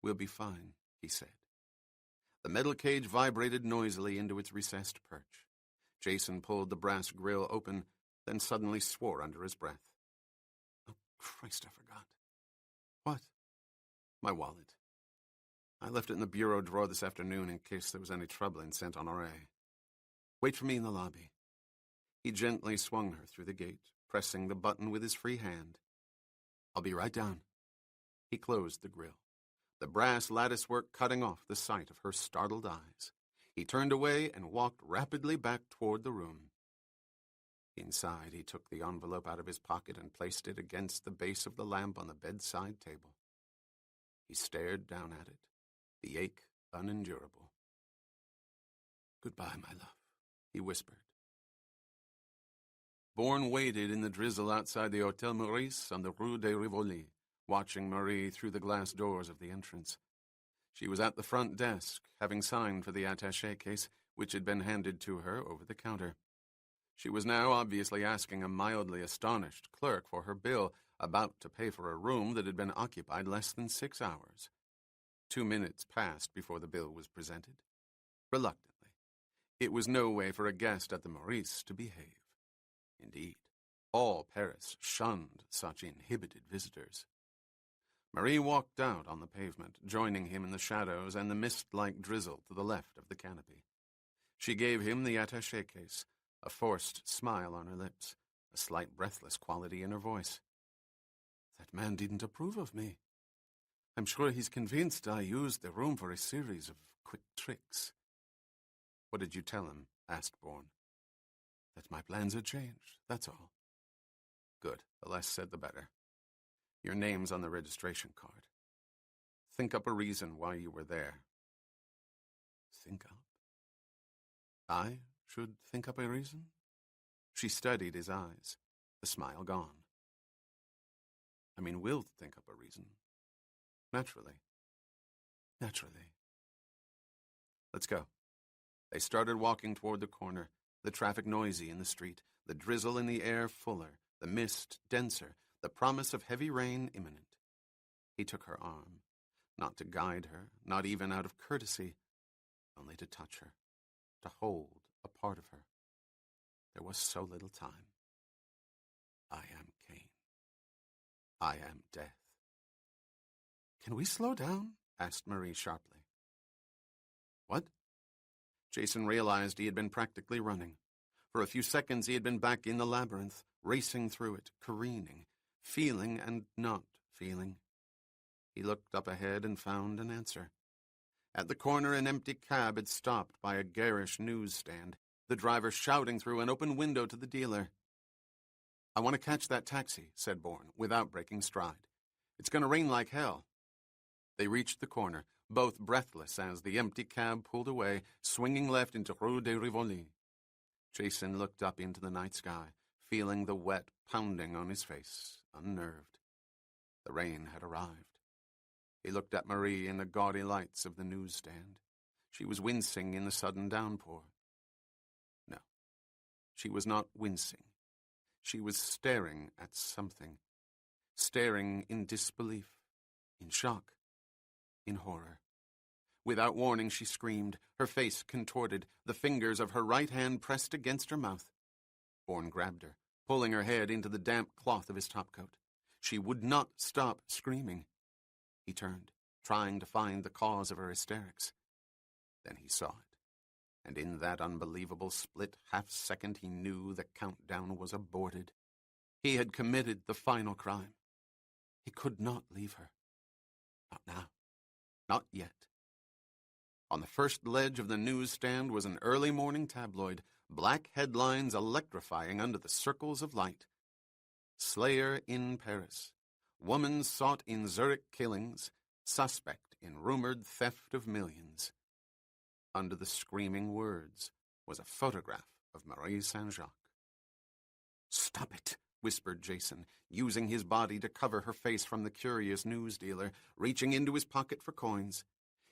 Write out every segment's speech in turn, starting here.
"We'll be fine," he said. The metal cage vibrated noisily into its recessed perch. Jason pulled the brass grill open, then suddenly swore under his breath. "Oh, Christ, I forgot." "What?" "My wallet. I left it in the bureau drawer this afternoon in case there was any trouble in Saint-Honoré. Wait for me in the lobby." He gently swung her through the gate, pressing the button with his free hand. "I'll be right down." He closed the grill, the brass latticework cutting off the sight of her startled eyes. He turned away and walked rapidly back toward the room. Inside, he took the envelope out of his pocket and placed it against the base of the lamp on the bedside table. He stared down at it, the ache unendurable. "Goodbye, my love," he whispered. Bourne waited in the drizzle outside the Hôtel Maurice on the Rue de Rivoli, watching Marie through the glass doors of the entrance. She was at the front desk, having signed for the attaché case, which had been handed to her over the counter. She was now obviously asking a mildly astonished clerk for her bill, about to pay for a room that had been occupied less than 6 hours. 2 minutes passed before the bill was presented. Reluctantly, it was no way for a guest at the Maurice to behave. Indeed, all Paris shunned such inhibited visitors. Marie walked out on the pavement, joining him in the shadows and the mist-like drizzle to the left of the canopy. She gave him the attaché case, a forced smile on her lips, a slight breathless quality in her voice. "That man didn't approve of me. I'm sure he's convinced I used the room for a series of quick tricks." "What did you tell him?" asked Bourne. "That my plans had changed, that's all." "Good. The less said, the better. Your name's on the registration card. Think up a reason why you were there." "Think up? I should think up a reason?" She studied his eyes, the smile gone. "I mean, we'll think up a reason. Naturally." "Naturally." "Let's go." They started walking toward the corner, the traffic noisy in the street, the drizzle in the air fuller, the mist denser, the promise of heavy rain imminent. He took her arm, not to guide her, not even out of courtesy, only to touch her, to hold a part of her. There was so little time. "I am Cain. I am death." "Can we slow down?" asked Marie sharply. "What?" Jason realized he had been practically running. For a few seconds he had been back in the labyrinth, racing through it, careening, feeling and not feeling. He looked up ahead and found an answer. At the corner, an empty cab had stopped by a garish newsstand, the driver shouting through an open window to the dealer. "I want to catch that taxi," said Bourne, without breaking stride. "It's going to rain like hell." They reached the corner, both breathless as the empty cab pulled away, swinging left into Rue de Rivoli. Jason looked up into the night sky, feeling the wet pounding on his face, unnerved. The rain had arrived. He looked at Marie in the gaudy lights of the newsstand. She was wincing in the sudden downpour. No, she was not wincing. She was staring at something, staring in disbelief, in shock, in horror. Without warning, she screamed, her face contorted, the fingers of her right hand pressed against her mouth. Bourne grabbed her, pulling her head into the damp cloth of his topcoat. She would not stop screaming. He turned, trying to find the cause of her hysterics. Then he saw it, and in that unbelievable split half-second he knew the countdown was aborted. He had committed the final crime. He could not leave her. Not now. Not yet. On the first ledge of the newsstand was an early morning tabloid, black headlines electrifying under the circles of light. Slayer in Paris. Woman sought in Zurich killings. Suspect in rumored theft of millions. Under the screaming words was a photograph of Marie Saint-Jacques. "Stop it," whispered Jason, using his body to cover her face from the curious news dealer, reaching into his pocket for coins.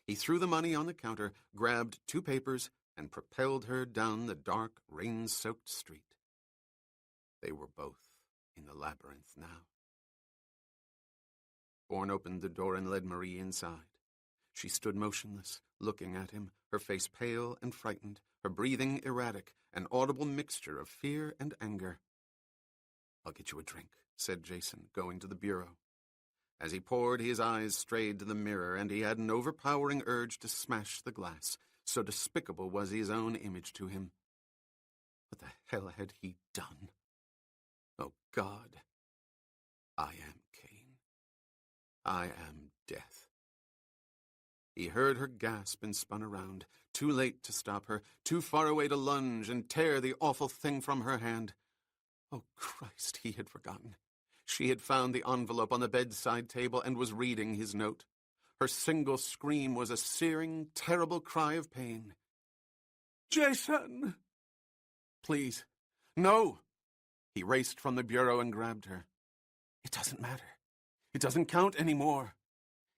He threw the money on the counter, grabbed 2 papers, and propelled her down the dark, rain-soaked street. They were both in the labyrinth now. Bourne opened the door and led Marie inside. She stood motionless, looking at him, her face pale and frightened, her breathing erratic, an audible mixture of fear and anger. "I'll get you a drink," said Jason, going to the bureau. As he poured, his eyes strayed to the mirror, and he had an overpowering urge to smash the glass. So despicable was his own image to him. What the hell had he done? Oh, God. I am Cain. I am death. He heard her gasp and spun around, too late to stop her, too far away to lunge and tear the awful thing from her hand. Oh, Christ, he had forgotten. She had found the envelope on the bedside table and was reading his note. Her single scream was a searing, terrible cry of pain. "Jason!" "Please, no!" He raced from the bureau and grabbed her. "It doesn't matter. It doesn't count anymore,"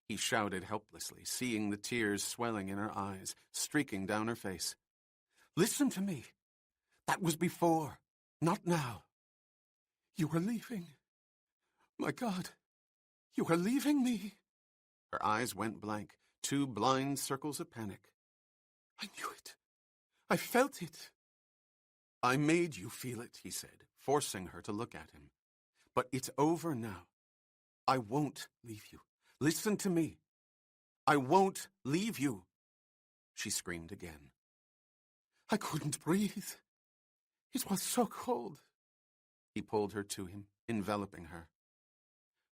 he shouted helplessly, seeing the tears swelling in her eyes, streaking down her face. "Listen to me. That was before, not now. You were leaving. My God, you were leaving me." Her eyes went blank, two blind circles of panic. "I knew it. I felt it." "I made you feel it," he said, forcing her to look at him. "But it's over now. I won't leave you. Listen to me. I won't leave you." She screamed again. "I couldn't breathe. It was so cold." He pulled her to him, enveloping her.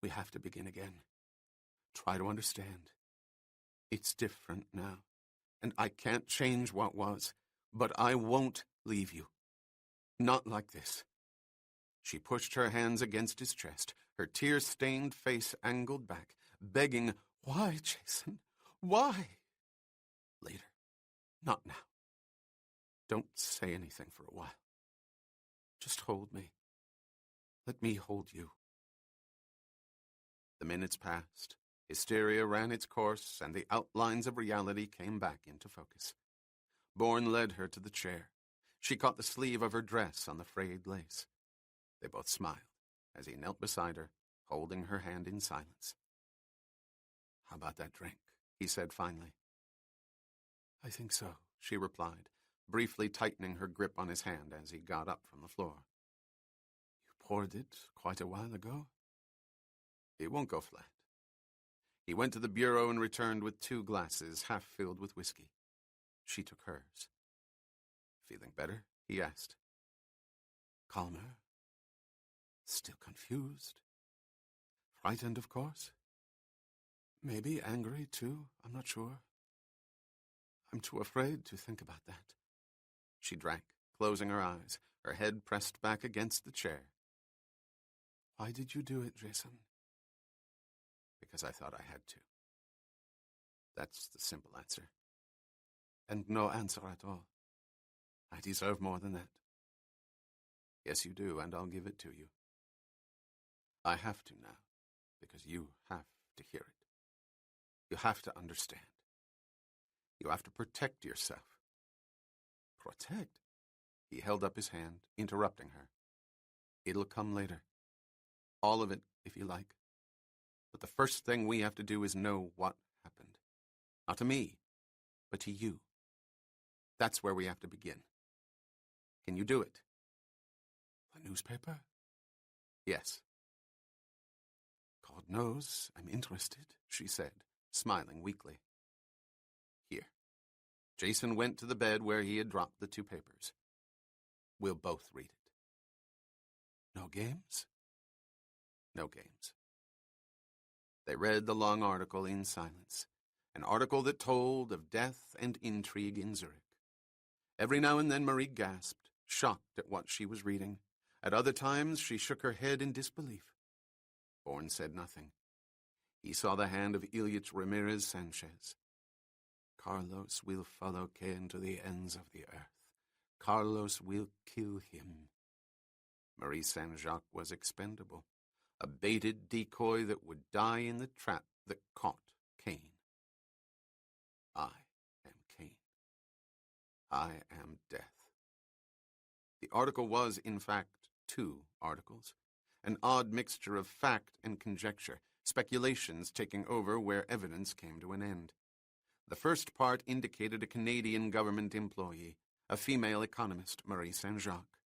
"We have to begin again. Try to understand. It's different now, and I can't change what was, but I won't leave you. Not like this." She pushed her hands against his chest, her tear-stained face angled back, begging, "Why, Jason? Why?" "Later. Not now. Don't say anything for a while. Just hold me. Let me hold you." The minutes passed. Hysteria ran its course, and the outlines of reality came back into focus. Bourne led her to the chair. She caught the sleeve of her dress on the frayed lace. They both smiled as he knelt beside her, holding her hand in silence. "How about that drink?" he said finally. "I think so," she replied, briefly tightening her grip on his hand as he got up from the floor. "You poured it quite a while ago." "It won't go flat." He went to the bureau and returned with 2 glasses, half filled with whiskey. She took hers. "Feeling better?" he asked. "Calmer. Still confused. Frightened, of course. Maybe angry, too. I'm not sure. I'm too afraid to think about that." She drank, closing her eyes, her head pressed back against the chair. "Why did you do it, Jason?" "Because I thought I had to. That's the simple answer. And no answer at all. I deserve more than that." "Yes, you do, and I'll give it to you. I have to now, because you have to hear it. You have to understand. You have to protect yourself." "Protect?" He held up his hand, interrupting her. "It'll come later. All of it, if you like. But the first thing we have to do is know what happened. Not to me, but to you. That's where we have to begin. Can you do it?" "The newspaper?" "Yes." "God knows I'm interested," she said, smiling weakly. "Here." Jason went to the bed where he had dropped the 2 papers. "We'll both read it." "No games?" "No games." They read the long article in silence, an article that told of death and intrigue in Zurich. Every now and then Marie gasped, shocked at what she was reading. At other times she shook her head in disbelief. Bourne said nothing. He saw the hand of Ilyich Ramirez Sanchez. "Carlos will follow Cain to the ends of the earth. Carlos will kill him." Marie Saint-Jacques was expendable, a baited decoy that would die in the trap that caught Cain. I am Cain. I am death. The article was, in fact, 2 articles, an odd mixture of fact and conjecture, speculations taking over where evidence came to an end. The first part indicated a Canadian government employee, a female economist, Marie Saint-Jacques.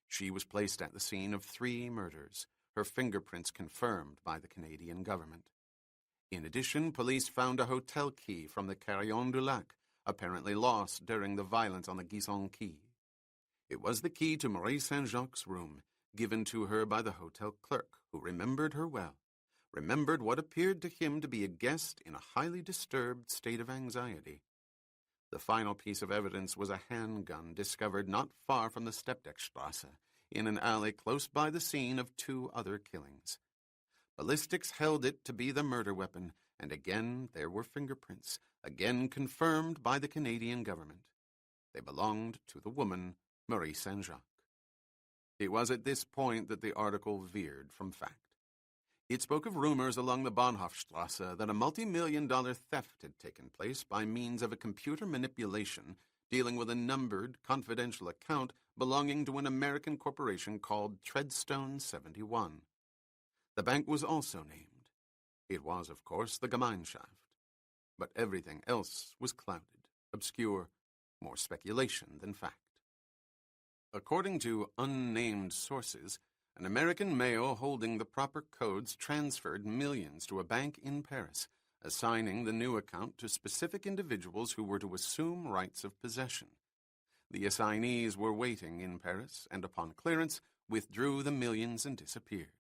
She was placed at the scene of 3 murders, her fingerprints confirmed by the Canadian government. In addition, police found a hotel key from the Carillon du Lac, apparently lost during the violence on the Guisan Quay. It was the key to Marie Saint-Jacques' room, given to her by the hotel clerk, who remembered her well, remembered what appeared to him to be a guest in a highly disturbed state of anxiety. The final piece of evidence was a handgun discovered not far from the Stepdeckstrasse, in an alley close by the scene of 2 other killings. Ballistics held it to be the murder weapon, and again there were fingerprints, again confirmed by the Canadian government. They belonged to the woman, Marie Saint-Jacques. It was at this point that the article veered from fact. It spoke of rumors along the Bahnhofstrasse that a multi-million-dollar theft had taken place by means of a computer manipulation dealing with a numbered, confidential account belonging to an American corporation called Treadstone 71. The bank was also named. It was, of course, the Gemeinschaft. But everything else was clouded, obscure, more speculation than fact. According to unnamed sources, an American male holding the proper codes transferred millions to a bank in Paris, assigning the new account to specific individuals who were to assume rights of possession. The assignees were waiting in Paris, and upon clearance, withdrew the millions and disappeared.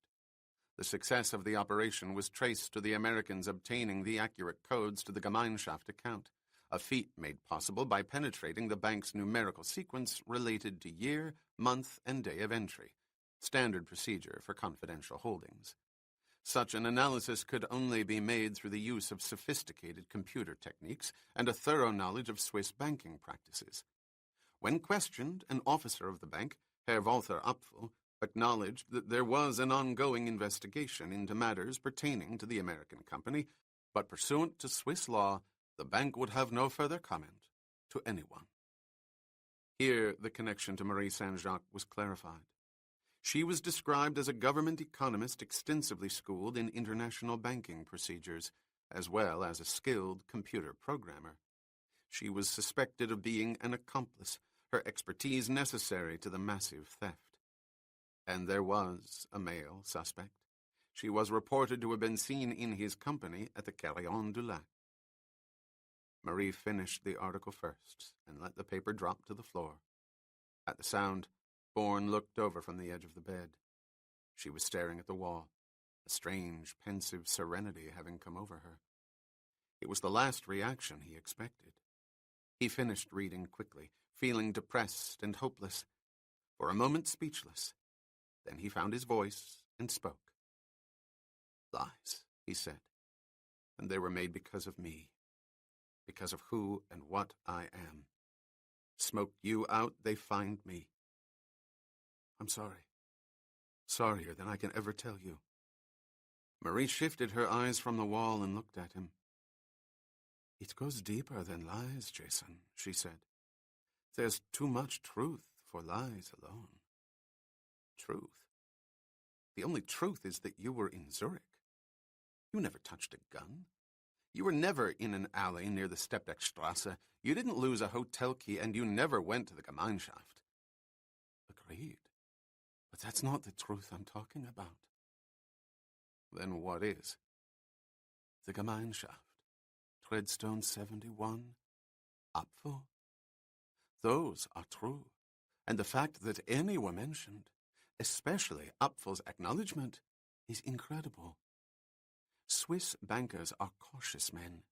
The success of the operation was traced to the Americans obtaining the accurate codes to the Gemeinschaft account, a feat made possible by penetrating the bank's numerical sequence related to year, month, and day of entry, standard procedure for confidential holdings. Such an analysis could only be made through the use of sophisticated computer techniques and a thorough knowledge of Swiss banking practices. When questioned, an officer of the bank, Herr Walther Apfel, acknowledged that there was an ongoing investigation into matters pertaining to the American company, but pursuant to Swiss law, the bank would have no further comment to anyone. Here, the connection to Marie Saint-Jacques was clarified. She was described as a government economist extensively schooled in international banking procedures, as well as a skilled computer programmer. She was suspected of being an accomplice, her expertise necessary to the massive theft. And there was a male suspect. She was reported to have been seen in his company at the Carillon du Lac. Marie finished the article first and let the paper drop to the floor. At the sound, Bourne looked over from the edge of the bed. She was staring at the wall, a strange, pensive serenity having come over her. It was the last reaction he expected. He finished reading quickly, feeling depressed and hopeless, for a moment speechless. Then he found his voice and spoke. "Lies," he said, "and they were made because of me, because of who and what I am. Smoke you out, they find me. I'm sorry. Sorrier than I can ever tell you." Marie shifted her eyes from the wall and looked at him. "It goes deeper than lies, Jason," she said. "There's too much truth for lies alone." "Truth? The only truth is that you were in Zurich. You never touched a gun. You were never in an alley near the Stepdeckstrasse. You didn't lose a hotel key, and you never went to the Gemeinschaft." "Agreed. But that's not the truth I'm talking about." "Then what is?" "The Gemeinschaft, Treadstone 71, Apfel. Those are true, and the fact that any were mentioned, especially Apfel's acknowledgement, is incredible. Swiss bankers are cautious men.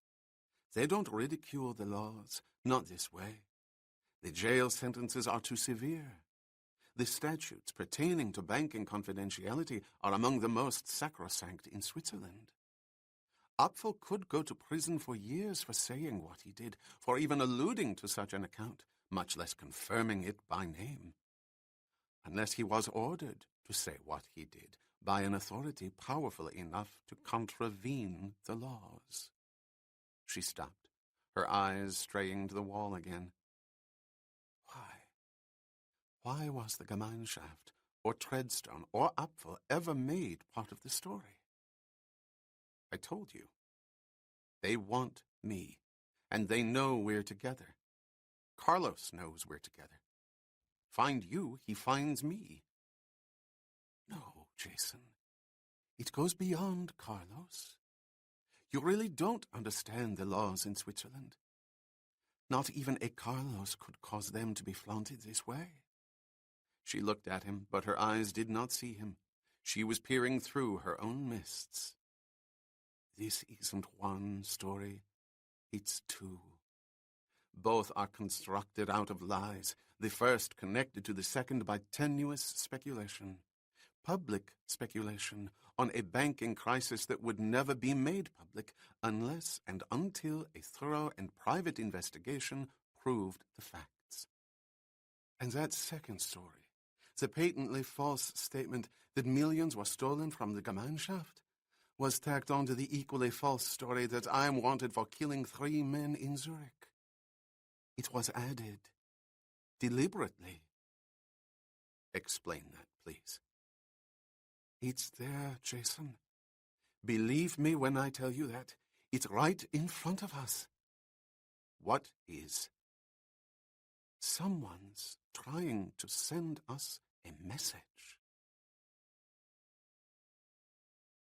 They don't ridicule the laws, not this way. The jail sentences are too severe. The statutes pertaining to banking confidentiality are among the most sacrosanct in Switzerland. Apfel could go to prison for years for saying what he did, for even alluding to such an account, much less confirming it by name. Unless he was ordered to say what he did by an authority powerful enough to contravene the laws." She stopped, her eyes straying to the wall again. Why was the Gemeinschaft, or Treadstone, or Apfel ever made part of the story? "I told you. They want me, and they know we're together. Carlos knows we're together. Find you, he finds me. No, Jason. It goes beyond Carlos. You really don't understand the laws in Switzerland. Not even a Carlos could cause them to be flaunted this way. She looked at him, but her eyes did not see him. She was peering through her own mists. This isn't one story, it's two. Both are constructed out of lies, the first connected to the second by tenuous speculation. Public speculation on a banking crisis that would never be made public unless and until a thorough and private investigation proved the facts. And that second story, the patently false statement that millions were stolen from the Gemeinschaft, was tacked onto the equally false story that I am wanted for killing 3 men in Zurich. It was added deliberately. Explain that, please. It's there, Jason. Believe me when I tell you that. It's right in front of us. What is? Someone's trying to send us a message.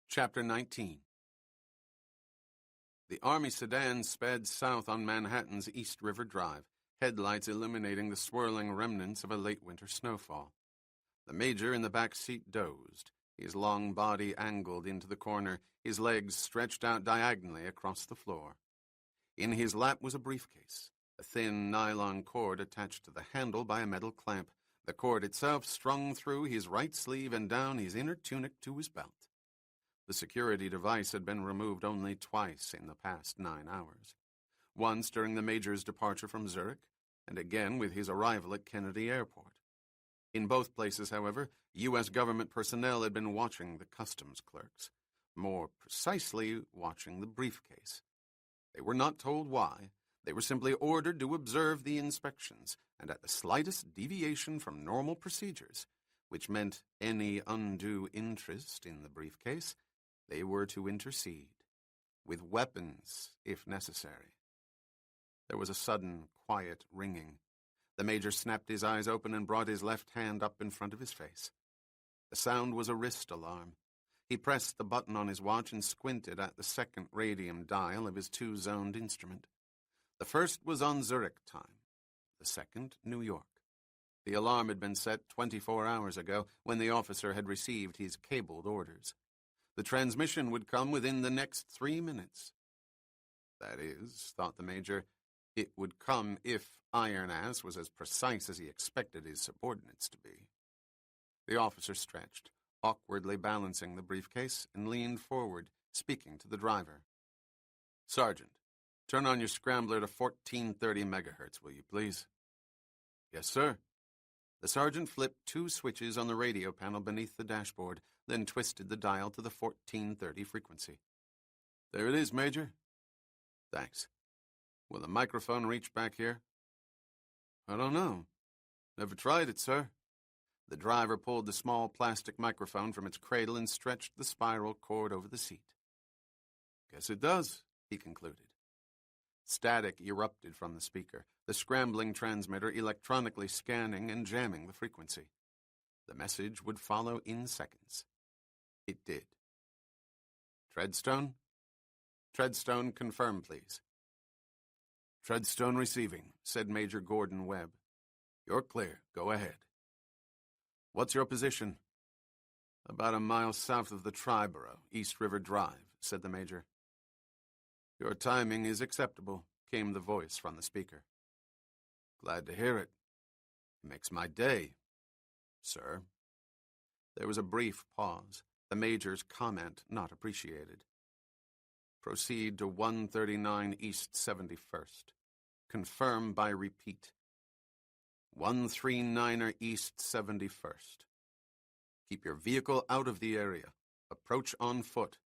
Chapter 19. The Army sedan sped south on Manhattan's East River Drive, headlights illuminating the swirling remnants of a late winter snowfall. The Major in the back seat dozed, his long body angled into the corner, his legs stretched out diagonally across the floor. In his lap was a briefcase, a thin nylon cord attached to the handle by a metal clamp, the cord itself strung through his right sleeve and down his inner tunic to his belt. The security device had been removed only twice in the past 9 hours. Once during the Major's departure from Zurich, and again with his arrival at Kennedy Airport. In both places, however, U.S. government personnel had been watching the customs clerks, more precisely watching the briefcase. They were not told why. They were simply ordered to observe the inspections, and at the slightest deviation from normal procedures, which meant any undue interest in the briefcase, they were to intercede, with weapons if necessary. There was a sudden, quiet ringing. The Major snapped his eyes open and brought his left hand up in front of his face. The sound was a wrist alarm. He pressed the button on his watch and squinted at the second radium dial of his 2-zoned instrument. The first was on Zurich time, the second New York. The alarm had been set 24 hours ago when the officer had received his cabled orders. The transmission would come within the next 3 minutes. That is, thought the Major, it would come if Iron Ass was as precise as he expected his subordinates to be. The officer stretched, awkwardly balancing the briefcase, and leaned forward, speaking to the driver. Sergeant, turn on your scrambler to 1430 megahertz, will you please? Yes, sir. The sergeant flipped 2 switches on the radio panel beneath the dashboard, then twisted the dial to the 1430 frequency. There it is, Major. Thanks. Will the microphone reach back here? I don't know. Never tried it, sir. The driver pulled the small plastic microphone from its cradle and stretched the spiral cord over the seat. Guess it does, he concluded. Static erupted from the speaker, the scrambling transmitter electronically scanning and jamming the frequency. The message would follow in seconds. It did. Treadstone? Treadstone, confirm, please. Treadstone receiving, said Major Gordon Webb. You're clear. Go ahead. What's your position? About a mile south of the Triborough, East River Drive, said the Major. Your timing is acceptable, came the voice from the speaker. Glad to hear it. Makes my day, sir. There was a brief pause, the Major's comment not appreciated. Proceed to 139 East 71st. Confirm by repeat. 139er East 71st. Keep your vehicle out of the area. Approach on foot.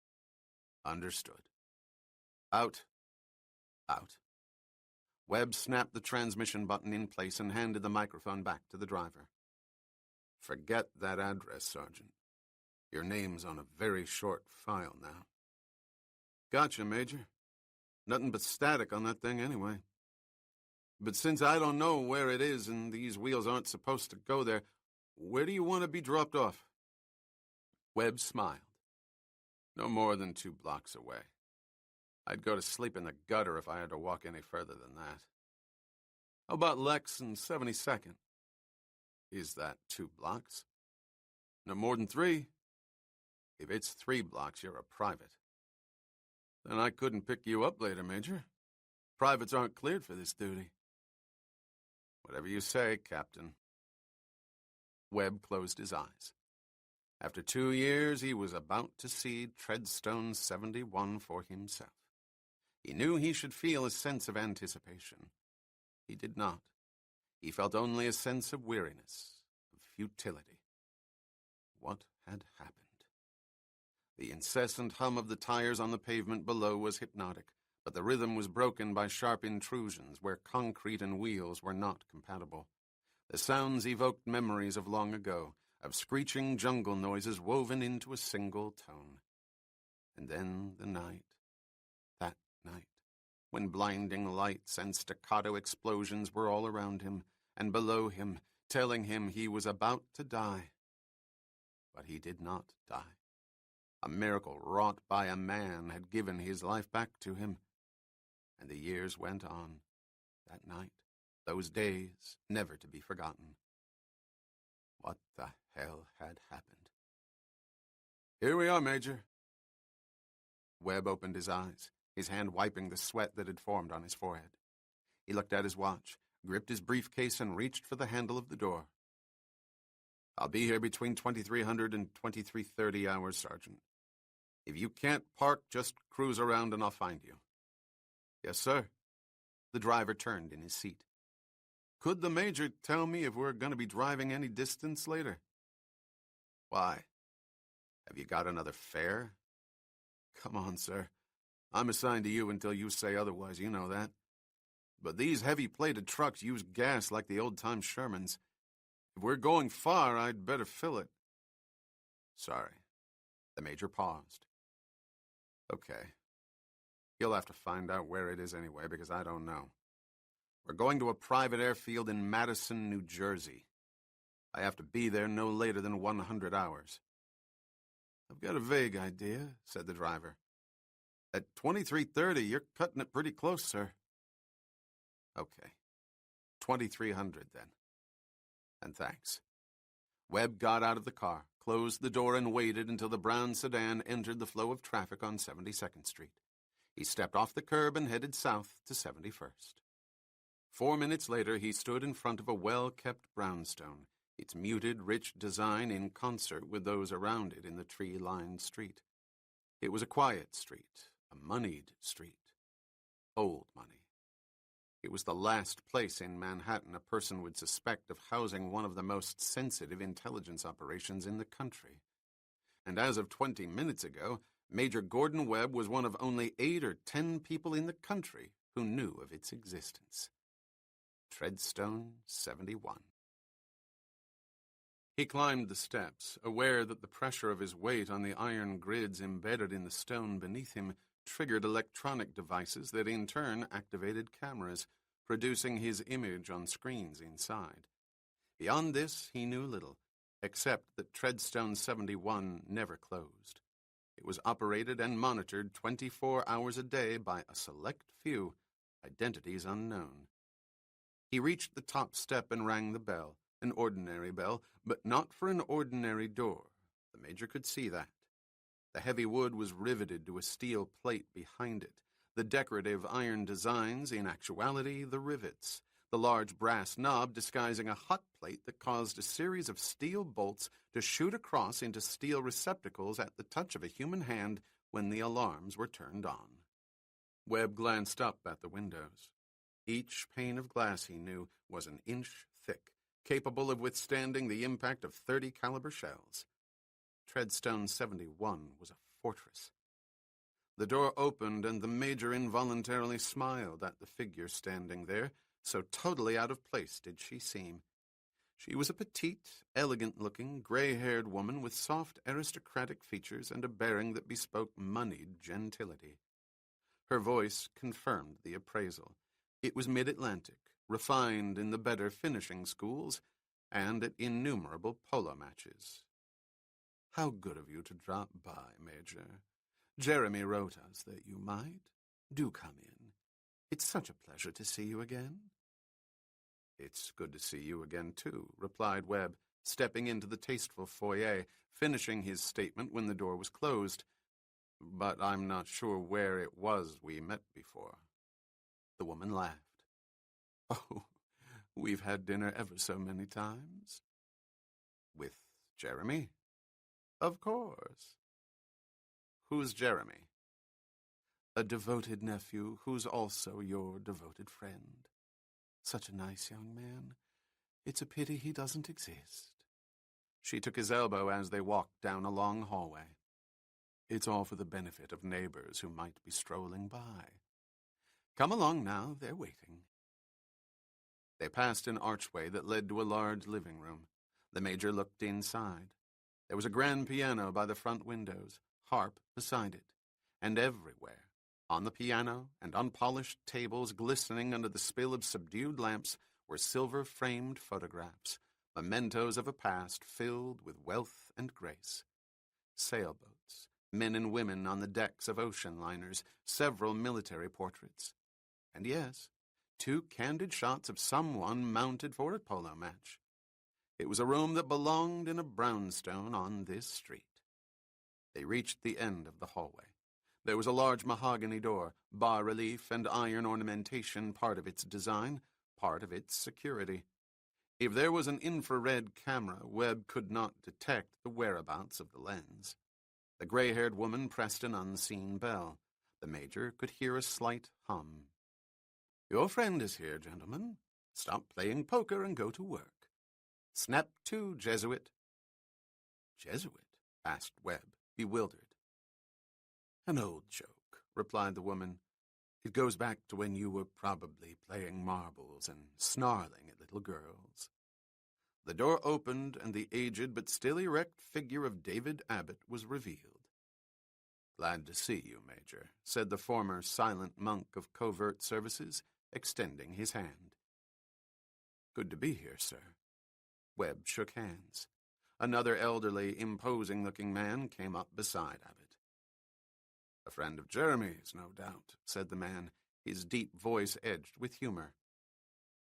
Understood. Out. Out. Webb snapped the transmission button in place and handed the microphone back to the driver. Forget that address, Sergeant. Your name's on a very short file now. Gotcha, Major. Nothing but static on that thing anyway. But since I don't know where it is and these wheels aren't supposed to go there, where do you want to be dropped off? Webb smiled. No more than 2 blocks away. I'd go to sleep in the gutter if I had to walk any further than that. How about Lex and 72nd? Is that 2 blocks? No more than 3. If it's 3 blocks, you're a private. Then I couldn't pick you up later, Major. Privates aren't cleared for this duty. Whatever you say, Captain. Webb closed his eyes. After 2 years, he was about to see Treadstone 71 for himself. He knew he should feel a sense of anticipation. He did not. He felt only a sense of weariness, of futility. What had happened? The incessant hum of the tires on the pavement below was hypnotic, but the rhythm was broken by sharp intrusions where concrete and wheels were not compatible. The sounds evoked memories of long ago, of screeching jungle noises woven into a single tone. And then the night, that night, when blinding lights and staccato explosions were all around him and below him, telling him he was about to die. But he did not die. A miracle wrought by a man had given his life back to him. And the years went on. That night, those days, never to be forgotten. What the hell had happened? Here we are, Major. Webb opened his eyes, his hand wiping the sweat that had formed on his forehead. He looked at his watch, gripped his briefcase, and reached for the handle of the door. I'll be here between 2300 and 2330 hours, Sergeant. If you can't park, just cruise around and I'll find you. Yes, sir. The driver turned in his seat. Could the Major tell me if we're going to be driving any distance later? Why? Have you got another fare? Come on, sir. I'm assigned to you until you say otherwise, you know that. But these heavy-plated trucks use gas like the old-time Shermans. If we're going far, I'd better fill it. Sorry. The Major paused. Okay. You'll have to find out where it is anyway, because I don't know. We're going to a private airfield in Madison, New Jersey. I have to be there no later than 100 hours. I've got a vague idea, said the driver. At 2330, you're cutting it pretty close, sir. Okay. 2300, then. And thanks. Webb got out of the car, closed the door, and waited until the brown sedan entered the flow of traffic on 72nd Street. He stepped off the curb and headed south to 71st. 4 minutes later, he stood in front of a well-kept brownstone, its muted, rich design in concert with those around it in the tree-lined street. It was a quiet street, a moneyed street. Old money. It was the last place in Manhattan a person would suspect of housing one of the most sensitive intelligence operations in the country. And as of 20 minutes ago, Major Gordon Webb was one of only 8 or 10 people in the country who knew of its existence. Treadstone 71. He climbed the steps, aware that the pressure of his weight on the iron grids embedded in the stone beneath him triggered electronic devices that in turn activated cameras, producing his image on screens inside. Beyond this, he knew little, except that Treadstone 71 never closed. It was operated and monitored 24 hours a day by a select few, identities unknown. He reached the top step and rang the bell, an ordinary bell, but not for an ordinary door. The Major could see that. The heavy wood was riveted to a steel plate behind it, the decorative iron designs, in actuality, the rivets, the large brass knob disguising a hot plate that caused a series of steel bolts to shoot across into steel receptacles at the touch of a human hand when the alarms were turned on. Webb glanced up at the windows. Each pane of glass, he knew, was an inch thick, capable of withstanding the impact of 30 caliber shells. Treadstone 71 was a fortress. The door opened, and the Major involuntarily smiled at the figure standing there, so totally out of place did she seem. She was a petite, elegant-looking, gray-haired woman with soft, aristocratic features and a bearing that bespoke moneyed gentility. Her voice confirmed the appraisal. It was mid-Atlantic, refined in the better finishing schools, and at innumerable polo matches. How good of you to drop by, Major. Jeremy wrote us that you might. Do come in. It's such a pleasure to see you again. It's good to see you again, too, replied Webb, stepping into the tasteful foyer, finishing his statement when the door was closed. But I'm not sure where it was we met before. The woman laughed. Oh, we've had dinner ever so many times. With Jeremy? Of course. Who's Jeremy? A devoted nephew who's also your devoted friend. Such a nice young man. It's a pity he doesn't exist. She took his elbow as they walked down a long hallway. It's all for the benefit of neighbors who might be strolling by. Come along now, they're waiting. They passed an archway that led to a large living room. The Major looked inside. There was a grand piano by the front windows, harp beside it, and everywhere, on the piano and on polished tables glistening under the spill of subdued lamps, were silver-framed photographs, mementos of a past filled with wealth and grace. Sailboats, men and women on the decks of ocean liners, several military portraits. And yes, 2 candid shots of someone mounted for a polo match. It was a room that belonged in a brownstone on this street. They reached the end of the hallway. There was a large mahogany door, bas-relief and iron ornamentation part of its design, part of its security. If there was an infrared camera, Webb could not detect the whereabouts of the lens. The gray-haired woman pressed an unseen bell. The Major could hear a slight hum. Your friend is here, gentlemen. Stop playing poker and go to work. Snap to, Jesuit. Jesuit? Asked Webb, bewildered. An old joke, replied the woman. It goes back to when you were probably playing marbles and snarling at little girls. The door opened, and the aged but still erect figure of David Abbott was revealed. Glad to see you, Major, said the former silent monk of covert services, extending his hand. Good to be here, sir. Webb shook hands. Another elderly, imposing-looking man came up beside Abbott. A friend of Jeremy's, no doubt, said the man, his deep voice edged with humor.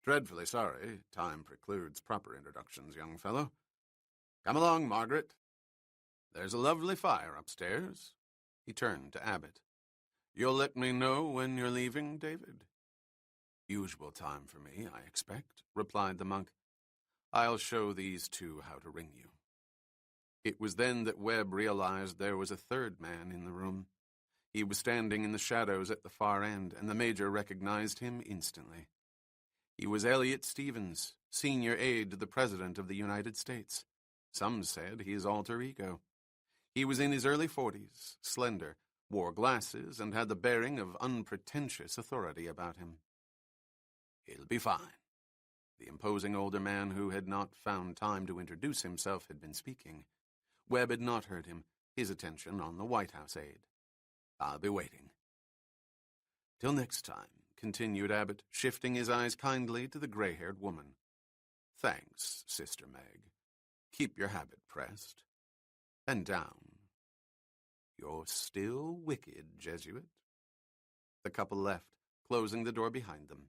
Dreadfully sorry, time precludes proper introductions, young fellow. Come along, Margaret. There's a lovely fire upstairs. He turned to Abbott. You'll let me know when you're leaving, David? Usual time for me, I expect, replied the monk. I'll show these 2 how to ring you. It was then that Webb realized there was a third man in the room. He was standing in the shadows at the far end, and the Major recognized him instantly. He was Elliot Stevens, senior aide to the President of the United States. Some said his alter ego. He was in his early 40s, slender, wore glasses, and had the bearing of unpretentious authority about him. It'll be fine. The imposing older man who had not found time to introduce himself had been speaking. Webb had not heard him, his attention on the White House aide. I'll be waiting. Till next time, continued Abbott, shifting his eyes kindly to the gray-haired woman. Thanks, Sister Meg. Keep your habit pressed. And down. You're still wicked, Jesuit. The couple left, closing the door behind them.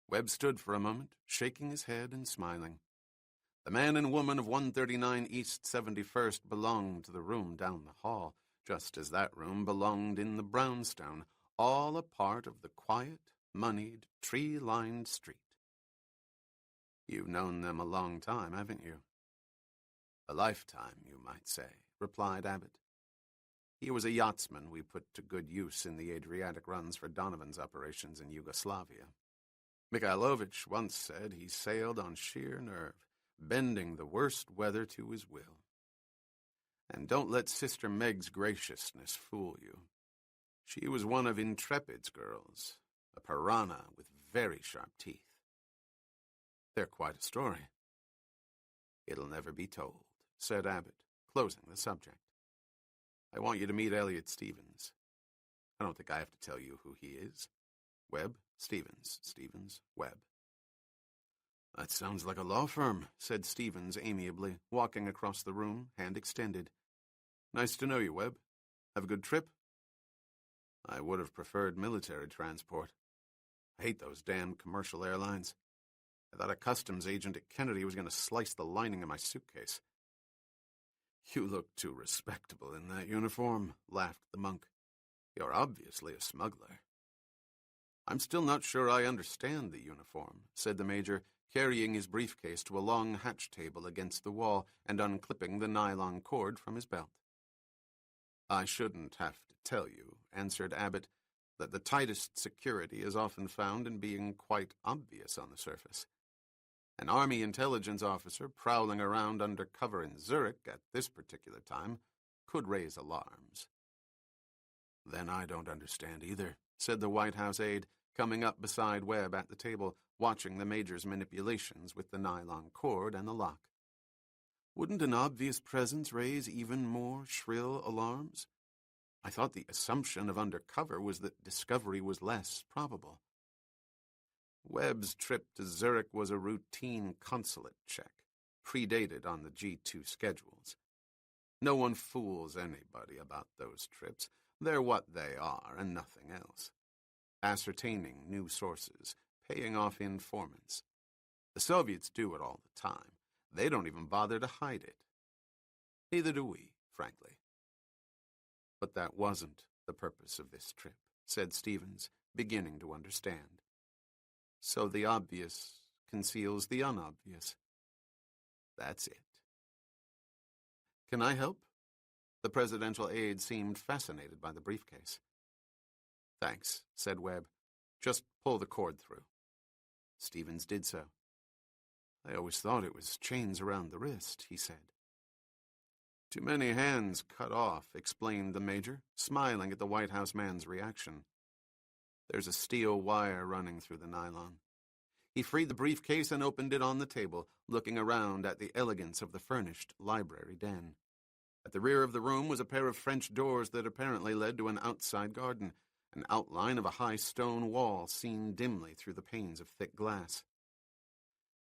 Webb stood for a moment, shaking his head and smiling. The man and woman of 139 East 71st belonged to the room down the hall, just as that room belonged in the brownstone, all a part of the quiet, moneyed, tree-lined street. You've known them a long time, haven't you? A lifetime, you might say, replied Abbott. He was a yachtsman we put to good use in the Adriatic runs for Donovan's operations in Yugoslavia. Mikhailovich once said he sailed on sheer nerve, bending the worst weather to his will. And don't let Sister Meg's graciousness fool you. She was one of Intrepid's girls, a piranha with very sharp teeth. They're quite a story. It'll never be told, said Abbott, closing the subject. I want you to meet Elliot Stevens. I don't think I have to tell you who he is. Webb, Stevens, Stevens, Webb. That sounds like a law firm, said Stevens amiably, walking across the room, hand extended. Nice to know you, Webb. Have a good trip? I would have preferred military transport. I hate those damn commercial airlines. I thought a customs agent at Kennedy was going to slice the lining of my suitcase. You look too respectable in that uniform, laughed the monk. You're obviously a smuggler. I'm still not sure I understand the uniform, said the major, carrying his briefcase to a long hatch table against the wall and unclipping the nylon cord from his belt. I shouldn't have to tell you, answered Abbott, that the tightest security is often found in being quite obvious on the surface. An Army intelligence officer prowling around under cover in Zurich at this particular time could raise alarms. Then I don't understand either, said the White House aide, coming up beside Webb at the table, watching the major's manipulations with the nylon cord and the lock. Wouldn't an obvious presence raise even more shrill alarms? I thought the assumption of undercover was that discovery was less probable. Webb's trip to Zurich was a routine consulate check, predated on the G2 schedules. No one fools anybody about those trips. They're what they are and nothing else. Ascertaining new sources, paying off informants. The Soviets do it all the time. They don't even bother to hide it. Neither do we, frankly. But that wasn't the purpose of this trip, said Stevens, beginning to understand. So the obvious conceals the unobvious. That's it. Can I help? The presidential aide seemed fascinated by the briefcase. Thanks, said Webb. Just pull the cord through. Stevens did so. I always thought it was chains around the wrist, he said. Too many hands cut off, explained the major, smiling at the White House man's reaction. There's a steel wire running through the nylon. He freed the briefcase and opened it on the table, looking around at the elegance of the furnished library den. At the rear of the room was a pair of French doors that apparently led to an outside garden, an outline of a high stone wall seen dimly through the panes of thick glass.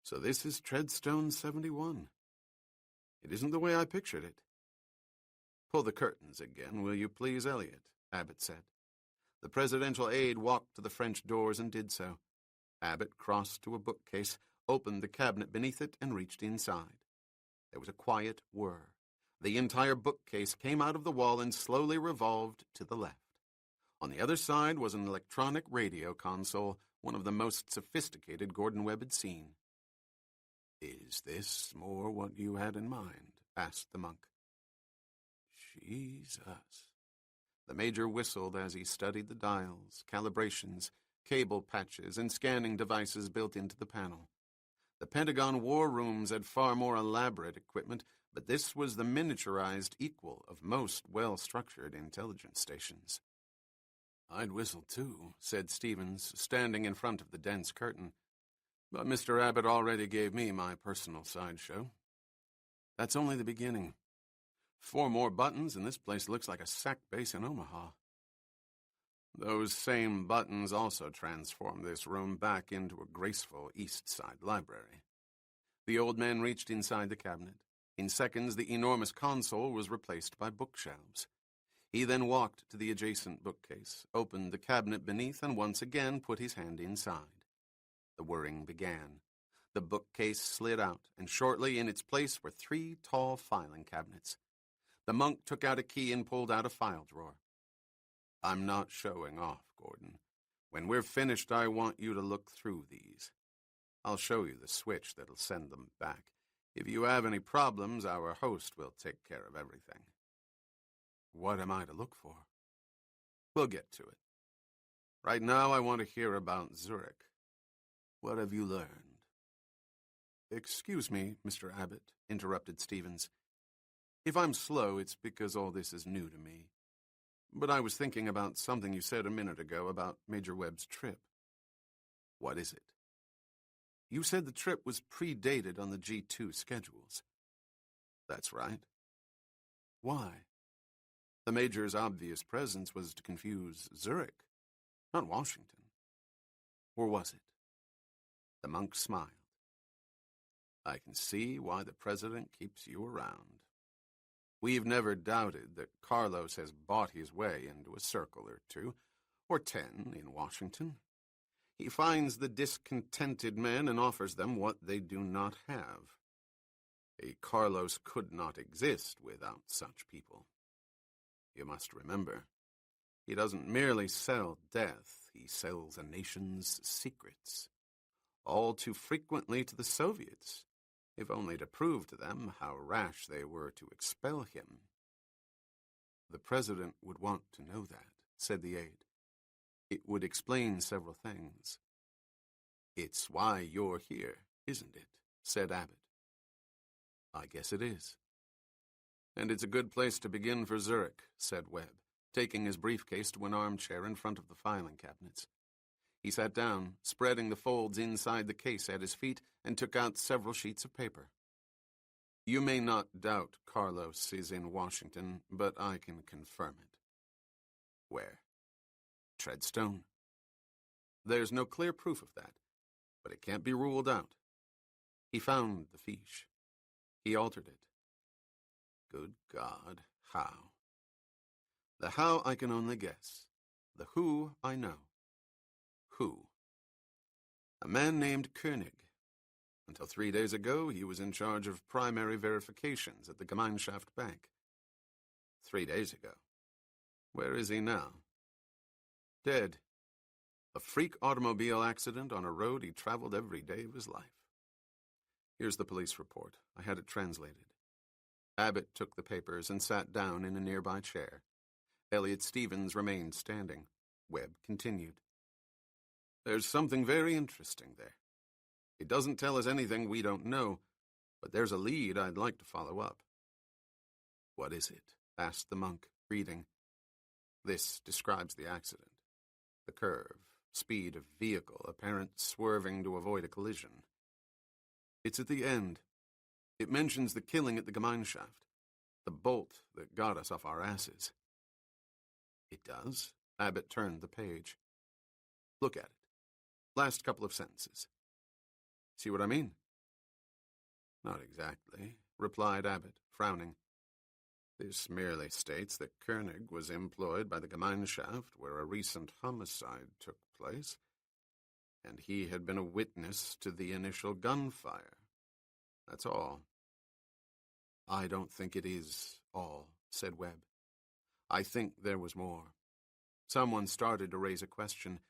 So this is Treadstone 71. It isn't the way I pictured it. Pull the curtains again, will you please, Elliot? Abbott said. The presidential aide walked to the French doors and did so. Abbott crossed to a bookcase, opened the cabinet beneath it, and reached inside. There was a quiet whir. The entire bookcase came out of the wall and slowly revolved to the left. On the other side was an electronic radio console, one of the most sophisticated Gordon Webb had seen. Is this more what you had in mind? Asked the monk. Jesus. The major whistled as he studied the dials, calibrations, cable patches, and scanning devices built into the panel. The Pentagon war rooms had far more elaborate equipment, but this was the miniaturized equal of most well-structured intelligence stations. I'd whistle too, said Stevens, standing in front of the dense curtain. But Mr. Abbott already gave me my personal sideshow. That's only the beginning. 4 more buttons, and this place looks like a sack base in Omaha. Those same buttons also transformed this room back into a graceful East Side library. The old man reached inside the cabinet. In seconds, the enormous console was replaced by bookshelves. He then walked to the adjacent bookcase, opened the cabinet beneath, and once again put his hand inside. The whirring began. The bookcase slid out, and shortly in its place were 3 tall filing cabinets. The monk took out a key and pulled out a file drawer. I'm not showing off, Gordon. When we're finished, I want you to look through these. I'll show you the switch that'll send them back. If you have any problems, our host will take care of everything. What am I to look for? We'll get to it. Right now, I want to hear about Zurich. What have you learned? Excuse me, Mr. Abbott, interrupted Stevens. If I'm slow, it's because all this is new to me. But I was thinking about something you said a minute ago about Major Webb's trip. What is it? You said the trip was predated on the G2 schedules. That's right. Why? The Major's obvious presence was to confuse Zurich, not Washington. Or was it? The monk smiled. I can see why the President keeps you around. We've never doubted that Carlos has bought his way into a circle or two, or 10 in Washington. He finds the discontented men and offers them what they do not have. A Carlos could not exist without such people. You must remember, he doesn't merely sell death, he sells a nation's secrets, all too frequently to the Soviets, if only to prove to them how rash they were to expel him. The President would want to know that, said the aide. It would explain several things. It's why you're here, isn't it? Said Abbott. I guess it is. And it's a good place to begin for Zurich, said Webb, taking his briefcase to an armchair in front of the filing cabinets. He sat down, spreading the folds inside the case at his feet, and took out several sheets of paper. You may not doubt Carlos is in Washington, but I can confirm it. Where? Treadstone. There's no clear proof of that, but it can't be ruled out. He found the fiche. He altered it. Good God, how? The how I can only guess. The who I know. Who? A man named Koenig. Until 3 days ago, he was in charge of primary verifications at the Gemeinschaft Bank. 3 days ago. Where is he now? Dead. A freak automobile accident on a road he traveled every day of his life. Here's the police report. I had it translated. Abbott took the papers and sat down in a nearby chair. Elliot Stevens remained standing. Webb continued. There's something very interesting there. It doesn't tell us anything we don't know, but there's a lead I'd like to follow up. What is it? Asked the monk, reading. This describes the accident. The curve, speed of vehicle, apparent swerving to avoid a collision. It's at the end. It mentions the killing at the Gemeinschaft, the bolt that got us off our asses. It does? Abbott turned the page. Look at it. Last couple of sentences. See what I mean? Not exactly, replied Abbott, frowning. This merely states that Koenig was employed by the Gemeinschaft where a recent homicide took place, and he had been a witness to the initial gunfire. That's all. I don't think it is all, said Webb. I think there was more. Someone started to raise a question,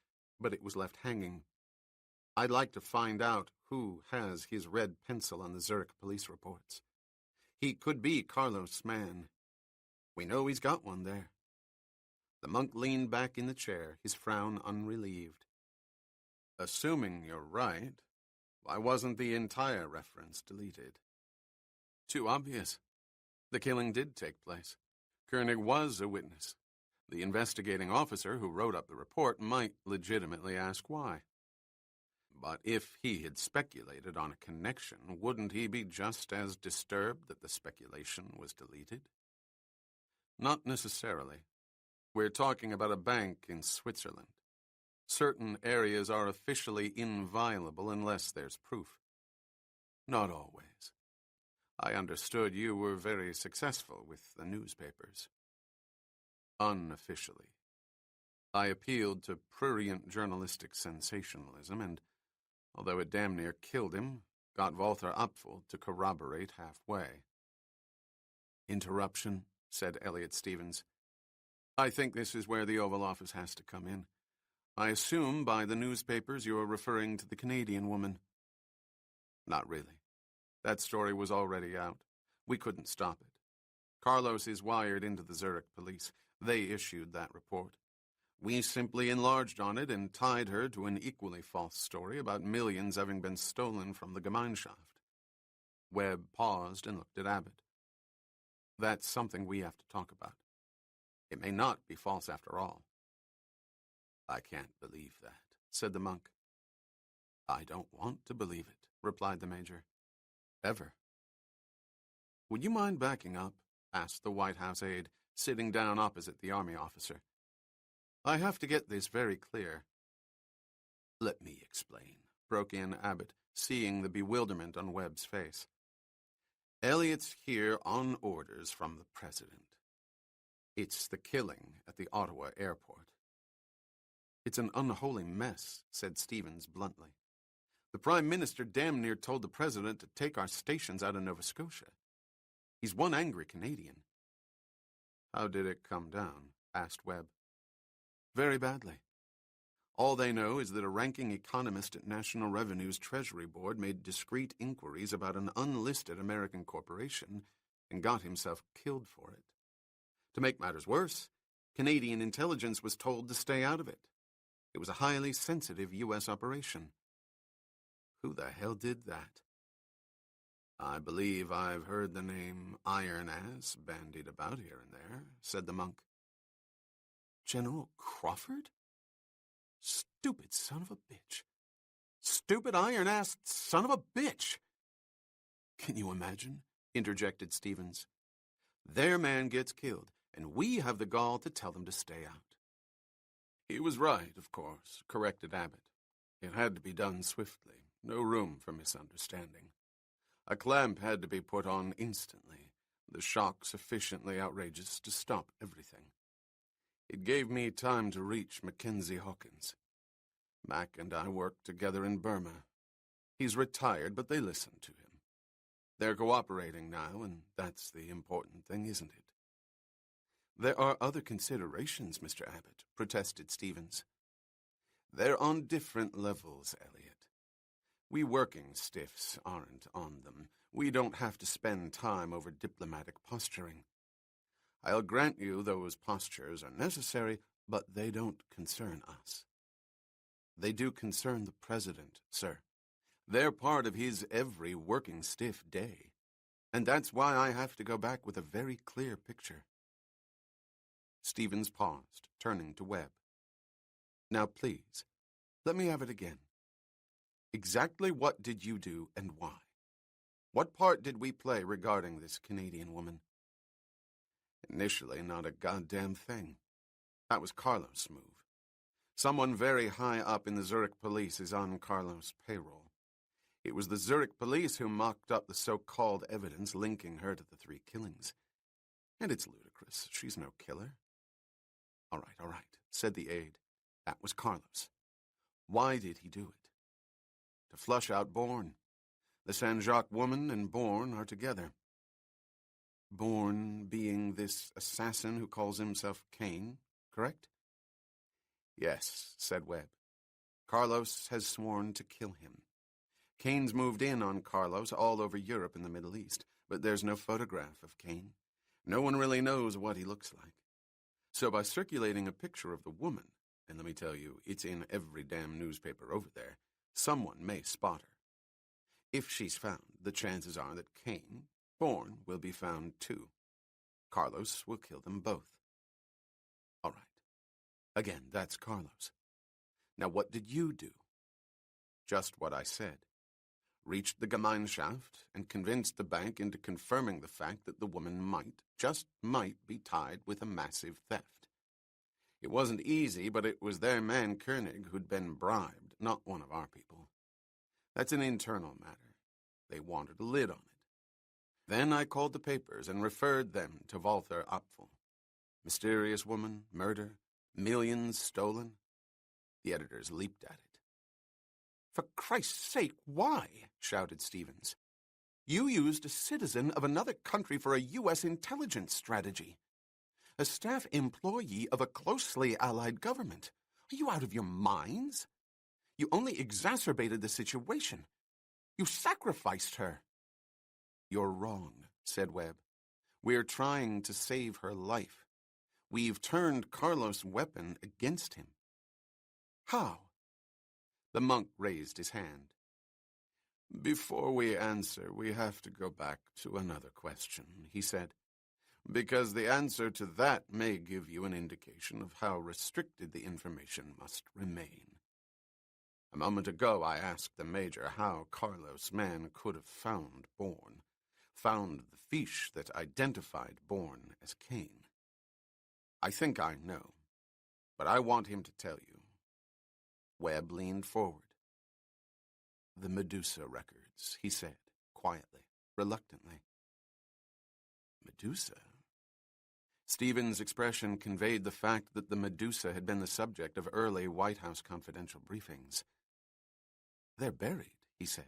but it was left hanging. I'd like to find out who has his red pencil on the Zurich police reports. He could be Carlos' man. We know he's got one there. The monk leaned back in the chair, his frown unrelieved. Assuming you're right, why wasn't the entire reference deleted? Too obvious. The killing did take place. Koenig was a witness. The investigating officer who wrote up the report might legitimately ask why. But if he had speculated on a connection, wouldn't he be just as disturbed that the speculation was deleted? Not necessarily. We're talking about a bank in Switzerland. Certain areas are officially inviolable unless there's proof. Not always. I understood you were very successful with the newspapers. Unofficially. I appealed to prurient journalistic sensationalism and, although it damn near killed him, got Walter Apfel to corroborate halfway. Interruption, said Elliot Stevens. I think this is where the Oval Office has to come in. I assume by the newspapers you're referring to the Canadian woman. Not really. That story was already out. We couldn't stop it. Carlos is wired into the Zurich police. They issued that report. We simply enlarged on it and tied her to an equally false story about millions having been stolen from the Gemeinschaft. Webb paused and looked at Abbott. That's something we have to talk about. It may not be false after all. I can't believe that, said the monk. I don't want to believe it, replied the major. Ever. Would you mind backing up? Asked the White House aide, sitting down opposite the army officer. "I have to get this very clear." "Let me explain," broke in Abbott, seeing the bewilderment on Webb's face. "Elliot's here on orders from the president. It's the killing at the Ottawa airport." "It's an unholy mess," said Stevens bluntly. "The Prime Minister damn near told the President to take our stations out of Nova Scotia. He's one angry Canadian." "How did it come down?" asked Webb. "Very badly. All they know is that a ranking economist at National Revenue's Treasury Board made discreet inquiries about an unlisted American corporation and got himself killed for it. To make matters worse, Canadian intelligence was told to stay out of it. It was a highly sensitive U.S. operation." "Who the hell did that?" "I believe I've heard the name Iron Ass bandied about here and there," said the monk. "General Crawford? Stupid son of a bitch. Stupid iron-ass son of a bitch." "Can you imagine?" interjected Stevens. "Their man gets killed, and we have the gall to tell them to stay out." "He was right, of course," corrected Abbott. "It had to be done swiftly. No room for misunderstanding. A clamp had to be put on instantly, the shock sufficiently outrageous to stop everything. It gave me time to reach Mackenzie Hawkins. Mac and I worked together in Burma. He's retired, but they listen to him. They're cooperating now, and that's the important thing, isn't it?" "There are other considerations, Mr. Abbott," protested Stevens. "They're on different levels, Elliot. We working stiffs aren't on them. We don't have to spend time over diplomatic posturing. I'll grant you those postures are necessary, but they don't concern us. They do concern the president, sir. They're part of his every working stiff day. And that's why I have to go back with a very clear picture." Stevens paused, turning to Webb. "Now, please, let me have it again. Exactly what did you do and why? What part did we play regarding this Canadian woman?" "Initially, not a goddamn thing. That was Carlos' move. Someone very high up in the Zurich police is on Carlos' payroll. It was the Zurich police who mocked up the so-called evidence linking her to the 3 killings. And it's ludicrous. She's no killer." All right, said the aide. "That was Carlos. Why did he do it?" "To flush out Bourne. The Saint-Jacques woman and Bourne are together." "Bourne being this assassin who calls himself Kane, correct?" "Yes," said Webb. "Carlos has sworn to kill him. Kane's moved in on Carlos all over Europe and the Middle East, but there's no photograph of Kane. No one really knows what he looks like. So by circulating a picture of the woman, and let me tell you, it's in every damn newspaper over there, someone may spot her. If she's found, the chances are that Kane, Bourne, will be found too. Carlos will kill them both." "All right. Again, that's Carlos. Now what did you do?" "Just what I said. Reached the Gemeinschaft and convinced the bank into confirming the fact that the woman might, just might, be tied with a massive theft. It wasn't easy, but it was their man Koenig who'd been bribed, not one of our people. That's an internal matter. They wanted a lid on it. Then I called the papers and referred them to Walter Apfel. Mysterious woman, murder, millions stolen. The editors leaped at it. "For Christ's sake, why?" shouted Stevens. "You used a citizen of another country for a U.S. intelligence strategy. A staff employee of a closely allied government. Are you out of your minds? You only exacerbated the situation. You sacrificed her." "You're wrong," said Webb. "We're trying to save her life. We've turned Carlos' weapon against him." "How?" The monk raised his hand. "Before we answer, we have to go back to another question," he said, "because the answer to that may give you an indication of how restricted the information must remain. A moment ago I asked the Major how Carlos' man could have found Bourne, found the fiche that identified Bourne as Kane. I think I know, but I want him to tell you. Webb leaned forward. The Medusa records, he said, quietly, reluctantly. Medusa? Stevens' expression conveyed the fact that the Medusa had been the subject of early White House confidential briefings. They're buried, he said.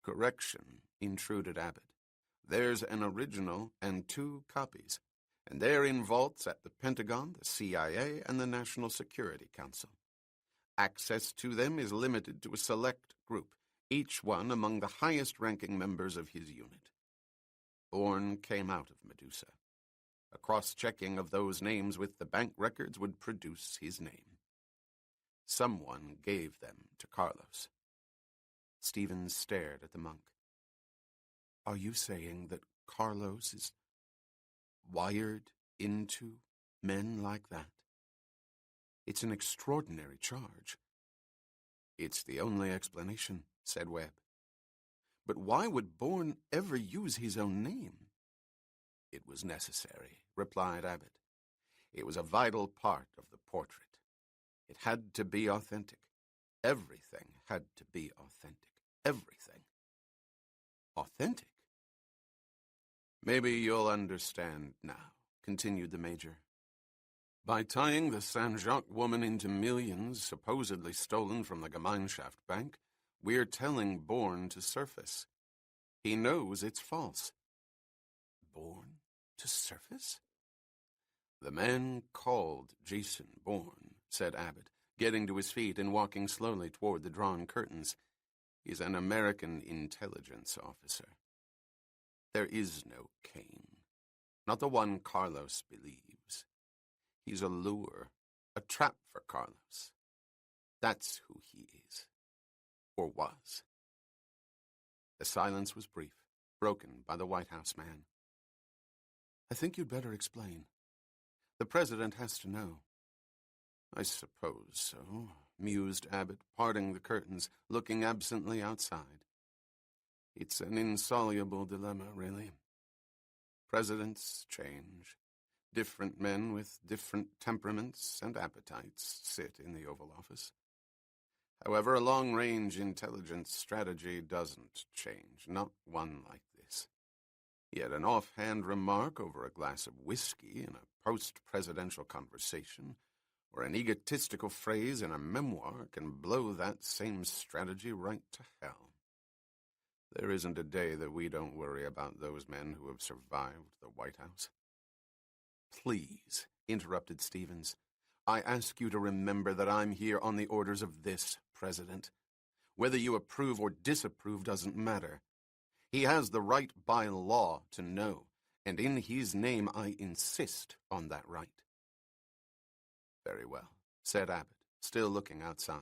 Correction, intruded Abbott. There's an original and 2 copies, and they're in vaults at the Pentagon, the CIA, and the National Security Council. Access to them is limited to a select group, each one among the highest-ranking members of his unit. Bourne came out of Medusa. A cross-checking of those names with the bank records would produce his name. Someone gave them to Carlos. Stevens stared at the monk. Are you saying that Carlos is wired into men like that? It's an extraordinary charge. It's the only explanation, said Webb. But why would Bourne ever use his own name? It was necessary, replied Abbott. It was a vital part of the portrait. It had to be authentic. Everything had to be authentic. Everything. Authentic? Maybe you'll understand now, continued the Major. By tying the Saint-Jacques woman into millions supposedly stolen from the Gemeinschaft Bank, we're telling Bourne to surface. He knows it's false. Bourne to surface? The man called Jason Bourne, said Abbott, getting to his feet and walking slowly toward the drawn curtains. He's an American intelligence officer. There is no Cain, not the one Carlos believes. He's a lure, a trap for Carlos. That's who he is, or was. The silence was brief, broken by the White House man. I think you'd better explain. The president has to know. I suppose so, mused Abbott, parting the curtains, looking absently outside. It's an insoluble dilemma, really. Presidents change. Different men with different temperaments and appetites sit in the Oval Office. However, a long-range intelligence strategy doesn't change, not one like this. Yet an offhand remark over a glass of whiskey in a post-presidential conversation or an egotistical phrase in a memoir can blow that same strategy right to hell. There isn't a day that we don't worry about those men who have survived the White House. Please, interrupted Stevens, I ask you to remember that I'm here on the orders of this president. Whether you approve or disapprove doesn't matter. He has the right by law to know, and in his name I insist on that right. Very well, said Abbott, still looking outside.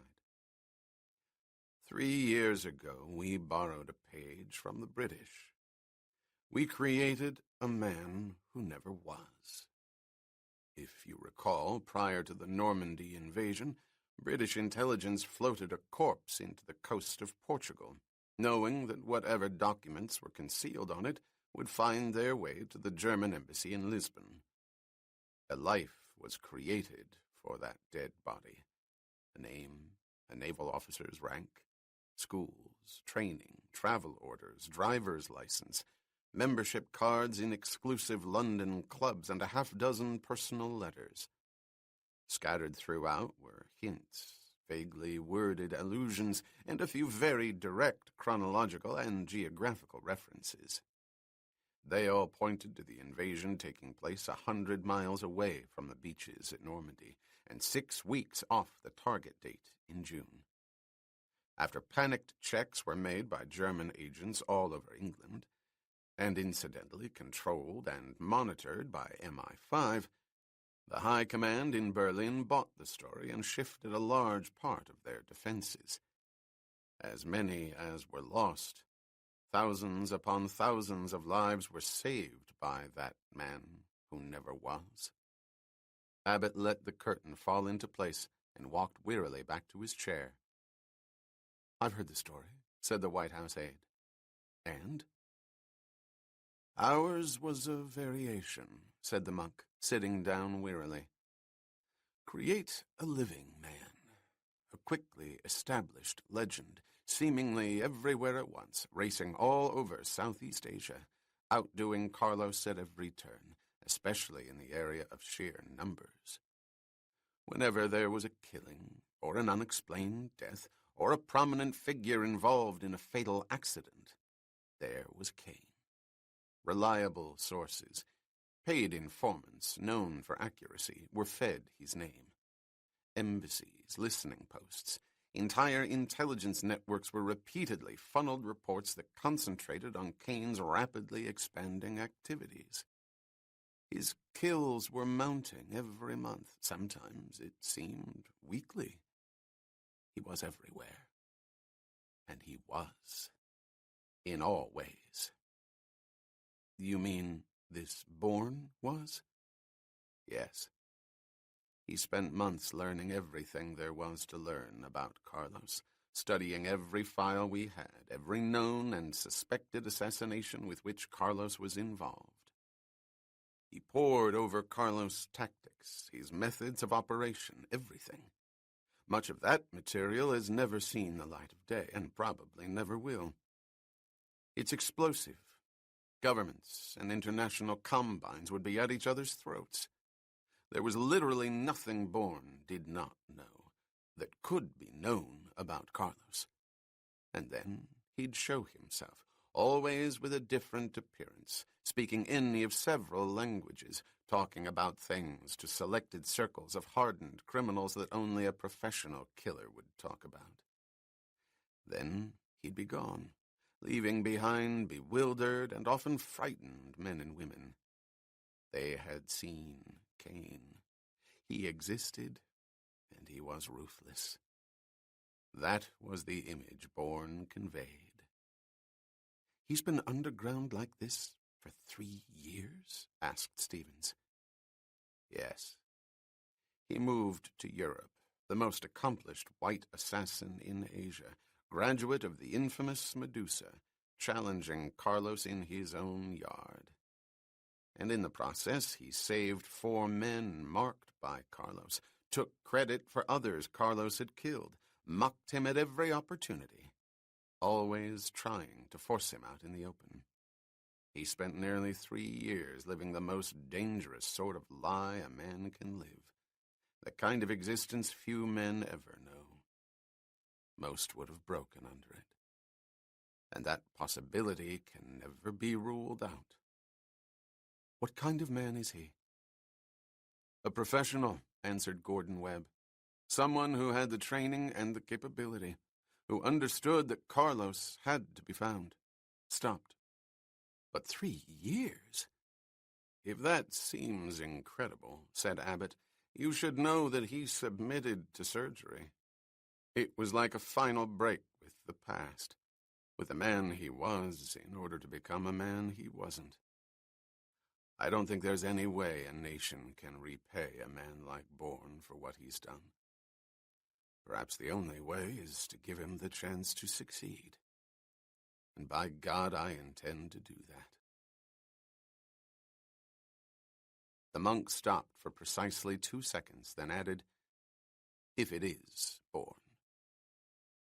3 years ago, we borrowed a page from the British. We created a man who never was. If you recall, prior to the Normandy invasion, British intelligence floated a corpse into the coast of Portugal, knowing that whatever documents were concealed on it would find their way to the German embassy in Lisbon. A life was created for that dead body. A name, a naval officer's rank, schools, training, travel orders, driver's license, membership cards in exclusive London clubs, and a half-dozen personal letters. Scattered throughout were hints, vaguely worded allusions, and a few very direct chronological and geographical references. They all pointed to the invasion taking place 100 miles away from the beaches at Normandy, and 6 weeks off the target date in June. After panicked checks were made by German agents all over England, and incidentally controlled and monitored by MI5, the High Command in Berlin bought the story and shifted a large part of their defenses. As many as were lost, thousands upon thousands of lives were saved by that man who never was. Abbott let the curtain fall into place and walked wearily back to his chair. I've heard the story, said the White House aide. And? Ours was a variation, said the monk, sitting down wearily. Create a living man, a quickly established legend, seemingly everywhere at once, racing all over Southeast Asia, outdoing Carlos at every turn, especially in the area of sheer numbers. Whenever there was a killing, or an unexplained death, or a prominent figure involved in a fatal accident, there was Kane. Reliable sources, paid informants known for accuracy, were fed his name. Embassies, listening posts, entire intelligence networks were repeatedly funneled reports that concentrated on Kane's rapidly expanding activities. His kills were mounting every month. Sometimes it seemed weekly. He was everywhere. And he was. In all ways. You mean this Bourne was? Yes. He spent months learning everything there was to learn about Carlos, studying every file we had, every known and suspected assassination with which Carlos was involved. He pored over Carlos' tactics, his methods of operation, everything. Much of that material has never seen the light of day, and probably never will. It's explosive. Governments and international combines would be at each other's throats. There was literally nothing Bourne did not know that could be known about Carlos. And then he'd show himself, always with a different appearance, speaking any of several languages, talking about things to selected circles of hardened criminals that only a professional killer would talk about. Then he'd be gone, leaving behind bewildered and often frightened men and women. They had seen Kane. He existed, and he was ruthless. That was the image Bourne conveyed. "He's been underground like this for 3 years?" asked Stevens. Yes. He moved to Europe, the most accomplished white assassin in Asia, graduate of the infamous Medusa, challenging Carlos in his own yard. And in the process, he saved 4 men marked by Carlos, took credit for others Carlos had killed, mocked him at every opportunity, always trying to force him out in the open. He spent nearly 3 years living the most dangerous sort of lie a man can live, the kind of existence few men ever know. Most would have broken under it. And that possibility can never be ruled out. What kind of man is he? A professional, answered Gordon Webb. Someone who had the training and the capability, who understood that Carlos had to be found. Stopped. But 3 years? If that seems incredible, said Abbott, you should know that he submitted to surgery. It was like a final break with the past, with the man he was in order to become a man he wasn't. I don't think there's any way a nation can repay a man like Bourne for what he's done. Perhaps the only way is to give him the chance to succeed. And by God, I intend to do that. The monk stopped for precisely 2 seconds, then added, if it is Bourne.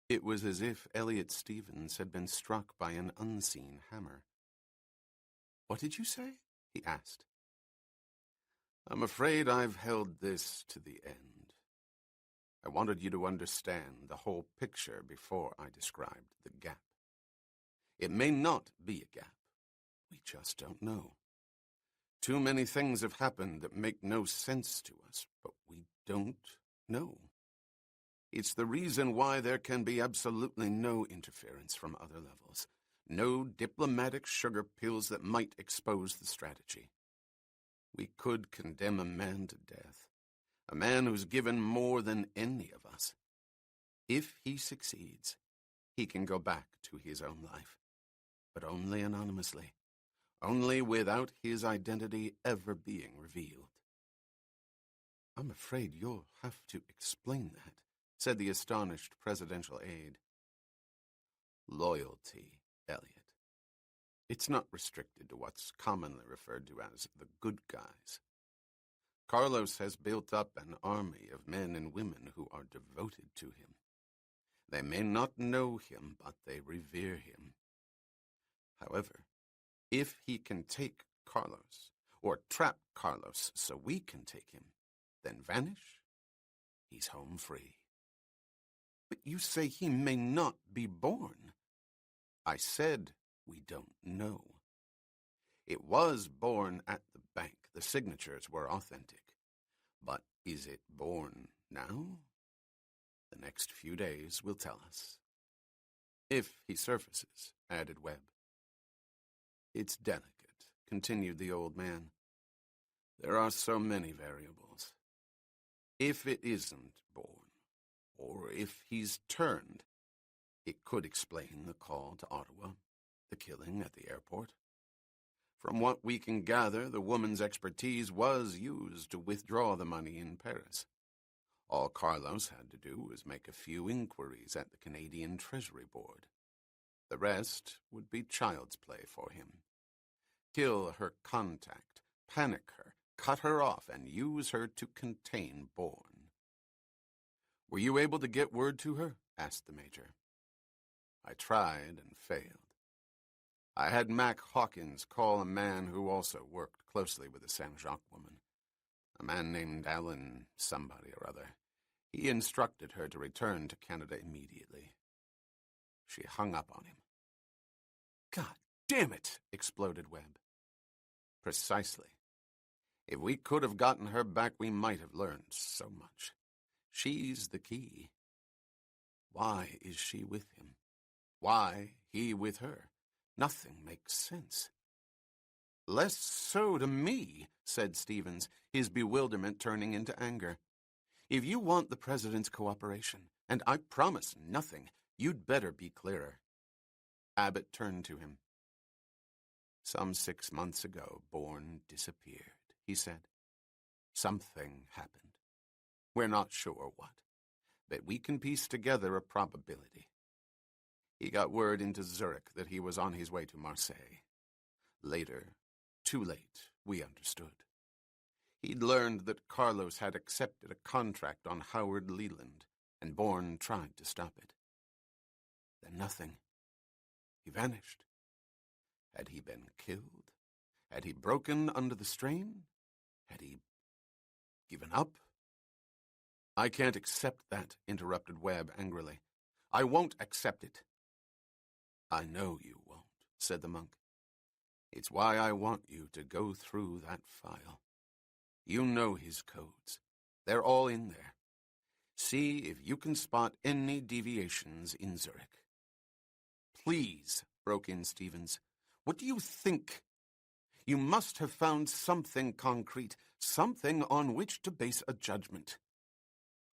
It was as if Elliot Stevens had been struck by an unseen hammer. What did you say? He asked. I'm afraid I've held this to the end. I wanted you to understand the whole picture before I described the gap. It may not be a gap. We just don't know. Too many things have happened that make no sense to us, but we don't know. It's the reason why there can be absolutely no interference from other levels. No diplomatic sugar pills that might expose the strategy. We could condemn a man to death, a man who's given more than any of us. If he succeeds, he can go back to his own life, but only anonymously, only without his identity ever being revealed. I'm afraid you'll have to explain that, said the astonished presidential aide. Loyalty, Elliot. It's not restricted to what's commonly referred to as the good guys. Carlos has built up an army of men and women who are devoted to him. They may not know him, but they revere him. However, if he can take Carlos, or trap Carlos so we can take him, then vanish, he's home free. But you say he may not be born. I said we don't know. It was born at the bank. The signatures were authentic. But is it born now? The next few days will tell us. If he surfaces, added Webb. It's delicate, continued the old man. There are so many variables. If it isn't born, or if he's turned, it could explain the call to Ottawa, the killing at the airport. From what we can gather, the woman's expertise was used to withdraw the money in Paris. All Carlos had to do was make a few inquiries at the Canadian Treasury Board. The rest would be child's play for him. Kill her contact, panic her, cut her off, and use her to contain Bourne. Were you able to get word to her? Asked the Major. I tried and failed. I had Mac Hawkins call a man who also worked closely with the Saint-Jacques woman, a man named Alan somebody or other. He instructed her to return to Canada immediately. She hung up on him. God damn it, exploded Webb. Precisely. If we could have gotten her back, we might have learned so much. She's the key. Why is she with him? Why he with her? Nothing makes sense. Less so to me, said Stevens, his bewilderment turning into anger. If you want the President's cooperation, and I promise nothing, you'd better be clearer. Abbott turned to him. Some 6 months ago, Bourne disappeared, he said. Something happened. We're not sure what, but we can piece together a probability. He got word into Zurich that he was on his way to Marseille. Later, too late, we understood. He'd learned that Carlos had accepted a contract on Howard Leland, and Bourne tried to stop it. Then nothing. He vanished. Had he been killed? Had he broken under the strain? Had he given up? I can't accept that, interrupted Webb angrily. I won't accept it. I know you won't, said the monk. It's why I want you to go through that file. You know his codes. They're all in there. See if you can spot any deviations in Zurich. Please, broke in Stevens. What do you think? You must have found something concrete, something on which to base a judgment.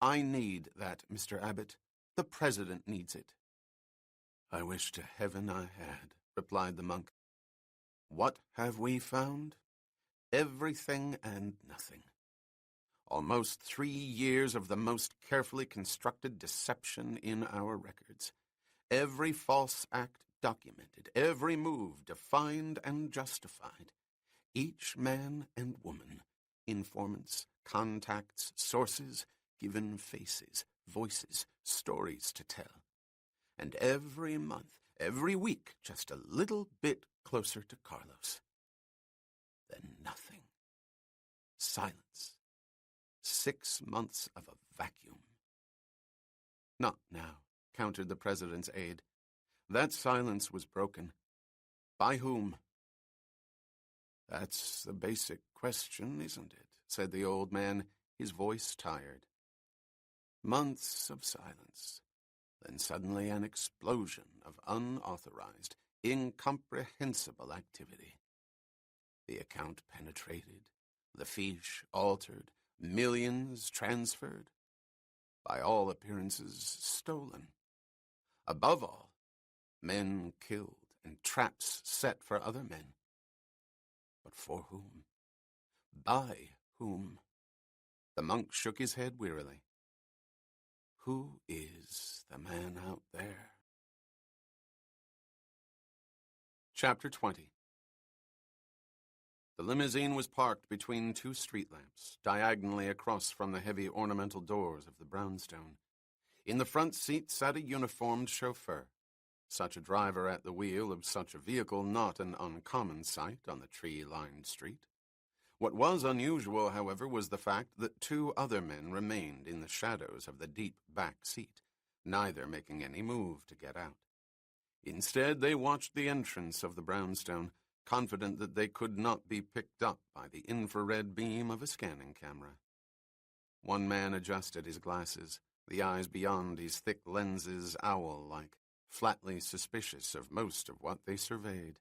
I need that, Mr. Abbott. The President needs it. I wish to heaven I had, replied the monk. What have we found? Everything and nothing. Almost 3 years of the most carefully constructed deception in our records. Every false act documented, every move defined and justified. Each man and woman, informants, contacts, sources, given faces, voices, stories to tell. And every month, every week, just a little bit closer to Carlos. Then nothing. Silence. 6 months of a vacuum. Not now, countered the President's aide. That silence was broken. By whom? That's the basic question, isn't it? Said the old man, his voice tired. Months of silence. Then suddenly an explosion of unauthorized, incomprehensible activity. The account penetrated, the fiche altered, millions transferred. By all appearances, stolen. Above all, men killed and traps set for other men. But for whom? By whom? The monk shook his head wearily. Who is the man out there? Chapter 20. The limousine was parked between two street lamps, diagonally across from the heavy ornamental doors of the brownstone. In the front seat sat a uniformed chauffeur. Such a driver at the wheel of such a vehicle not an uncommon sight on the tree-lined street. What was unusual, however, was the fact that two other men remained in the shadows of the deep back seat, neither making any move to get out. Instead, they watched the entrance of the brownstone, confident that they could not be picked up by the infrared beam of a scanning camera. One man adjusted his glasses, the eyes beyond his thick lenses owl-like, flatly suspicious of most of what they surveyed.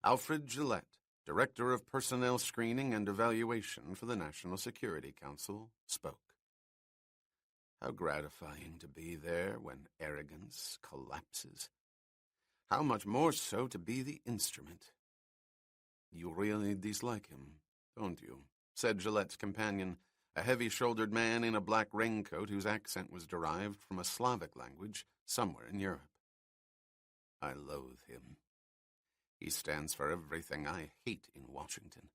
Alfred Gillette, Director of Personnel Screening and Evaluation for the National Security Council, spoke. How gratifying to be there when arrogance collapses. How much more so to be the instrument. You really dislike him, don't you? Said Gillette's companion, a heavy-shouldered man in a black raincoat whose accent was derived from a Slavic language somewhere in Europe. I loathe him. He stands for everything I hate in Washington.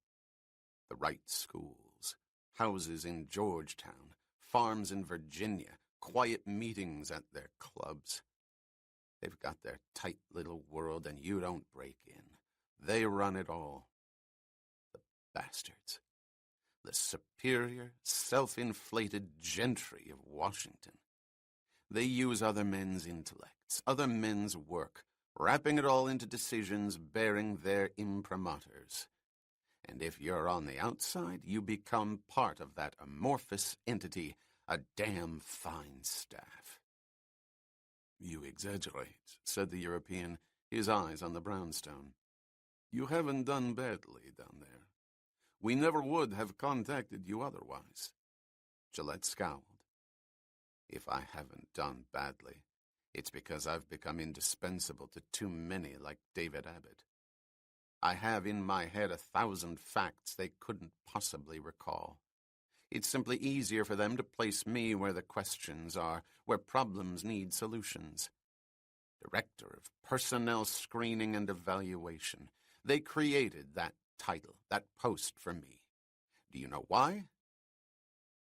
The right schools, houses in Georgetown, farms in Virginia, quiet meetings at their clubs. They've got their tight little world and you don't break in. They run it all. The bastards. The superior, self-inflated gentry of Washington. They use other men's intellects, other men's work, wrapping it all into decisions bearing their imprimaturs. And if you're on the outside, you become part of that amorphous entity, a damn fine staff. You exaggerate, said the European, his eyes on the brownstone. You haven't done badly down there. We never would have contacted you otherwise. Gillette scowled. If I haven't done badly, it's because I've become indispensable to too many like David Abbott. I have in my head 1,000 facts they couldn't possibly recall. It's simply easier for them to place me where the questions are, where problems need solutions. Director of Personnel Screening and Evaluation. They created that title, that post for me. Do you know why?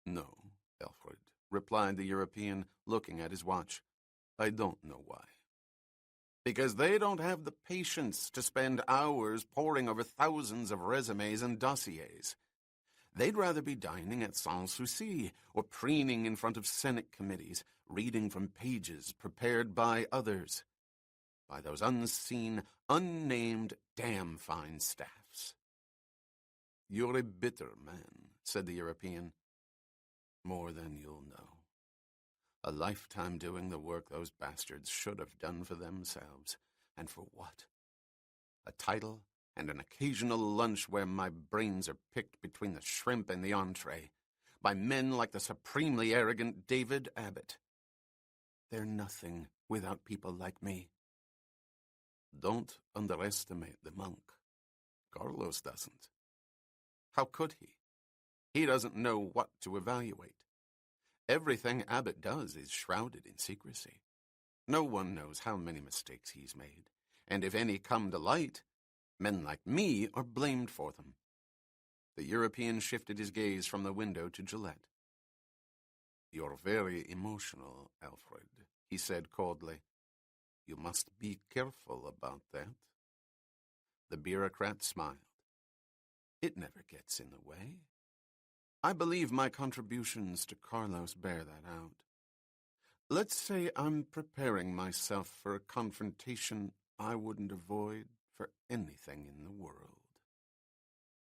No, Alfred, replied the European, looking at his watch. I don't know why. Because they don't have the patience to spend hours poring over thousands of resumes and dossiers. They'd rather be dining at Sans-Souci or preening in front of Senate committees, reading from pages prepared by others, by those unseen, unnamed, damn fine staffs. You're a bitter man, said the European. More than you'll know. A lifetime doing the work those bastards should have done for themselves. And for what? A title and an occasional lunch where my brains are picked between the shrimp and the entree, by men like the supremely arrogant David Abbott. They're nothing without people like me. Don't underestimate the monk. Carlos doesn't. How could he? He doesn't know what to evaluate. Everything Abbott does is shrouded in secrecy. No one knows how many mistakes he's made, and if any come to light, men like me are blamed for them. The European shifted his gaze from the window to Gillette. You're very emotional, Alfred, he said coldly. You must be careful about that. The bureaucrat smiled. It never gets in the way. I believe my contributions to Carlos bear that out. Let's say I'm preparing myself for a confrontation I wouldn't avoid for anything in the world.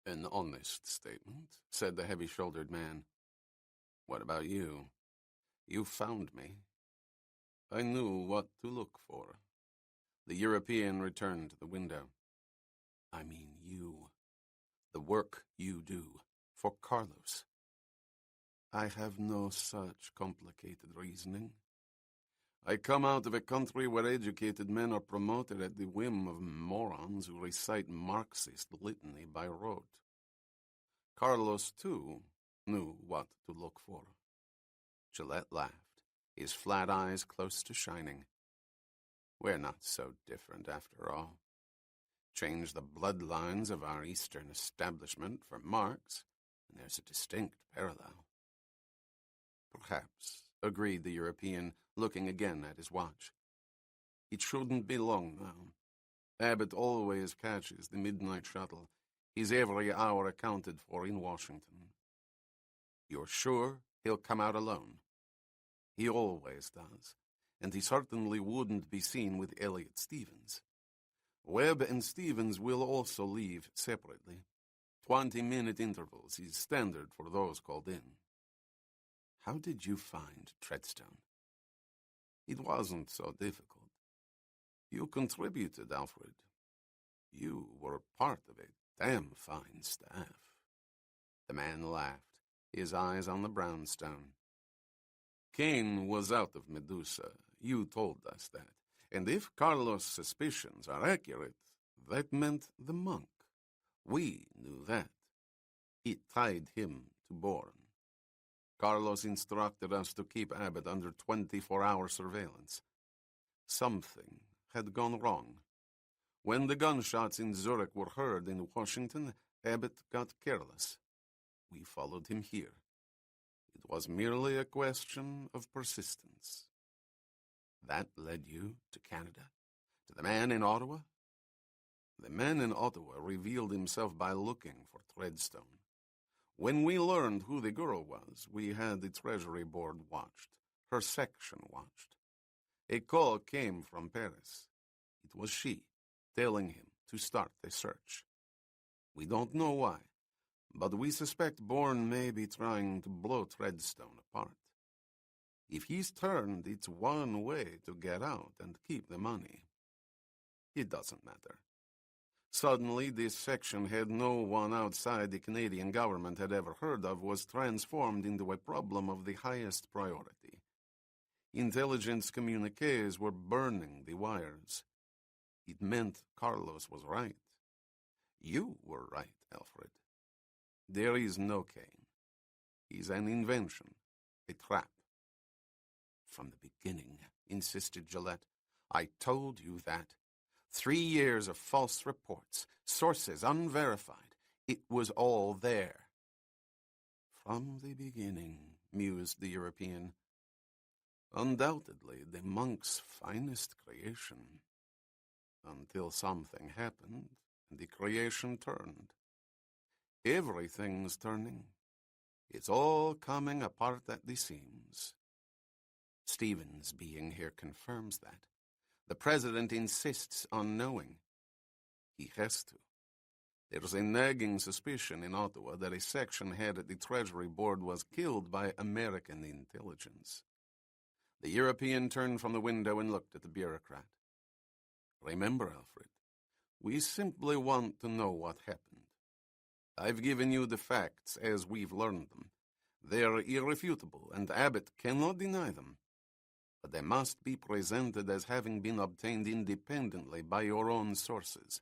An honest statement, said the heavy-shouldered man. What about you? You found me. I knew what to look for. The European returned to the window. I mean you. The work you do for Carlos. I have no such complicated reasoning. I come out of a country where educated men are promoted at the whim of morons who recite Marxist litany by rote. Carlos, too, knew what to look for. Gillette laughed, his flat eyes close to shining. We're not so different after all. Change the bloodlines of our Eastern establishment for Marx, and there's a distinct parallel. Perhaps, agreed the European, looking again at his watch. It shouldn't be long now. Abbott always catches the midnight shuttle. He's every hour accounted for in Washington. You're sure he'll come out alone? He always does, and he certainly wouldn't be seen with Elliot Stevens. Webb and Stevens will also leave separately. 20-minute intervals is standard for those called in. How did you find Treadstone? It wasn't so difficult. You contributed, Alfred. You were part of a damn fine staff. The man laughed, his eyes on the brownstone. Kane was out of Medusa. You told us that. And if Carlos' suspicions are accurate, that meant the monk. We knew that. It tied him to Bourne. Carlos instructed us to keep Abbott under 24-hour surveillance. Something had gone wrong. When the gunshots in Zurich were heard in Washington, Abbott got careless. We followed him here. It was merely a question of persistence. That led you to Canada? To the man in Ottawa? The man in Ottawa revealed himself by looking for Treadstone. When we learned who the girl was, we had the Treasury Board watched, her section watched. A call came from Paris. It was she, telling him to start the search. We don't know why, but we suspect Bourne may be trying to blow Treadstone apart. If he's turned, it's one way to get out and keep the money. It doesn't matter. Suddenly, this section had no one outside the Canadian government had ever heard of was transformed into a problem of the highest priority. Intelligence communiques were burning the wires. It meant Carlos was right. You were right, Alfred. There is no Kane. He's an invention, a trap. From the beginning, insisted Gillette. I told you that. 3 years of false reports, sources unverified. It was all there. From the beginning, mused the European. Undoubtedly the monk's finest creation. Until something happened, and the creation turned. Everything's turning. It's all coming apart at the seams. Stevens being here confirms that. The president insists on knowing. He has to. There's a nagging suspicion in Ottawa that a section head at the Treasury Board was killed by American intelligence. The European turned from the window and looked at the bureaucrat. Remember, Alfred, we simply want to know what happened. I've given you the facts as we've learned them. They're irrefutable, and Abbott cannot deny them. But they must be presented as having been obtained independently by your own sources.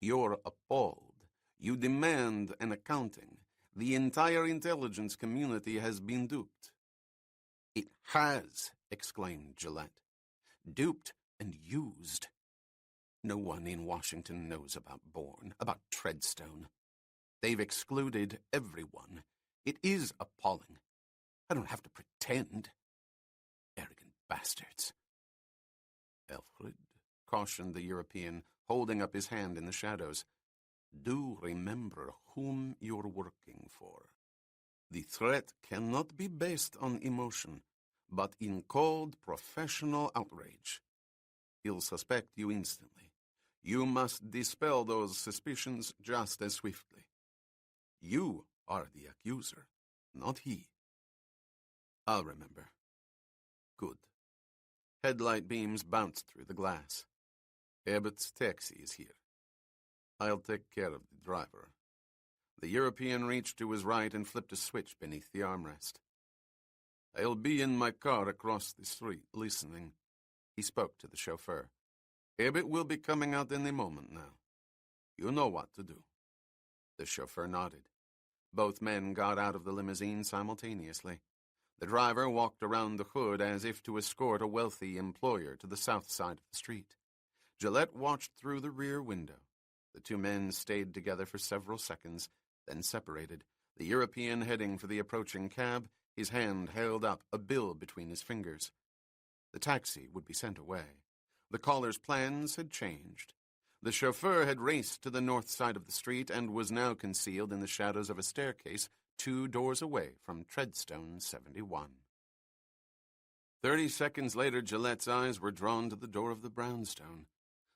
You're appalled. You demand an accounting. The entire intelligence community has been duped. It has, exclaimed Gillette. Duped and used. No one in Washington knows about Bourne, about Treadstone. They've excluded everyone. It is appalling. I don't have to pretend. Arrogant bastards. Alfred, cautioned the European, holding up his hand in the shadows, do remember whom you're working for. The threat cannot be based on emotion, but in cold professional outrage. He'll suspect you instantly. You must dispel those suspicions just as swiftly. You are the accuser, not he. I'll remember. Good. Headlight beams bounced through the glass. Abbott's taxi is here. I'll take care of the driver. The European reached to his right and flipped a switch beneath the armrest. I'll be in my car across the street, listening. He spoke to the chauffeur. Abbott will be coming out any moment now. You know what to do. The chauffeur nodded. Both men got out of the limousine simultaneously. The driver walked around the hood as if to escort a wealthy employer to the south side of the street. Gillette watched through the rear window. The two men stayed together for several seconds, then separated, the European heading for the approaching cab, his hand held up, a bill between his fingers. The taxi would be sent away. The caller's plans had changed. The chauffeur had raced to the north side of the street and was now concealed in the shadows of a staircase 2 doors away from Treadstone 71. 30 seconds later, Gillette's eyes were drawn to the door of the brownstone.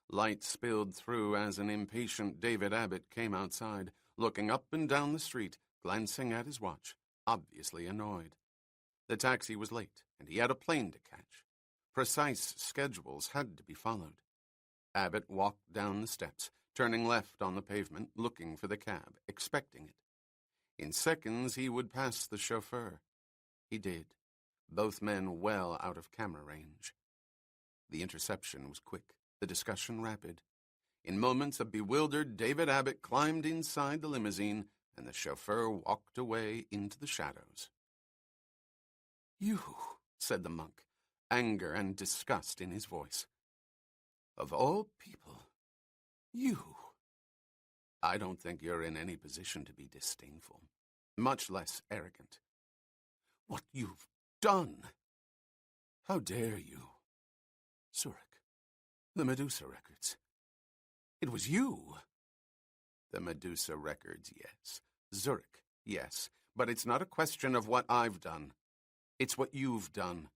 Light spilled through as an impatient David Abbott came outside, looking up and down the street, glancing at his watch, obviously annoyed. The taxi was late, and he had a plane to catch. Precise schedules had to be followed. Abbott walked down the steps, turning left on the pavement, looking for the cab, expecting it. In seconds, he would pass the chauffeur. He did, both men well out of camera range. The interception was quick, the discussion rapid. In moments, a bewildered David Abbott climbed inside the limousine, and the chauffeur walked away into the shadows. "You," said the monk, anger and disgust in his voice. "Of all people, you. I don't think you're in any position to be disdainful, much less arrogant. What you've done! How dare you? Zurich, the Medusa records. It was you." "The Medusa records, yes. Zurich, yes. But it's not a question of what I've done. It's what you've done.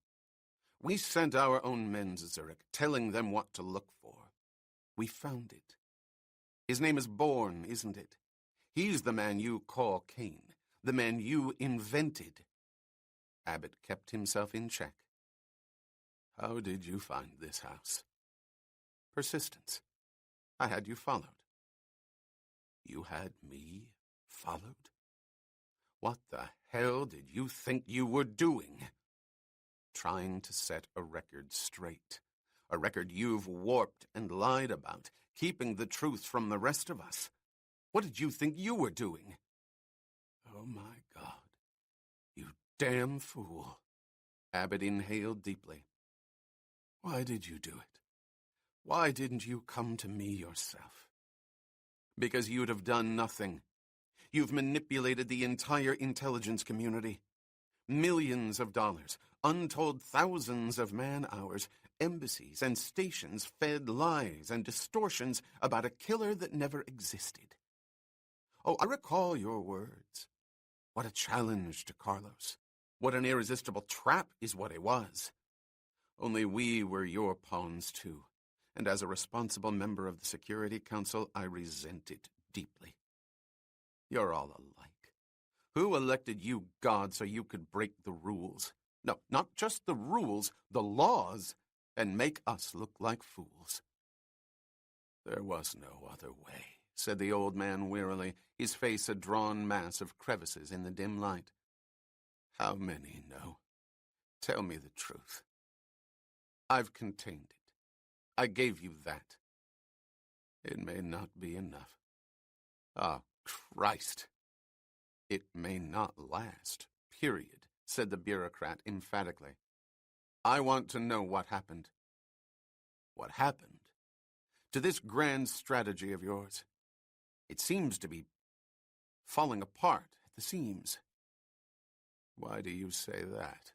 We sent our own men to Zurich, telling them what to look for. We found it. His name is Bourne, isn't it? He's the man you call Kane, the man you invented." Abbott kept himself in check. "How did you find this house?" "Persistence. I had you followed." "You had me followed? What the hell did you think you were doing?" "Trying to set a record straight. A record you've warped and lied about, keeping the truth from the rest of us. What did you think you were doing?" "Oh, my God. You damn fool." Abbott inhaled deeply. "Why did you do it? Why didn't you come to me yourself?" "Because you'd have done nothing. You've manipulated the entire intelligence community. Millions of dollars, untold thousands of man-hours, embassies and stations fed lies and distortions about a killer that never existed. Oh, I recall your words. What a challenge to Carlos. What an irresistible trap is what it was. Only we were your pawns too, and as a responsible member of the Security Council, I resent it deeply. You're all alike. Who elected you God so you could break the rules? No, not just the rules, the laws, and make us look like fools." "There was no other way," said the old man wearily, his face a drawn mass of crevices in the dim light. "How many know? Tell me the truth." "I've contained it. I gave you that." "It may not be enough." "Ah, Christ." "It may not last, period," said the bureaucrat emphatically. "I want to know what happened." "What happened? To this grand strategy of yours? It seems to be falling apart at the seams." "Why do you say that?"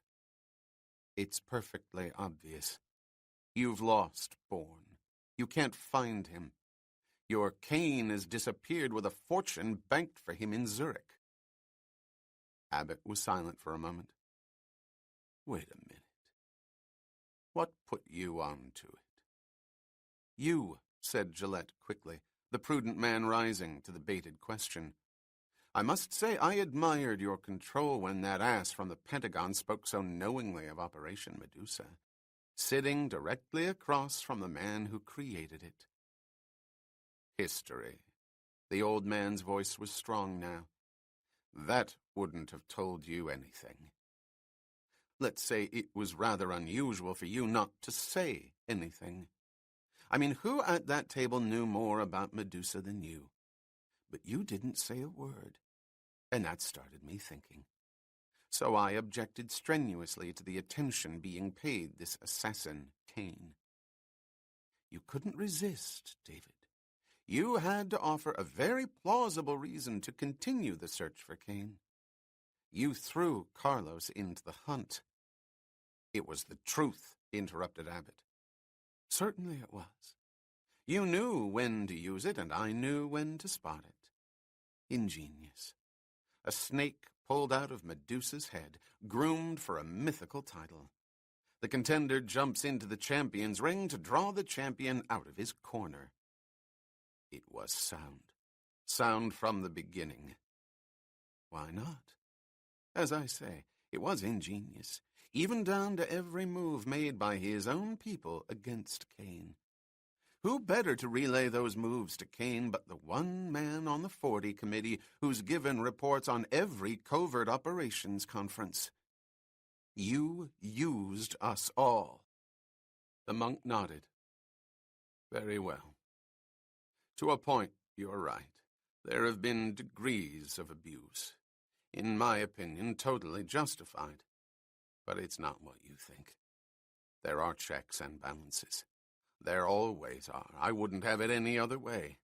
"It's perfectly obvious. You've lost Bourne. You can't find him. Your Kane has disappeared with a fortune banked for him in Zurich." Abbott was silent for a moment. "Wait a minute. What put you on to it?" "You," said Gillette quickly, the prudent man rising to the baited question. "I must say I admired your control when that ass from the Pentagon spoke so knowingly of Operation Medusa, sitting directly across from the man who created it." "History." The old man's voice was strong now. "That wouldn't have told you anything. Let's say it was rather unusual for you not to say anything. I mean, who at that table knew more about Medusa than you? But you didn't say a word, and that started me thinking. So I objected strenuously to the attention being paid this assassin, Kane. You couldn't resist, David. You had to offer a very plausible reason to continue the search for Kane. You threw Carlos into the hunt. It was the truth, interrupted Abbott. Certainly it was. You knew when to use it, and I knew when to spot it. Ingenious. A snake pulled out of Medusa's head, groomed for a mythical title. The contender jumps into the champion's ring to draw the champion out of his corner. It was sound. Sound from the beginning. Why not? As I say, it was ingenious, even down to every move made by his own people against Kane. Who better to relay those moves to Kane but the one man on the 40 committee who's given reports on every covert operations conference? You used us all. The monk nodded. Very well. To a point, you're right. There have been degrees of abuse. In my opinion, totally justified. But it's not what you think. There are checks and balances. There always are. I wouldn't have it any other way.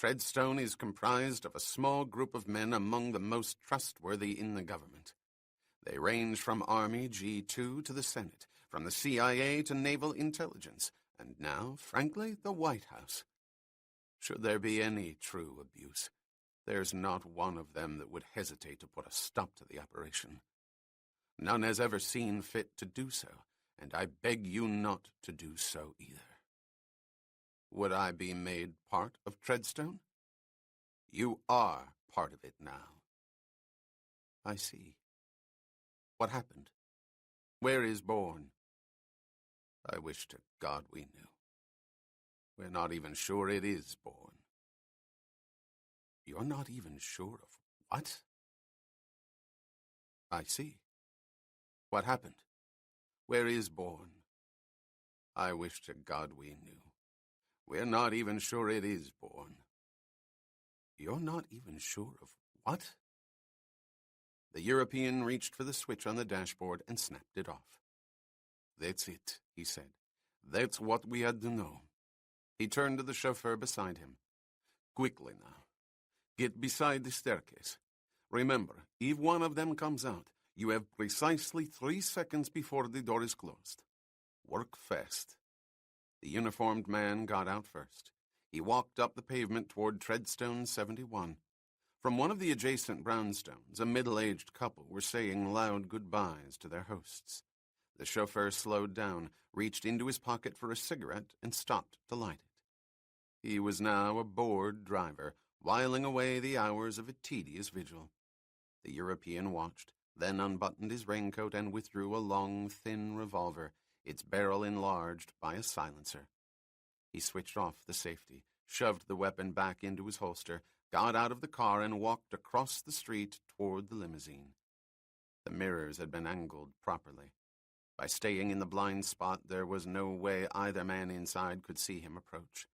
Treadstone is comprised of a small group of men among the most trustworthy in the government. They range from Army G2 to the Senate, from the CIA to Naval Intelligence, and now, frankly, the White House. Should there be any true abuse, there's not one of them that would hesitate to put a stop to the operation. None has ever seen fit to do so, and I beg you not to do so either. Would I be made part of Treadstone? You are part of it now. I see. What happened? Where is Bourne? I wish to God we knew. We're not even sure it is Bourne. You're not even sure of what? I see. What happened? Where is Bourne? I wish to God we knew. We're not even sure it is Bourne. You're not even sure of what? The European reached for the switch on the dashboard and snapped it off. That's it, he said. That's what we had to know. He turned to the chauffeur beside him. Quickly now. Get beside the staircase. Remember, if one of them comes out, you have precisely 3 seconds before the door is closed. Work fast. The uniformed man got out first. He walked up the pavement toward Treadstone 71. From one of the adjacent brownstones, a middle-aged couple were saying loud goodbyes to their hosts. The chauffeur slowed down, reached into his pocket for a cigarette, and stopped to light it. He was now a bored driver, whiling away the hours of a tedious vigil. The European watched, then unbuttoned his raincoat and withdrew a long, thin revolver, its barrel enlarged by a silencer. He switched off the safety, shoved the weapon back into his holster, got out of the car and walked across the street toward the limousine. The mirrors had been angled properly. By staying in the blind spot, there was no way either man inside could see him approach.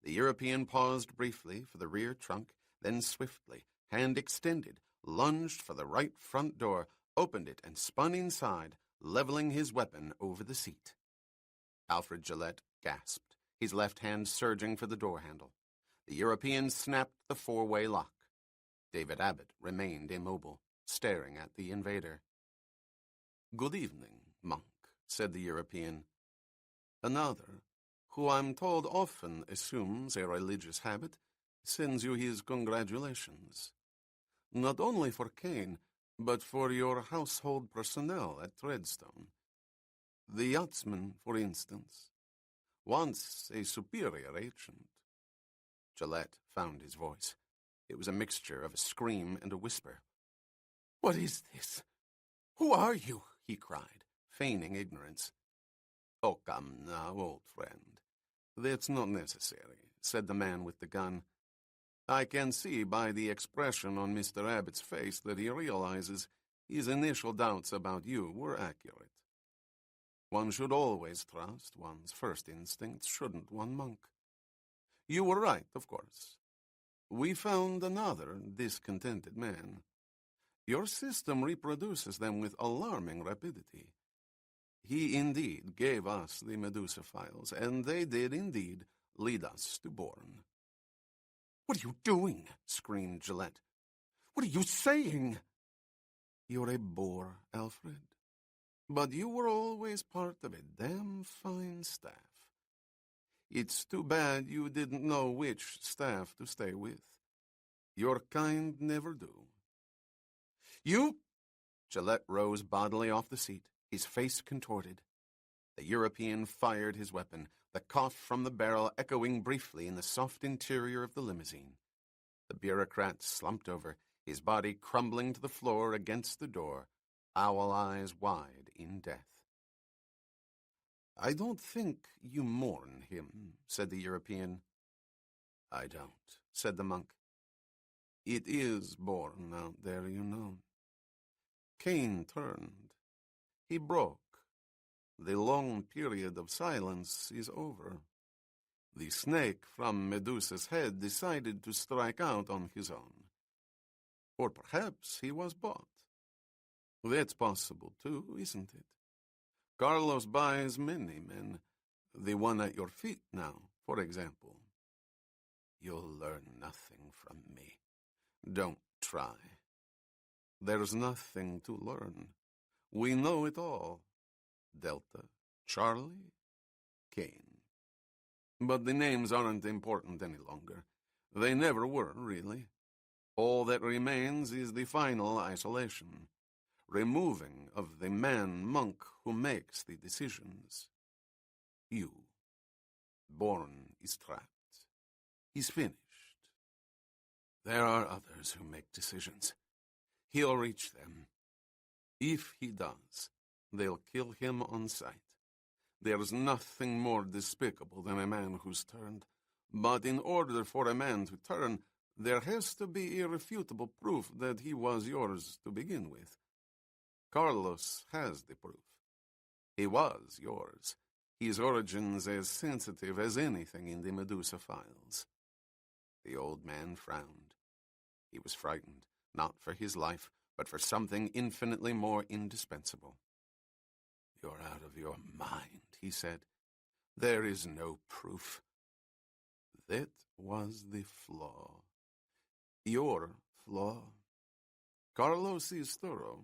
The European paused briefly for the rear trunk, then swiftly, hand extended, lunged for the right front door, opened it, and spun inside, leveling his weapon over the seat. Alfred Gillette gasped, his left hand surging for the door handle. The European snapped the four-way lock. David Abbott remained immobile, staring at the invader. "Good evening, monk," said the European. "Another, who I'm told often assumes a religious habit, sends you his congratulations. Not only for Kane, but for your household personnel at Treadstone. The yachtsman, for instance, once a superior agent." Gillette found his voice. It was a mixture of a scream and a whisper. "What is this? Who are you?" he cried, feigning ignorance. "Oh, come now, old friend. That's not necessary," said the man with the gun. "I can see by the expression on Mr. Abbott's face that he realizes his initial doubts about you were accurate. One should always trust one's first instincts, shouldn't one, monk? You were right, of course. We found another discontented man. Your system reproduces them with alarming rapidity. He indeed gave us the Medusa files, and they did indeed lead us to Bourne. What are you doing? Screamed Gillette. What are you saying? You're a bore, Alfred. But you were always part of a damn fine staff. It's too bad you didn't know which staff to stay with. Your kind never do. You... Gillette rose bodily off the seat, his face contorted. The European fired his weapon, the cough from the barrel echoing briefly in the soft interior of the limousine. The bureaucrat slumped over, his body crumbling to the floor against the door, owl eyes wide in death. I don't think you mourn him, said the European. I don't, said the monk. It is Bourne out there, you know. Cain turned. He broke. The long period of silence is over. The snake from Medusa's head decided to strike out on his own. Or perhaps he was bought. That's possible, too, isn't it? Carlos buys many men. The one at your feet now, for example. You'll learn nothing from me. Don't try. There's nothing to learn. We know it all. Delta, Charlie, Cain. But the names aren't important any longer. They never were, really. All that remains is the final isolation, removing of the man-monk who makes the decisions. You. Bourne is trapped. He's finished. There are others who make decisions. He'll reach them. If he does, they'll kill him on sight. There's nothing more despicable than a man who's turned. But in order for a man to turn, there has to be irrefutable proof that he was yours to begin with. Carlos has the proof. He was yours. His origins as sensitive as anything in the Medusa files. The old man frowned. He was frightened, not for his life, but for something infinitely more indispensable. You're out of your mind, he said. There is no proof. That was the flaw. Your flaw. Carlos is thorough.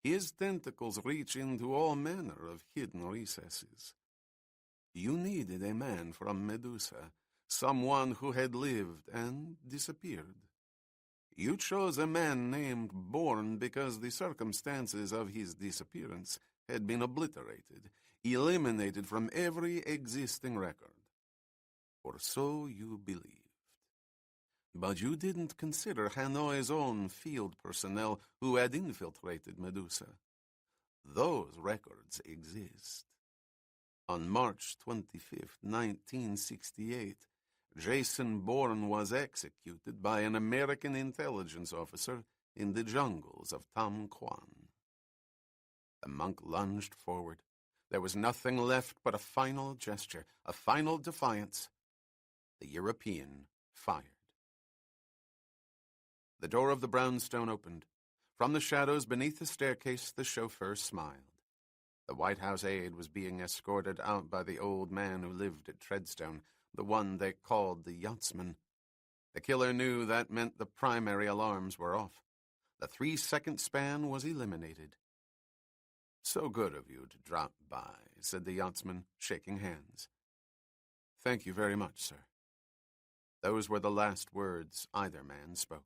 His tentacles reach into all manner of hidden recesses. You needed a man from Medusa, someone who had lived and disappeared. You chose a man named Bourne because the circumstances of his disappearance had been obliterated, eliminated from every existing record. Or so you believed. But you didn't consider Hanoi's own field personnel who had infiltrated Medusa. Those records exist. On March 25th, 1968, Jason Bourne was executed by an American intelligence officer in the jungles of Tam Quan. The monk lunged forward. There was nothing left but a final gesture, a final defiance. The European fired. The door of the brownstone opened. From the shadows beneath the staircase, the chauffeur smiled. The White House aide was being escorted out by the old man who lived at Treadstone, the one they called the yachtsman. The killer knew that meant the primary alarms were off. The 3-second span was eliminated. So good of you to drop by, said the yachtsman, shaking hands. Thank you very much, sir. Those were the last words either man spoke.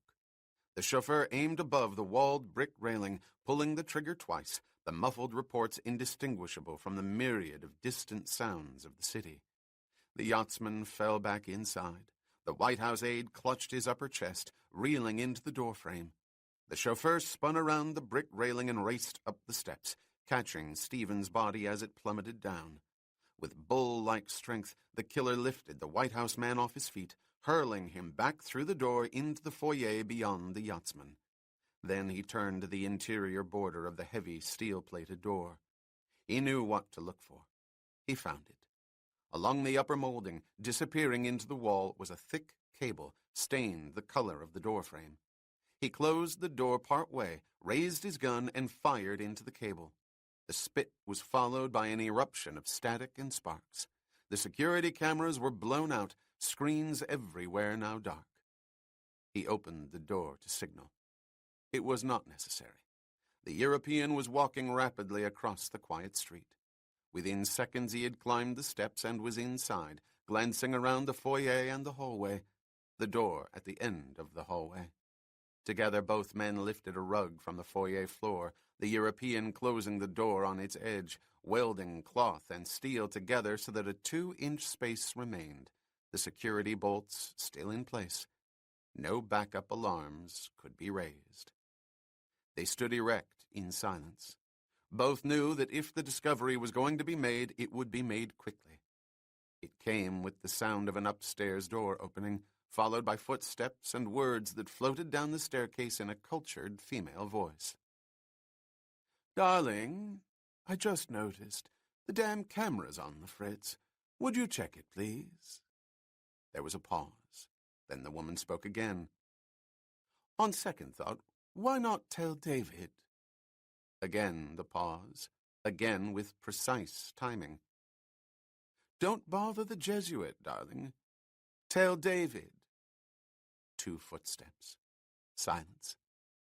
The chauffeur aimed above the walled brick railing, pulling the trigger twice, the muffled reports indistinguishable from the myriad of distant sounds of the city. The yachtsman fell back inside. The White House aide clutched his upper chest, reeling into the doorframe. The chauffeur spun around the brick railing and raced up the steps, catching Stephen's body as it plummeted down. With bull-like strength, the killer lifted the White House man off his feet, hurling him back through the door into the foyer beyond the yachtsman. Then he turned to the interior border of the heavy steel-plated door. He knew what to look for. He found it. Along the upper molding, disappearing into the wall, was a thick cable, stained the color of the doorframe. He closed the door part way, raised his gun, and fired into the cable. The spit was followed by an eruption of static and sparks. The security cameras were blown out, screens everywhere now dark. He opened the door to signal. It was not necessary. The European was walking rapidly across the quiet street. Within seconds he had climbed the steps and was inside, glancing around the foyer and the hallway, the door at the end of the hallway. Together both men lifted a rug from the foyer floor, the European closing the door on its edge, welding cloth and steel together so that a 2-inch space remained, the security bolts still in place. No backup alarms could be raised. They stood erect in silence. Both knew that if the discovery was going to be made, it would be made quickly. It came with the sound of an upstairs door opening, followed by footsteps and words that floated down the staircase in a cultured female voice. "Darling, I just noticed. The damn camera's on the fritz. Would you check it, please?" There was a pause. Then the woman spoke again. "On second thought, why not tell David?" Again the pause, again with precise timing. "Don't bother the Jesuit, darling. Tell David." 2 footsteps. Silence.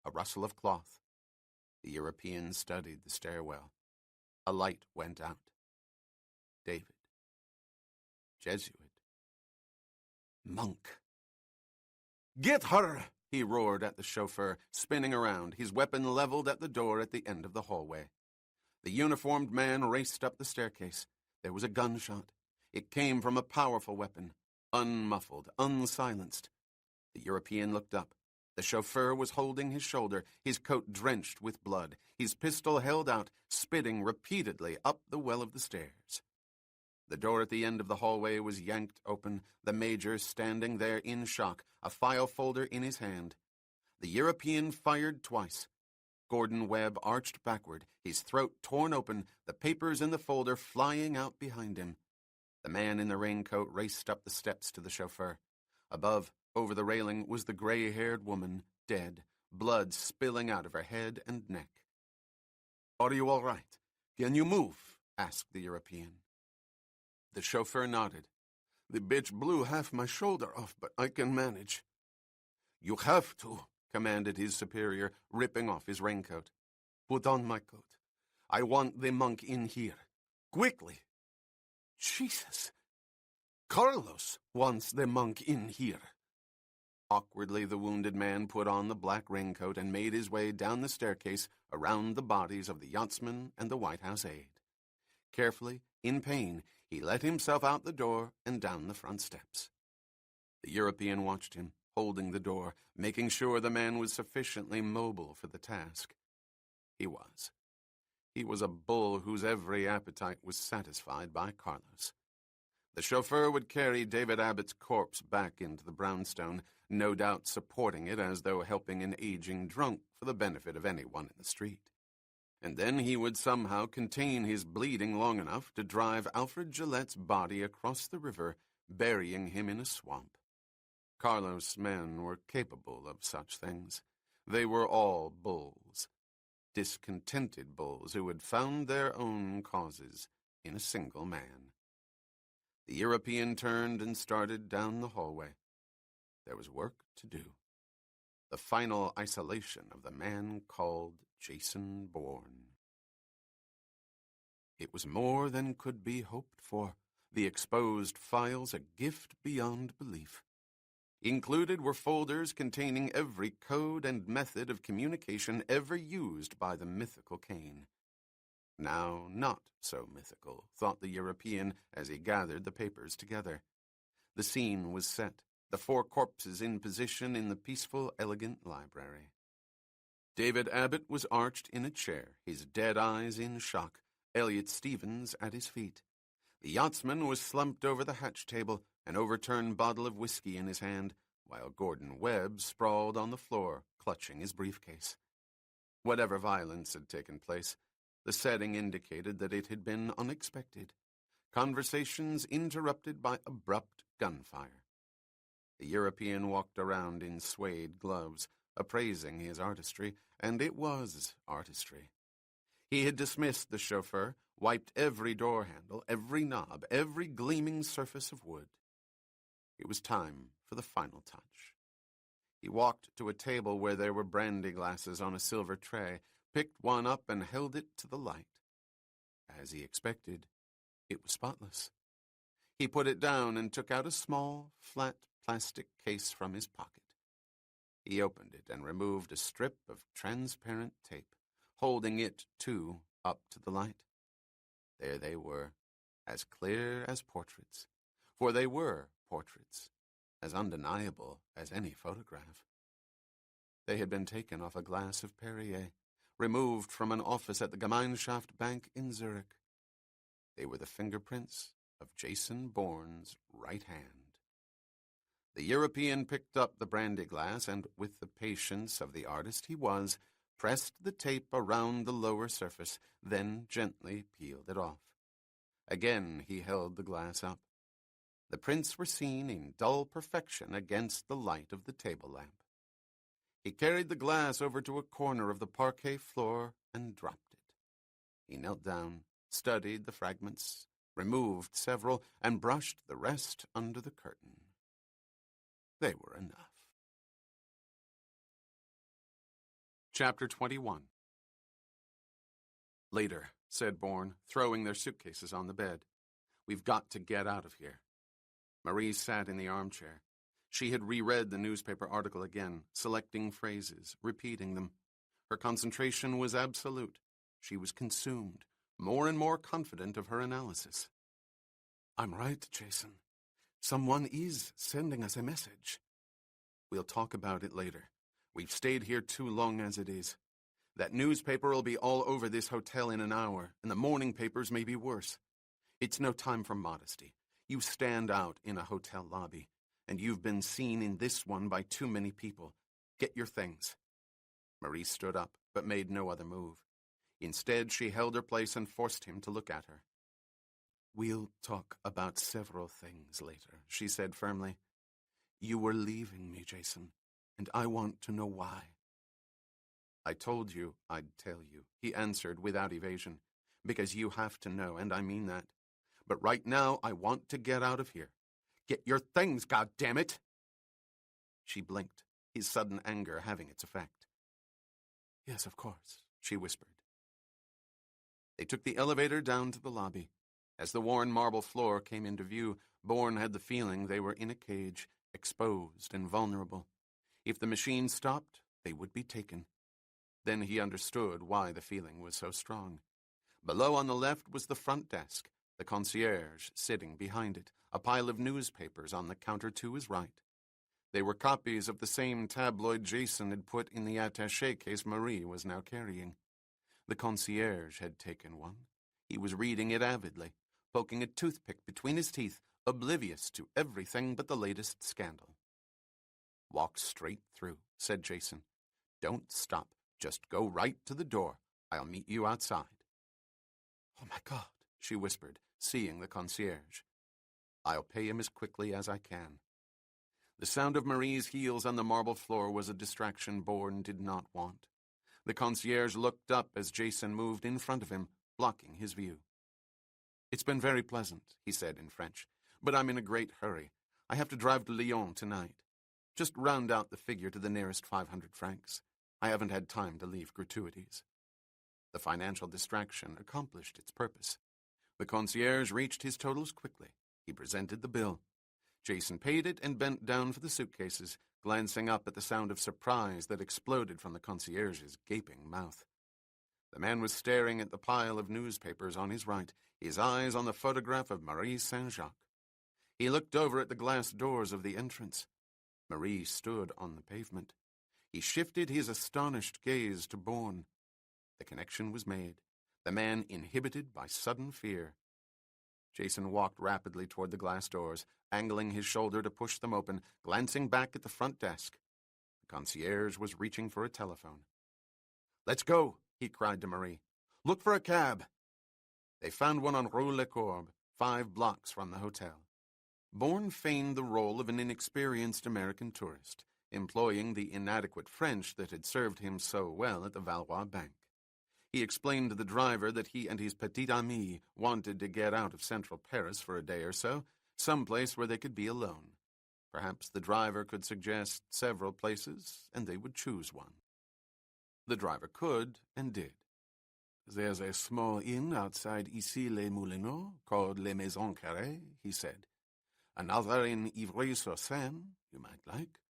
A rustle of cloth. The European studied the stairwell. A light went out. David. Jesuit. Monk. "Get her!" he roared at the chauffeur, spinning around, his weapon leveled at the door at the end of the hallway. The uniformed man raced up the staircase. There was a gunshot. It came from a powerful weapon, unmuffled, unsilenced. The European looked up. The chauffeur was holding his shoulder, his coat drenched with blood, his pistol held out, spitting repeatedly up the well of the stairs. The door at the end of the hallway was yanked open, the major standing there in shock, a file folder in his hand. The European fired twice. Gordon Webb arched backward, his throat torn open, the papers in the folder flying out behind him. The man in the raincoat raced up the steps to the chauffeur. Above, over the railing, was the gray-haired woman, dead, blood spilling out of her head and neck. "Are you all right? Can you move?" asked the European. The chauffeur nodded. "The bitch blew half my shoulder off, but I can manage." "You have to," commanded his superior, ripping off his raincoat. "Put on my coat. I want the monk in here. Quickly." "Jesus! Carlos wants the monk in here." Awkwardly, the wounded man put on the black raincoat and made his way down the staircase around the bodies of the yachtsman and the White House aide. Carefully, in pain, he let himself out the door and down the front steps. The European watched him, holding the door, making sure the man was sufficiently mobile for the task. He was. He was a bull whose every appetite was satisfied by Carlos. The chauffeur would carry David Abbott's corpse back into the brownstone, no doubt supporting it as though helping an aging drunk for the benefit of anyone in the street. And then he would somehow contain his bleeding long enough to drive Alfred Gillette's body across the river, burying him in a swamp. Carlos' men were capable of such things. They were all bulls. Discontented bulls who had found their own causes in a single man. The European turned and started down the hallway. There was work to do. The final isolation of the man called Jason Bourne. It was more than could be hoped for, the exposed files a gift beyond belief. Included were folders containing every code and method of communication ever used by the mythical Cain. Now not so mythical, thought the European as he gathered the papers together. The scene was set, the 4 corpses in position in the peaceful, elegant library. David Abbott was arched in a chair, his dead eyes in shock, Elliot Stevens at his feet. The yachtsman was slumped over the hatch table, an overturned bottle of whiskey in his hand, while Gordon Webb sprawled on the floor, clutching his briefcase. Whatever violence had taken place, the setting indicated that it had been unexpected. Conversations interrupted by abrupt gunfire. The European walked around in suede gloves, appraising his artistry, and it was artistry. He had dismissed the chauffeur, wiped every door handle, every knob, every gleaming surface of wood. It was time for the final touch. He walked to a table where there were brandy glasses on a silver tray, picked one up and held it to the light. As he expected, it was spotless. He put it down and took out a small, flat plastic case from his pocket. He opened it and removed a strip of transparent tape, holding it, too, up to the light. There they were, as clear as portraits, for they were portraits, as undeniable as any photograph. They had been taken off a glass of Perrier, removed from an office at the Gemeinschaft Bank in Zurich. They were the fingerprints of Jason Bourne's right hand. The European picked up the brandy glass and, with the patience of the artist he was, pressed the tape around the lower surface, then gently peeled it off. Again he held the glass up. The prints were seen in dull perfection against the light of the table lamp. He carried the glass over to a corner of the parquet floor and dropped it. He knelt down, studied the fragments, removed several, and brushed the rest under the curtain. They were enough. Chapter 21. "Later," said Bourne, throwing their suitcases on the bed. "We've got to get out of here." Marie sat in the armchair. She had reread the newspaper article again, selecting phrases, repeating them. Her concentration was absolute. She was consumed, more and more confident of her analysis. "I'm right, Jason. Someone is sending us a message. We'll talk about it later. We've stayed here too long as it is. That newspaper will be all over this hotel in an hour, and the morning papers may be worse. It's no time for modesty. You stand out in a hotel lobby, and you've been seen in this one by too many people. Get your things." Marie stood up, but made no other move. Instead, she held her place and forced him to look at her. "We'll talk about several things later," she said firmly. "You were leaving me, Jason, and I want to know why." "I told you I'd tell you," he answered without evasion, "because you have to know, and I mean that. But right now, I want to get out of here. Get your things, goddammit!" She blinked, his sudden anger having its effect. "Yes, of course," she whispered. They took the elevator down to the lobby. As the worn marble floor came into view, Bourne had the feeling they were in a cage, exposed and vulnerable. If the machine stopped, they would be taken. Then he understood why the feeling was so strong. Below on the left was the front desk, the concierge sitting behind it, a pile of newspapers on the counter to his right. They were copies of the same tabloid Jason had put in the attaché case Marie was now carrying. The concierge had taken one. He was reading it avidly, poking a toothpick between his teeth, oblivious to everything but the latest scandal. "Walk straight through," said Jason. "Don't stop. Just go right to the door. I'll meet you outside." "Oh, my God," she whispered, seeing the concierge. "I'll pay him as quickly as I can." The sound of Marie's heels on the marble floor was a distraction Bourne did not want. The concierge looked up as Jason moved in front of him, blocking his view. "It's been very pleasant," he said in French, "but I'm in a great hurry. I have to drive to Lyon tonight. Just round out the figure to the nearest 500 francs. I haven't had time to leave gratuities." The financial distraction accomplished its purpose. The concierge reached his totals quickly. He presented the bill. Jason paid it and bent down for the suitcases, glancing up at the sound of surprise that exploded from the concierge's gaping mouth. The man was staring at the pile of newspapers on his right, his eyes on the photograph of Marie Saint-Jacques. He looked over at the glass doors of the entrance. Marie stood on the pavement. He shifted his astonished gaze to Bourne. The connection was made, the man inhibited by sudden fear. Jason walked rapidly toward the glass doors, angling his shoulder to push them open, glancing back at the front desk. The concierge was reaching for a telephone. "Let's go," he cried to Marie. "Look for a cab." They found one on Rue Le Courbe, 5 blocks from the hotel. Bourne feigned the role of an inexperienced American tourist, employing the inadequate French that had served him so well at the Valois Bank. He explained to the driver that he and his petite amie wanted to get out of central Paris for a day or so, someplace where they could be alone. Perhaps the driver could suggest several places, and they would choose one. The driver could, and did. "There's a small inn outside Issy-les-Moulineaux called Les Maisons Carrées," he said. "Another in Ivry-sur-Seine, you might like.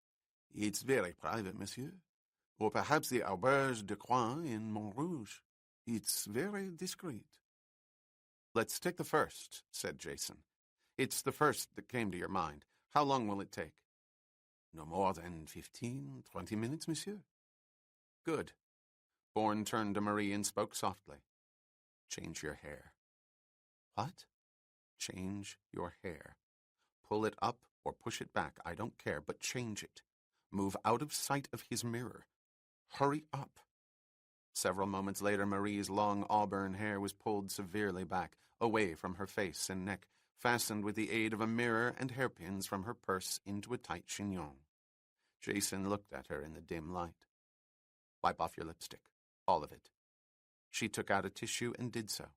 It's very private, monsieur. Or perhaps the Auberge de Coin in Montrouge. It's very discreet." "Let's take the first," said Jason. "It's the first that came to your mind. How long will it take?" "No more than 15-20 minutes, monsieur." "Good." Bourne turned to Marie and spoke softly. "Change your hair." "What?" "Change your hair. Pull it up or push it back, I don't care, but change it. Move out of sight of his mirror. Hurry up." Several moments later, Marie's long auburn hair was pulled severely back, away from her face and neck, fastened with the aid of a mirror and hairpins from her purse into a tight chignon. Jason looked at her in the dim light. "Wipe off your lipstick. All of it." She took out a tissue and did so.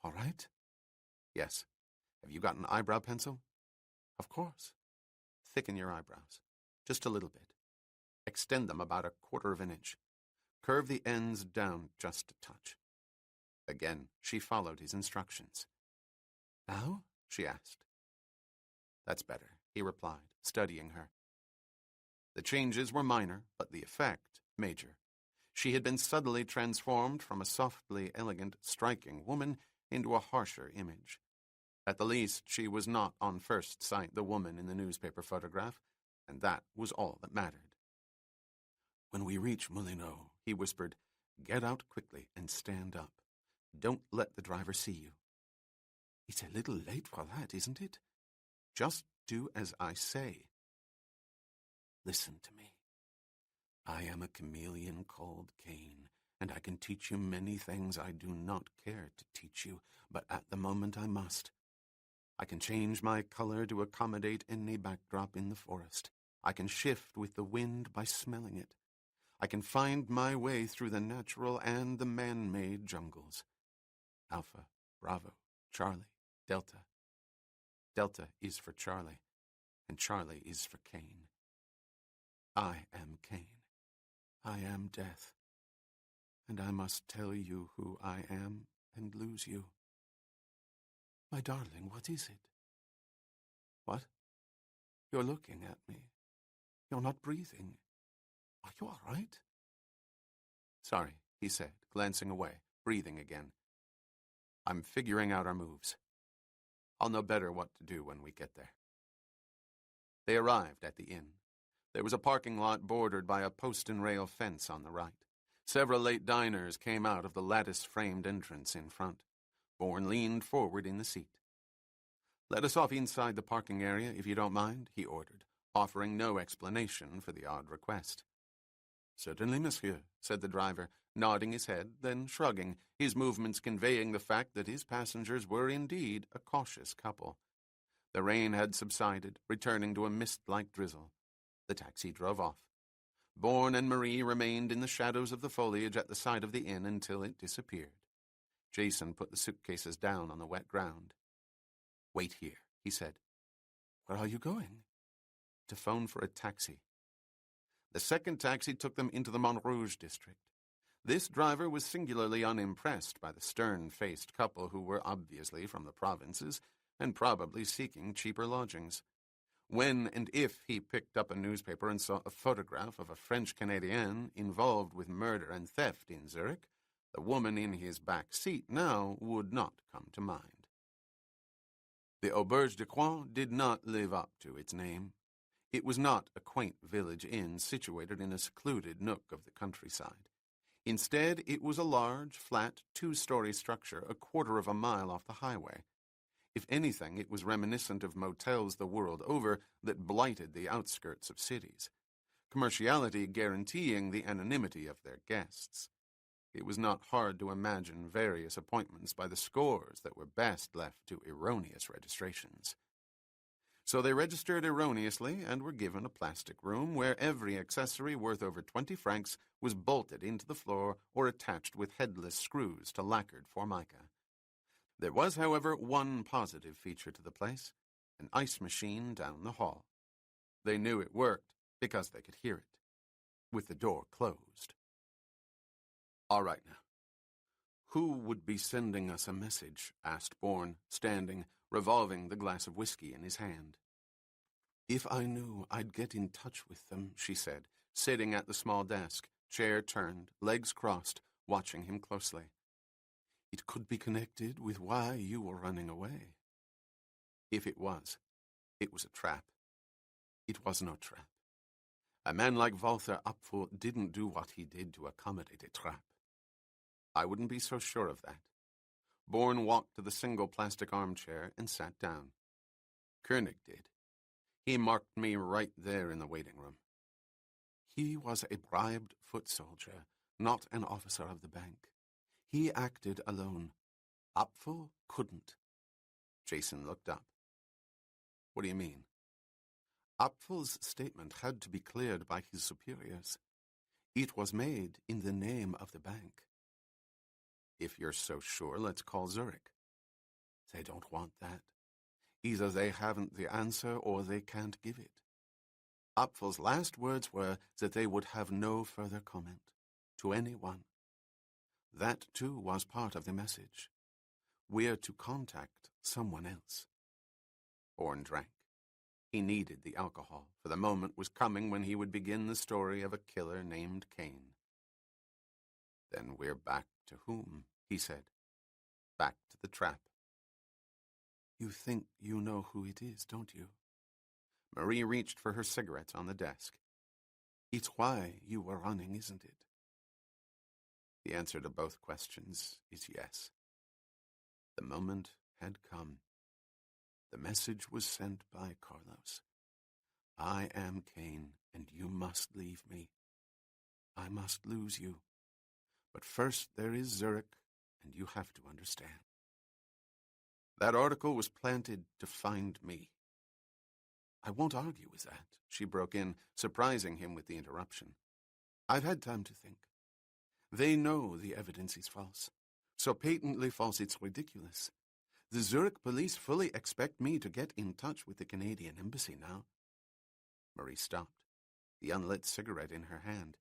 "All right?" "Yes. Have you got an eyebrow pencil?" "Of course." "Thicken your eyebrows. Just a little bit. Extend them about 1/4 of an inch. Curve the ends down just a touch." Again, she followed his instructions. "Now?" she asked. "That's better," he replied, studying her. The changes were minor, but the effect major. She had been subtly transformed from a softly elegant, striking woman into a harsher image. At the least, she was not on first sight the woman in the newspaper photograph, and that was all that mattered. "When we reach Moulineaux," he whispered, "get out quickly and stand up. Don't let the driver see you." "It's a little late for that, isn't it?" "Just do as I say." "Listen to me. I am a chameleon called Cain, and I can teach you many things I do not care to teach you, but at the moment I must. I can change my color to accommodate any backdrop in the forest. I can shift with the wind by smelling it. I can find my way through the natural and the man-made jungles. Alpha, Bravo, Charlie, Delta. Delta is for Charlie, and Charlie is for Cain. I am Cain. I am death. And I must tell you who I am and lose you. My darling, what is it?" "What?" "You're looking at me. You're not breathing. Are you all right?" "Sorry," he said, glancing away, breathing again. "I'm figuring out our moves. I'll know better what to do when we get there." They arrived at the inn. There was a parking lot bordered by a post-and-rail fence on the right. Several late diners came out of the lattice-framed entrance in front. Bourne leaned forward in the seat. "Let us off inside the parking area, if you don't mind," he ordered, offering no explanation for the odd request. "Certainly, monsieur," said the driver, nodding his head, then shrugging, his movements conveying the fact that his passengers were indeed a cautious couple. The rain had subsided, returning to a mist-like drizzle. The taxi drove off. Bourne and Marie remained in the shadows of the foliage at the side of the inn until it disappeared. Jason put the suitcases down on the wet ground. "Wait here," he said. "Where are you going?" "To phone for a taxi." The second taxi took them into the Montrouge district. This driver was singularly unimpressed by the stern-faced couple who were obviously from the provinces and probably seeking cheaper lodgings. When and if he picked up a newspaper and saw a photograph of a French Canadienne involved with murder and theft in Zurich, the woman in his back seat now would not come to mind. The Auberge de Coin did not live up to its name. It was not a quaint village inn situated in a secluded nook of the countryside. Instead, it was a large, flat, 2-story structure 1/4 of a mile off the highway. If anything, it was reminiscent of motels the world over that blighted the outskirts of cities, commerciality guaranteeing the anonymity of their guests. It was not hard to imagine various appointments by the scores that were best left to erroneous registrations. So they registered erroneously and were given a plastic room where every accessory worth over 20 francs was bolted into the floor or attached with headless screws to lacquered formica. There was, however, one positive feature to the place: an ice machine down the hall. They knew it worked because they could hear it, with the door closed. "All right now. Who would be sending us a message?" asked Bourne, standing, revolving the glass of whiskey in his hand. "If I knew, I'd get in touch with them," she said, sitting at the small desk, chair turned, legs crossed, watching him closely. "It could be connected with why you were running away." If it was a trap. It was no trap. A man like Walter Apfel didn't do what he did to accommodate a trap. I wouldn't be so sure of that. Bourne walked to the single plastic armchair and sat down. Koenig did. He marked me right there in the waiting room. He was a bribed foot soldier, not an officer of the bank. He acted alone. Apfel couldn't. Jason looked up. "What do you mean?" Apfel's statement had to be cleared by his superiors. It was made in the name of the bank. "If you're so sure, let's call Zurich." "They don't want that. Either they haven't the answer or they can't give it." Apfel's last words were that they would have no further comment to anyone. That, too, was part of the message. We're to contact someone else. Bourne drank. He needed the alcohol, for the moment was coming when he would begin the story of a killer named Cain. "Then we're back to whom?" he said. "Back to the trap." "You think you know who it is, don't you?" Marie reached for her cigarettes on the desk. "It's why you were running, isn't it?" The answer to both questions is yes. The moment had come. The message was sent by Carlos. "I am Cain, and you must leave me. I must lose you. But first there is Zurich, and you have to understand." That article was planted to find me. "I won't argue with that," she broke in, surprising him with the interruption. "I've had time to think. They know the evidence is false. So patently false it's ridiculous. The Zurich police fully expect me to get in touch with the Canadian embassy now." Marie stopped, the unlit cigarette in her hand.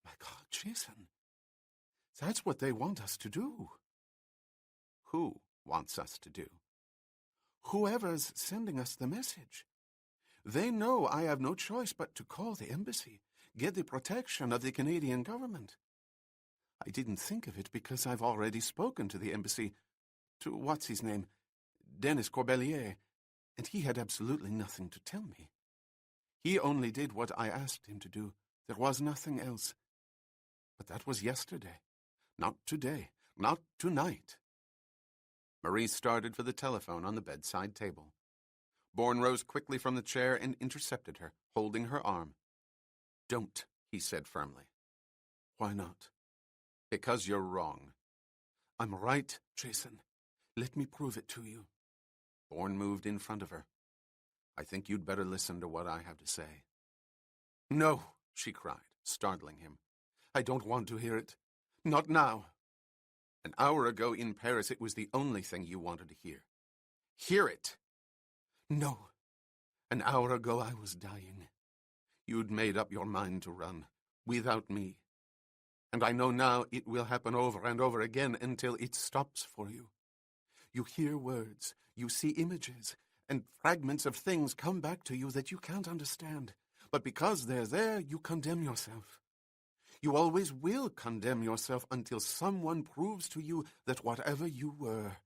"My God, Jason, that's what they want us to do." "Who wants us to do?" "Whoever's sending us the message. They know I have no choice but to call the embassy, get the protection of the Canadian government. I didn't think of it because I've already spoken to the embassy, to what's-his-name, Dennis Corbelier, and he had absolutely nothing to tell me. He only did what I asked him to do. There was nothing else. But that was yesterday. Not today. Not tonight." Marie started for the telephone on the bedside table. Bourne rose quickly from the chair and intercepted her, holding her arm. "Don't," he said firmly. "Why not?" "Because you're wrong." "I'm right, Jason. Let me prove it to you." Bourne moved in front of her. "I think you'd better listen to what I have to say." "No," she cried, startling him. "I don't want to hear it. Not now." "An hour ago in Paris, it was the only thing you wanted to hear. Hear it." "No. An hour ago I was dying. You'd made up your mind to run, without me. And I know now it will happen over and over again until it stops for you. You hear words, you see images, and fragments of things come back to you that you can't understand. But because they're there, you condemn yourself. You always will condemn yourself until someone proves to you that whatever you were,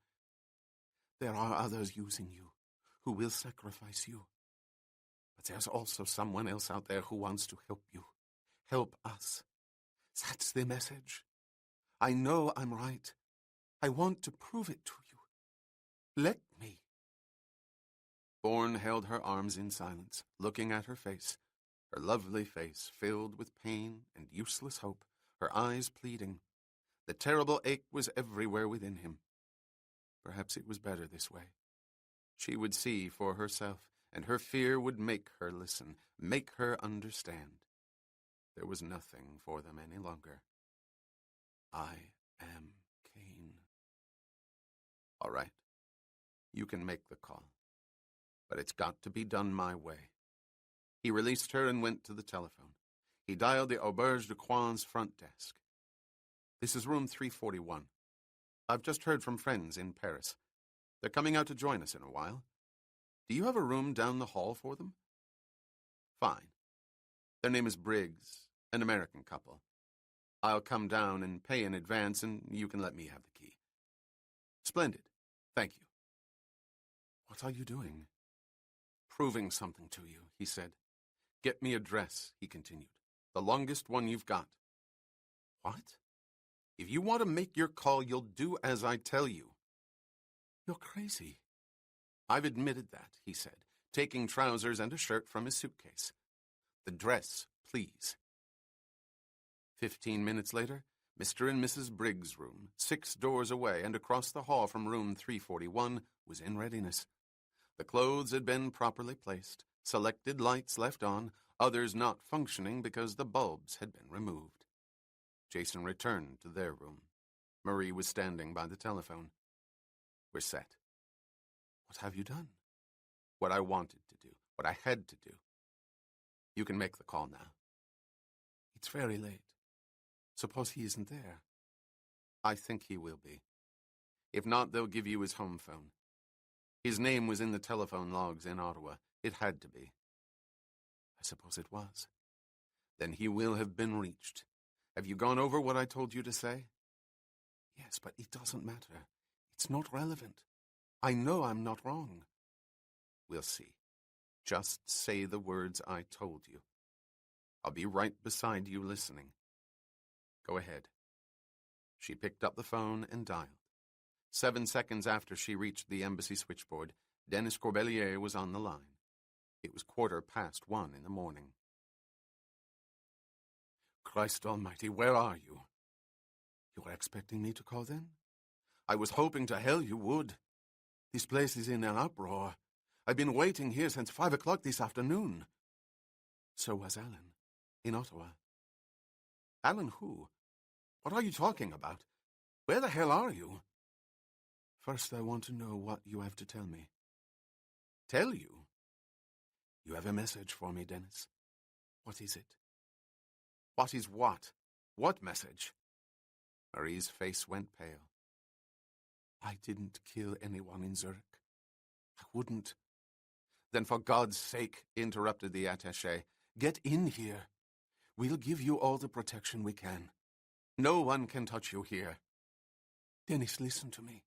there are others using you, who will sacrifice you. But there's also someone else out there who wants to help you, help us. That's the message. I know I'm right. I want to prove it to you. Let me." Bourne held her arms in silence, looking at her face, her lovely face filled with pain and useless hope, her eyes pleading. The terrible ache was everywhere within him. Perhaps it was better this way. She would see for herself, and her fear would make her listen, make her understand. There was nothing for them any longer. "I am Cain." "All right. You can make the call. But it's got to be done my way. He released her and went to the telephone. He dialed the Auberge de Coin's front desk. "This is room 341. I've just heard from friends in Paris. They're coming out to join us in a while. Do you have a room down the hall for them?" "Fine. Their name is Briggs, an American couple. I'll come down and pay in advance, and you can let me have the key." "Splendid. Thank you." "What are you doing?" "Proving something to you," he said. "Get me a dress," he continued. "The longest one you've got." "What?" "If you want to make your call, you'll do as I tell you." "You're crazy." "I've admitted that," he said, taking trousers and a shirt from his suitcase. "The dress, please." 15 minutes later, Mr. and Mrs. Briggs' room, 6 doors away and across the hall from room 341, was in readiness. The clothes had been properly placed, selected lights left on, others not functioning because the bulbs had been removed. Jason returned to their room. Marie was standing by the telephone. "We're set." "What have you done?" "What I wanted to do, what I had to do. You can make the call now." "It's very late. Suppose he isn't there." "I think he will be. If not, they'll give you his home phone. His name was in the telephone logs in Ottawa. It had to be." "I suppose it was." "Then he will have been reached. Have you gone over what I told you to say?" "Yes, but it doesn't matter. It's not relevant. I know I'm not wrong." "We'll see. Just say the words I told you. I'll be right beside you listening. Go ahead." She picked up the phone and dialed. 7 seconds after she reached the embassy switchboard, Denis Corbelier was on the line. It was 1:15 in the morning. "Christ almighty, where are you?" "You were expecting me to call then?" "I was hoping to hell you would. This place is in an uproar. I've been waiting here since 5 o'clock this afternoon." "So was Alan, in Ottawa." "Alan who? What are you talking about? Where the hell are you?" "First, I want to know what you have to tell me." "Tell you?" "You have a message for me, Denis. What is it?" "What is what? What message?" Marie's face went pale. "I didn't kill anyone in Zurich. I wouldn't." "Then for God's sake," interrupted the attaché, "get in here. We'll give you all the protection we can. No one can touch you here." "Denis, listen to me.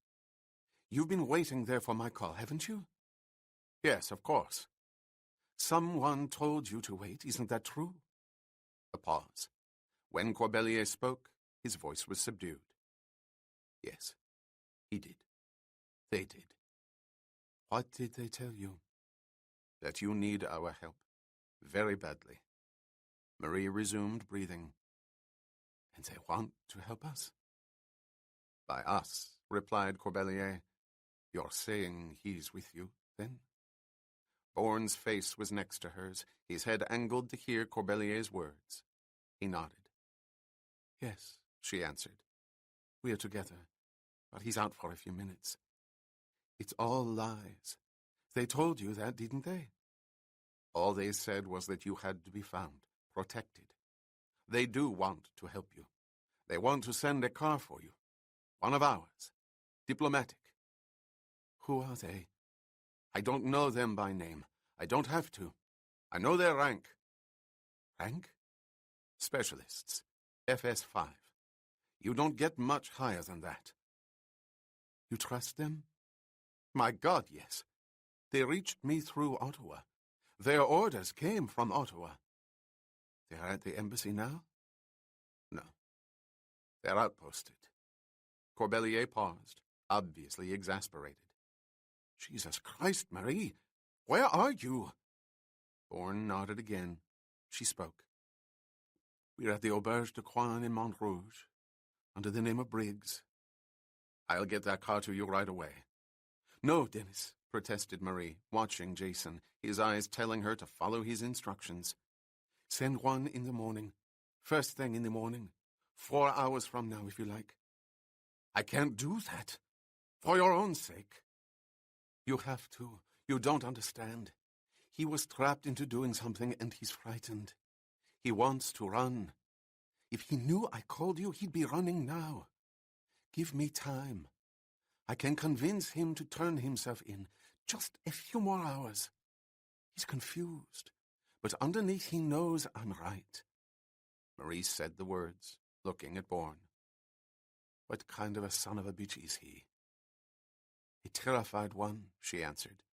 You've been waiting there for my call, haven't you?" "Yes, of course." "Someone told you to wait, isn't that true?" A pause. When Corbelier spoke, his voice was subdued. "Yes, he did. They did." "What did they tell you?" "That you need our help. Very badly." Marie resumed breathing. "And they want to help us?" "By us," replied Corbelier. "You're saying he's with you, then?" Bourne's face was next to hers, his head angled to hear Corbelier's words. He nodded. "Yes," she answered. "We are together, but he's out for a few minutes. It's all lies. They told you that, didn't they?" "All they said was that you had to be found, protected. They do want to help you. They want to send a car for you. One of ours. Diplomatic." "Who are they?" "I don't know them by name. I don't have to. I know their rank." "Rank?" "Specialists. FS5. You don't get much higher than that." "You trust them?" "My God, yes. They reached me through Ottawa. Their orders came from Ottawa." "They are at the embassy now?" "No. They're outposted." Corbelier paused, obviously exasperated. "Jesus Christ, Marie! Where are you?" Bourne nodded again. She spoke. "We're at the Auberge de Coin in Montrouge, under the name of Briggs." "I'll get that car to you right away." "No, Denis," protested Marie, watching Jason, his eyes telling her to follow his instructions. "Send one in the morning. First thing in the morning. 4 hours from now, if you like." "I can't do that. For your own sake." "You have to. You don't understand. He was trapped into doing something, and he's frightened. He wants to run. If he knew I called you, he'd be running now. Give me time. I can convince him to turn himself in. Just a few more hours. He's confused, but underneath he knows I'm right." Marie said the words, looking at Bourne. "What kind of a son of a bitch is he?" "A terrified one," she answered.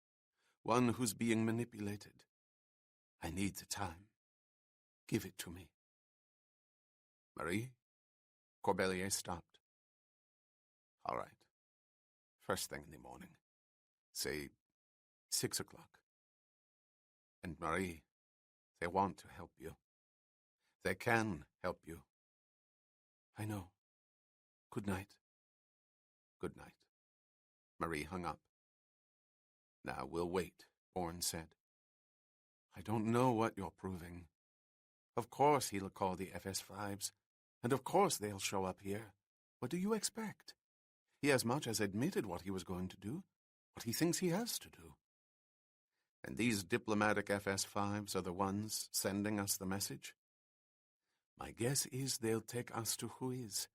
"One who's being manipulated. I need the time. Give it to me." "Marie?" Corbelier stopped. "All right. First thing in the morning. Say 6 o'clock. And Marie, they want to help you. They can help you." "I know. Good night." "Good night." Marie hung up. "Now we'll wait," Bourne said. "I don't know what you're proving. Of course he'll call the FS5s, and of course they'll show up here. What do you expect? He as much as admitted what he was going to do, what he thinks he has to do. And these diplomatic FS5s are the ones sending us the message? My guess is they'll take us to Ruiz.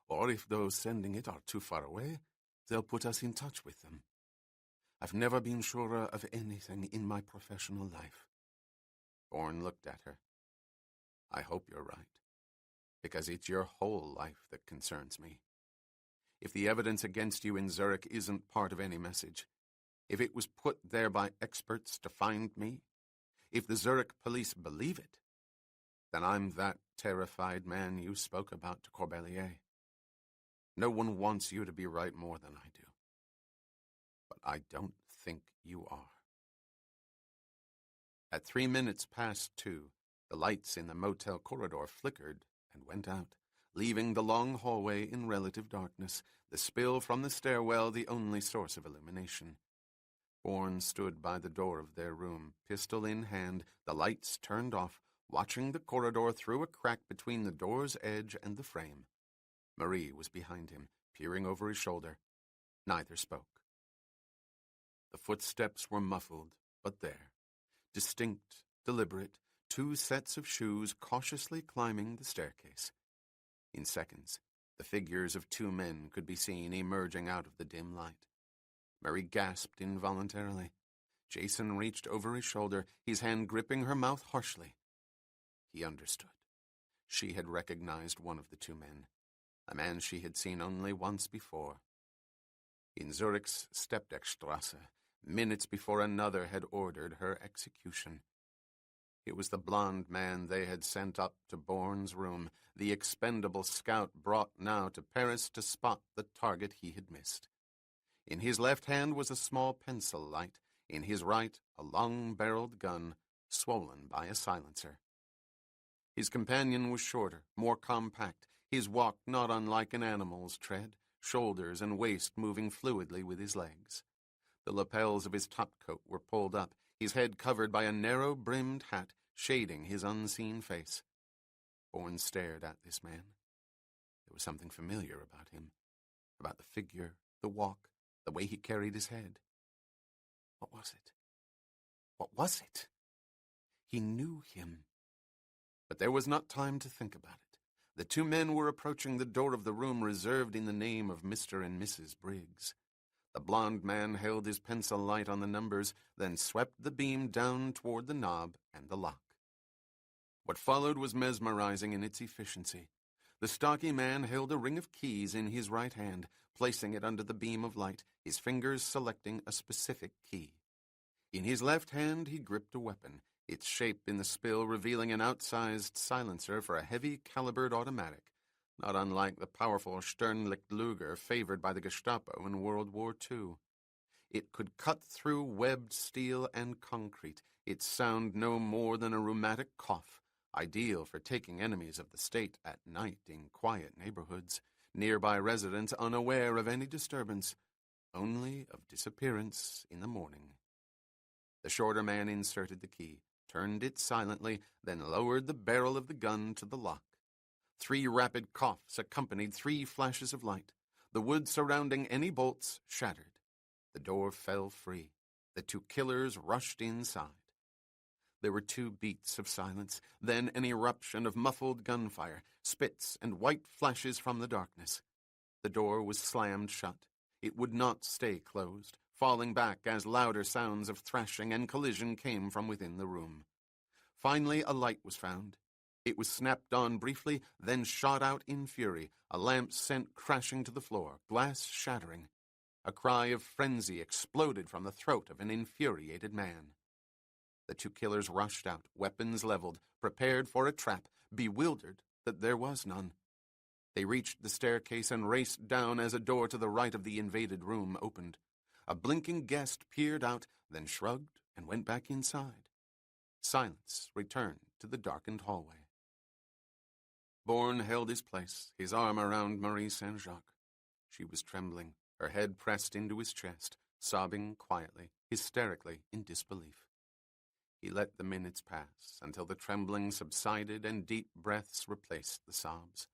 Or if those sending it are too far away, they'll put us in touch with them. I've never been surer of anything in my professional life." Bourne looked at her. "I hope you're right, because it's your whole life that concerns me. If the evidence against you in Zurich isn't part of any message, if it was put there by experts to find me, if the Zurich police believe it, then I'm that terrified man you spoke about to Corbelier. No one wants you to be right more than I do. But I don't think you are." At 2:03, the lights in the motel corridor flickered and went out, leaving the long hallway in relative darkness, the spill from the stairwell the only source of illumination. Bourne stood by the door of their room, pistol in hand, the lights turned off, watching the corridor through a crack between the door's edge and the frame. Marie was behind him, peering over his shoulder. Neither spoke. The footsteps were muffled, but there, distinct, deliberate, 2 sets of shoes cautiously climbing the staircase. In seconds, the figures of 2 men could be seen emerging out of the dim light. Marie gasped involuntarily. Jason reached over his shoulder, his hand gripping her mouth harshly. He understood. She had recognized one of the 2 men, a man she had seen only once before. In Zurich's Steppdeckstrasse, minutes before another had ordered her execution. It was the blond man they had sent up to Bourne's room, the expendable scout brought now to Paris to spot the target he had missed. In his left hand was a small pencil light, in his right a long-barreled gun, swollen by a silencer. His companion was shorter, more compact, his walk not unlike an animal's tread, shoulders and waist moving fluidly with his legs. The lapels of his topcoat were pulled up, his head covered by a narrow-brimmed hat shading his unseen face. Bourne stared at this man. There was something familiar about him, about the figure, the walk, the way he carried his head. What was it? What was it? He knew him. But there was not time to think about it. The 2 men were approaching the door of the room reserved in the name of Mr. and Mrs. Briggs. The blond man held his pencil light on the numbers, then swept the beam down toward the knob and the lock. What followed was mesmerizing in its efficiency. The stocky man held a ring of keys in his right hand, placing it under the beam of light, his fingers selecting a specific key. In his left hand he gripped a weapon, its shape in the spill revealing an outsized silencer for a heavy-calibered automatic, not unlike the powerful Sternlicht Luger favored by the Gestapo in World War II. It could cut through webbed steel and concrete, its sound no more than a rheumatic cough, ideal for taking enemies of the state at night in quiet neighborhoods, nearby residents unaware of any disturbance, only of disappearance in the morning. The shorter man inserted the key, turned it silently, then lowered the barrel of the gun to the lock. 3 rapid coughs accompanied 3 flashes of light. The wood surrounding any bolts shattered. The door fell free. The 2 killers rushed inside. There were 2 beats of silence, then an eruption of muffled gunfire, spits and white flashes from the darkness. The door was slammed shut. It would not stay closed, falling back as louder sounds of thrashing and collision came from within the room. Finally, a light was found. It was snapped on briefly, then shot out in fury, a lamp sent crashing to the floor, glass shattering. A cry of frenzy exploded from the throat of an infuriated man. The 2 killers rushed out, weapons leveled, prepared for a trap, bewildered that there was none. They reached the staircase and raced down as a door to the right of the invaded room opened. A blinking guest peered out, then shrugged and went back inside. Silence returned to the darkened hallway. Bourne held his place, his arm around Marie Saint-Jacques. She was trembling, her head pressed into his chest, sobbing quietly, hysterically, in disbelief. He let the minutes pass until the trembling subsided and deep breaths replaced the sobs.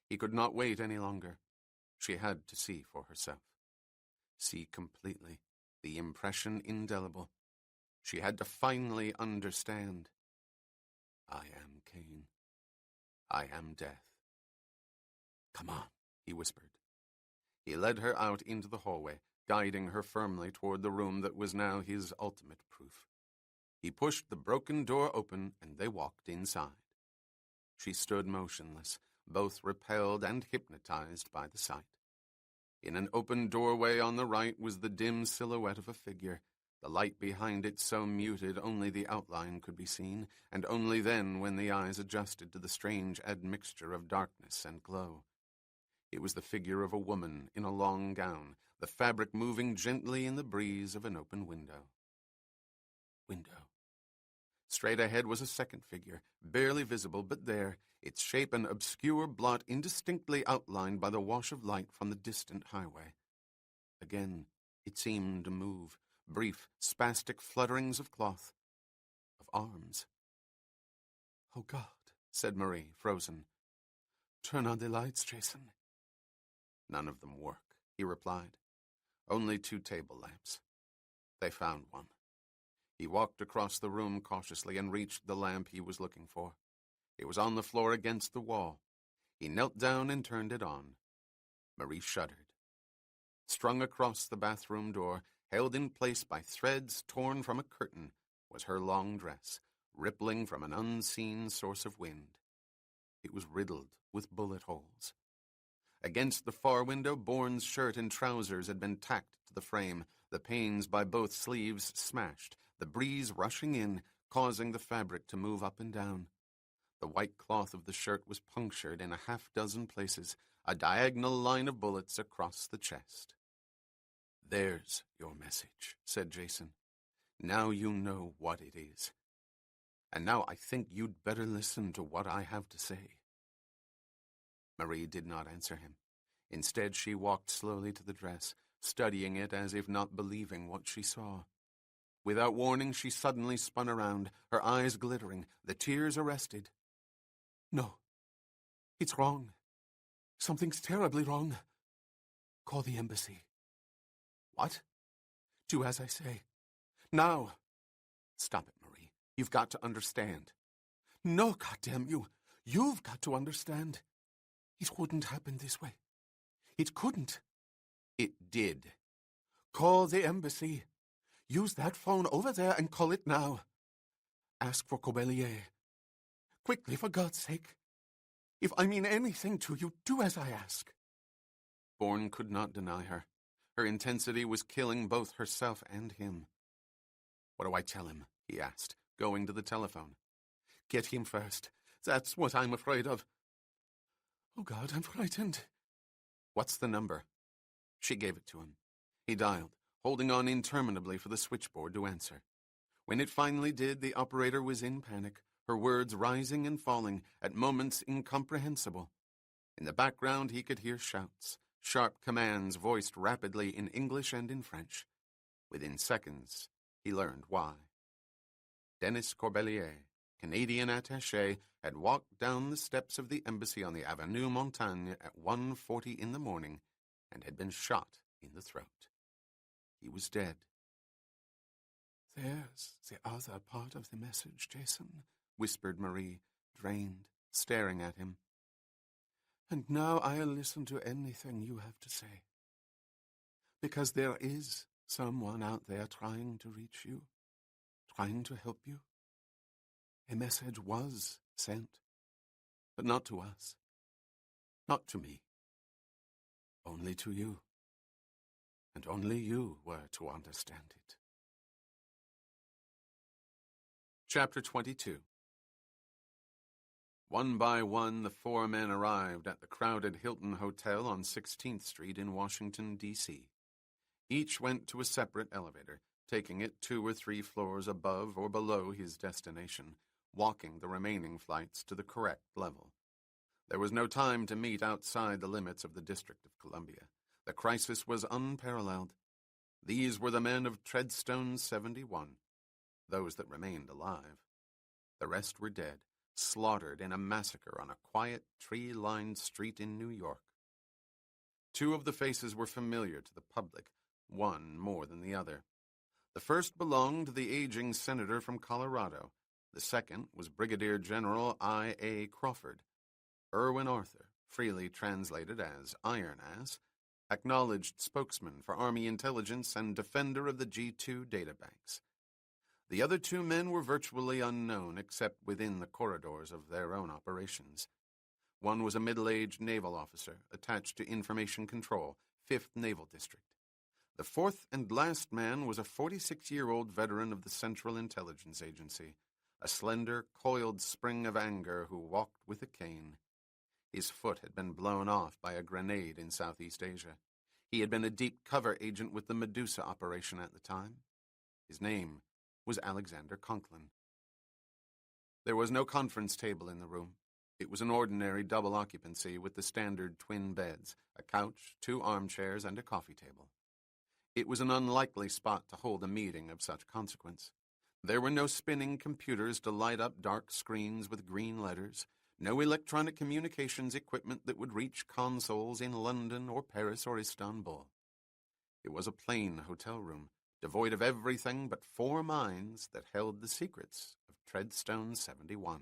He could not wait any longer. She had to see for herself. See completely, the impression indelible. She had to finally understand. I am Cain. I am death. Come on, he whispered. He led her out into the hallway, guiding her firmly toward the room that was now his ultimate proof. He pushed the broken door open, and they walked inside. She stood motionless, both repelled and hypnotized by the sight. In an open doorway on the right was the dim silhouette of a figure, the light behind it so muted only the outline could be seen, and only then when the eyes adjusted to the strange admixture of darkness and glow. It was the figure of a woman in a long gown, the fabric moving gently in the breeze of an open window. Straight ahead was a second figure, barely visible, but there, its shape an obscure blot indistinctly outlined by the wash of light from the distant highway. Again, it seemed to move, brief, spastic flutterings of cloth, of arms. "Oh, God," said Marie, frozen. "Turn on the lights, Jason." "None of them work," he replied. "Only 2 table lamps." They found one. He walked across the room cautiously and reached the lamp he was looking for. It was on the floor against the wall. He knelt down and turned it on. Marie shuddered. Strung across the bathroom door, held in place by threads torn from a curtain, was her long dress, rippling from an unseen source of wind. It was riddled with bullet holes. Against the far window, Bourne's shirt and trousers had been tacked to the frame, the panes by both sleeves smashed, the breeze rushing in, causing the fabric to move up and down. The white cloth of the shirt was punctured in a 6 places, a diagonal line of bullets across the chest. "There's your message," said Jason. "Now you know what it is. And now I think you'd better listen to what I have to say." Marie did not answer him. Instead, she walked slowly to the dress, studying it as if not believing what she saw. Without warning, she suddenly spun around, her eyes glittering, the tears arrested. "No, it's wrong. Something's terribly wrong. Call the embassy." "What?" "Do as I say. Now." "Stop it, Marie. You've got to understand." "No, goddamn you. You've got to understand. It wouldn't happen this way. It couldn't." "It did." "Call the embassy. Use that phone over there and call it now. Ask for Cobelier. Quickly, for God's sake. If I mean anything to you, do as I ask." Bourne could not deny her. Her intensity was killing both herself and him. "What do I tell him?" he asked, going to the telephone. "Get him first. That's what I'm afraid of." "Oh, God, I'm frightened." "What's the number?" She gave it to him. He dialed, holding on interminably for the switchboard to answer. When it finally did, the operator was in panic, her words rising and falling, at moments incomprehensible. In the background he could hear shouts, sharp commands voiced rapidly in English and in French. Within seconds, he learned why. Denis Corbelier, Canadian attaché, had walked down the steps of the embassy on the Avenue Montaigne at 1:40 in the morning and had been shot in the throat. He was dead. There's the other part of the message, Jason, whispered Marie, drained, staring at him. And now I'll listen to anything you have to say. Because there is someone out there trying to reach you, trying to help you. A message was sent, but not to us, not to me, only to you. And only you were to understand it. Chapter 22. One by one, the four men arrived at the crowded Hilton Hotel on 16th Street in Washington, D.C. Each went to a separate elevator, taking it 2 or 3 floors above or below his destination, walking the remaining flights to the correct level. There was no time to meet outside the limits of the District of Columbia. The crisis was unparalleled. These were the men of Treadstone 71, those that remained alive. The rest were dead, slaughtered in a massacre on a quiet, tree-lined street in New York. 2 of the faces were familiar to the public, one more than the other. The first belonged to the aging senator from Colorado. The second was Brigadier General I.A. Crawford. Irwin Arthur, freely translated as Iron Ass, acknowledged spokesman for Army intelligence and defender of the G2 databanks. The other 2 men were virtually unknown except within the corridors of their own operations. One was a middle-aged naval officer attached to Information Control, 5th Naval District. The fourth and last man was a 46-year-old veteran of the Central Intelligence Agency, a slender, coiled spring of anger who walked with a cane. His foot had been blown off by a grenade in Southeast Asia. He had been a deep cover agent with the Medusa operation at the time. His name was Alexander Conklin. There was no conference table in the room. It was an ordinary double occupancy with the standard twin beds, a couch, 2 armchairs, and a coffee table. It was an unlikely spot to hold a meeting of such consequence. There were no spinning computers to light up dark screens with green letters, no electronic communications equipment that would reach consoles in London or Paris or Istanbul. It was a plain hotel room, devoid of everything but 4 minds that held the secrets of Treadstone 71.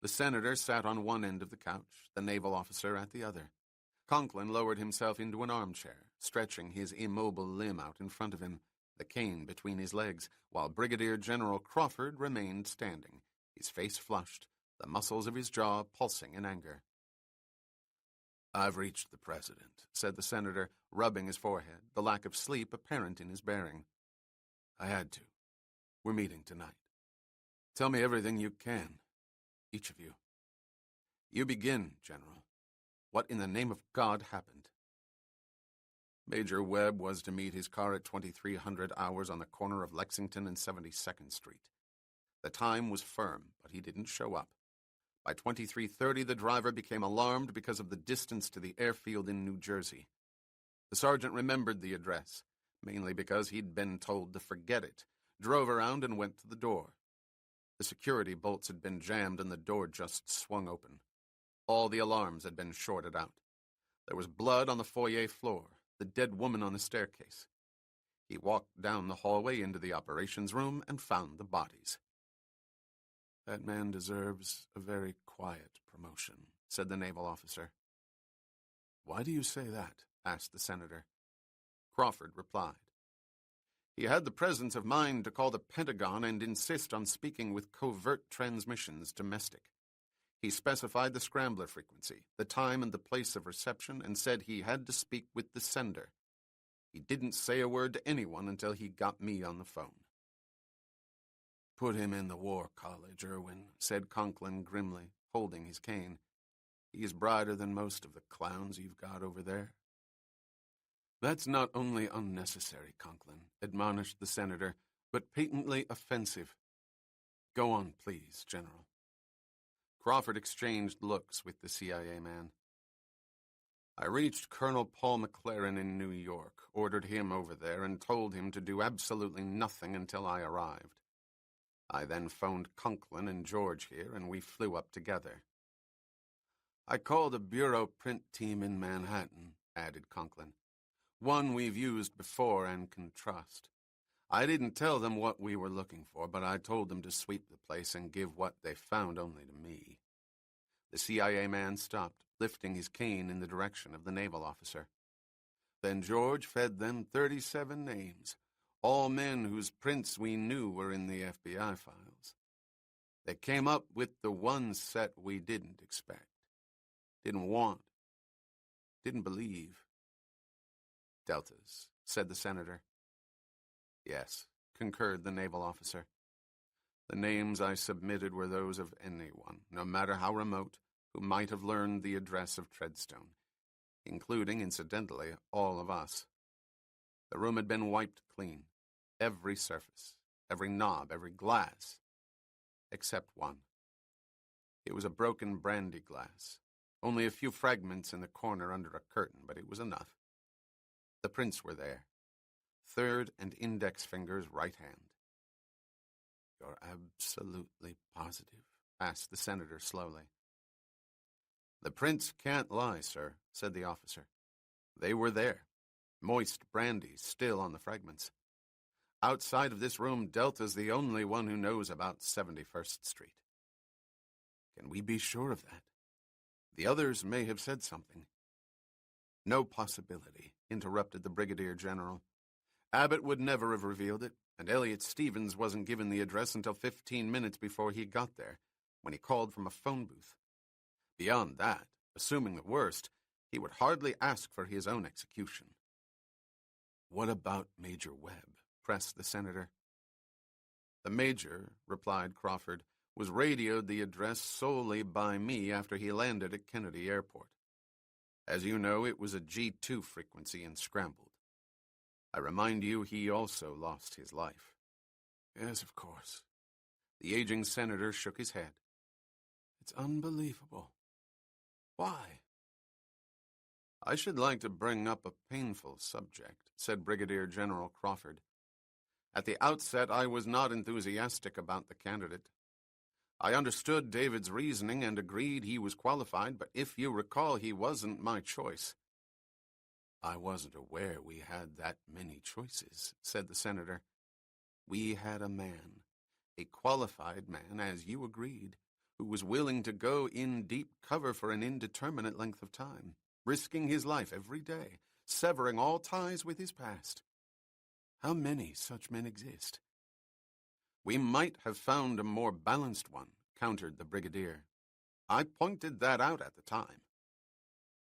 The senator sat on one end of the couch, the naval officer at the other. Conklin lowered himself into an armchair, stretching his immobile limb out in front of him, the cane between his legs, while Brigadier General Crawford remained standing, his face flushed, the muscles of his jaw pulsing in anger. "I've reached the president," said the senator, rubbing his forehead, the lack of sleep apparent in his bearing. "I had to. We're meeting tonight. Tell me everything you can, each of you. You begin, General. What in the name of God happened?" Major Webb was to meet his car at 2300 hours on the corner of Lexington and 72nd Street. The time was firm, but he didn't show up. By 23:30, the driver became alarmed because of the distance to the airfield in New Jersey. The sergeant remembered the address, mainly because he'd been told to forget it, drove around and went to the door. The security bolts had been jammed and the door just swung open. All the alarms had been shorted out. There was blood on the foyer floor, the dead woman on the staircase. He walked down the hallway into the operations room and found the bodies. "That man deserves a very quiet promotion," said the naval officer. "Why do you say that?" asked the senator. Crawford replied. He had the presence of mind to call the Pentagon and insist on speaking with covert transmissions domestic. He specified the scrambler frequency, the time and the place of reception, and said he had to speak with the sender. He didn't say a word to anyone until he got me on the phone. "Put him in the War College, Irwin," said Conklin grimly, holding his cane. "He's brighter than most of the clowns you've got over there." "That's not only unnecessary, Conklin," admonished the senator, "but patently offensive. Go on, please, General." Crawford exchanged looks with the CIA man. "I reached Colonel Paul McLaren in New York, ordered him over there, and told him to do absolutely nothing until I arrived. I then phoned Conklin and George here, and we flew up together. I called a bureau print team in Manhattan," added Conklin. "One we've used before and can trust. I didn't tell them what we were looking for, but I told them to sweep the place and give what they found only to me. The CIA man stopped, lifting his cane in the direction of the naval officer. Then George fed them 37 names, all men whose prints we knew were in the FBI files. They came up with the one set we didn't expect, didn't want, didn't believe. Deltas, said the senator. Yes, concurred the naval officer. The names I submitted were those of anyone, no matter how remote, who might have learned the address of Treadstone, including, incidentally, all of us. The room had been wiped clean, every surface, every knob, every glass, except one. It was a broken brandy glass, only a few fragments in the corner under a curtain, but it was enough. The prints were there, third and index fingers right hand. You're absolutely positive? Asked the senator slowly. The prints can't lie, sir, said the officer. They were there, moist brandy still on the fragments. Outside of this room, Delta's the only one who knows about 71st Street. Can we be sure of that? The others may have said something. No possibility, interrupted the brigadier general. Abbott would never have revealed it, and Elliot Stevens wasn't given the address until 15 minutes before he got there, when he called from a phone booth. Beyond that, assuming the worst, he would hardly ask for his own execution. What about Major Webb? Pressed the senator. The major, replied Crawford, was radioed the address solely by me after he landed at Kennedy Airport. As you know, it was a G2 frequency and scrambled. I remind you, he also lost his life. Yes, of course. The aging senator shook his head. It's unbelievable. Why? I should like to bring up a painful subject, said Brigadier General Crawford. At the outset, I was not enthusiastic about the candidate. I understood David's reasoning and agreed he was qualified, but if you recall, he wasn't my choice. I wasn't aware we had that many choices, said the senator. We had a man, a qualified man, as you agreed, who was willing to go in deep cover for an indeterminate length of time, risking his life every day, severing all ties with his past. How many such men exist? We might have found a more balanced one, countered the brigadier. I pointed that out at the time.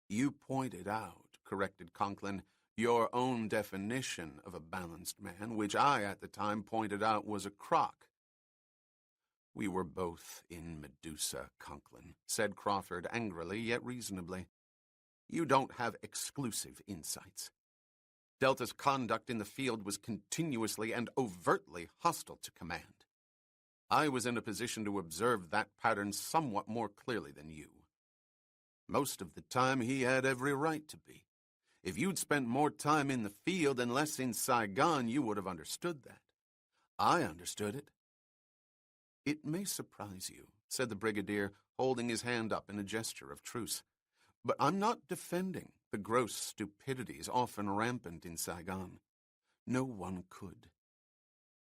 You pointed out, corrected Conklin, your own definition of a balanced man, which I at the time pointed out was a crock. We were both in Medusa, Conklin, said Crawford angrily yet reasonably. You don't have exclusive insights. Delta's conduct in the field was continuously and overtly hostile to command. I was in a position to observe that pattern somewhat more clearly than you. Most of the time, he had every right to be. If you'd spent more time in the field and less in Saigon, you would have understood that. I understood it. It may surprise you, said the brigadier, holding his hand up in a gesture of truce. But I'm not defending the gross stupidities often rampant in Saigon. No one could.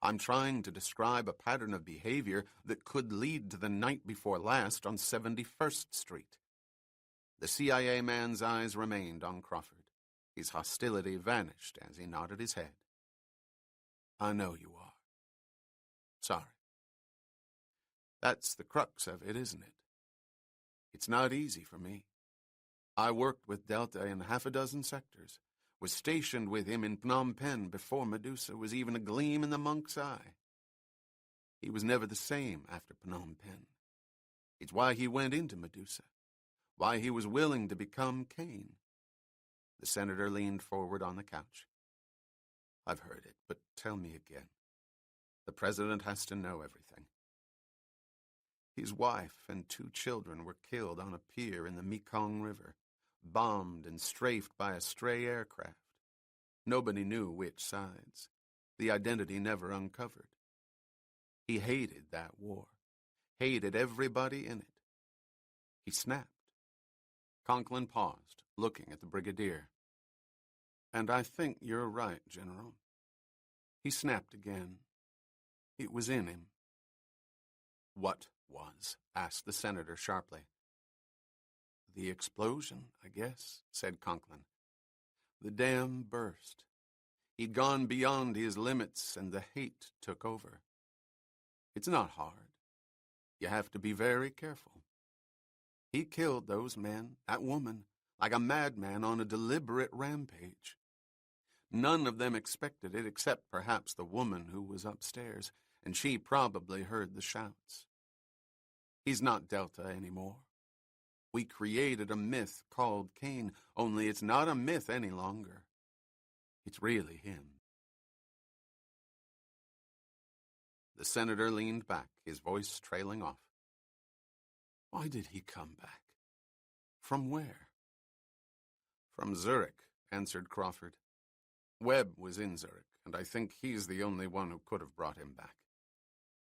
I'm trying to describe a pattern of behavior that could lead to the night before last on 71st Street. The CIA man's eyes remained on Crawford. His hostility vanished as he nodded his head. I know you are. Sorry. That's the crux of it, isn't it? It's not easy for me. I worked with Delta in 6 sectors, was stationed with him in Phnom Penh before Medusa was even a gleam in the monk's eye. He was never the same after Phnom Penh. It's why he went into Medusa, why he was willing to become Cain. The senator leaned forward on the couch. I've heard it, but tell me again. The president has to know everything. His wife and 2 children were killed on a pier in the Mekong River, bombed and strafed by a stray aircraft. Nobody knew which sides. The identity never uncovered. He hated that war, hated everybody in it. He snapped. Conklin paused, looking at the brigadier. And I think you're right, General. He snapped again. It was in him. What was? Asked the senator sharply. The explosion, I guess, said Conklin. The dam burst. He'd gone beyond his limits, and the hate took over. It's not hard. You have to be very careful. He killed those men, that woman, like a madman on a deliberate rampage. None of them expected it except perhaps the woman who was upstairs, and she probably heard the shouts. He's not Delta anymore. We created a myth called Cain, only it's not a myth any longer. It's really him. The senator leaned back, his voice trailing off. Why did he come back? From where? From Zurich, answered Crawford. Webb was in Zurich, and I think he's the only one who could have brought him back.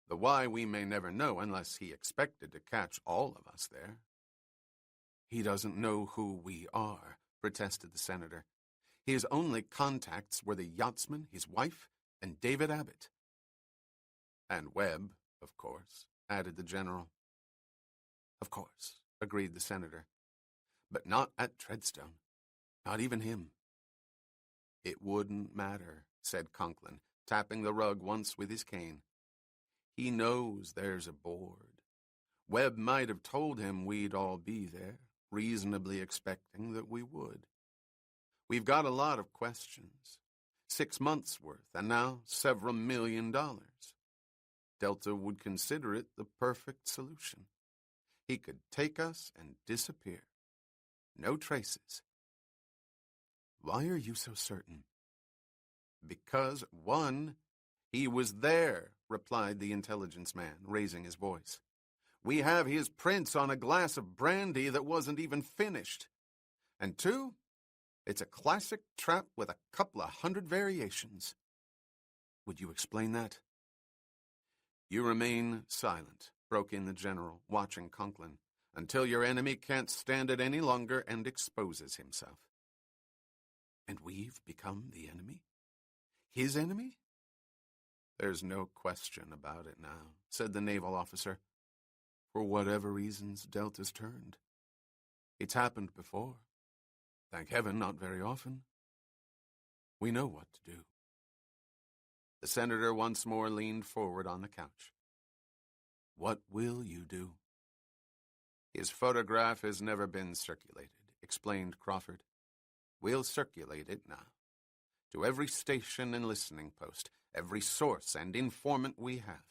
The why we may never know unless he expected to catch all of us there. He doesn't know who we are, protested the senator. His only contacts were the yachtsman, his wife, and David Abbott. And Webb, of course, added the general. Of course, agreed the senator. But not at Treadstone. Not even him. It wouldn't matter, said Conklin, tapping the rug once with his cane. He knows there's a board. Webb might have told him we'd all be there, reasonably expecting that we would. We've got a lot of questions. 6 months' worth, and now several $1 million. Delta would consider it the perfect solution. He could take us and disappear. No traces. Why are you so certain? Because, one, he was there, replied the intelligence man, raising his voice. We have his prints on a glass of brandy that wasn't even finished. And two, it's a classic trap with a couple of 100 variations. Would you explain that? You remain silent, broke in the general, watching Conklin, until your enemy can't stand it any longer and exposes himself. And we've become the enemy? His enemy? There's no question about it now, said the naval officer. For whatever reasons, Delta's turned. It's happened before. Thank heaven, not very often. We know what to do. The senator once more leaned forward on the couch. What will you do? His photograph has never been circulated, explained Crawford. We'll circulate it now. To every station and listening post, every source and informant we have.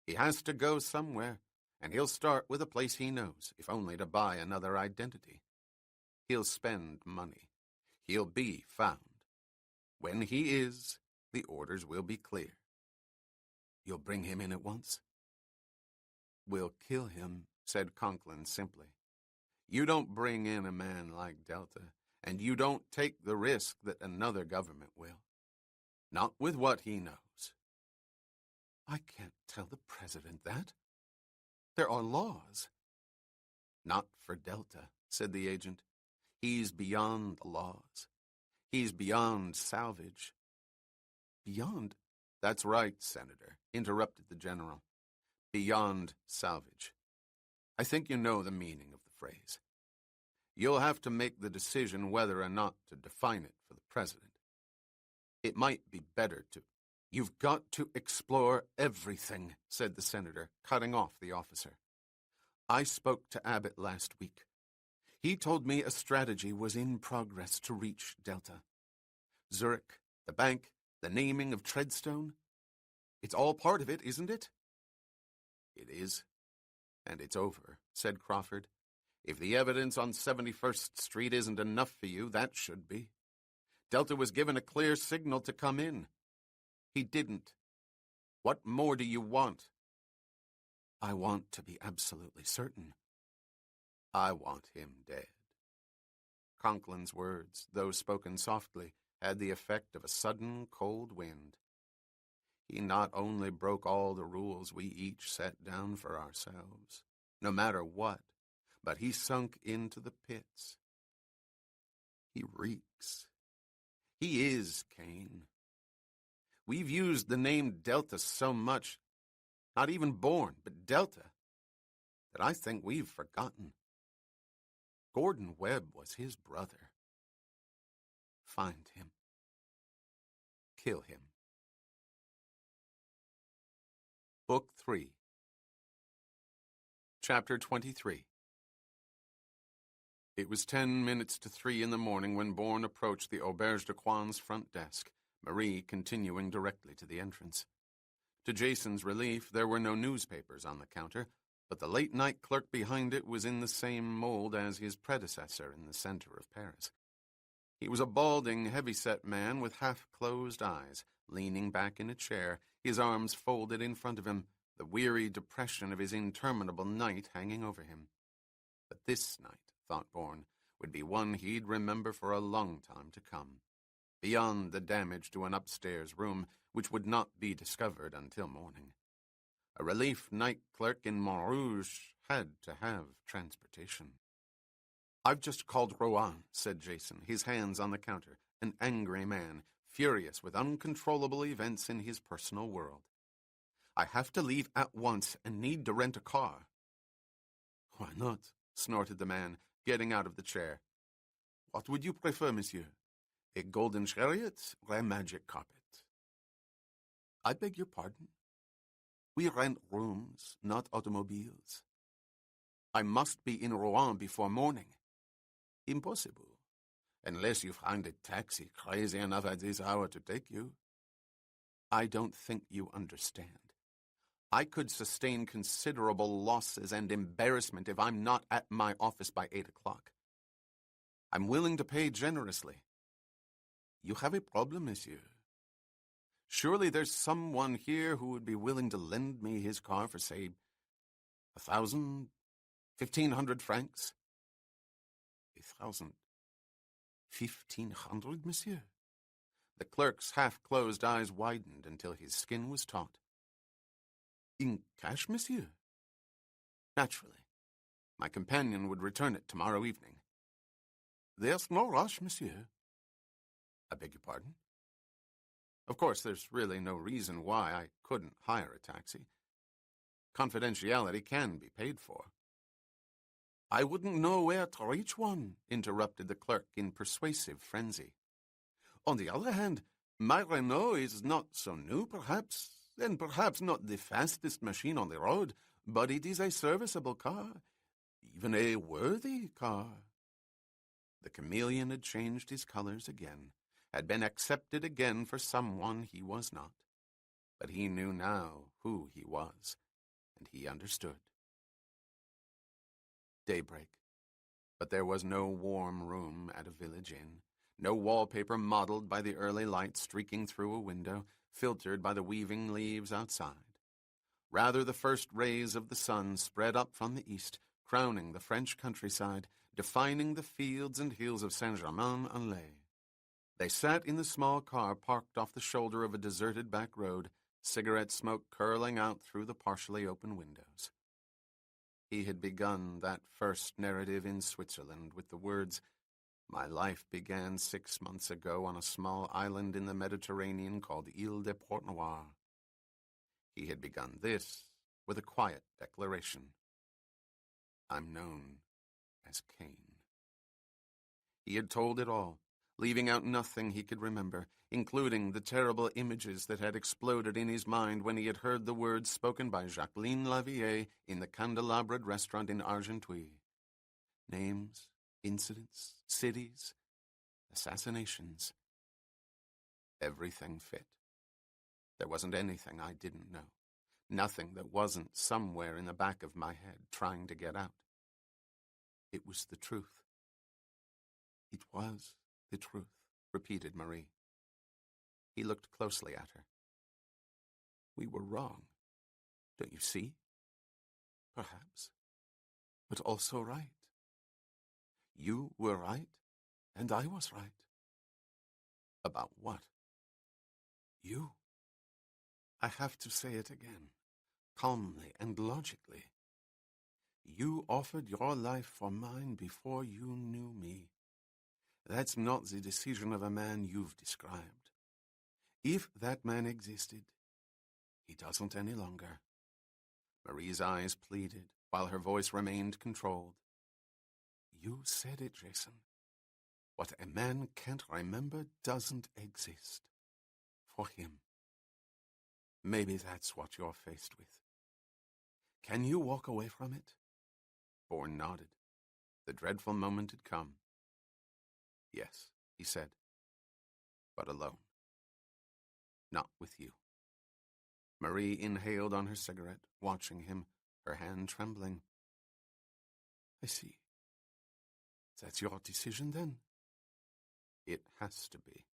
He has to go somewhere, and he'll start with a place he knows, if only to buy another identity. He'll spend money. He'll be found. When he is, the orders will be clear. You'll bring him in at once? We'll kill him, said Conklin simply. You don't bring in a man like Delta, and you don't take the risk that another government will. Not with what he knows. I can't tell the president that. There are laws. Not for Delta, said the agent. He's beyond the laws. He's beyond salvage. Beyond? That's right, Senator, interrupted the general. Beyond salvage. I think you know the meaning of the phrase. You'll have to make the decision whether or not to define it for the president. It might be better to... You've got to explore everything, said the senator, cutting off the officer. I spoke to Abbott last week. He told me a strategy was in progress to reach Delta. Zurich, the bank, the naming of Treadstone. It's all part of it, isn't it? It is. And it's over, said Crawford. If the evidence on 71st Street isn't enough for you, that should be. Delta was given a clear signal to come in. He didn't. What more do you want? I want to be absolutely certain. I want him dead. Conklin's words, though spoken softly, had the effect of a sudden cold wind. He not only broke all the rules we each set down for ourselves, no matter what, but he sunk into the pits. He reeks. He is Cain. We've used the name Delta so much, not even Bourne, but Delta, that I think we've forgotten. Gordon Webb was his brother. Find him. Kill him. Book 3. Chapter 23. It was 10 minutes to 3 in the morning when Bourne approached the Auberge de Coin's front desk, Marie continuing directly to the entrance. To Jason's relief, there were no newspapers on the counter, but the late-night clerk behind it was in the same mold as his predecessor in the center of Paris. He was a balding, heavy-set man with half-closed eyes, leaning back in a chair, his arms folded in front of him, the weary depression of his interminable night hanging over him. But this night, thought Bourne, would be one he'd remember for a long time to come, beyond the damage to an upstairs room, which would not be discovered until morning. A relief night clerk in Montrouge had to have transportation. "I've just called Rouen," said Jason, his hands on the counter, an angry man, furious with uncontrollable events in his personal world. "I have to leave at once and need to rent a car." "Why not?" snorted the man, getting out of the chair. "What would you prefer, monsieur? A golden chariot or a magic carpet?" "I beg your pardon? We rent rooms, not automobiles." "I must be in Rouen before morning." "Impossible, unless you find a taxi crazy enough at this hour to take you." "I don't think you understand. I could sustain considerable losses and embarrassment if I'm not at my office by 8 o'clock. I'm willing to pay generously." "You have a problem, monsieur. Surely there's someone here who would be willing to lend me his car for, say, 1,000, 1,500 francs?" 1,000, 1,500, monsieur? The clerk's half-closed eyes widened until his skin was taut. "In cash, monsieur?" "Naturally. My companion would return it tomorrow evening." "There's no rush, monsieur." "I beg your pardon?" "Of course, there's really no reason why I couldn't hire a taxi. Confidentiality can be paid for." "I wouldn't know where to reach one," interrupted the clerk in persuasive frenzy. "On the other hand, my Renault is not so new, perhaps, and perhaps not the fastest machine on the road, but it is a serviceable car, even a worthy car." The chameleon had changed his colors again, had been accepted again for someone he was not. But he knew now who he was, and he understood. Daybreak. But there was no warm room at a village inn, no wallpaper mottled by the early light streaking through a window, filtered by the weaving leaves outside. Rather, the first rays of the sun spread up from the east, crowning the French countryside, defining the fields and hills of Saint-Germain-en-Laye. They sat in the small car parked off the shoulder of a deserted back road, cigarette smoke curling out through the partially open windows. He had begun that first narrative in Switzerland with the words, "My life began 6 months ago on a small island in the Mediterranean called Ile de Port-Noir." He had begun this with a quiet declaration, "I'm known as Cain." He had told it all, leaving out nothing he could remember, including the terrible images that had exploded in his mind when he had heard the words spoken by Jacqueline Lavier in the Candelabred restaurant in Argenteuil. Names, incidents, cities, assassinations. Everything fit. There wasn't anything I didn't know. Nothing that wasn't somewhere in the back of my head trying to get out. It was the truth. It was the truth, repeated Marie. He looked closely at her. We were wrong, don't you see? Perhaps, but also right. You were right, and I was right. About what? You. I have to say it again, calmly and logically. You offered your life for mine before you knew me. That's not the decision of a man you've described. If that man existed, he doesn't any longer. Marie's eyes pleaded, while her voice remained controlled. You said it, Jason. What a man can't remember doesn't exist. For him. Maybe that's what you're faced with. Can you walk away from it? Bourne nodded. The dreadful moment had come. Yes, he said. But alone. Not with you. Marie inhaled on her cigarette, watching him, her hand trembling. I see. That's your decision, then? It has to be.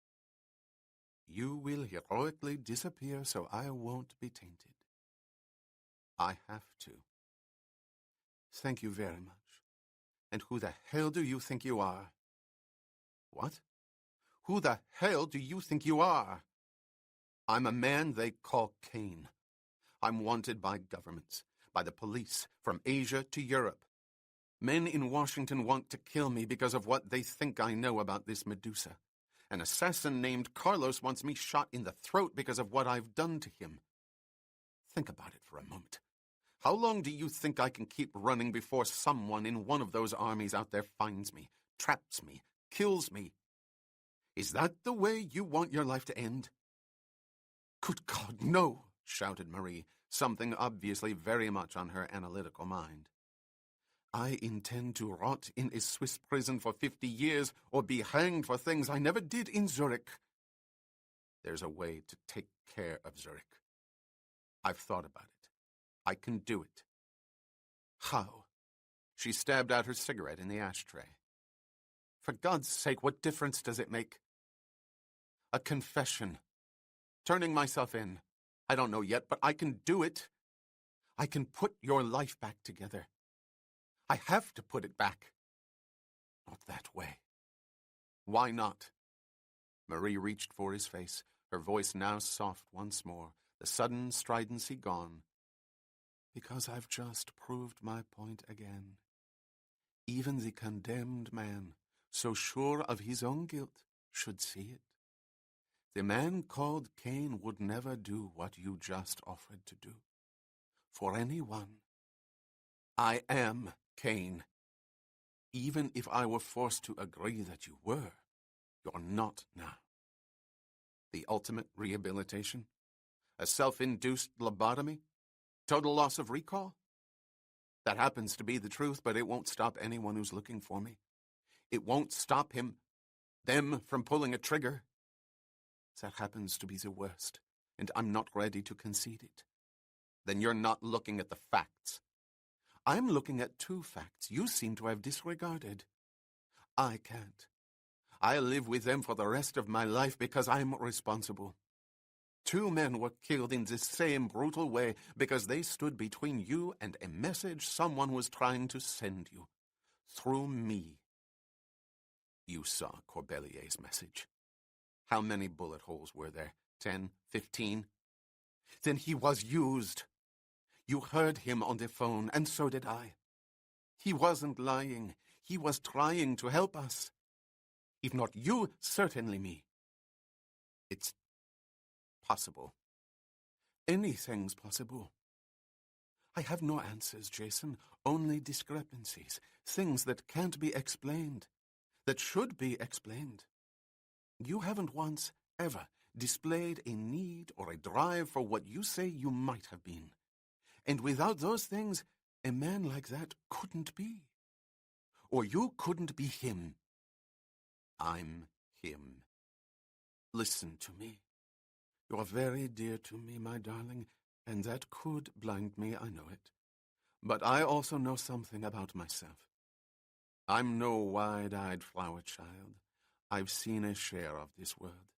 You will heroically disappear so I won't be tainted. I have to. Thank you very much. And who the hell do you think you are? What? Who the hell do you think you are? I'm a man they call Kane. I'm wanted by governments, by the police, from Asia to Europe. Men in Washington want to kill me because of what they think I know about this Medusa. An assassin named Carlos wants me shot in the throat because of what I've done to him. Think about it for a moment. How long do you think I can keep running before someone in one of those armies out there finds me, traps me, kills me? Is that the way you want your life to end? Good God, no, shouted Marie, something obviously very much on her analytical mind. I intend to rot in a Swiss prison for 50 years or be hanged for things I never did in Zurich. There's a way to take care of Zurich. I've thought about it. I can do it. How? She stabbed out her cigarette in the ashtray. For God's sake, what difference does it make? A confession. Turning myself in. I don't know yet, but I can do it. I can put your life back together. I have to put it back. Not that way. Why not? Marie reached for his face, her voice now soft once more, the sudden stridency gone. Because I've just proved my point again. Even the condemned man, so sure of his own guilt, should see it. The man called Cain would never do what you just offered to do. For anyone. I am Cain. Even if I were forced to agree that you were, you're not now. The ultimate rehabilitation? A self-induced lobotomy? Total loss of recall? That happens to be the truth, but it won't stop anyone who's looking for me. It won't stop them from pulling a trigger. That happens to be the worst, and I'm not ready to concede it. Then you're not looking at the facts. I'm looking at two facts you seem to have disregarded. I can't. I live with them for the rest of my life because I'm responsible. 2 men were killed in the same brutal way because they stood between you and a message someone was trying to send you. Through me. You saw Corbellier's message. How many bullet holes were there? 10? 15? Then he was used. You heard him on the phone, and so did I. He wasn't lying. He was trying to help us. If not you, certainly me. It's possible. Anything's possible. I have no answers, Jason, only discrepancies, things that can't be explained, that should be explained. You haven't once, ever, displayed a need or a drive for what you say you might have been. And without those things, a man like that couldn't be. Or you couldn't be him. I'm him. Listen to me. You're very dear to me, my darling, and that could blind me, I know it. But I also know something about myself. I'm no wide-eyed flower child. I've seen a share of this world,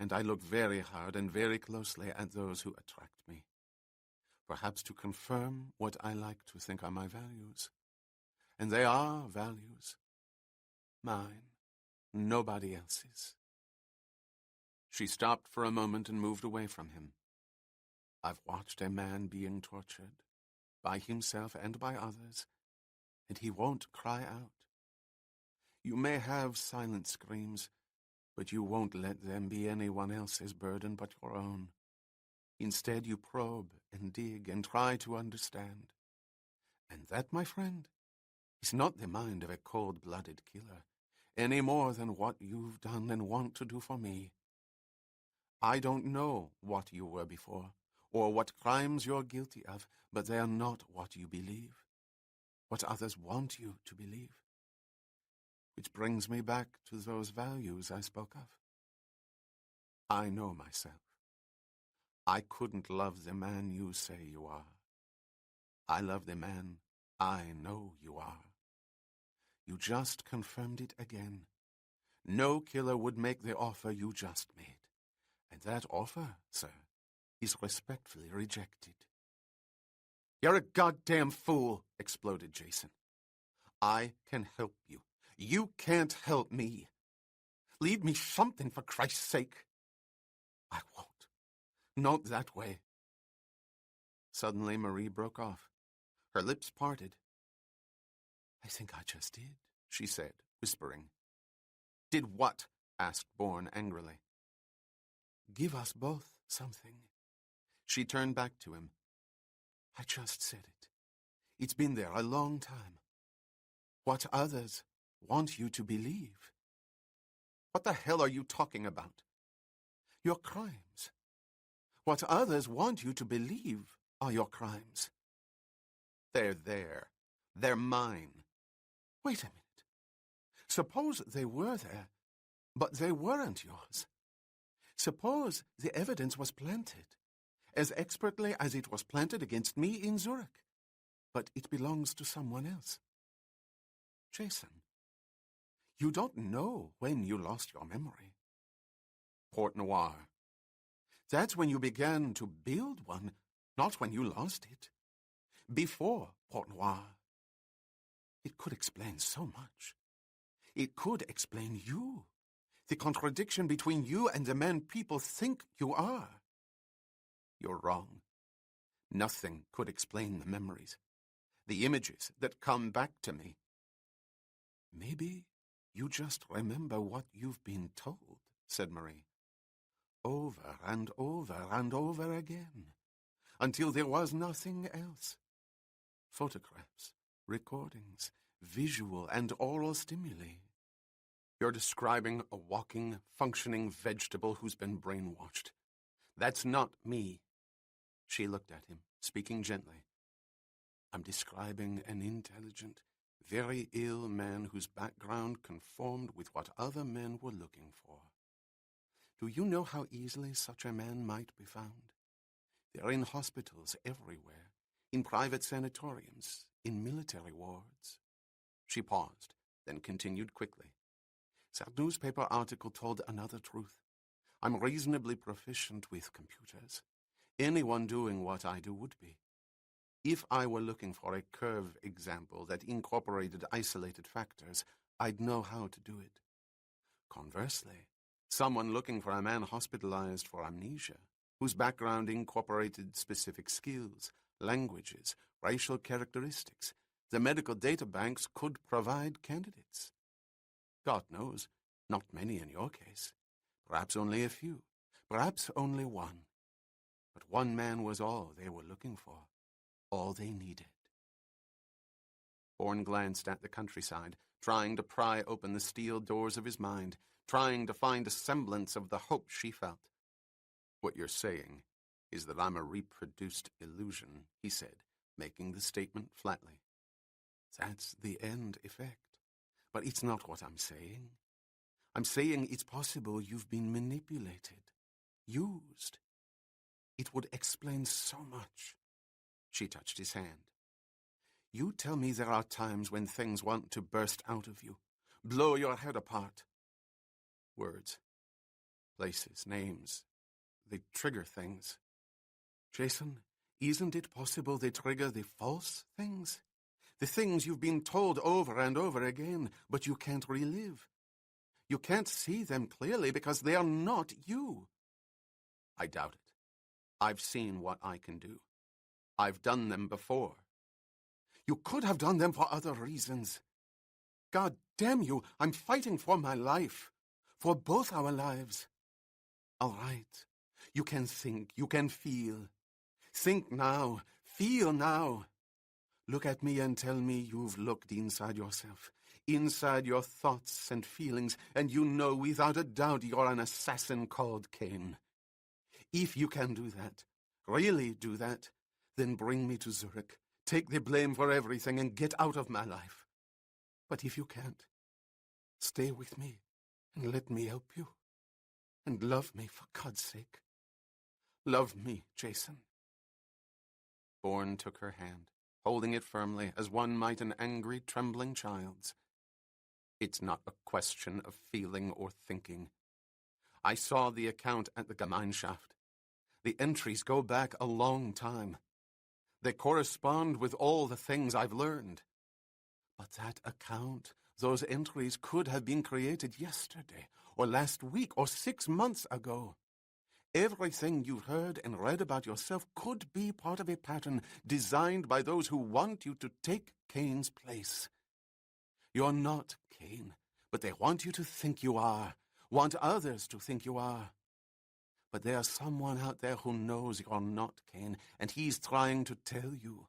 and I look very hard and very closely at those who attract me. Perhaps to confirm what I like to think are my values. And they are values. Mine. Nobody else's. She stopped for a moment and moved away from him. I've watched a man being tortured, by himself and by others, and he won't cry out. You may have silent screams, But you won't let them be anyone else's burden but your own. Instead, you probe and dig and try to understand. And that, my friend, is not the mind of a cold-blooded killer, any more than what you've done and want to do for me. I don't know what you were before, or what crimes you're guilty of, but they are not what you believe, what others want you to believe. Which brings me back to those values I spoke of. I know myself. I couldn't love the man you say you are. I love the man I know you are. You just confirmed it again. No killer would make the offer you just made. And that offer, sir, is respectfully rejected. You're a goddamn fool, exploded Jason. I can help you. You can't help me. Leave me something, for Christ's sake. I won't. Not that way. Suddenly, Marie broke off. Her lips parted. I think I just did, she said, whispering. Did what? Asked Bourne angrily. Give us both something. She turned back to him. I just said it. It's been there a long time. What others want you to believe. What the hell are you talking about? Your crimes. What others want you to believe are your crimes. They're there. They're mine. Wait a minute. Suppose they were there, but they weren't yours. Suppose the evidence was planted, as expertly as it was planted against me in Zurich, but it belongs to someone else. Jason, you don't know when you lost your memory. Port Noir. That's when you began to build one, not when you lost it. Before Port Noir. It could explain so much. It could explain you. The contradiction between you and the man people think you are. You're wrong. Nothing could explain the memories, the images that come back to me. Maybe you just remember what you've been told, said Marie. Over and over and over again, until there was nothing else. Photographs, recordings, visual and oral stimuli. You're describing a walking, functioning vegetable who's been brainwashed. That's not me. She looked at him, speaking gently. I'm describing an intelligent, very ill man whose background conformed with what other men were looking for. Do you know how easily such a man might be found? They're in hospitals everywhere, in private sanatoriums, in military wards. She paused, then continued quickly. That newspaper article told another truth. I'm reasonably proficient with computers. Anyone doing what I do would be. If I were looking for a curve example that incorporated isolated factors, I'd know how to do it. Conversely, someone looking for a man hospitalized for amnesia, whose background incorporated specific skills, languages, racial characteristics, the medical data banks could provide candidates. God knows, not many in your case. Perhaps only a few. Perhaps only one. But one man was all they were looking for. All they needed. Bourne glanced at the countryside, trying to pry open the steel doors of his mind, trying to find a semblance of the hope she felt. What you're saying is that I'm a reproduced illusion, he said, making the statement flatly. That's the end effect. But it's not what I'm saying. I'm saying it's possible you've been manipulated, used. It would explain so much. She touched his hand. You tell me there are times when things want to burst out of you, blow your head apart. Words, places, names, they trigger things. Jason, isn't it possible they trigger the false things? The things you've been told over and over again, but you can't relive. You can't see them clearly because they are not you. I doubt it. I've seen what I can do. I've done them before. You could have done them for other reasons. God damn you, I'm fighting for my life. For both our lives. All right. You can think, you can feel. Think now, feel now. Look at me and tell me you've looked inside yourself, inside your thoughts and feelings, and you know without a doubt you're an assassin called Cain. If you can do that, really do that, then bring me to Zurich, take the blame for everything, and get out of my life. But if you can't, stay with me and let me help you. And love me, for God's sake. Love me, Jason. Bourne took her hand, holding it firmly as one might an angry, trembling child's. It's not a question of feeling or thinking. I saw the account at the Gemeinschaft. The entries go back a long time. They correspond with all the things I've learned. But that account, those entries could have been created yesterday, or last week, or 6 months ago. Everything you've heard and read about yourself could be part of a pattern designed by those who want you to take Cain's place. You're not Cain, but they want you to think you are, want others to think you are. But there's someone out there who knows you're not Cain, and he's trying to tell you.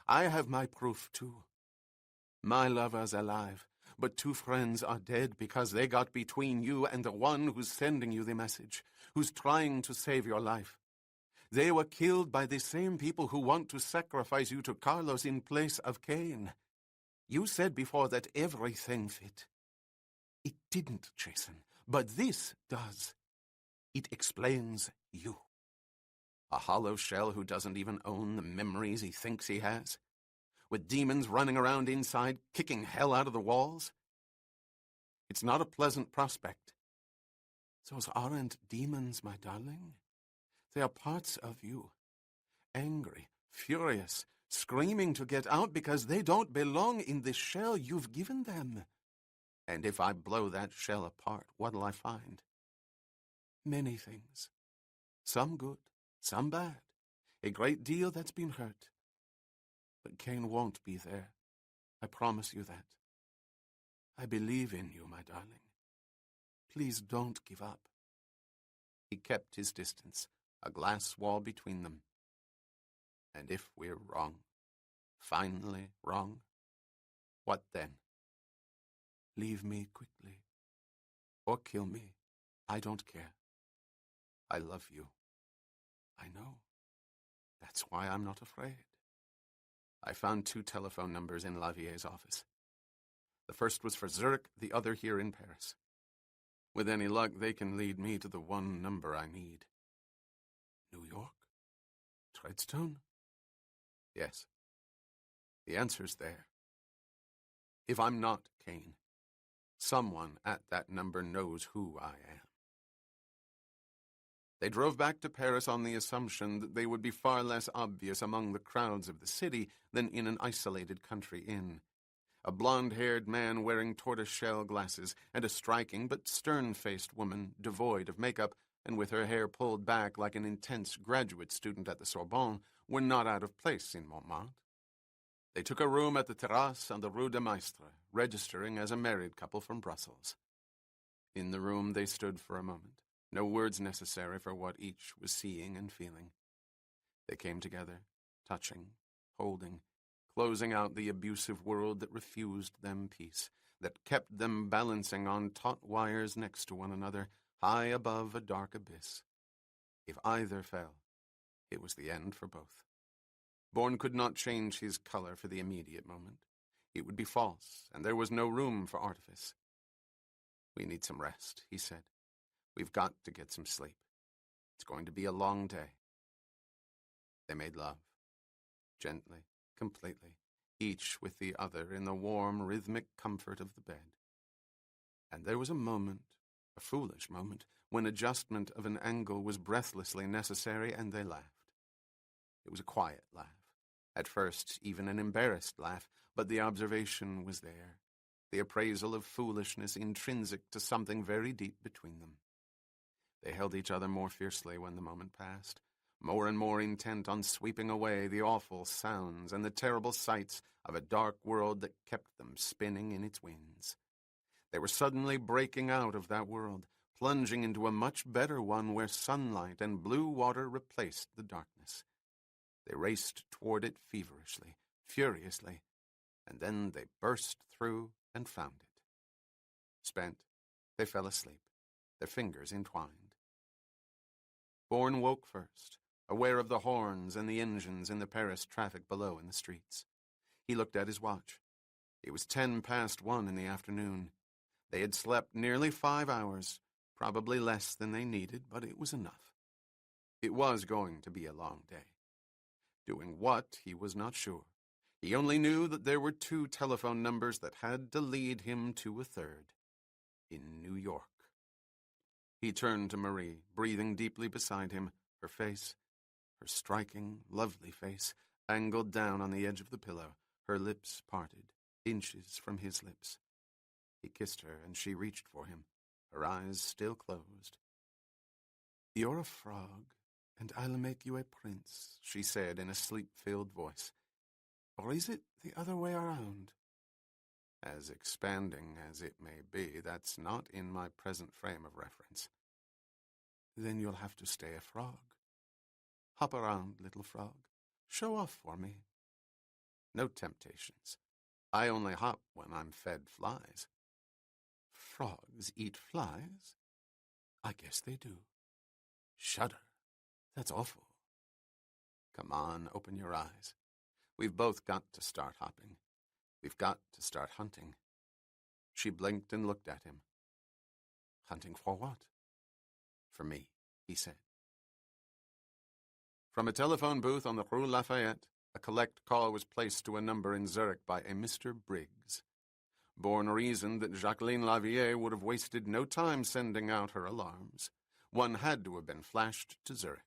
I have my proof, too. My lover's alive, but 2 friends are dead because they got between you and the one who's sending you the message, who's trying to save your life. They were killed by the same people who want to sacrifice you to Carlos in place of Cain. You said before that everything fit. It didn't, Jason, but this does. It explains you. A hollow shell who doesn't even own the memories he thinks he has, with demons running around inside, kicking hell out of the walls. It's not a pleasant prospect. Those aren't demons, my darling. They are parts of you, angry, furious, screaming to get out because they don't belong in the shell you've given them. And if I blow that shell apart, what'll I find? Many things. Some good, some bad. A great deal that's been hurt. But Cain won't be there. I promise you that. I believe in you, my darling. Please don't give up. He kept his distance, a glass wall between them. And if we're wrong, finally wrong, what then? Leave me quickly. Or kill me. I don't care. I love you. I know. That's why I'm not afraid. I found 2 telephone numbers in Lavier's office. The first was for Zurich, the other here in Paris. With any luck, they can lead me to the one number I need. New York? Treadstone? Yes. The answer's there. If I'm not Cain, someone at that number knows who I am. They drove back to Paris on the assumption that they would be far less obvious among the crowds of the city than in an isolated country inn. A blonde-haired man wearing tortoise-shell glasses and a striking but stern-faced woman devoid of makeup and with her hair pulled back like an intense graduate student at the Sorbonne were not out of place in Montmartre. They took a room at the Terrasse on the Rue de Maistre, registering as a married couple from Brussels. In the room they stood for a moment. No words necessary for what each was seeing and feeling. They came together, touching, holding, closing out the abusive world that refused them peace, that kept them balancing on taut wires next to one another, high above a dark abyss. If either fell, it was the end for both. Bourne could not change his color for the immediate moment. It would be false, and there was no room for artifice. "We need some rest," he said. "We've got to get some sleep. It's going to be a long day." They made love, gently, completely, each with the other in the warm, rhythmic comfort of the bed. And there was a moment, a foolish moment, when adjustment of an angle was breathlessly necessary, and they laughed. It was a quiet laugh, at first even an embarrassed laugh, but the observation was there, the appraisal of foolishness intrinsic to something very deep between them. They held each other more fiercely when the moment passed, more and more intent on sweeping away the awful sounds and the terrible sights of a dark world that kept them spinning in its winds. They were suddenly breaking out of that world, plunging into a much better one where sunlight and blue water replaced the darkness. They raced toward it feverishly, furiously, and then they burst through and found it. Spent, they fell asleep, their fingers entwined. Bourne woke first, aware of the horns and the engines in the Paris traffic below in the streets. He looked at his watch. It was 1:10 in the afternoon. They had slept nearly 5 hours, probably less than they needed, but it was enough. It was going to be a long day. Doing what, he was not sure. He only knew that there were 2 telephone numbers that had to lead him to a third. In New York. He turned to Marie, breathing deeply beside him, her face, her striking, lovely face, angled down on the edge of the pillow, her lips parted, inches from his lips. He kissed her, and she reached for him, her eyes still closed. "You're a frog, and I'll make you a prince," she said in a sleep-filled voice. "Or is it the other way around?" As expanding as it may be, that's not in my present frame of reference. "Then you'll have to stay a frog. Hop around, little frog. Show off for me." "No temptations. I only hop when I'm fed flies." "Frogs eat flies?" "I guess they do." "Shudder. That's awful." "Come on, open your eyes. We've both got to start hopping. We've got to start hunting." She blinked and looked at him. "Hunting for what?" "For me," he said. From a telephone booth on the Rue Lafayette, a collect call was placed to a number in Zurich by a Mr. Briggs. Bourne reasoned that Jacqueline Lavier would have wasted no time sending out her alarms. One had to have been flashed to Zurich.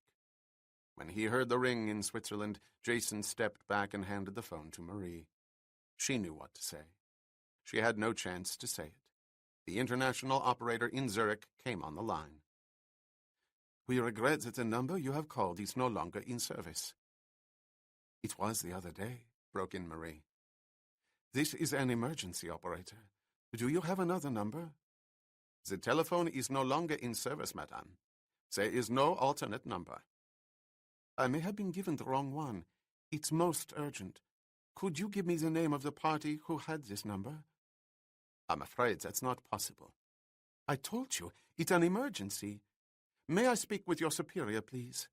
When he heard the ring in Switzerland, Jason stepped back and handed the phone to Marie. She knew what to say. She had no chance to say it. The international operator in Zurich came on the line. "We regret that the number you have called is no longer in service." "It was the other day," broke in Marie. "This is an emergency, operator. Do you have another number?" "The telephone is no longer in service, madame. There is no alternate number." "I may have been given the wrong one. It's most urgent. Could you give me the name of the party who had this number?" "I'm afraid that's not possible." "I told you, it's an emergency. May I speak with your superior, please?"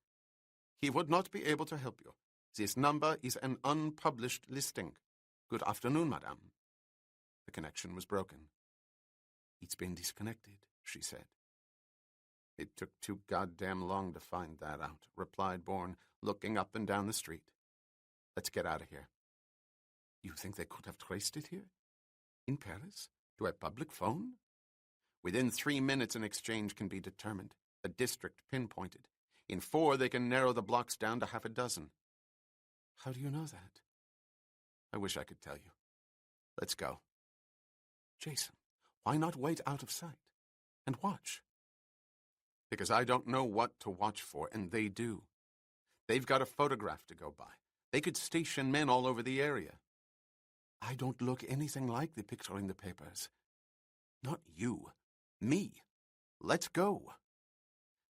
"He would not be able to help you. This number is an unpublished listing. Good afternoon, madame." The connection was broken. "It's been disconnected," she said. "It took too goddamn long to find that out," replied Bourne, looking up and down the street. "Let's get out of here." "You think they could have traced it here? In Paris? To a public phone?" "Within 3 minutes an exchange can be determined, a district pinpointed. In 4 they can narrow the blocks down to half a dozen." "How do you know that?" "I wish I could tell you. Let's go." "Jason, why not wait out of sight and watch?" "Because I don't know what to watch for, and they do. They've got a photograph to go by. They could station men all over the area." "I don't look anything like the picture in the papers." "Not you. Me. Let's go."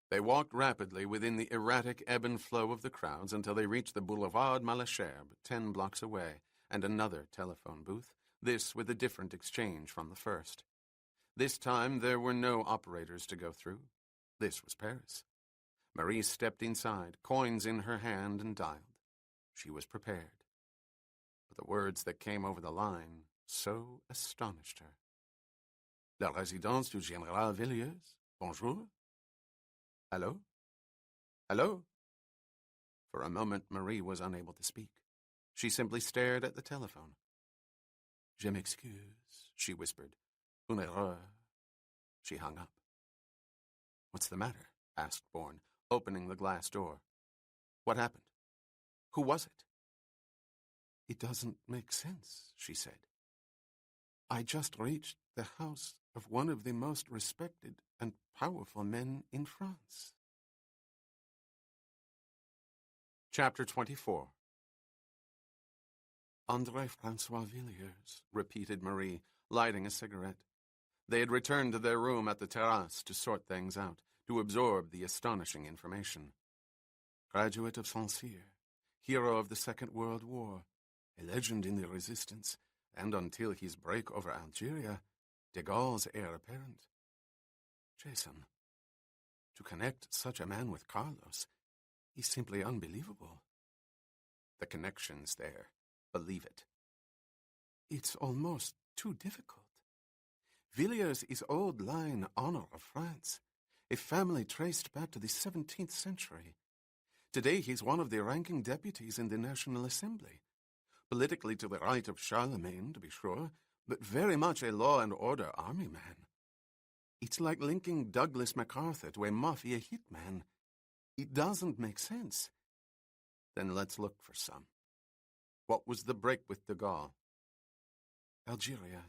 They walked rapidly within the erratic ebb and flow of the crowds until they reached the Boulevard Malesherbes, 10 blocks away, and another telephone booth, this with a different exchange from the first. This time there were no operators to go through. This was Paris. Marie stepped inside, coins in her hand, and dialed. She was prepared. But the words that came over the line so astonished her. "La résidence du Général Villiers. Bonjour." "Hello? Hello?" For a moment, Marie was unable to speak. She simply stared at the telephone. "Je m'excuse," she whispered. "Une erreur." She hung up. "What's the matter?" asked Bourne, opening the glass door. "What happened? Who was it?" "It doesn't make sense," she said. "I just reached the house of one of the most respected and powerful men in France." Chapter 24. "André Francois Villiers," repeated Marie, lighting a cigarette. They had returned to their room at the terrace to sort things out, to absorb the astonishing information. Graduate of Saint-Cyr, hero of the Second World War, a legend in the resistance, and until his break over Algeria, de Gaulle's heir apparent. Jason, to connect such a man with Carlos is simply unbelievable. The connection's there. Believe it. It's almost too difficult. Villiers is old line honor of France, a family traced back to the 17th century. Today he's one of the ranking deputies in the National Assembly. Politically to the right of Charlemagne, to be sure, but very much a law and order army man. It's like linking Douglas MacArthur to a mafia hitman. It doesn't make sense. Then let's look for some. What was the break with de Gaulle? Algeria.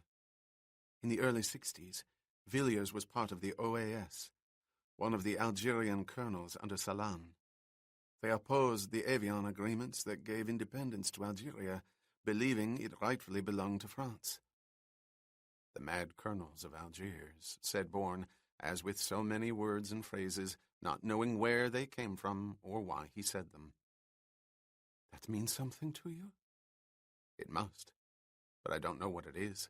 In the early 60s, Villiers was part of the OAS, one of the Algerian colonels under Salam. They opposed the Evian agreements that gave independence to Algeria, believing it rightfully belonged to France. The mad colonels of Algiers, said Bourne, as with so many words and phrases, not knowing where they came from or why he said them. That means something to you? It must, but I don't know what it is.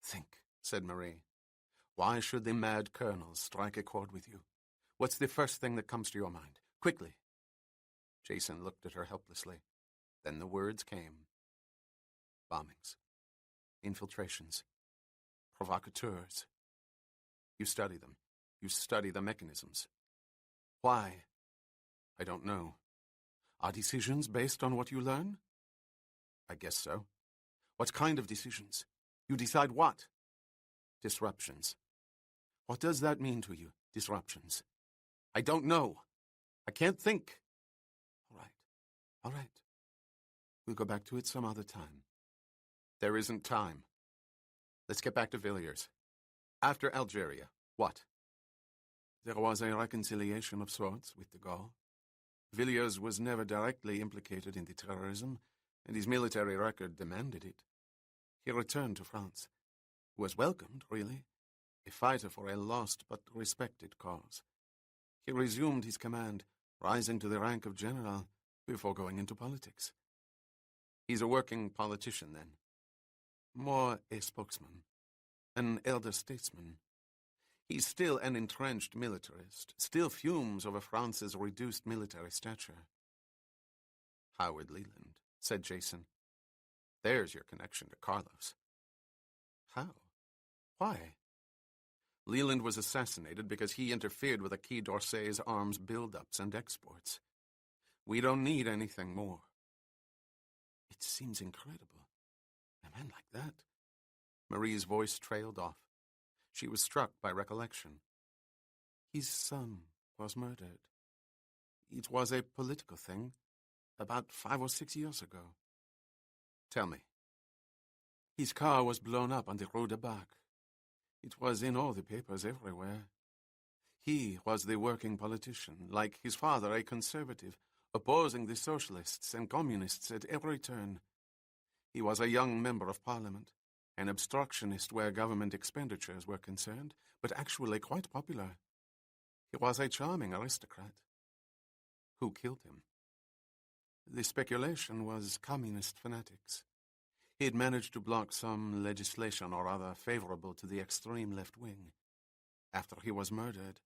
Think, said Marie. Why should the mad colonels strike a chord with you? What's the first thing that comes to your mind? Quickly. Jason looked at her helplessly. Then the words came. Bombings. Infiltrations. Provocateurs. You study them. You study the mechanisms. Why? I don't know. Are decisions based on what you learn? I guess so. What kind of decisions? You decide what? Disruptions. What does that mean to you, disruptions? I don't know. I can't think. All right. We'll go back to it some other time. There isn't time. Let's get back to Villiers. After Algeria, what? There was a reconciliation of sorts with de Gaulle. Villiers was never directly implicated in the terrorism, and his military record demanded it. He returned to France. Was welcomed, really, a fighter for a lost but respected cause. He resumed his command, rising to the rank of general before going into politics. He's a working politician, then. More a spokesman, an elder statesman. He's still an entrenched militarist, still fumes over France's reduced military stature. Howard Leland, said Jason. There's your connection to Carlos. How? Why? Leland was assassinated because he interfered with the Quai d'Orsay's arms build-ups and exports. We don't need anything more. It seems incredible. A man like that. Marie's voice trailed off. She was struck by recollection. His son was murdered. It was a political thing, about 5 or 6 years ago. Tell me. His car was blown up on the Rue de Bac. It was in all the papers everywhere. He was the working politician, like his father, a conservative, opposing the socialists and communists at every turn. He was a young member of parliament, an obstructionist where government expenditures were concerned, but actually quite popular. He was a charming aristocrat. Who killed him? The speculation was communist fanatics. He had managed to block some legislation or other favorable to the extreme left wing. After he was murdered,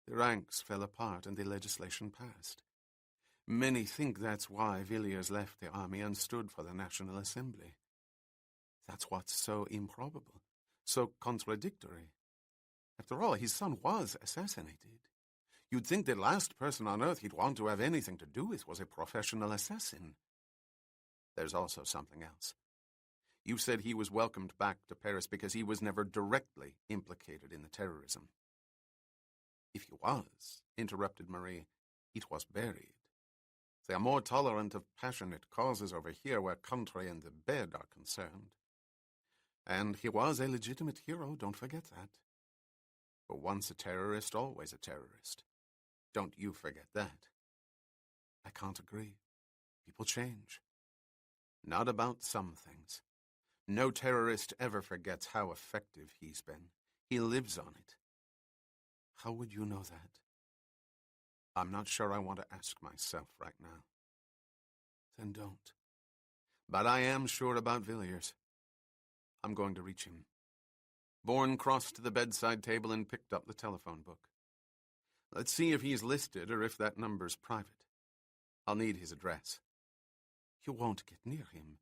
the ranks fell apart and the legislation passed. Many think that's why Villiers left the army and stood for the National Assembly. That's what's so improbable, so contradictory. After all, his son was assassinated. You'd think the last person on earth he'd want to have anything to do with was a professional assassin. There's also something else. You said he was welcomed back to Paris because he was never directly implicated in the terrorism. If he was, interrupted Marie, it was buried. They are more tolerant of passionate causes over here where country and the bed are concerned. And he was a legitimate hero, don't forget that. But once a terrorist, always a terrorist. Don't you forget that. I can't agree. People change. Not about some things. No terrorist ever forgets how effective he's been. He lives on it. How would you know that? I'm not sure I want to ask myself right now. Then don't. But I am sure about Villiers. I'm going to reach him. Bourne crossed to the bedside table and picked up the telephone book. Let's see if he's listed or if that number's private. I'll need his address. You won't get near him.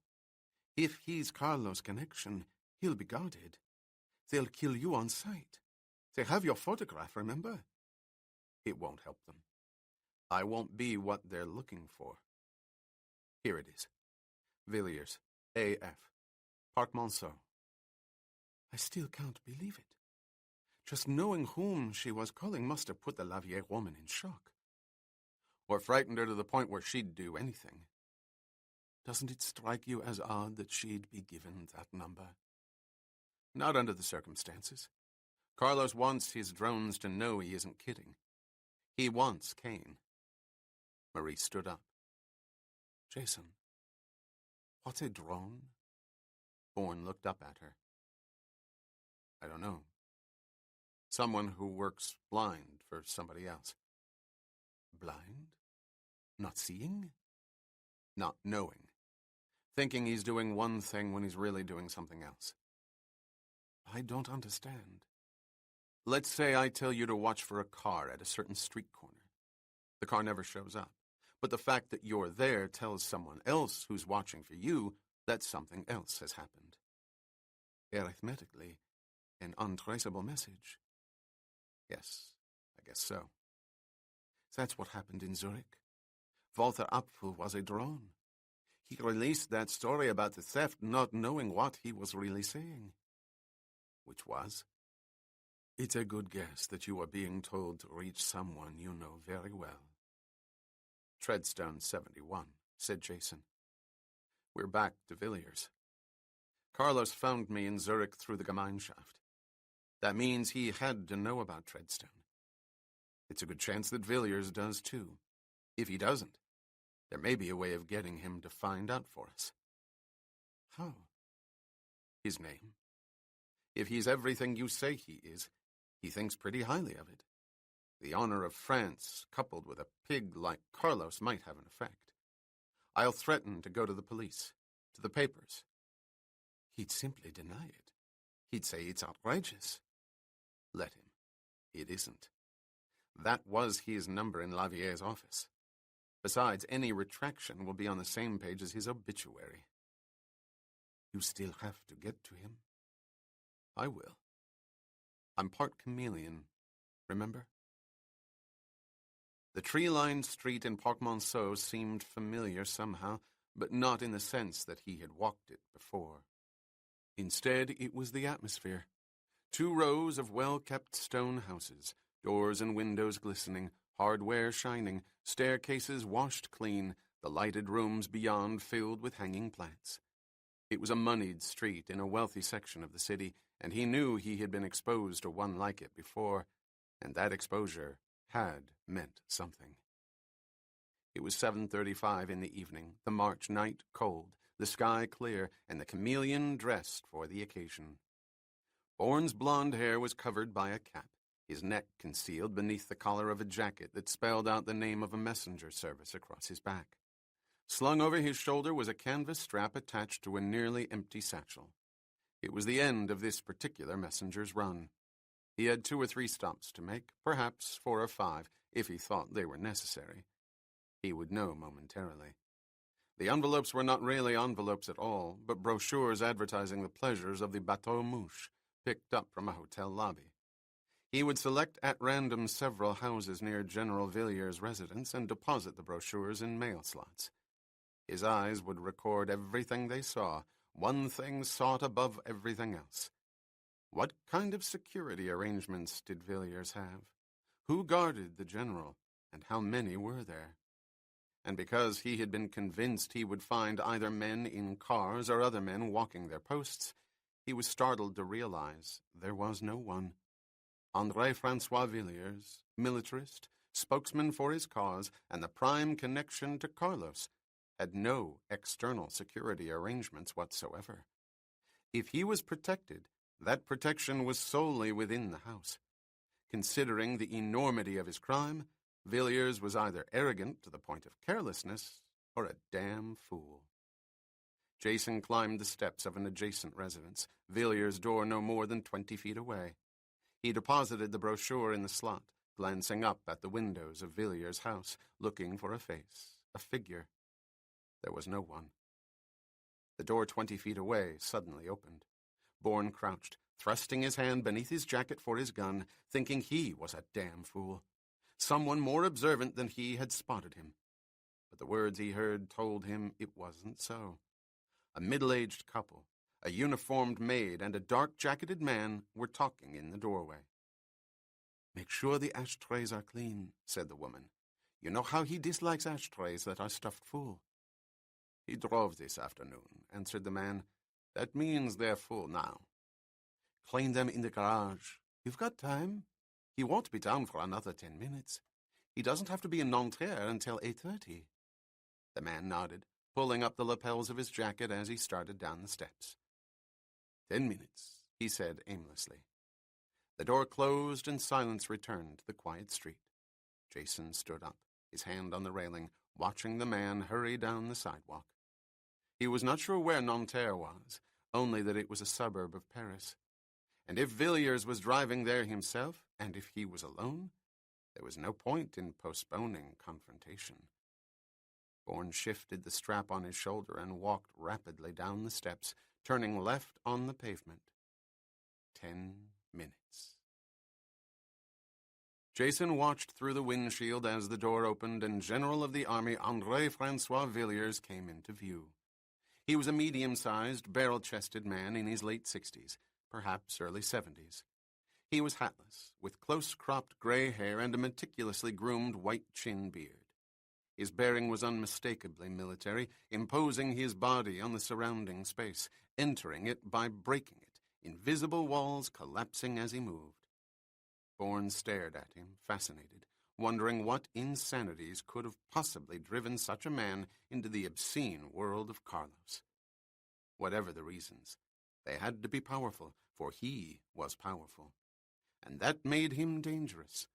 If he's Carlo's connection, he'll be guarded. They'll kill you on sight. They have your photograph, remember? It won't help them. I won't be what they're looking for. Here it is. Villiers, A.F., Parc Monceau. I still can't believe it. Just knowing whom she was calling must have put the Lavier woman in shock. Or frightened her to the point where she'd do anything. Doesn't it strike you as odd that she'd be given that number? Not under the circumstances. Carlos wants his drones to know he isn't kidding. He wants Kane. Marie stood up. Jason, what's a drone? Bourne looked up at her. I don't know. Someone who works blind for somebody else. Blind? Not seeing? Not knowing. Thinking he's doing one thing when he's really doing something else. I don't understand. Let's say I tell you to watch for a car at a certain street corner. The car never shows up. But the fact that you're there tells someone else who's watching for you that something else has happened. Arithmetically, an untraceable message. Yes, I guess so. That's what happened in Zurich. Walter Apfel was a drone. He released that story about the theft not knowing what he was really saying. Which was? It's a good guess that you are being told to reach someone you know very well. Treadstone 71, said Jason. We're back to Villiers. Carlos found me in Zurich through the Gemeinschaft. That means he had to know about Treadstone. It's a good chance that Villiers does too. If he doesn't, there may be a way of getting him to find out for us. How? His name. If he's everything you say he is, he thinks pretty highly of it. The honor of France, coupled with a pig like Carlos, might have an effect. I'll threaten to go to the police, to the papers. He'd simply deny it. He'd say it's outrageous. Let him. It isn't. That was his number in Lavier's office. Besides, any retraction will be on the same page as his obituary. You still have to get to him. I will. I'm part chameleon, remember? The tree-lined street in Parc Monceau seemed familiar somehow, but not in the sense that he had walked it before. Instead, it was the atmosphere. 2 rows of well-kept stone houses, doors and windows glistening, hardware shining, staircases washed clean, the lighted rooms beyond filled with hanging plants. It was a moneyed street in a wealthy section of the city, and he knew he had been exposed to one like it before, and that exposure had meant something. It was 7:35 in the evening, the March night cold, the sky clear, and the chameleon dressed for the occasion. Bourne's blonde hair was covered by a cap, his neck concealed beneath the collar of a jacket that spelled out the name of a messenger service across his back. Slung over his shoulder was a canvas strap attached to a nearly empty satchel. It was the end of this particular messenger's run. He had 2 or 3 stops to make, perhaps 4 or 5, if he thought they were necessary. He would know momentarily. The envelopes were not really envelopes at all, but brochures advertising the pleasures of the Bateau Mouche, picked up from a hotel lobby. He would select at random several houses near General Villiers' residence and deposit the brochures in mail slots. His eyes would record everything they saw, one thing sought above everything else. What kind of security arrangements did Villiers have? Who guarded the general, and how many were there? And because he had been convinced he would find either men in cars or other men walking their posts, he was startled to realize there was no one. André-François Villiers, militarist, spokesman for his cause, and the prime connection to Carlos, had no external security arrangements whatsoever. If he was protected, That protection was solely within the house. Considering the enormity of his crime, Villiers was either arrogant to the point of carelessness or a damn fool. Jason climbed the steps of an adjacent residence, Villiers' door no more than 20 feet away. He deposited the brochure in the slot, glancing up at the windows of Villiers' house, looking for a face, a figure. There was no one. The door 20 feet away suddenly opened. Bourne crouched, thrusting his hand beneath his jacket for his gun, thinking he was a damn fool. Someone more observant than he had spotted him. But the words he heard told him it wasn't so. A middle-aged couple, a uniformed maid, and a dark-jacketed man were talking in the doorway. "Make sure the ashtrays are clean," said the woman. "You know how he dislikes ashtrays that are stuffed full." "He drove this afternoon," answered the man. "That means they're full now." "Clean them in the garage. You've got time. He won't be down for another 10 minutes. He doesn't have to be in Nanterre until 8:30. The man nodded, pulling up the lapels of his jacket as he started down the steps. 10 minutes, he said aimlessly. The door closed and silence returned to the quiet street. Jason stood up, his hand on the railing, watching the man hurry down the sidewalk. He was not sure where Nanterre was, only that it was a suburb of Paris. And if Villiers was driving there himself, and if he was alone, there was no point in postponing confrontation. Bourne shifted the strap on his shoulder and walked rapidly down the steps, turning left on the pavement. 10 minutes. Jason watched through the windshield as the door opened and General of the Army André-François Villiers came into view. He was a medium-sized, barrel-chested man in his late 60s, perhaps early 70s. He was hatless, with close-cropped gray hair and a meticulously groomed white chin beard. His bearing was unmistakably military, imposing his body on the surrounding space, entering it by breaking it, invisible walls collapsing as he moved. Bourne stared at him, fascinated, wondering what insanities could have possibly driven such a man into the obscene world of Carlos. Whatever the reasons, they had to be powerful, for he was powerful. And that made him dangerous,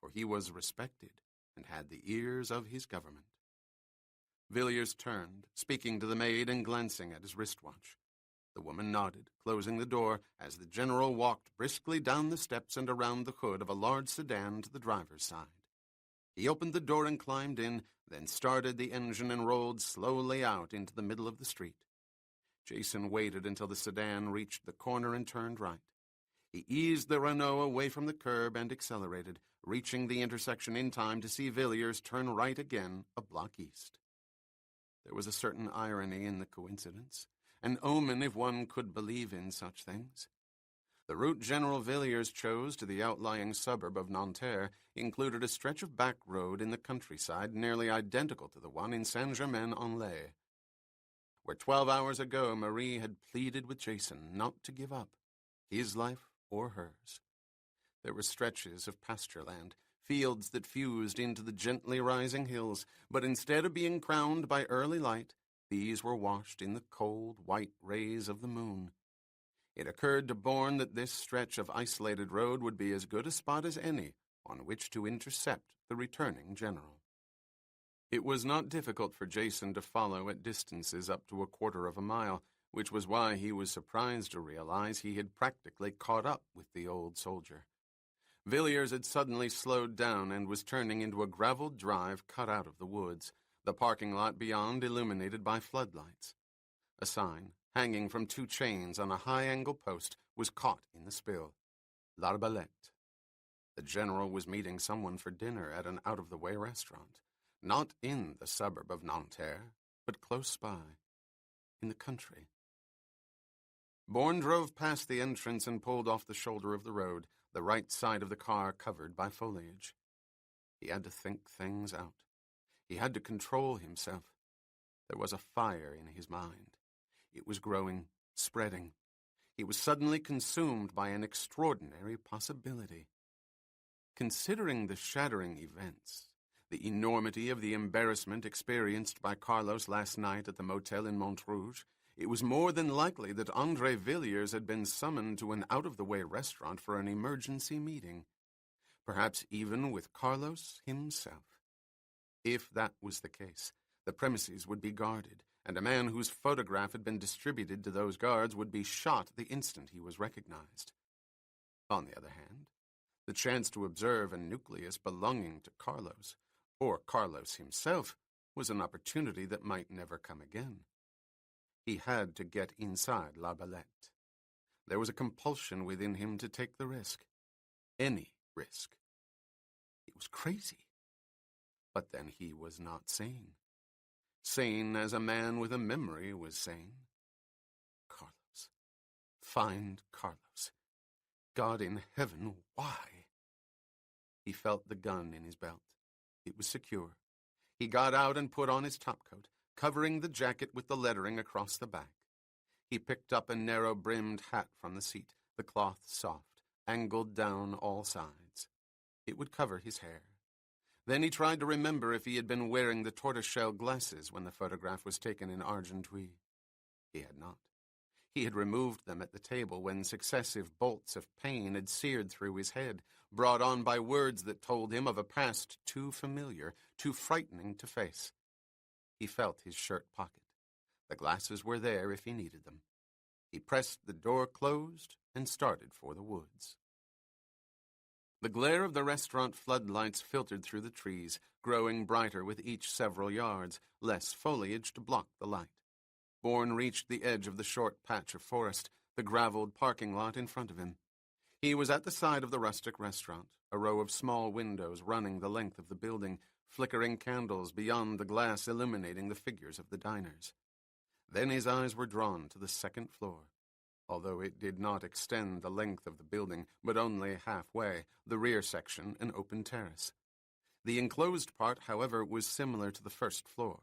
for he was respected and had the ears of his government. Villiers turned, speaking to the maid and glancing at his wristwatch. The woman nodded, closing the door as the general walked briskly down the steps and around the hood of a large sedan to the driver's side. He opened the door and climbed in, then started the engine and rolled slowly out into the middle of the street. Jason waited until the sedan reached the corner and turned right. He eased the Renault away from the curb and accelerated, reaching the intersection in time to see Villiers turn right again a block east. There was a certain irony in the coincidence, an omen if one could believe in such things. The route General Villiers chose to the outlying suburb of Nanterre included a stretch of back road in the countryside nearly identical to the one in Saint-Germain-en-Laye, where 12 hours ago Marie had pleaded with Jason not to give up, his life or hers. There were stretches of pasture land, fields that fused into the gently rising hills, but instead of being crowned by early light, these were washed in the cold, white rays of the moon. It occurred to Bourne that this stretch of isolated road would be as good a spot as any on which to intercept the returning general. It was not difficult for Jason to follow at distances up to 1/4 of a mile, which was why he was surprised to realize he had practically caught up with the old soldier. Villiers had suddenly slowed down and was turning into a graveled drive cut out of the woods, the parking lot beyond illuminated by floodlights. A sign, hanging from 2 chains on a high-angle post, was caught in the spill. L'Arbalète. The general was meeting someone for dinner at an out-of-the-way restaurant, not in the suburb of Nanterre, but close by, in the country. Bourne drove past the entrance and pulled off the shoulder of the road, the right side of the car covered by foliage. He had to think things out. He had to control himself. There was a fire in his mind. It was growing, spreading. He was suddenly consumed by an extraordinary possibility. Considering the shattering events, the enormity of the embarrassment experienced by Carlos last night at the motel in Montrouge, it was more than likely that Andre Villiers had been summoned to an out-of-the-way restaurant for an emergency meeting, perhaps even with Carlos himself. If that was the case, the premises would be guarded, and a man whose photograph had been distributed to those guards would be shot the instant he was recognized. On the other hand, the chance to observe a nucleus belonging to Carlos, or Carlos himself, was an opportunity that might never come again. He had to get inside La Belette. There was a compulsion within him to take the risk. Any risk. He was crazy. But then he was not sane. Sane as a man with a memory was sane. Carlos. Find Carlos. God in heaven, why? He felt the gun in his belt. It was secure. He got out and put on his topcoat, covering the jacket with the lettering across the back. He picked up a narrow-brimmed hat from the seat, the cloth soft, angled down all sides. It would cover his hair. Then he tried to remember if he had been wearing the tortoiseshell glasses when the photograph was taken in Argenteuil. He had not. He had removed them at the table when successive bolts of pain had seared through his head, brought on by words that told him of a past too familiar, too frightening to face. He felt his shirt pocket. The glasses were there if he needed them. He pressed the door closed and started for the woods. The glare of the restaurant floodlights filtered through the trees, growing brighter with each several yards, less foliage to block the light. Bourne reached the edge of the short patch of forest, the graveled parking lot in front of him. He was at the side of the rustic restaurant, a row of small windows running the length of the building, flickering candles beyond the glass illuminating the figures of the diners. Then his eyes were drawn to the second floor. Although it did not extend the length of the building, but only halfway, the rear section an open terrace. The enclosed part, however, was similar to the first floor.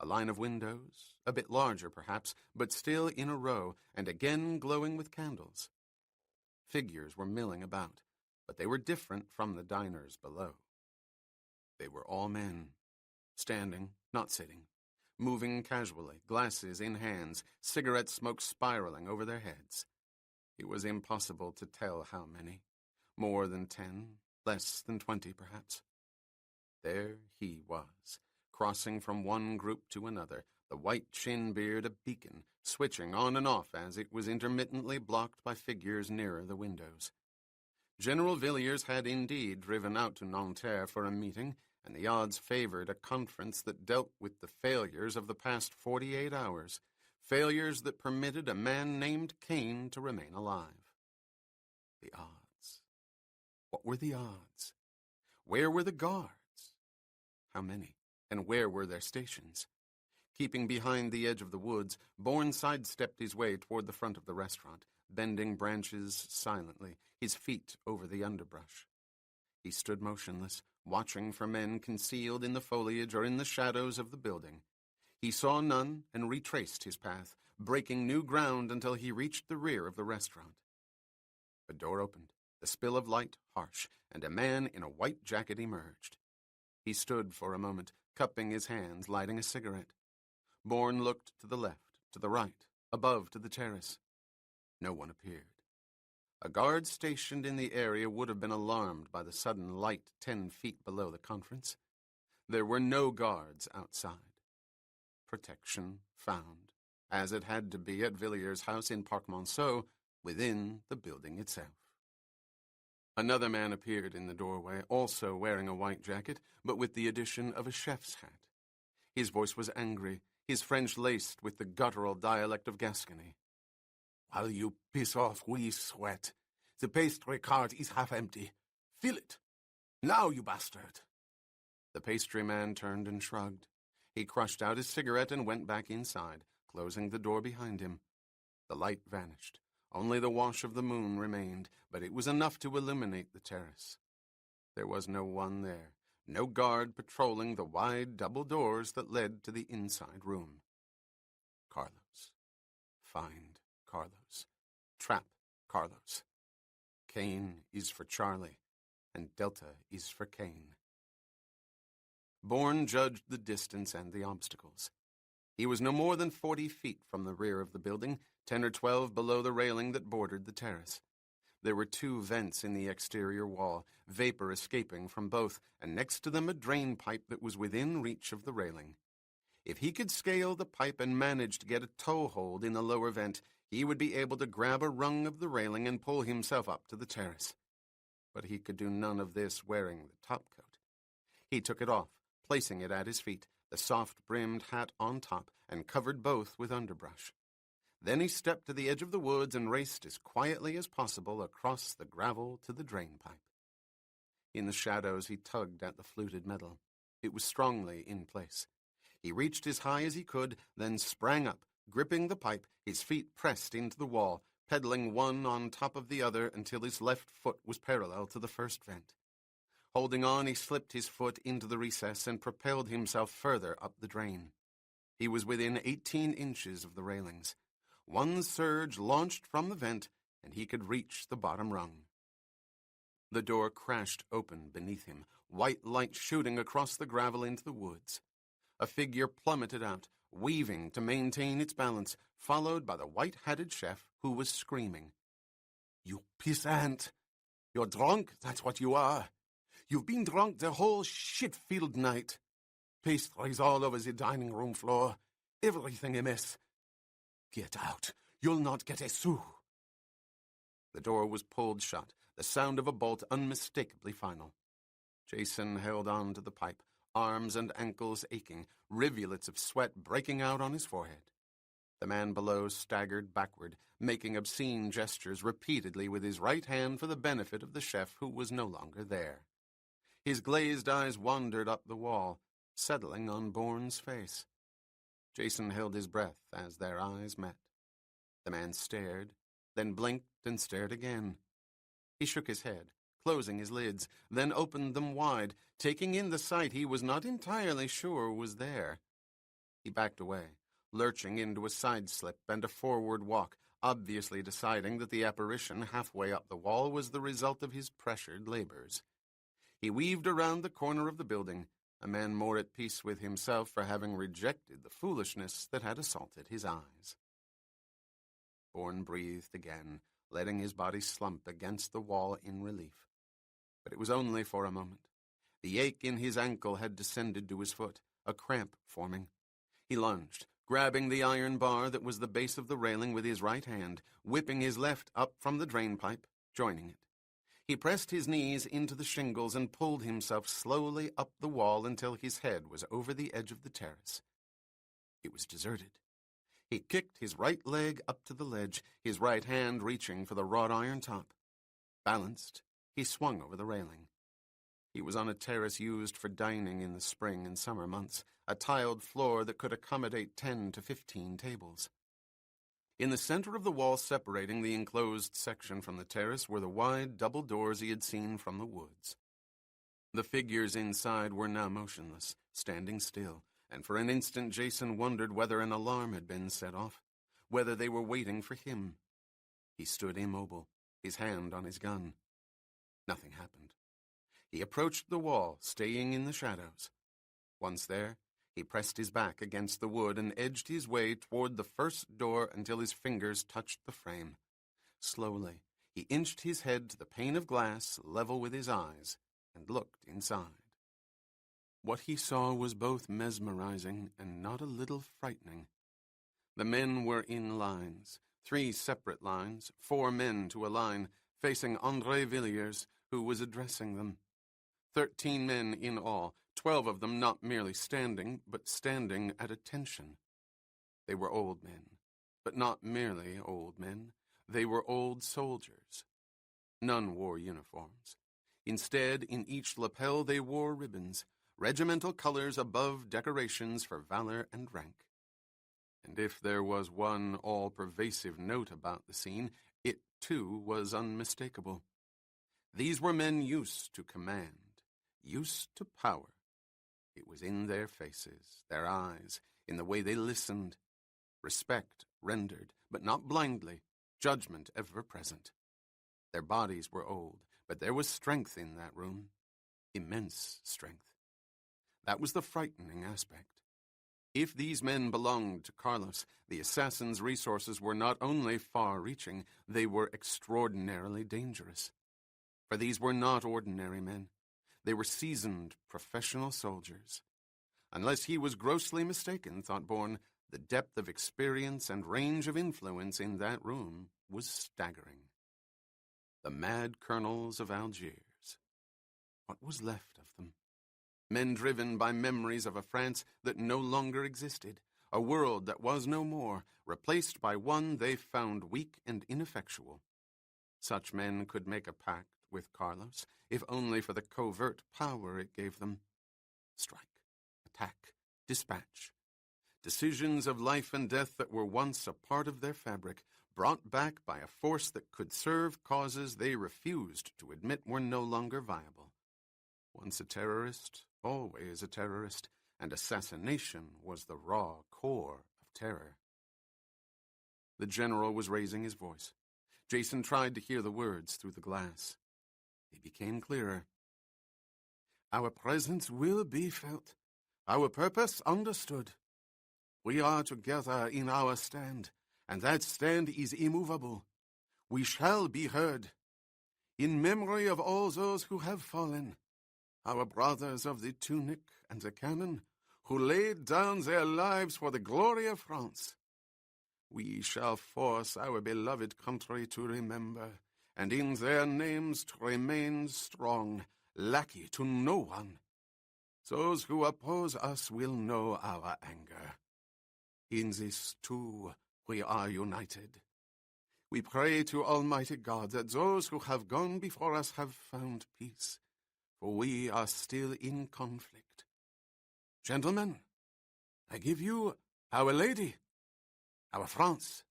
A line of windows, a bit larger perhaps, but still in a row, and again glowing with candles. Figures were milling about, but they were different from the diners below. They were all men, standing, not sitting, moving casually, glasses in hands, cigarette smoke spiraling over their heads. It was impossible to tell how many. More than 10, less than 20 perhaps. There he was, crossing from one group to another, the white chin beard a beacon, switching on and off as it was intermittently blocked by figures nearer the windows. General Villiers had indeed driven out to Nanterre for a meeting, and the odds favored a conference that dealt with the failures of the past 48 hours, failures that permitted a man named Kane to remain alive. The odds. What were the odds? Where were the guards? How many, and where were their stations? Keeping behind the edge of the woods, Bourne sidestepped his way toward the front of the restaurant, bending branches silently, his feet over the underbrush. He stood motionless, watching for men concealed in the foliage or in the shadows of the building. He saw none and retraced his path, breaking new ground until he reached the rear of the restaurant. A door opened, the spill of light harsh, and a man in a white jacket emerged. He stood for a moment, cupping his hands, lighting a cigarette. Bourne looked to the left, to the right, above to the terrace. No one appeared. A guard stationed in the area would have been alarmed by the sudden light 10 feet below the conference. There were no guards outside. Protection found, as it had to be at Villiers' house in Parc Monceau, within the building itself. Another man appeared in the doorway, also wearing a white jacket, but with the addition of a chef's hat. His voice was angry, his French laced with the guttural dialect of Gascony. "While you piss off, we sweat. The pastry cart is half empty. Fill it. Now, you bastard." The pastry man turned and shrugged. He crushed out his cigarette and went back inside, closing the door behind him. The light vanished. Only the wash of the moon remained, but it was enough to illuminate the terrace. There was no one there, no guard patrolling the wide double doors that led to the inside room. Carlos. Find Carlos. Trap Carlos. Kane is for Charlie, and Delta is for Kane. Bourne judged the distance and the obstacles. He was no more than 40 feet from the rear of the building, 10 or 12 below the railing that bordered the terrace. There were 2 vents in the exterior wall, vapor escaping from both, and next to them a drain pipe that was within reach of the railing. If he could scale the pipe and manage to get a toehold in the lower vent, he would be able to grab a rung of the railing and pull himself up to the terrace. But he could do none of this wearing the topcoat. He took it off, placing it at his feet, the soft-brimmed hat on top, and covered both with underbrush. Then he stepped to the edge of the woods and raced as quietly as possible across the gravel to the drain pipe. In the shadows, he tugged at the fluted metal. It was strongly in place. He reached as high as he could, then sprang up, gripping the pipe, his feet pressed into the wall, pedaling one on top of the other until his left foot was parallel to the first vent. Holding on, he slipped his foot into the recess and propelled himself further up the drain. He was within 18 inches of the railings. One surge launched from the vent, and he could reach the bottom rung. The door crashed open beneath him, white light shooting across the gravel into the woods. A figure plummeted out, weaving to maintain its balance, followed by the white-hatted chef, who was screaming. "You pissant! You're drunk, that's what you are. You've been drunk the whole shit-filled night. Pastries all over the dining room floor. Everything a mess. Get out. You'll not get a sou." The door was pulled shut, the sound of a bolt unmistakably final. Jason held on to the pipe, arms and ankles aching, rivulets of sweat breaking out on his forehead. The man below staggered backward, making obscene gestures repeatedly with his right hand for the benefit of the chef who was no longer there. His glazed eyes wandered up the wall, settling on Bourne's face. Jason held his breath as their eyes met. The man stared, then blinked and stared again. He shook his head, closing his lids, then opened them wide, taking in the sight he was not entirely sure was there. He backed away, lurching into a side slip and a forward walk, obviously deciding that the apparition halfway up the wall was the result of his pressured labors. He weaved around the corner of the building, a man more at peace with himself for having rejected the foolishness that had assaulted his eyes. Bourne breathed again, letting his body slump against the wall in relief. But it was only for a moment. The ache in his ankle had descended to his foot, a cramp forming. He lunged, grabbing the iron bar that was the base of the railing with his right hand, whipping his left up from the drain pipe, joining it. He pressed his knees into the shingles and pulled himself slowly up the wall until his head was over the edge of the terrace. It was deserted. He kicked his right leg up to the ledge, his right hand reaching for the wrought iron top. Balanced, he swung over the railing. He was on a terrace used for dining in the spring and summer months, a tiled floor that could accommodate 10 to 15 tables. In the center of the wall separating the enclosed section from the terrace were the wide double doors he had seen from the woods. The figures inside were now motionless, standing still, and for an instant Jason wondered whether an alarm had been set off, whether they were waiting for him. He stood immobile, his hand on his gun. Nothing happened. He approached the wall, staying in the shadows. Once there, he pressed his back against the wood and edged his way toward the first door until his fingers touched the frame. Slowly, he inched his head to the pane of glass level with his eyes and looked inside. What he saw was both mesmerizing and not a little frightening. The men were in lines, 3 separate lines, 4 men to a line, facing André Villiers, who was addressing them. 13 men in all, 12 of them not merely standing, but standing at attention. They were old men, but not merely old men. They were old soldiers. None wore uniforms. Instead, in each lapel they wore ribbons, regimental colors above decorations for valor and rank. And if there was one all-pervasive note about the scene, it, too, was unmistakable. These were men used to command, used to power. It was in their faces, their eyes, in the way they listened. Respect rendered, but not blindly, judgment ever present. Their bodies were old, but there was strength in that room, immense strength. That was the frightening aspect. If these men belonged to Carlos, the assassin's resources were not only far-reaching, they were extraordinarily dangerous. For these were not ordinary men. They were seasoned professional soldiers. Unless he was grossly mistaken, thought Bourne, the depth of experience and range of influence in that room was staggering. The mad colonels of Algiers. What was left of them? Men driven by memories of a France that no longer existed, a world that was no more, replaced by one they found weak and ineffectual. Such men could make a pact with Carlos, if only for the covert power it gave them. Strike, attack, dispatch. Decisions of life and death that were once a part of their fabric, brought back by a force that could serve causes they refused to admit were no longer viable. Once a terrorist, always a terrorist, and assassination was the raw core of terror. The general was raising his voice. Jason tried to hear the words through the glass. They became clearer. Our presence will be felt, our purpose understood. We are together in our stand, and that stand is immovable. We shall be heard. In memory of all those who have fallen, our brothers of the tunic and the cannon, who laid down their lives for the glory of France, we shall force our beloved country to remember, and in their names to remain strong, lackey to no one. Those who oppose us will know our anger. In this, too, we are united. We pray to Almighty God that those who have gone before us have found peace, for we are still in conflict. Gentlemen, I give you Our Lady, our France.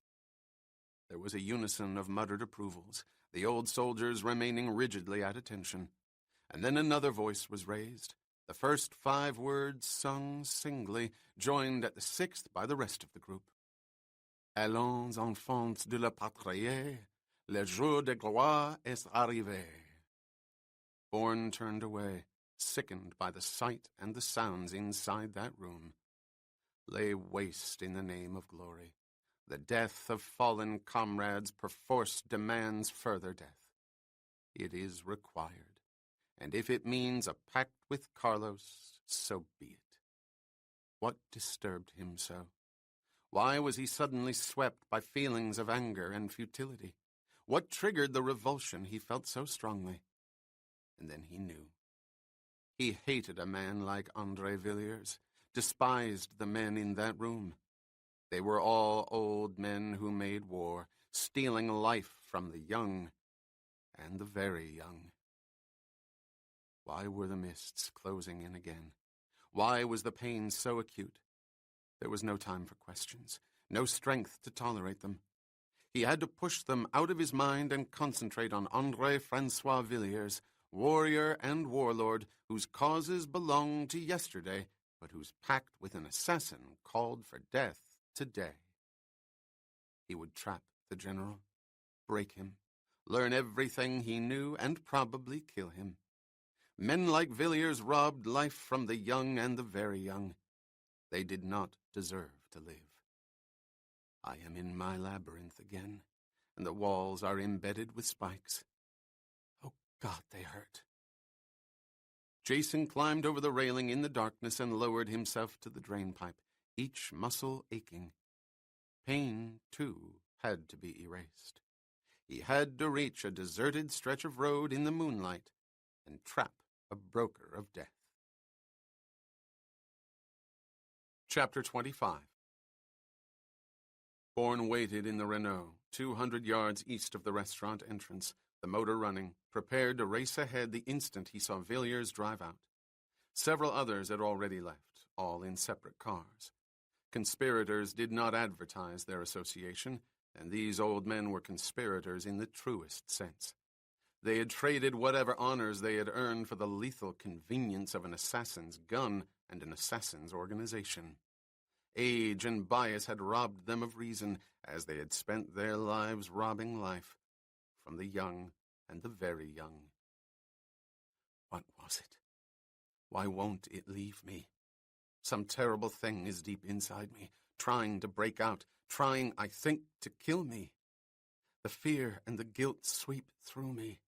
There was a unison of muttered approvals, the old soldiers remaining rigidly at attention. And then another voice was raised, the first 5 words sung singly, joined at the 6th by the rest of the group. Allons, enfants de la patrie, le jour de gloire est arrivé. Bourne turned away, sickened by the sight and the sounds inside that room. Lay waste in the name of glory. The death of fallen comrades perforce demands further death. It is required, and if it means a pact with Carlos, so be it. What disturbed him so? Why was he suddenly swept by feelings of anger and futility? What triggered the revulsion he felt so strongly? And then he knew. He hated a man like André Villiers, despised the men in that room. They were all old men who made war, stealing life from the young and the very young. Why were the mists closing in again? Why was the pain so acute? There was no time for questions, no strength to tolerate them. He had to push them out of his mind and concentrate on André Francois Villiers, warrior and warlord whose causes belonged to yesterday, but whose pact with an assassin called for death today. He would trap the general, break him, learn everything he knew, and probably kill him. Men like Villiers robbed life from the young and the very young. They did not deserve to live. I am in my labyrinth again, and the walls are embedded with spikes. Oh, God, they hurt. Jason climbed over the railing in the darkness and lowered himself to the drainpipe, each muscle aching. Pain, too, had to be erased. He had to reach a deserted stretch of road in the moonlight and trap a broker of death. Chapter 25. Bourne waited in the Renault, 200 yards east of the restaurant entrance, the motor running, prepared to race ahead the instant he saw Villiers drive out. Several others had already left, all in separate cars. Conspirators did not advertise their association, and these old men were conspirators in the truest sense. They had traded whatever honors they had earned for the lethal convenience of an assassin's gun and an assassin's organization. Age and bias had robbed them of reason, as they had spent their lives robbing life from the young and the very young. What was it? Why won't it leave me? Some terrible thing is deep inside me, trying to break out, trying, I think, to kill me. The fear and the guilt sweep through me.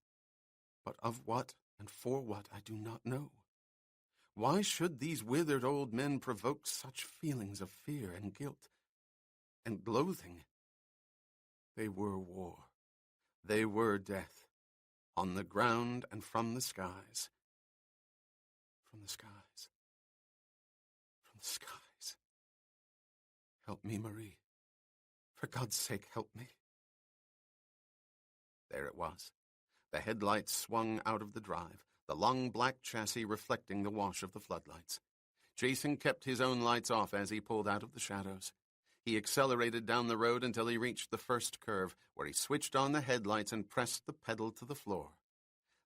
But of what and for what I do not know. Why should these withered old men provoke such feelings of fear and guilt and loathing? They were war. They were death. On the ground and from the skies. From the skies. From the skies. Help me, Marie. For God's sake, help me. There it was. The headlights swung out of the drive, the long black chassis reflecting the wash of the floodlights. Jason kept his own lights off as he pulled out of the shadows. He accelerated down the road until he reached the first curve, where he switched on the headlights and pressed the pedal to the floor.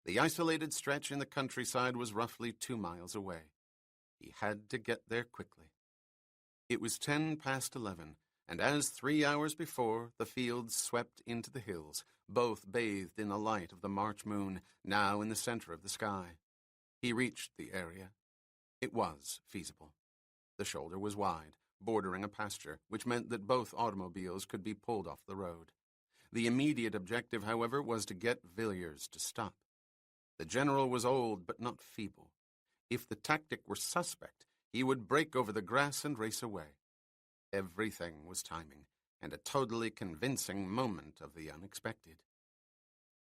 The isolated stretch in the countryside was roughly 2 miles away. He had to get there quickly. It was 11:10, and as 3 hours before, the fields swept into the hills, both bathed in the light of the March moon, now in the center of the sky. He reached the area. It was feasible. The shoulder was wide, bordering a pasture, which meant that both automobiles could be pulled off the road. The immediate objective, however, was to get Villiers to stop. The general was old but not feeble. If the tactic were suspect, he would break over the grass and race away. Everything was timing, and a totally convincing moment of the unexpected.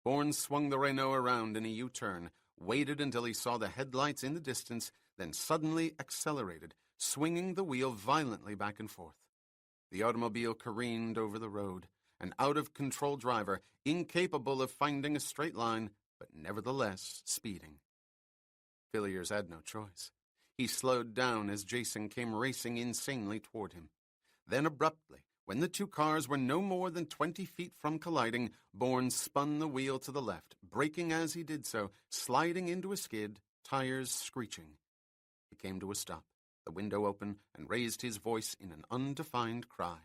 Bourne swung the Renault around in a U-turn, waited until he saw the headlights in the distance, then suddenly accelerated, swinging the wheel violently back and forth. The automobile careened over the road, an out-of-control driver, incapable of finding a straight line, but nevertheless speeding. Villiers had no choice. He slowed down as Jason came racing insanely toward him. Then abruptly, when the two cars were no more than 20 feet from colliding, Bourne spun the wheel to the left, braking as he did so, sliding into a skid, tires screeching. He came to a stop, the window open, and raised his voice in an undefined cry.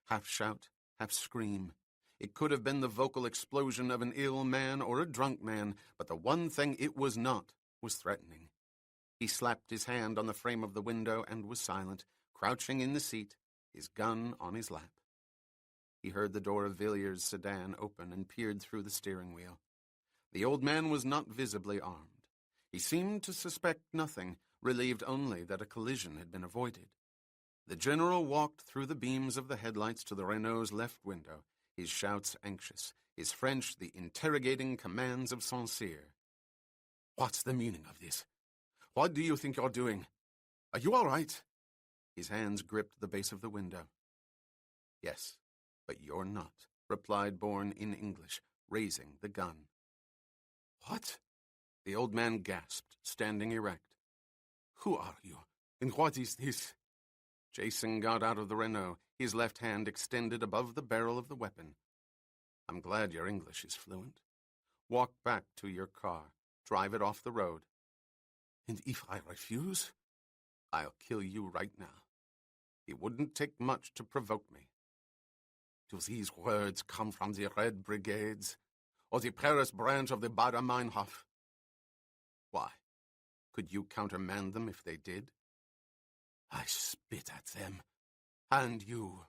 Half shout, half scream. It could have been the vocal explosion of an ill man or a drunk man, but the one thing it was not was threatening. He slapped his hand on the frame of the window and was silent, crouching in the seat, his gun on his lap. He heard the door of Villiers' sedan open and peered through the steering wheel. The old man was not visibly armed. He seemed to suspect nothing, relieved only that a collision had been avoided. The general walked through the beams of the headlights to the Renault's left window, his shouts anxious, his French the interrogating commands of Saint-Cyr. "What's the meaning of this? What do you think you're doing? Are you all right?" His hands gripped the base of the window. "Yes, but you're not," replied Bourne in English, raising the gun. "What?" The old man gasped, standing erect. "Who are you, and what is this?" Jason got out of the Renault, his left hand extended above the barrel of the weapon. "I'm glad your English is fluent. Walk back to your car. Drive it off the road." "And if I refuse?" "I'll kill you right now. It wouldn't take much to provoke me." "Do these words come from the Red Brigades, or the Paris branch of the Bader-Meinhof?" "Why? Could you countermand them if they did?" "I spit at them. And you."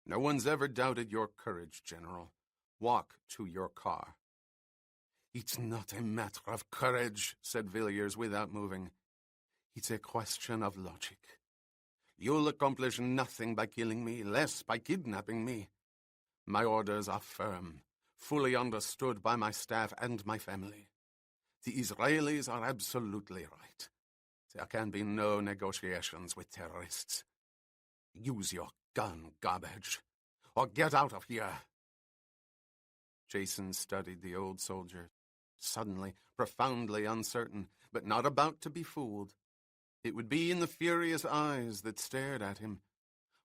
"No one's ever doubted your courage, General. Walk to your car." "It's not a matter of courage," said Villiers without moving. "It's a question of logic. You'll accomplish nothing by killing me, less by kidnapping me. My orders are firm, fully understood by my staff and my family. The Israelis are absolutely right. There can be no negotiations with terrorists. Use your gun, garbage, or get out of here." Jason studied the old soldier, suddenly, profoundly uncertain, but not about to be fooled. It would be in the furious eyes that stared at him.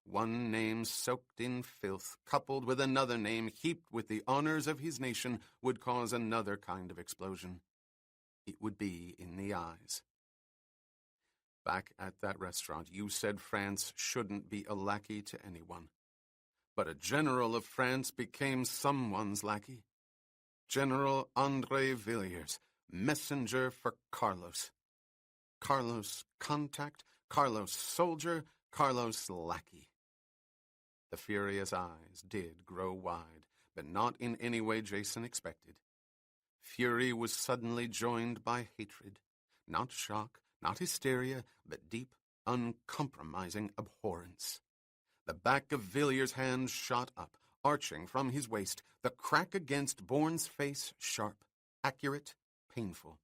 One name soaked in filth, coupled with another name heaped with the honors of his nation, would cause another kind of explosion. It would be in the eyes. "Back at that restaurant, you said France shouldn't be a lackey to anyone. But a general of France became someone's lackey. General André Villiers, messenger for Carlos. Carlos' contact, Carlos soldier, Carlos lackey. The furious eyes did grow wide, but not in any way Jason expected. Fury was suddenly joined by hatred. Not shock, not hysteria, but deep, uncompromising abhorrence. The back of Villiers' hand shot up, arching from his waist, the crack against Bourne's face sharp, accurate, painful.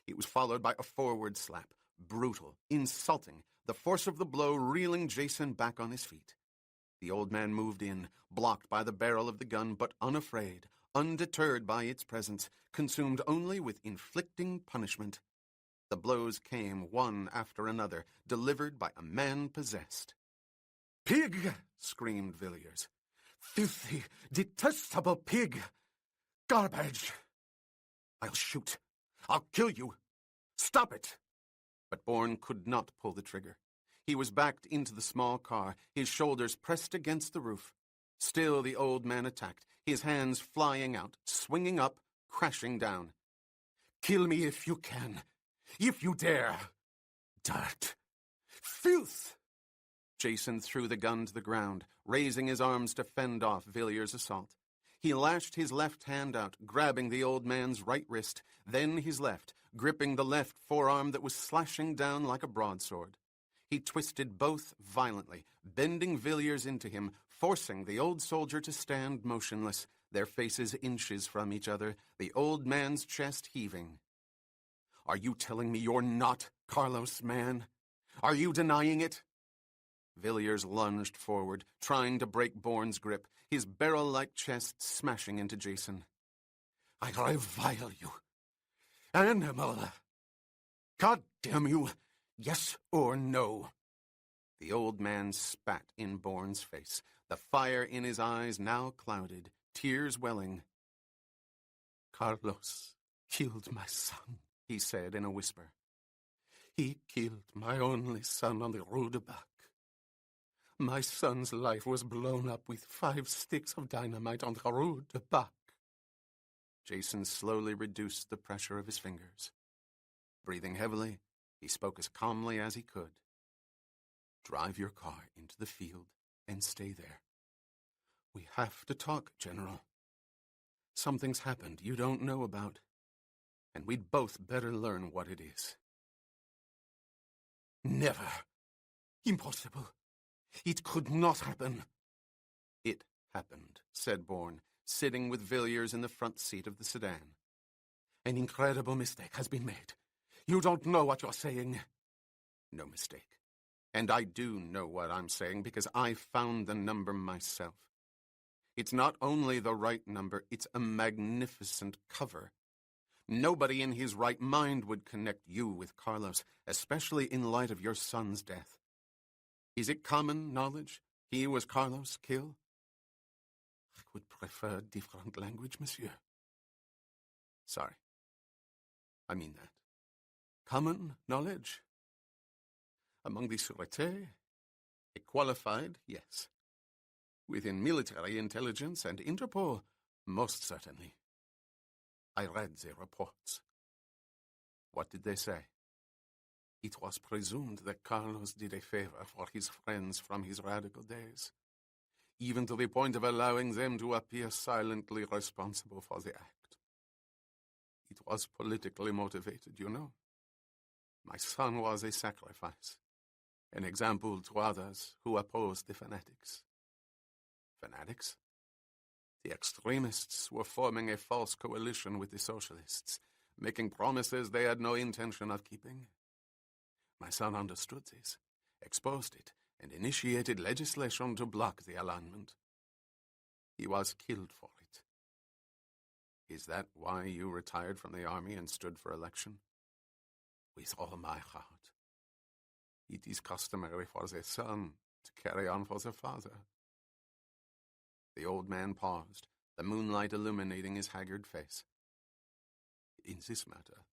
It was followed by a forward slap, brutal, insulting, the force of the blow reeling Jason back on his feet. The old man moved in, blocked by the barrel of the gun, but unafraid, undeterred by its presence, consumed only with inflicting punishment. The blows came one after another, delivered by a man possessed. "Pig!" screamed Villiers. "Filthy, detestable pig! Garbage! I'll shoot. I'll kill you. Stop it!" But Bourne could not pull the trigger. He was backed into the small car, his shoulders pressed against the roof. Still the old man attacked, his hands flying out, swinging up, crashing down. "Kill me if you can. If you dare. Dirt. Filth!" Jason threw the gun to the ground, raising his arms to fend off Villiers' assault. He lashed his left hand out, grabbing the old man's right wrist, then his left, gripping the left forearm that was slashing down like a broadsword. He twisted both violently, bending Villiers into him, forcing the old soldier to stand motionless, their faces inches from each other, the old man's chest heaving. "Are you telling me you're not Carlos, man? Are you denying it?" Villiers lunged forward, trying to break Bourne's grip, his barrel-like chest smashing into Jason. "I revile you. Animal! God damn you! Yes or no?" The old man spat in Bourne's face, the fire in his eyes now clouded, tears welling. "Carlos killed my son," he said in a whisper. "He killed my only son on the Rue de Bac. My son's life was blown up with 5 sticks of dynamite on the Rue de Bac." Jason slowly reduced the pressure of his fingers. Breathing heavily, he spoke as calmly as he could. "Drive your car into the field and stay there. We have to talk, General. Something's happened you don't know about, and we'd both better learn what it is." "Never. Impossible. It could not happen." "It happened," said Bourne, sitting with Villiers in the front seat of the sedan. "An incredible mistake has been made. You don't know what you're saying." "No mistake. And I do know what I'm saying because I found the number myself. It's not only the right number, it's a magnificent cover. Nobody in his right mind would connect you with Carlos, especially in light of your son's death. Is it common knowledge he was Carlos' kill?" "I would prefer different language, monsieur." "Sorry. I mean that. Common knowledge? Among the Sûreté? A qualified, yes. Within military intelligence and Interpol, most certainly. I read their reports." "What did they say?" "It was presumed that Carlos did a favor for his friends from his radical days, even to the point of allowing them to appear silently responsible for the act. It was politically motivated, you know. My son was a sacrifice, an example to others who opposed the fanatics." "Fanatics?" "The extremists were forming a false coalition with the socialists, making promises they had no intention of keeping. My son understood this, exposed it, and initiated legislation to block the alignment. He was killed for it." "Is that why you retired from the army and stood for election?" "With all my heart. It is customary for the son to carry on for the father." The old man paused, the moonlight illuminating his haggard face. "In this matter,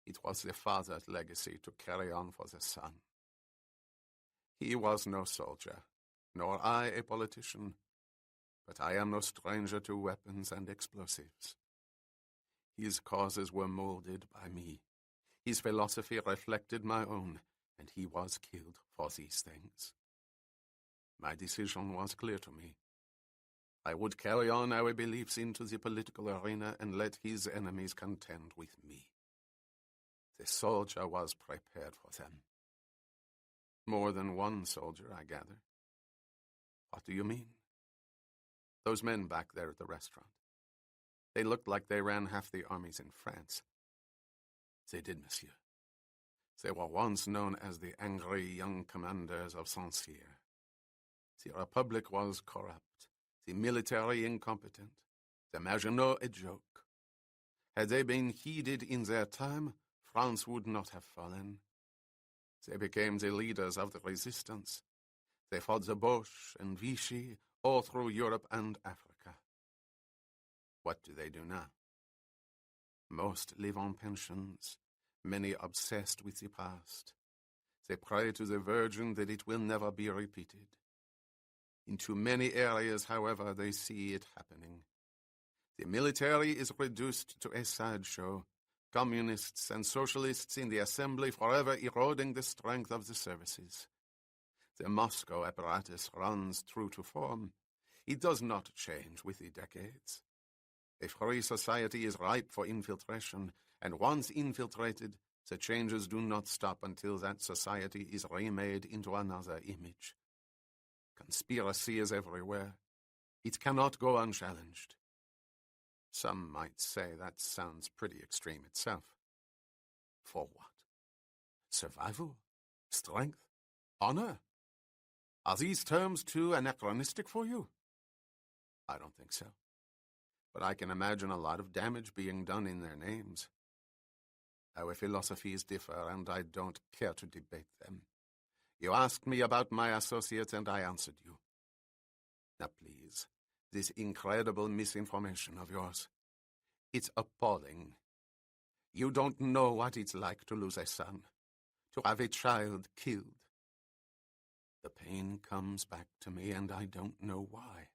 it was the father's legacy to carry on for the son. He was no soldier, nor I a politician, but I am no stranger to weapons and explosives. His causes were molded by me. His philosophy reflected my own, and he was killed for these things. My decision was clear to me. I would carry on our beliefs into the political arena and let his enemies contend with me. The soldier was prepared for them. More than one soldier, I gather. What do you mean? Those men back there at the restaurant. They looked like they ran half the armies in France. They did, monsieur. They were once known as the angry young commanders of Saint-Cyr. The Republic was corrupt, the military incompetent, the Maginot a joke. Had they been heeded in their time, France would not have fallen. They became the leaders of the resistance. They fought the Boche and Vichy all through Europe and Africa. What do they do now? Most live on pensions, many obsessed with the past. They pray to the Virgin that it will never be repeated. In too many areas, however, they see it happening. The military is reduced to a sideshow, communists and socialists in the assembly forever eroding the strength of the services. The Moscow apparatus runs true to form. It does not change with the decades. A free society is ripe for infiltration, and once infiltrated, the changes do not stop until that society is remade into another image. Conspiracy is everywhere. It cannot go unchallenged. Some might say that sounds pretty extreme itself. For what? Survival? Strength? Honor? Are these terms too anachronistic for you? I don't think so. But I can imagine a lot of damage being done in their names. Our philosophies differ, and I don't care to debate them. You asked me about my associates, and I answered you. Now, please, this incredible misinformation of yours, it's appalling. You don't know what it's like to lose a son, to have a child killed. The pain comes back to me, and I don't know why.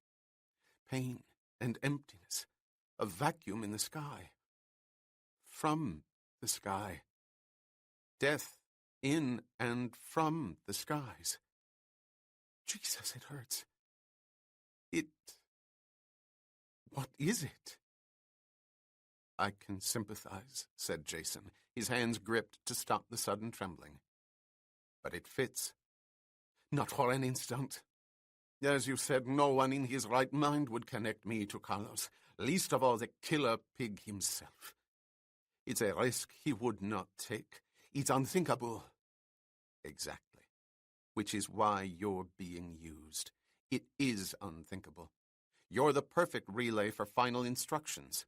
Pain and emptiness, a vacuum in the sky. From the sky. Death in and from the skies. Jesus, it hurts. What is it? I can sympathize, said Jason, his hands gripped to stop the sudden trembling. But it fits. Not for an instant. As you said, no one in his right mind would connect me to Carlos, least of all the killer pig himself. It's a risk he would not take. It's unthinkable. Exactly. Which is why you're being used. It is unthinkable. You're the perfect relay for final instructions.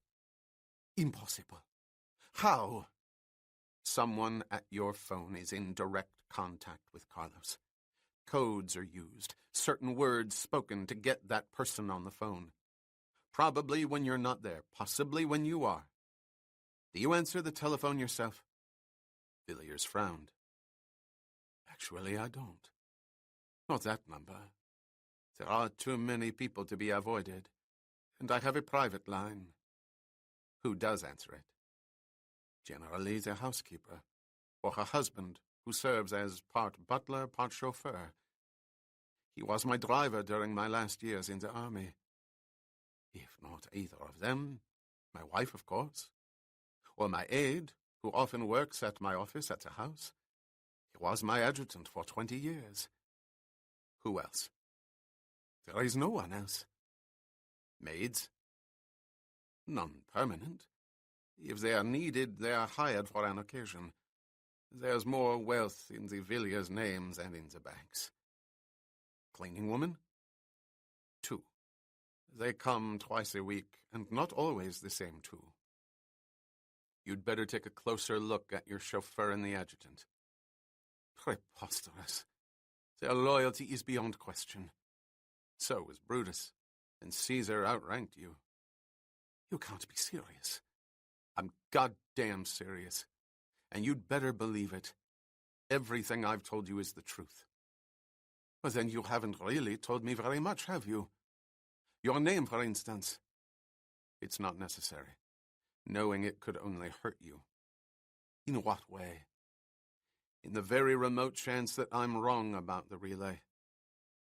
Impossible. How? Someone at your phone is in direct contact with Carlos. Codes are used, certain words spoken to get that person on the phone. Probably when you're not there, possibly when you are. Do you answer the telephone yourself? Villiers frowned. Actually, I don't. Not that number. There are too many people to be avoided, and I have a private line. Who does answer it? Generally the housekeeper, or her husband, who serves as part butler, part chauffeur. He was my driver during my last years in the army. If not either of them, my wife, of course, or my aide, who often works at my office at the house. He was my adjutant for 20 years. Who else? There is no one else. Maids? None permanent. If they are needed, they are hired for an occasion. There's more wealth in the Villiers' names than in the banks. Cleaning woman? 2. They come twice a week, and not always the same 2. You'd better take a closer look at your chauffeur and the adjutant. Preposterous. Their loyalty is beyond question. So was Brutus, and Caesar outranked you. You can't be serious. I'm goddamn serious. And you'd better believe it. Everything I've told you is the truth. Well, then you haven't really told me very much, have you? Your name, for instance. It's not necessary. Knowing it could only hurt you. In what way? in the very remote chance that I'm wrong about the relay,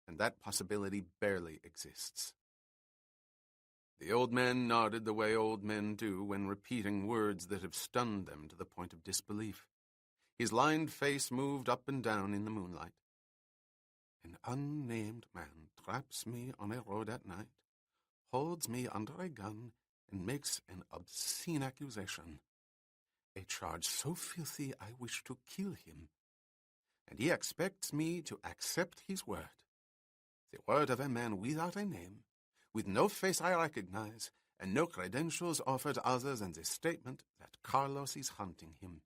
and that possibility barely exists. The old man nodded the way old men do when repeating words that have stunned them to the point of disbelief. His lined face moved up and down in the moonlight. An unnamed man traps me on a road at night, holds me under a gun, and makes an obscene accusation. A charge so filthy I wish to kill him. And he expects me to accept his word. The word of a man without a name, with no face I recognize, and no credentials offered other than the statement that Carlos is hunting him.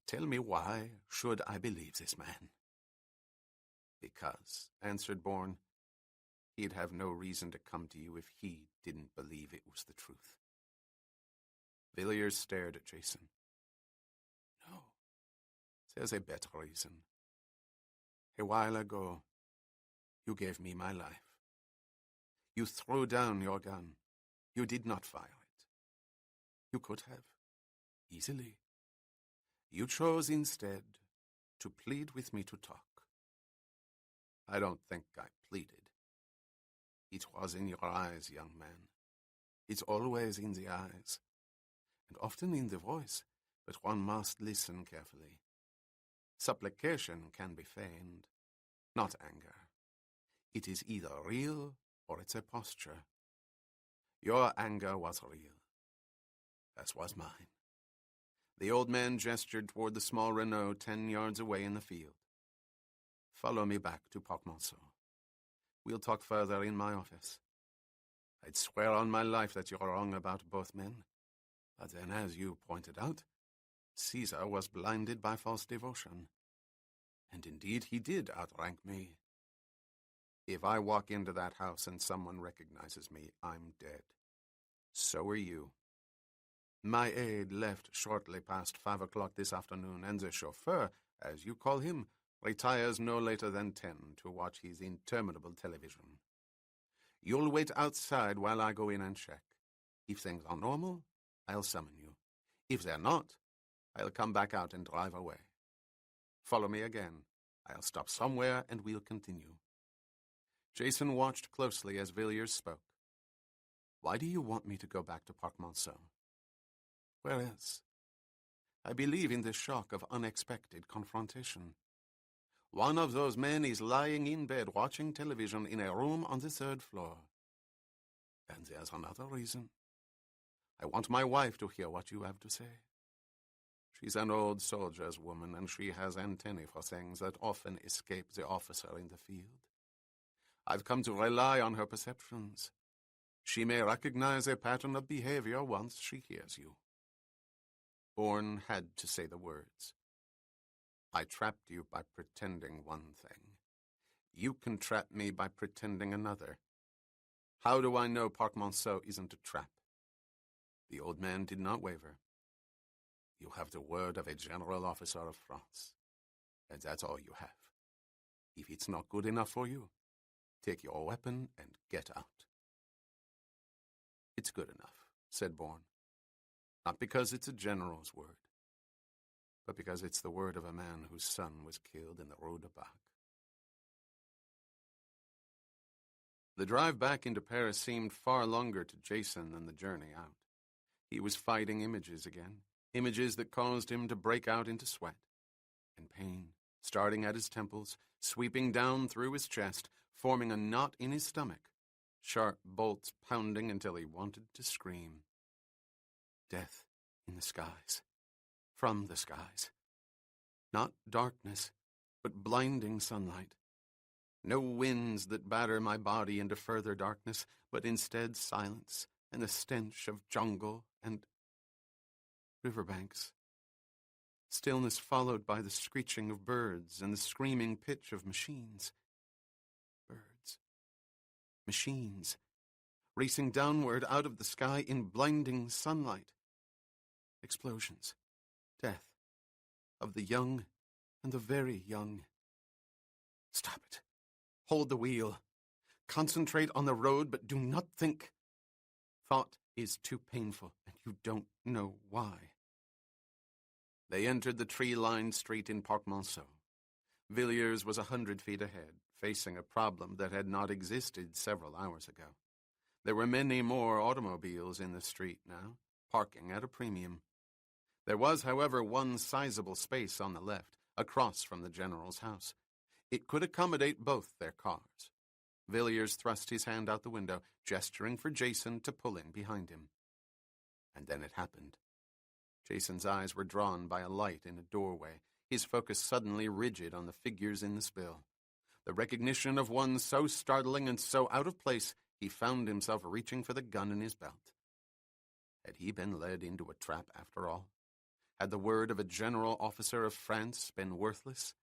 Tell me, why should I believe this man? Because, answered Bourne, he'd have no reason to come to you if he didn't believe it was the truth. Villiers stared at Jason. No, there's a better reason. A while ago, you gave me my life. You threw down your gun. You did not fire it. You could have, easily. You chose instead to plead with me to talk. I don't think I pleaded. It was in your eyes, young man. It's always in the eyes, and often in the voice, but one must listen carefully. Supplication can be feigned, not anger. It is either real or it's a posture. Your anger was real, as was mine. The old man gestured toward the small Renault 10 yards away in the field. Follow me back to Portmanceau. We'll talk further in my office. I'd swear on my life that you're wrong about both men. But then, as you pointed out, Caesar was blinded by false devotion. And indeed he did outrank me. If I walk into that house and someone recognizes me, I'm dead. So are you. My aide left shortly past 5 o'clock this afternoon, and the chauffeur, as you call him, retires no later than 10 to watch his interminable television. You'll wait outside while I go in and check. If things are normal, I'll summon you. If they're not, I'll come back out and drive away. Follow me again. I'll stop somewhere and we'll continue. Jason watched closely as Villiers spoke. Why do you want me to go back to Portmanceau? Where else? I believe in the shock of unexpected confrontation. One of those men is lying in bed watching television in a room on the 3rd floor. And there's another reason. I want my wife to hear what you have to say. She's an old soldier's woman, and she has antennae for things that often escape the officer in the field. I've come to rely on her perceptions. She may recognize a pattern of behavior once she hears you. Bourne had to say the words. I trapped you by pretending one thing. You can trap me by pretending another. How do I know Portmanceau isn't a trap? The old man did not waver. You have the word of a general officer of France, and that's all you have. If it's not good enough for you, take your weapon and get out. It's good enough, said Bourne. Not because it's a general's word, but because it's the word of a man whose son was killed in the Rue de Bac. The drive back into Paris seemed far longer to Jason than the journey out. He was fighting images again, images that caused him to break out into sweat and pain, starting at his temples, sweeping down through his chest, forming a knot in his stomach, sharp bolts pounding until he wanted to scream. Death in the skies, from the skies. Not darkness, but blinding sunlight. No winds that batter my body into further darkness, but instead silence and the stench of jungle and riverbanks. Stillness followed by the screeching of birds and the screaming pitch of machines. Birds. Machines. Racing downward out of the sky in blinding sunlight. Explosions. Death. Of the young and the very young. Stop it. Hold the wheel. Concentrate on the road, but do not think. Thought is too painful, and you don't know why. They entered the tree-lined street in Parc-Monceau. Villiers was 100 feet ahead, facing a problem that had not existed several hours ago. There were many more automobiles in the street now, parking at a premium. There was, however, one sizable space on the left, across from the general's house. It could accommodate both their cars. Villiers thrust his hand out the window, gesturing for Jason to pull in behind him. And then it happened. Jason's eyes were drawn by a light in a doorway, his focus suddenly rigid on the figures in the spill. The recognition of one so startling and so out of place, he found himself reaching for the gun in his belt. Had he been led into a trap after all? Had the word of a general officer of France been worthless?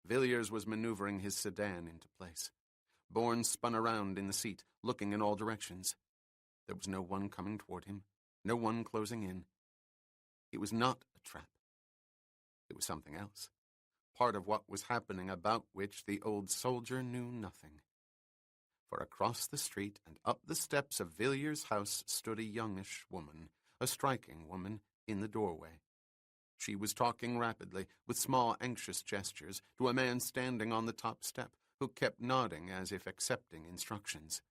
Villiers was maneuvering his sedan into place. Bourne spun around in the seat, looking in all directions. There was no one coming toward him, no one closing in. It was not a trap. It was something else, part of what was happening about which the old soldier knew nothing. For across the street and up the steps of Villiers' house stood a youngish woman, a striking woman, in the doorway. She was talking rapidly, with small, anxious gestures, to a man standing on the top step, who kept nodding as if accepting instructions.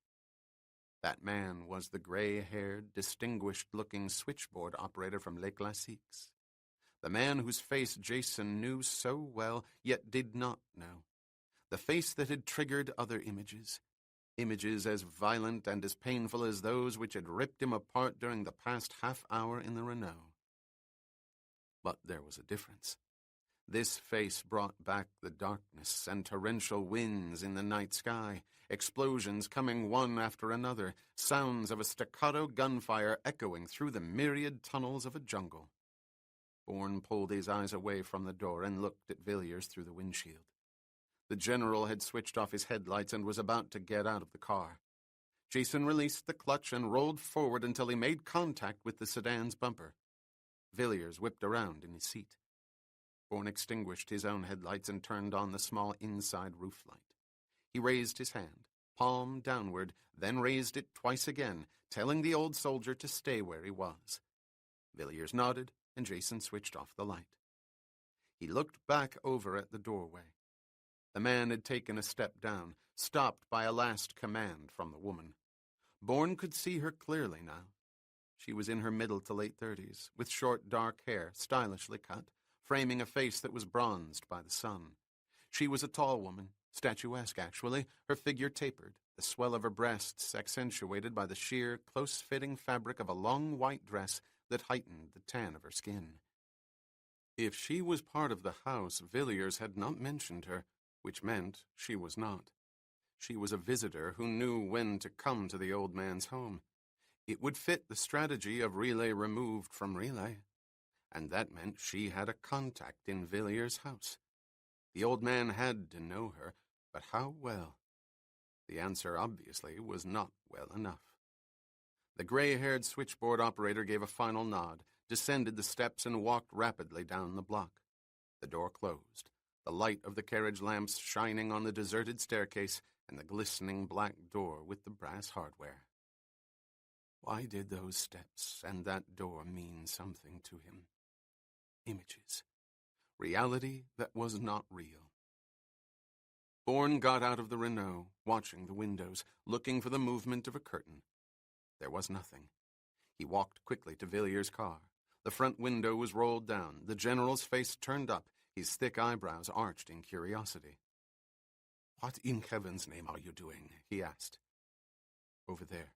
That man was the gray-haired, distinguished-looking switchboard operator from Les Classiques. The man whose face Jason knew so well, yet did not know. The face that had triggered other images. Images as violent and as painful as those which had ripped him apart during the past half hour in the Renault. But there was a difference. This face brought back the darkness and torrential winds in the night sky, explosions coming one after another, sounds of a staccato gunfire echoing through the myriad tunnels of a jungle. Bourne pulled his eyes away from the door and looked at Villiers through the windshield. The general had switched off his headlights and was about to get out of the car. Jason released the clutch and rolled forward until he made contact with the sedan's bumper. Villiers whipped around in his seat. Bourne extinguished his own headlights and turned on the small inside roof light. He raised his hand, palm downward, then raised it twice again, telling the old soldier to stay where he was. Villiers nodded, and Jason switched off the light. He looked back over at the doorway. The man had taken a step down, stopped by a last command from the woman. Bourne could see her clearly now. She was in her middle to late 30s, with short dark hair, stylishly cut, framing a face that was bronzed by the sun. She was a tall woman, statuesque actually, her figure tapered, the swell of her breasts accentuated by the sheer, close-fitting fabric of a long white dress that heightened the tan of her skin. If she was part of the house, Villiers had not mentioned her, which meant she was not. She was a visitor who knew when to come to the old man's home. It would fit the strategy of relay removed from relay, and that meant she had a contact in Villiers' house. The old man had to know her, but how well? The answer, obviously, was not well enough. The gray-haired switchboard operator gave a final nod, descended the steps, and walked rapidly down the block. The door closed, the light of the carriage lamps shining on the deserted staircase and the glistening black door with the brass hardware. Why did those steps and that door mean something to him? Images. Reality that was not real. Bourne got out of the Renault, watching the windows, looking for the movement of a curtain. There was nothing. He walked quickly to Villiers' car. The front window was rolled down, the general's face turned up, his thick eyebrows arched in curiosity. "What in heaven's name are you doing?" he asked. "Over there,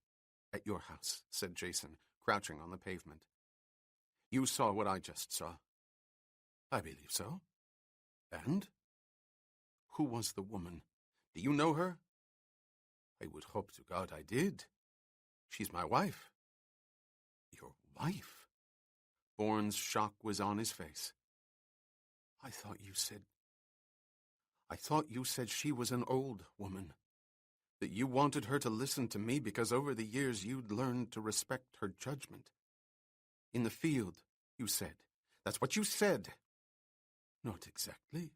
at your house," said Jason, crouching on the pavement. "You saw what I just saw." "I believe so. And? Who was the woman? Do you know her?" "I would hope to God I did. She's my wife." "Your wife?" Bourne's shock was on his face. I thought you said she was an old woman. That you wanted her to listen to me because over the years you'd learned to respect her judgment. In the field, you said. That's what you said." "Not exactly.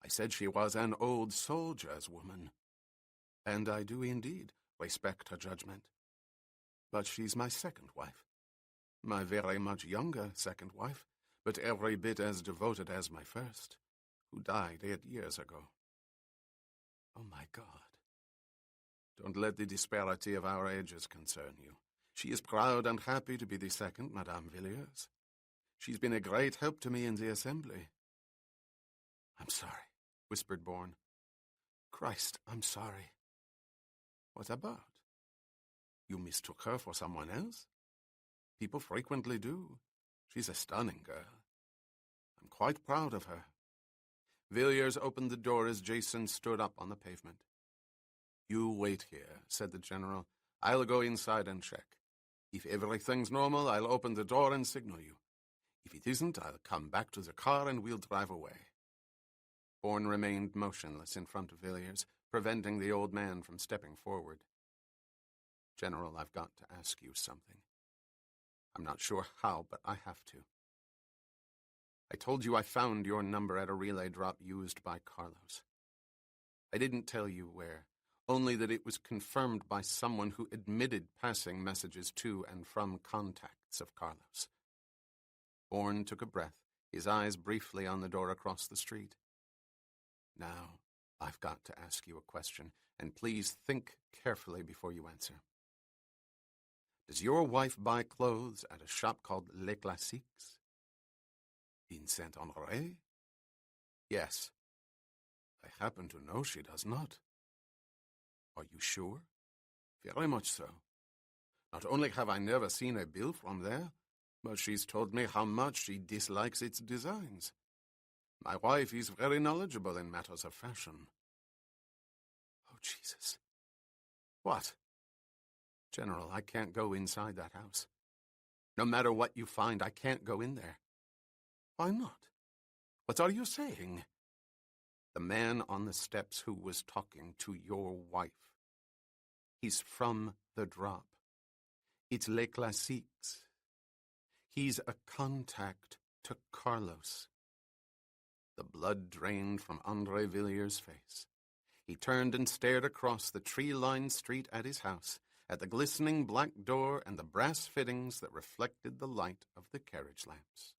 I said she was an old soldier's woman. And I do indeed respect her judgment. But she's my second wife. My very much younger second wife, but every bit as devoted as my first, who died 8 years ago. Oh, my God. Don't let the disparity of our ages concern you. She is proud and happy to be the second Madame Villiers. She's been a great help to me in the assembly. I'm sorry, whispered Bourne. Christ, I'm sorry. What about? You mistook her for someone else? People frequently do. She's a stunning girl. I'm quite proud of her. Villiers opened the door as Jason stood up on the pavement. You wait here, said the general. I'll go inside and check. If everything's normal, I'll open the door and signal you. If it isn't, I'll come back to the car and we'll drive away. Bourne remained motionless in front of Villiers, preventing the old man from stepping forward. General, I've got to ask you something. I'm not sure how, but I have to. I told you I found your number at a relay drop used by Carlos. I didn't tell you where, only that it was confirmed by someone who admitted passing messages to and from contacts of Carlos. Bourne took a breath, his eyes briefly on the door across the street. Now, I've got to ask you a question, and please think carefully before you answer. Does your wife buy clothes at a shop called Les Classiques? In Saint-Honoré? Yes. I happen to know she does not. Are you sure? Very much so. Not only have I never seen a bill from there, but she's told me how much she dislikes its designs. My wife is very knowledgeable in matters of fashion. Oh, Jesus. What? General, I can't go inside that house. No matter what you find, I can't go in there. Why not? What are you saying? The man on the steps who was talking to your wife. He's from the drop. It's Les Classiques. He's a contact to Carlos. The blood drained from André Villiers' face. He turned and stared across the tree-lined street at his house, at the glistening black door and the brass fittings that reflected the light of the carriage lamps.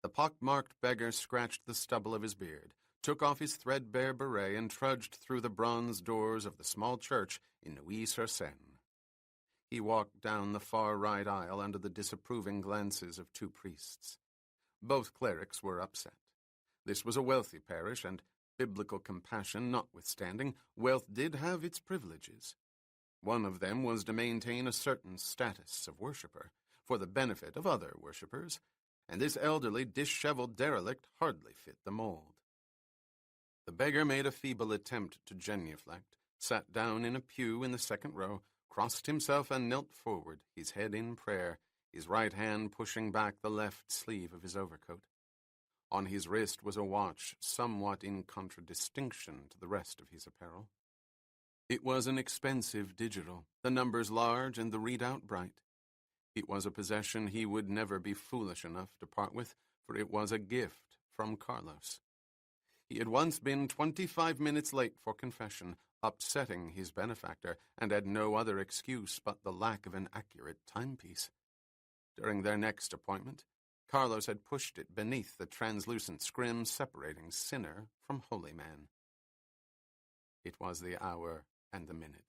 The pock-marked beggar scratched the stubble of his beard, took off his threadbare beret, and trudged through the bronze doors of the small church in Neuilly-sur-Seine. He walked down the far right aisle under the disapproving glances of two priests. Both clerics were upset. This was a wealthy parish, and, biblical compassion notwithstanding, wealth did have its privileges. One of them was to maintain a certain status of worshipper, for the benefit of other worshippers, and this elderly, disheveled derelict hardly fit the mold. The beggar made a feeble attempt to genuflect, sat down in a pew in the second row, crossed himself and knelt forward, his head in prayer, his right hand pushing back the left sleeve of his overcoat. On his wrist was a watch somewhat in contradistinction to the rest of his apparel. It was an expensive digital, the numbers large and the readout bright. It was a possession he would never be foolish enough to part with, for it was a gift from Carlos. He had once been 25 minutes late for confession, upsetting his benefactor, and had no other excuse but the lack of an accurate timepiece. During their next appointment, Carlos had pushed it beneath the translucent scrim separating sinner from holy man. It was the hour and the minute.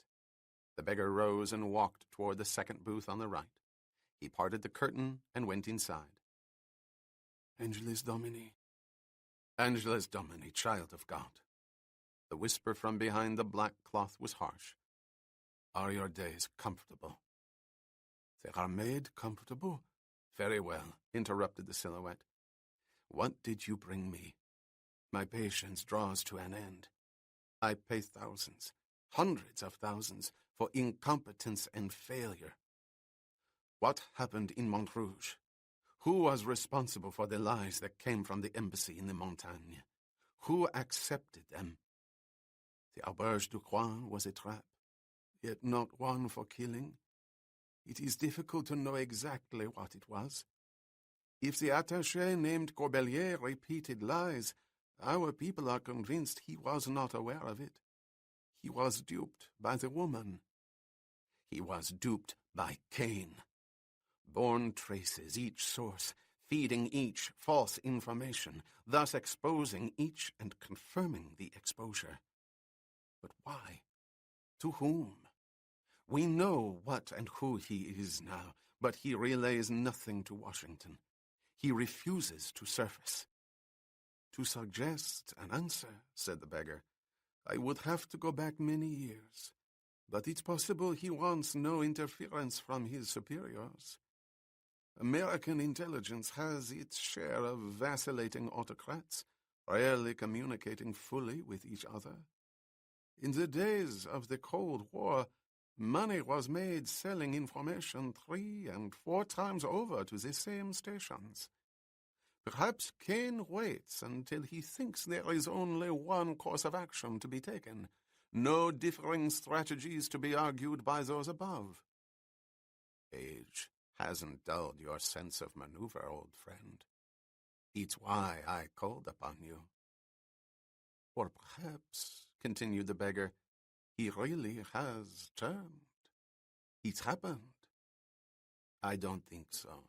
The beggar rose and walked toward the second booth on the right. He parted the curtain and went inside. Angelus Domini. Angelus Domini, child of God. The whisper from behind the black cloth was harsh. Are your days comfortable? They are made comfortable? Very well, interrupted the silhouette. What did you bring me? My patience draws to an end. I pay thousands, hundreds of thousands, for incompetence and failure. What happened in Montrouge? Who was responsible for the lies that came from the embassy in the Montagne? Who accepted them? The Auberge du Coin was a trap, yet not one for killing. It is difficult to know exactly what it was. If the attaché named Corbelier repeated lies, our people are convinced he was not aware of it. He was duped by the woman. He was duped by Cain. Bourne traces each source, feeding each false information, thus exposing each and confirming the exposure. But why? To whom? We know what and who he is now, but he relays nothing to Washington. He refuses to surface. To suggest an answer, said the beggar, I would have to go back many years. But it's possible he wants no interference from his superiors. American intelligence has its share of vacillating autocrats, rarely communicating fully with each other. In the days of the Cold War, money was made selling information 3 and 4 times over to the same stations. Perhaps Kane waits until he thinks there is only one course of action to be taken, no differing strategies to be argued by those above. Age hasn't dulled your sense of maneuver, old friend. It's why I called upon you. Or perhaps, continued the beggar, he really has turned. It's happened. I don't think so,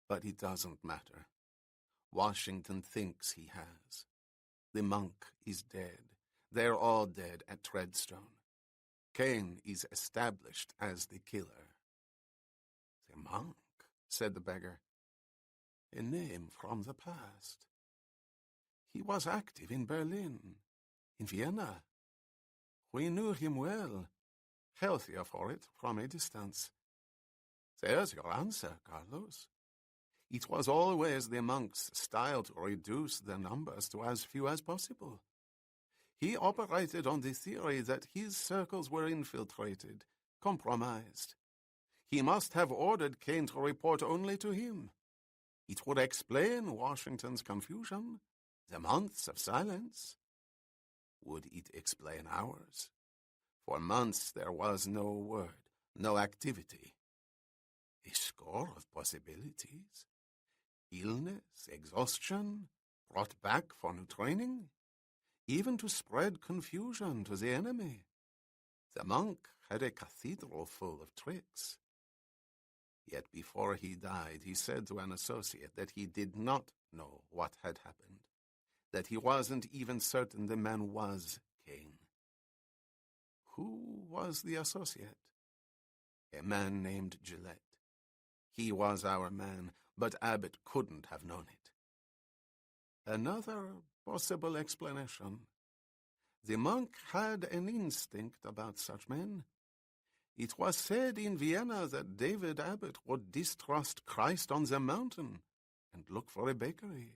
but it doesn't matter. Washington thinks he has. The monk is dead. They're all dead at Treadstone. Kane is established as the killer. The monk, said the beggar. A name from the past. He was active in Berlin, in Vienna. We knew him well, healthier for it from a distance. There's your answer, Carlos. It was always the monk's style to reduce the numbers to as few as possible. He operated on the theory that his circles were infiltrated, compromised. He must have ordered Kane to report only to him. It would explain Washington's confusion, the months of silence. Would it explain ours? For months there was no word, no activity. A score of possibilities. Illness, exhaustion, brought back for new training, even to spread confusion to the enemy. The monk had a cathedral full of tricks. Yet before he died, he said to an associate that he did not know what had happened, that he wasn't even certain the man was Kane. Who was the associate? A man named Gillette. He was our man, but Abbott couldn't have known it. Another possible explanation. The monk had an instinct about such men. It was said in Vienna that David Abbott would distrust Christ on the mountain and look for a bakery.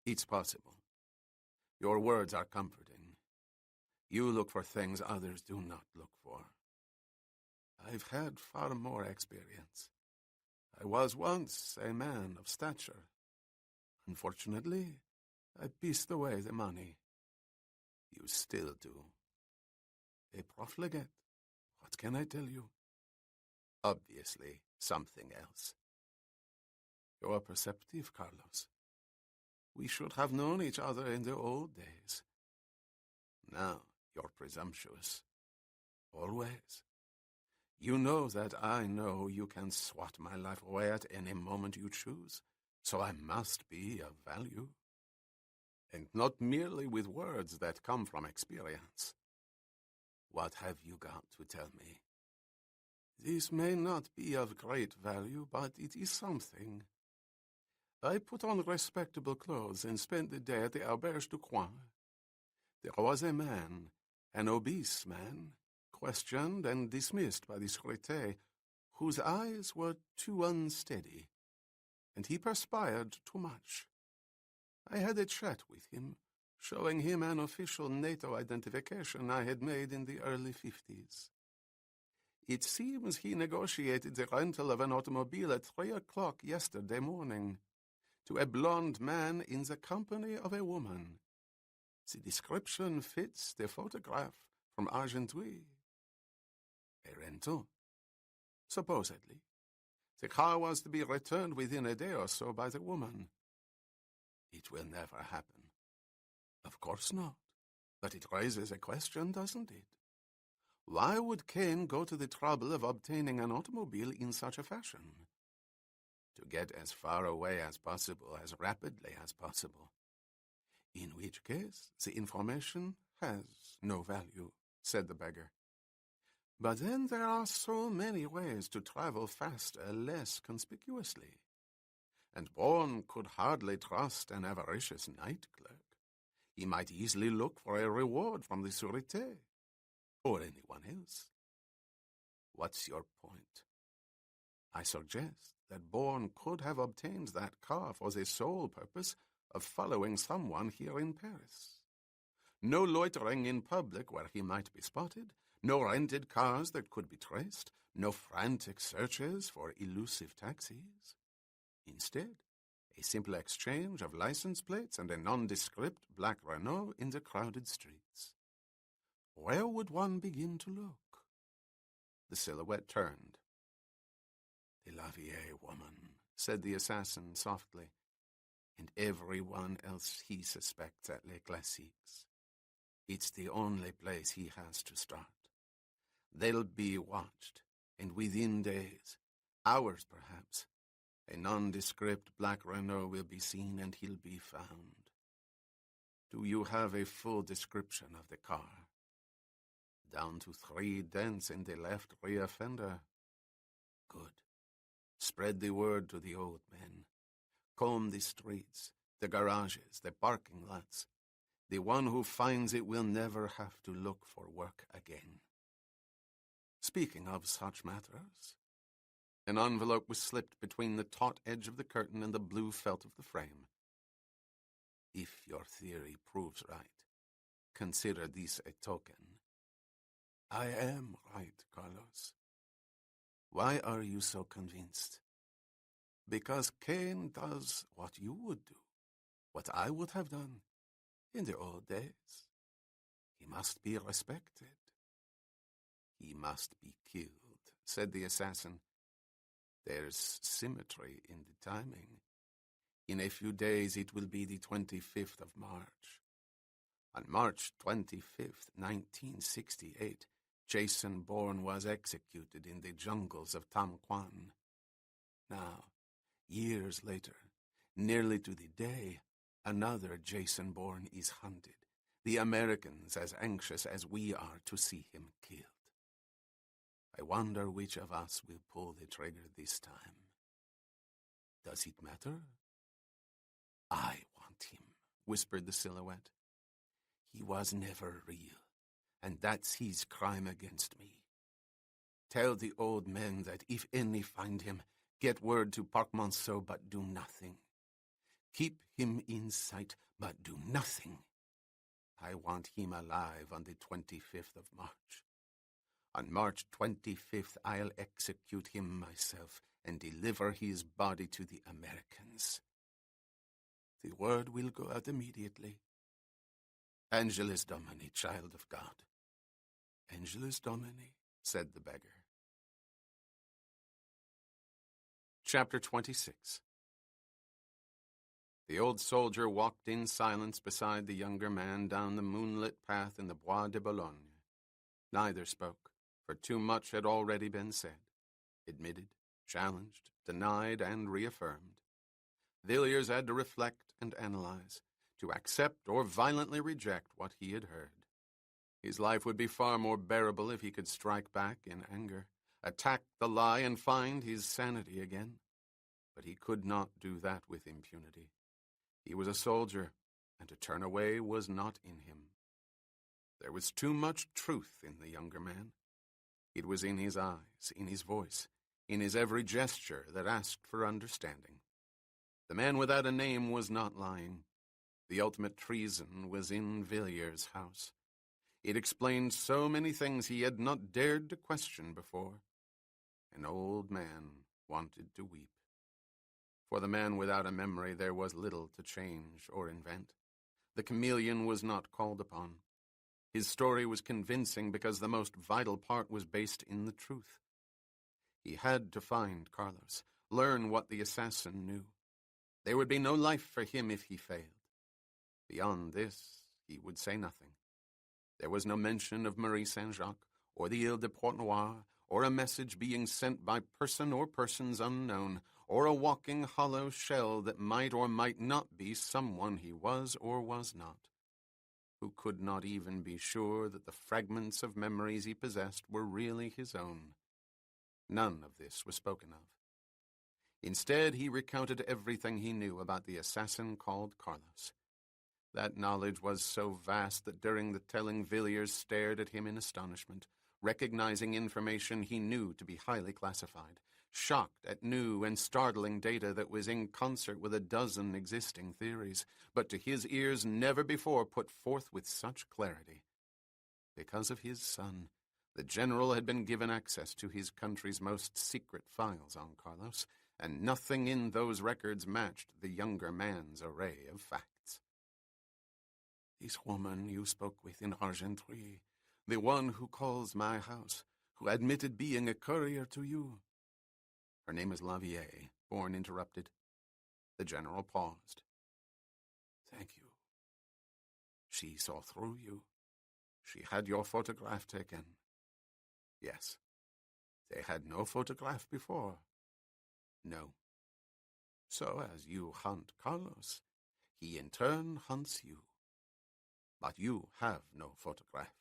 It's possible. Your words are comforting. You look for things others do not look for. I've had far more experience. I was once a man of stature. Unfortunately, I pieced away the money. You still do. A profligate. What can I tell you? Obviously, something else. You're perceptive, Carlos. We should have known each other in the old days. Now you're presumptuous. Always. You know that I know you can swat my life away at any moment you choose, so I must be of value. And not merely with words that come from experience. What have you got to tell me? This may not be of great value, but it is something. I put on respectable clothes and spent the day at the Auberge du Coin. There was a man, an obese man, questioned and dismissed by the Sûreté, whose eyes were too unsteady, and he perspired too much. I had a chat with him, showing him an official NATO identification I had made in the early 50s. It seems he negotiated the rental of an automobile at 3 o'clock yesterday morning to a blonde man in the company of a woman. The description fits the photograph from Argenteuil. A rental? Supposedly. The car was to be returned within a day or so by the woman. It will never happen. Of course not. But it raises a question, doesn't it? Why would Kane go to the trouble of obtaining an automobile in such a fashion? to get as far away as possible, as rapidly as possible. In which case, the information has no value, said the beggar. But then there are so many ways to travel faster, less conspicuously. And Bourne could hardly trust an avaricious night clerk. He might easily look for a reward from the Sûreté, or anyone else. What's your point? I suggest that Bourne could have obtained that car for the sole purpose of following someone here in Paris. No loitering in public where he might be spotted, no rented cars that could be traced, no frantic searches for elusive taxis. Instead, a simple exchange of license plates and a nondescript black Renault in the crowded streets. Where would one begin to look? The silhouette turned. "The Lavier woman," said the assassin softly, "and everyone else he suspects at Les Classiques. It's the only place he has to start. They'll be watched, and within days, hours perhaps, a nondescript black Renault will be seen and he'll be found. Do you have a full description of the car? Down to 3 dents in the left rear fender. Good. Spread the word to the old men. Comb the streets, the garages, the parking lots. The one who finds it will never have to look for work again. Speaking of such matters, an envelope was slipped between the taut edge of the curtain and the blue felt of the frame. If your theory proves right, consider this a token. I am right, Carlos. Why are you so convinced? Because Cain does what you would do, what I would have done in the old days. He must be respected. He must be killed, said the assassin. There's symmetry in the timing. In a few days it will be the 25th of March. On March 25th, 1968, Jason Bourne was executed in the jungles of Tam Quan. Now, years later, nearly to the day, another Jason Bourne is hunted, the Americans as anxious as we are to see him killed. I wonder which of us will pull the trigger this time. Does it matter? I want him, whispered the silhouette. He was never real, and that's his crime against me. Tell the old men that if any find him, get word to Parc Monceau, but do nothing. Keep him in sight, but do nothing. I want him alive on the 25th of March. On March 25th, I'll execute him myself and deliver his body to the Americans. The word will go out immediately. Angelus Domini, child of God. Angelus Domini, said the beggar. Chapter 26. The old soldier walked in silence beside the younger man down the moonlit path in the Bois de Boulogne. Neither spoke, for too much had already been said, admitted, challenged, denied, and reaffirmed. Villiers had to reflect and analyze, to accept or violently reject what he had heard. His life would be far more bearable if he could strike back in anger, attack the lie, and find his sanity again. But he could not do that with impunity. He was a soldier, and to turn away was not in him. There was too much truth in the younger man. It was in his eyes, in his voice, in his every gesture that asked for understanding. The man without a name was not lying. The ultimate treason was in Villiers' house. It explained so many things he had not dared to question before. An old man wanted to weep. For the man without a memory there was little to change or invent. The chameleon was not called upon. His story was convincing because the most vital part was based in the truth. He had to find Carlos, learn what the assassin knew. There would be no life for him if he failed. Beyond this, he would say nothing. There was no mention of Marie Saint-Jacques, or the Ile de Port-Noir, or a message being sent by person or persons unknown, or a walking hollow shell that might or might not be someone he was or was not, who could not even be sure that the fragments of memories he possessed were really his own. None of this was spoken of. Instead, he recounted everything he knew about the assassin called Carlos. That knowledge was so vast that during the telling Villiers stared at him in astonishment, recognizing information he knew to be highly classified, shocked at new and startling data that was in concert with a dozen existing theories, but to his ears never before put forth with such clarity. Because of his son, the general had been given access to his country's most secret files on Carlos, and nothing in those records matched the younger man's array of facts. This woman you spoke with in Argenteuil, the one who calls my house, who admitted being a courier to you. Her name is Lavie, Bourne interrupted. The general paused. Thank you. She saw through you. She had your photograph taken. Yes. They had no photograph before. No. So as you hunt Carlos, he in turn hunts you. But you have no photograph.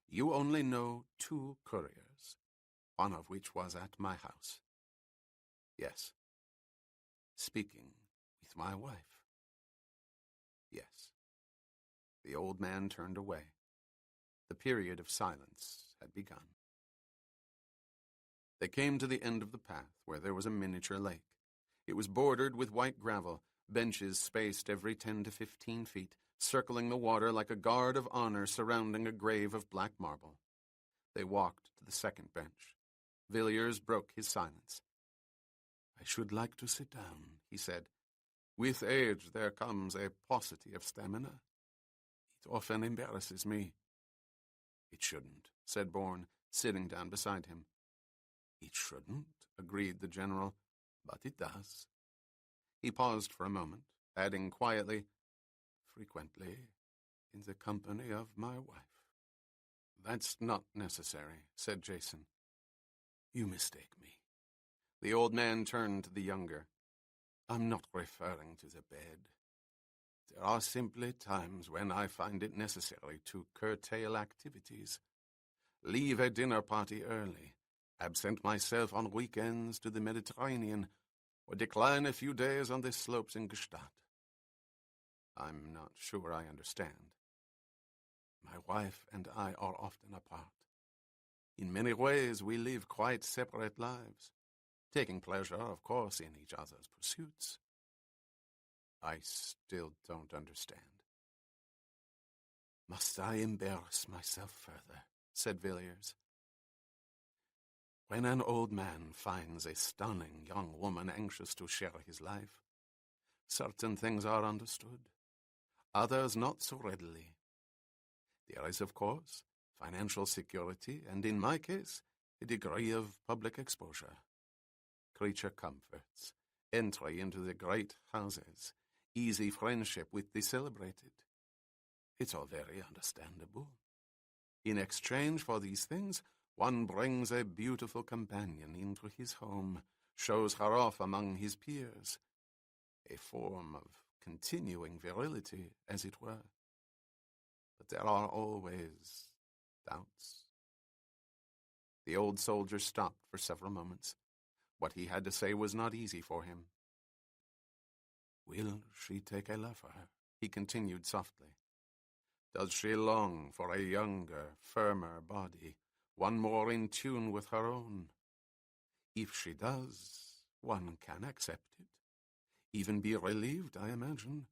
You only know 2 couriers, one of which was at my house. Yes. Speaking with my wife. Yes. The old man turned away. The period of silence had begun. They came to the end of the path, where there was a miniature lake. It was bordered with white gravel, benches spaced every 10 to 15 feet, circling the water like a guard of honor surrounding a grave of black marble. They walked to the second bench. Villiers broke his silence. I should like to sit down, he said. With age there comes a paucity of stamina. It often embarrasses me. It shouldn't, said Bourne, sitting down beside him. It shouldn't, agreed the general, but it does. He paused for a moment, adding quietly, frequently, in the company of my wife. That's not necessary, said Jason. You mistake me. The old man turned to the younger. I'm not referring to the bed. There are simply times when I find it necessary to curtail activities, leave a dinner party early, absent myself on weekends to the Mediterranean, or decline a few days on the slopes in Gstaad. I'm not sure I understand. My wife and I are often apart. In many ways, we live quite separate lives, taking pleasure, of course, in each other's pursuits. I still don't understand. Must I embarrass myself further? Said Villiers. When an old man finds a stunning young woman anxious to share his life, certain things are understood, others not so readily. There is, of course, financial security, and in my case, a degree of public exposure. Creature comforts, entry into the great houses, easy friendship with the celebrated. It's all very understandable. In exchange for these things, one brings a beautiful companion into his home, shows her off among his peers. A form of continuing virility, as it were. But there are always doubts. The old soldier stopped for several moments. What he had to say was not easy for him. Will she take a lover? He continued softly. Does she long for a younger, firmer body, one more in tune with her own? If she does, one can accept it. Even be relieved, I imagine,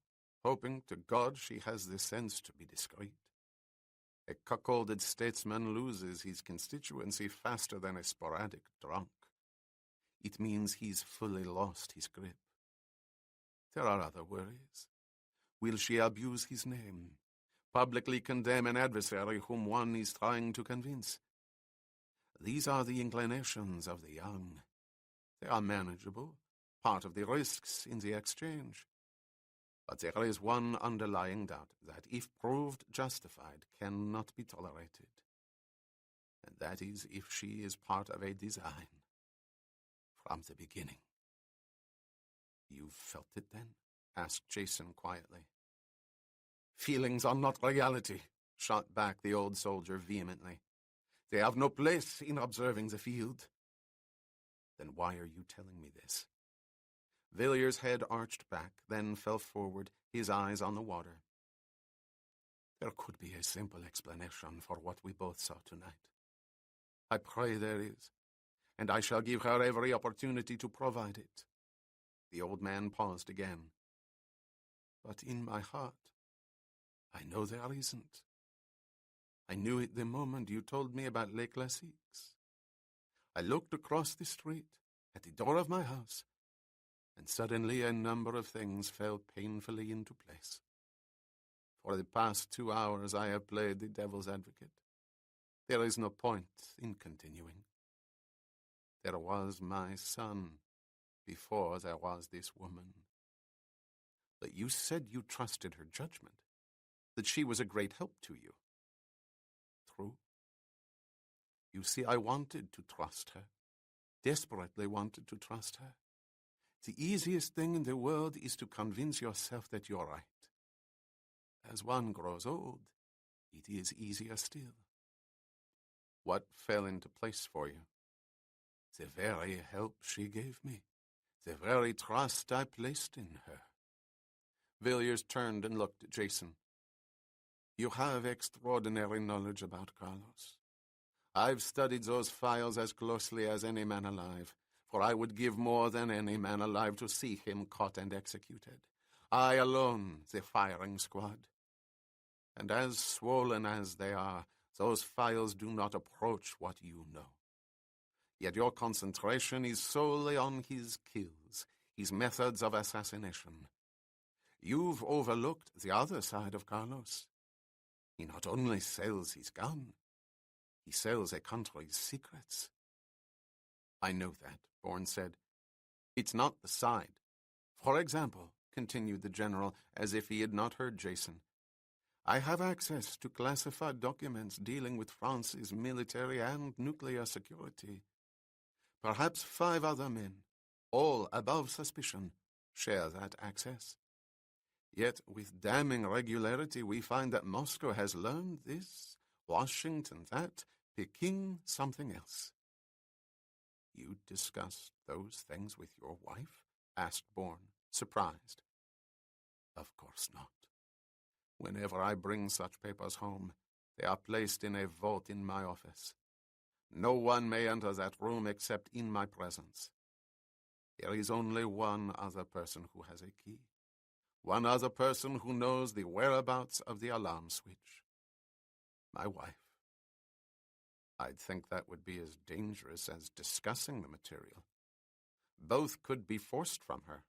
hoping to God she has the sense to be discreet. A cuckolded statesman loses his constituency faster than a sporadic drunk. It means he's fully lost his grip. There are other worries. Will she abuse his name? Publicly condemn an adversary whom one is trying to convince? These are the inclinations of the young. They are manageable, part of the risks in the exchange. But there is one underlying doubt that, if proved justified, cannot be tolerated. And that is if she is part of a design from the beginning. "You felt it then?" asked Jason quietly. "Feelings are not reality," shot back the old soldier vehemently. "They have no place in observing the field." "Then why are you telling me this?" Villiers' head arched back, then fell forward, his eyes on the water. "There could be a simple explanation for what we both saw tonight. I pray there is, and I shall give her every opportunity to provide it." The old man paused again. "But in my heart, I know there isn't. I knew it the moment you told me about Les Classiques. I looked across the street, at the door of my house, and suddenly a number of things fell painfully into place. For the past 2 hours I have played the devil's advocate. There is no point in continuing. There was my son before there was this woman. But you said you trusted her judgment, that she was a great help to you. True. You see, I wanted to trust her, desperately wanted to trust her. The easiest thing in the world is to convince yourself that you're right. As one grows old, it is easier still. What fell into place for you? The very help she gave me, the very trust I placed in her." Villiers turned and looked at Jason. "You have extraordinary knowledge about Carlos. I've studied those files as closely as any man alive, for I would give more than any man alive to see him caught and executed. I alone, the firing squad. And as swollen as they are, those files do not approach what you know. Yet your concentration is solely on his kills, his methods of assassination. You've overlooked the other side of Carlos. He not only sells his gun, he sells a country's secrets." "I know that," Bourne said. "It's not the side. For example," continued the general, as if he had not heard Jason, "I have access to classified documents dealing with France's military and nuclear security. Perhaps 5 other men, all above suspicion, share that access. Yet, with damning regularity, we find that Moscow has learned this, Washington that, Peking something else." "You discussed those things with your wife?" asked Bourne, surprised. "Of course not. Whenever I bring such papers home, they are placed in a vault in my office. No one may enter that room except in my presence. There is only one other person who has a key. One other person who knows the whereabouts of the alarm switch. My wife. I'd think that would be as dangerous as discussing the material. Both could be forced from her.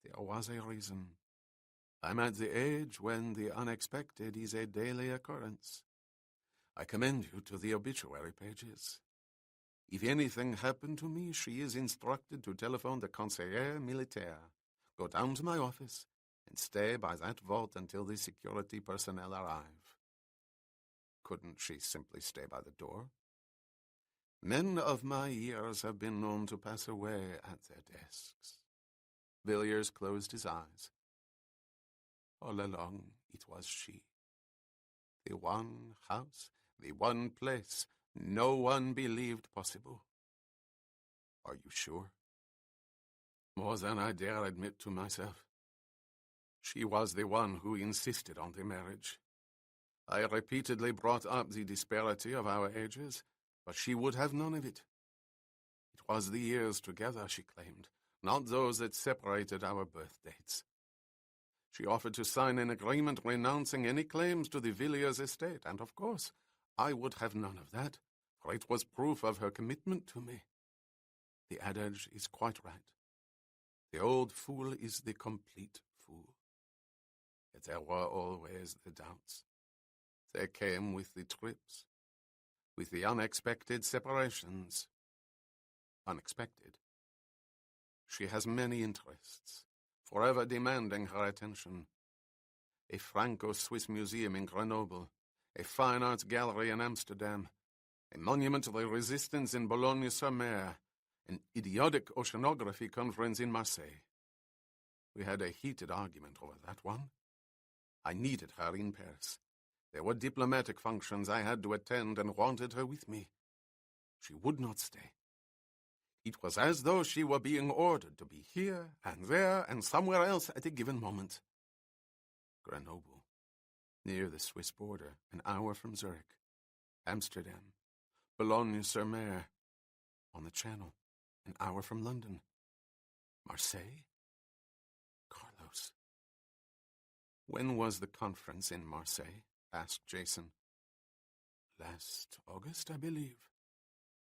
There was a reason. I'm at the age when the unexpected is a daily occurrence. I commend you to the obituary pages. If anything happened to me, she is instructed to telephone the conseiller militaire, go down to my office, and stay by that vault until the security personnel arrive." "Couldn't she simply stay by the door?" "Men of my years have been known to pass away at their desks." Villiers closed his eyes. "All along, it was she. The one house, the one place no one believed possible." "Are you sure?" "More than I dare admit to myself. She was the one who insisted on the marriage. I repeatedly brought up the disparity of our ages, but she would have none of it. It was the years together, she claimed, not those that separated our birth dates. She offered to sign an agreement renouncing any claims to the Villiers estate, and of course, I would have none of that, for it was proof of her commitment to me. The adage is quite right. The old fool is the complete fool. Yet there were always the doubts. They came with the trips, with the unexpected separations. Unexpected. She has many interests, forever demanding her attention. A Franco-Swiss museum in Grenoble, a fine arts gallery in Amsterdam, a monument to the resistance in Boulogne-sur-Mer, an idiotic oceanography conference in Marseille. We had a heated argument over that one. I needed her in Paris. There were diplomatic functions I had to attend and wanted her with me. She would not stay. It was as though she were being ordered to be here and there and somewhere else at a given moment. Grenoble, near the Swiss border, an hour from Zurich. Amsterdam, Boulogne-sur-Mer, on the Channel, an hour from London. Marseille? Carlos. When was the conference in Marseille? Asked Jason. Last August, I believe.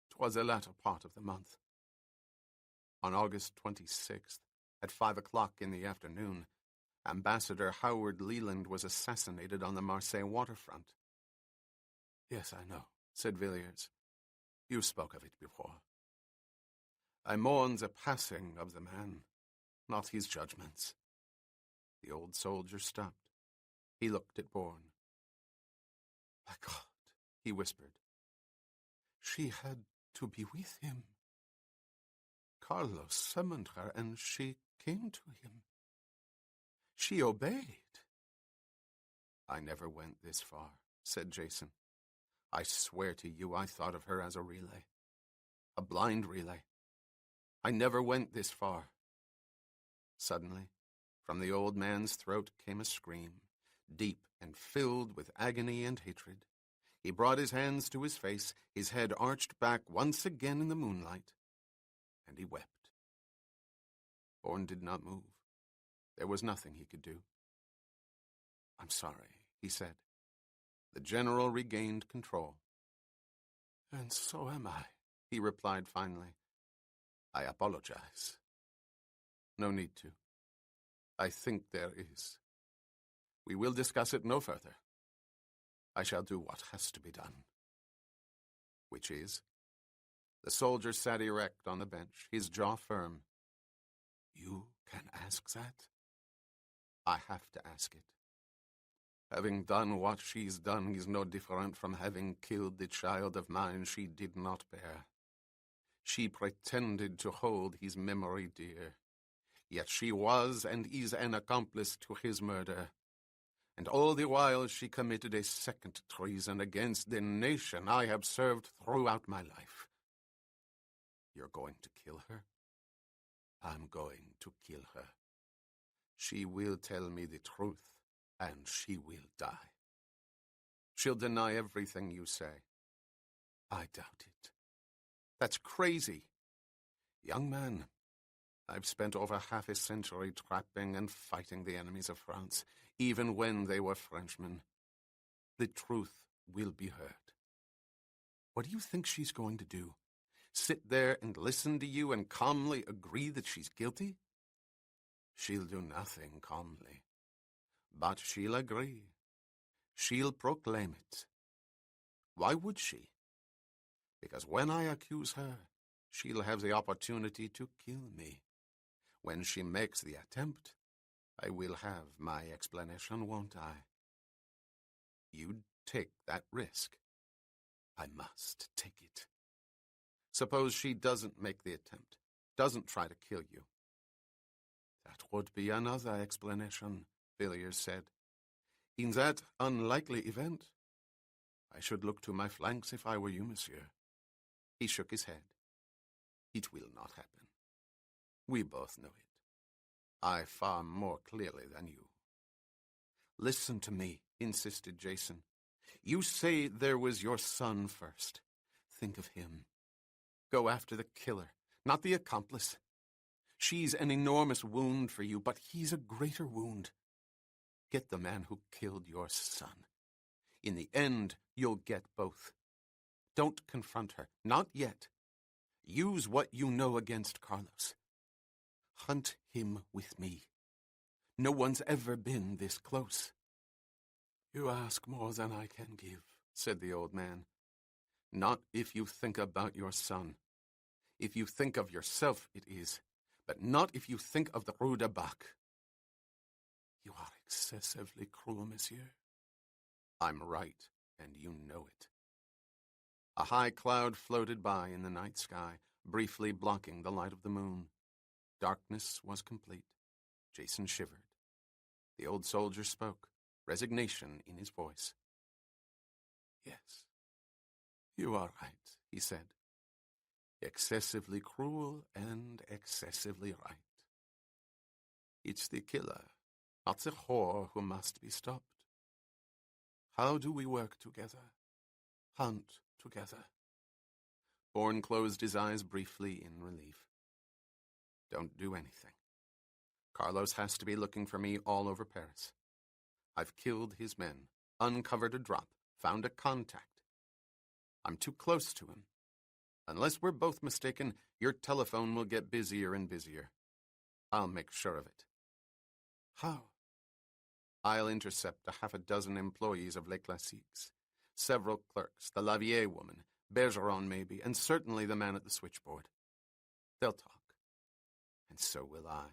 'Twas the latter part of the month. On August 26th, at 5 o'clock in the afternoon, Ambassador Howard Leland was assassinated on the Marseille waterfront. Yes, I know, said Villiers. You spoke of it before. I mourn the passing of the man, not his judgments. The old soldier stopped. He looked at Bourne. My God, he whispered. She had to be with him. Carlos summoned her, and she came to him. She obeyed. I never went this far, said Jason. I swear to you I thought of her as a relay. A blind relay. I never went this far. Suddenly, from the old man's throat came a scream, deep and filled with agony and hatred. He brought his hands to his face, his head arched back once again in the moonlight, and he wept. Bourne did not move. There was nothing he could do. I'm sorry, he said. The general regained control. And so am I, he replied finally. I apologize. No need to. I think there is. We will discuss it no further. I shall do what has to be done. Which is? The soldier sat erect on the bench, his jaw firm. You can ask that? I have to ask it. Having done what she's done is no different from having killed the child of mine she did not bear. She pretended to hold his memory dear, yet she was and is an accomplice to his murder. And all the while she committed a second treason against the nation I have served throughout my life. You're going to kill her? I'm going to kill her. She will tell me the truth, and she will die. She'll deny everything you say. I doubt it. That's crazy. Young man, I've spent over half a century trapping and fighting the enemies of France, even when they were Frenchmen. The truth will be heard. What do you think she's going to do? Sit there and listen to you and calmly agree that she's guilty? She'll do nothing calmly. But she'll agree. She'll proclaim it. Why would she? Because when I accuse her, she'll have the opportunity to kill me. When she makes the attempt, I will have my explanation, won't I? You'd take that risk. I must take it. Suppose she doesn't make the attempt, doesn't try to kill you. That would be another explanation, Villiers said. In that unlikely event, I should look to my flanks if I were you, monsieur. He shook his head. It will not happen. We both know it. I far more clearly than you. Listen to me, insisted Jason. You say there was your son first. Think of him. Go after the killer, not the accomplice. She's an enormous wound for you, but he's a greater wound. Get the man who killed your son. In the end, you'll get both. Don't confront her, not yet. Use what you know against Carlos. Hunt him with me. No one's ever been this close. You ask more than I can give, said the old man. Not if you think about your son. If you think of yourself, it is, but not if you think of the Rue de Bac. You are excessively cruel, monsieur. I'm right, and you know it. A high cloud floated by in the night sky, briefly blocking the light of the moon. Darkness was complete. Jason shivered. The old soldier spoke, resignation in his voice. Yes, you are right, he said. Excessively cruel and excessively right. It's the killer, not the whore, who must be stopped. How do we work together? Hunt together. Bourne closed his eyes briefly in relief. Don't do anything. Carlos has to be looking for me all over Paris. I've killed his men, uncovered a drop, found a contact. I'm too close to him. Unless we're both mistaken, your telephone will get busier and busier. I'll make sure of it. How? I'll intercept 6 employees of Les Classiques, several clerks, the Lavier woman, Bergeron maybe, and certainly the man at the switchboard. They'll talk. And so will I.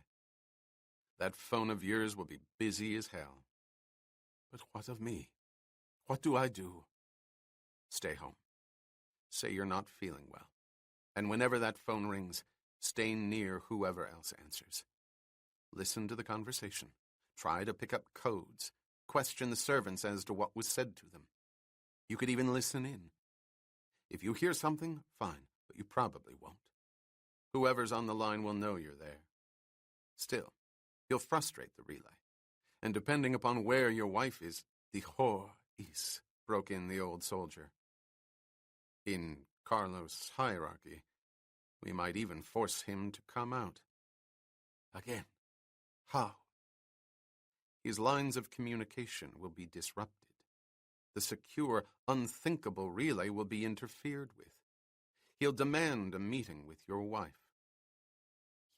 That phone of yours will be busy as hell. But what of me? What do I do? Stay home. Say you're not feeling well. And whenever that phone rings, stay near whoever else answers. Listen to the conversation. Try to pick up codes. Question the servants as to what was said to them. You could even listen in. If you hear something, fine, but you probably won't. Whoever's on the line will know you're there. Still, you'll frustrate the relay. And depending upon where your wife is, the whore is, broke in the old soldier. In Carlos' hierarchy, we might even force him to come out. Again, how? His lines of communication will be disrupted. The secure, unthinkable relay will be interfered with. He'll demand a meeting with your wife.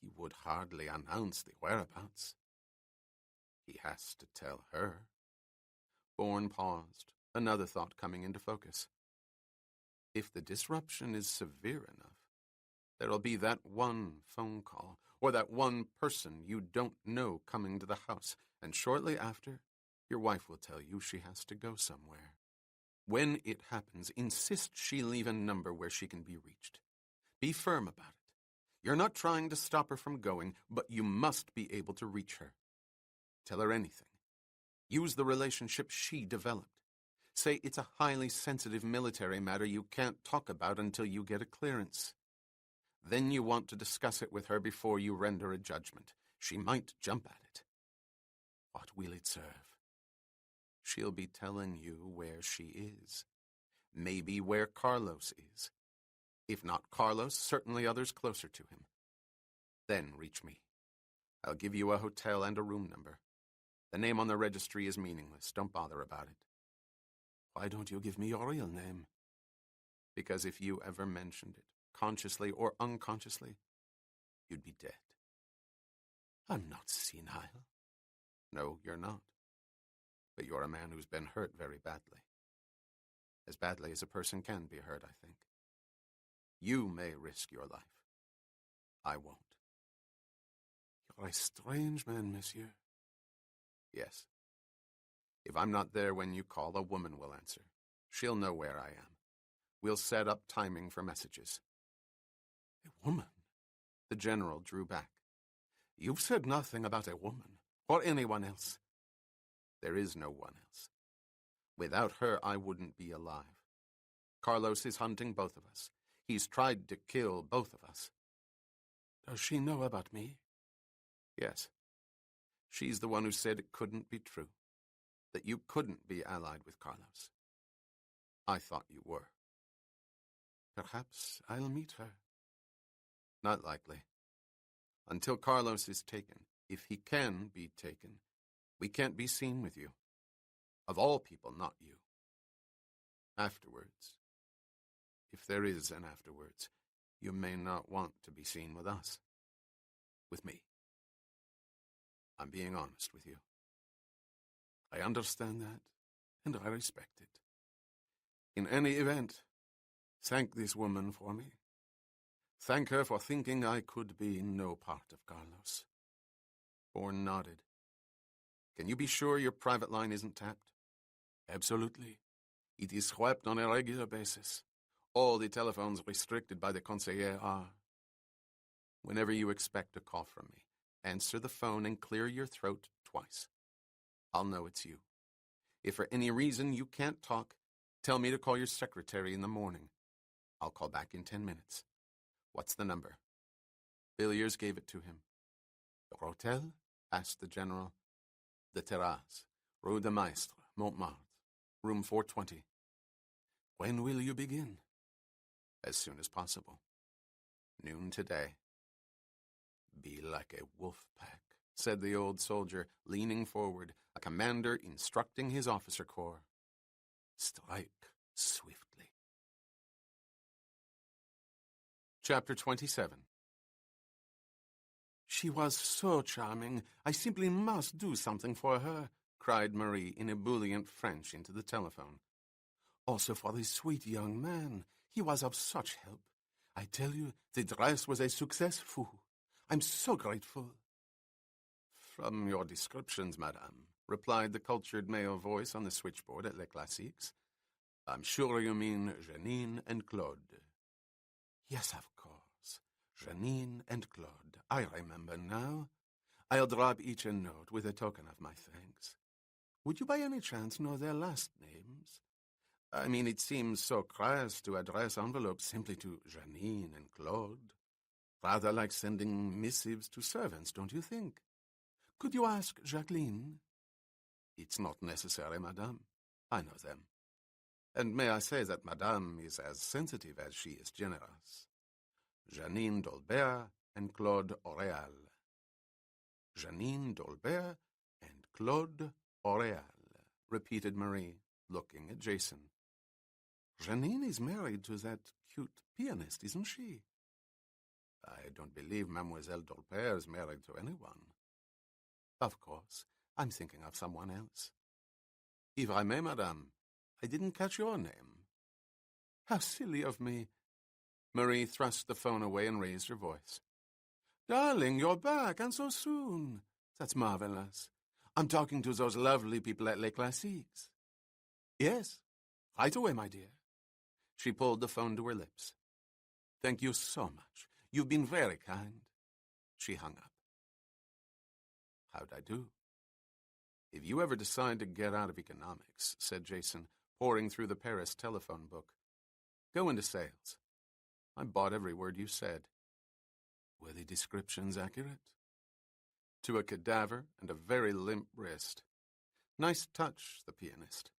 He would hardly announce the whereabouts. He has to tell her. Bourne paused, another thought coming into focus. If the disruption is severe enough, there'll be that one phone call, or that one person you don't know coming to the house, and shortly after, your wife will tell you she has to go somewhere. When it happens, insist she leave a number where she can be reached. Be firm about it. You're not trying to stop her from going, but you must be able to reach her. Tell her anything. Use the relationship she developed. Say it's a highly sensitive military matter you can't talk about until you get a clearance. Then you want to discuss it with her before you render a judgment. She might jump at it. What will it serve? She'll be telling you where she is. Maybe where Carlos is. If not Carlos, certainly others closer to him. Then reach me. I'll give you a hotel and a room number. The name on the registry is meaningless. Don't bother about it. Why don't you give me your real name? Because if you ever mentioned it, consciously or unconsciously, you'd be dead. I'm not senile. No, you're not. But you're a man who's been hurt very badly. As badly as a person can be hurt, I think. You may risk your life. I won't. You're a strange man, monsieur. Yes. If I'm not there when you call, a woman will answer. She'll know where I am. We'll set up timing for messages. A woman? The general drew back. You've said nothing about a woman, or anyone else. There is no one else. Without her, I wouldn't be alive. Carlos is hunting both of us. He's tried to kill both of us. Does she know about me? Yes. She's the one who said it couldn't be true. That you couldn't be allied with Carlos. I thought you were. Perhaps I'll meet her. Not likely. Until Carlos is taken, if he can be taken, we can't be seen with you. Of all people, not you. Afterwards, if there is an afterwards, you may not want to be seen with us. With me. I'm being honest with you. I understand that, and I respect it. In any event, thank this woman for me. Thank her for thinking I could be no part of Carlos. Bourne nodded. Can you be sure your private line isn't tapped? Absolutely. It is swept on a regular basis. All the telephones restricted by the conseiller are. Whenever you expect a call from me, answer the phone and clear your throat twice. I'll know it's you. If for any reason you can't talk, tell me to call your secretary in the morning. I'll call back in 10 minutes. What's the number? Villiers gave it to him. Your hotel? Asked the general. The Terrasse, Rue de Maistre, Montmartre, room 420. When will you begin? As soon as possible. Noon today. Be like a wolf pack, said the old soldier, leaning forward, a commander instructing his officer corps. Strike swiftly. Chapter 27. She was so charming. I simply must do something for her, cried Marie in ebullient French into the telephone. Also for this sweet young man. He was of such help. I tell you, the dress was a success fou. I'm so grateful. From your descriptions, madame, replied the cultured male voice on the switchboard at Les Classiques. I'm sure you mean Janine and Claude. Yes, of course. Janine and Claude. I remember now. I'll drop each a note with a token of my thanks. Would you by any chance know their last names? I mean, it seems so crass to address envelopes simply to Janine and Claude. Rather like sending missives to servants, don't you think? Could you ask Jacqueline? It's not necessary, madame. I know them. And may I say that madame is as sensitive as she is generous. Janine Dolbert and Claude Aureal. Janine Dolbert and Claude Aureal, repeated Marie, looking at Jason. Janine is married to that cute pianist, isn't she? I don't believe Mademoiselle Dolbert is married to anyone. Of course, I'm thinking of someone else. If I may, madame, I didn't catch your name. How silly of me. Marie thrust the phone away and raised her voice. Darling, you're back, and so soon. That's marvelous. I'm talking to those lovely people at Les Classiques. Yes, right away, my dear. She pulled the phone to her lips. Thank you so much. You've been very kind. She hung up. How'd I do? If you ever decide to get out of economics, said Jason, poring through the Paris telephone book, go into sales. I bought every word you said. Were the descriptions accurate? To a cadaver and a very limp wrist. Nice touch, the pianist.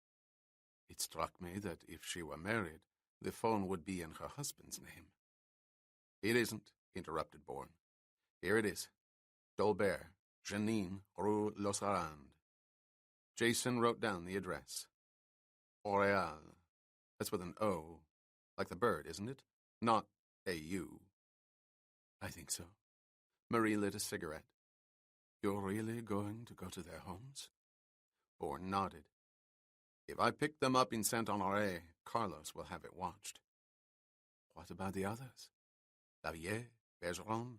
It struck me that if she were married, the phone would be in her husband's name. It isn't, interrupted Bourne. Here it is. Dolbert, Janine, Rue Losarand. Jason wrote down the address. Aureal. That's with an O. Like the bird, isn't it? Not A-U. I think so. Marie lit a cigarette. You're really going to go to their homes? Bourne nodded. If I pick them up in Saint-Honoré, Carlos will have it watched. What about the others? Lavier, Bergeron,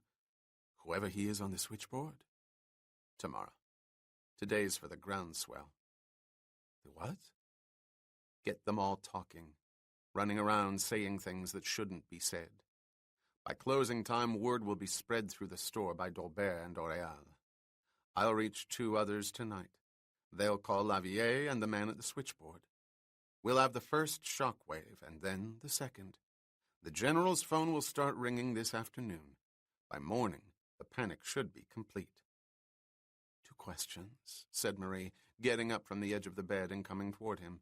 whoever he is on the switchboard? Tomorrow. Today's for the groundswell. The what? Get them all talking, running around saying things that shouldn't be said. By closing time, word will be spread through the store by Dolbert and Aureal. I'll reach 2 others tonight. They'll call Lavier and the man at the switchboard. We'll have the first shockwave, and then the second. The general's phone will start ringing this afternoon. By morning, the panic should be complete. 2 questions, said Marie, getting up from the edge of the bed and coming toward him.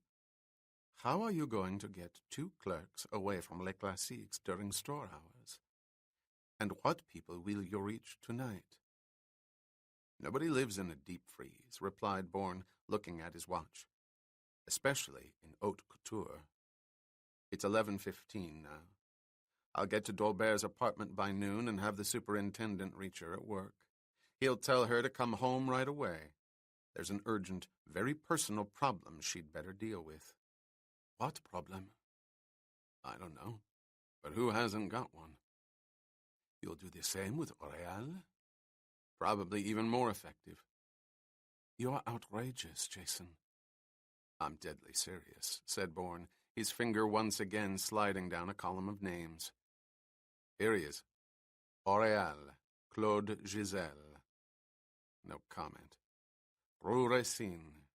How are you going to get 2 clerks away from Les Classiques during store hours? And what people will you reach tonight? Nobody lives in a deep freeze, replied Bourne, looking at his watch. Especially in haute couture. It's 11:15 now. I'll get to Dolbert's apartment by noon and have the superintendent reach her at work. He'll tell her to come home right away. There's an urgent, very personal problem she'd better deal with. What problem? I don't know, but who hasn't got one? You'll do the same with Aureal? Probably even more effective. You're outrageous, Jason. I'm deadly serious, said Bourne, his finger once again sliding down a column of names. Here he is. Aureal, Claude Giselle. No comment. Rue Racine.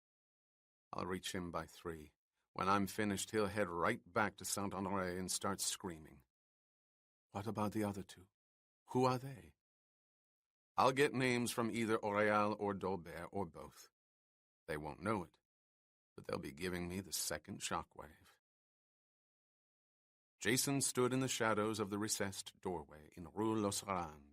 I'll reach him by 3. When I'm finished, he'll head right back to Saint-Honoré and start screaming. What about the other 2? Who are they? I'll get names from either Aureal or Dolbert or both. They won't know it, but they'll be giving me the second shockwave. Jason stood in the shadows of the recessed doorway in Rue Losserand.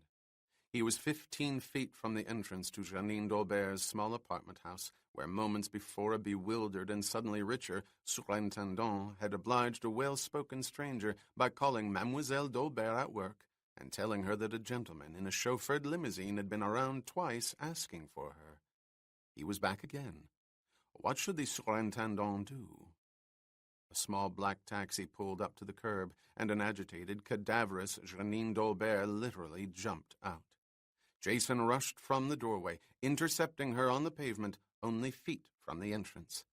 He was 15 feet from the entrance to Janine Dolbert's small apartment house, where moments before a bewildered and suddenly richer superintendent had obliged a well-spoken stranger by calling Mademoiselle Dolbert at work and telling her that a gentleman in a chauffeured limousine had been around twice asking for her. He was back again. What should the superintendent do? A small black taxi pulled up to the curb, and an agitated, cadaverous Janine Dolbert literally jumped out. Jason rushed from the doorway, intercepting her on the pavement, only feet from the entrance.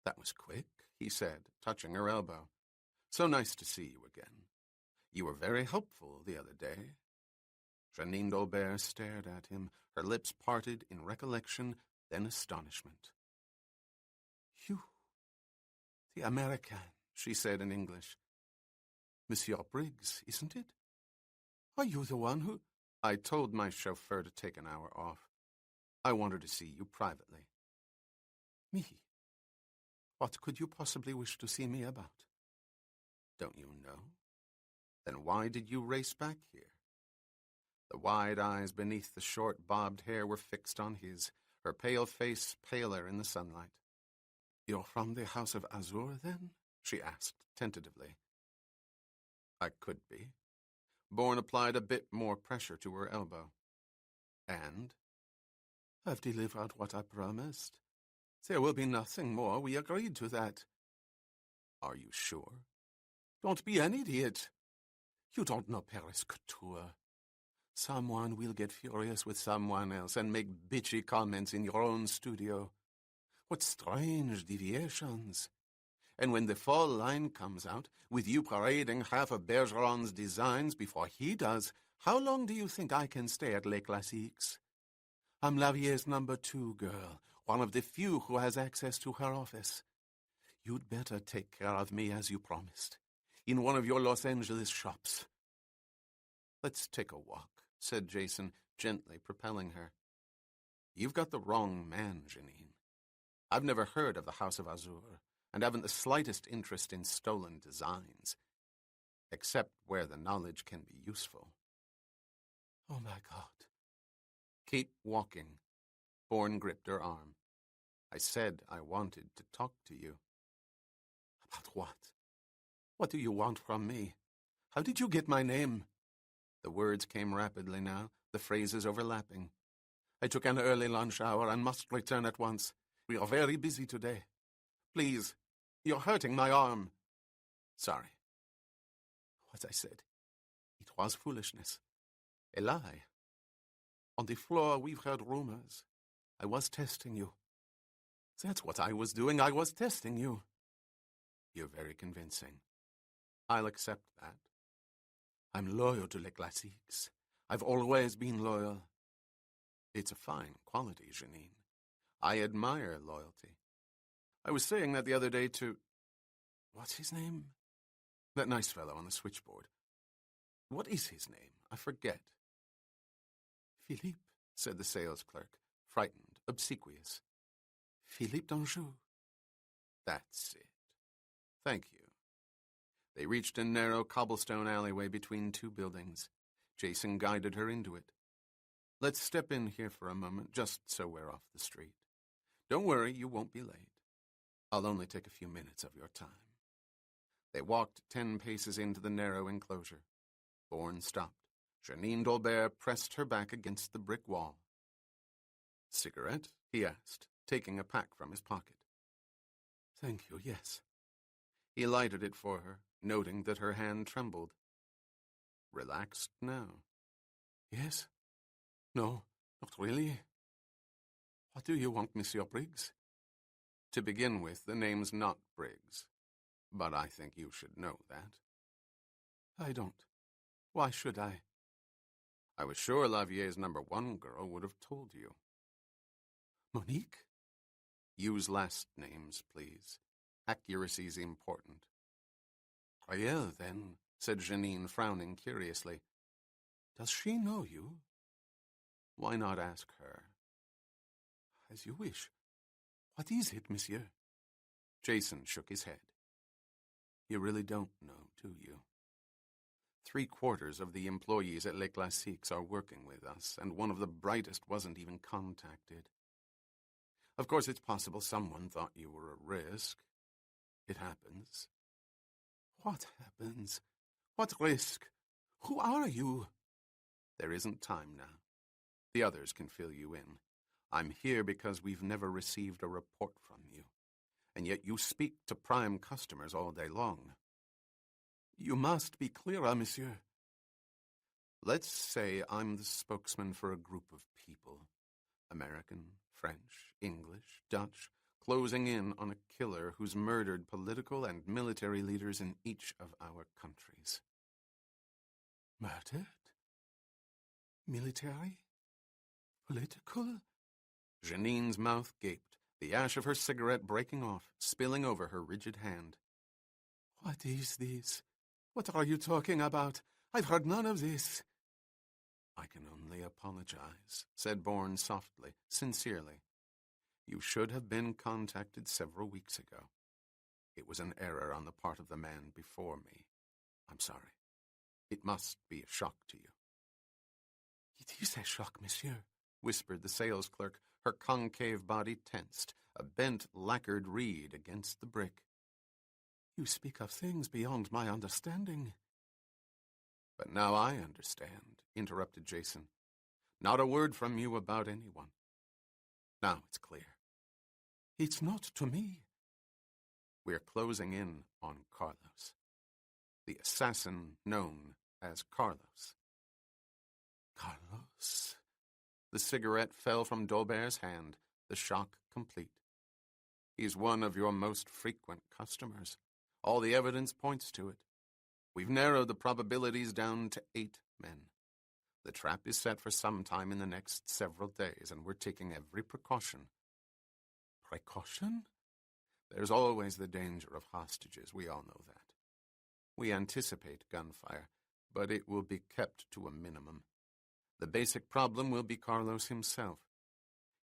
"That was quick," he said, touching her elbow. "So nice to see you again. You were very helpful the other day." Janine Dolbert stared at him, her lips parted in recollection, then astonishment. "You, the American," she said in English. "Monsieur Briggs, isn't it? Are you the one who—" "I told my chauffeur to take an hour off. I wanted to see you privately." "Me? What could you possibly wish to see me about?" "Don't you know? Then why did you race back here?" The wide eyes beneath the short bobbed hair were fixed on his, her pale face paler in the sunlight. "You're from the House of Azur, then?" she asked tentatively. "I could be." Bourne applied a bit more pressure to her elbow. "And?" "I've delivered what I promised. There will be nothing more. We agreed to that." "Are you sure?" "Don't be an idiot. You don't know Paris couture. Someone will get furious with someone else and make bitchy comments in your own studio. What strange deviations. And when the fall line comes out, with you parading half of Bergeron's designs before he does, how long do you think I can stay at Les Classiques? I'm Lavier's number 2 girl, one of the few who has access to her office. You'd better take care of me as you promised, in one of your Los Angeles shops." "Let's take a walk," said Jason, gently propelling her. "You've got the wrong man, Janine. I've never heard of the House of Azur, and haven't the slightest interest in stolen designs, except where the knowledge can be useful." "Oh, my God." "Keep walking." Bourne gripped her arm. "I said I wanted to talk to you." "About what? What do you want from me? How did you get my name?" The words came rapidly now, the phrases overlapping. "I took an early lunch hour and must return at once. We are very busy today. Please, you're hurting my arm." "Sorry." "What I said, it was foolishness. A lie. On the floor, we've heard rumors. I was testing you. That's what I was doing. I was testing you." "You're very convincing. I'll accept that. I'm loyal to Les Classiques. I've always been loyal." "It's a fine quality, Janine. I admire loyalty. I was saying that the other day to— what's his name? That nice fellow on the switchboard. What is his name? I forget." "Philippe," said the sales clerk, frightened, obsequious. "Philippe d'Anjou." "That's it. Thank you." They reached a narrow cobblestone alleyway between 2 buildings. Jason guided her into it. "Let's step in here for a moment, just so we're off the street. Don't worry, you won't be late. I'll only take a few minutes of your time." They walked 10 paces into the narrow enclosure. Bourne stopped. Janine Dolbert pressed her back against the brick wall. "Cigarette?" he asked, taking a pack from his pocket. "Thank you, yes." He lighted it for her, noting that her hand trembled. "Relaxed now?" "Yes. No, not really. What do you want, Monsieur Briggs?" "To begin with, the name's not Briggs, but I think you should know that." "I don't. Why should I?" I was sure Lavier's #1 girl would have told you. Monique? Use last names, please. Accuracy's important. Well, then, said Janine, frowning curiously. Does she know you? Why not ask her? As you wish. What is it, monsieur? Jason shook his head. You really don't know, do you? 3/4 of the employees at Les Classiques are working with us, and one of the brightest wasn't even contacted. Of course, it's possible someone thought you were a risk. It happens. What happens? What risk? Who are you? There isn't time now. The others can fill you in. I'm here because we've never received a report from you, and yet you speak to prime customers all day long. You must be clearer, monsieur. Let's say I'm the spokesman for a group of people. American, French, English, Dutch, closing in on a killer who's murdered political and military leaders in each of our countries. Murdered? Military? Political? Janine's mouth gaped, the ash of her cigarette breaking off, spilling over her rigid hand. What is this? What are you talking about? I've heard none of this. I can only apologize, said Bourne softly, sincerely. You should have been contacted several weeks ago. It was an error on the part of the man before me. I'm sorry. It must be a shock to you. It is a shock, monsieur, whispered the sales clerk, her concave body tensed, a bent, lacquered reed against the brick. You speak of things beyond my understanding. But now I understand, interrupted Jason. Not a word from you about anyone. Now it's clear. It's not to me. We're closing in on Carlos. The assassin known as Carlos. Carlos? The cigarette fell from Dolbert's hand, the shock complete. He's one of your most frequent customers. All the evidence points to it. We've narrowed the probabilities down to 8 men. The trap is set for some time in the next several days, and we're taking every precaution. Precaution? There's always the danger of hostages, we all know that. We anticipate gunfire, but it will be kept to a minimum. The basic problem will be Carlos himself.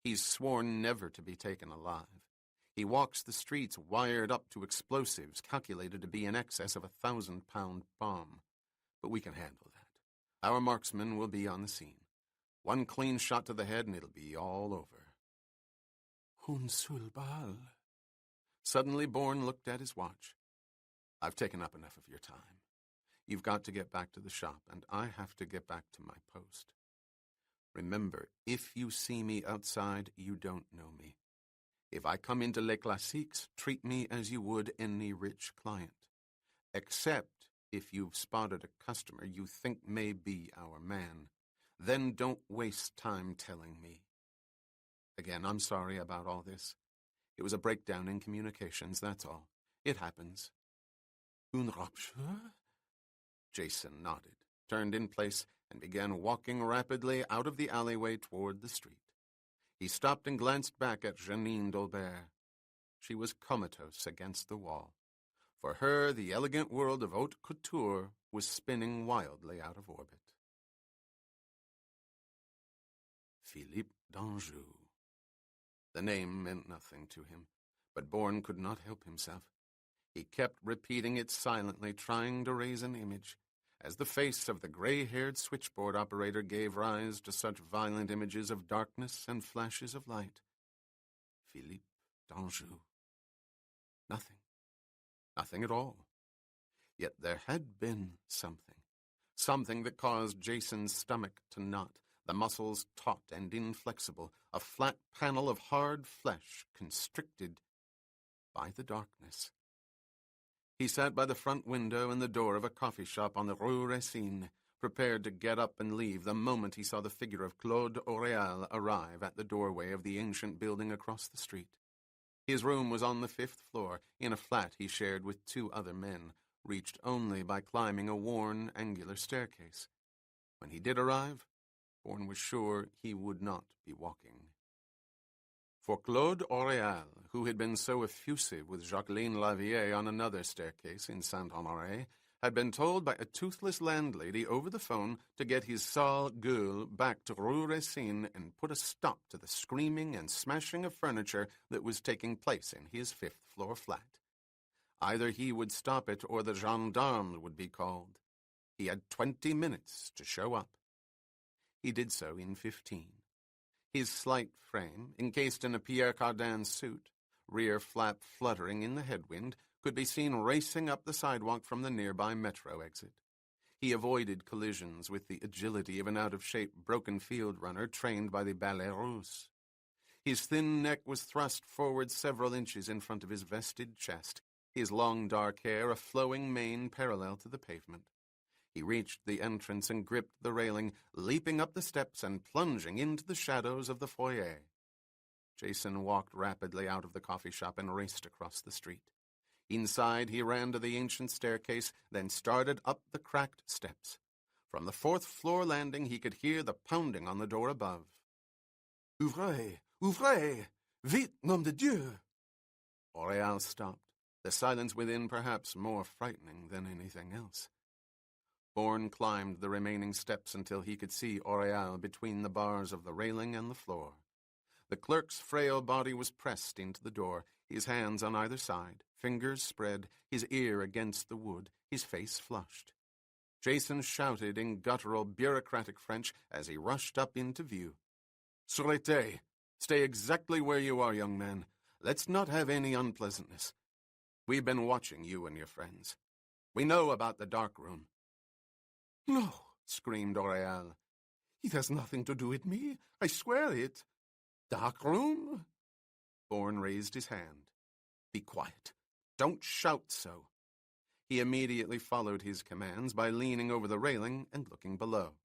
He's sworn never to be taken alive. He walks the streets wired up to explosives calculated to be in excess of a 1,000-pound bomb. But we can handle that. Our marksman will be on the scene. One clean shot to the head and it'll be all over. Un seul bal. Suddenly Bourne looked at his watch. I've taken up enough of your time. You've got to get back to the shop, and I have to get back to my post. Remember, if you see me outside, you don't know me. If I come into Les Classiques, treat me as you would any rich client. Except if you've spotted a customer you think may be our man. Then don't waste time telling me. Again, I'm sorry about all this. It was a breakdown in communications, that's all. It happens. Une rupture? Jason nodded, turned in place, and began walking rapidly out of the alleyway toward the street. He stopped and glanced back at Janine Dolbert. She was comatose against the wall. For her, the elegant world of haute couture was spinning wildly out of orbit. Philippe d'Anjou. The name meant nothing to him, but Bourne could not help himself. He kept repeating it silently, trying to raise an image, as the face of the gray-haired switchboard operator gave rise to such violent images of darkness and flashes of light. Philippe d'Anjou. Nothing. Nothing at all. Yet there had been something. Something that caused Jason's stomach to knot, the muscles taut and inflexible, a flat panel of hard flesh constricted by the darkness. He sat by the front window in the door of a coffee shop on the Rue Racine, prepared to get up and leave the moment he saw the figure of Claude Aureal arrive at the doorway of the ancient building across the street. His room was on the 5th floor, in a flat he shared with 2 other men, reached only by climbing a worn, angular staircase. When he did arrive, Bourne was sure he would not be walking. For Claude Aureal, who had been so effusive with Jacqueline Lavier on another staircase in Saint-Honoré, had been told by a toothless landlady over the phone to get his sale gueule back to Rue Racine and put a stop to the screaming and smashing of furniture that was taking place in his fifth-floor flat. Either he would stop it or the gendarmes would be called. He had 20 minutes to show up. He did so in 15. His slight frame, encased in a Pierre Cardin suit, rear flap fluttering in the headwind, could be seen racing up the sidewalk from the nearby metro exit. He avoided collisions with the agility of an out-of-shape broken field runner trained by the Ballet Russe. His thin neck was thrust forward several inches in front of his vested chest, his long dark hair a flowing mane parallel to the pavement. He reached the entrance and gripped the railing, leaping up the steps and plunging into the shadows of the foyer. Jason walked rapidly out of the coffee shop and raced across the street. Inside, he ran to the ancient staircase, then started up the cracked steps. From the fourth-floor landing, he could hear the pounding on the door above. Ouvrez! Ouvrez! Vite, nom de Dieu! Aureal stopped, the silence within perhaps more frightening than anything else. Bourne climbed the remaining steps until he could see Aureal between the bars of the railing and the floor. The clerk's frail body was pressed into the door, his hands on either side, fingers spread, his ear against the wood, his face flushed. Jason shouted in guttural, bureaucratic French as he rushed up into view. "Sûreté! Stay exactly where you are, young man. Let's not have any unpleasantness. We've been watching you and your friends. We know about the dark room." "No," screamed Aureal. "It has nothing to do with me. I swear it. Dark room?" Bourne raised his hand. "Be quiet. Don't shout so." He immediately followed his commands by leaning over the railing and looking below.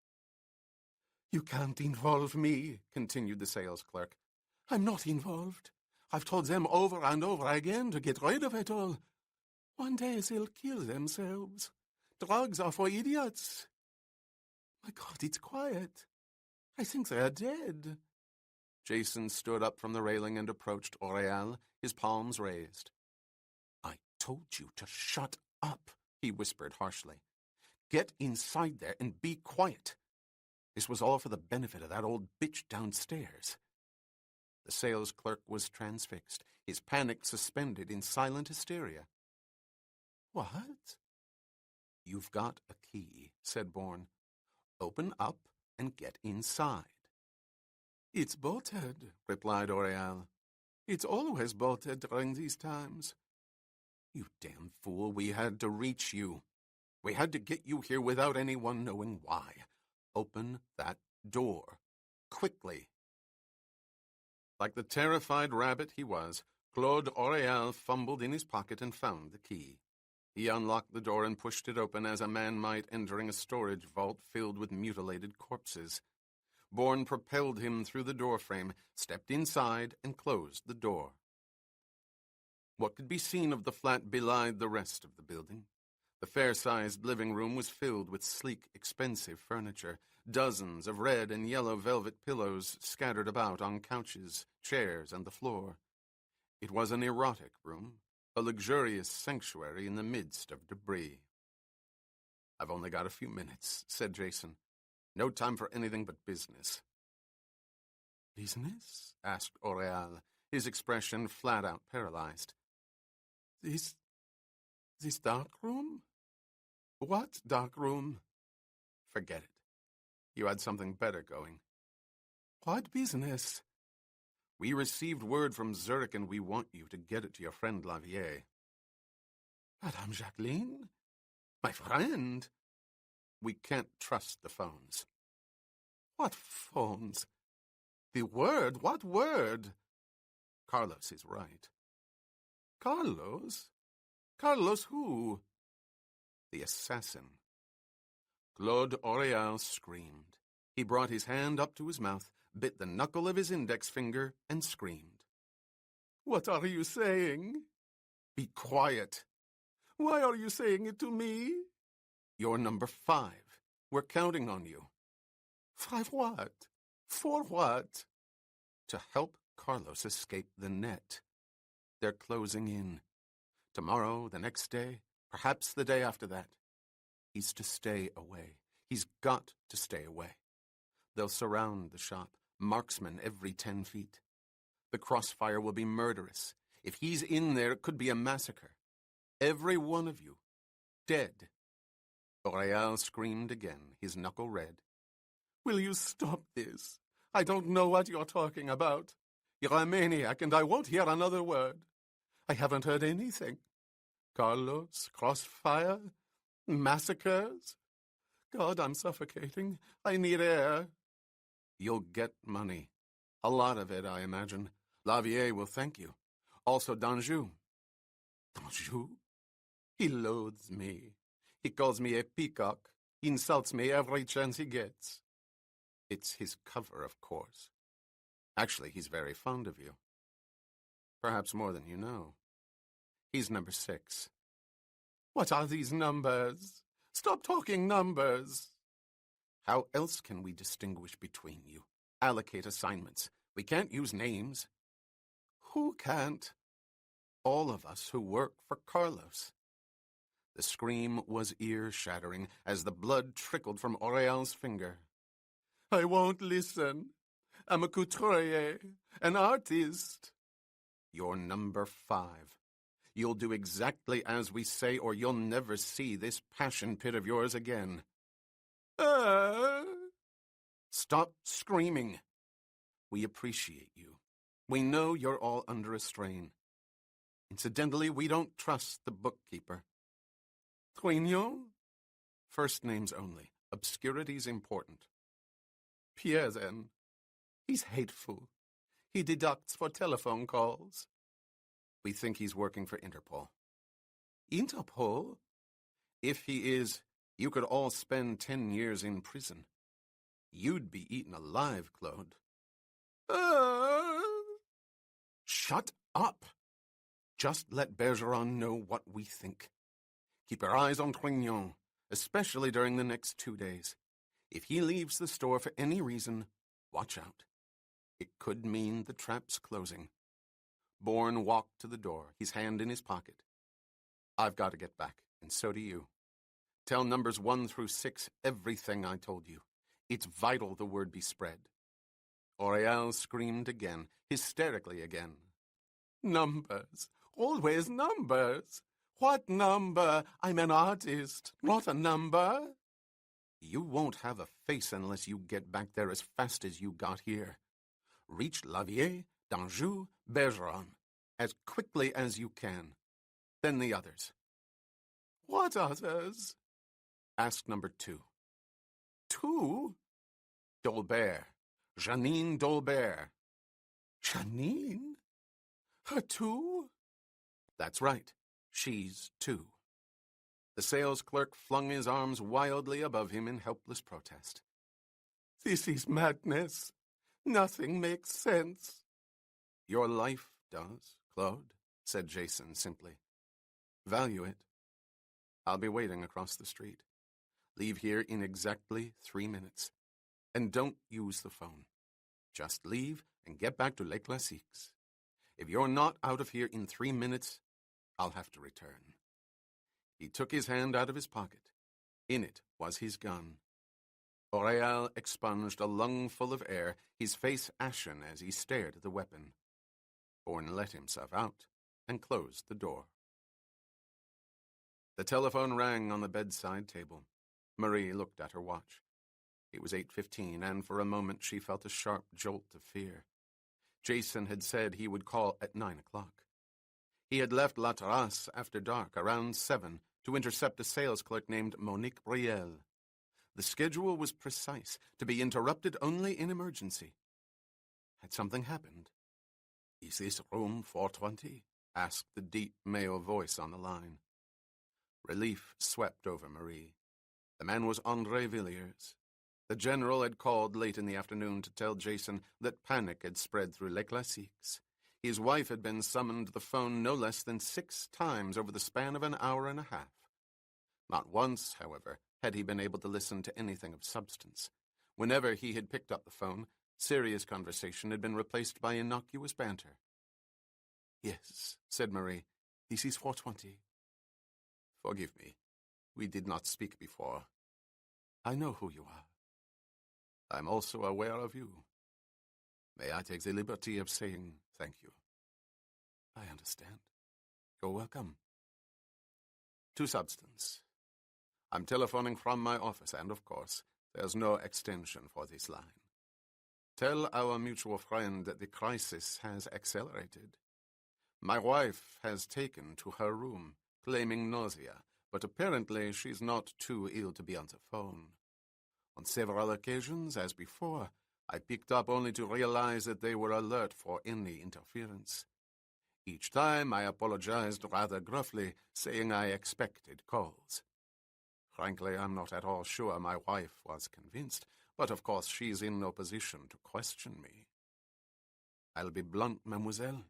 "You can't involve me," continued the sales clerk. "I'm not involved. I've told them over and over again to get rid of it all. One day they'll kill themselves. Drugs are for idiots. My God, it's quiet. I think they're dead." Jason stood up from the railing and approached Aureal, his palms raised. "I told you to shut up," he whispered harshly. "Get inside there and be quiet. This was all for the benefit of that old bitch downstairs." The sales clerk was transfixed, his panic suspended in silent hysteria. "What?" "You've got a key," said Bourne. "Open up and get inside." "It's bolted," replied Aureal. "It's always bolted during these times." "You damn fool, we had to reach you. We had to get you here without anyone knowing why. Open that door. Quickly." Like the terrified rabbit he was, Claude Aureal fumbled in his pocket and found the key. He unlocked the door and pushed it open as a man might entering a storage vault filled with mutilated corpses. Bourne propelled him through the doorframe, stepped inside, and closed the door. What could be seen of the flat belied the rest of the building. The fair-sized living room was filled with sleek, expensive furniture, dozens of red and yellow velvet pillows scattered about on couches, chairs, and the floor. It was an erotic room, a luxurious sanctuary in the midst of debris. "I've only got a few minutes," said Jason. "No time for anything but business." "Business?" asked Aureal, his expression flat-out paralyzed. This dark room? What dark room?" "Forget it. You had something better going." "What business?" "We received word from Zurich and we want you to get it to your friend Lavier." "Madame Jacqueline? My friend?" "We can't trust the phones." "What phones? The word? What word?" "Carlos is right." "Carlos? Carlos who?" "The assassin." Claude Aureal screamed. He brought his hand up to his mouth, bit the knuckle of his index finger, and screamed. "What are you saying?" "Be quiet." "Why are you saying it to me?" "You're number 5. We're counting on you." For what? For what? To help Carlos escape the net. They're closing in. Tomorrow, the next day, perhaps the day after that. He's to stay away. He's got to stay away. They'll surround the shop, marksmen every 10 feet. The crossfire will be murderous. If he's in there, it could be a massacre. Every one of you, dead. Boreal screamed again, his knuckle red. Will you stop this? I don't know what you're talking about. You're a maniac, and I won't hear another word. I haven't heard anything. Carlos, crossfire, massacres. God, I'm suffocating. I need air. You'll get money. A lot of it, I imagine. Lavier will thank you. Also Danjou. Danjou? He loathes me. He calls me a peacock. He insults me every chance he gets. It's his cover, of course. Actually, he's very fond of you. Perhaps more than you know. He's number 6. What are these numbers? Stop talking numbers. How else can we distinguish between you? Allocate assignments. We can't use names. Who can't? All of us who work for Carlos. The scream was ear-shattering as the blood trickled from Aureal's finger. I won't listen. I'm a couturier, an artist. You're number 5. You'll do exactly as we say, or you'll never see this passion pit of yours again. Stop screaming. We appreciate you. We know you're all under a strain. Incidentally, we don't trust the bookkeeper. Trignon? First names only. Obscurity's important. Pierre, then. He's hateful. He deducts for telephone calls. We think he's working for Interpol. Interpol? If he is, you could all spend 10 years in prison. You'd be eaten alive, Claude. Shut up! Just let Bergeron know what we think. Keep your eyes on Trignon, especially during the next 2 days. If he leaves the store for any reason, watch out. It could mean the trap's closing. Bourne walked to the door, his hand in his pocket. I've got to get back, and so do you. Tell numbers 1 through 6 everything I told you. It's vital the word be spread. Aureal screamed again, hysterically again. Numbers. Always numbers. What number? I'm an artist, not a number. You won't have a face unless you get back there as fast as you got here. Reach Lavier, Danjou, Bergeron, as quickly as you can. Then the others. What others? Ask number 2. 2? Dolbert. Janine Dolbert. Janine? Her 2? That's right. She's 2. The sales clerk flung his arms wildly above him in helpless protest. This is madness. Nothing makes sense. Your life does, Claude, said Jason simply. Value it. I'll be waiting across the street. Leave here in exactly 3 minutes. And don't use the phone. Just leave and get back to Les Classiques. If you're not out of here in 3 minutes, I'll have to return. He took his hand out of his pocket. In it was his gun. Aureal expunged a lungful of air, his face ashen as he stared at the weapon. Bourne let himself out and closed the door. The telephone rang on the bedside table. Marie looked at her watch. It was 8:15, and for a moment she felt a sharp jolt of fear. Jason had said he would call at 9 o'clock. He had left La Terrasse after dark, around 7, to intercept a sales clerk named Monique Brielle. The schedule was precise, to be interrupted only in emergency. Had something happened? Is this room 420? Asked the deep male voice on the line. Relief swept over Marie. The man was André Villiers. The general had called late in the afternoon to tell Jason that panic had spread through Les Classiques. His wife had been summoned to the phone no less than 6 times over the span of an hour and a half. Not once, however, had he been able to listen to anything of substance. Whenever he had picked up the phone, serious conversation had been replaced by innocuous banter. "Yes," said Marie. "This is 420. "Forgive me. We did not speak before. I know who you are. I'm also aware of you. May I take the liberty of saying thank you?" I understand. You're welcome. To substance. I'm telephoning from my office, and of course, there's no extension for this line. Tell our mutual friend that the crisis has accelerated. My wife has taken to her room, claiming nausea, but apparently she's not too ill to be on the phone. On several occasions, as before, I picked up only to realize that they were alert for any interference. Each time I apologized rather gruffly, saying I expected calls. Frankly, I'm not at all sure my wife was convinced, but of course she's in no position to question me. I'll be blunt, mademoiselle.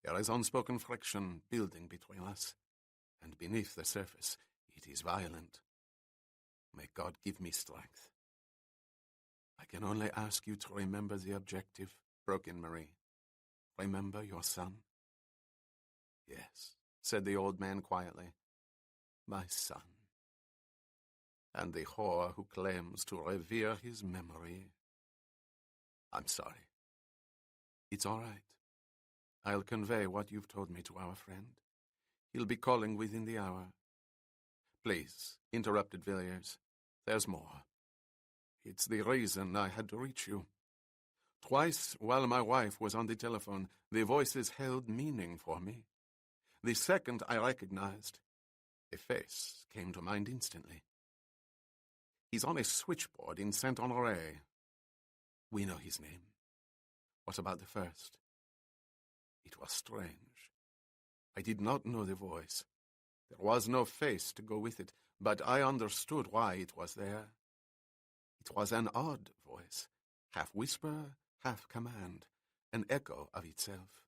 There is unspoken friction building between us, and beneath the surface it is violent. May God give me strength. I can only ask you to remember the objective, broke in Marie. Remember your son? Yes, said the old man quietly. My son. And the whore who claims to revere his memory. I'm sorry. It's all right. I'll convey what you've told me to our friend. He'll be calling within the hour. Please, interrupted Villiers. There's more. It's the reason I had to reach you. Twice, while my wife was on the telephone, the voices held meaning for me. The second I recognized, a face came to mind instantly. He's on a switchboard in Saint-Honoré. We know his name. What about the first? It was strange. I did not know the voice. There was no face to go with it, but I understood why it was there. It was an odd voice, half whisper, half command, an echo of itself.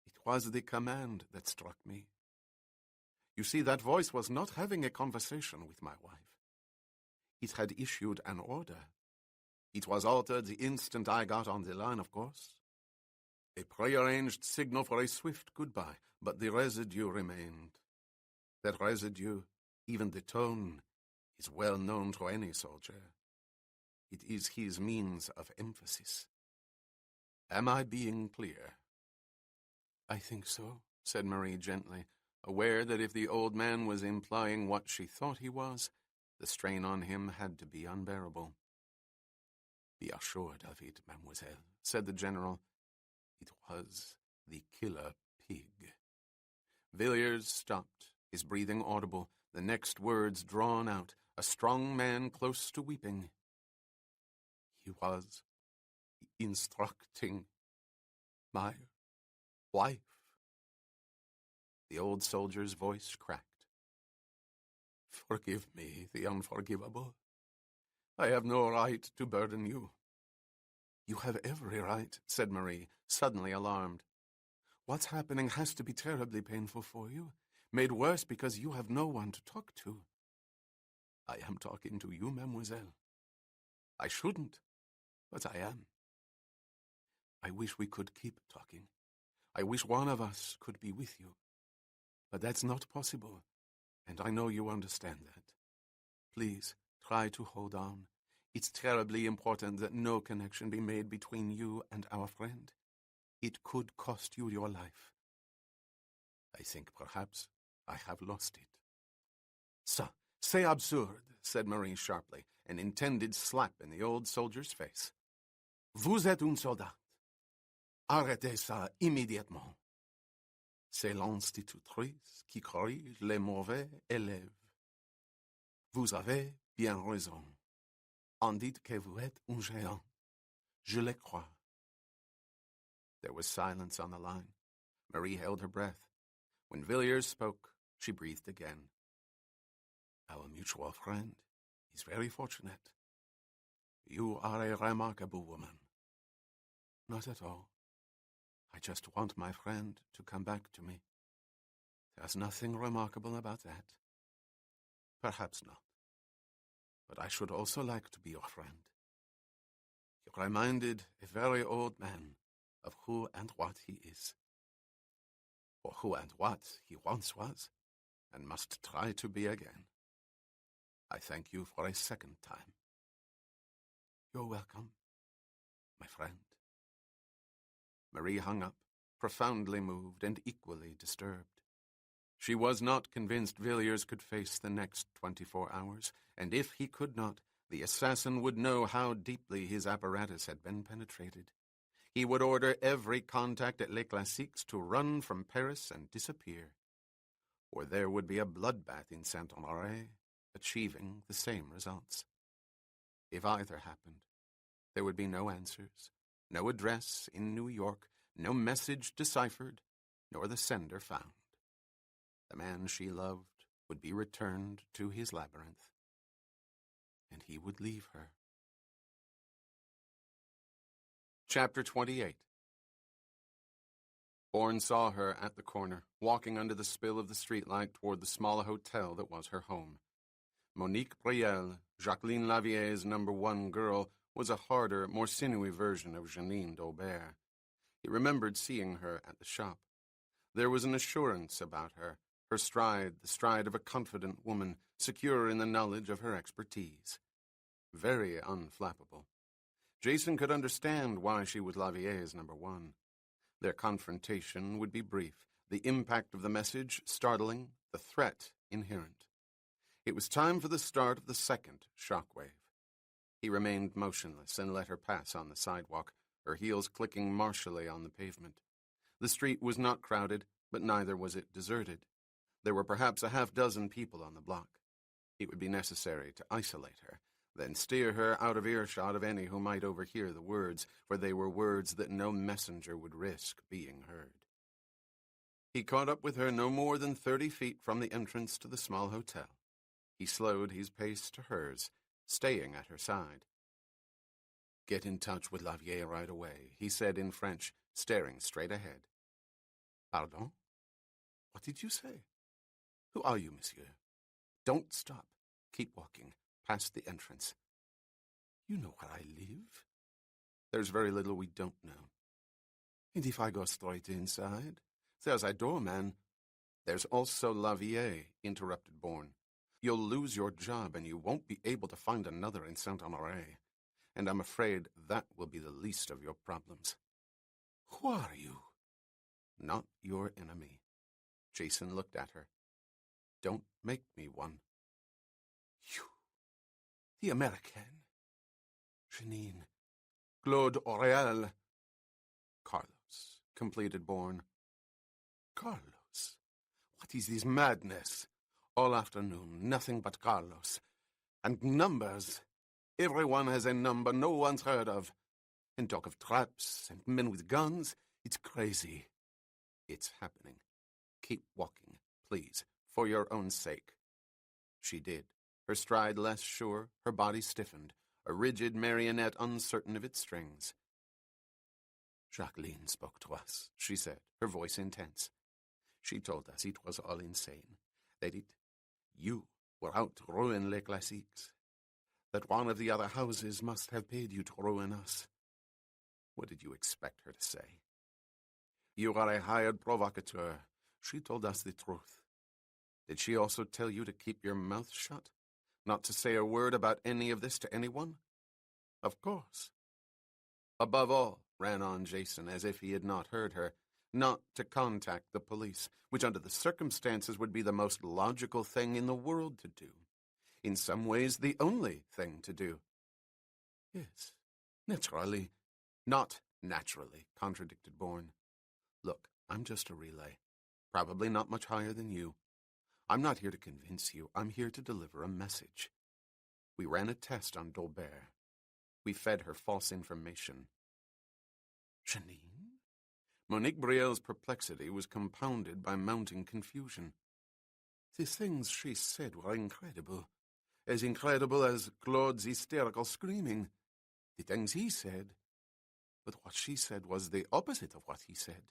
It was the command that struck me. You see, that voice was not having a conversation with my wife. It had issued an order. It was altered the instant I got on the line, of course. A prearranged signal for a swift goodbye, but the residue remained. That residue, even the tone, is well known to any soldier. It is his means of emphasis. Am I being clear? I think so, said Marie gently, aware that if the old man was implying what she thought he was, the strain on him had to be unbearable. Be assured of it, mademoiselle, said the general. It was the killer pig. Villiers stopped, his breathing audible, the next words drawn out, a strong man close to weeping. He was instructing my wife. The old soldier's voice cracked. Forgive me the unforgivable. I have no right to burden you. You have every right, said Marie, suddenly alarmed. What's happening has to be terribly painful for you, made worse because you have no one to talk to. I am talking to you, mademoiselle. I shouldn't, but I am. I wish we could keep talking. I wish one of us could be with you. But that's not possible, and I know you understand that. Please, try to hold on. It's terribly important that no connection be made between you and our friend. It could cost you your life. I think perhaps I have lost it. Ça, c'est absurde, said Marie sharply, an intended slap in the old soldier's face. Vous êtes un soldat. Arrêtez ça immédiatement. C'est l'institutrice qui corrige les mauvais élèves. Vous avez bien raison. On dit que vous êtes un géant. Je le crois. There was silence on the line. Marie held her breath. When Villiers spoke, she breathed again. Our mutual friend is very fortunate. You are a remarkable woman. Not at all. I just want my friend to come back to me. There's nothing remarkable about that. Perhaps not. but I should also like to be your friend. You reminded a very old man of who and what he is, or who and what he once was, and must try to be again. I thank you for a second time. You're welcome, my friend. Marie hung up, profoundly moved and equally disturbed. She was not convinced Villiers could face the next 24 hours, and if he could not, the assassin would know how deeply his apparatus had been penetrated. He would order every contact at Les Classiques to run from Paris and disappear. Or there would be a bloodbath in Saint-Honoré, achieving the same results. If either happened, there would be no answers, no address in New York, no message deciphered, nor the sender found. The man she loved would be returned to his labyrinth, and he would leave her. Chapter 28. Bourne saw her at the corner, walking under the spill of the streetlight toward the small hotel that was her home. Monique Brielle, Jacqueline Lavier's #1 girl, was a harder, more sinewy version of Janine d'Aubert. He remembered seeing her at the shop. There was an assurance about her, her stride the stride of a confident woman, secure in the knowledge of her expertise. Very unflappable. Jason could understand why she was Lavier's #1. Their confrontation would be brief, the impact of the message startling, the threat inherent. It was time for the start of the second shockwave. He remained motionless and let her pass on the sidewalk, her heels clicking martially on the pavement. The street was not crowded, but neither was it deserted. There were perhaps a half-dozen people on the block. It would be necessary to isolate her, then steer her out of earshot of any who might overhear the words, for they were words that no messenger would risk being heard. He caught up with her no more than 30 feet from the entrance to the small hotel. He slowed his pace to hers, staying at her side. "Get in touch with Lavier right away," he said in French, staring straight ahead. "Pardon? What did you say? Who are you, monsieur? Don't stop. Keep walking, past the entrance. You know where I live? There's very little we don't know. And if I go straight inside, there's a doorman." "There's also Lavier," interrupted Bourne. "You'll lose your job and you won't be able to find another in Saint-Honoré. And I'm afraid that will be the least of your problems." "Who are you?" "Not your enemy." Jason looked at her. "Don't make me one." "You, the American. Janine. Claude Aureal." "Carlos," completed Bourne. "Carlos? What is this madness? All afternoon, nothing but Carlos. And numbers. Everyone has a number no one's heard of. And talk of traps and men with guns. It's crazy." "It's happening. Keep walking, please, for your own sake." She did, her stride less sure, her body stiffened, a rigid marionette uncertain of its strings. "Jacqueline spoke to us," she said, her voice intense. "She told us it was all insane, that you were out to ruin Les Classiques, that one of the other houses must have paid you to ruin us." "What did you expect her to say?" "You are a hired provocateur." She told us the truth. "Did she also tell you to keep your mouth shut? Not to say a word about any of this to anyone?" "Of course." "Above all," ran on Jason as if he had not heard her, "not to contact the police, which under the circumstances would be the most logical thing in the world to do. In some ways, the only thing to do." "Yes, naturally." "Not naturally," contradicted Bourne. "Look, I'm just a relay, probably not much higher than you. I'm not here to convince you. I'm here to deliver a message. We ran a test on d'Aubert. We fed her false information." "Janine?" Monique Brielle's perplexity was compounded by mounting confusion. "The things she said were incredible. As incredible as Claude's hysterical screaming. The things he said. But what she said was the opposite of what he said."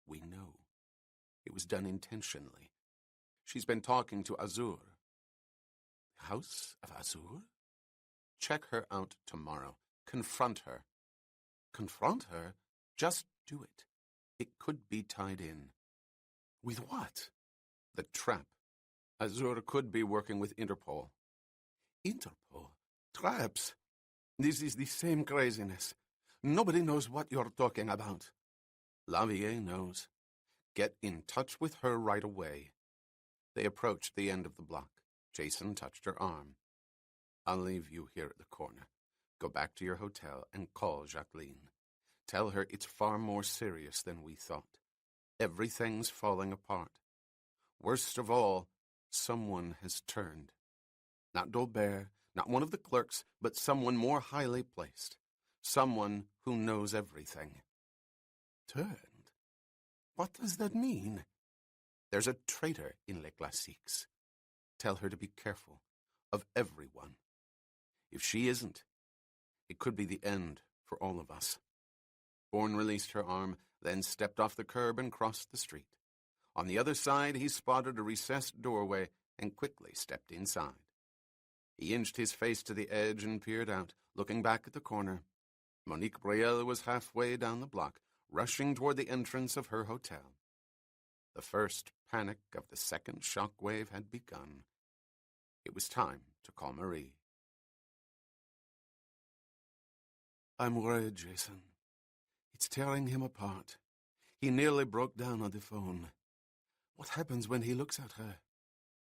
"We know. It was done intentionally. She's been talking to Azur." House of Azur? Check her out tomorrow. Confront her. Confront her? Just do it. It could be tied in. With what? The trap. Azur could be working with Interpol. Interpol? Traps? This is the same craziness. Nobody knows what you're talking about. Lavier knows. Get in touch with her right away. They approached the end of the block. Jason touched her arm. I'll leave you here at the corner. Go back to your hotel and call Jacqueline. Tell her it's far more serious than we thought. Everything's falling apart. Worst of all, someone has turned. Not Dolbert, not one of the clerks, but someone more highly placed. Someone who knows everything. Turned? What does that mean? There's a traitor in Les Classiques. Tell her to be careful of everyone. If she isn't, it could be the end for all of us. Bourne released her arm, then stepped off the curb and crossed the street. On the other side, he spotted a recessed doorway and quickly stepped inside. He inched his face to the edge and peered out, looking back at the corner. Monique Brielle was halfway down the block, rushing toward the entrance of her hotel. The first panic of the second shock wave had begun. It was time to call Marie. I'm worried, Jason. It's tearing him apart. He nearly broke down on the phone. What happens when he looks at her?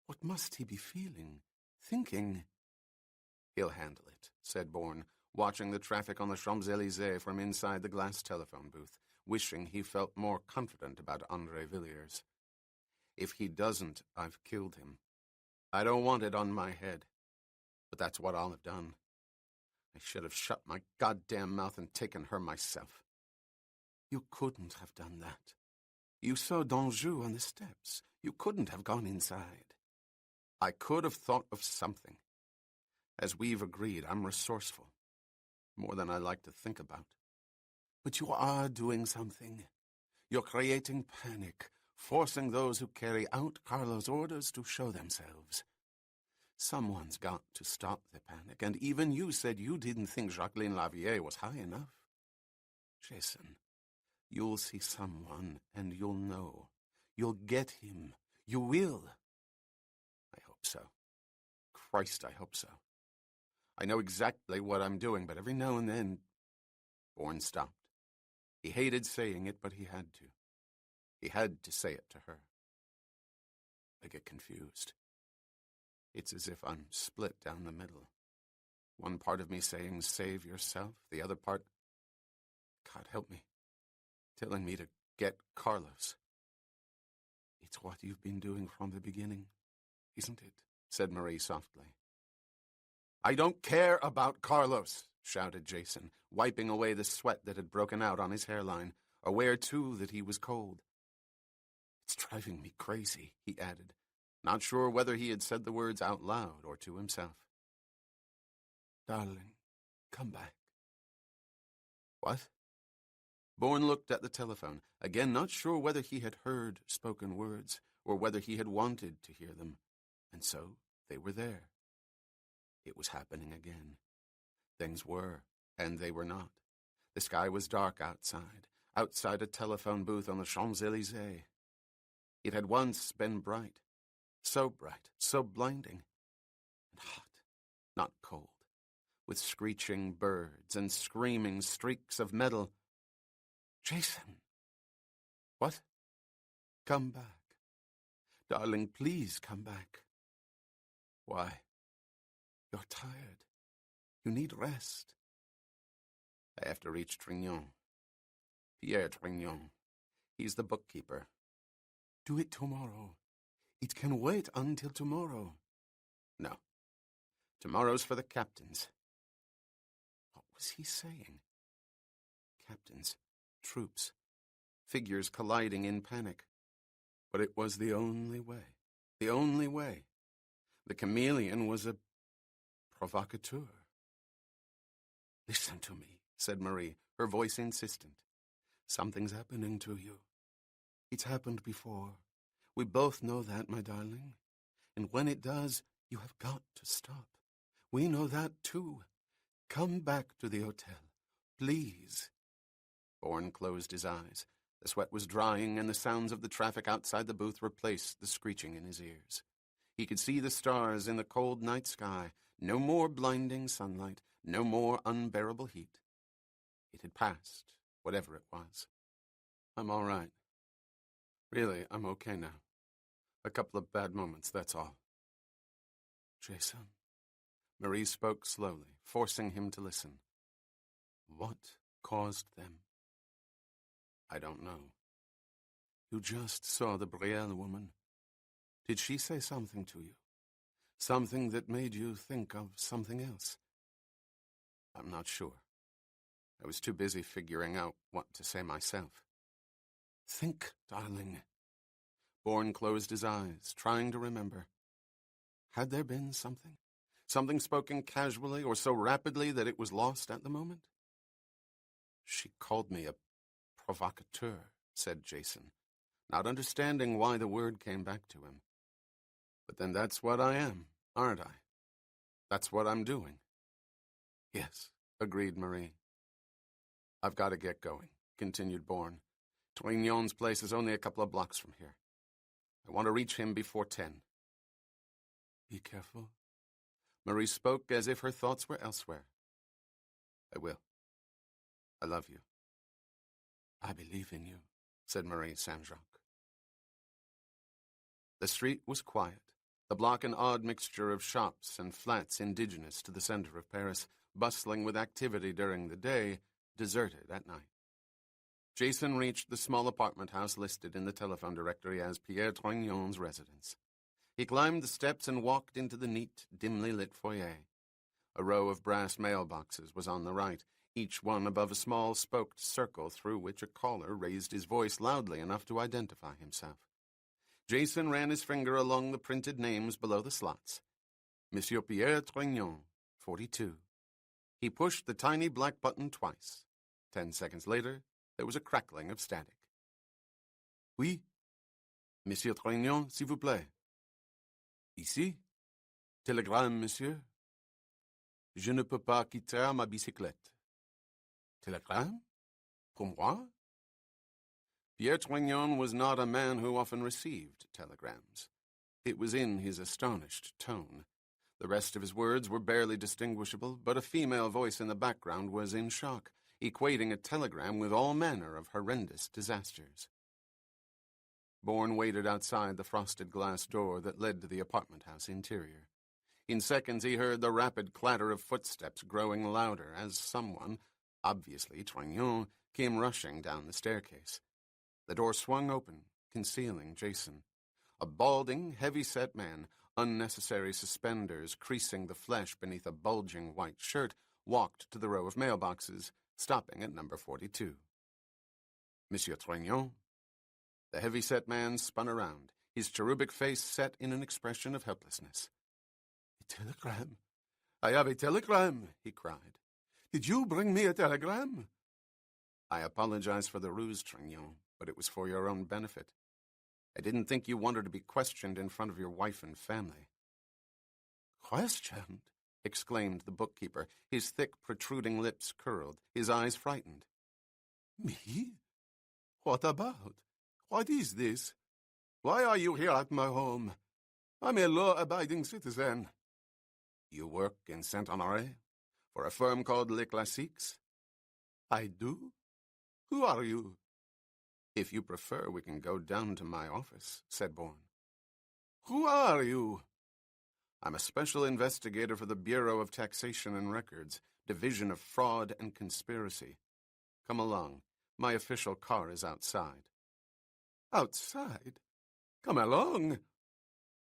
What must he be feeling, thinking? He'll handle it, said Bourne, watching the traffic on the Champs-Élysées from inside the glass telephone booth, wishing he felt more confident about André Villiers. If he doesn't, I've killed him. I don't want it on my head, but that's what I'll have done. I should have shut my goddamn mouth and taken her myself. You couldn't have done that. You saw d'Anjou on the steps. You couldn't have gone inside. I could have thought of something. As we've agreed, I'm resourceful. More than I like to think about. But you are doing something. You're creating panic, forcing those who carry out Carlo's orders to show themselves. Someone's got to stop the panic, and even you said you didn't think Jacqueline Lavier was high enough. Jason, you'll see someone, and you'll know. You'll get him. You will. I hope so. Christ, I hope so. I know exactly what I'm doing, but every now and then... Bourne stopped. He hated saying it, but he had to. He had to say it to her. I get confused. It's as if I'm split down the middle. One part of me saying, save yourself. The other part, God help me, telling me to get Carlos. It's what you've been doing from the beginning, isn't it? Said Marie softly. I don't care about Carlos, shouted Jason, wiping away the sweat that had broken out on his hairline, aware, too, that he was cold. It's driving me crazy, he added, not sure whether he had said the words out loud or to himself. Darling, come back. What? Bourne looked at the telephone, again not sure whether he had heard spoken words or whether he had wanted to hear them. And so they were there. It was happening again. Things were, and they were not. The sky was dark outside a telephone booth on the Champs-Élysées. It had once been bright, so blinding, and hot, not cold, with screeching birds and screaming streaks of metal. Jason! What? Come back. Darling, please come back. Why? You're tired. You need rest. I have to reach Trignon. Pierre Trignon. He's the bookkeeper. Do it tomorrow. It can wait until tomorrow. No. Tomorrow's for the captains. What was he saying? Captains. Troops. Figures colliding in panic. But it was the only way. The only way. The chameleon was a provocateur. Listen to me, said Marie, her voice insistent. Something's happening to you. It's happened before. We both know that, my darling. And when it does, You have got to stop. We know that, too. Come back to the hotel, please. Bourne closed his eyes. The sweat was drying, and the sounds of the traffic outside the booth replaced the screeching in his ears. He could see the stars in the cold night sky. No more blinding sunlight, no more unbearable heat. It had passed, whatever it was. I'm all right. Really, I'm okay now. A couple of bad moments, that's all. Jason, Marie spoke slowly, forcing him to listen. What caused them? I don't know. You just saw the Brielle woman. Did she say something to you? Something that made you think of something else? I'm not sure. I was too busy figuring out what to say myself. Think, darling. Bourne closed his eyes, trying to remember. Had there been something? Something spoken casually or so rapidly that it was lost at the moment? She called me a provocateur, said Jason, not understanding why the word came back to him. But then that's what I am, aren't I? That's what I'm doing. Yes, agreed Marie. I've got to get going, continued Bourne. Trignon's place is only a couple of blocks from here. I want to reach him before 10. Be careful. Marie spoke as if her thoughts were elsewhere. I will. I love you. I believe in you, said Marie Saint-Jacques. The street was quiet, the block an odd mixture of shops and flats indigenous to the center of Paris, bustling with activity during the day, deserted at night. Jason reached the small apartment house listed in the telephone directory as Pierre Trignon's residence. He climbed the steps and walked into the neat, dimly lit foyer. A row of brass mailboxes was on the right, each one above a small spoked circle through which a caller raised his voice loudly enough to identify himself. Jason ran his finger along the printed names below the slots. Monsieur Pierre Trignon, 42. He pushed the tiny black button twice. 10 seconds later, there was a crackling of static. Oui? Monsieur Trignon, s'il vous plaît. Ici? Télégramme, monsieur. Je ne peux pas quitter ma bicyclette. Télégramme? Pour moi? Pierre Trignon was not a man who often received telegrams. It was in his astonished tone. The rest of his words were barely distinguishable, but a female voice in the background was in shock, equating a telegram with all manner of horrendous disasters. Bourne waited outside the frosted glass door that led to the apartment house interior. In seconds he heard the rapid clatter of footsteps growing louder as someone, obviously Trignon, came rushing down the staircase. The door swung open, concealing Jason. A balding, heavy-set man, unnecessary suspenders creasing the flesh beneath a bulging white shirt, walked to the row of mailboxes, stopping at number 42. Monsieur Trignon? The heavy-set man spun around, his cherubic face set in an expression of helplessness. A telegram. I have a telegram, he cried. Did you bring me a telegram? I apologize for the ruse, Trignon, but it was for your own benefit. I didn't think you wanted to be questioned in front of your wife and family. Questioned? Exclaimed the bookkeeper, his thick, protruding lips curled, his eyes frightened. Me? What about? What is this? Why are you here at my home? I'm a law-abiding citizen. You work in Saint-Honoré? For a firm called Les Classiques? I do? Who are you? If you prefer, we can go down to my office, said Bourne. Who are you? I'm a special investigator for the Bureau of Taxation and Records, Division of Fraud and Conspiracy. Come along. My official car is outside. Outside? Come along.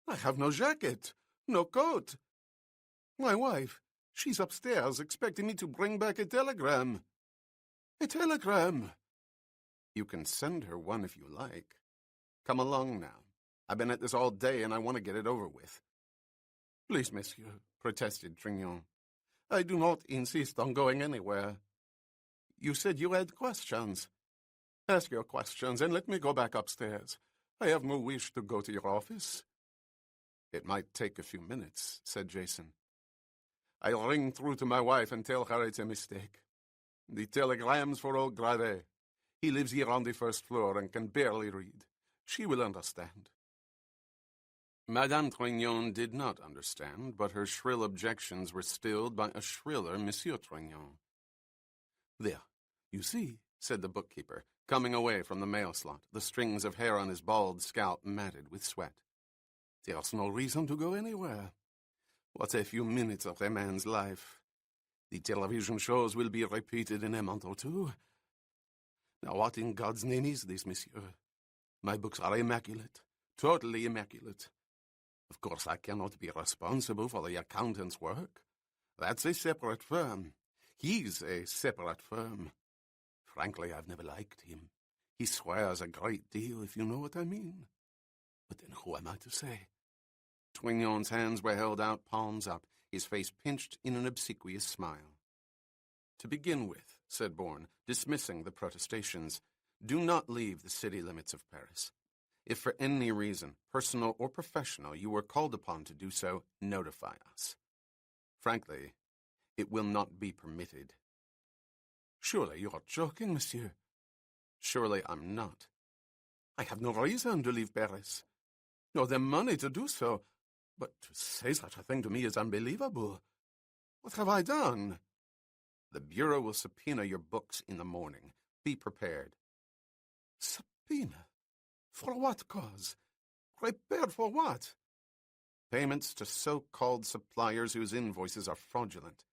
I have no jacket, no coat. My wife, she's upstairs expecting me to bring back a telegram. A telegram. You can send her one if you like. Come along now. I've been at this all day and I want to get it over with. Please, monsieur, protested Trignon. I do not insist on going anywhere. You said you had questions. Ask your questions and let me go back upstairs. I have no wish to go to your office. "It might take a few minutes," said Jason. "I'll ring through to my wife and tell her it's a mistake. The telegram's for old Gravet. He lives here on the first floor and can barely read. She will understand." Madame Trignon did not understand, but her shrill objections were stilled by a shriller Monsieur Trignon. "There, you see," said the bookkeeper, coming away from the mail slot, the strings of hair on his bald scalp matted with sweat. "There's no reason to go anywhere. What's a few minutes of a man's life? The television shows will be repeated in a month or two. Now what in God's name is this, monsieur? My books are immaculate, totally immaculate. Of course, I cannot be responsible for the accountant's work. That's a separate firm. He's a separate firm. Frankly, I've never liked him. He swears a great deal, if you know what I mean. But then who am I to say?" Trignon's hands were held out, palms up, his face pinched in an obsequious smile. "To begin with," said Bourne, dismissing the protestations, "do not leave the city limits of Paris. If for any reason, personal or professional, you were called upon to do so, notify us. Frankly, it will not be permitted." "Surely you're joking, monsieur." "Surely I'm not." "I have no reason to leave Paris, nor the money to do so, but to say such a thing to me is unbelievable. What have I done?" "The Bureau will subpoena your books in the morning. Be prepared." "Subpoena? For what cause? Prepared for what?" "Payments to so-called suppliers whose invoices are fraudulent.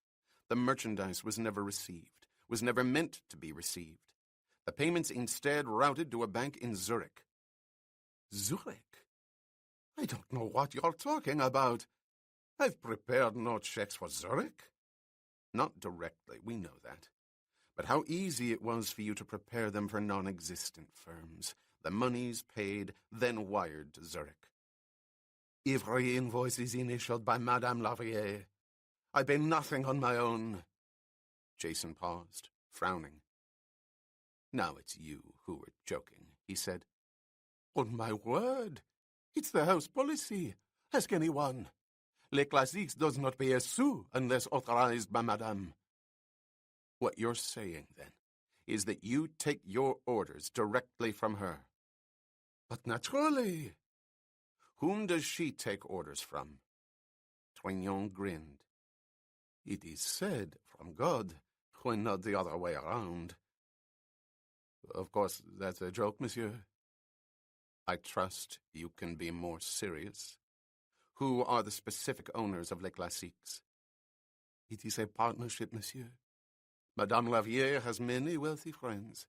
The merchandise was never received, was never meant to be received. The payments instead routed to a bank in Zurich." "Zurich? I don't know what you're talking about. I've prepared no checks for Zurich." "Not directly, we know that. But how easy it was for you to prepare them for non-existent firms. The money's paid, then wired to Zurich." "Every invoice is initialed by Madame Lavrier. I pay nothing on my own." Jason paused, frowning. "Now it's you who were joking," he said. "On my word, it's the house policy. Ask anyone. Les Classiques does not pay a sou unless authorized by Madame." "What you're saying, then, is that you take your orders directly from her." "But naturally." "Whom does she take orders from?" Trignon grinned. "It is said from God, when not the other way around." "Of course, that's a joke, monsieur." "I trust you can be more serious. Who are the specific owners of Les Classiques?" "It is a partnership, monsieur. Madame Lavrier has many wealthy friends.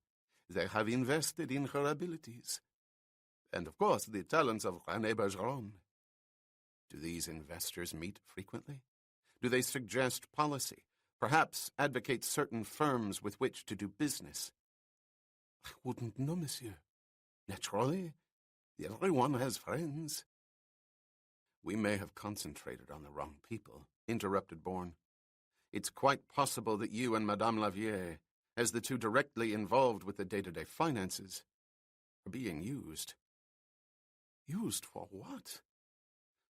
They have invested in her abilities. And, of course, the talents of René Bergeron." "Do these investors meet frequently? Do they suggest policy, perhaps advocate certain firms with which to do business?" "I wouldn't know, monsieur. Naturally, everyone has friends." "We may have concentrated on the wrong people," interrupted Bourne. "It's quite possible that you and Madame Lavrier, as the two directly involved with the day-to-day finances, are being used." "Used for what?"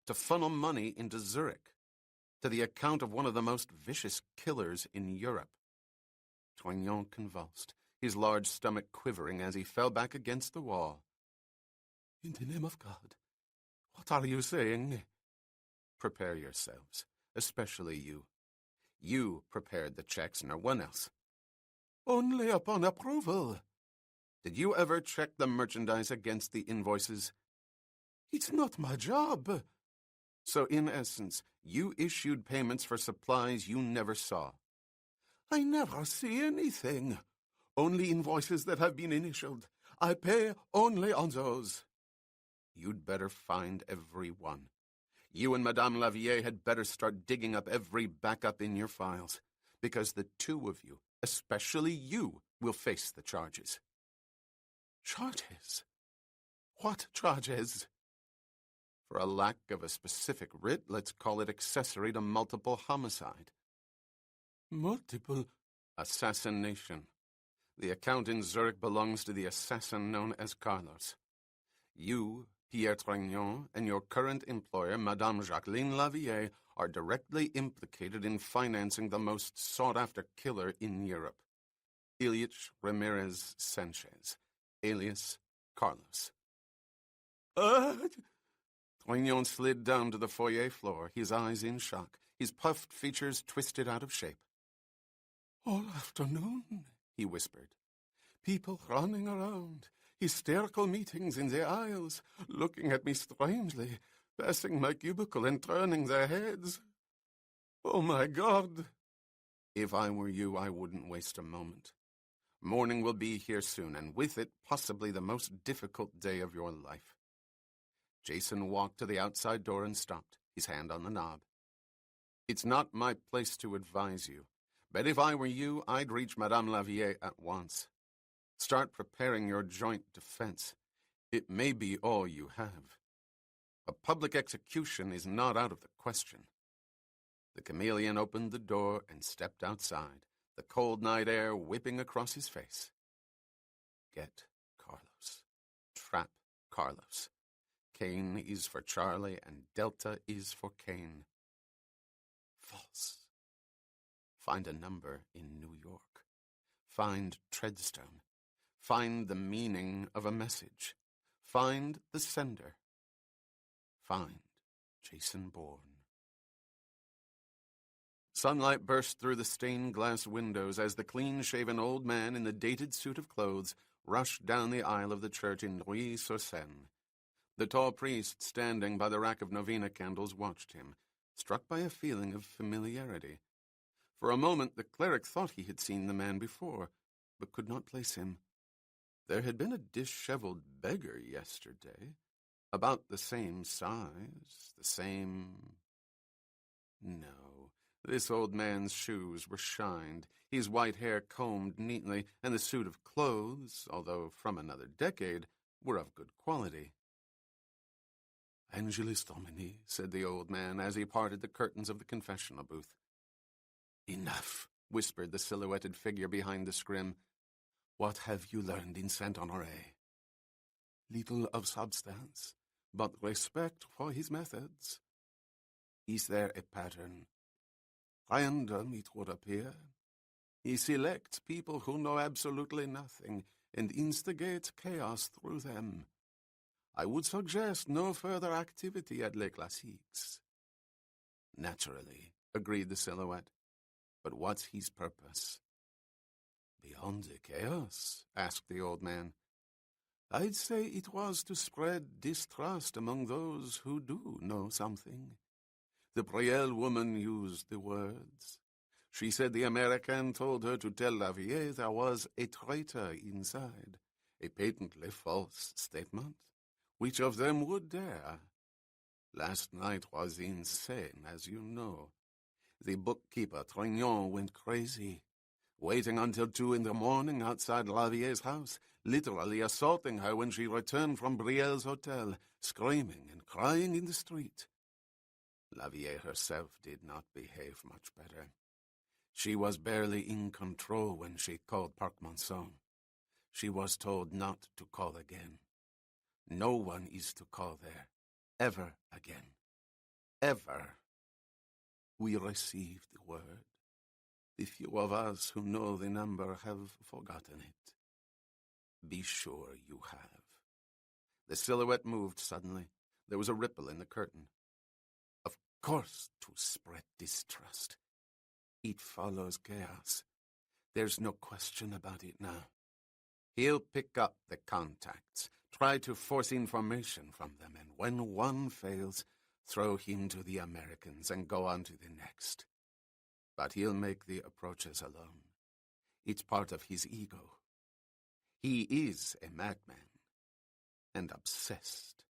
"To funnel money into Zurich, to the account of one of the most vicious killers in Europe." Trignon convulsed, his large stomach quivering as he fell back against the wall. "In the name of God, what are you saying?" "Prepare yourselves, especially you. You prepared the checks, no one else." "Only upon approval." "Did you ever check the merchandise against the invoices?" "It's not my job." "So, in essence, you issued payments for supplies you never saw." "I never see anything. Only invoices that have been initialed. I pay only on those." "You'd better find every one. You and Madame Lavrier had better start digging up every backup in your files, because the two of you, especially you, will face the charges." "Charges? What charges?" "For a lack of a specific writ, let's call it accessory to multiple homicide." "Multiple?" "Assassination. The account in Zurich belongs to the assassin known as Carlos. You Pierre Trignon and your current employer, Madame Jacqueline Lavillée, are directly implicated in financing the most sought-after killer in Europe, Ilyich Ramirez Sanchez, alias Carlos. Trignon slid down to the foyer floor, his eyes in shock, his puffed features twisted out of shape. All afternoon, he whispered. People running around, hysterical meetings in the aisles, looking at me strangely, passing my cubicle and turning their heads. Oh, my God! If I were you, I wouldn't waste a moment. Morning will be here soon, and with it, possibly the most difficult day of your life. Jason walked to the outside door and stopped, his hand on the knob. It's not my place to advise you, but if I were you, I'd reach Madame Lavillée at once. Start preparing your joint defense. It may be all you have. A public execution is not out of the question. The chameleon opened the door and stepped outside, the cold night air whipping across his face. Get Carlos. Trap Carlos. Kane is for Charlie and Delta is for Kane. False. Find a number in New York. Find Treadstone. Find the meaning of a message. Find the sender. Find Jason Bourne. Sunlight burst through the stained glass windows as the clean-shaven old man in the dated suit of clothes rushed down the aisle of the church in Neuilly-sur-Seine. The tall priest standing by the rack of novena candles watched him, struck by a feeling of familiarity. For a moment the cleric thought he had seen the man before, but could not place him. There had been a disheveled beggar yesterday, about the same size, the same... No, this old man's shoes were shined, his white hair combed neatly, and the suit of clothes, although from another decade, were of good quality. "Angelus Domini," said the old man as he parted the curtains of the confessional booth. "Enough," whispered the silhouetted figure behind the scrim. "What have you learned in Saint-Honoré?" "Little of substance, but respect for his methods." "Is there a pattern?" "Random, it would appear. He selects people who know absolutely nothing and instigates chaos through them. I would suggest no further activity at Les Classiques." "Naturally," agreed the silhouette. "But what's his purpose?" "Beyond the chaos?" asked the old man. "I'd say it was to spread distrust among those who do know something. The Brielle woman used the words. She said the American told her to tell Lavillée there was a traitor inside, a patently false statement. Which of them would dare? Last night was insane, as you know. The bookkeeper, Trignon, went crazy, waiting until 2 a.m. outside Lavillèe's house, literally assaulting her when she returned from Brielle's hotel, screaming and crying in the street. Lavillée herself did not behave much better. She was barely in control when she called Parc Monceau. She was told not to call again. No one is to call there, ever again. Ever. We received the word. The few of us who know the number have forgotten it. Be sure you have." The silhouette moved suddenly. There was a ripple in the curtain. "Of course, to spread distrust. It follows chaos. There's no question about it now. He'll pick up the contacts, try to force information from them, and when one fails, throw him to the Americans and go on to the next. But he'll make the approaches alone. It's part of his ego. He is a madman, and obsessed."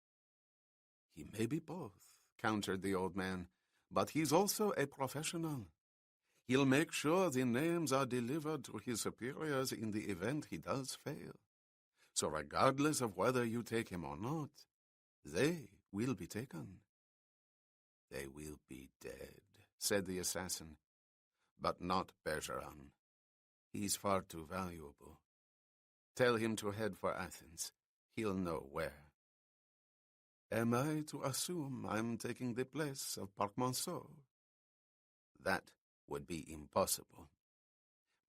"He may be both," countered the old man, "but he's also a professional. He'll make sure the names are delivered to his superiors in the event he does fail. So regardless of whether you take him or not, they will be taken." "They will be dead," said the assassin. "But not Bergeron. He's far too valuable. Tell him to head for Athens. He'll know where." Am I to assume I'm taking the place of Parc-Monceau? That would be impossible.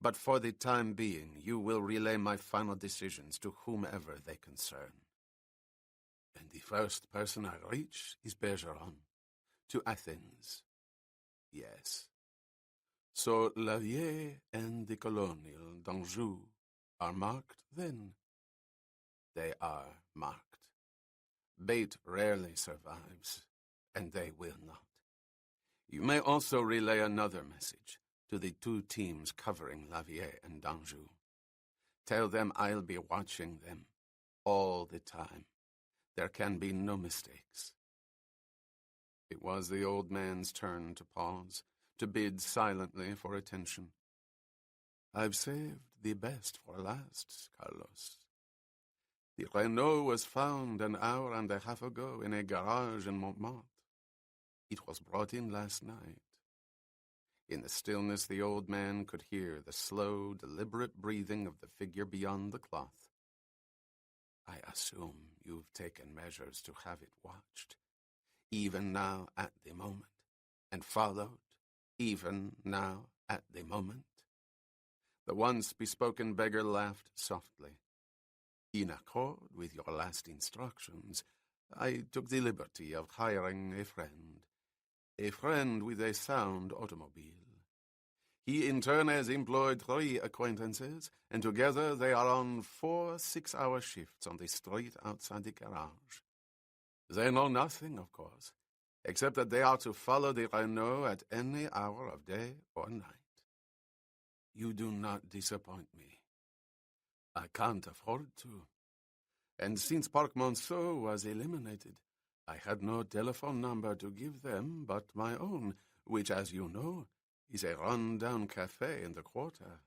But for the time being, you will relay my final decisions to whomever they concern. And the first person I reach is Bergeron, To Athens. yes. So Lavier and the Colonial d'Anjou are marked then? They are marked. Bait rarely survives, and they will not. You may also relay another message to the two teams covering Lavier and d'Anjou. Tell them I'll be watching them all the time. There can be no mistakes. It was the old man's turn to pause, to bid silently for attention. I've saved the best for last, Carlos. The Renault was found an hour and a half ago in a garage in Montmartre. It was brought in last night. In the stillness, the old man could hear the slow, deliberate breathing of the figure beyond the cloth. I assume you've taken measures to have it watched, even now at the moment, and followed, even now at the moment. The once bespoken beggar laughed softly. In accord with your last instructions, I took the liberty of hiring a friend with a sound automobile. He in turn has employed 3 acquaintances, and together they are on 4 6-hour shifts on the street outside the garage. They know nothing, of course, except that they are to follow the Renault at any hour of day or night. You do not disappoint me. I can't afford to. And since Parc-Monceau was eliminated, I had no telephone number to give them but my own, which, as you know, is a run-down cafe in the quarter.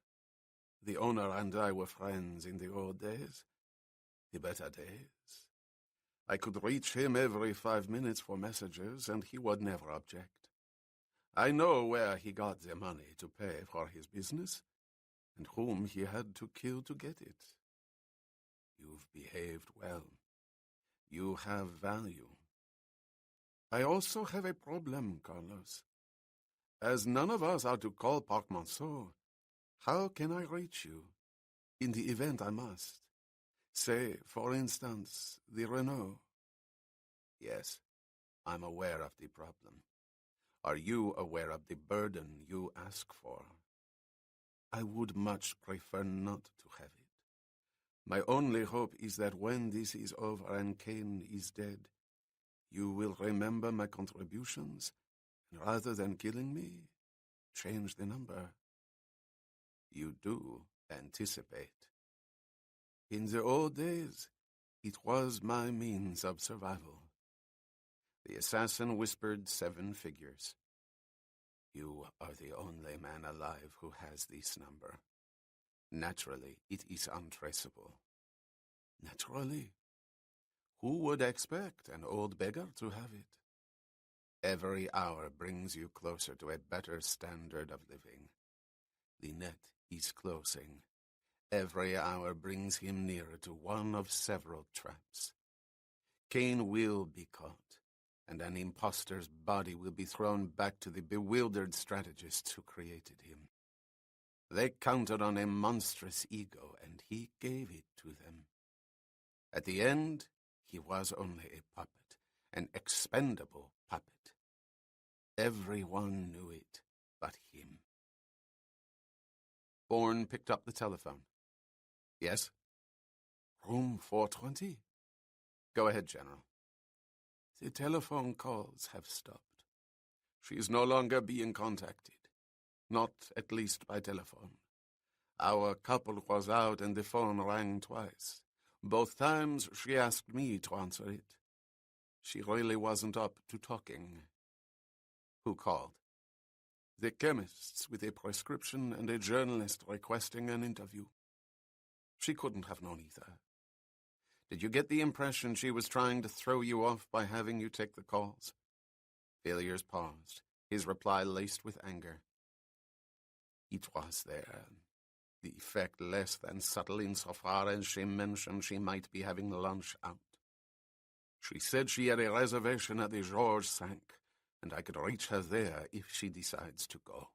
The owner and I were friends in the old days, the better days. I could reach him every 5 minutes for messages, and he would never object. I know where he got the money to pay for his business, and whom he had to kill to get it. You've behaved well. You have value. I also have a problem, Carlos. As none of us are to call Parc-Monceau, how can I reach you? In the event I must. Say, for instance, the Renault. Yes, I'm aware of the problem. Are you aware of the burden you ask for? I would much prefer not to have it. My only hope is that when this is over and Kane is dead, you will remember my contributions, and rather than killing me, change the number. You do anticipate. In the old days, it was my means of survival. The assassin whispered 7 figures. You are the only man alive who has this number. Naturally, it is untraceable. Naturally. Who would expect an old beggar to have it? Every hour brings you closer to a better standard of living. The net is closing. Every hour brings him nearer to one of several traps. Cain will be caught, and an impostor's body will be thrown back to the bewildered strategists who created him. They counted on a monstrous ego, and he gave it to them. At the end, he was only a puppet, an expendable puppet. Everyone knew it but him. Bourne picked up the telephone. Yes? Room 420? Go ahead, General. The telephone calls have stopped. She is no longer being contacted. Not at least by telephone. Our couple was out and the phone rang twice. Both times she asked me to answer it. She really wasn't up to talking. Who called? The chemists with a prescription and a journalist requesting an interview. She couldn't have known either. Did you get the impression she was trying to throw you off by having you take the calls? Villiers paused, his reply laced with anger. It was there. The effect less than subtle insofar as she mentioned she might be having lunch out. She said she had a reservation at the Georges V, and I could reach her there if she decides to go.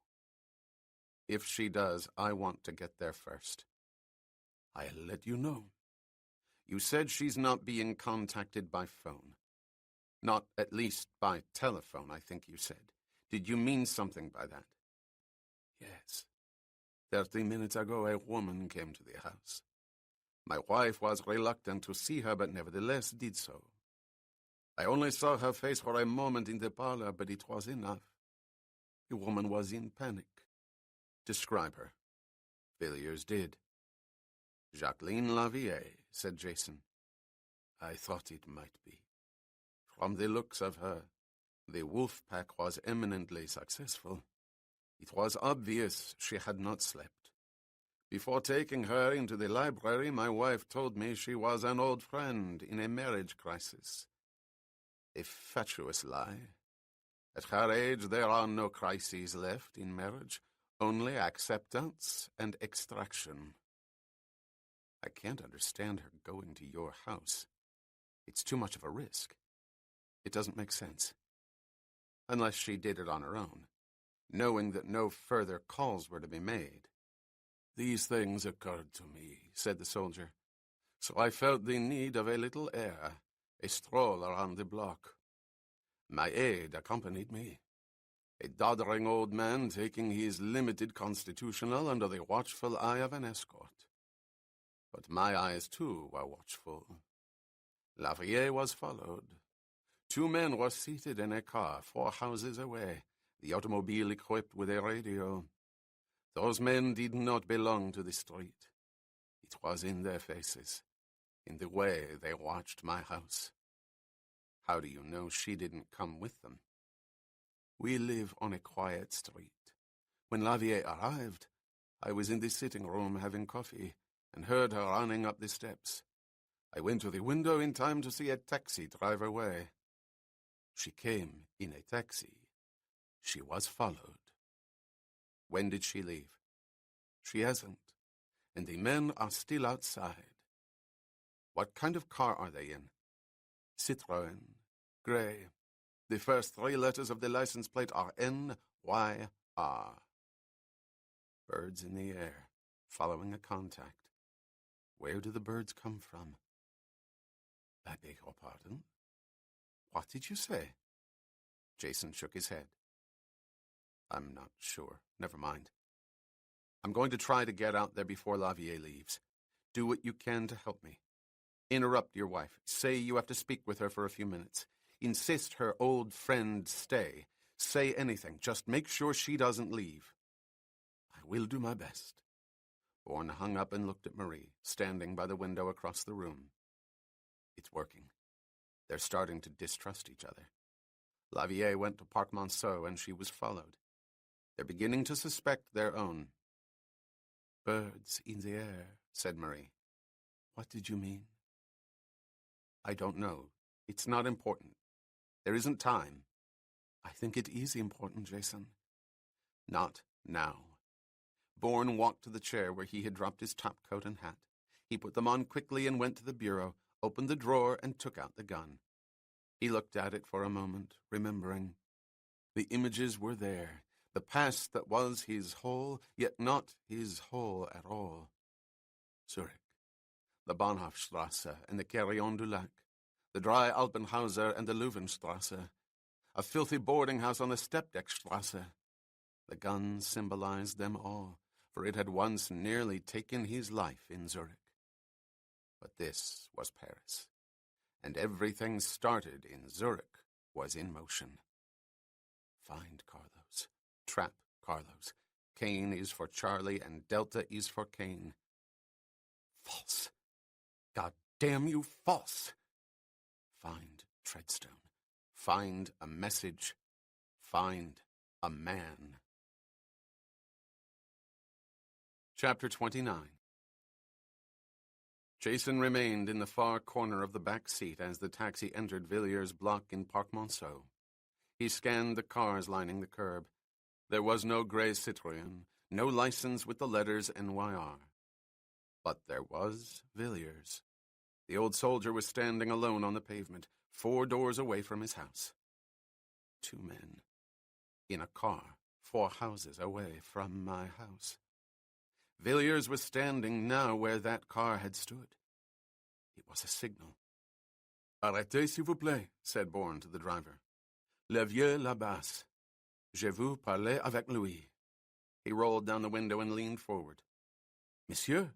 If she does, I want to get there first. I'll let you know. You said she's not being contacted by phone. Not at least by telephone, I think you said. Did you mean something by that? Yes. 30 minutes ago, a woman came to the house. My wife was reluctant to see her, but nevertheless did so. I only saw her face for a moment in the parlor, but it was enough. The woman was in panic. Describe her. Villiers did. Jacqueline Lavier, said Jason. I thought it might be. From the looks of her, the wolf pack was eminently successful. It was obvious she had not slept. Before taking her into the library, my wife told me she was an old friend in a marriage crisis. A fatuous lie. At her age, there are no crises left in marriage, only acceptance and extraction. I can't understand her going to your house. It's too much of a risk. It doesn't make sense. Unless she did it on her own, knowing that no further calls were to be made. These things occurred to me, said the soldier. So I felt the need of a little air, a stroll around the block. My aide accompanied me, a doddering old man taking his limited constitutional under the watchful eye of an escort. But my eyes, too, were watchful. Lavier was followed. 2 men were seated in a car 4 houses away, the automobile equipped with a radio. Those men did not belong to the street. It was in their faces, in the way they watched my house. How do you know she didn't come with them? We live on a quiet street. When Lavier arrived, I was in the sitting room having coffee and heard her running up the steps. I went to the window in time to see a taxi drive away. She came in a taxi. She was followed. When did she leave? She hasn't, and the men are still outside. What kind of car are they in? Citroën, grey. The first 3 letters of the license plate are N-Y-R. Birds in the air, following a contact. Where do the birds come from? I beg your pardon? What did you say? Jason shook his head. I'm not sure. Never mind. I'm going to try to get out there before Lavier leaves. Do what you can to help me. Interrupt your wife. Say you have to speak with her for a few minutes. Insist her old friend stay. Say anything. Just make sure she doesn't leave. I will do my best. Bourne hung up and looked at Marie, standing by the window across the room. It's working. They're starting to distrust each other. Lavier went to Parc Monceau, and she was followed. They're beginning to suspect their own. Birds in the air, said Marie. What did you mean? I don't know. It's not important. There isn't time. I think it is important, Jason. Not now. Bourne walked to the chair where he had dropped his top coat and hat. He put them on quickly and went to the bureau, opened the drawer, and took out the gun. He looked at it for a moment, remembering. The images were there, the past that was his whole, yet not his whole at all. Zurich, the Bahnhofstrasse and the Carillon du Lac, the Drei Alpenhäuser and the Löwenstrasse, a filthy boarding house on the Steppdeckstrasse. The gun symbolized them all, for it had once nearly taken his life in Zurich. But this was Paris, and everything started in Zurich was in motion. Find Carlos. Trap Carlos. Kane is for Charlie, and Delta is for Kane. False. God damn you, false. Find Treadstone. Find a message. Find a man. Chapter 29. Jason remained in the far corner of the back seat as the taxi entered Villiers' block in Parc Monceau. He scanned the cars lining the curb. There was no gray Citroën, no license with the letters NYR. But there was Villiers. The old soldier was standing alone on the pavement, 4 doors away from his house. 2 men. In a car, 4 houses away from my house. Villiers was standing now where that car had stood. It was a signal. "Arrêtez, s'il vous plaît," said Bourne to the driver. "Le vieux là-bas. Je veux parler avec lui." He rolled down the window and leaned forward. "Monsieur?"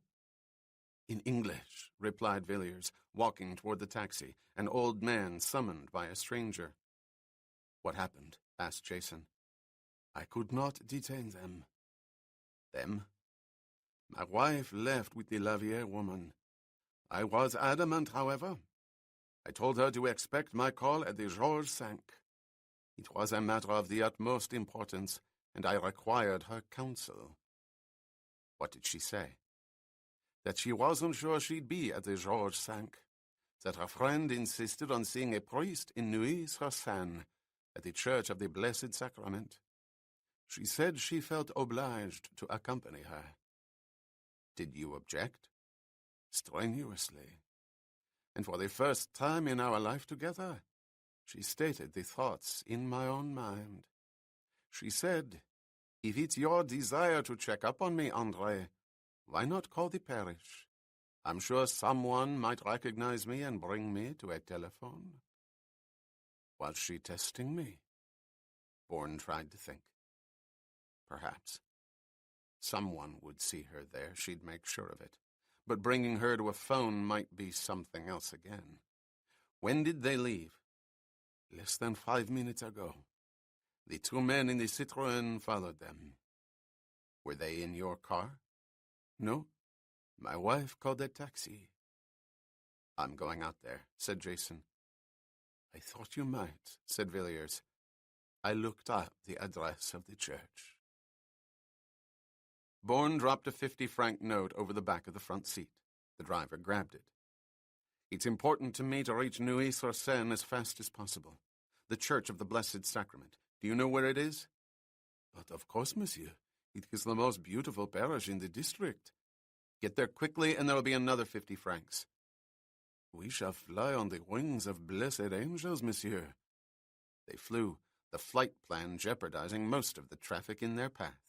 "In English," replied Villiers, walking toward the taxi, an old man summoned by a stranger. "What happened?" asked Jason. "I could not detain them." "Them?" "My wife left with the Lavier woman. I was adamant, however. I told her to expect my call at the Georges V. It was a matter of the utmost importance, and I required her counsel." "What did she say?" "That she wasn't sure she'd be at the Georges V. That her friend insisted on seeing a priest in Neuilly-sur-Seine at the Church of the Blessed Sacrament. She said she felt obliged to accompany her." "Did you object?" "Strenuously. And for the first time in our life together, she stated the thoughts in my own mind. She said, 'If it's your desire to check up on me, André, why not call the parish? I'm sure someone might recognize me and bring me to a telephone.'" "Was she testing me?" Bourne tried to think. Perhaps. Someone would see her there, she'd make sure of it. But bringing her to a phone might be something else again. "When did they leave?" "Less than 5 minutes ago. The 2 men in the Citroën followed them." "Were they in your car?" "No. My wife called a taxi." "I'm going out there," said Jason. "I thought you might," said Villiers. "I looked up the address of the church." Bourne dropped a 50-franc note over the back of the front seat. The driver grabbed it. "It's important to me to reach Neuilly-sur-Seine as fast as possible. The Church of the Blessed Sacrament. Do you know where it is?" "But of course, monsieur. It is the most beautiful parish in the district." "Get there quickly, and there'll be another 50 francs. "We shall fly on the wings of blessed angels, monsieur." They flew, the flight plan jeopardizing most of the traffic in their path.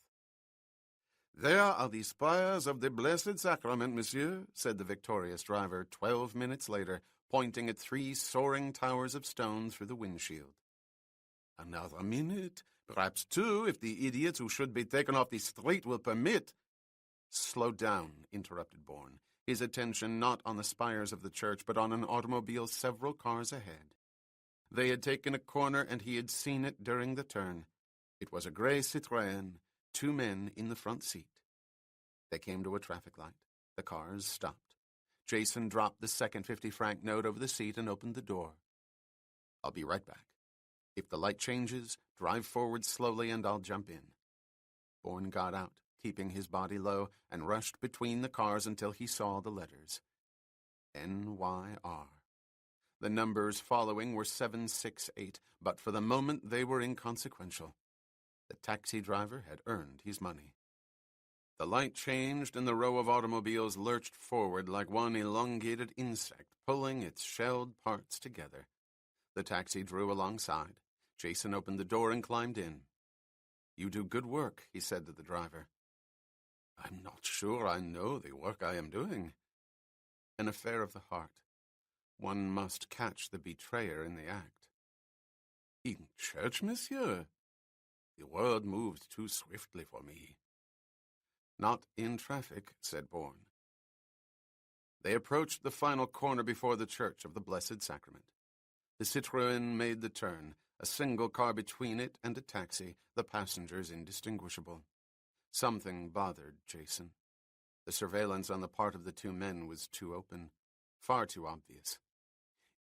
"There are the spires of the Blessed Sacrament, monsieur," said the victorious driver 12 minutes later, pointing at 3 soaring towers of stone through the windshield. "Another minute, perhaps 2, if the idiots who should be taken off the street will permit." "Slow down," interrupted Bourne, his attention not on the spires of the church, but on an automobile several cars ahead. They had taken a corner, and he had seen it during the turn. It was a gray Citroën, 2 men in the front seat. They came to a traffic light. The cars stopped. Jason dropped the second 50-franc note over the seat and opened the door. "I'll be right back. If the light changes, drive forward slowly and I'll jump in." Bourne got out, keeping his body low, and rushed between the cars until he saw the letters. NYR. The numbers following were 768, but for the moment they were inconsequential. The taxi driver had earned his money. The light changed, and the row of automobiles lurched forward like one elongated insect pulling its shelled parts together. The taxi drew alongside. Jason opened the door and climbed in. "You do good work," he said to the driver. "I'm not sure I know the work I am doing." "An affair of the heart. One must catch the betrayer in the act." "In church, monsieur? The world moves too swiftly for me." "Not in traffic," said Bourne. They approached the final corner before the Church of the Blessed Sacrament. The Citroën made the turn, a single car between it and a taxi, the passengers indistinguishable. Something bothered Jason. The surveillance on the part of the 2 men was too open, far too obvious.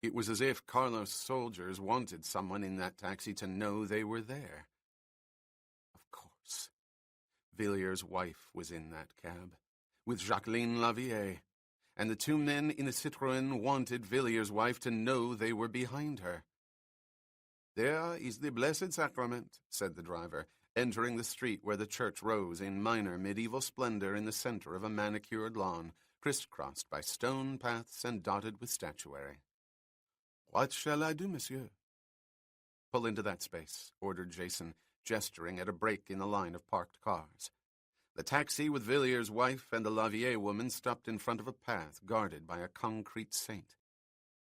It was as if Carlos' soldiers wanted someone in that taxi to know they were there. Of course. Villiers' wife was in that cab, with Jacqueline Lavier, and the 2 men in the Citroën wanted Villiers' wife to know they were behind her. "There is the Blessed Sacrament," said the driver, entering the street where the church rose in minor medieval splendor in the center of a manicured lawn, crisscrossed by stone paths and dotted with statuary. What shall I do, monsieur? Pull into that space, ordered Jason, gesturing at a break in the line of parked cars. The taxi with Villiers' wife and the Lavier woman stopped in front of a path guarded by a concrete saint.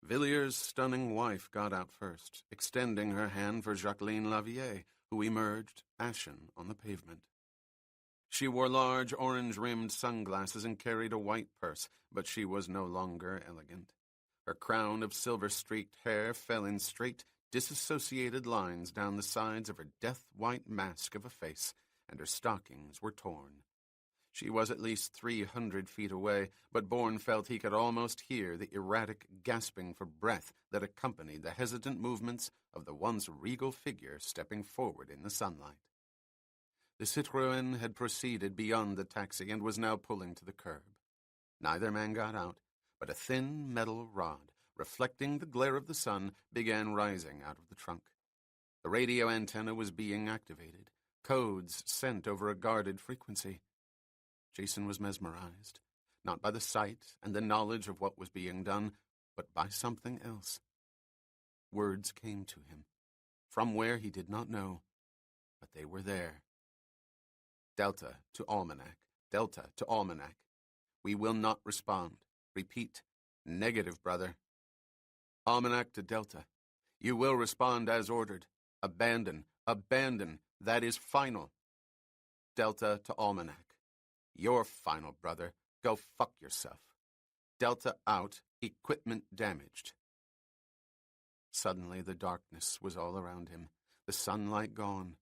Villiers' stunning wife got out first, extending her hand for Jacqueline Lavier, who emerged, ashen, on the pavement. She wore large orange-rimmed sunglasses and carried a white purse, but she was no longer elegant. Her crown of silver-streaked hair fell in straight, disassociated lines down the sides of her death-white mask of a face, and her stockings were torn. She was at least 300 feet away, but Bourne felt he could almost hear the erratic gasping for breath that accompanied the hesitant movements of the once regal figure stepping forward in the sunlight. The Citroën had proceeded beyond the taxi and was now pulling to the curb. Neither man got out, but a thin metal rod, reflecting the glare of the sun, began rising out of the trunk. The radio antenna was being activated, codes sent over a guarded frequency. Jason was mesmerized, not by the sight and the knowledge of what was being done, but by something else. Words came to him, from where he did not know, but they were there. Delta to Almanac, Delta to Almanac. We will not respond. Repeat, negative, brother. Almanac to Delta. You will respond as ordered. Abandon, abandon, that is final. Delta to Almanac. You're final, brother. Go fuck yourself. Delta out, equipment damaged. Suddenly the darkness was all around him, the sunlight gone.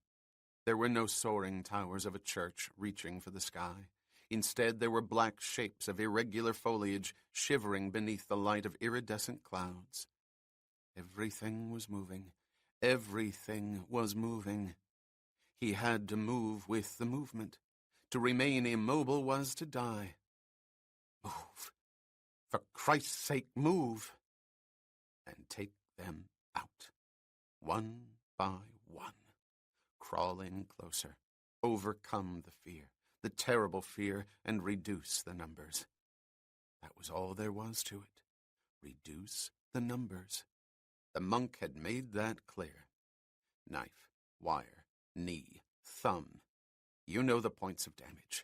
There were no soaring towers of a church reaching for the sky. Instead, there were black shapes of irregular foliage shivering beneath the light of iridescent clouds. Everything was moving. Everything was moving. He had to move with the movement. To remain immobile was to die. Move. For Christ's sake, move. And take them out. One by one. Crawling closer. Overcome the fear. The terrible fear, and reduce the numbers. That was all there was to it. Reduce the numbers. The monk had made that clear. Knife, wire, knee, thumb. You know the points of damage.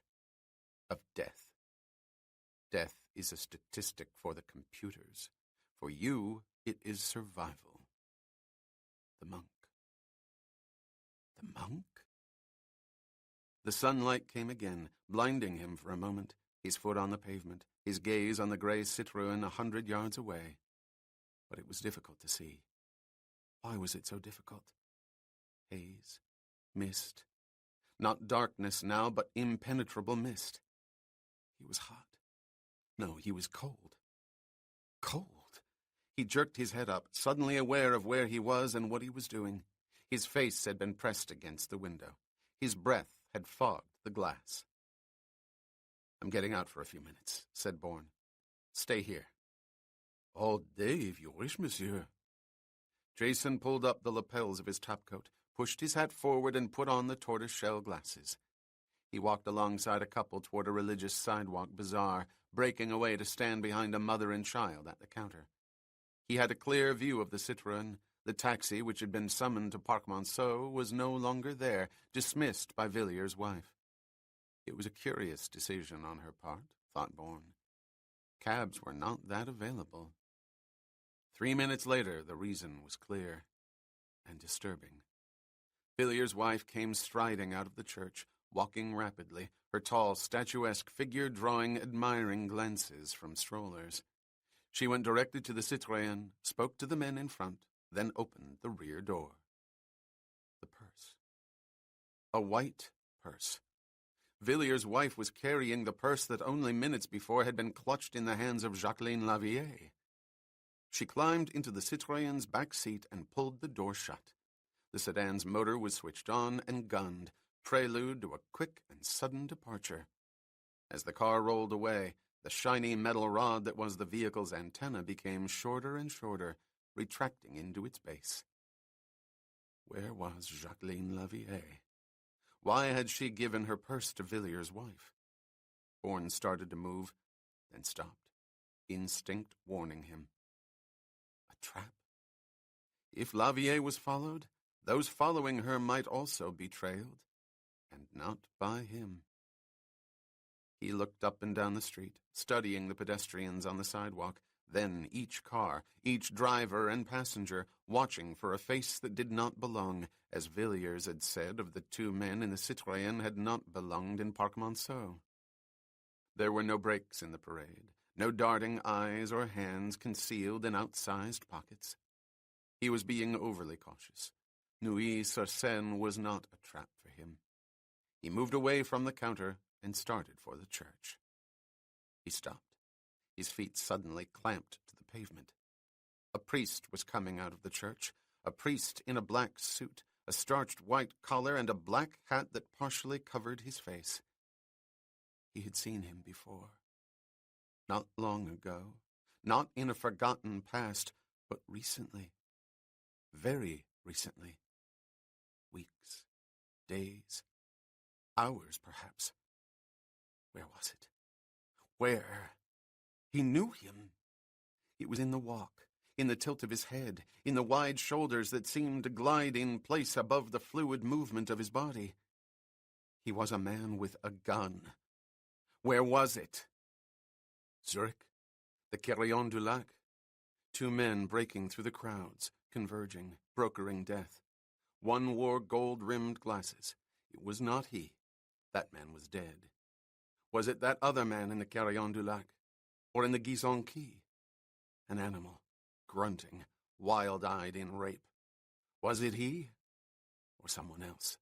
Of death. Death is a statistic for the computers. For you, it is survival. The monk. The monk? The sunlight came again, blinding him for a moment, his foot on the pavement, his gaze on the gray Citroën 100 yards away. But it was difficult to see. Why was it so difficult? Haze, mist. Not darkness now, but impenetrable mist. He was hot. No, he was cold. Cold. He jerked his head up, suddenly aware of where he was and what he was doing. His face had been pressed against the window. His breath had fogged the glass. I'm getting out for a few minutes, said Bourne. Stay here. All day, if you wish, monsieur. Jason pulled up the lapels of his topcoat, pushed his hat forward, and put on the tortoise-shell glasses. He walked alongside a couple toward a religious sidewalk bazaar, breaking away to stand behind a mother and child at the counter. He had a clear view of the Citroën. The taxi, which had been summoned to Parc Monceau, was no longer there, dismissed by Villiers' wife. It was a curious decision on her part, thought Bourne. Cabs were not that available. 3 minutes later, the reason was clear and disturbing. Villiers' wife came striding out of the church, walking rapidly, her tall, statuesque figure drawing admiring glances from strollers. She went directly to the Citroën, spoke to the men in front, then opened the rear door. The purse. A white purse. Villiers' wife was carrying the purse that only minutes before had been clutched in the hands of Jacqueline Lavier. She climbed into the Citroën's back seat and pulled the door shut. The sedan's motor was switched on and gunned, prelude to a quick and sudden departure. As the car rolled away, the shiny metal rod that was the vehicle's antenna became shorter and shorter, retracting into its base. Where was Jacqueline Lavier? Why had she given her purse to Villiers' wife? Bourne started to move, then stopped, instinct warning him. A trap? If Lavier was followed, those following her might also be trailed, and not by him. He looked up and down the street, studying the pedestrians on the sidewalk, then each car, each driver and passenger, watching for a face that did not belong, as Villiers had said of the two men in the Citroën had not belonged in Parc Monceau. There were no breaks in the parade, no darting eyes or hands concealed in outsized pockets. He was being overly cautious. Neuilly-sur-Seine was not a trap for him. He moved away from the counter and started for the church. He stopped. His feet suddenly clamped to the pavement. A priest was coming out of the church, a priest in a black suit, a starched white collar, and a black hat that partially covered his face. He had seen him before. Not long ago, not in a forgotten past, but recently. Very recently. Weeks, days, hours perhaps. Where was it? Where? He knew him. It was in the walk, in the tilt of his head, in the wide shoulders that seemed to glide in place above the fluid movement of his body. He was a man with a gun. Where was it? Zurich? The Carillon du Lac? Two men breaking through the crowds, converging, brokering death. One wore gold-rimmed glasses. It was not he. That man was dead. Was it that other man in the Carillon du Lac? Or in the Gison Quay? An animal, grunting, wild-eyed in rape. Was it he? Or someone else?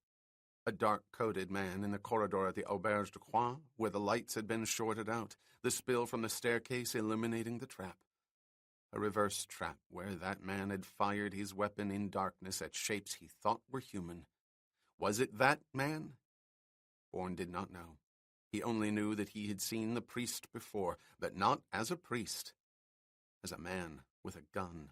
A dark-coated man in the corridor at the Auberge de Croix, where the lights had been shorted out, the spill from the staircase illuminating the trap. A reverse trap where that man had fired his weapon in darkness at shapes he thought were human. Was it that man? Bourne did not know. He only knew that he had seen the priest before, but not as a priest, as a man with a gun.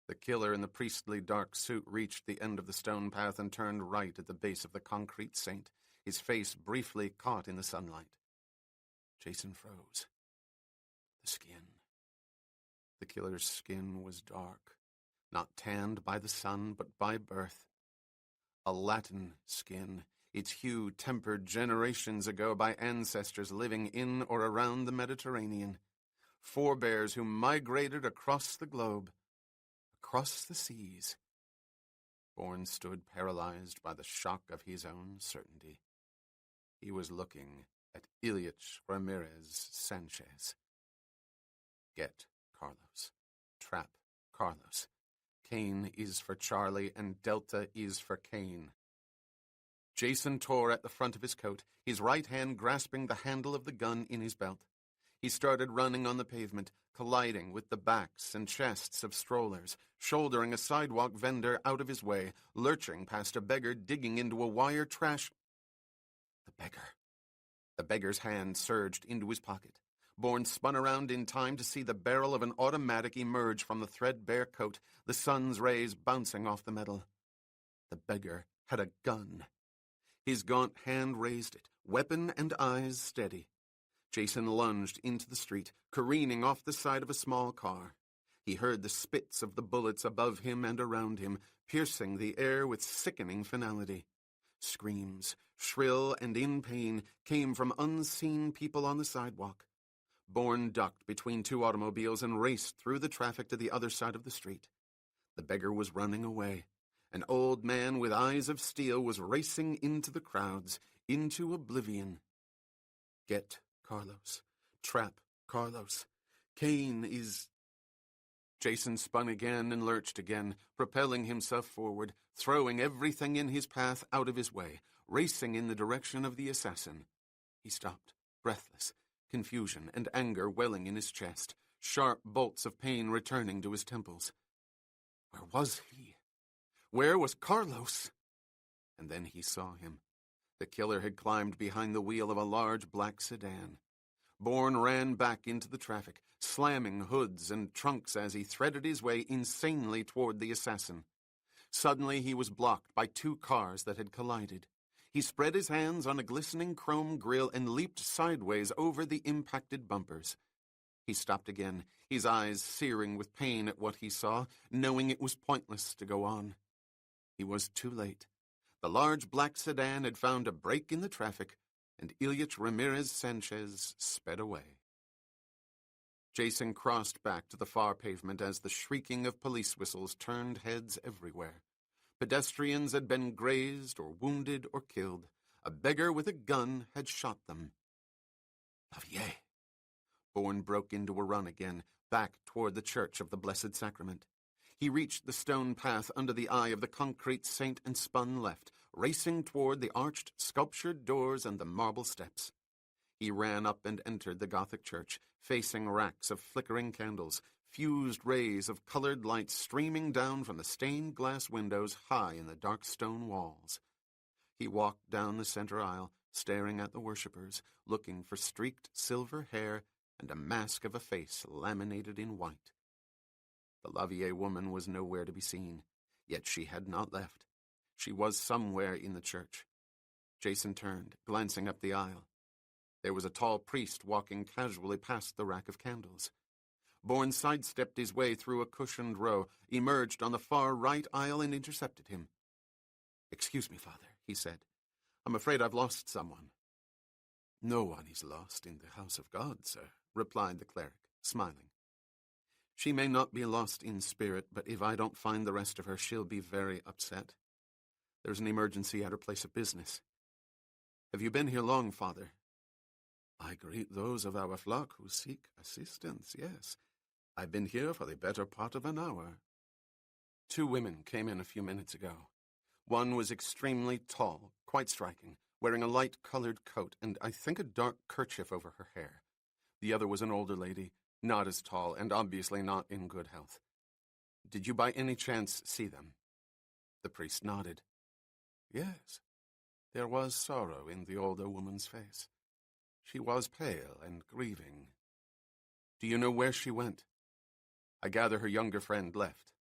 The killer in the priestly dark suit reached the end of the stone path and turned right at the base of the concrete saint, his face briefly caught in the sunlight. Jason froze. The skin. The killer's skin was dark, not tanned by the sun, but by birth. A Latin skin, its hue tempered generations ago by ancestors living in or around the Mediterranean, forebears who migrated across the globe, across the seas. Bourne stood paralyzed by the shock of his own certainty. He was looking at Ilyich Ramirez Sanchez. Get Carlos. Trap Carlos. Cain is for Charlie, and Delta is for Cain. Jason tore at the front of his coat, his right hand grasping the handle of the gun in his belt. He started running on the pavement, colliding with the backs and chests of strollers, shouldering a sidewalk vendor out of his way, lurching past a beggar digging into a wire trash. The beggar. The beggar's hand surged into his pocket. Bourne spun around in time to see the barrel of an automatic emerge from the threadbare coat, the sun's rays bouncing off the metal. The beggar had a gun. His gaunt hand raised it, weapon and eyes steady. Jason lunged into the street, careening off the side of a small car. He heard the spits of the bullets above him and around him, piercing the air with sickening finality. Screams, shrill and in pain, came from unseen people on the sidewalk. Bourne ducked between two automobiles and raced through the traffic to the other side of the street. The beggar was running away. An old man with eyes of steel was racing into the crowds, into oblivion. Get Carlos. Trap Carlos. Cain is... Jason spun again and lurched again, propelling himself forward, throwing everything in his path out of his way, racing in the direction of the assassin. He stopped, breathless, confusion and anger welling in his chest, sharp bolts of pain returning to his temples. Where was he? Where was Carlos? And then he saw him. The killer had climbed behind the wheel of a large black sedan. Bourne ran back into the traffic, slamming hoods and trunks as he threaded his way insanely toward the assassin. Suddenly he was blocked by two cars that had collided. He spread his hands on a glistening chrome grille and leaped sideways over the impacted bumpers. He stopped again, his eyes searing with pain at what he saw, knowing it was pointless to go on. He was too late. The large black sedan had found a break in the traffic, and Ilyich Ramirez Sanchez sped away. Jason crossed back to the far pavement as the shrieking of police whistles turned heads everywhere. Pedestrians had been grazed or wounded or killed. A beggar with a gun had shot them. Lavier! Bourne broke into a run again, back toward the Church of the Blessed Sacrament. He reached the stone path under the eye of the concrete saint and spun left, racing toward the arched, sculptured doors and the marble steps. He ran up and entered the Gothic church, facing racks of flickering candles, fused rays of colored light streaming down from the stained glass windows high in the dark stone walls. He walked down the center aisle, staring at the worshippers, looking for streaked silver hair and a mask of a face laminated in white. The Lavier woman was nowhere to be seen, yet she had not left. She was somewhere in the church. Jason turned, glancing up the aisle. There was a tall priest walking casually past the rack of candles. Bourne sidestepped his way through a cushioned row, emerged on the far right aisle, and intercepted him. "Excuse me, Father," he said. "I'm afraid I've lost someone." "No one is lost in the house of God, sir," replied the cleric, smiling. "She may not be lost in spirit, but if I don't find the rest of her, she'll be very upset. There's an emergency at her place of business. Have you been here long, Father?" "I greet those of our flock who seek assistance, yes. I've been here for the better part of an hour." Two women came in a few minutes ago. One was extremely tall, quite striking, wearing a light-colored coat and I think a dark kerchief over her hair. The other was an older lady, not as tall and obviously not in good health. "Did you by any chance see them?" The priest nodded. "Yes. There was sorrow in the older woman's face. She was pale and grieving." "Do you know where she went?" "I gather her younger friend left."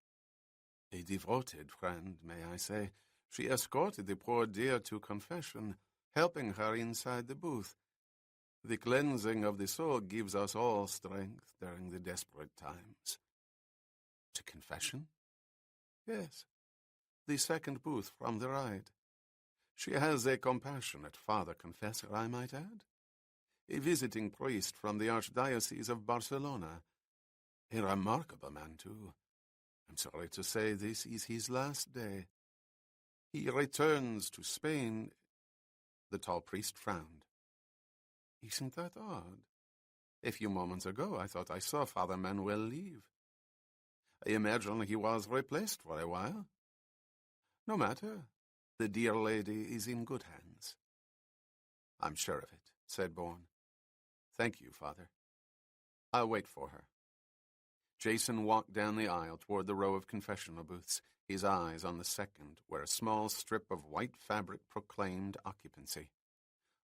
"A devoted friend, may I say. She escorted the poor dear to confession, helping her inside the booth. The cleansing of the soul gives us all strength during the desperate times." "To confession?" "Yes. The second booth from the right. She has a compassionate father confessor, I might add. A visiting priest from the Archdiocese of Barcelona. A remarkable man, too. I'm sorry to say this is his last day. He returns to Spain." The tall priest frowned. "Isn't that odd? A few moments ago I thought I saw Father Manuel leave. I imagine he was replaced for a while. No matter. The dear lady is in good hands." "I'm sure of it," said Bourne. "Thank you, Father. I'll wait for her." Jason walked down the aisle toward the row of confessional booths, his eyes on the second, where a small strip of white fabric proclaimed occupancy.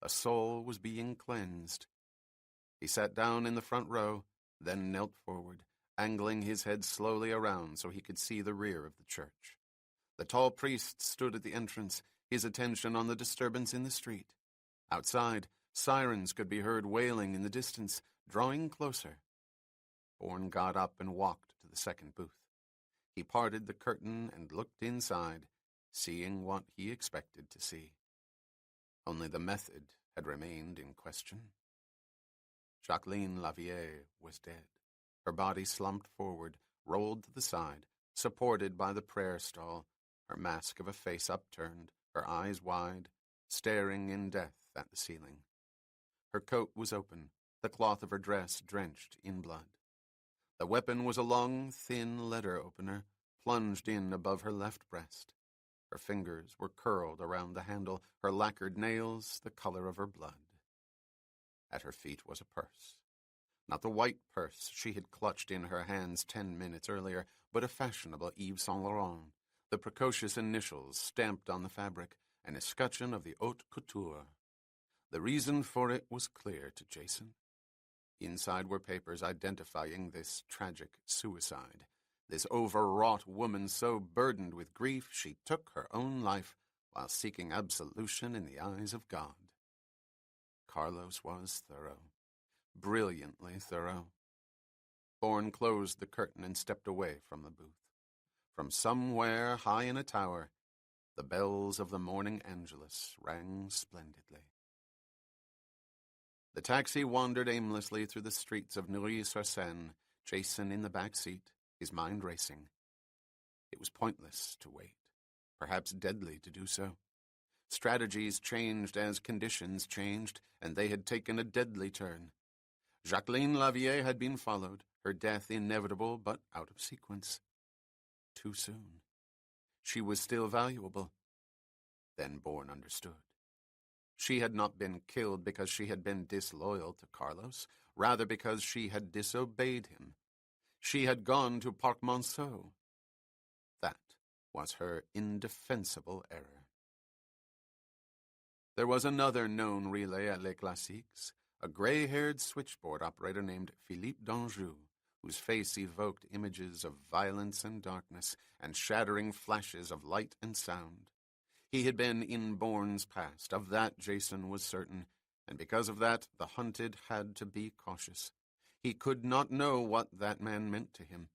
A soul was being cleansed. He sat down in the front row, then knelt forward, angling his head slowly around so he could see the rear of the church. The tall priest stood at the entrance, his attention on the disturbance in the street. Outside, sirens could be heard wailing in the distance, drawing closer. Bourne got up and walked to the second booth. He parted the curtain and looked inside, seeing what he expected to see. Only the method had remained in question. Jacqueline Lavier was dead, her body slumped forward, rolled to the side, supported by the prayer stall, her mask of a face upturned, her eyes wide, staring in death at the ceiling. Her coat was open, the cloth of her dress drenched in blood. The weapon was a long, thin letter opener, plunged in above her left breast. Her fingers were curled around the handle, her lacquered nails the color of her blood. At her feet was a purse. Not the white purse she had clutched in her hands 10 minutes earlier, but a fashionable Yves Saint Laurent, the precocious initials stamped on the fabric, an escutcheon of the haute couture. The reason for it was clear to Jason. Inside were papers identifying this tragic suicide, this overwrought woman so burdened with grief she took her own life while seeking absolution in the eyes of God. Carlos was thorough, brilliantly thorough. Bourne closed the curtain and stepped away from the booth. From somewhere high in a tower, the bells of the morning Angelus rang splendidly. The taxi wandered aimlessly through the streets of Neuilly-sur-Seine, Jason in the back seat, his mind racing. It was pointless to wait, perhaps deadly to do so. Strategies changed as conditions changed, and they had taken a deadly turn. Jacqueline Lavier had been followed, her death inevitable but out of sequence. Too soon. She was still valuable. Then Bourne understood. She had not been killed because she had been disloyal to Carlos, rather because she had disobeyed him. She had gone to Parc Monceau. That was her indefensible error. There was another known relay at Les Classiques, a gray-haired switchboard operator named Philippe d'Anjou, whose face evoked images of violence and darkness and shattering flashes of light and sound. He had been in Bourne's past, of that Jason was certain, and because of that the hunted had to be cautious. He could not know what that man meant to him,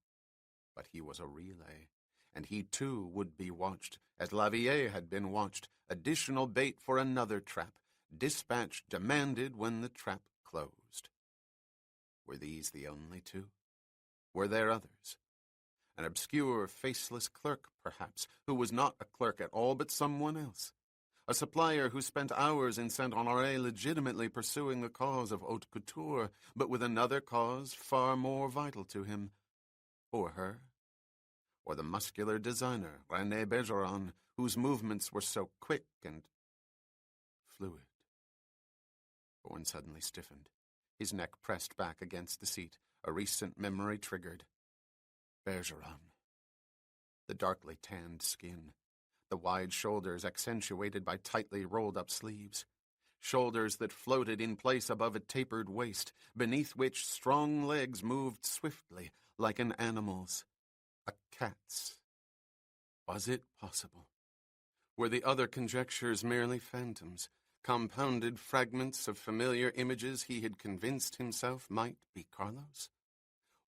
but he was a relay, and he too would be watched, as Lavier had been watched, additional bait for another trap, dispatch demanded when the trap closed. Were these the only two? Were there others? An obscure, faceless clerk, perhaps, who was not a clerk at all but someone else. A supplier who spent hours in Saint-Honoré legitimately pursuing the cause of haute couture, but with another cause far more vital to him. Or her. Or the muscular designer, René Bergeron, whose movements were so quick and fluid. Bourne suddenly stiffened. His neck pressed back against the seat, a recent memory triggered. Bergeron. The darkly tanned skin, the wide shoulders accentuated by tightly rolled-up sleeves, shoulders that floated in place above a tapered waist, beneath which strong legs moved swiftly, like an animal's, a cat's. Was it possible? Were the other conjectures merely phantoms, compounded fragments of familiar images he had convinced himself might be Carlos?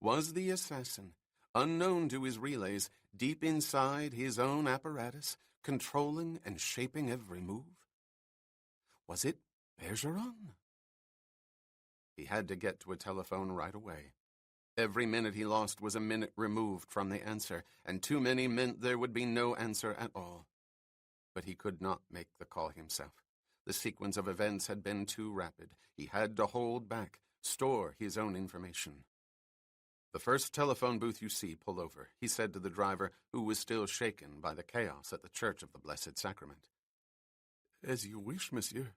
Was the assassin, unknown to his relays, deep inside his own apparatus, controlling and shaping every move? Was it Bergeron? He had to get to a telephone right away. Every minute he lost was a minute removed from the answer, and too many meant there would be no answer at all. But he could not make the call himself. The sequence of events had been too rapid. He had to hold back, store his own information. "The first telephone booth you see, pull over," he said to the driver, who was still shaken by the chaos at the Church of the Blessed Sacrament. "As you wish, monsieur.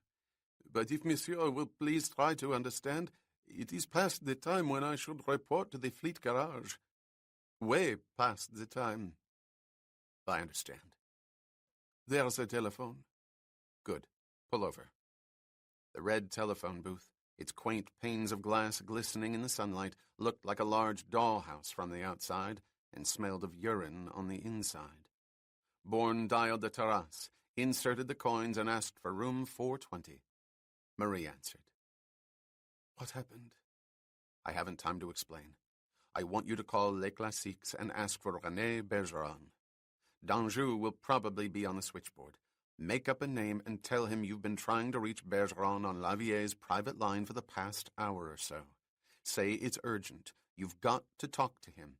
But if monsieur will please try to understand, it is past the time when I should report to the fleet garage. Way past the time." "I understand." "There's a telephone." "Good. Pull over." The red telephone booth, its quaint panes of glass glistening in the sunlight, looked like a large dollhouse from the outside and smelled of urine on the inside. Bourne dialed the terrasse, inserted the coins, and asked for room 420. Marie answered. "What happened?" "I haven't time to explain. I want you to call Les Classiques and ask for René Bergeron. D'Anjou will probably be on the switchboard. Make up a name and tell him you've been trying to reach Bergeron on Lavier's private line for the past hour or so. Say it's urgent. You've got to talk to him."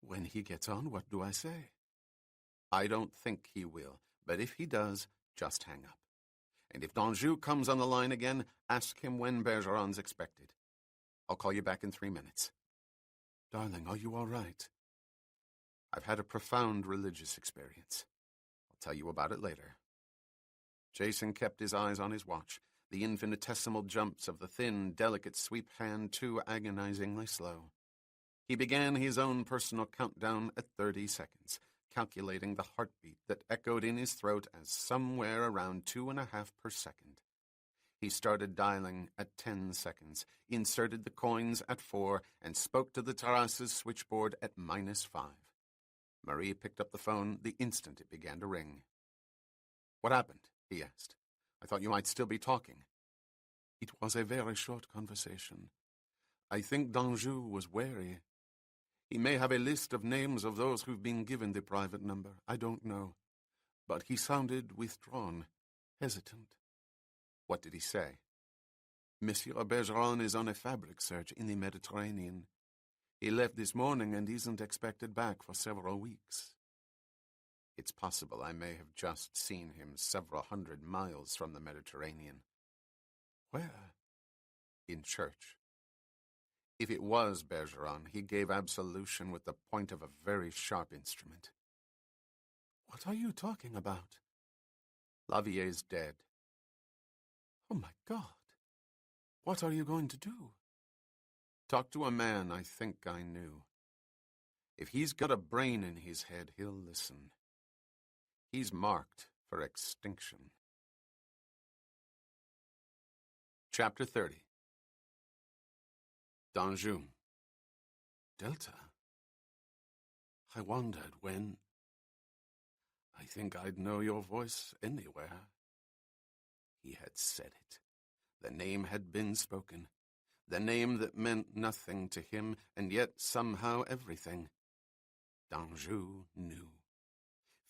"When he gets on, what do I say?" "I don't think he will, but if he does, just hang up. And if D'Anjou comes on the line again, ask him when Bergeron's expected. I'll call you back in 3 minutes." "Darling, are you all right?" "I've had a profound religious experience. I'll tell you about it later." Jason kept his eyes on his watch, the infinitesimal jumps of the thin, delicate sweep hand too agonizingly slow. He began his own personal countdown at 30 seconds, calculating the heartbeat that echoed in his throat as somewhere around 2.5 per second. He started dialing at 10 seconds, inserted the coins at 4, and spoke to the terrasse's switchboard at -5. Marie picked up the phone the instant it began to ring. "What happened?" he asked. "I thought you might still be talking." "It was a very short conversation. I think d'Anjou was wary. He may have a list of names of those who've been given the private number. I don't know. But he sounded withdrawn, hesitant. What did he say? Monsieur Bergeron is on a fabric search in the Mediterranean. He left this morning and isn't expected back for several weeks. It's possible I may have just seen him several hundred miles from the Mediterranean. Where? In church. If it was Bergeron, he gave absolution with the point of a very sharp instrument. What are you talking about? Lavier's dead. Oh, my God. What are you going to do? Talk to a man I think I knew. If he's got a brain in his head, he'll listen. He's marked for extinction. Chapter 30. d'Anjou. Delta. I wondered when. I think I'd know your voice anywhere. He had said it. The name had been spoken. The name that meant nothing to him, and yet somehow everything. d'Anjou knew.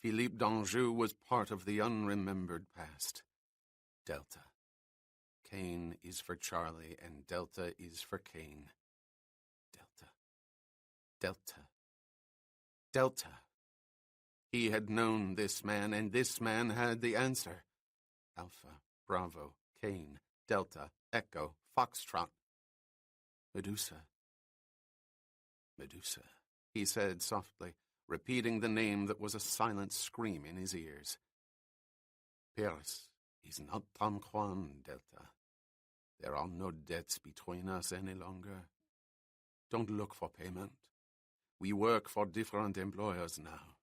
Philippe d'Anjou was part of the unremembered past. Delta. Cain is for Charlie, and Delta is for Cain. Delta. Delta. Delta. He had known this man, and this man had the answer. Alpha, Bravo, Cain, Delta, Echo, Foxtrot. Medusa. Medusa, he said softly, repeating the name that was a silent scream in his ears. Paris is not Tom Juan, Delta. There are no debts between us any longer. Don't look for payment. We work for different employers now.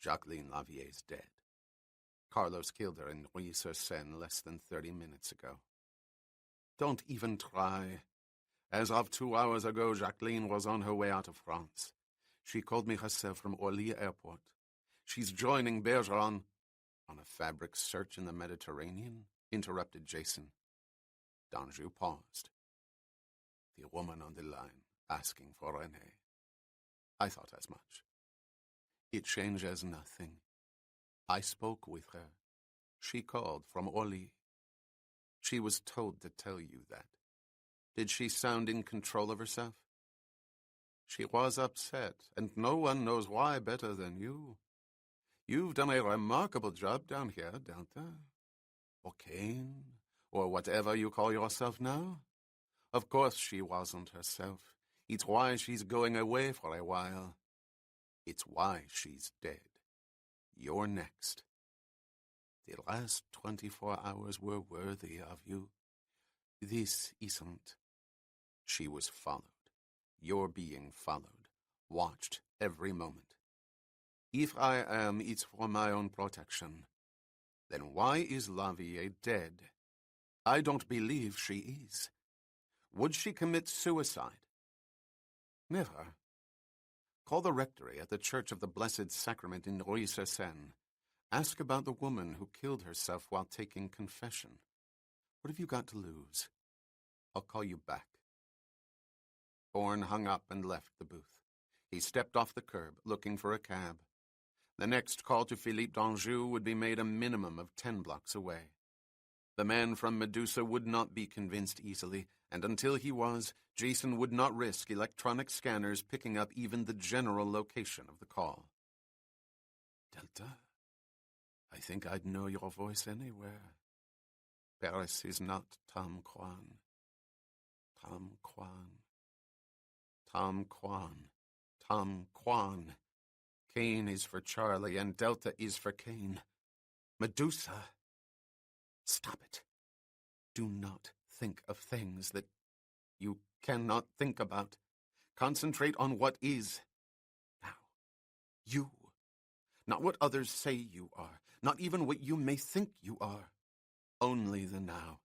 Jacqueline Lavier's dead. Carlos killed her in Rue-sur-Seine less than 30 minutes ago. Don't even try. As of 2 hours ago, Jacqueline was on her way out of France. She called me herself from Orly Airport. She's joining Bergeron. On a fabric search in the Mediterranean? Interrupted Jason. d'Anjou paused. The woman on the line, asking for René. I thought as much. It changes nothing. I spoke with her. She called from Orly. She was told to tell you that. Did she sound in control of herself? She was upset, and no one knows why better than you. You've done a remarkable job down here, Delta. Or Cain, or whatever you call yourself now. Of course she wasn't herself. It's why she's going away for a while. It's why she's dead. You're next. The last 24 hours were worthy of you. This isn't. She was followed. You're being followed, watched every moment. If I am, it's for my own protection. Then why is Lavier dead? I don't believe she is. Would she commit suicide? Never. Call the rectory at the Church of the Blessed Sacrament in Rue-sur-Seine. Ask about the woman who killed herself while taking confession. What have you got to lose? I'll call you back. Bourne hung up and left the booth. He stepped off the curb, looking for a cab. The next call to Philippe d'Anjou would be made a minimum of 10 blocks away. The man from Medusa would not be convinced easily, and until he was, Jason would not risk electronic scanners picking up even the general location of the call. Delta, I think I'd know your voice anywhere. Paris is not Tom Juan. Tom Juan. Tom Juan. Tom Juan. Cain is for Charlie, and Delta is for Cain. Medusa. Stop it. Do not think of things that you cannot think about. Concentrate on what is. Now, you. Not what others say you are. Not even what you may think you are. Only the now.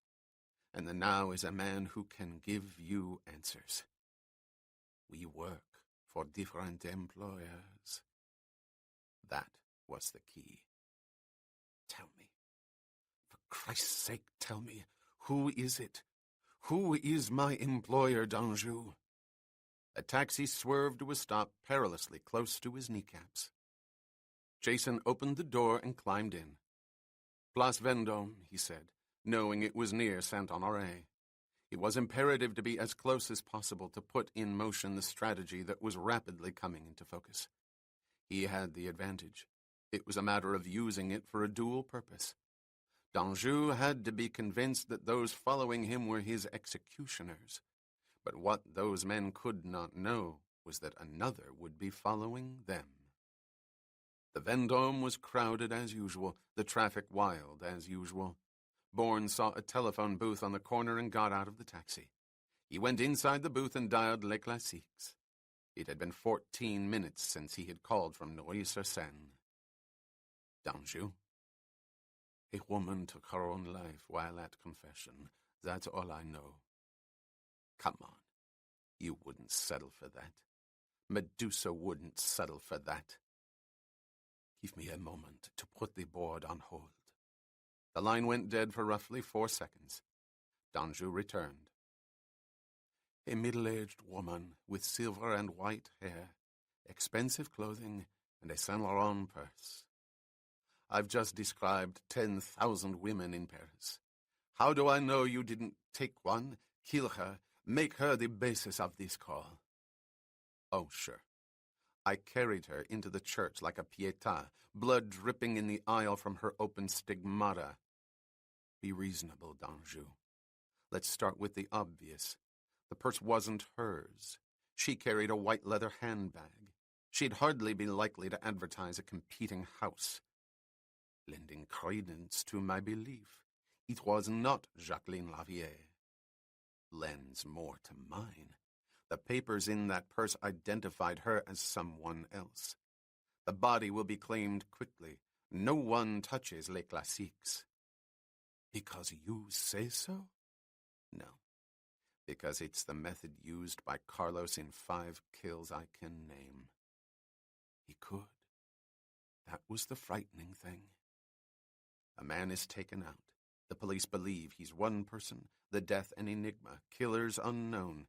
And the now is a man who can give you answers. We work for different employers. That was the key. Tell me. For Christ's sake, tell me. Who is it? Who is my employer, Danjou? A taxi swerved to a stop perilously close to his kneecaps. Jason opened the door and climbed in. Place Vendôme, he said, knowing it was near Saint-Honoré. It was imperative to be as close as possible to put in motion the strategy that was rapidly coming into focus. He had the advantage. It was a matter of using it for a dual purpose. Danjou had to be convinced that those following him were his executioners. But what those men could not know was that another would be following them. The Vendôme was crowded as usual, the traffic wild as usual. Bourne saw a telephone booth on the corner and got out of the taxi. He went inside the booth and dialed Les Classiques. It had been 14 minutes since he had called from Neuilly-sur-Seine. Danjou? A woman took her own life while at confession. That's all I know. Come on. You wouldn't settle for that. Medusa wouldn't settle for that. Give me a moment to put the board on hold. The line went dead for roughly 4 seconds. Danjou returned. A middle-aged woman with silver and white hair, expensive clothing, and a Saint Laurent purse. I've just described 10,000 women in Paris. How do I know you didn't take one, kill her, make her the basis of this call? Oh, sure. I carried her into the church like a pietà, blood dripping in the aisle from her open stigmata. Be reasonable, Danjou. Let's start with the obvious. The purse wasn't hers. She carried a white leather handbag. She'd hardly be likely to advertise a competing house. Lending credence to my belief, it was not Jacqueline Lavier. Lends more to mine. The papers in that purse identified her as someone else. The body will be claimed quickly. No one touches Les Classiques. Because you say so? No. Because it's the method used by Carlos in 5 kills I can name. He could. That was the frightening thing. A man is taken out. The police believe he's one person, the death an enigma, killers unknown.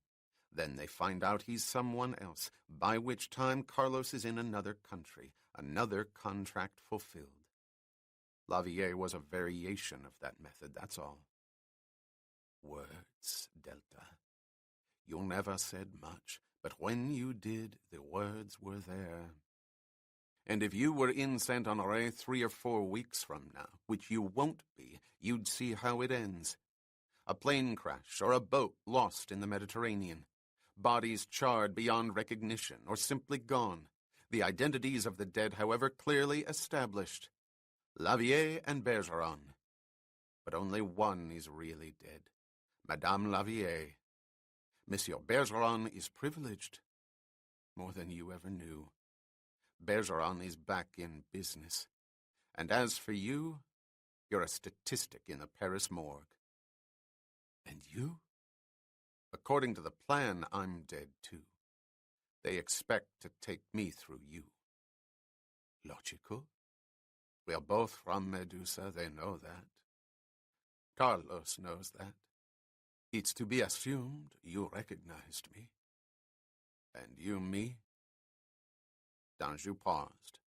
Then they find out he's someone else, by which time Carlos is in another country, another contract fulfilled. Lavier was a variation of that method, that's all. Words, Delta. You never said much, but when you did, the words were there. And if you were in Saint-Honoré 3 or 4 weeks from now, which you won't be, you'd see how it ends. A plane crash or a boat lost in the Mediterranean. Bodies charred beyond recognition or simply gone. The identities of the dead, however, clearly established. Lavier and Bergeron. But only one is really dead. Madame Lavier. Monsieur Bergeron is privileged. More than you ever knew. Bergeron is back in business. And as for you, you're a statistic in the Paris morgue. And you? According to the plan, I'm dead too. They expect to take me through you. Logical? We're both from Medusa, they know that. Carlos knows that. It's to be assumed you recognized me. And you me? Danjou paused.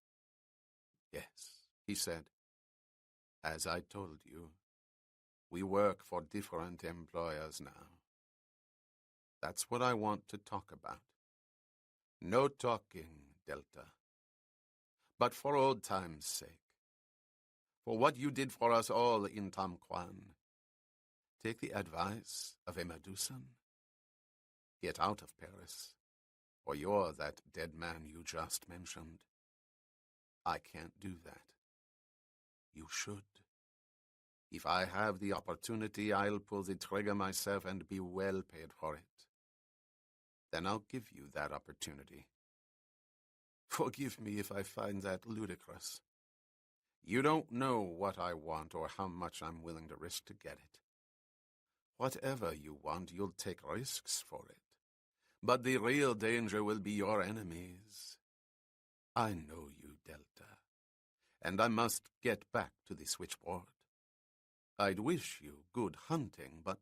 Yes, he said. As I told you, we work for different employers now. That's what I want to talk about. No talking, Delta. But for old time's sake, for what you did for us all in Tamquan, take the advice of a Medusan. Get out of Paris, or you're that dead man you just mentioned. I can't do that. You should. If I have the opportunity, I'll pull the trigger myself and be well paid for it. Then I'll give you that opportunity. Forgive me if I find that ludicrous. You don't know what I want or how much I'm willing to risk to get it. Whatever you want, you'll take risks for it. But the real danger will be your enemies. I know you, Delta, and I must get back to the switchboard. I'd wish you good hunting, but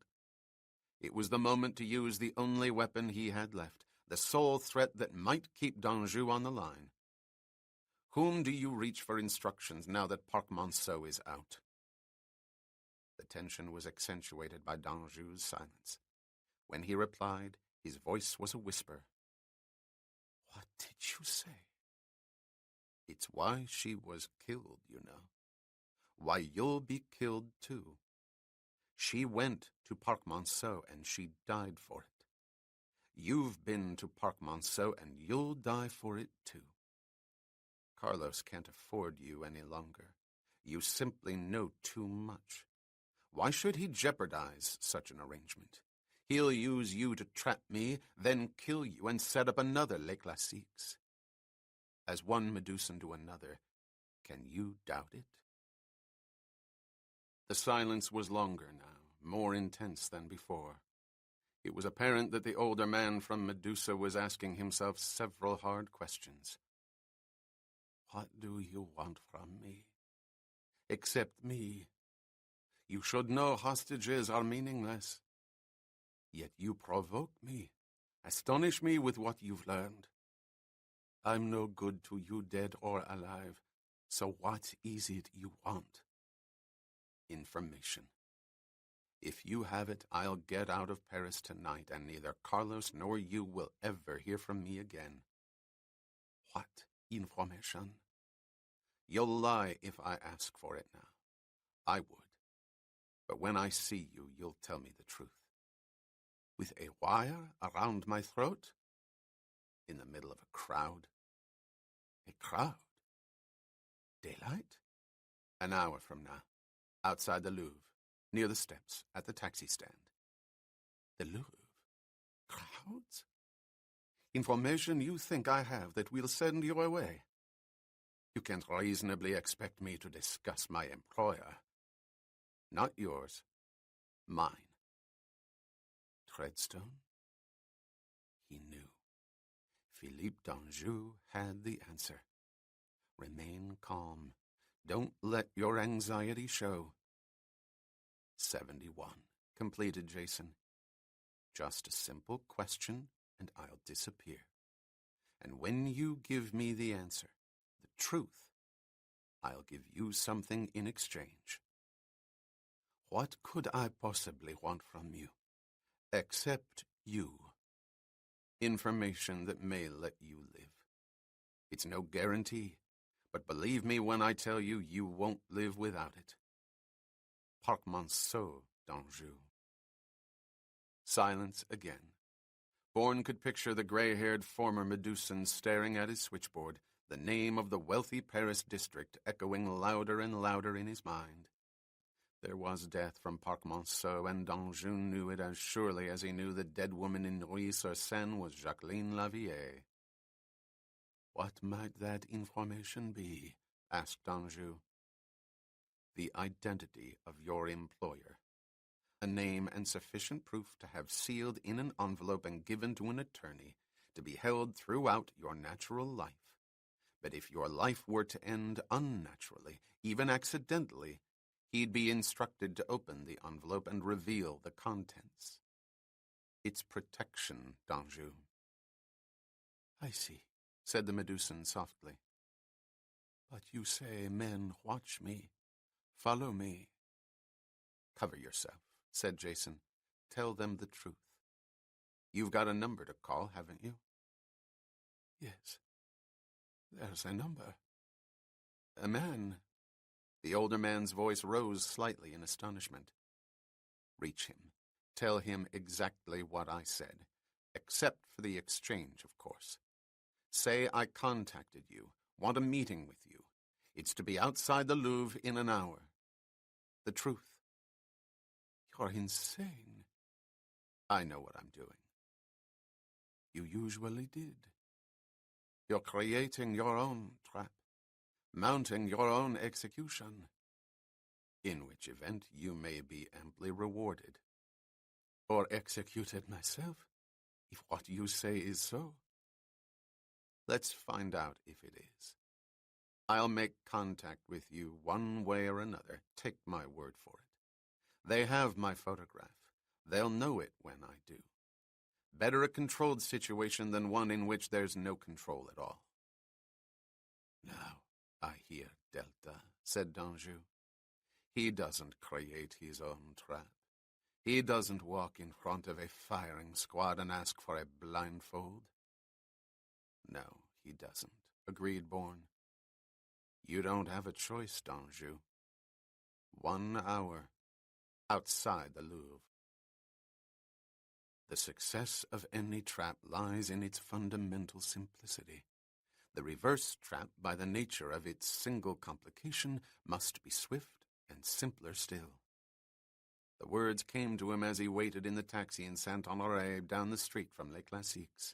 It was the moment to use the only weapon he had left, the sole threat that might keep d'Anjou on the line. Whom do you reach for instructions now that Parc-Monceau is out? The tension was accentuated by d'Anjou's silence. When he replied, his voice was a whisper. What did you say? It's why she was killed, you know. Why you'll be killed too. She went to Parc-Monceau and she died for it. You've been to Parc-Monceau and you'll die for it too. Carlos can't afford you any longer. You simply know too much. Why should he jeopardize such an arrangement? He'll use you to trap me, then kill you and set up another Les Classiques. As one Medusan to another, can you doubt it? The silence was longer now, more intense than before. It was apparent that the older man from Medusa was asking himself several hard questions. What do you want from me? Except me. You should know hostages are meaningless. Yet you provoke me, astonish me with what you've learned. I'm no good to you, dead or alive, so what is it you want? Information. If you have it, I'll get out of Paris tonight, and neither Carlos nor you will ever hear from me again. What information? You'll lie if I ask for it now. I would. But when I see you, you'll tell me the truth. With a wire around my throat? In the middle of a crowd? A crowd? Daylight? An hour from now, outside the Louvre, near the steps, at the taxi stand. The Louvre? Crowds? Information you think I have that will send you away. You can't reasonably expect me to discuss my employer. Not yours. Mine. Treadstone? He knew. Philippe d'Anjou had the answer. Remain calm. Don't let your anxiety show. 71, completed Jason. Just a simple question, and I'll disappear. And when you give me the answer, the truth, I'll give you something in exchange. What could I possibly want from you, except you? Information that may let you live. It's no guarantee, but believe me when I tell you, you won't live without it. Parc-Monceau, d'Anjou. Silence again. Bourne could picture the gray-haired former Medusan staring at his switchboard, the name of the wealthy Paris district echoing louder and louder in his mind. There was death from Parc-Monceau, and d'Anjou knew it as surely as he knew the dead woman in Rue-sur-Seine was Jacqueline Lavillée. What might that information be? Asked d'Anjou. The identity of your employer. A name and sufficient proof to have sealed in an envelope and given to an attorney, to be held throughout your natural life. But if your life were to end unnaturally, even accidentally, he'd be instructed to open the envelope and reveal the contents. It's protection, d'Anjou. I see, said the Medusan softly. But you say men watch me, follow me. Cover yourself, said Jason. Tell them the truth. You've got a number to call, haven't you? Yes, there's a number. A man. The older man's voice rose slightly in astonishment. Reach him. Tell him exactly what I said, except for the exchange, of course. Say I contacted you, want a meeting with you. It's to be outside the Louvre in an hour. The truth. You're insane. I know what I'm doing. You usually did. You're creating your own trap, mounting your own execution, in which event you may be amply rewarded. Or executed myself, if what you say is so. Let's find out if it is. I'll make contact with you one way or another, take my word for it. They have my photograph. They'll know it when I do. Better a controlled situation than one in which there's no control at all. Now I hear Delta, said Danjou. He doesn't create his own trap. He doesn't walk in front of a firing squad and ask for a blindfold. No, he doesn't, agreed Bourne. You don't have a choice, Danjou. 1 hour outside the Louvre. The success of any trap lies in its fundamental simplicity. The reverse trap, by the nature of its single complication, must be swift and simpler still. The words came to him as he waited in the taxi in Saint-Honoré down the street from Les Classiques.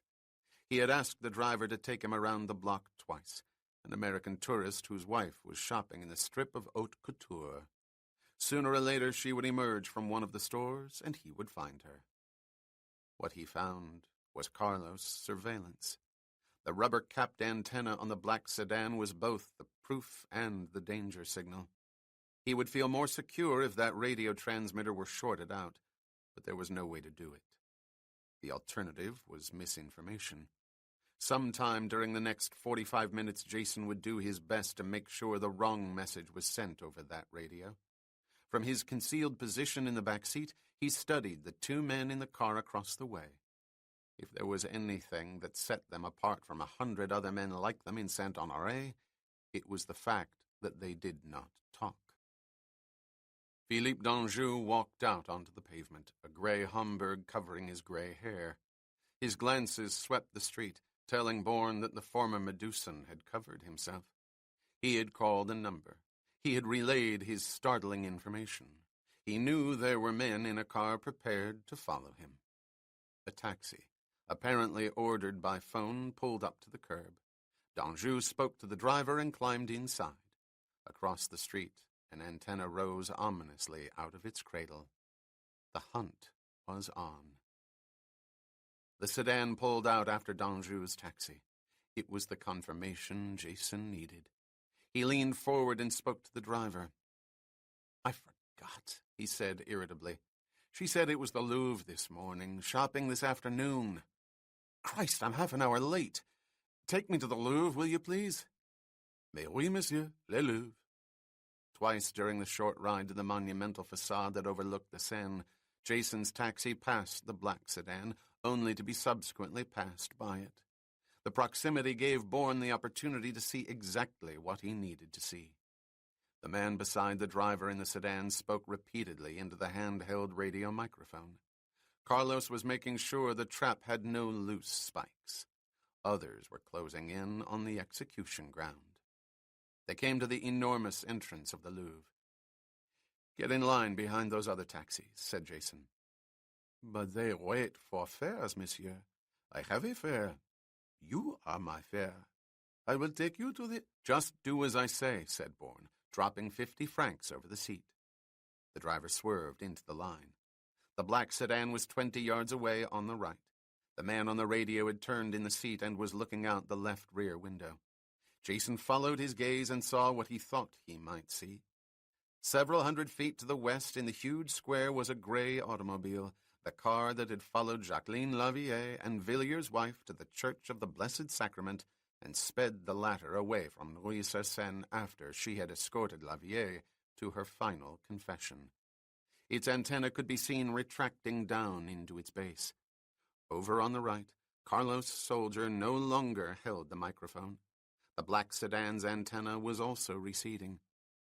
He had asked the driver to take him around the block twice, an American tourist whose wife was shopping in the strip of haute couture. Sooner or later she would emerge from one of the stores, and he would find her. What he found was Carlos' surveillance. The rubber-capped antenna on the black sedan was both the proof and the danger signal. He would feel more secure if that radio transmitter were shorted out, but there was no way to do it. The alternative was misinformation. Sometime during the next 45 minutes, Jason would do his best to make sure the wrong message was sent over that radio. From his concealed position in the back seat, he studied the two men in the car across the way. If there was anything that set them apart from 100 other men like them in Saint-Honoré, it was the fact that they did not talk. Philippe Danjou walked out onto the pavement, a grey Homburg covering his grey hair. His glances swept the street, telling Bourne that the former Medusan had covered himself. He had called a number. He had relayed his startling information. He knew there were men in a car prepared to follow him. A taxi, apparently ordered by phone, pulled up to the curb. Danjou spoke to the driver and climbed inside. Across the street, an antenna rose ominously out of its cradle. The hunt was on. The sedan pulled out after Danjou's taxi. It was the confirmation Jason needed. He leaned forward and spoke to the driver. "I forgot," he said irritably. "She said it was the Louvre this morning, shopping this afternoon. Christ, I'm half an hour late. Take me to the Louvre, will you, please?" "Mais oui, monsieur, le Louvre." Twice during the short ride to the monumental facade that overlooked the Seine, Jason's taxi passed the black sedan, only to be subsequently passed by it. The proximity gave Bourne the opportunity to see exactly what he needed to see. The man beside the driver in the sedan spoke repeatedly into the handheld radio microphone. Carlos was making sure the trap had no loose spikes. Others were closing in on the execution ground. They came to the enormous entrance of the Louvre. "Get in line behind those other taxis," said Jason. "But they wait for fares, monsieur. I have a fare. You are my fare. I will take you to the—" "Just do as I say," said Bourne, dropping 50 francs over the seat. The driver swerved into the line. The black sedan was 20 yards away on the right. The man on the radio had turned in the seat and was looking out the left rear window. Jason followed his gaze and saw what he thought he might see. Several hundred feet to the west in the huge square was a grey automobile, the car that had followed Jacqueline Lavier and Villier's wife to the Church of the Blessed Sacrament and sped the latter away from Rue sur Seine after she had escorted Lavier to her final confession. Its antenna could be seen retracting down into its base. Over on the right, Carlos' soldier no longer held the microphone. The black sedan's antenna was also receding.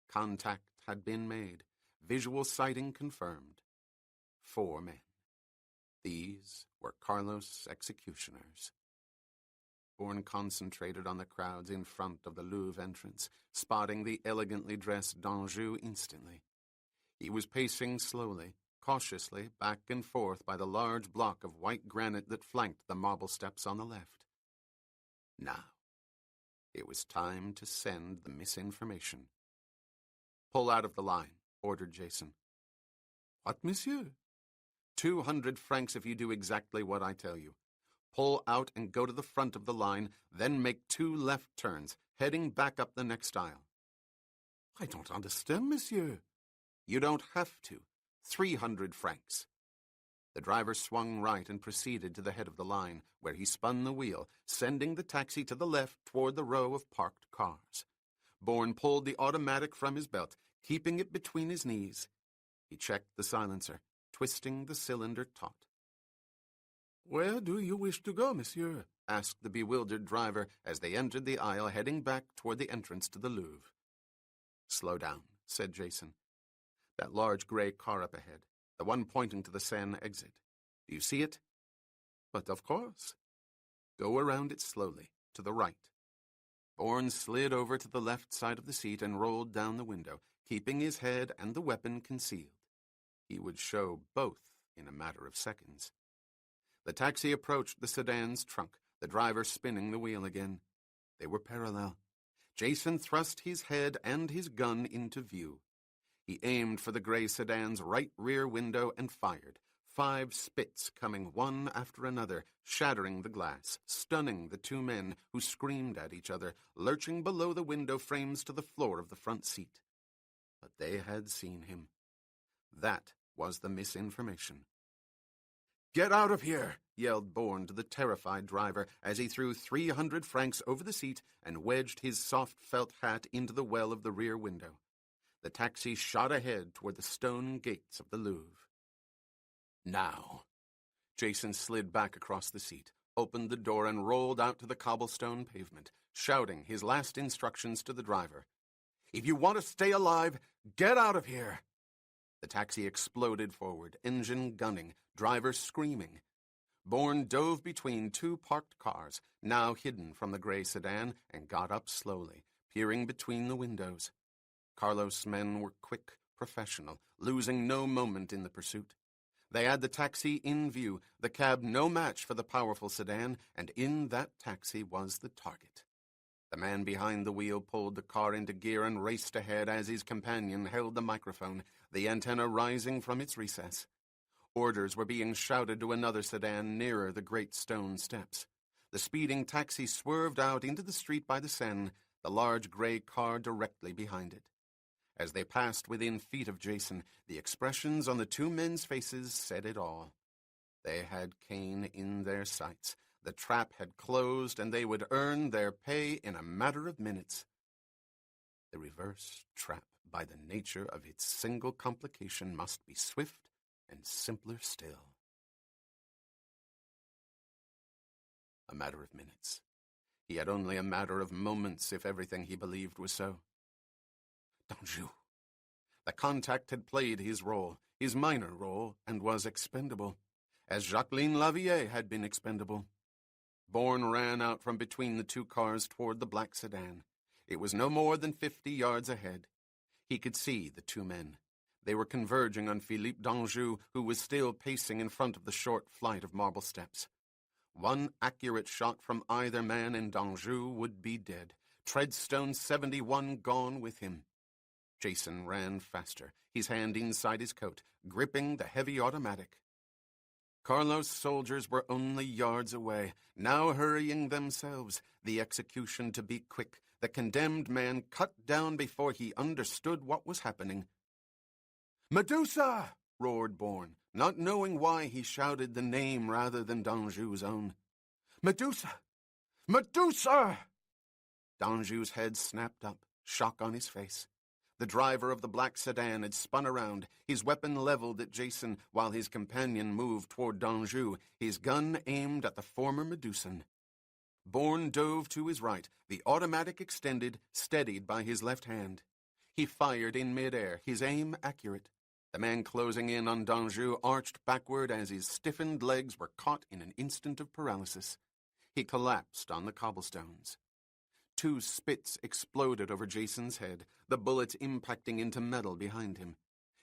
Contact had been made, visual sighting confirmed. 4 men. These were Carlos' executioners. Bourne concentrated on the crowds in front of the Louvre entrance, spotting the elegantly dressed Danjou instantly. He was pacing slowly, cautiously, back and forth by the large block of white granite that flanked the marble steps on the left. Now, it was time to send the misinformation. "Pull out of the line," ordered Jason. "What, monsieur?" 200 francs if you do exactly what I tell you. Pull out and go to the front of the line, then make 2 left turns, heading back up the next aisle. "I don't understand, monsieur." "You don't have to. 300 francs. The driver swung right and proceeded to the head of the line, where he spun the wheel, sending the taxi to the left toward the row of parked cars. Bourne pulled the automatic from his belt, keeping it between his knees. He checked the silencer, twisting the cylinder taut. "Where do you wish to go, monsieur?" asked the bewildered driver as they entered the aisle, heading back toward the entrance to the Louvre. "Slow down," said Jason. "That large gray car up ahead, the one pointing to the Seine exit. Do you see it?" "But of course." "Go around it slowly, to the right." Bourne slid over to the left side of the seat and rolled down the window, keeping his head and the weapon concealed. He would show both in a matter of seconds. The taxi approached the sedan's trunk, the driver spinning the wheel again. They were parallel. Jason thrust his head and his gun into view. He aimed for the gray sedan's right rear window and fired, 5 spits coming one after another, shattering the glass, stunning the 2 men who screamed at each other, lurching below the window frames to the floor of the front seat. But they had seen him. That was the misinformation. "Get out of here!" yelled Bourne to the terrified driver as he threw 300 francs over the seat and wedged his soft felt hat into the well of the rear window. The taxi shot ahead toward the stone gates of the Louvre. "Now." Jason slid back across the seat, opened the door, and rolled out to the cobblestone pavement, shouting his last instructions to the driver. "If you want to stay alive, get out of here!" The taxi exploded forward, engine gunning, driver screaming. Bourne dove between 2 parked cars, now hidden from the gray sedan, and got up slowly, peering between the windows. Carlos' men were quick, professional, losing no moment in the pursuit. They had the taxi in view, the cab no match for the powerful sedan, and in that taxi was the target. The man behind the wheel pulled the car into gear and raced ahead as his companion held the microphone, the antenna rising from its recess. Orders were being shouted to another sedan nearer the great stone steps. The speeding taxi swerved out into the street by the Seine, the large gray car directly behind it. As they passed within feet of Jason, the expressions on the 2 men's faces said it all. They had Cain in their sights. The trap had closed, and they would earn their pay in a matter of minutes. The reverse trap, by the nature of its single complication, must be swift and simpler still. A matter of minutes. He had only a matter of moments if everything he believed was so. Danjou. The contact had played his role, his minor role, and was expendable, as Jacqueline Lavillée had been expendable. Bourne ran out from between the 2 cars toward the black sedan. It was no more than 50 yards ahead. He could see the 2 men. They were converging on Philippe d'Anjou, who was still pacing in front of the short flight of marble steps. One accurate shot from either man and d'Anjou would be dead, Treadstone 71 gone with him. Jason ran faster, his hand inside his coat, gripping the heavy automatic. Carlos' soldiers were only yards away, now hurrying themselves, the execution to be quick, the condemned man cut down before he understood what was happening. "Medusa!" roared Bourne, not knowing why he shouted the name rather than d'Anjou's own. "Medusa! Medusa!" D'Anjou's head snapped up, shock on his face. The driver of the black sedan had spun around, his weapon leveled at Jason, while his companion moved toward d'Anjou, his gun aimed at the former Medusan. Bourne dove to his right, the automatic extended, steadied by his left hand. He fired in midair, his aim accurate. The man closing in on d'Anjou arched backward as his stiffened legs were caught in an instant of paralysis. He collapsed on the cobblestones. 2 spits exploded over Jason's head, the bullets impacting into metal behind him.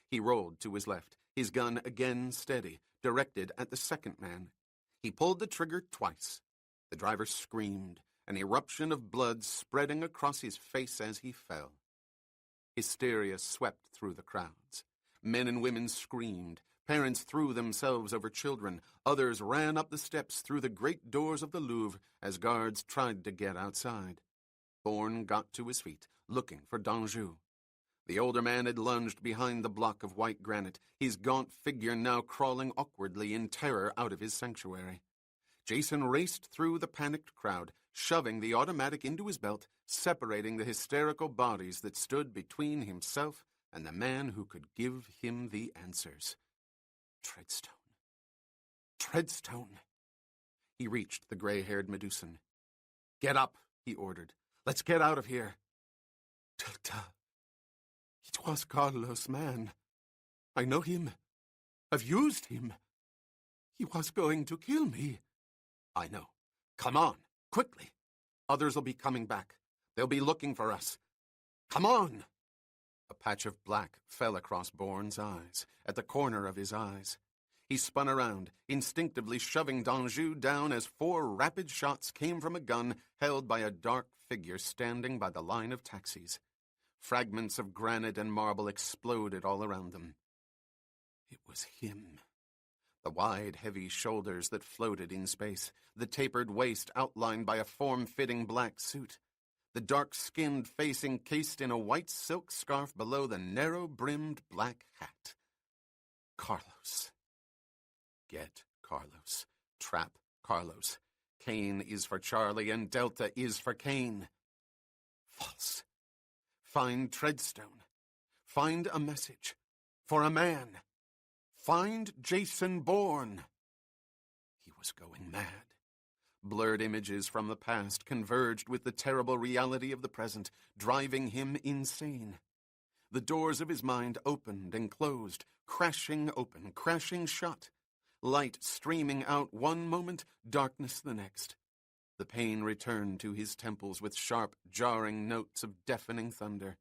He rolled to his left, his gun again steady, directed at the second man. He pulled the trigger twice. The driver screamed, an eruption of blood spreading across his face as he fell. Hysteria swept through the crowds. Men and women screamed. Parents threw themselves over children. Others ran up the steps through the great doors of the Louvre as guards tried to get outside. Bourne got to his feet, looking for d'Anjou. The older man had lunged behind the block of white granite, his gaunt figure now crawling awkwardly in terror out of his sanctuary. Jason raced through the panicked crowd, shoving the automatic into his belt, separating the hysterical bodies that stood between himself and the man who could give him the answers. Treadstone. Treadstone. He reached the gray-haired Medusan. "Get up," he ordered. "Let's get out of here." Delta. It was Carlos, man. I know him. I've used him. He was going to kill me. I know. Come on, quickly. Others will be coming back. They'll be looking for us. Come on! A patch of black fell across Bourne's eyes, at the corner of his eyes. He spun around, instinctively shoving d'Anjou down as 4 rapid shots came from a gun held by a dark figure standing by the line of taxis. Fragments of granite and marble exploded all around them. It was him. The wide, heavy shoulders that floated in space, the tapered waist outlined by a form-fitting black suit, the dark-skinned face encased in a white silk scarf below the narrow-brimmed black hat. Carlos. Get Carlos. Trap Carlos. Kane is for Charlie and Delta is for Kane. False. Find Treadstone. Find a message. For a man. Find Jason Bourne. He was going mad. Blurred images from the past converged with the terrible reality of the present, driving him insane. The doors of his mind opened and closed, crashing open, crashing shut. Light streaming out one moment, darkness the next. The pain returned to his temples with sharp, jarring notes of deafening thunder.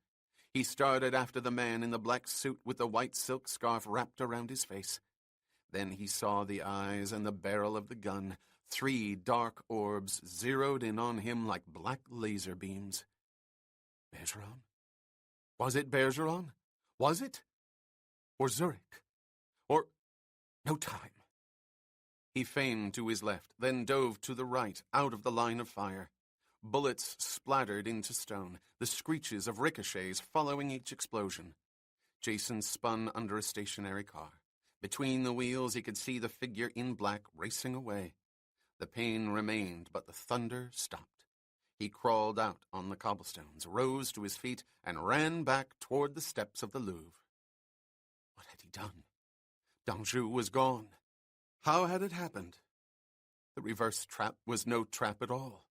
He started after the man in the black suit with the white silk scarf wrapped around his face. Then he saw the eyes and the barrel of the gun, 3 dark orbs zeroed in on him like black laser beams. Bergeron? Was it Bergeron? Was it? Or Zurich? Or... no time. He feigned to his left, then dove to the right, out of the line of fire. Bullets splattered into stone, the screeches of ricochets following each explosion. Jason spun under a stationary car. Between the wheels he could see the figure in black racing away. The pain remained, but the thunder stopped. He crawled out on the cobblestones, rose to his feet, and ran back toward the steps of the Louvre. What had he done? d'Anjou was gone. How had it happened? The reverse trap was no trap at all.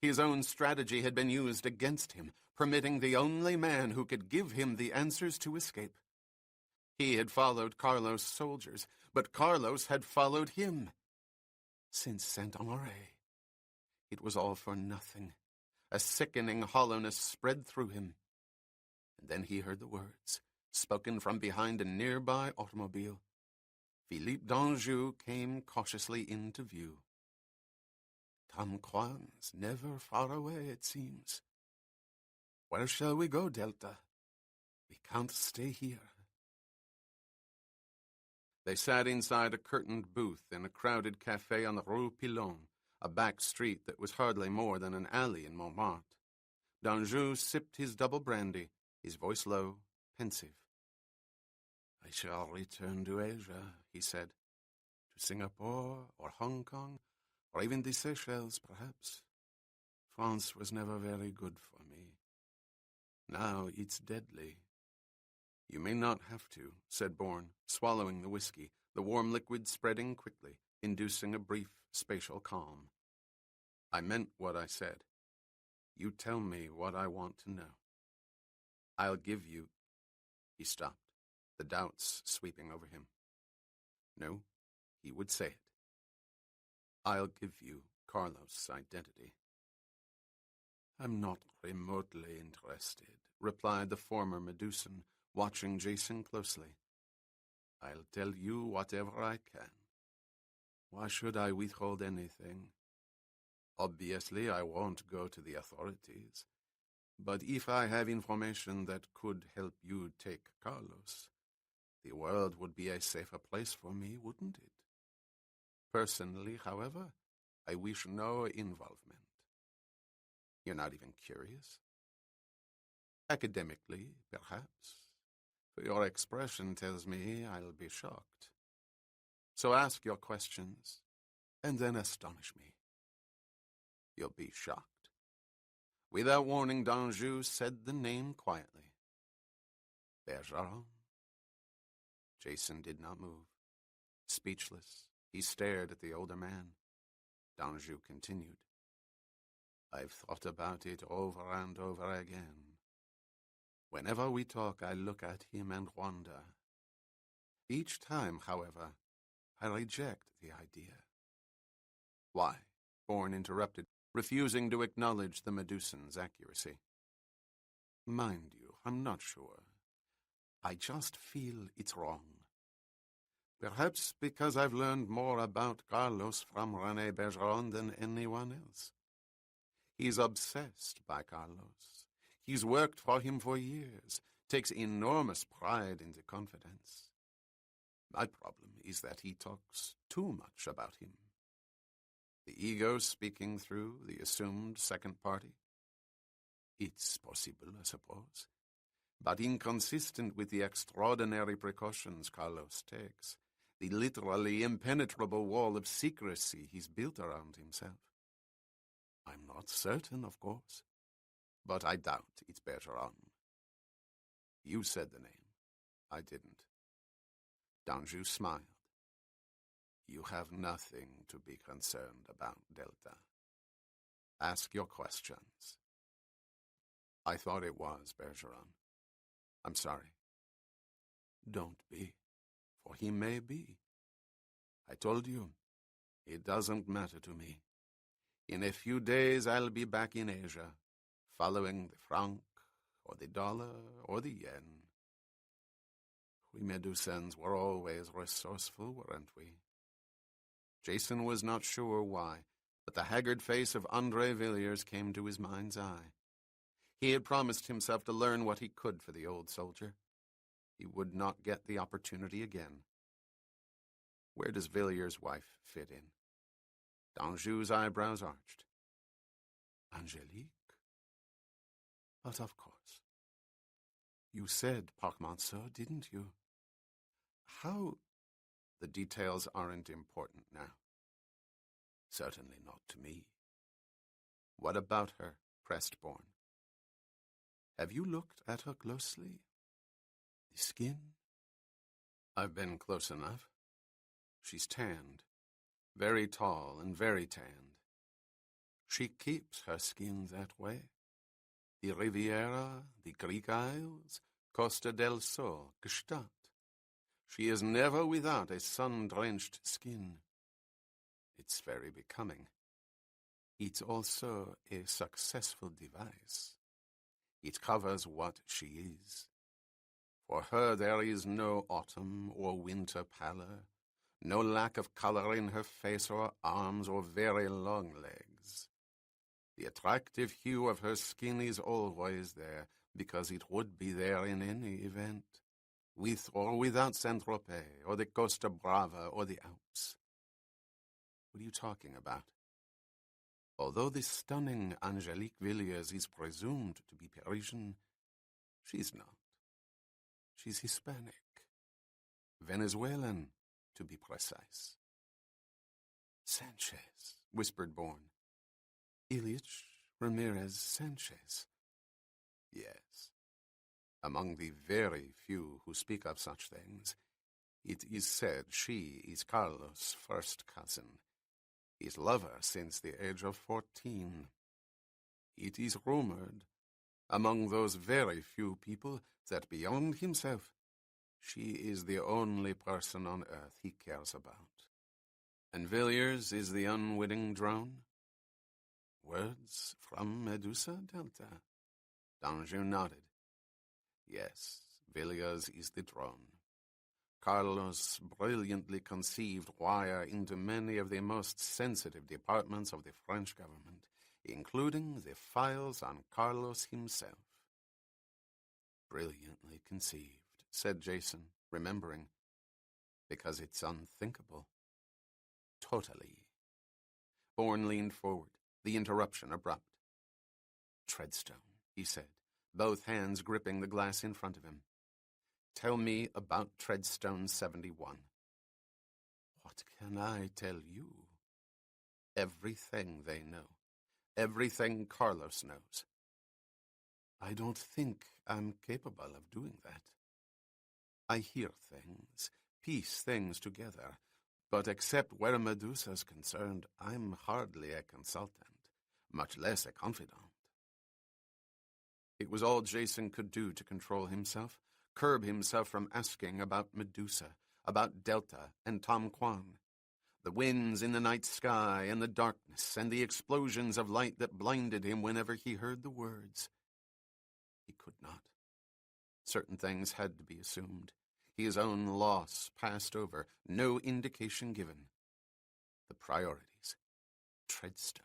His own strategy had been used against him, permitting the only man who could give him the answers to escape. He had followed Carlos' soldiers, but Carlos had followed him. Since Saint-Honoré. It was all for nothing. A sickening hollowness spread through him. And then he heard the words, spoken from behind a nearby automobile. Philippe d'Anjou came cautiously into view. Tom Quan's never far away, it seems. Where shall we go, Delta? We can't stay here. They sat inside a curtained booth in a crowded café on the Rue Pilon, a back street that was hardly more than an alley in Montmartre. d'Anjou sipped his double brandy, his voice low, pensive. I shall return to Asia, he said, to Singapore or Hong Kong, or even the Seychelles, perhaps. France was never very good for me. Now it's deadly. You may not have to, said Bourne, swallowing the whiskey, the warm liquid spreading quickly, inducing a brief spatial calm. I meant what I said. You tell me what I want to know. I'll give you... He stopped, the doubts sweeping over him. No, he would say it. I'll give you Carlos' identity. I'm not remotely interested, replied the former Medusan, watching Jason closely. I'll tell you whatever I can. Why should I withhold anything? Obviously, I won't go to the authorities. But if I have information that could help you take Carlos, the world would be a safer place for me, wouldn't it? Personally, however, I wish no involvement. You're not even curious? Academically, perhaps. For your expression tells me I'll be shocked. So ask your questions, and then astonish me. You'll be shocked. Without warning, d'Anjou said the name quietly. Bergeron. Jason did not move. Speechless, he stared at the older man. d'Anjou continued. I've thought about it over and over again. Whenever we talk, I look at him and wonder. Each time, however, I reject the idea. Why? Bourne interrupted, refusing to acknowledge the Medusan's accuracy. Mind you, I'm not sure. I just feel it's wrong. Perhaps because I've learned more about Carlos from René Bergeron than anyone else. He's obsessed by Carlos. He's worked for him for years, takes enormous pride in the confidence. My problem is that he talks too much about him. The ego speaking through the assumed second party. It's possible, I suppose, but inconsistent with the extraordinary precautions Carlos takes, the literally impenetrable wall of secrecy he's built around himself. I'm not certain, of course, but I doubt it's Bergeron. You said the name. I didn't. d'Anjou smiled. You have nothing to be concerned about, Delta. Ask your questions. I thought it was Bergeron. I'm sorry. Don't be, for he may be. I told you, it doesn't matter to me. In a few days I'll be back in Asia, following the franc, or the dollar, or the yen. We Medusans were always resourceful, weren't we? Jason was not sure why, but the haggard face of Andre Villiers came to his mind's eye. He had promised himself to learn what he could for the old soldier. He would not get the opportunity again. Where does Villiers' wife fit in? d'Anjou's eyebrows arched. Angelique? But of course. You said Parkmonceau, didn't you? How? The details aren't important now. Certainly not to me. What about her? Pressed Bourne. Have you looked at her closely? The skin? I've been close enough. She's tanned. Very tall and very tanned. She keeps her skin that way. The Riviera, the Greek Isles, Costa del Sol, Gstaad. She is never without a sun-drenched skin. It's very becoming. It's also a successful device. It covers what she is. For her there is no autumn or winter pallor, no lack of color in her face or arms or very long legs. The attractive hue of her skin is always there, because it would be there in any event, with or without Saint-Tropez, or the Costa Brava, or the Alps. What are you talking about? Although the stunning Angelique Villiers is presumed to be Parisian, she's not. She's Hispanic. Venezuelan, to be precise. Sanchez, whispered Bourne. Ilyich Ramirez Sanchez. Yes. Among the very few who speak of such things, it is said she is Carlos' first cousin, his lover since the age of 14. It is rumored, among those very few people, that beyond himself, she is the only person on earth he cares about. And Villiers is the unwitting drone? Words from Medusa, Delta? d'Anjou nodded. Yes, Villiers is the drone. Carlos brilliantly conceived wire into many of the most sensitive departments of the French government, including the files on Carlos himself. Brilliantly conceived, said Jason, remembering, because it's unthinkable. Totally. Bourne leaned forward, the interruption abrupt. Treadstone, he said, both hands gripping the glass in front of him. "Tell me about Treadstone 71. What can I tell you? Everything they know. Everything Carlos knows." I don't think I'm capable of doing that. I hear things, piece things together, but except where Medusa's concerned, I'm hardly a consultant, much less a confidant. It was all Jason could do to control himself, curb himself from asking about Medusa, about Delta and Tom Quan, the winds in the night sky and the darkness and the explosions of light that blinded him whenever he heard the words. He could not. Certain things had to be assumed. His own loss passed over, no indication given. The priorities. Treadstone.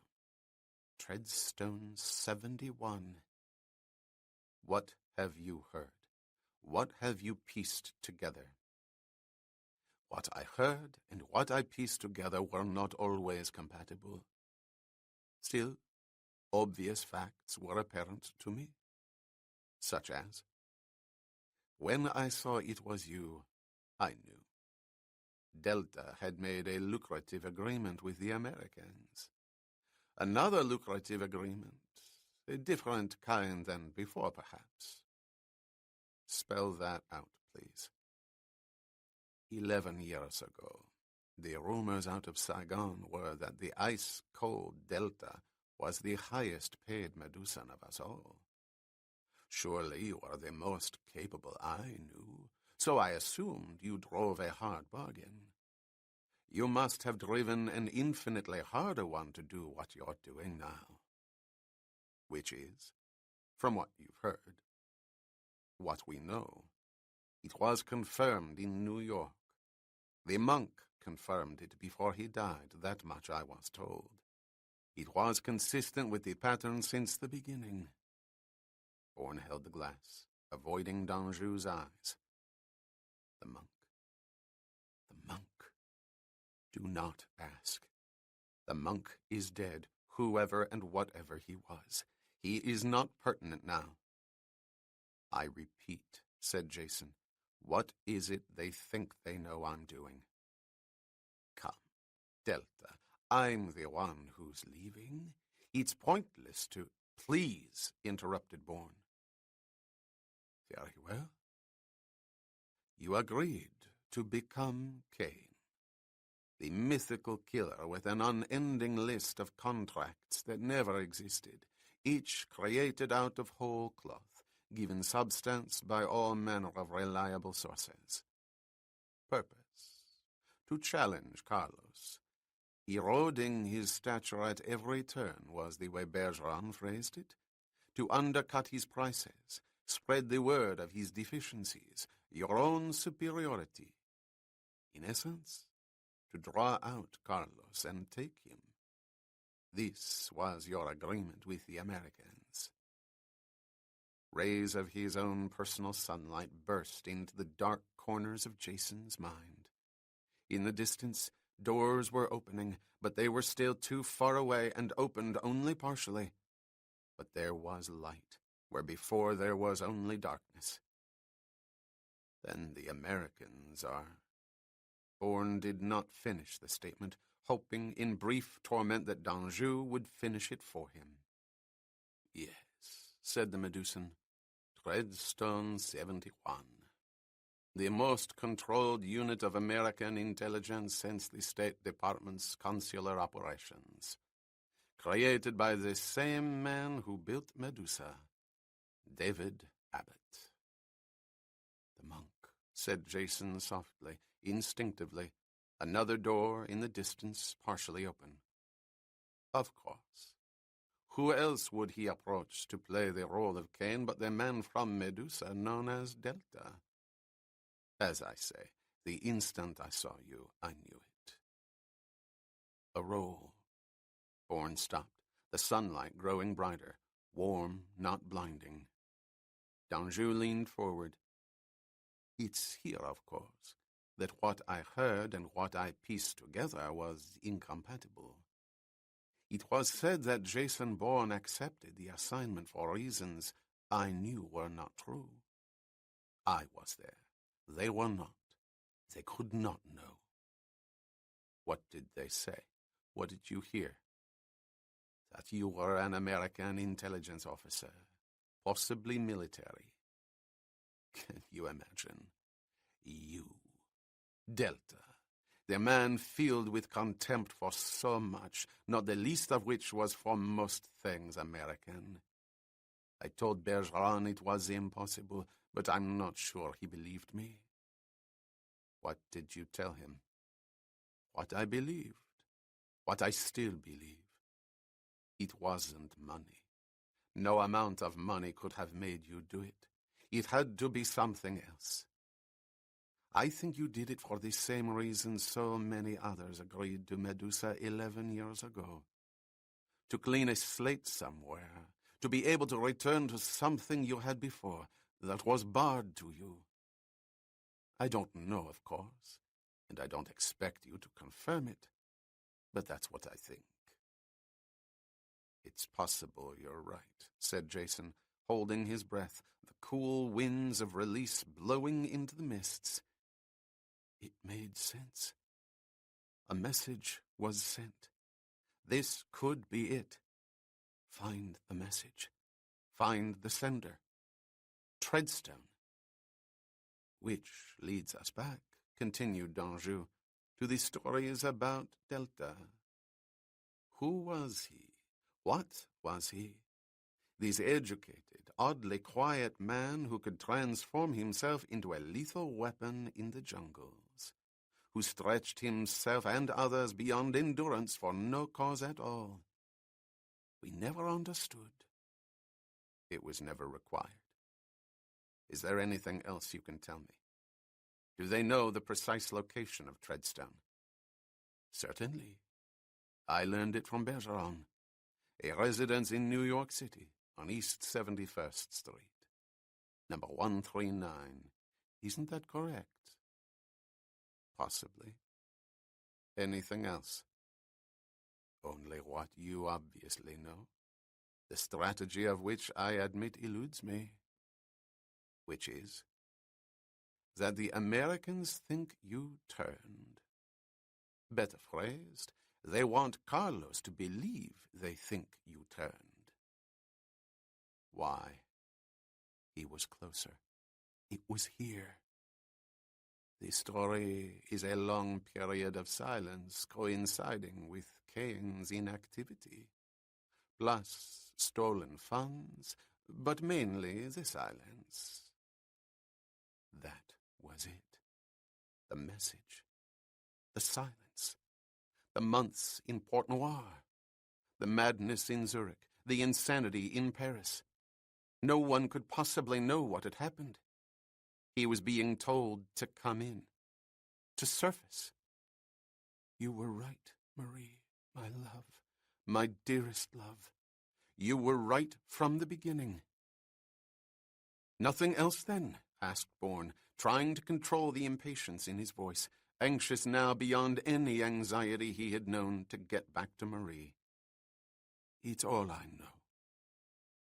Treadstone 71. What have you heard? What have you pieced together? What I heard and what I pieced together were not always compatible. Still, obvious facts were apparent to me. Such as? When I saw it was you, I knew. Delta had made a lucrative agreement with the Americans. Another lucrative agreement, a different kind than before, perhaps. Spell that out, please. 11 years ago, the rumors out of Saigon were that the ice-cold Delta was the highest-paid Medusan of us all. Surely you are the most capable I knew, so I assumed you drove a hard bargain. You must have driven an infinitely harder one to do what you're doing now. Which is, from what you've heard, what we know. It was confirmed in New York. The monk confirmed it before he died, that much I was told. It was consistent with the pattern since the beginning. Bourne held the glass, avoiding Danjou's eyes. The monk. The monk. Do not ask. The monk is dead, whoever and whatever he was. He is not pertinent now. I repeat, said Jason, what is it they think they know I'm doing? Come, Delta, I'm the one who's leaving. It's pointless to— Please, interrupted Bourne. Very well. You agreed to become Cain, the mythical killer with an unending list of contracts that never existed, each created out of whole cloth, given substance by all manner of reliable sources. Purpose: to challenge Carlos. Eroding his stature at every turn was the way Bergeron phrased it. To undercut his prices, spread the word of his deficiencies, your own superiority. In essence, to draw out Carlos and take him. This was your agreement with the Americans. Rays of his own personal sunlight burst into the dark corners of Jason's mind. In the distance, doors were opening, but they were still too far away and opened only partially. But there was light, where before there was only darkness. Then the Americans are— Bourne did not finish the statement, hoping in brief torment that Danjou would finish it for him. Yes, said the Medusan, Treadstone 71. The most controlled unit of American intelligence since the State Department's consular operations. Created by the same man who built Medusa, David Abbott. The monk, said Jason softly, instinctively, another door in the distance partially open. Of course. Who else would he approach to play the role of Cain but the man from Medusa known as Delta? As I say, the instant I saw you, I knew it. A role. Bourne stopped, the sunlight growing brighter, warm, not blinding. Danjou leaned forward. It's here, of course, that what I heard and what I pieced together was incompatible. It was said that Jason Bourne accepted the assignment for reasons I knew were not true. I was there. They were not. They could not know. What did they say? What did you hear? That you were an American intelligence officer, possibly military. Can you imagine? You, Delta, the man filled with contempt for so much, not the least of which was for most things American. I told Bergeron it was impossible, but I'm not sure he believed me. What did you tell him? What I believed. What I still believe. It wasn't money. No amount of money could have made you do it. It had to be something else. I think you did it for the same reason so many others agreed to Medusa 11 years ago. To clean a slate somewhere, to be able to return to something you had before that was barred to you. I don't know, of course, and I don't expect you to confirm it, but that's what I think. It's possible you're right, said Jason, holding his breath, the cool winds of release blowing into the mists. It made sense. A message was sent. This could be it. Find the message. Find the sender. Treadstone. Which leads us back, continued Danjou, to the stories about Delta. Who was he? What was he? This educated, oddly quiet man who could transform himself into a lethal weapon in the jungles, who stretched himself and others beyond endurance for no cause at all. We never understood. It was never required. Is there anything else you can tell me? Do they know the precise location of Treadstone? Certainly. I learned it from Bergeron, a residence in New York City on East 71st Street. Number 139. Isn't that correct? Possibly. Anything else? Only what you obviously know, the strategy of which I admit eludes me, which is that the Americans think you turned. Better phrased, they want Carlos to believe they think you turned. Why? He was closer. It was here. The story is a long period of silence coinciding with Kane's inactivity, plus stolen funds, but mainly the silence. That was it. The message. The silence. The months in Port Noir. The madness in Zurich. The insanity in Paris. No one could possibly know what had happened. He was being told to come in, to surface. You were right, Marie, my love, my dearest love. You were right from the beginning. Nothing else then? Asked Bourne, trying to control the impatience in his voice, anxious now beyond any anxiety he had known to get back to Marie. It's all I know.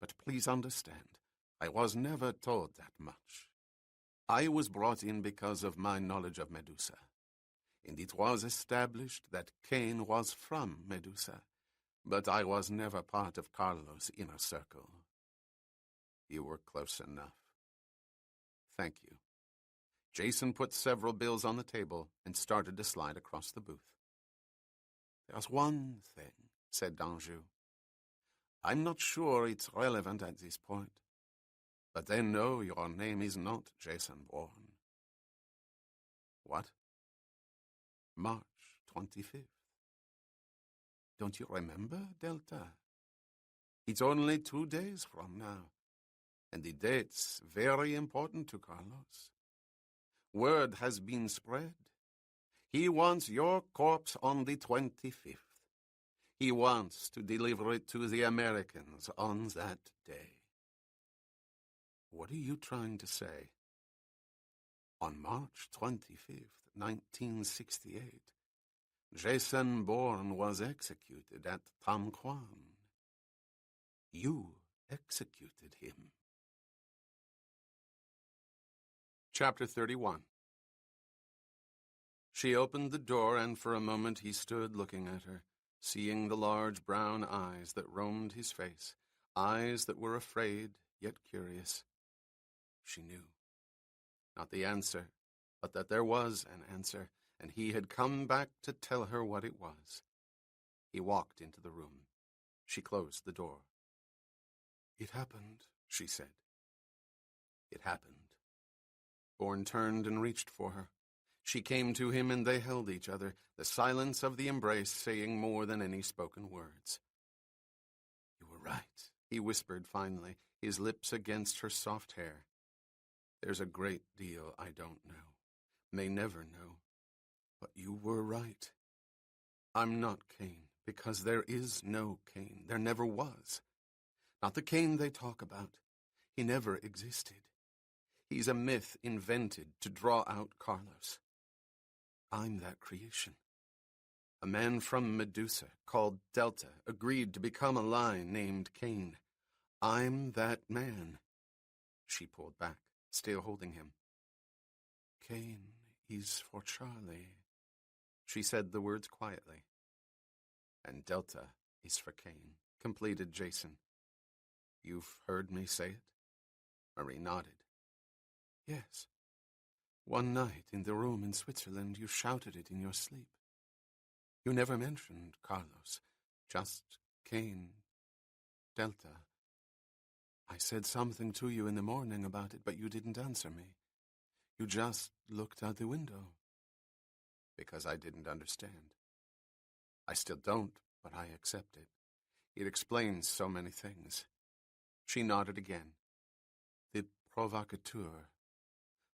But please understand, I was never told that much. I was brought in because of my knowledge of Medusa, and it was established that Kane was from Medusa, but I was never part of Carlos' inner circle. You were close enough. Thank you. Jason put several bills on the table and started to slide across the booth. There's one thing, said Danjou. I'm not sure it's relevant at this point, but they know your name is not Jason Bourne. What? March 25th. Don't you remember, Delta? It's only 2 days from now, and the date's very important to Carlos. Word has been spread. He wants your corpse on the 25th. He wants to deliver it to the Americans on that day. What are you trying to say? On March 25th, 1968, Jason Bourne was executed at Tam Quan. You executed him. Chapter 31. She opened the door, and for a moment he stood looking at her, seeing the large brown eyes that roamed his face, eyes that were afraid, yet curious. She knew. Not the answer, but that there was an answer, and he had come back to tell her what it was. He walked into the room. She closed the door. "It happened," she said. It happened. Bourne turned and reached for her. She came to him, and they held each other, the silence of the embrace saying more than any spoken words. "You were right," he whispered finally, his lips against her soft hair. "There's a great deal I don't know, may never know, but you were right. I'm not Cain, because there is no Cain. There never was. Not the Cain they talk about. He never existed. He's a myth invented to draw out Carlos. I'm that creation. A man from Medusa, called Delta, agreed to become a line named Cain. I'm that man." She pulled back, still holding him. "Cain is for Charlie," she said the words quietly. "And Delta is for Cain," completed Jason. "You've heard me say it?" Marie nodded. "Yes. One night in the room in Switzerland, you shouted it in your sleep. You never mentioned Carlos, just Cain, Delta. I said something to you in the morning about it, but you didn't answer me. You just looked out the window. Because I didn't understand. I still don't, but I accept it. It explains so many things." She nodded again. "The provocateur.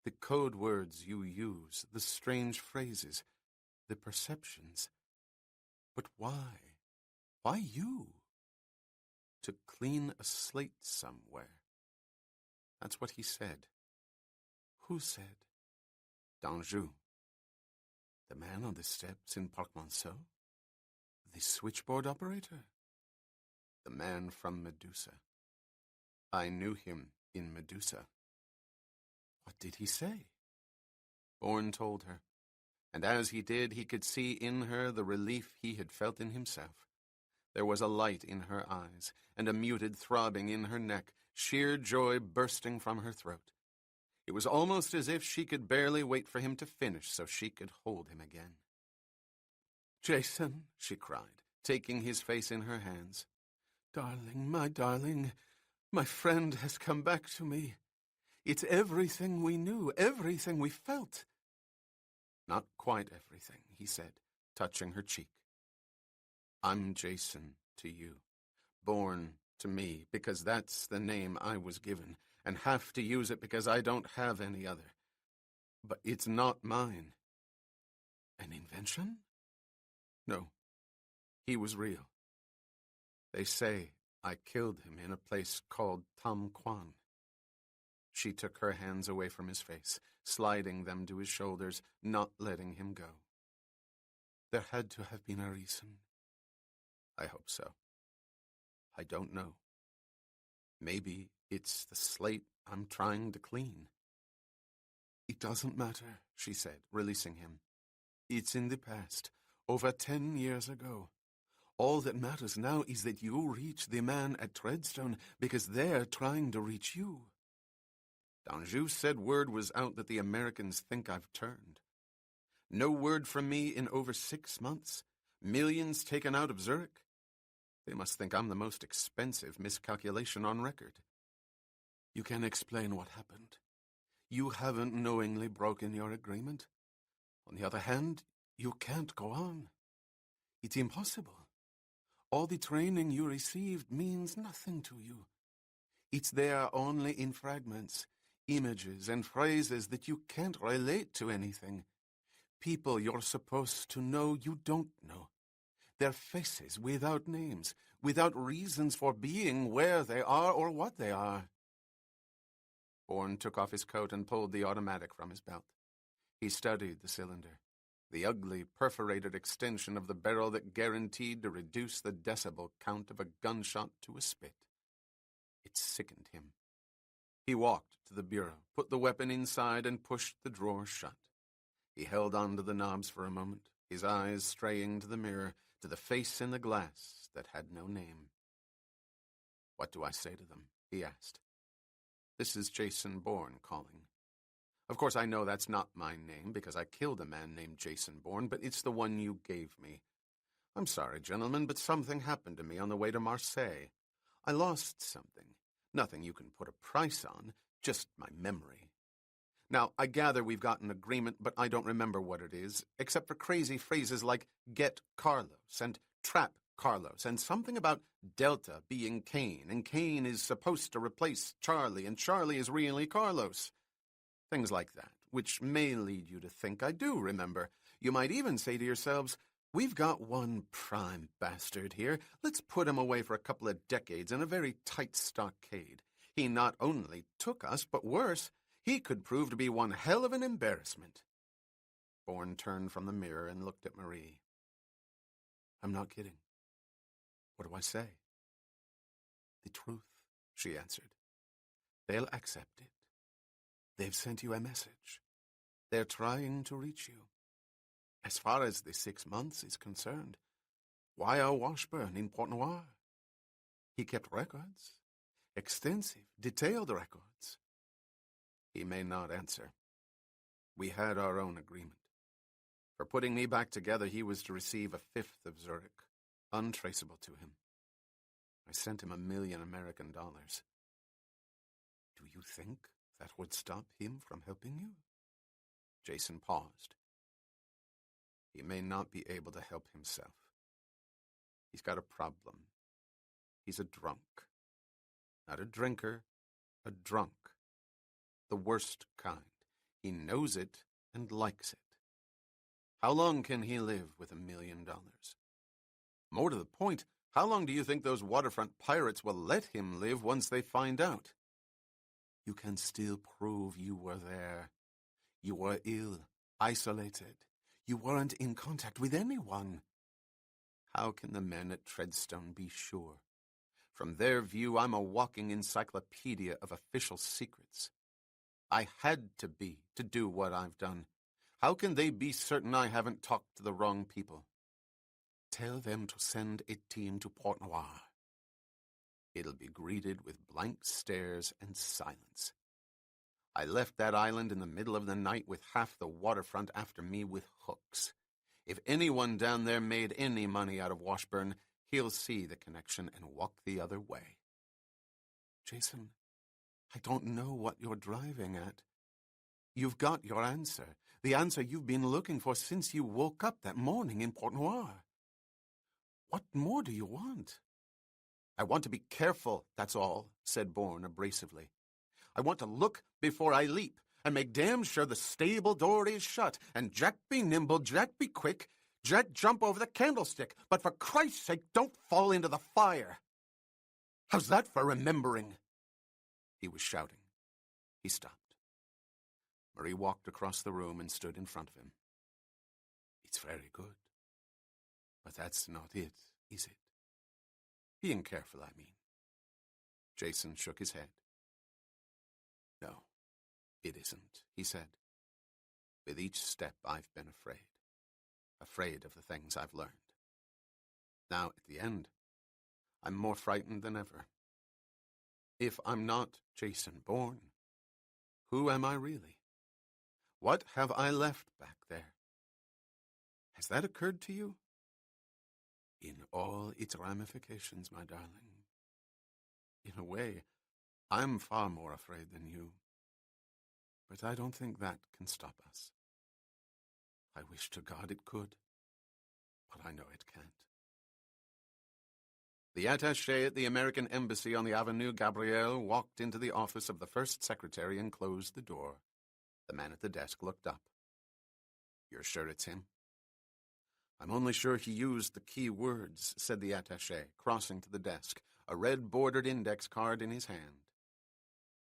The code words you use, the strange phrases, the perceptions. But why? Why you? To clean a slate somewhere." That's what he said. "Who said?" "Danjou. The man on the steps in Parc Monceau? The switchboard operator? The man from Medusa. I knew him in Medusa." "What did he say?" Bourne told her, and as he did, he could see in her the relief he had felt in himself. There was a light in her eyes, and a muted throbbing in her neck, sheer joy bursting from her throat. It was almost as if she could barely wait for him to finish so she could hold him again. "Jason," she cried, taking his face in her hands. "Darling, my darling, my friend has come back to me. It's everything we knew, everything we felt." "Not quite everything," he said, touching her cheek. "I'm Jason to you, Bourne to me, because that's the name I was given, and have to use it because I don't have any other. But it's not mine." "An invention?" "No. He was real. They say I killed him in a place called Tam Quan." She took her hands away from his face, sliding them to his shoulders, not letting him go. "There had to have been a reason." "I hope so. I don't know. Maybe it's the slate I'm trying to clean." "It doesn't matter," she said, releasing him. "It's in the past, over 10 years ago. All that matters now is that you reach the man at Treadstone, because they're trying to reach you." "Danjou said word was out that the Americans think I've turned. No word from me in over 6 months. Millions taken out of Zurich. They must think I'm the most expensive miscalculation on record." "You can explain what happened. You haven't knowingly broken your agreement. On the other hand, you can't go on. It's impossible. All the training you received means nothing to you. It's there only in fragments, images and phrases that you can't relate to anything. People you're supposed to know you don't know. Their faces without names, without reasons for being where they are or what they are." Bourne took off his coat and pulled the automatic from his belt. He studied the cylinder, the ugly, perforated extension of the barrel that guaranteed to reduce the decibel count of a gunshot to a spit. It sickened him. He walked to the bureau, put the weapon inside, and pushed the drawer shut. He held on to the knobs for a moment, his eyes straying to the mirror, to the face in the glass that had no name. "What do I say to them?" he asked. "This is Jason Bourne calling. Of course, I know that's not my name because I killed a man named Jason Bourne, but it's the one you gave me. I'm sorry, gentlemen, but something happened to me on the way to Marseille. I lost something. Nothing you can put a price on, just my memory. Now, I gather we've got an agreement, but I don't remember what it is, except for crazy phrases like get Carlos and trap Carlos, and something about Delta being Kane, and Kane is supposed to replace Charlie, and Charlie is really Carlos. Things like that, which may lead you to think I do remember. You might even say to yourselves, we've got one prime bastard here. Let's put him away for a couple of decades in a very tight stockade. He not only took us, but worse, he could prove to be one hell of an embarrassment." Bourne turned from the mirror and looked at Marie. "I'm not kidding. What do I say?" "The truth," she answered. "They'll accept it. They've sent you a message. They're trying to reach you. As far as the 6 months is concerned, why are Washburn in Port Noir? He kept records. Extensive, detailed records." He may not answer. We had our own agreement. For putting me back together, he was to receive a fifth of Zurich, untraceable to him. I sent him $1 million American. Do you think that would stop him from helping you? Jason paused. He may not be able to help himself. He's got a problem. He's a drunk. Not a drinker, a drunk. The worst kind. He knows it and likes it. How long can he live with $1 million? More to the point, how long do you think those waterfront pirates will let him live once they find out? You can still prove you were there. You were ill, isolated. You weren't in contact with anyone. How can the men at Treadstone be sure? From their view, I'm a walking encyclopedia of official secrets. I had to be to do what I've done. How can they be certain I haven't talked to the wrong people? Tell them to send a team to Port Noir. It'll be greeted with blank stares and silence. I left that island in the middle of the night with half the waterfront after me with hooks. If anyone down there made any money out of Washburn, he'll see the connection and walk the other way. Jason, I don't know what you're driving at. You've got your answer, the answer you've been looking for since you woke up that morning in Port Noir. What more do you want? I want to be careful, that's all, said Bourne abrasively. I want to look before I leap, and make damn sure the stable door is shut, and Jack be nimble, Jack be quick, Jack jump over the candlestick, but for Christ's sake, don't fall into the fire. How's that for remembering? He was shouting. He stopped. Marie walked across the room and stood in front of him. It's very good. But that's not it, is it? Being careful, I mean. Jason shook his head. No, it isn't, he said. With each step I've been afraid of the things I've learned. Now, at the end, I'm more frightened than ever. If I'm not Jason Bourne, who am I really? What have I left back there? Has that occurred to you? In all its ramifications, my darling. In a way, I'm far more afraid than you. But I don't think that can stop us. I wish to God it could, but I know it can't. The attaché at the American Embassy on the Avenue Gabriel walked into the office of the first secretary and closed the door. The man at the desk looked up. You're sure it's him? I'm only sure he used the key words, said the attaché, crossing to the desk, a red-bordered index card in his hand.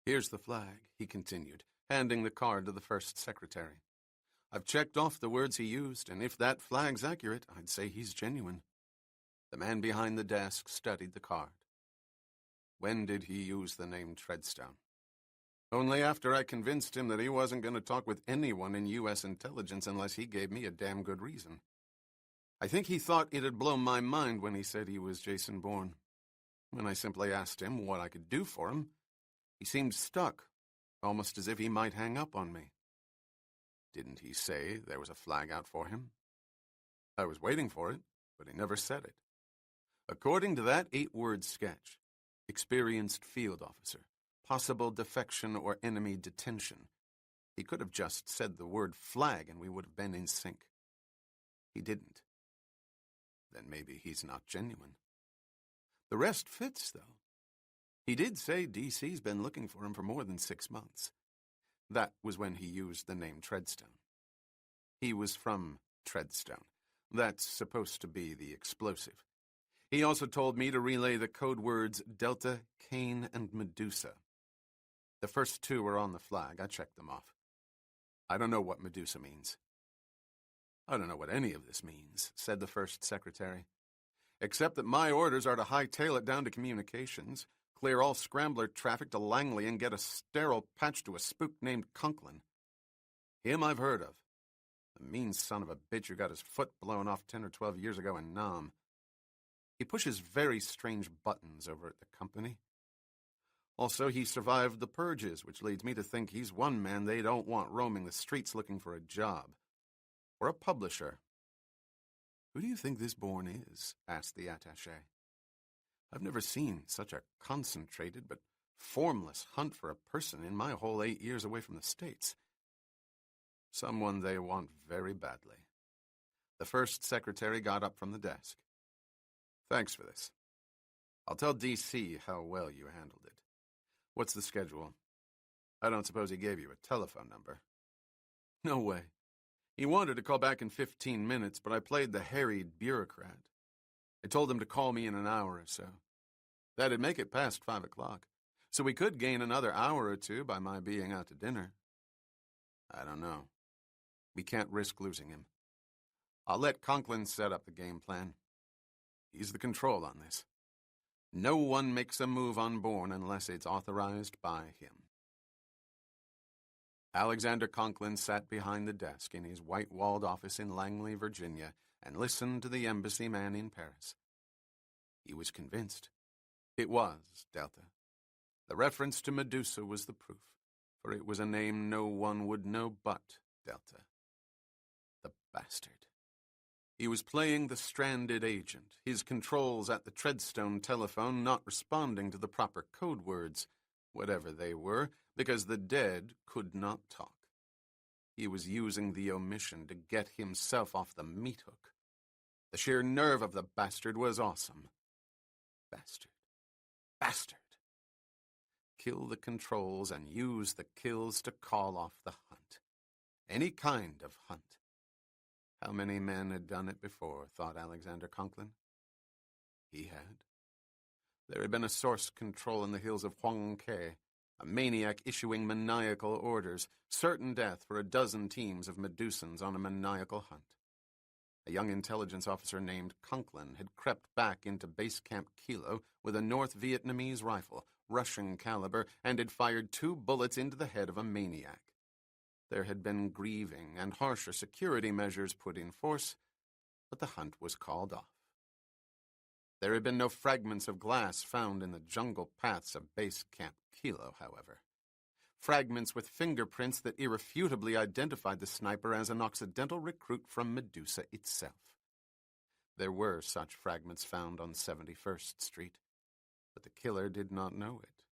Here's the flag, he continued, handing the card to the first secretary. I've checked off the words he used, and if that flag's accurate, I'd say he's genuine. The man behind the desk studied the card. When did he use the name Treadstone? Only after I convinced him that he wasn't going to talk with anyone in U.S. intelligence unless he gave me a damn good reason. I think he thought it'd blow my mind when he said he was Jason Bourne. When I simply asked him what I could do for him, he seemed stuck, almost as if he might hang up on me. Didn't he say there was a flag out for him? I was waiting for it, but he never said it. According to that 8-word sketch, experienced field officer, possible defection or enemy detention, he could have just said the word flag and we would have been in sync. He didn't. Then maybe he's not genuine. The rest fits, though. He did say DC's been looking for him for more than 6 months. That was when he used the name Treadstone. He was from Treadstone. That's supposed to be the explosive. He also told me to relay the code words Delta, Cain, and Medusa. The first 2 were on the flag. I checked them off. I don't know what Medusa means. I don't know what any of this means, said the first secretary, except that my orders are to hightail it down to communications, clear all scrambler traffic to Langley, and get a sterile patch to a spook named Conklin. Him I've heard of. The mean son of a bitch who got his foot blown off 10 or 12 years ago in Nam. He pushes very strange buttons over at the company. Also, he survived the purges, which leads me to think he's one man they don't want roaming the streets looking for a job. Or a publisher. Who do you think this Bourne is? Asked the attaché. I've never seen such a concentrated but formless hunt for a person in my whole 8 years away from the States. Someone they want very badly. The first secretary got up from the desk. Thanks for this. I'll tell DC how well you handled it. What's the schedule? I don't suppose he gave you a telephone number. No way. He wanted to call back in 15 minutes, but I played the harried bureaucrat. I told him to call me in an hour or so. That'd make it past 5 o'clock, so we could gain another hour or 2 by my being out to dinner. I don't know. We can't risk losing him. I'll let Conklin set up the game plan. He's the control on this. No one makes a move on Bourne unless it's authorized by him. Alexander Conklin sat behind the desk in his white-walled office in Langley, Virginia, and listened to the embassy man in Paris. He was convinced. It was Delta. The reference to Medusa was the proof, for it was a name no one would know but Delta. The bastard. He was playing the stranded agent, his controls at the Treadstone telephone not responding to the proper code words, whatever they were, because the dead could not talk. He was using the omission to get himself off the meat hook. The sheer nerve of the bastard was awesome. Bastard. Bastard. Kill the controls and use the kills to call off the hunt. Any kind of hunt. How many men had done it before, thought Alexander Conklin. He had. There had been a source control in the hills of Huangke, a maniac issuing maniacal orders, certain death for a dozen teams of Medusans on a maniacal hunt. A young intelligence officer named Conklin had crept back into Base Camp Kilo with a North Vietnamese rifle, Russian caliber, and had fired 2 bullets into the head of a maniac. There had been grieving and harsher security measures put in force, but the hunt was called off. There had been no fragments of glass found in the jungle paths of Base Camp Kilo, however. Fragments with fingerprints that irrefutably identified the sniper as an Occidental recruit from Medusa itself. There were such fragments found on 71st Street, but the killer did not know it.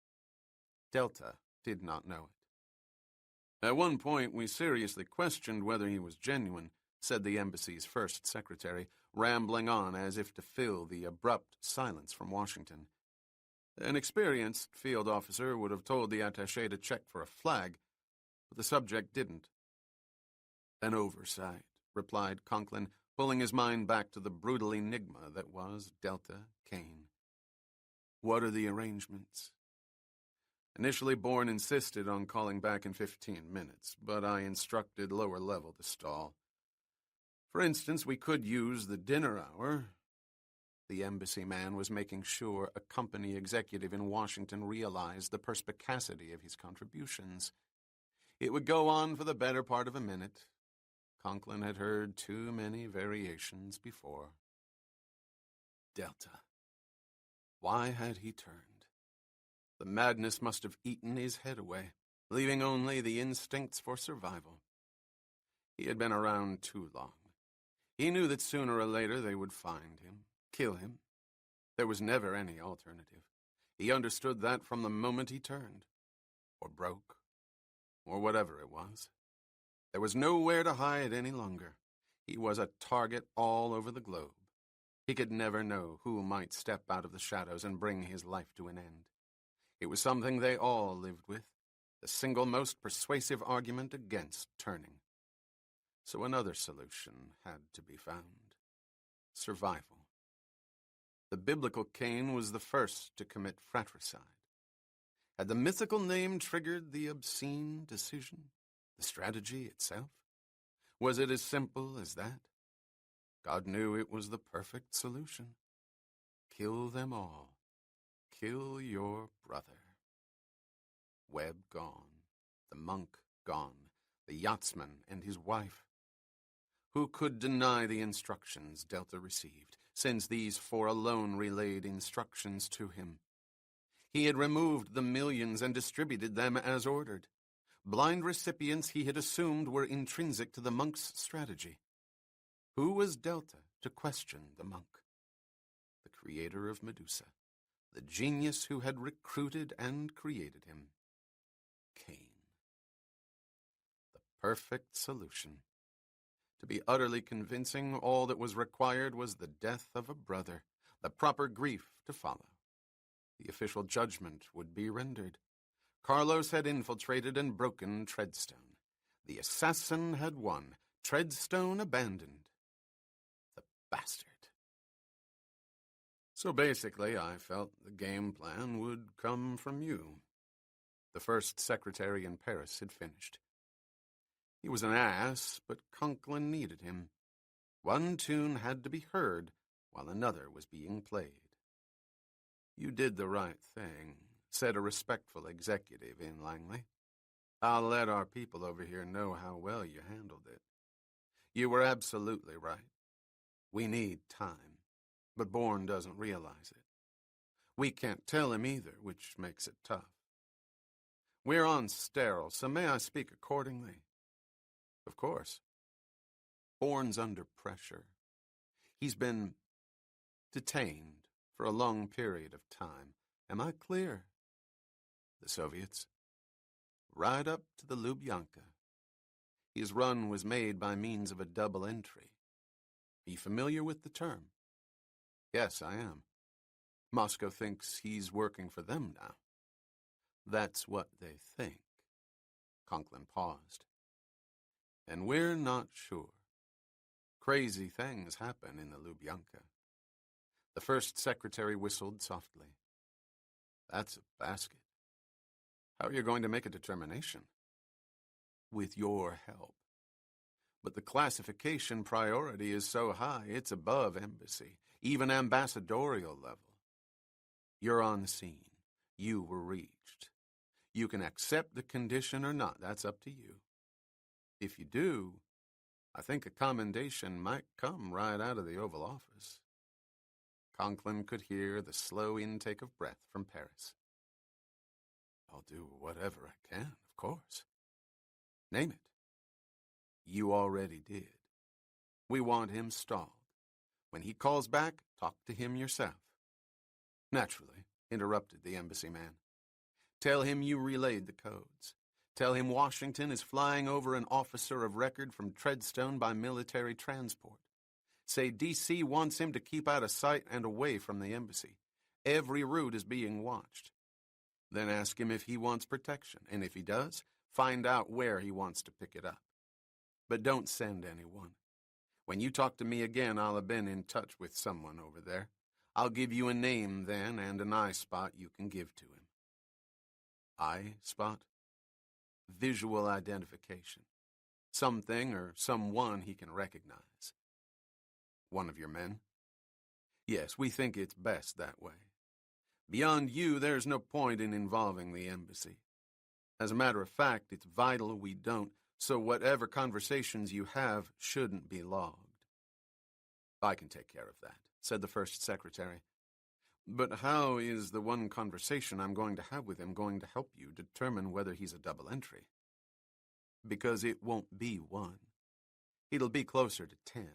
Delta did not know it. At one point, we seriously questioned whether he was genuine, said the embassy's first secretary, rambling on as if to fill the abrupt silence from Washington. An experienced field officer would have told the attaché to check for a flag, but the subject didn't. An oversight, replied Conklin, pulling his mind back to the brutal enigma that was Delta Cain. What are the arrangements? Initially, Bourne insisted on calling back in 15 minutes, but I instructed lower level to stall. For instance, we could use the dinner hour. the embassy man was making sure a company executive in Washington realized the perspicacity of his contributions. It would go on for the better part of a minute. Conklin had heard too many variations before. Delta. Why had he turned? The madness must have eaten his head away, leaving only the instincts for survival. He had been around too long. He knew that sooner or later they would find him, kill him. There was never any alternative. He understood that from the moment he turned, or broke, or whatever it was. There was nowhere to hide any longer. He was a target all over the globe. He could never know who might step out of the shadows and bring his life to an end. It was something they all lived with, the single most persuasive argument against turning. So another solution had to be found. Survival. The biblical Cain was the first to commit fratricide. Had the mythical name triggered the obscene decision? The strategy itself? Was it as simple as that? God knew it was the perfect solution. Kill them all. Kill your brother. Webb gone. The monk gone. The yachtsman and his wife. Who could deny the instructions Delta received, since these four alone relayed instructions to him? He had removed the millions and distributed them as ordered. Blind recipients he had assumed were intrinsic to the monk's strategy. Who was Delta to question the monk? The creator of Medusa, the genius who had recruited and created him. Cain. The perfect solution. To be utterly convincing, all that was required was the death of a brother, the proper grief to follow. The official judgment would be rendered. Carlos had infiltrated and broken Treadstone. The assassin had won, Treadstone abandoned. The bastard. So basically, I felt the game plan would come from you. The first secretary in Paris had finished. He was an ass, but Conklin needed him. One tune had to be heard while another was being played. You did the right thing, said a respectful executive in Langley. I'll let our people over here know how well you handled it. You were absolutely right. We need time, but Bourne doesn't realize it. We can't tell him either, which makes it tough. We're on sterile, so may I speak accordingly? Of course. Bourne's under pressure. He's been detained for a long period of time. Am I clear? The Soviets. Right up to the Lubyanka. His run was made by means of a double entry. Are you familiar with the term? Yes, I am. Moscow thinks he's working for them now. That's what they think. Conklin paused. And we're not sure. Crazy things happen in the Lubyanka. The first secretary whistled softly. That's a basket. How are you going to make a determination? With your help. But the classification priority is so high, it's above embassy, even ambassadorial level. You're on the scene. You were reached. You can accept the condition or not. That's up to you. If you do, I think a commendation might come right out of the Oval Office. Conklin could hear the slow intake of breath from Paris. I'll do whatever I can, of course. Name it. You already did. We want him stalled. When he calls back, talk to him yourself. Naturally, interrupted the embassy man. Tell him you relayed the codes. Tell him Washington is flying over an officer of record from Treadstone by military transport. Say D.C. wants him to keep out of sight and away from the embassy. Every route is being watched. Then ask him if he wants protection, and if he does, find out where he wants to pick it up. But don't send anyone. When you talk to me again, I'll have been in touch with someone over there. I'll give you a name then and an eye spot you can give to him. Eye spot? Visual identification. Something or someone he can recognize. One of your men? Yes, we think it's best that way. Beyond you, there's no point in involving the embassy. As a matter of fact, it's vital we don't, so whatever conversations you have shouldn't be logged. I can take care of that, said the first secretary. But how is the one conversation I'm going to have with him going to help you determine whether he's a double entry? Because it won't be one. It'll be closer to 10.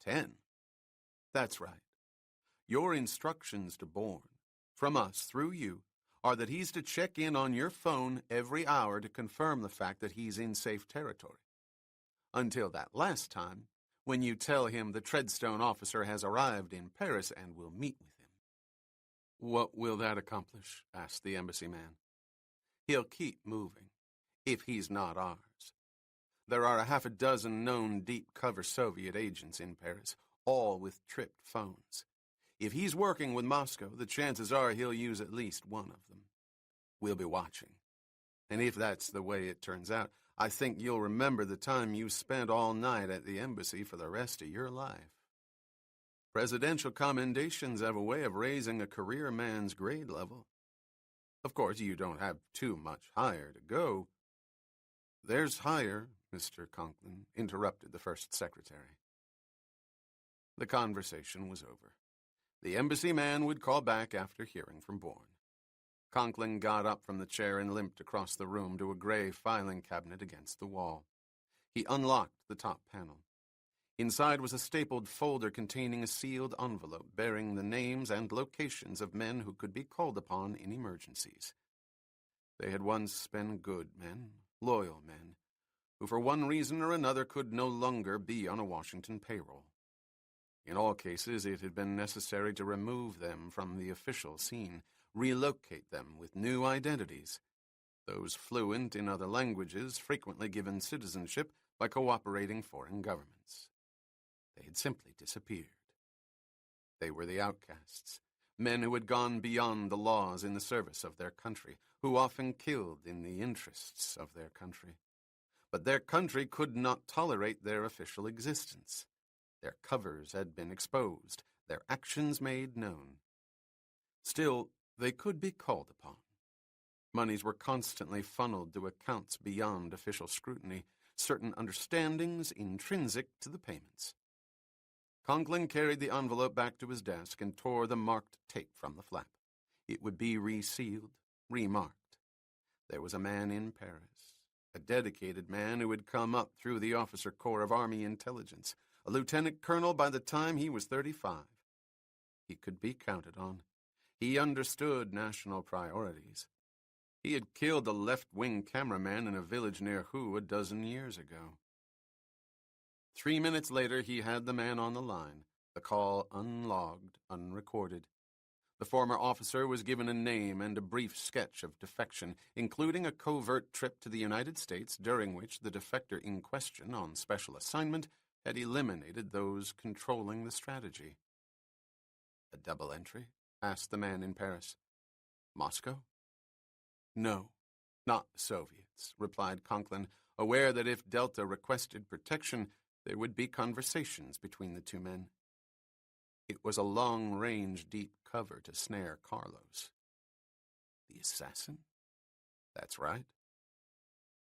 10? That's right. Your instructions to Bourne, from us through you, are that he's to check in on your phone every hour to confirm the fact that he's in safe territory. Until that last time, when you tell him the Treadstone officer has arrived in Paris and will meet with him. What will that accomplish? Asked the embassy man. He'll keep moving, if he's not ours. There are a half a dozen known deep-cover Soviet agents in Paris, all with tripped phones. If he's working with Moscow, the chances are he'll use at least one of them. We'll be watching. And if that's the way it turns out, I think you'll remember the time you spent all night at the embassy for the rest of your life. Presidential commendations have a way of raising a career man's grade level. Of course, you don't have too much higher to go. There's higher, Mr. Conklin interrupted the first secretary. The conversation was over. The embassy man would call back after hearing from Bourne. Conklin got up from the chair and limped across the room to a gray filing cabinet against the wall. He unlocked the top panel. Inside was a stapled folder containing a sealed envelope bearing the names and locations of men who could be called upon in emergencies. They had once been good men, loyal men, who for one reason or another could no longer be on a Washington payroll. In all cases, it had been necessary to remove them from the official scene, relocate them with new identities, those fluent in other languages frequently given citizenship by cooperating foreign governments. They had simply disappeared. They were the outcasts, men who had gone beyond the laws in the service of their country, who often killed in the interests of their country. But their country could not tolerate their official existence. Their covers had been exposed, their actions made known. Still, they could be called upon. Monies were constantly funneled to accounts beyond official scrutiny, certain understandings intrinsic to the payments. Conklin carried the envelope back to his desk and tore the marked tape from the flap. It would be resealed, remarked. There was a man in Paris, a dedicated man who had come up through the officer corps of Army intelligence, a lieutenant colonel by the time he was 35. He could be counted on. He understood national priorities. He had killed a left-wing cameraman in a village near Hu a dozen years ago. 3 minutes later, he had the man on the line, the call unlogged, unrecorded. The former officer was given a name and a brief sketch of defection, including a covert trip to the United States during which the defector in question on special assignment had eliminated those controlling the strategy. A double entry? Asked the man in Paris. Moscow? No, not the Soviets, replied Conklin, aware that if Delta requested protection, there would be conversations between the two men. It was a long-range deep cover to snare Carlos. The assassin? That's right.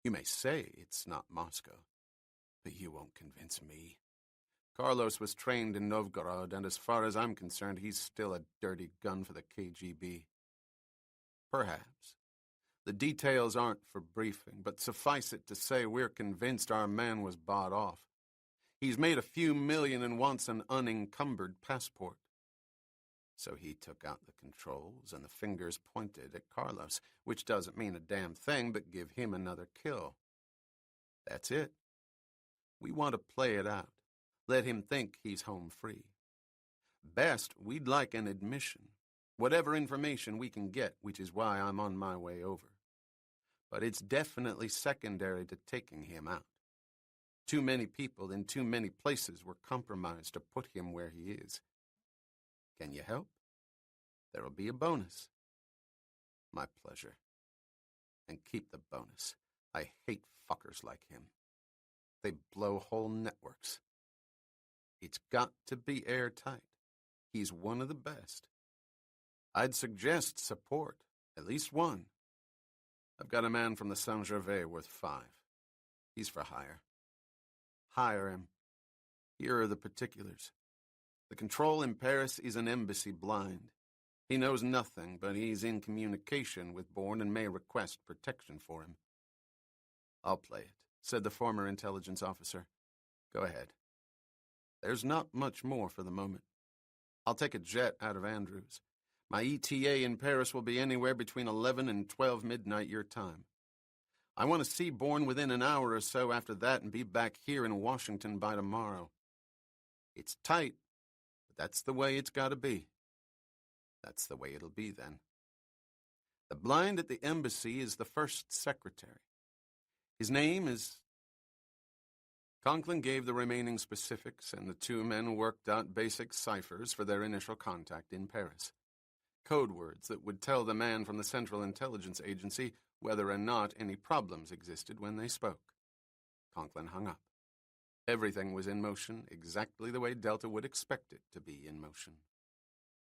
You may say it's not Moscow, but you won't convince me. Carlos was trained in Novgorod, and as far as I'm concerned, he's still a dirty gun for the KGB. Perhaps. The details aren't for briefing, but suffice it to say we're convinced our man was bought off. He's made a few million and wants an unencumbered passport. So he took out the controls and the fingers pointed at Carlos, which doesn't mean a damn thing but give him another kill. That's it. We want to play it out. Let him think he's home free. Best, we'd like an admission. Whatever information we can get, which is why I'm on my way over. But it's definitely secondary to taking him out. Too many people in too many places were compromised to put him where he is. Can you help? There'll be a bonus. My pleasure. And keep the bonus. I hate fuckers like him. They blow whole networks. It's got to be airtight. He's one of the best. I'd suggest support, at least one. I've got a man from the Saint-Gervais worth 5. He's for hire. Hire him. Here are the particulars. The control in Paris is an embassy blind. He knows nothing, but he's in communication with Bourne and may request protection for him. I'll play it, said the former intelligence officer. Go ahead. There's not much more for the moment. I'll take a jet out of Andrews. My ETA in Paris will be anywhere between 11 and 12 midnight your time. I want to see Bourne within an hour or so after that and be back here in Washington by tomorrow. It's tight, but that's the way it's got to be. That's the way it'll be then. The blind at the embassy is the first secretary. His name is... Conklin gave the remaining specifics, and the two men worked out basic ciphers for their initial contact in Paris. Code words that would tell the man from the Central Intelligence Agency whether or not any problems existed when they spoke. Conklin hung up. Everything was in motion exactly the way Delta would expect it to be in motion.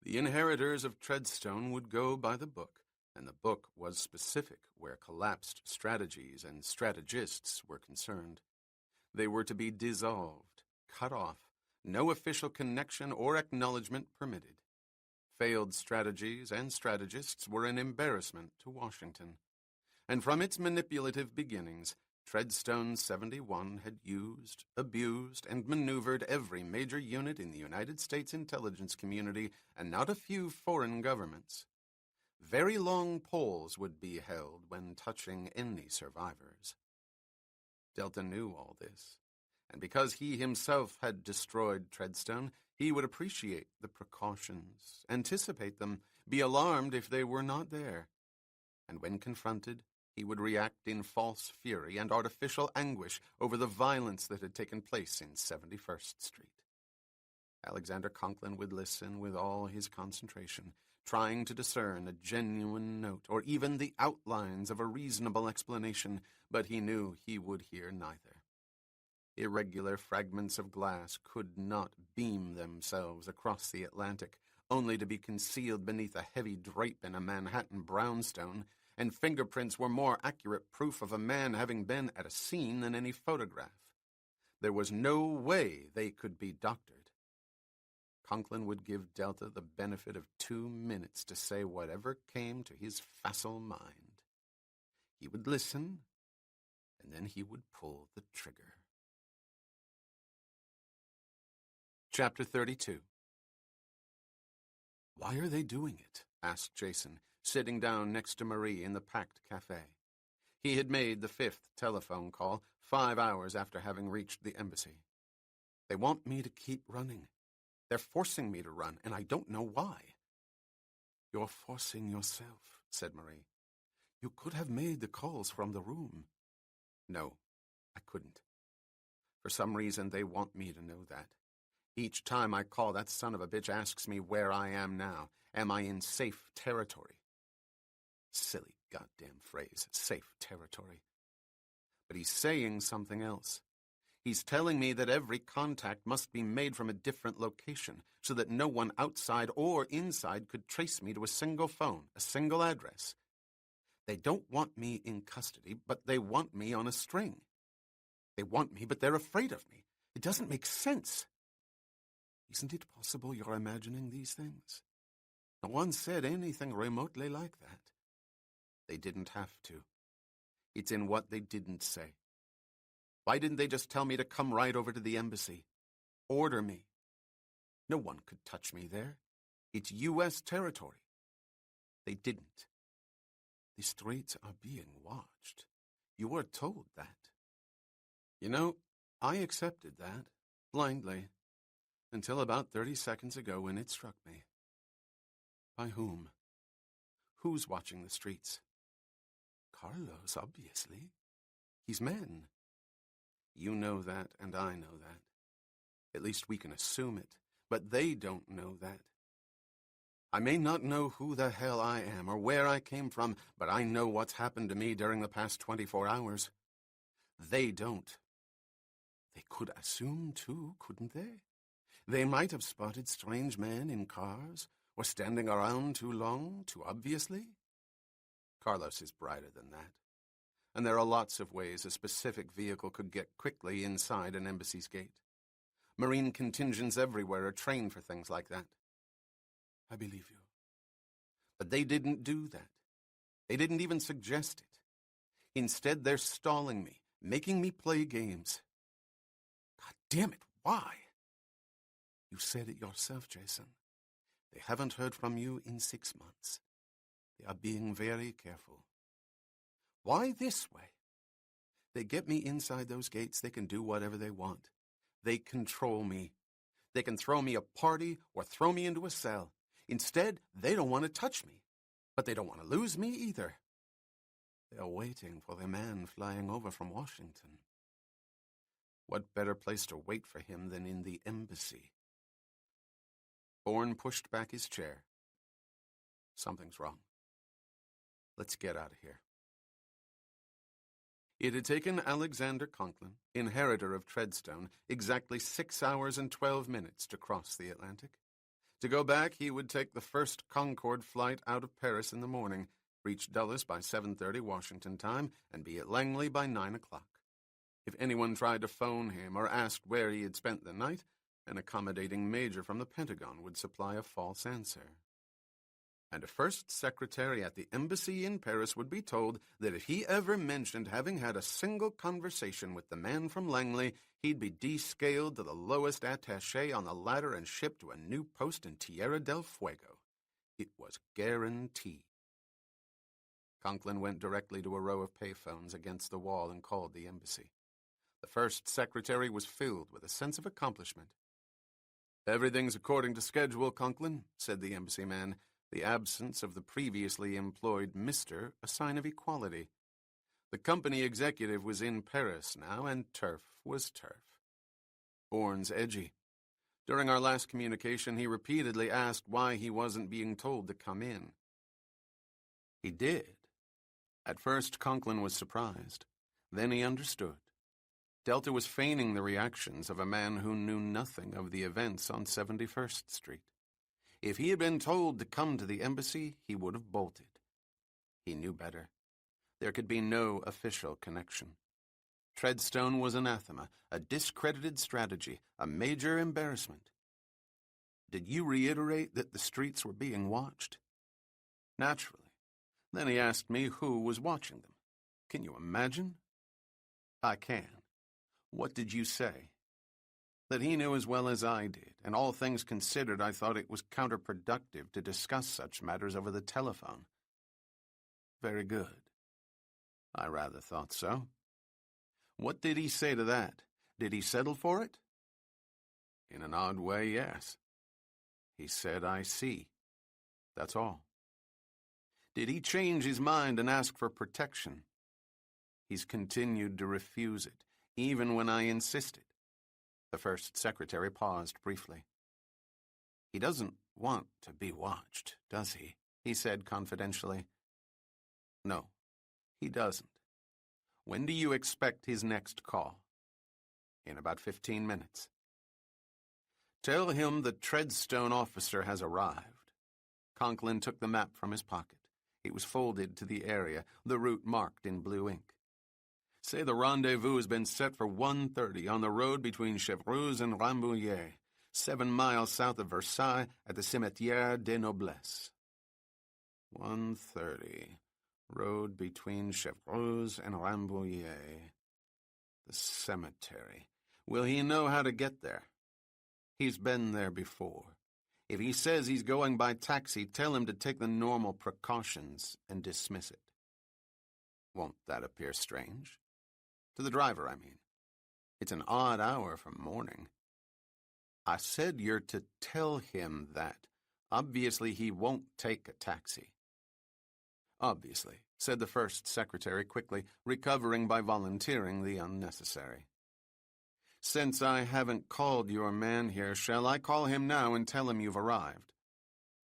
The inheritors of Treadstone would go by the book, and the book was specific where collapsed strategies and strategists were concerned. They were to be dissolved, cut off, no official connection or acknowledgement permitted. Failed strategies and strategists were an embarrassment to Washington. And from its manipulative beginnings, Treadstone 71 had used, abused, and maneuvered every major unit in the United States intelligence community and not a few foreign governments. Very long polls would be held when touching any survivors. Delta knew all this, and because he himself had destroyed Treadstone, he would appreciate the precautions, anticipate them, be alarmed if they were not there. And when confronted, he would react in false fury and artificial anguish over the violence that had taken place in 71st Street. Alexander Conklin would listen with all his concentration, trying to discern a genuine note or even the outlines of a reasonable explanation, but he knew he would hear neither. Irregular fragments of glass could not beam themselves across the Atlantic, only to be concealed beneath a heavy drape in a Manhattan brownstone, and fingerprints were more accurate proof of a man having been at a scene than any photograph. There was no way they could be doctored. Conklin would give Delta the benefit of 2 minutes to say whatever came to his facile mind. He would listen, and then he would pull the trigger. Chapter 32. "Why are they doing it?" asked Jason, sitting down next to Marie in the packed cafe. He had made the 5th telephone call 5 hours after having reached the embassy. "They want me to keep running. They're forcing me to run, and I don't know why." "You're forcing yourself," said Marie. "You could have made the calls from the room." "No, I couldn't. For some reason, they want me to know that. Each time I call, that son of a bitch asks me where I am now. Am I in safe territory? Silly goddamn phrase, safe territory. But he's saying something else. He's telling me that every contact must be made from a different location, so that no one outside or inside could trace me to a single phone, a single address. They don't want me in custody, but they want me on a string. They want me, but they're afraid of me. It doesn't make sense. Isn't it possible you're imagining these things? No one said anything remotely like that. They didn't have to. It's in what they didn't say. Why didn't they just tell me to come right over to the embassy? Order me. No one could touch me there. It's U.S. territory. They didn't. The streets are being watched. You were told that. You know, I accepted that, blindly, until about 30 seconds ago when it struck me. By whom? Who's watching the streets? Carlos, obviously. He's men. You know that, and I know that. At least we can assume it, but they don't know that. I may not know who the hell I am or where I came from, but I know what's happened to me during the past 24 hours. They don't. They could assume, too, couldn't they? They might have spotted strange men in cars, or standing around too long, too obviously. Carlos is brighter than that. And there are lots of ways a specific vehicle could get quickly inside an embassy's gate. Marine contingents everywhere are trained for things like that. I believe you. But they didn't do that. They didn't even suggest it. Instead, they're stalling me, making me play games. God damn it, why? You said it yourself, Jason. They haven't heard from you in 6 months. They are being very careful. Why this way? They get me inside those gates, they can do whatever they want. They control me. They can throw me a party or throw me into a cell. Instead, they don't want to touch me. But they don't want to lose me either. They are waiting for the man flying over from Washington. What better place to wait for him than in the embassy? Bourne pushed back his chair. Something's wrong. Let's get out of here. It had taken Alexander Conklin, inheritor of Treadstone, exactly 6 hours and 12 minutes to cross the Atlantic. To go back, he would take the first Concorde flight out of Paris in the morning, reach Dulles by 7:30 Washington time, and be at Langley by 9 o'clock. If anyone tried to phone him or asked where he had spent the night, an accommodating major from the Pentagon would supply a false answer. And a first secretary at the embassy in Paris would be told that if he ever mentioned having had a single conversation with the man from Langley, he'd be descaled to the lowest attaché on the ladder and shipped to a new post in Tierra del Fuego. It was guaranteed. Conklin went directly to a row of payphones against the wall and called the embassy. The first secretary was filled with a sense of accomplishment. "Everything's according to schedule, Conklin," said the embassy man, the absence of the previously employed Mr. a sign of equality. The company executive was in Paris now, and turf was turf. Bourne's edgy. During our last communication, he repeatedly asked why he wasn't being told to come in. He did. At first, Conklin was surprised. Then he understood. Delta was feigning the reactions of a man who knew nothing of the events on 71st Street. If he had been told to come to the embassy, he would have bolted. He knew better. There could be no official connection. Treadstone was anathema, a discredited strategy, a major embarrassment. Did you reiterate that the streets were being watched? Naturally. Then he asked me who was watching them. Can you imagine? I can. What did you say? That he knew as well as I did, and all things considered, I thought it was counterproductive to discuss such matters over the telephone. Very good. I rather thought so. What did he say to that? Did he settle for it? In an odd way, yes. He said, I see. That's all. Did he change his mind and ask for protection? He's continued to refuse it, even when I insisted. The first secretary paused briefly. He doesn't want to be watched, does he? He said confidentially. No, he doesn't. When do you expect his next call? In about 15 minutes. Tell him the Treadstone officer has arrived. Conklin took the map from his pocket. It was folded to the area, the route marked in blue ink. Say the rendezvous has been set for 1:30 on the road between Chevreuse and Rambouillet, 7 miles south of Versailles at the Cimetière des Noblesses. 1:30, road between Chevreuse and Rambouillet. The cemetery. Will he know how to get there? He's been there before. If he says he's going by taxi, tell him to take the normal precautions and dismiss it. Won't that appear strange? To the driver, I mean. It's an odd hour for morning. I said you're to tell him that. Obviously, he won't take a taxi. Obviously, said the first secretary quickly, recovering by volunteering the unnecessary. Since I haven't called your man here, shall I call him now and tell him you've arrived?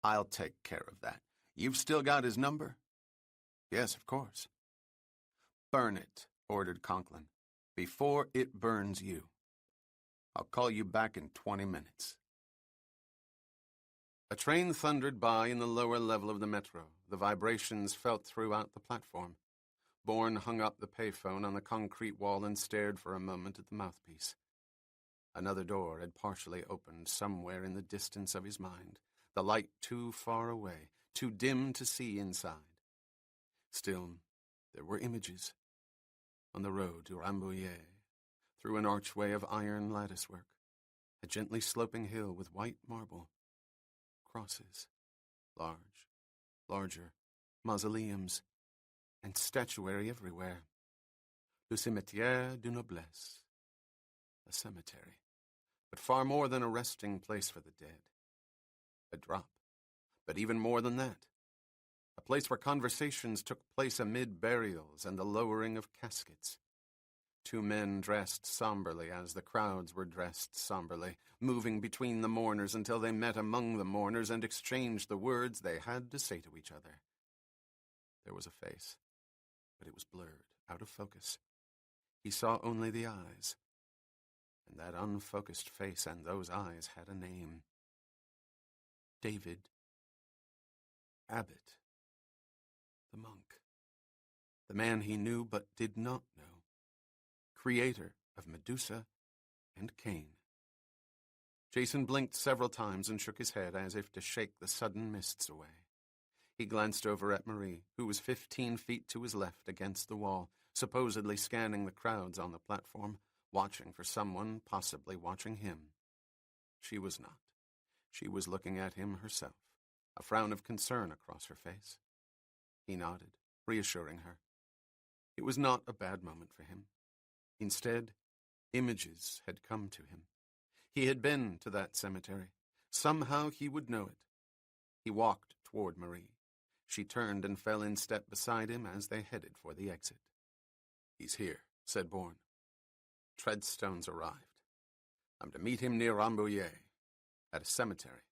I'll take care of that. You've still got his number? Yes, of course. Burn it, ordered Conklin, before it burns you. I'll call you back in 20 minutes. A train thundered by in the lower level of the metro. The vibrations felt throughout the platform. Bourne hung up the payphone on the concrete wall and stared for a moment at the mouthpiece. Another door had partially opened somewhere in the distance of his mind, the light too far away, too dim to see inside. Still, there were images. On the road to Rambouillet, through an archway of iron latticework, a gently sloping hill with white marble, crosses, large, larger, mausoleums, and statuary everywhere. Le cimetière de noblesse. A cemetery, but far more than a resting place for the dead. A drop, but even more than that. A place where conversations took place amid burials and the lowering of caskets. Two men dressed somberly as the crowds were dressed somberly, moving between the mourners until they met among the mourners and exchanged the words they had to say to each other. There was a face, but it was blurred, out of focus. He saw only the eyes, and that unfocused face and those eyes had a name. David Abbott, the monk, the man he knew but did not know, creator of Medusa and Cain. Jason blinked several times and shook his head as if to shake the sudden mists away. He glanced over at Marie, who was 15 feet to his left against the wall, supposedly scanning the crowds on the platform, watching for someone, possibly watching him. She was not. She was looking at him herself, a frown of concern across her face. He nodded, reassuring her. It was not a bad moment for him. Instead, images had come to him. He had been to that cemetery. Somehow he would know it. He walked toward Marie. She turned and fell in step beside him as they headed for the exit. "He's here," said Bourne. "Treadstone's arrived. I'm to meet him near Rambouillet, at a cemetery."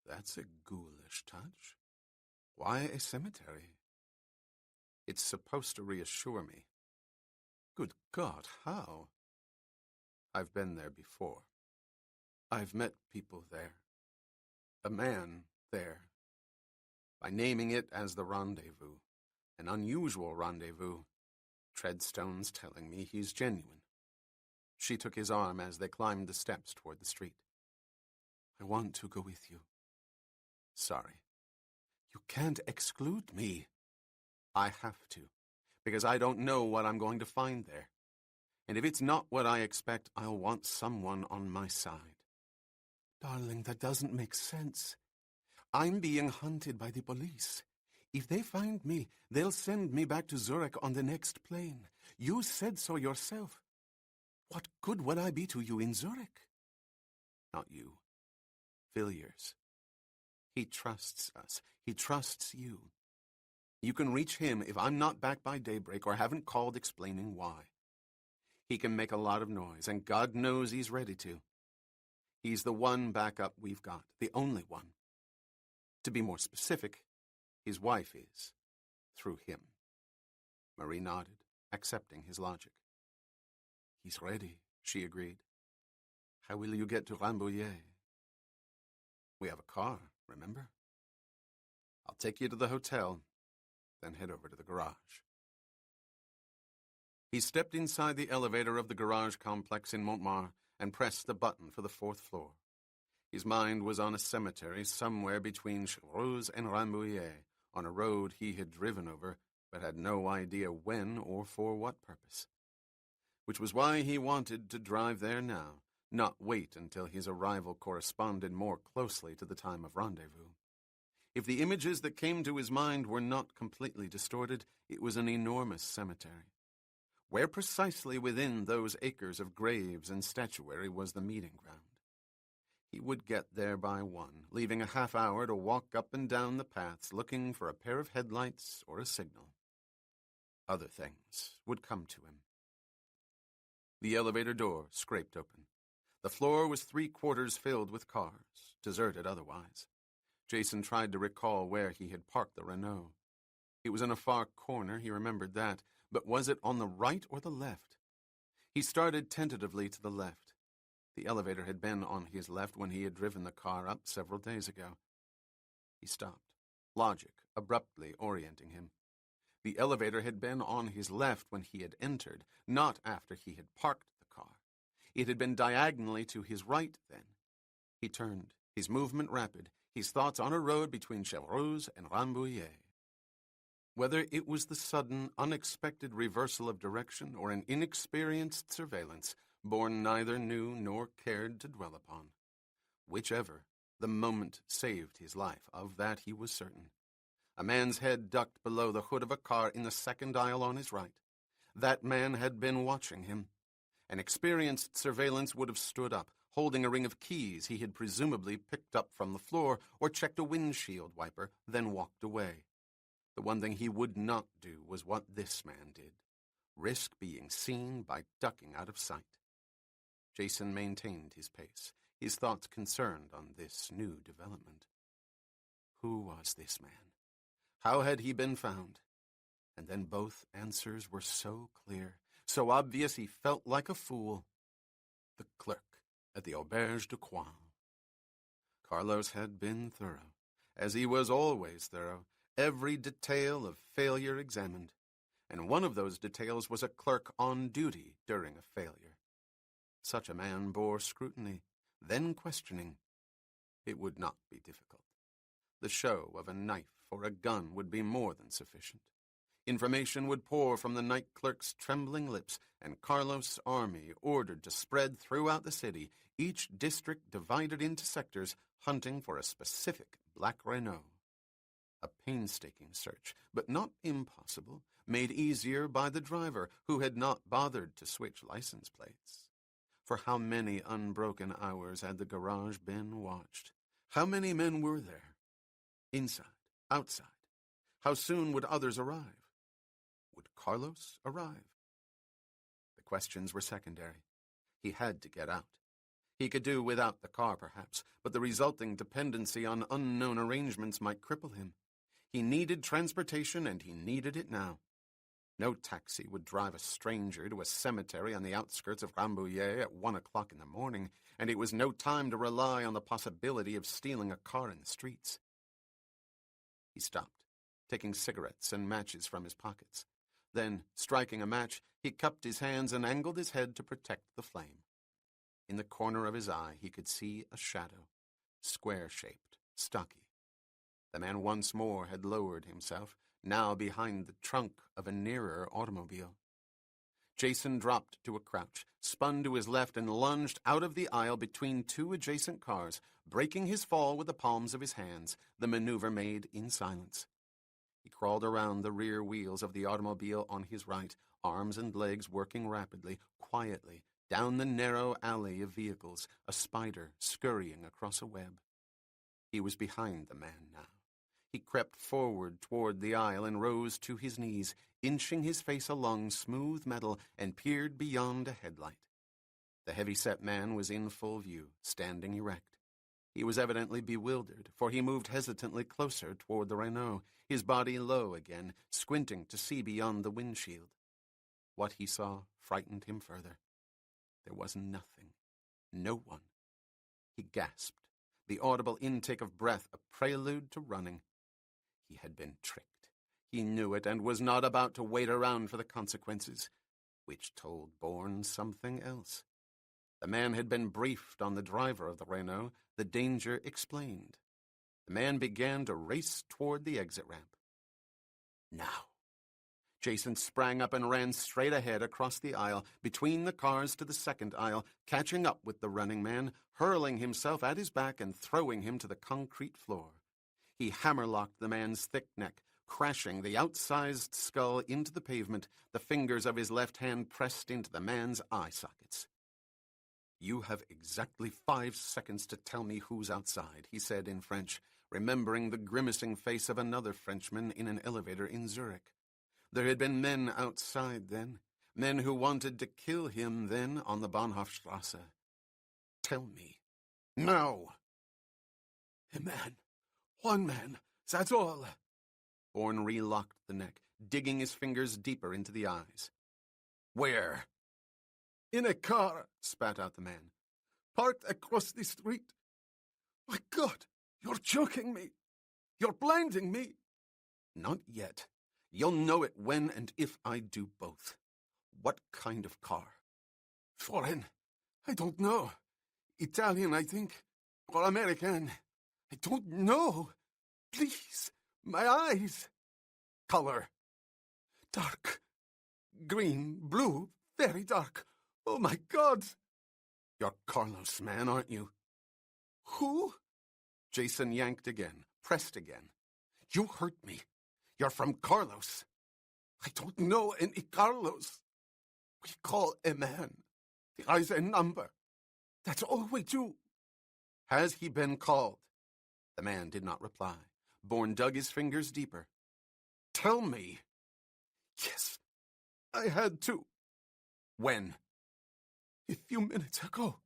That's a ghoulish touch. Why a cemetery? It's supposed to reassure me. Good God, how? I've been there before. I've met people there. A man there. By naming it as the rendezvous, an unusual rendezvous, Treadstone's telling me he's genuine. She took his arm as they climbed the steps toward the street. "I want to go with you." "Sorry. You can't exclude me." "I have to, because I don't know what I'm going to find there. And if it's not what I expect, I'll want someone on my side." "Darling, that doesn't make sense. I'm being hunted by the police. If they find me, they'll send me back to Zurich on the next plane. You said so yourself. What good would I be to you in Zurich?" "Not you. Villiers. He trusts us. He trusts you. You can reach him if I'm not back by daybreak or haven't called explaining why. He can make a lot of noise, and God knows he's ready to. He's the one backup we've got, the only one. To be more specific, his wife is, through him." Marie nodded, accepting his logic. "He's ready," she agreed. "How will you get to Rambouillet?" "We have a car, remember? I'll take you to the hotel, then head over to the garage." He stepped inside the elevator of the garage complex in Montmartre and pressed the button for the 4th floor. His mind was on a cemetery somewhere between Chevreuse and Rambouillet, on a road he had driven over, but had no idea when or for what purpose. Which was why he wanted to drive there now, not wait until his arrival corresponded more closely to the time of rendezvous. If the images that came to his mind were not completely distorted, it was an enormous cemetery. Where precisely within those acres of graves and statuary was the meeting ground? He would get there by 1, leaving a half hour to walk up and down the paths looking for a pair of headlights or a signal. Other things would come to him. The elevator door scraped open. The floor was 3/4 filled with cars, deserted otherwise. Jason tried to recall where he had parked the Renault. It was in a far corner, he remembered that, but was it on the right or the left? He started tentatively to the left. The elevator had been on his left when he had driven the car up several days ago. He stopped, logic abruptly orienting him. The elevator had been on his left when he had entered, not after he had parked the car. It had been diagonally to his right then. He turned, his movement rapid, his thoughts on a road between Chevreuse and Rambouillet. Whether it was the sudden, unexpected reversal of direction or an inexperienced surveillance, Bourne neither knew nor cared to dwell upon. Whichever, the moment saved his life, of that he was certain. A man's head ducked below the hood of a car in the second aisle on his right. That man had been watching him. An experienced surveillance would have stood up, holding a ring of keys he had presumably picked up from the floor or checked a windshield wiper, then walked away. The one thing he would not do was what this man did, risk being seen by ducking out of sight. Jason maintained his pace, his thoughts concerned on this new development. Who was this man? How had he been found? And then both answers were so clear, so obvious he felt like a fool. The clerk at the Auberge du Coin. Carlos had been thorough, as he was always thorough, every detail of failure examined, and one of those details was a clerk on duty during a failure. Such a man bore scrutiny, then questioning. It would not be difficult. The show of a knife or a gun would be more than sufficient. Information would pour from the night clerk's trembling lips, and Carlos' army ordered to spread throughout the city, each district divided into sectors, hunting for a specific black Renault. A painstaking search, but not impossible, made easier by the driver, who had not bothered to switch license plates. For how many unbroken hours had the garage been watched? How many men were there? Inside, outside. How soon would others arrive? Would Carlos arrive? The questions were secondary. He had to get out. He could do without the car, perhaps, but the resulting dependency on unknown arrangements might cripple him. He needed transportation, and he needed it now. No taxi would drive a stranger to a cemetery on the outskirts of Rambouillet at 1 o'clock in the morning, and it was no time to rely on the possibility of stealing a car in the streets. He stopped, taking cigarettes and matches from his pockets. Then, striking a match, he cupped his hands and angled his head to protect the flame. In the corner of his eye, he could see a shadow, square-shaped, stocky. The man once more had lowered himself, now behind the trunk of a nearer automobile. Jason dropped to a crouch, spun to his left, and lunged out of the aisle between two adjacent cars, breaking his fall with the palms of his hands, the maneuver made in silence. He crawled around the rear wheels of the automobile on his right, arms and legs working rapidly, quietly, down the narrow alley of vehicles, a spider scurrying across a web. He was behind the man now. He crept forward toward the aisle and rose to his knees, inching his face along smooth metal, and peered beyond a headlight. The heavy-set man was in full view, standing erect. He was evidently bewildered, for he moved hesitantly closer toward the Renault, his body low again, squinting to see beyond the windshield. What he saw frightened him further. There was nothing, no one. He gasped, the audible intake of breath a prelude to running. He had been tricked. He knew it and was not about to wait around for the consequences, which told Bourne something else. The man had been briefed on the driver of the Renault, the danger explained. The man began to race toward the exit ramp. Now. Jason sprang up and ran straight ahead across the aisle, between the cars to the second aisle, catching up with the running man, hurling himself at his back and throwing him to the concrete floor. He hammerlocked the man's thick neck, crashing the outsized skull into the pavement, the fingers of his left hand pressed into the man's eye sockets. "You have exactly 5 seconds to tell me who's outside," he said in French, remembering the grimacing face of another Frenchman in an elevator in Zurich. There had been men outside then, men who wanted to kill him then on the Bahnhofstrasse. "Tell me. Now." "A man. One man. That's all." Bourne relocked the neck, digging his fingers deeper into the eyes. "Where?" "In a car," spat out the man. parked across the street. My God, you're choking me. You're blinding me. Not yet. You'll know it when and if I do both. What kind of car? Foreign. I don't know. Italian, I think. Or American. I don't know. Please. My eyes. Color. Dark. Green, blue, very dark. Oh, my God. You're Carlos, man, aren't you? Who? Jason yanked again, pressed again. You hurt me. You're from Carlos. I don't know any Carlos. We call a man. There is a number. That's all we do. Has he been called? The man did not reply. Bourne dug his fingers deeper. Tell me. Yes, I had to. When? A few minutes ago.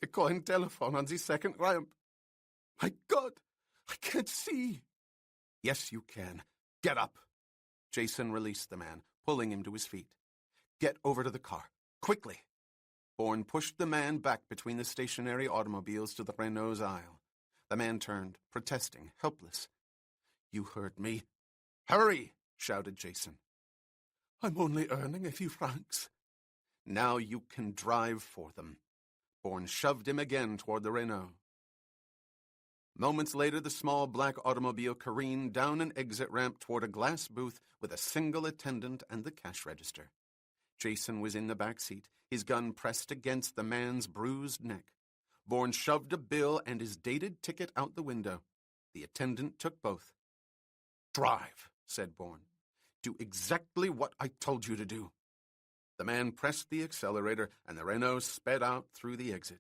The calling telephone on the second ramp. My God, I can't see. Yes, you can. Get up. Jason released the man, pulling him to his feet. Get over to the car, quickly. Bourne pushed the man back between the stationary automobiles to the Renault's aisle. The man turned, protesting, helpless. You heard me. Hurry, shouted Jason. I'm only earning a few francs. Now you can drive for them. Bourne shoved him again toward the Renault. Moments later, the small black automobile careened down an exit ramp toward a glass booth with a single attendant and the cash register. Jason was in the back seat, his gun pressed against the man's bruised neck. Bourne shoved a bill and his dated ticket out the window. The attendant took both. Drive, said Bourne. Do exactly what I told you to do. The man pressed the accelerator, and the Renault sped out through the exit.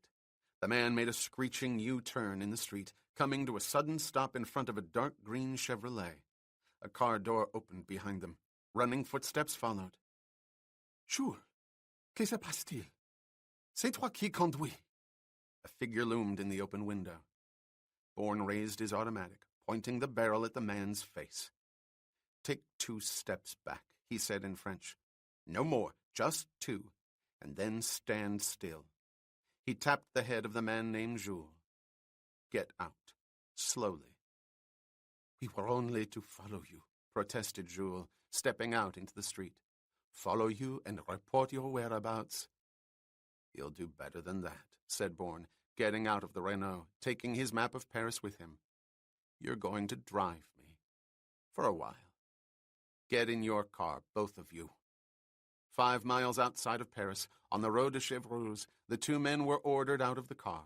The man made a screeching U-turn in the street, coming to a sudden stop in front of a dark green Chevrolet. A car door opened behind them. Running footsteps followed. Jules, que se passe-t-il? C'est toi qui conduis. A figure loomed in the open window. Bourne raised his automatic, pointing the barrel at the man's face. Take 2 steps back, he said in French. No more, just 2, and then stand still. He tapped the head of the man named Jules. Get out, slowly. We were only to follow you, protested Jules, stepping out into the street. Follow you and report your whereabouts. He'll do better than that, said Bourne, getting out of the Renault, taking his map of Paris with him. You're going to drive me. For a while. Get in your car, both of you. 5 miles outside of Paris, on the road to Chevreuse, the 2 men were ordered out of the car.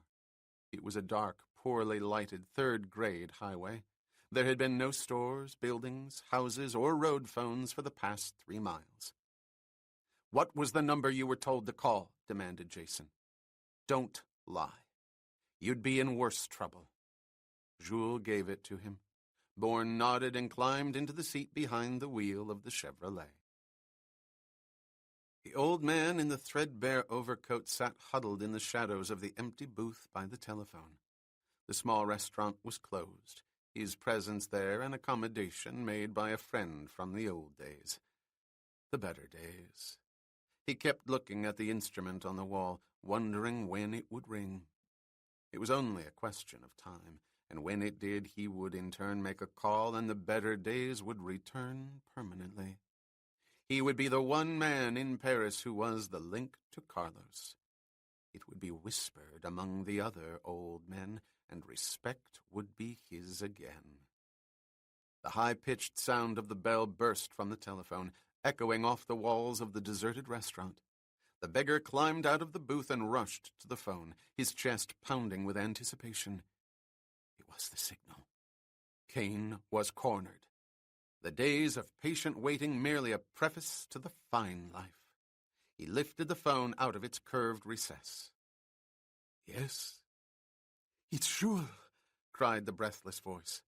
It was a dark, poorly lighted, third-grade highway. There had been no stores, buildings, houses, or road phones for the past 3 miles. What was the number you were told to call? Demanded Jason. Don't lie. You'd be in worse trouble. Jules gave it to him. Bourne nodded and climbed into the seat behind the wheel of the Chevrolet. The old man in the threadbare overcoat sat huddled in the shadows of the empty booth by the telephone. The small restaurant was closed, his presence there an accommodation made by a friend from the old days. The better days. He kept looking at the instrument on the wall, wondering when it would ring. It was only a question of time, and when it did, he would in turn make a call, and the better days would return permanently. He would be the one man in Paris who was the link to Carlos. It would be whispered among the other old men, and respect would be his again. The high-pitched sound of the bell burst from the telephone, echoing off the walls of the deserted restaurant. The beggar climbed out of the booth and rushed to the phone, his chest pounding with anticipation. It was the signal. Cain was cornered. The days of patient waiting merely a preface to the fine life. He lifted the phone out of its curved recess. Yes. It's Jules, cried the breathless voice.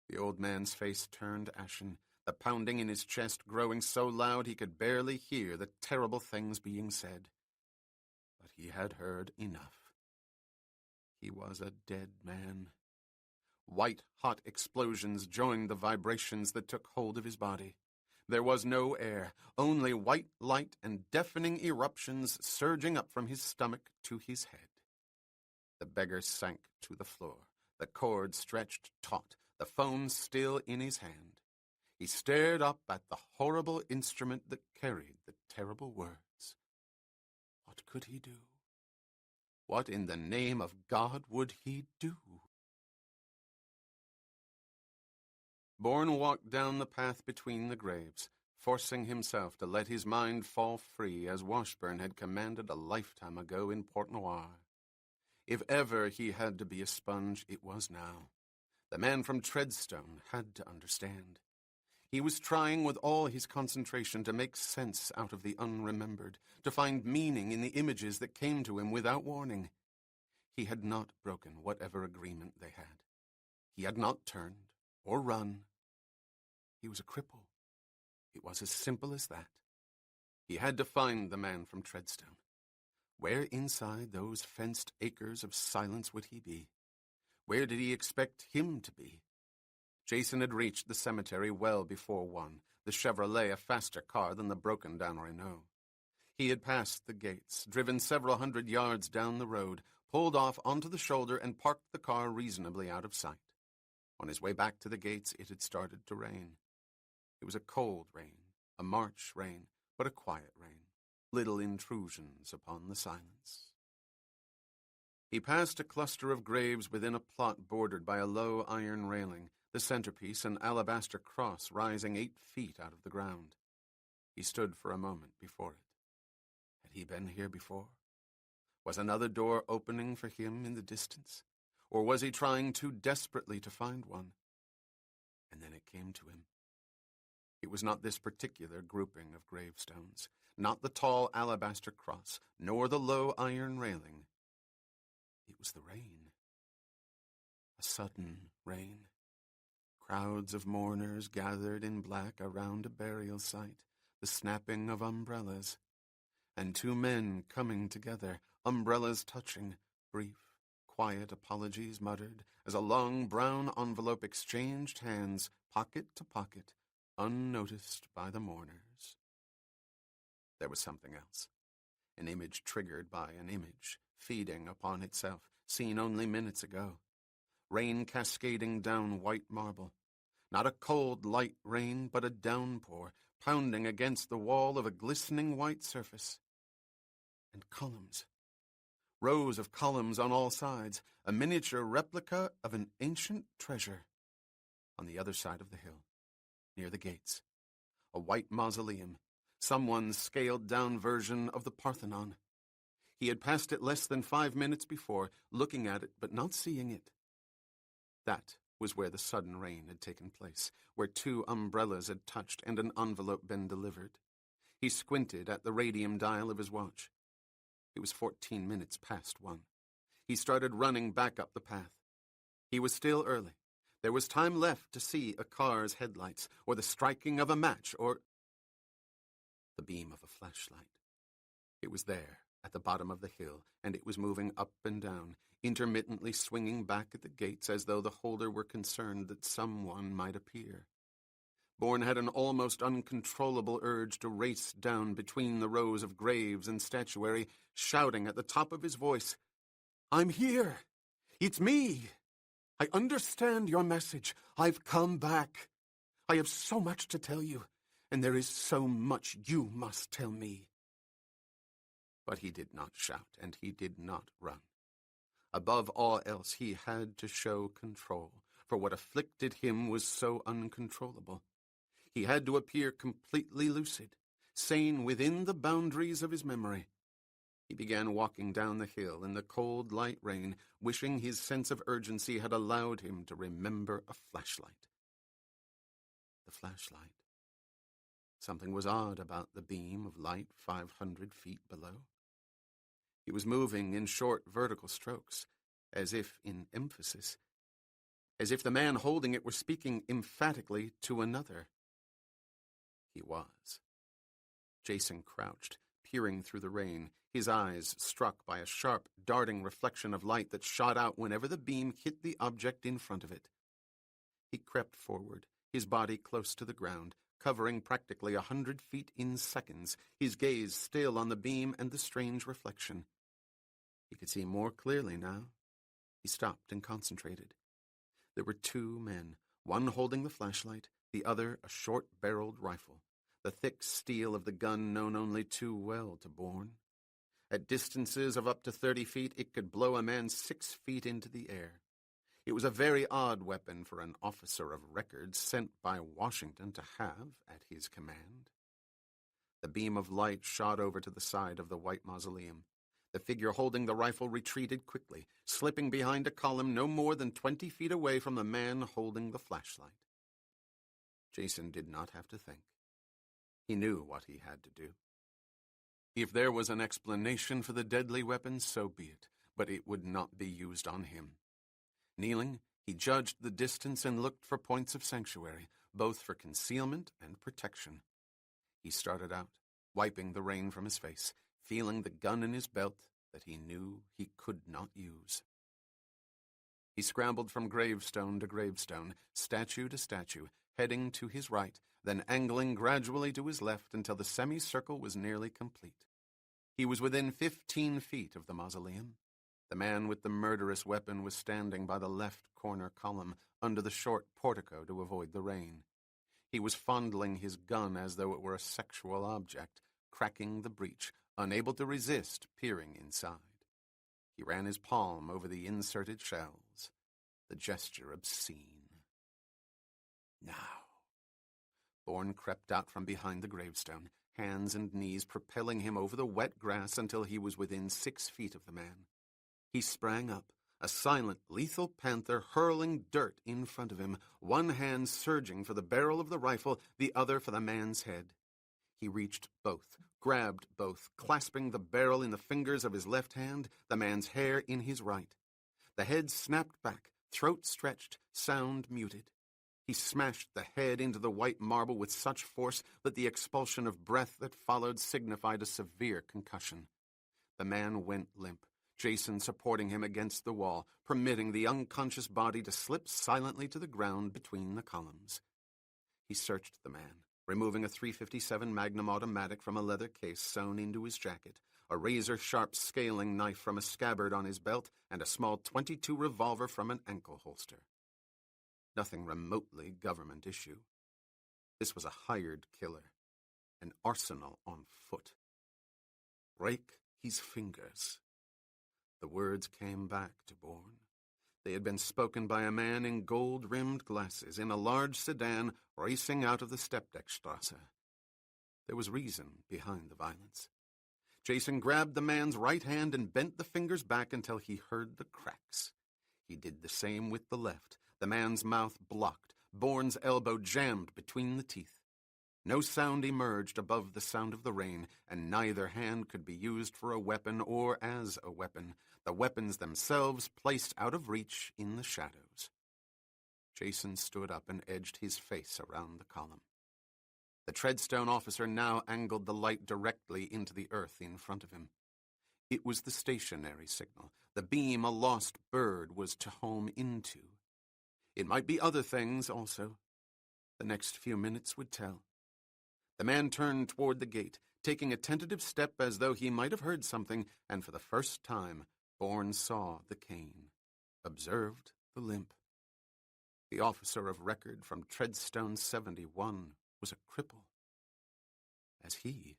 The old man's face turned ashen, the pounding in his chest growing so loud he could barely hear the terrible things being said. But he had heard enough. He was a dead man. White-hot explosions joined the vibrations that took hold of his body. There was no air, only white light and deafening eruptions surging up from his stomach to his head. The beggar sank to the floor, the cord stretched taut, the phone still in his hand. He stared up at the horrible instrument that carried the terrible words. What could he do? What in the name of God would he do? Bourne walked down the path between the graves, forcing himself to let his mind fall free as Washburn had commanded a lifetime ago in Port Noir. If ever he had to be a sponge, it was now. The man from Treadstone had to understand. He was trying with all his concentration to make sense out of the unremembered, to find meaning in the images that came to him without warning. He had not broken whatever agreement they had. He had not turned or run. He was a cripple. It was as simple as that. He had to find the man from Treadstone. Where inside those fenced acres of silence would he be? Where did he expect him to be? Jason had reached the cemetery well before 1, the Chevrolet a faster car than the broken-down Renault. He had passed the gates, driven several hundred yards down the road, pulled off onto the shoulder and parked the car reasonably out of sight. On his way back to the gates, it had started to rain. It was a cold rain, a March rain, but a quiet rain, little intrusions upon the silence. He passed a cluster of graves within a plot bordered by a low iron railing, the centerpiece an alabaster cross rising 8 feet out of the ground. He stood for a moment before it. Had he been here before? Was another door opening for him in the distance? Or was he trying too desperately to find one? And then it came to him. It was not this particular grouping of gravestones, not the tall alabaster cross, nor the low iron railing. It was the rain. A sudden rain. Crowds of mourners gathered in black around a burial site, the snapping of umbrellas, and 2 men coming together, umbrellas touching, brief, quiet apologies muttered as a long brown envelope exchanged hands, pocket to pocket, unnoticed by the mourners. There was something else, an image triggered by an image, feeding upon itself, seen only minutes ago. Rain cascading down white marble. Not a cold, light rain, but a downpour, pounding against the wall of a glistening white surface. And columns. Rows of columns on all sides, a miniature replica of an ancient treasure. On the other side of the hill, near the gates, a white mausoleum, someone's scaled-down version of the Parthenon. He had passed it less than 5 minutes before, looking at it but not seeing it. That was where the sudden rain had taken place, where 2 umbrellas had touched and an envelope been delivered. He squinted at the radium dial of his watch. It was 14 minutes past 1. He started running back up the path. He was still early. There was time left to see a car's headlights, or the striking of a match, or the beam of a flashlight. It was there, at the bottom of the hill, and it was moving up and down, intermittently swinging back at the gates as though the holder were concerned that someone might appear. Bourne had an almost uncontrollable urge to race down between the rows of graves and statuary, shouting at the top of his voice, "I'm here! It's me! I understand your message. I've come back. I have so much to tell you, and there is so much you must tell me." But he did not shout, and he did not run. Above all else, he had to show control, for what afflicted him was so uncontrollable. He had to appear completely lucid, sane within the boundaries of his memory. He began walking down the hill in the cold, light rain, wishing his sense of urgency had allowed him to remember a flashlight. The flashlight. Something was odd about the beam of light 500 feet below. It was moving in short vertical strokes, as if in emphasis, as if the man holding it were speaking emphatically to another. He was. Jason crouched, peering through the rain, his eyes struck by a sharp, darting reflection of light that shot out whenever the beam hit the object in front of it. He crept forward, his body close to the ground, covering practically 100 feet in seconds, his gaze still on the beam and the strange reflection. He could see more clearly now, He stopped and concentrated. There were two men, one holding the flashlight, the other a short-barreled rifle, the thick steel of the gun known only too well to Bourne. At distances of up to 30 feet, it could blow a man 6 feet into the air. It was a very odd weapon for an officer of record sent by Washington to have at his command. The beam of light shot over to the side of the white mausoleum. The figure holding the rifle retreated quickly, slipping behind a column no more than 20 feet away from the man holding the flashlight. Jason did not have to think. He knew what he had to do. If there was an explanation for the deadly weapon, so be it, but it would not be used on him. Kneeling, he judged the distance and looked for points of sanctuary, both for concealment and protection. He started out, wiping the rain from his face, feeling the gun in his belt that he knew he could not use. He scrambled from gravestone to gravestone, statue to statue, heading to his right, then angling gradually to his left until the semicircle was nearly complete. He was within 15 feet of the mausoleum. The man with the murderous weapon was standing by the left corner column under the short portico to avoid the rain. He was fondling his gun as though it were a sexual object, cracking the breech, unable to resist peering inside. He ran his palm over the inserted shells, the gesture obscene. Now. Bourne crept out from behind the gravestone, hands and knees propelling him over the wet grass until he was within 6 feet of the man. He sprang up, a silent, lethal panther hurling dirt in front of him, one hand surging for the barrel of the rifle, the other for the man's head. He reached both, grabbed both, clasping the barrel in the fingers of his left hand, the man's hair in his right. The head snapped back, throat stretched, sound muted. He smashed the head into the white marble with such force that the expulsion of breath that followed signified a severe concussion. The man went limp, Jason supporting him against the wall, permitting the unconscious body to slip silently to the ground between the columns. He searched the man, removing a .357 Magnum automatic from a leather case sewn into his jacket, a razor-sharp scaling knife from a scabbard on his belt, and a small .22 revolver from an ankle holster. Nothing remotely government issue. This was a hired killer, an arsenal on foot. Break his fingers. The words came back to Bourne. They had been spoken by a man in gold-rimmed glasses in a large sedan racing out of the Steppdeckstrasse. There was reason behind the violence. Jason grabbed the man's right hand and bent the fingers back until he heard the cracks. He did the same with the left. The man's mouth blocked, Bourne's elbow jammed between the teeth. No sound emerged above the sound of the rain, and neither hand could be used for a weapon or as a weapon, the weapons themselves placed out of reach in the shadows. Jason stood up and edged his face around the column. The Treadstone officer now angled the light directly into the earth in front of him. It was the stationary signal, the beam a lost bird was to home into. It might be other things also. The next few minutes would tell. The man turned toward the gate, taking a tentative step as though he might have heard something, and for the first time, Bourne saw the cane, observed the limp. The officer of record from Treadstone 71 was a cripple, as he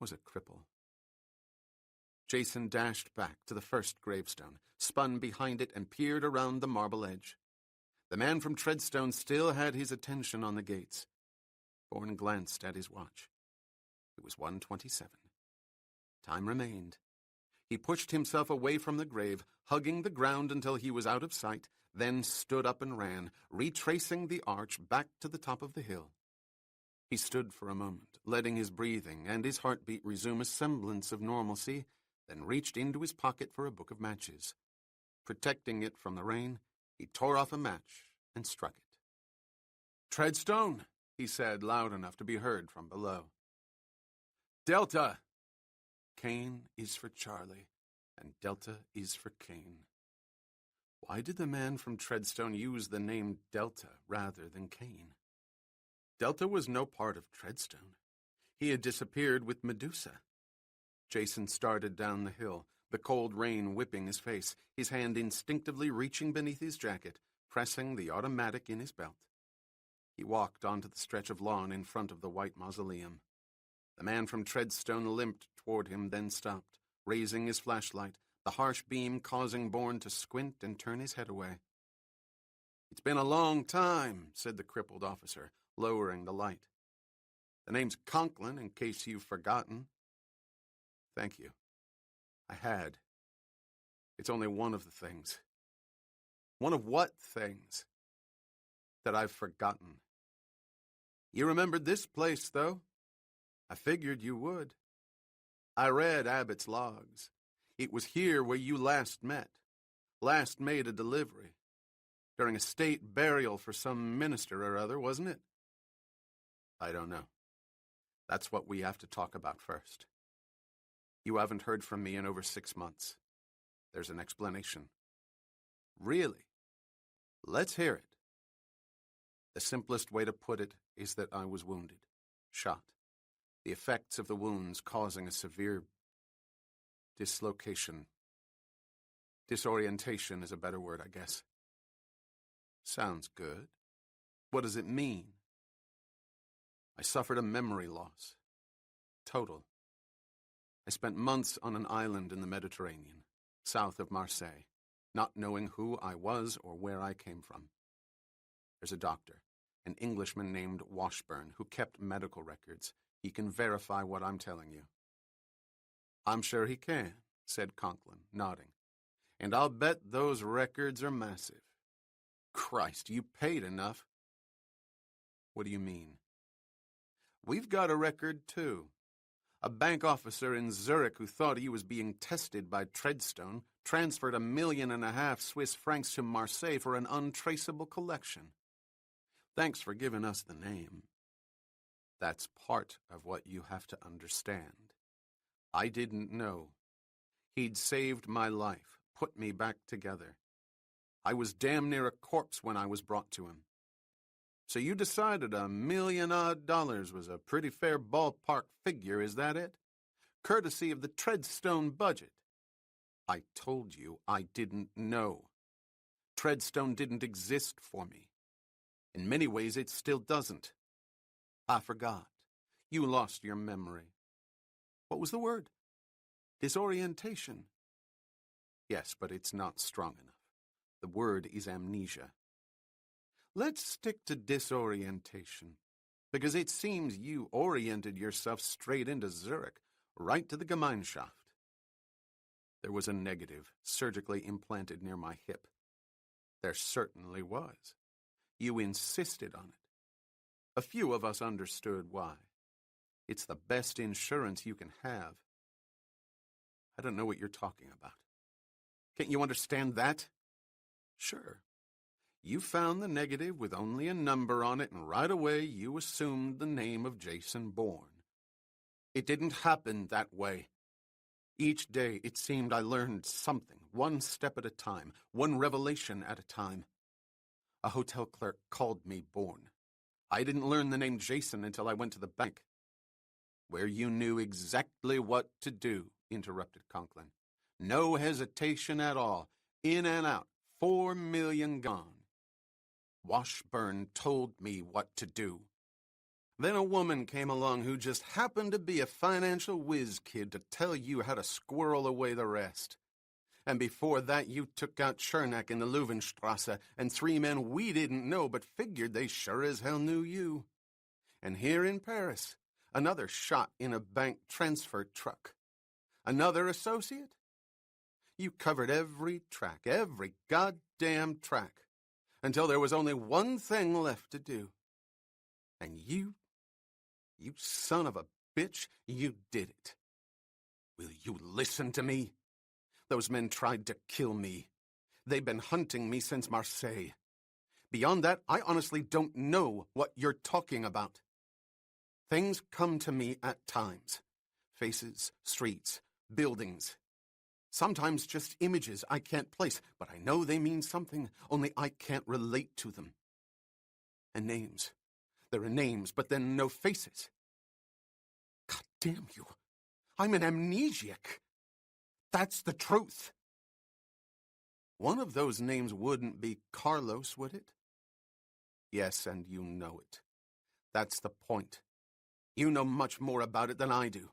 was a cripple. Jason dashed back to the first gravestone, spun behind it, and peered around the marble edge. The man from Treadstone still had his attention on the gates. Bourne glanced at his watch. It was 1:27. Time remained. He pushed himself away from the grave, hugging the ground until he was out of sight, then stood up and ran, retracing the arch back to the top of the hill. He stood for a moment, letting his breathing and his heartbeat resume a semblance of normalcy, then reached into his pocket for a book of matches. Protecting it from the rain, he tore off a match and struck it. "Treadstone," he said, loud enough to be heard from below. "Delta." Kane is for Charlie, and Delta is for Kane. Why did the man from Treadstone use the name Delta rather than Kane? Delta was no part of Treadstone. He had disappeared with Medusa. Jason started down the hill, the cold rain whipping his face, his hand instinctively reaching beneath his jacket, pressing the automatic in his belt. He walked onto the stretch of lawn in front of the white mausoleum. The man from Treadstone limped toward him, then stopped, raising his flashlight, the harsh beam causing Bourne to squint and turn his head away. "It's been a long time," said the crippled officer, lowering the light. "The name's Conklin, in case you've forgotten." "Thank you. I had. It's only one of the things." "One of what things?" "That I've forgotten." "You remembered this place, though. I figured you would. I read Abbott's logs. It was here where you last met, last made a delivery. During a state burial for some minister or other, wasn't it?" "I don't know. That's what we have to talk about first. You haven't heard from me in over 6 months. There's an explanation." "Really? Let's hear it." "The simplest way to put it is that I was wounded, shot. The effects of the wounds causing a severe dislocation. Disorientation is a better word, I guess." "Sounds good. What does it mean?" "I suffered a memory loss. Total. I spent months on an island in the Mediterranean, south of Marseille, not knowing who I was or where I came from. There's a doctor, an Englishman named Washburn, who kept medical records. He can verify what I'm telling you." "I'm sure he can," said Conklin, nodding. "And I'll bet those records are massive." "Christ, you paid enough." "What do you mean?" "We've got a record, too. A bank officer in Zurich who thought he was being tested by Treadstone transferred $1.5 million Swiss francs to Marseille for an untraceable collection. Thanks for giving us the name. That's part of what you have to understand. I didn't know. He'd saved my life, put me back together. I was damn near a corpse when I was brought to him. So you decided $1 million was a pretty fair ballpark figure, is that it? Courtesy of the Treadstone budget. I told you I didn't know. Treadstone didn't exist for me. In many ways, it still doesn't. I forgot. You lost your memory. What was the word? Disorientation. Yes, but it's not strong enough. The word is amnesia. Let's stick to disorientation, because it seems you oriented yourself straight into Zurich, right to the Gemeinschaft. There was a negative surgically implanted near my hip. There certainly was. You insisted on it. A few of us understood why. It's the best insurance you can have. I don't know what you're talking about. Can't you understand that? Sure. You found the negative with only a number on it, and right away you assumed the name of Jason Bourne. It didn't happen that way. Each day it seemed I learned something, one step at a time, one revelation at a time. A hotel clerk called me Bourne. I didn't learn the name Jason until I went to the bank. Where you knew exactly what to do, interrupted Conklin. No hesitation at all. In and out. 4 million gone. Washburn told me what to do. Then a woman came along who just happened to be a financial whiz kid to tell you how to squirrel away the rest. And before that, you took out Chernak in the Löwenstrasse, and 3 men we didn't know but figured they sure as hell knew you. And here in Paris, another shot in a bank transfer truck. Another associate? You covered every track, every goddamn track, until there was only one thing left to do. And you son of a bitch, you did it. Will you listen to me? Those men tried to kill me. They've been hunting me since Marseille. Beyond that, I honestly don't know what you're talking about. Things come to me at times. Faces, streets, buildings. Sometimes just images I can't place, but I know they mean something, only I can't relate to them. And names. There are names, but then no faces. God damn you. I'm an amnesiac. That's the truth. One of those names wouldn't be Carlos, would it? Yes, and you know it. That's the point. You know much more about it than I do.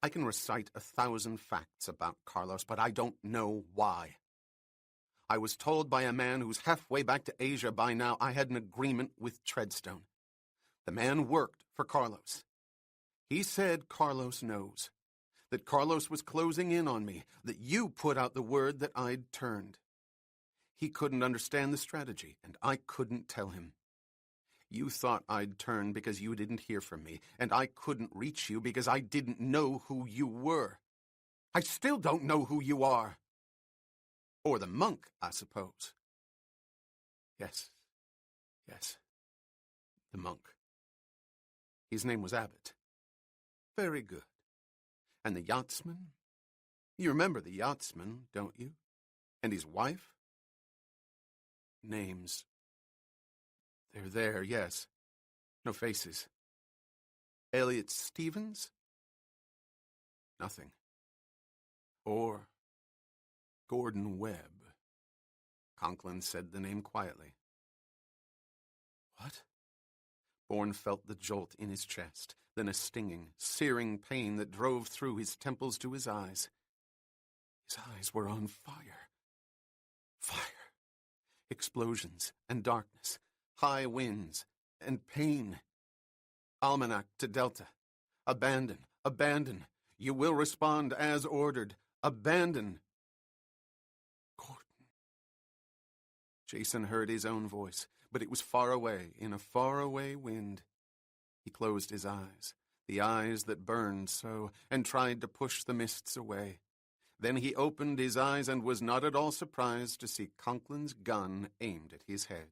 I can recite 1,000 facts about Carlos, but I don't know why. I was told by a man who's halfway back to Asia by now I had an agreement with Treadstone. The man worked for Carlos. He said Carlos knows, that Carlos was closing in on me, that you put out the word that I'd turned. He couldn't understand the strategy, and I couldn't tell him. You thought I'd turn because you didn't hear from me, and I couldn't reach you because I didn't know who you were. I still don't know who you are. Or the monk, I suppose. Yes, the monk. His name was Abbott. Very good. And the yachtsman? You remember the yachtsman, don't you? And his wife? Names. They're there, yes. No faces. Elliot Stevens? Nothing. Or Gordon Webb. Conklin said the name quietly. What? Bourne felt the jolt in his chest, then a stinging, searing pain that drove through his temples to his eyes. His eyes were on fire. Fire. Explosions and darkness, high winds and pain. Almanac to Delta. Abandon. Abandon. You will respond as ordered. Abandon. Gordon. Jason heard his own voice, but it was far away, in a faraway wind. He closed his eyes, the eyes that burned so, and tried to push the mists away. Then he opened his eyes and was not at all surprised to see Conklin's gun aimed at his head.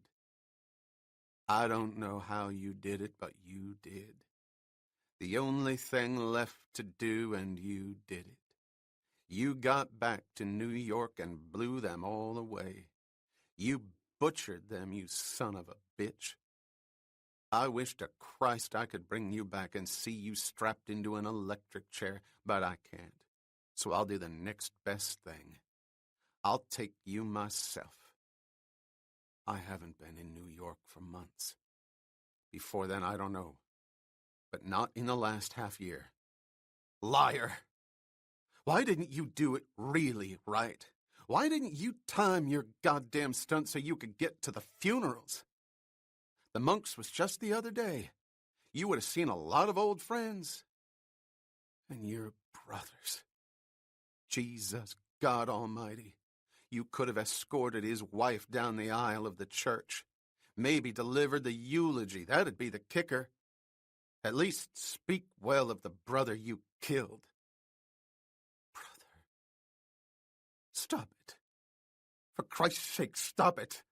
I don't know how you did it, but you did. The only thing left to do, and you did it. You got back to New York and blew them all away. You butchered them, you son of a bitch. I wish to Christ I could bring you back and see you strapped into an electric chair, but I can't. So I'll do the next best thing. I'll take you myself. I haven't been in New York for months. Before then, I don't know. But not in the last half year. Liar! Why didn't you do it really right? Why didn't you time your goddamn stunt so you could get to the funerals? The monks was just the other day. You would have seen a lot of old friends. And your brothers. Jesus God Almighty. You could have escorted his wife down the aisle of the church. Maybe delivered the eulogy. That'd be the kicker. At least speak well of the brother you killed. Brother. Stop it. For Christ's sake, stop it.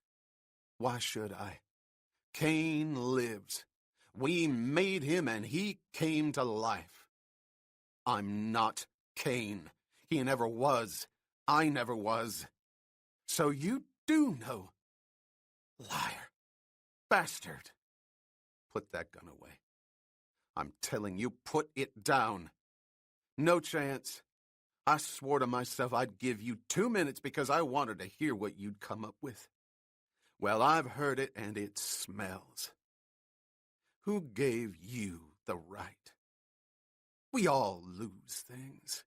Why should I? Cain lives. We made him and he came to life. I'm not Cain. He never was. I never was. So you do know. Liar. Bastard. Put that gun away. I'm telling you, put it down. No chance. I swore to myself I'd give you 2 minutes because I wanted to hear what you'd come up with. Well, I've heard it and it smells. Who gave you the right? We all lose things.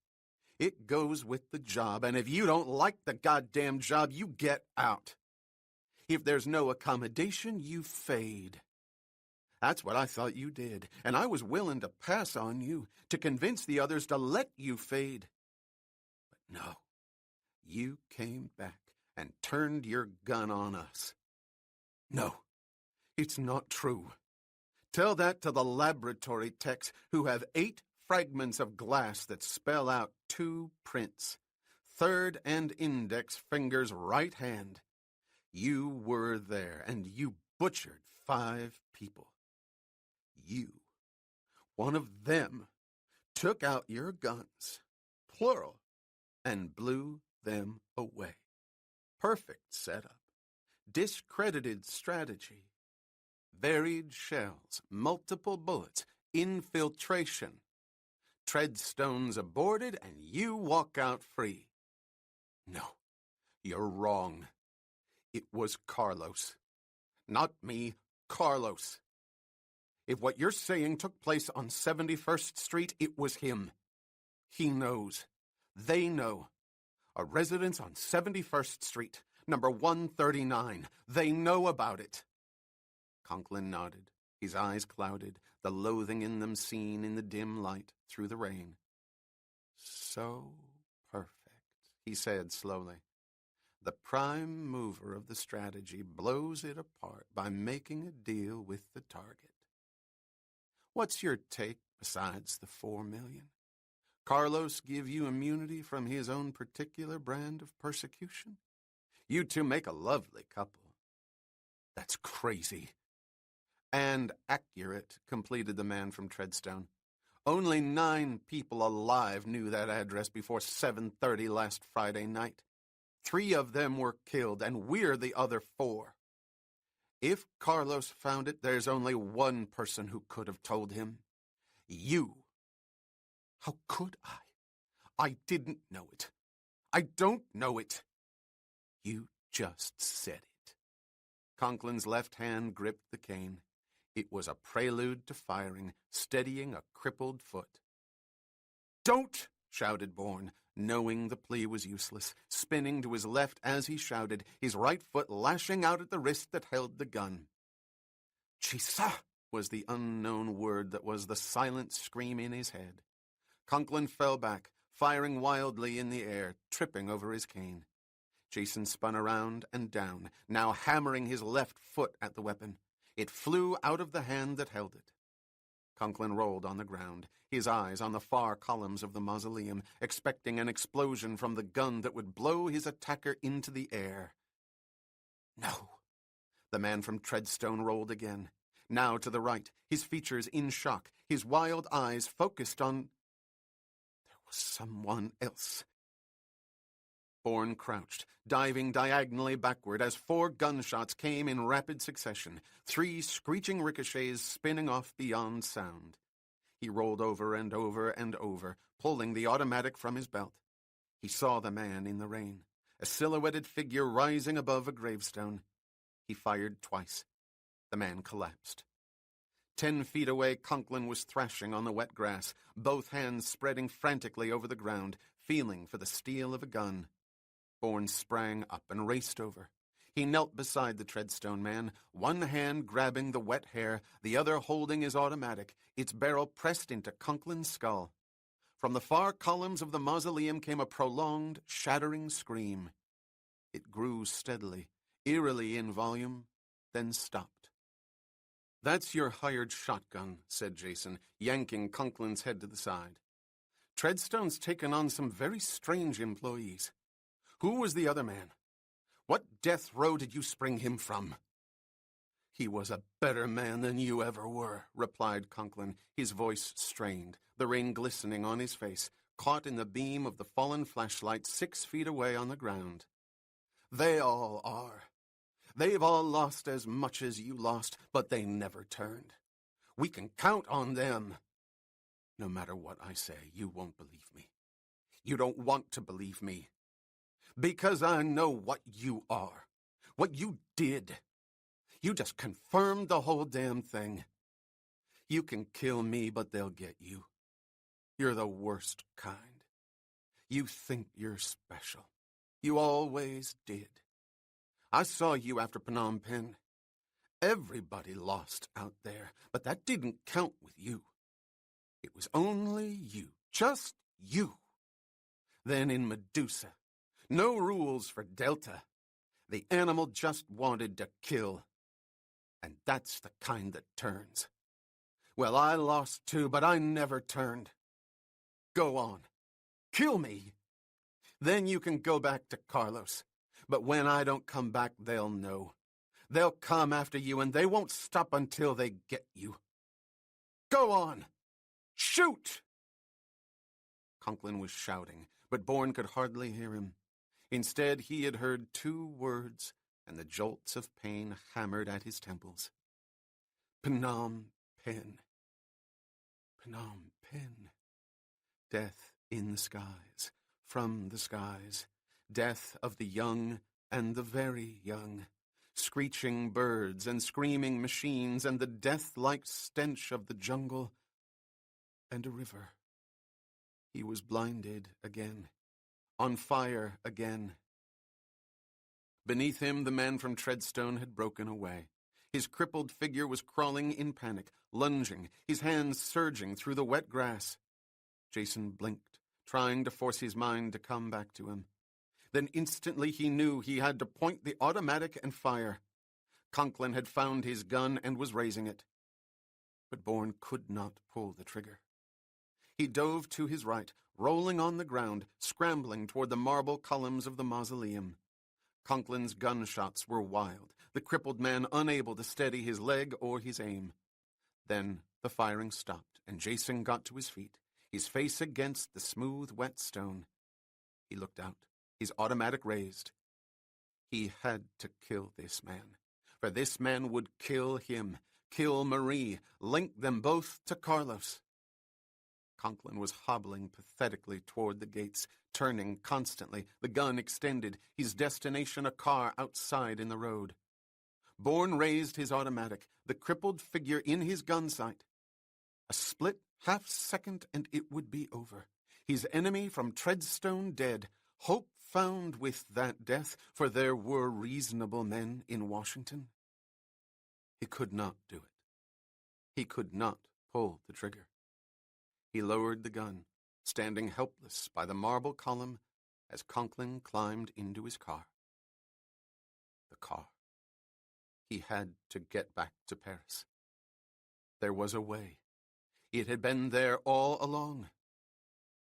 It goes with the job, and if you don't like the goddamn job, you get out. If there's no accommodation, you fade. That's what I thought you did, and I was willing to pass on you, to convince the others to let you fade. But no, you came back and turned your gun on us. No, it's not true. Tell that to the laboratory techs who have 8 fragments of glass that spell out 2 prints, third and index fingers right hand. You were there, and you butchered 5 people. You, one of them, took out your guns, plural, and blew them away. Perfect setup. Discredited strategy. Varied shells, multiple bullets, infiltration. Treadstone's aborted and you walk out free. No, you're wrong. It was Carlos. Not me, Carlos. If what you're saying took place on 71st Street, it was him. He knows. They know. A residence on 71st Street, number 139. They know about it. Conklin nodded, his eyes clouded, the loathing in them seen in the dim light through the rain. So perfect, he said slowly. The prime mover of the strategy blows it apart by making a deal with the target. What's your take besides the $4 million? Carlos give you immunity from his own particular brand of persecution? You two make a lovely couple. That's crazy. And accurate, completed the man from Treadstone. Only 9 people alive knew that address before 7:30 last Friday night. 3 of them were killed, and we're the other 4. If Carlos found it, there's only one person who could have told him. You. How could I? I didn't know it. I don't know it. You just said it. Conklin's left hand gripped the cane. It was a prelude to firing, steadying a crippled foot. Don't! Shouted Bourne, knowing the plea was useless, spinning to his left as he shouted, his right foot lashing out at the wrist that held the gun. Chisa! Was the unknown word that was the silent scream in his head. Conklin fell back, firing wildly in the air, tripping over his cane. Jason spun around and down, now hammering his left foot at the weapon. It flew out of the hand that held it. Conklin rolled on the ground, his eyes on the far columns of the mausoleum, expecting an explosion from the gun that would blow his attacker into the air. No. The man from Treadstone rolled again, now to the right, his features in shock, his wild eyes focused on... There was someone else. Bourne crouched, diving diagonally backward as 4 gunshots came in rapid succession, 3 screeching ricochets spinning off beyond sound. He rolled over and over and over, pulling the automatic from his belt. He saw the man in the rain, a silhouetted figure rising above a gravestone. He fired twice. The man collapsed. 10 feet away, Conklin was thrashing on the wet grass, both hands spreading frantically over the ground, feeling for the steel of a gun. Bourne sprang up and raced over. He knelt beside the Treadstone man, one hand grabbing the wet hair, the other holding his automatic, its barrel pressed into Conklin's skull. From the far columns of the mausoleum came a prolonged, shattering scream. It grew steadily, eerily in volume, then stopped. That's your hired shotgun, said Jason, yanking Conklin's head to the side. Treadstone's taken on some very strange employees. Who was the other man? What death row did you spring him from? He was a better man than you ever were, replied Conklin, his voice strained, the rain glistening on his face, caught in the beam of the fallen flashlight 6 feet away on the ground. They all are. They've all lost as much as you lost, but they never turned. We can count on them. No matter what I say, you won't believe me. You don't want to believe me. Because I know what you are, what you did. You just confirmed the whole damn thing. You can kill me, but they'll get you. You're the worst kind. You think you're special. You always did. I saw you after Phnom Penh. Everybody lost out there, but that didn't count with you. It was only you, just you. Then in Medusa, no rules for Delta. The animal just wanted to kill. And that's the kind that turns. Well, I lost too, but I never turned. Go on. Kill me. Then you can go back to Carlos. But when I don't come back, they'll know. They'll come after you, and they won't stop until they get you. Go on. Shoot! Conklin was shouting, but Bourne could hardly hear him. Instead, he had heard 2 words, and the jolts of pain hammered at his temples. Phnom Penh. Phnom Penh. Death in the skies, from the skies, death of the young and the very young, screeching birds and screaming machines and the death-like stench of the jungle and a river. He was blinded again, on fire again. Beneath him, the man from Treadstone had broken away. His crippled figure was crawling in panic, lunging, his hands surging through the wet grass. Jason blinked, trying to force his mind to come back to him. Then instantly he knew he had to point the automatic and fire. Conklin had found his gun and was raising it. But Bourne could not pull the trigger. He dove to his right, rolling on the ground, scrambling toward the marble columns of the mausoleum. Conklin's gunshots were wild, the crippled man unable to steady his leg or his aim. Then the firing stopped, and Jason got to his feet, his face against the smooth, wet stone. He looked out, his automatic raised. He had to kill this man, for this man would kill him, kill Marie, link them both to Carlos. Conklin was hobbling pathetically toward the gates, turning constantly, the gun extended, his destination a car outside in the road. Bourne raised his automatic, the crippled figure in his gun sight. A split half-second and it would be over. His enemy from Treadstone dead, hope found with that death, for there were reasonable men in Washington. He could not do it. He could not pull the trigger. He lowered the gun, standing helpless by the marble column as Conklin climbed into his car. The car. He had to get back to Paris. There was a way. It had been there all along.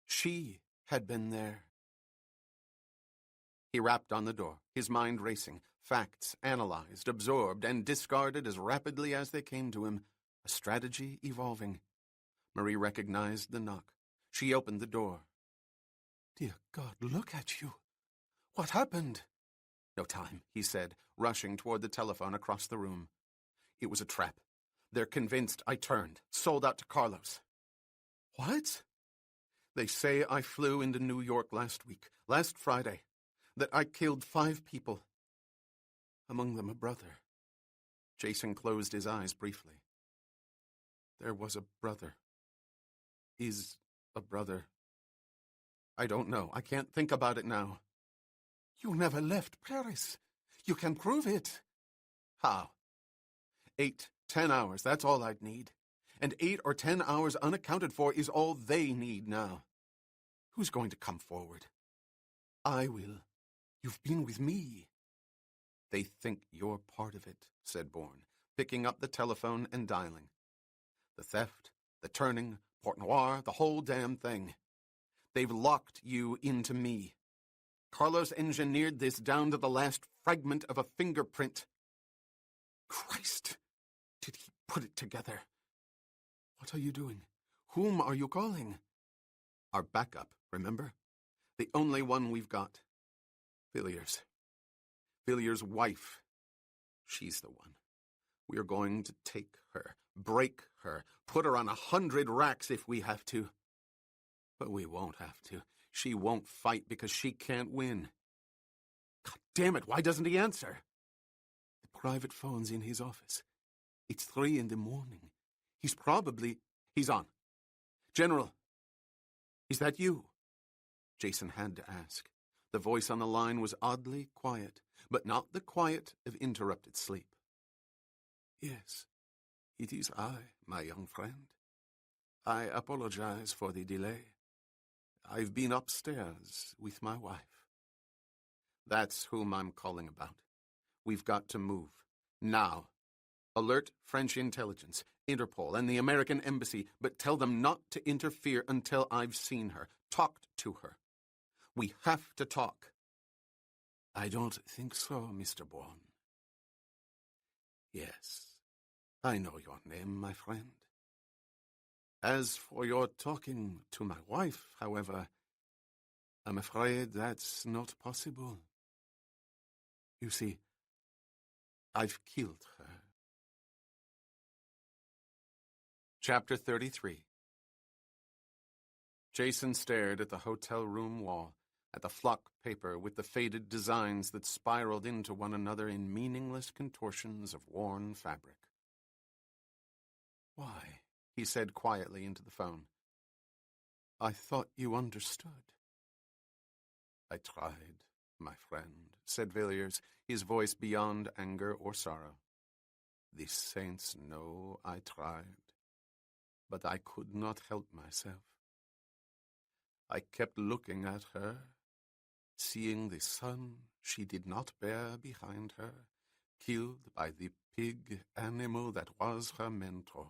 She had been there. He rapped on the door, his mind racing, facts analyzed, absorbed, and discarded as rapidly as they came to him, a strategy evolving. Marie recognized the knock. She opened the door. Dear God, look at you. What happened? No time, he said, rushing toward the telephone across the room. It was a trap. They're convinced I turned, sold out to Carlos. What? They say I flew into New York last Friday, that I killed 5 people. Among them a brother. Jason closed his eyes briefly. There was a brother. Is a brother. I don't know. I can't think about it now. You never left Paris. You can prove it. How? 8-10 hours, that's all I'd need. And 8 or 10 hours unaccounted for is all they need now. Who's going to come forward? I will. You've been with me. They think you're part of it, said Bourne, picking up the telephone and dialing. The theft, the turning, Port Noir, the whole damn thing. They've locked you into me. Carlos engineered this down to the last fragment of a fingerprint. Christ! Did he put it together? What are you doing? Whom are you calling? Our backup, remember? The only one we've got. Villiers. Villiers' wife. She's the one. We're going to take her, break her, put her on 100 racks if we have to. But we won't have to. She won't fight because she can't win. God damn it, why doesn't he answer? The private phone's in his office. It's 3 a.m. He's on. General, is that you? Jason had to ask. The voice on the line was oddly quiet, but not the quiet of interrupted sleep. Yes, it is I, my young friend. I apologize for the delay. I've been upstairs with my wife. That's whom I'm calling about. We've got to move. Now. Alert French intelligence, Interpol, and the American Embassy, but tell them not to interfere until I've seen her, talked to her. We have to talk. I don't think so, Mr. Bourne. Yes, I know your name, my friend. As for your talking to my wife, however, I'm afraid that's not possible. You see, I've killed her. Chapter 33 Jason stared at the hotel room wall, at the flock paper with the faded designs that spiraled into one another in meaningless contortions of worn fabric. "Why?" he said quietly into the phone. "I thought you understood." "I tried, my friend," said Villiers, his voice beyond anger or sorrow. "The saints know I tried, but I could not help myself. I kept looking at her, seeing the son she did not bear behind her, killed by the pig animal that was her mentor.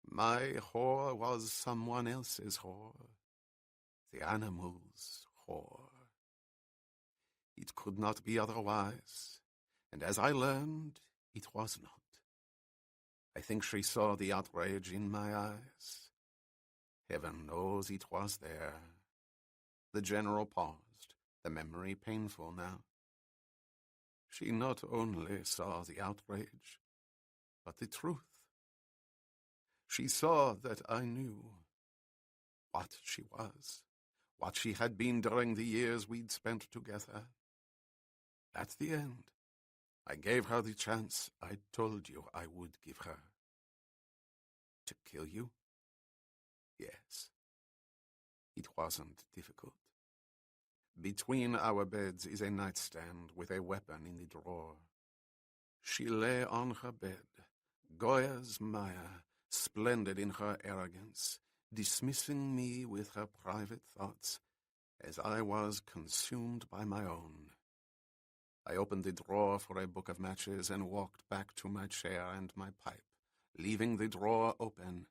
My whore was someone else's whore, the animal's whore. It could not be otherwise, and as I learned, it was not. I think she saw the outrage in my eyes. Heaven knows it was there." The general paused, the memory painful now. "She not only saw the outrage, but the truth. She saw that I knew what she was, what she had been during the years we'd spent together. At the end, I gave her the chance I told you I would give her. To kill you? Yes. It wasn't difficult. Between our beds is a nightstand with a weapon in the drawer. She lay on her bed, Goya's Maya, splendid in her arrogance, dismissing me with her private thoughts, as I was consumed by my own. I opened the drawer for a book of matches and walked back to my chair and my pipe, leaving the drawer open,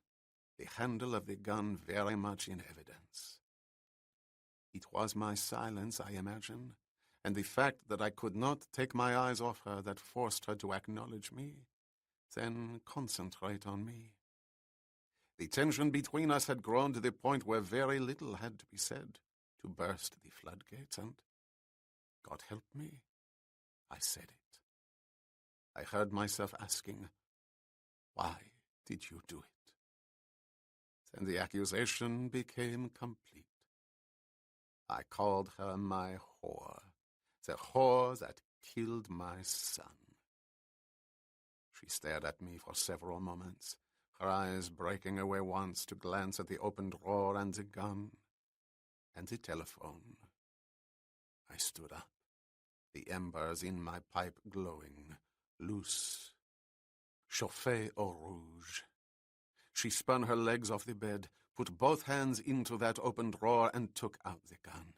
the handle of the gun very much in evidence. It was my silence, I imagine, and the fact that I could not take my eyes off her that forced her to acknowledge me, then concentrate on me. The tension between us had grown to the point where very little had to be said to burst the floodgates, and, God help me, I said it. I heard myself asking, "Why did you do it?" Then the accusation became complete. I called her my whore, the whore that killed my son. She stared at me for several moments, her eyes breaking away once to glance at the open drawer and the gun, and the telephone. I stood up, the embers in my pipe glowing, loose, chauffé au rouge. She spun her legs off the bed, put both hands into that open drawer, and took out the gun.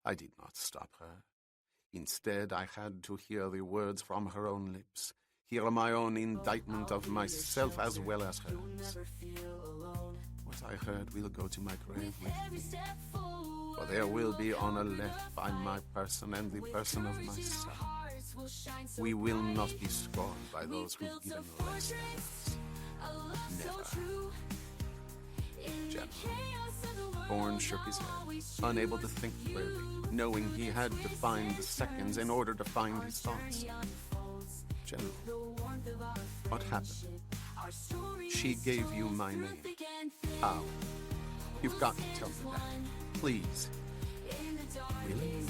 I did not stop her. Instead, I had to hear the words from her own lips, hear my own indictment of myself as well as hers. What I heard will go to my grave with me, for there will be honor left by my person and the person of my son. We will not be scorned by those who've given less than us. Never. General. Bourne shook his head, unable to think clearly, knowing he had to find the seconds in order to find his thoughts. General, what happened? She gave you my name. How? You've got to tell me that. Please. Really?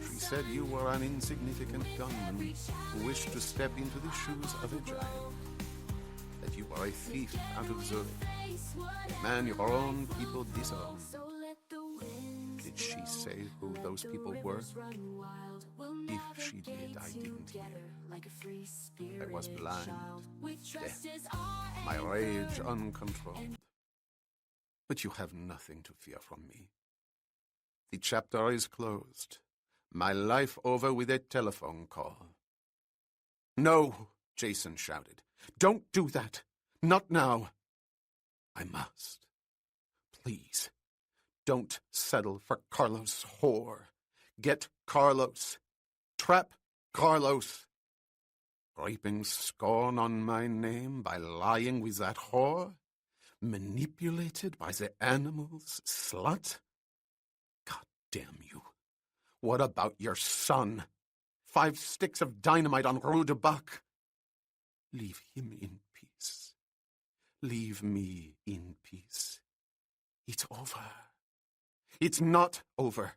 She said you were an insignificant gunman who wished to step into the shoes of a giant. That you were a thief out of Zurich, a man your own people disowned. Did she say who those people were? If she did, I didn't hear. I was blind, deaf, my rage uncontrolled. But you have nothing to fear from me. The chapter is closed. My life over with a telephone call. No, Jason shouted. Don't do that. Not now. I must. Please, don't settle for Carlos' whore. Get Carlos. Trap Carlos. Reaping scorn on my name by lying with that whore? Manipulated by the animals, slut? God damn you. What about your son? 5 sticks of dynamite on Rue de Bac. Leave him in peace. Leave me in peace. It's over. It's not over.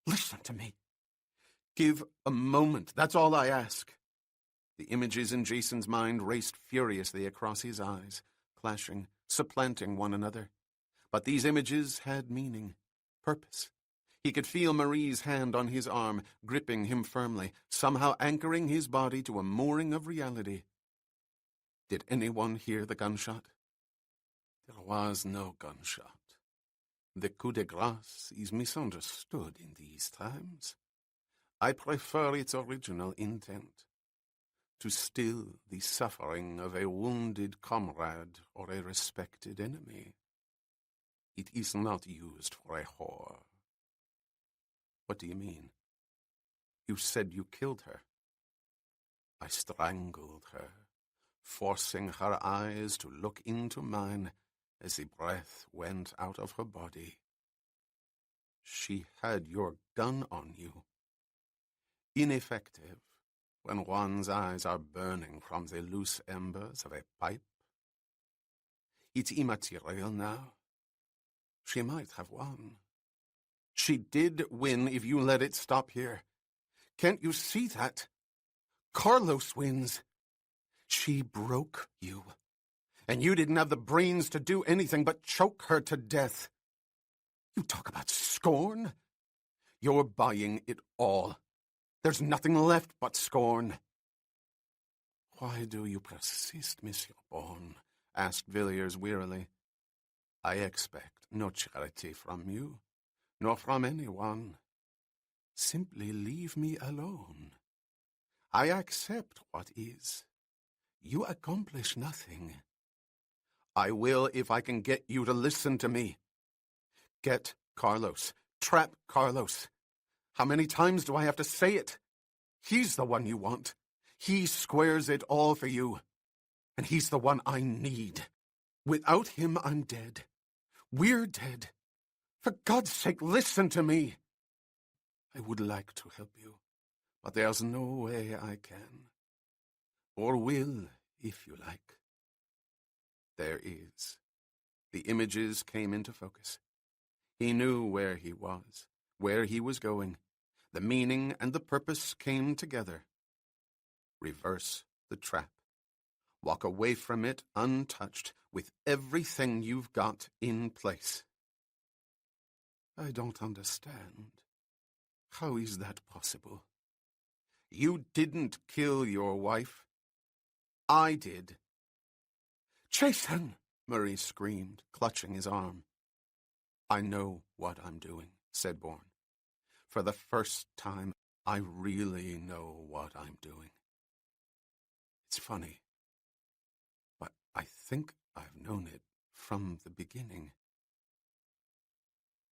Listen to me. Give a moment. That's all I ask. The images in Jason's mind raced furiously across his eyes, clashing, supplanting one another. But these images had meaning, purpose. He could feel Marie's hand on his arm, gripping him firmly, somehow anchoring his body to a mooring of reality. Did anyone hear the gunshot? There was no gunshot. The coup de grace is misunderstood in these times. I prefer its original intent, to still the suffering of a wounded comrade or a respected enemy. It is not used for a whore. What do you mean? You said you killed her. I strangled her, forcing her eyes to look into mine as the breath went out of her body. She had your gun on you. Ineffective when one's eyes are burning from the loose embers of a pipe. It's immaterial now. She might have won. She did win if you let it stop here. Can't you see that? Carlos wins. She broke you, and you didn't have the brains to do anything but choke her to death. You talk about scorn? You're buying it all. There's nothing left but scorn. Why do you persist, Monsieur Bourne? Asked Villiers wearily. I expect no charity from you, nor from anyone. Simply leave me alone. I accept what is. You accomplish nothing. I will if I can get you to listen to me. Get Carlos. Trap Carlos. How many times do I have to say it? He's the one you want. He squares it all for you. And he's the one I need. Without him, I'm dead. We're dead. For God's sake, listen to me. I would like to help you, but there's no way I can. Or will, if you like. There is. The images came into focus. He knew where he was going. The meaning and the purpose came together. Reverse the trap. Walk away from it untouched, with everything you've got in place. I don't understand. How is that possible? You didn't kill your wife. I did. Jason! Marie screamed, clutching his arm. I know what I'm doing, said Bourne. For the first time, I really know what I'm doing. It's funny, but I think I've known it from the beginning.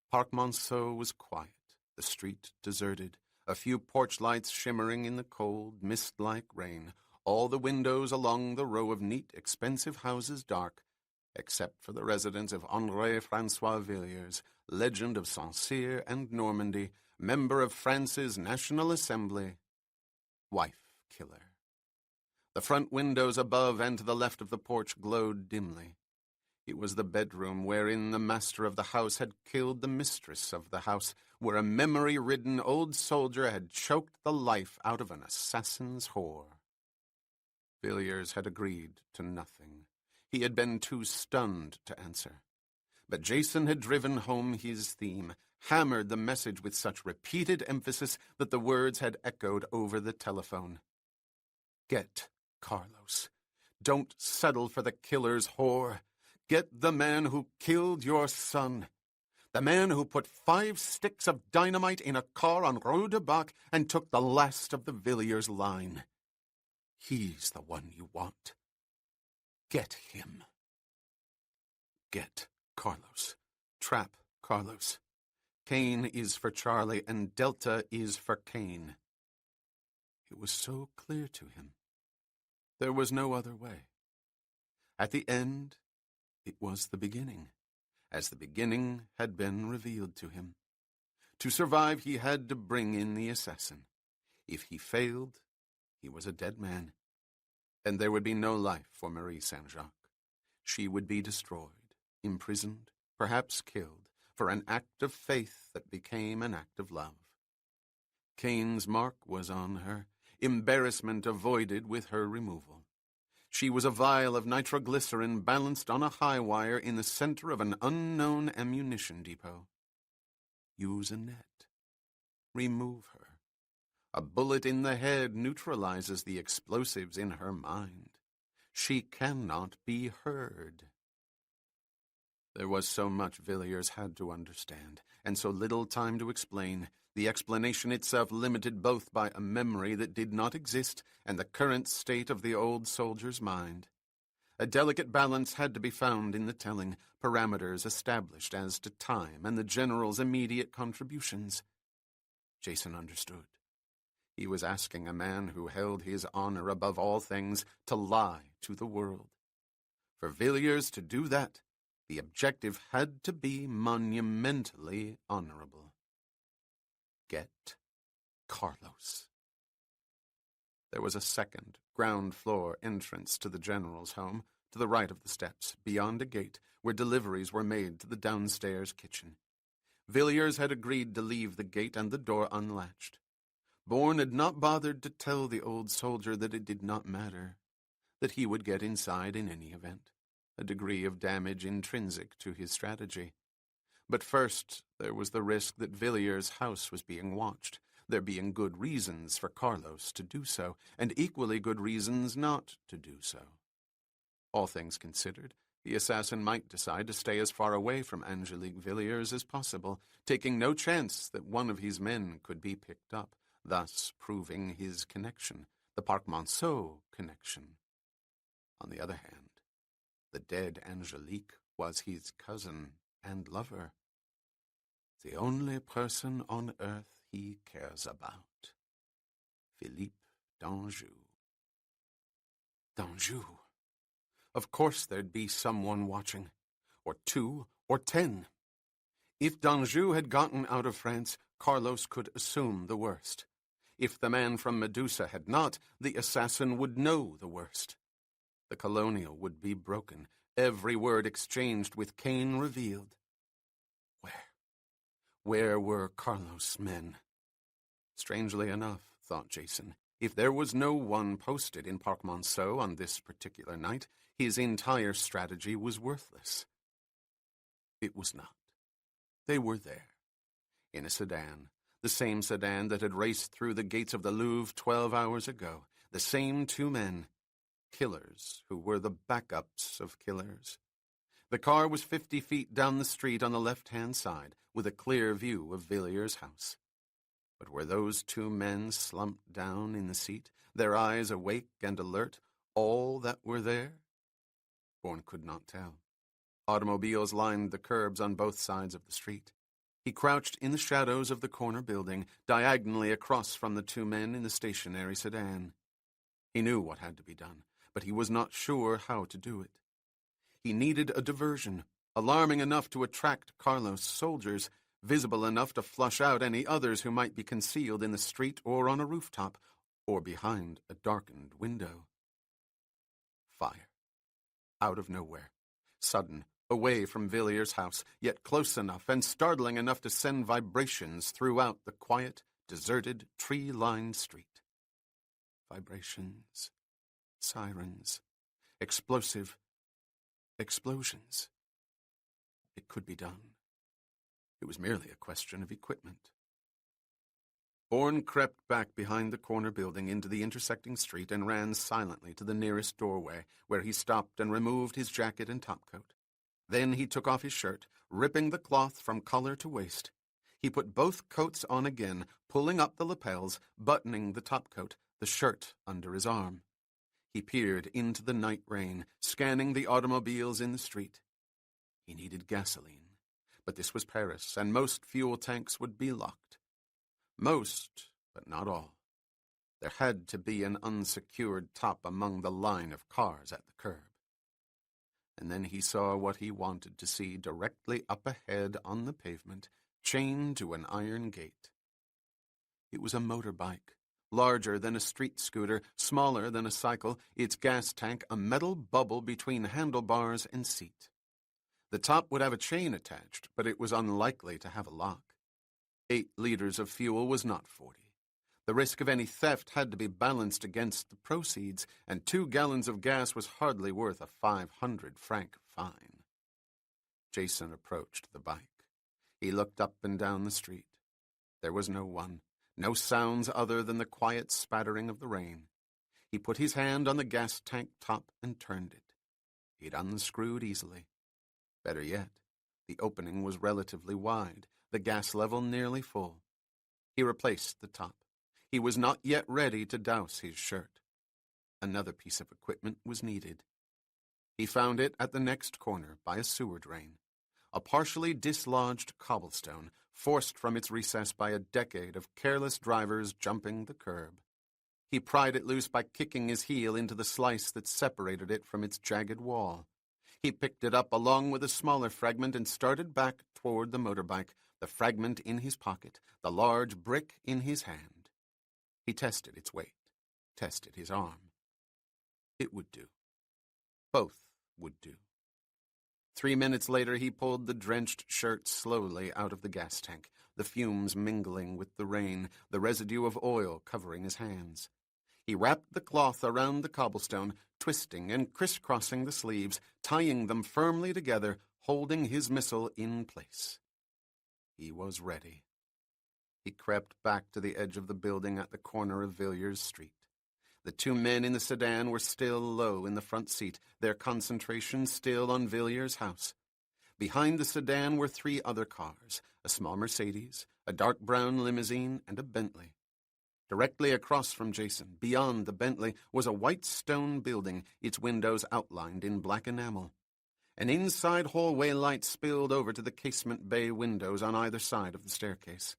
Parc Monceau was quiet, the street deserted, a few porch lights shimmering in the cold, mist-like rain, all the windows along the row of neat, expensive houses dark, except for the residence of André Francois Villiers, legend of Saint-Cyr and Normandy, member of France's National Assembly, wife-killer. The front windows above and to the left of the porch glowed dimly. It was the bedroom wherein the master of the house had killed the mistress of the house, where a memory-ridden old soldier had choked the life out of an assassin's whore. Villiers had agreed to nothing. He had been too stunned to answer. But Jason had driven home his theme, hammered the message with such repeated emphasis that the words had echoed over the telephone. Get Carlos. Don't settle for the killer's whore. Get the man who killed your son. The man who put 5 sticks of dynamite in a car on Rue de Bac and took the last of the Villiers line. He's the one you want. Get him. Get Carlos. Trap Carlos. Kane is for Charlie and Delta is for Kane. It was so clear to him. There was no other way. At the end, it was the beginning, as the beginning had been revealed to him. To survive, he had to bring in the assassin. If he failed, he was a dead man, and there would be no life for Marie Saint-Jacques. She would be destroyed, imprisoned, perhaps killed, for an act of faith that became an act of love. Cain's mark was on her, embarrassment avoided with her removal. She was a vial of nitroglycerin balanced on a high wire in the center of an unknown ammunition depot. Use a net. Remove her. A bullet in the head neutralizes the explosives in her mind. She cannot be heard. There was so much Villiers had to understand, and so little time to explain, the explanation itself limited both by a memory that did not exist and the current state of the old soldier's mind. A delicate balance had to be found in the telling, parameters established as to time and the general's immediate contributions. Jason understood. He was asking a man who held his honor above all things to lie to the world. For Villiers to do that, the objective had to be monumentally honorable. Get Carlos. There was a second, ground-floor entrance to the general's home, to the right of the steps, beyond a gate, where deliveries were made to the downstairs kitchen. Villiers had agreed to leave the gate and the door unlatched. Bourne had not bothered to tell the old soldier that it did not matter, that he would get inside in any event, a degree of damage intrinsic to his strategy. But first, there was the risk that Villiers' house was being watched, there being good reasons for Carlos to do so, and equally good reasons not to do so. All things considered, the assassin might decide to stay as far away from Angelique Villiers as possible, taking no chance that one of his men could be picked up, thus proving his connection, the Parc-Monceau connection. On the other hand, the dead Angelique was his cousin and lover, the only person on earth he cares about, Philippe d'Anjou. D'Anjou. Of course there'd be someone watching, or 2 or 10. If d'Anjou had gotten out of France, Carlos could assume the worst. If the man from Medusa had not, the assassin would know the worst. The colonial would be broken, every word exchanged with Cain revealed. Where were Carlos' men? Strangely enough, thought Jason, if there was no one posted in Parc-Monceau on this particular night, his entire strategy was worthless. It was not. They were there, in a sedan, the same sedan that had raced through the gates of the Louvre 12 hours ago, the same 2 men, killers who were the backups of killers. The car was 50 feet down the street on the left-hand side, with a clear view of Villiers' house. But were those 2 men slumped down in the seat, their eyes awake and alert, all that were there? Bourne could not tell. Automobiles lined the curbs on both sides of the street. He crouched in the shadows of the corner building, diagonally across from the 2 men in the stationary sedan. He knew what had to be done, but he was not sure how to do it. He needed a diversion, alarming enough to attract Carlos' soldiers, visible enough to flush out any others who might be concealed in the street or on a rooftop, or behind a darkened window. Fire. Out of nowhere. Sudden, away from Villiers' house, yet close enough and startling enough to send vibrations throughout the quiet, deserted, tree-lined street. Vibrations. Sirens. Explosive. Explosions. It could be done. It was merely a question of equipment. Bourne crept back behind the corner building into the intersecting street and ran silently to the nearest doorway, where he stopped and removed his jacket and topcoat. Then he took off his shirt, ripping the cloth from collar to waist. He put both coats on again, pulling up the lapels, buttoning the topcoat, the shirt under his arm. He peered into the night rain, scanning the automobiles in the street. He needed gasoline, but this was Paris, and most fuel tanks would be locked. Most, but not all. There had to be an unsecured top among the line of cars at the curb. And then he saw what he wanted to see directly up ahead on the pavement, chained to an iron gate. It was a motorbike, larger than a street scooter, smaller than a cycle, its gas tank a metal bubble between handlebars and seat. The top would have a chain attached, but it was unlikely to have a lock. 8 liters of fuel was not 40. The risk of any theft had to be balanced against the proceeds, and 2 gallons of gas was hardly worth a 500-franc fine. Jason approached the bike. He looked up and down the street. There was no one, no sounds other than the quiet spattering of the rain. He put his hand on the gas tank top and turned it. It unscrewed easily. Better yet, the opening was relatively wide, the gas level nearly full. He replaced the top. He was not yet ready to douse his shirt. Another piece of equipment was needed. He found it at the next corner by a sewer drain, a partially dislodged cobblestone forced from its recess by a decade of careless drivers jumping the curb. He pried it loose by kicking his heel into the slice that separated it from its jagged wall. He picked it up along with a smaller fragment and started back toward the motorbike, the fragment in his pocket, the large brick in his hand. He tested its weight, tested his arm. It would do. Both would do. 3 minutes later, he pulled the drenched shirt slowly out of the gas tank, the fumes mingling with the rain, the residue of oil covering his hands. He wrapped the cloth around the cobblestone, twisting and crisscrossing the sleeves, tying them firmly together, holding his missile in place. He was ready. He crept back to the edge of the building at the corner of Villiers Street. The 2 men in the sedan were still low in the front seat, their concentration still on Villiers' house. Behind the sedan were 3 other cars, a small Mercedes, a dark brown limousine, and a Bentley. Directly across from Jason, beyond the Bentley, was a white stone building, its windows outlined in black enamel. An inside hallway light spilled over to the casement bay windows on either side of the staircase.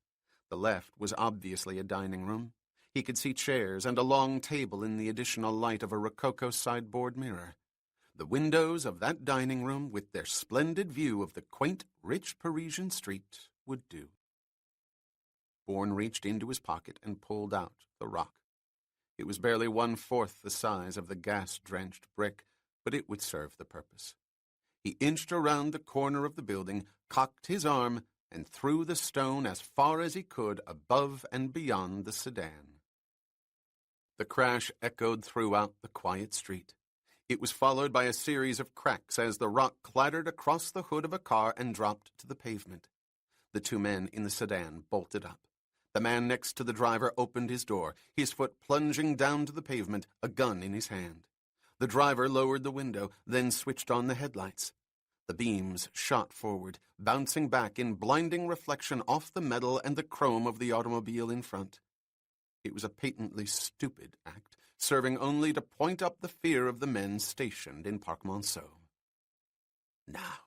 The left was obviously a dining room. He could see chairs and a long table in the additional light of a rococo sideboard mirror. The windows of that dining room, with their splendid view of the quaint, rich Parisian street, would do. Bourne reached into his pocket and pulled out the rock. It was barely 1/4 the size of the gas-drenched brick, but it would serve the purpose. He inched around the corner of the building, cocked his arm, and threw the stone as far as he could above and beyond the sedan. The crash echoed throughout the quiet street. It was followed by a series of cracks as the rock clattered across the hood of a car and dropped to the pavement. The 2 men in the sedan bolted up. The man next to the driver opened his door, his foot plunging down to the pavement, a gun in his hand. The driver lowered the window, then switched on the headlights. The beams shot forward, bouncing back in blinding reflection off the metal and the chrome of the automobile in front. It was a patently stupid act, serving only to point up the fear of the men stationed in Parc Monceau. Now.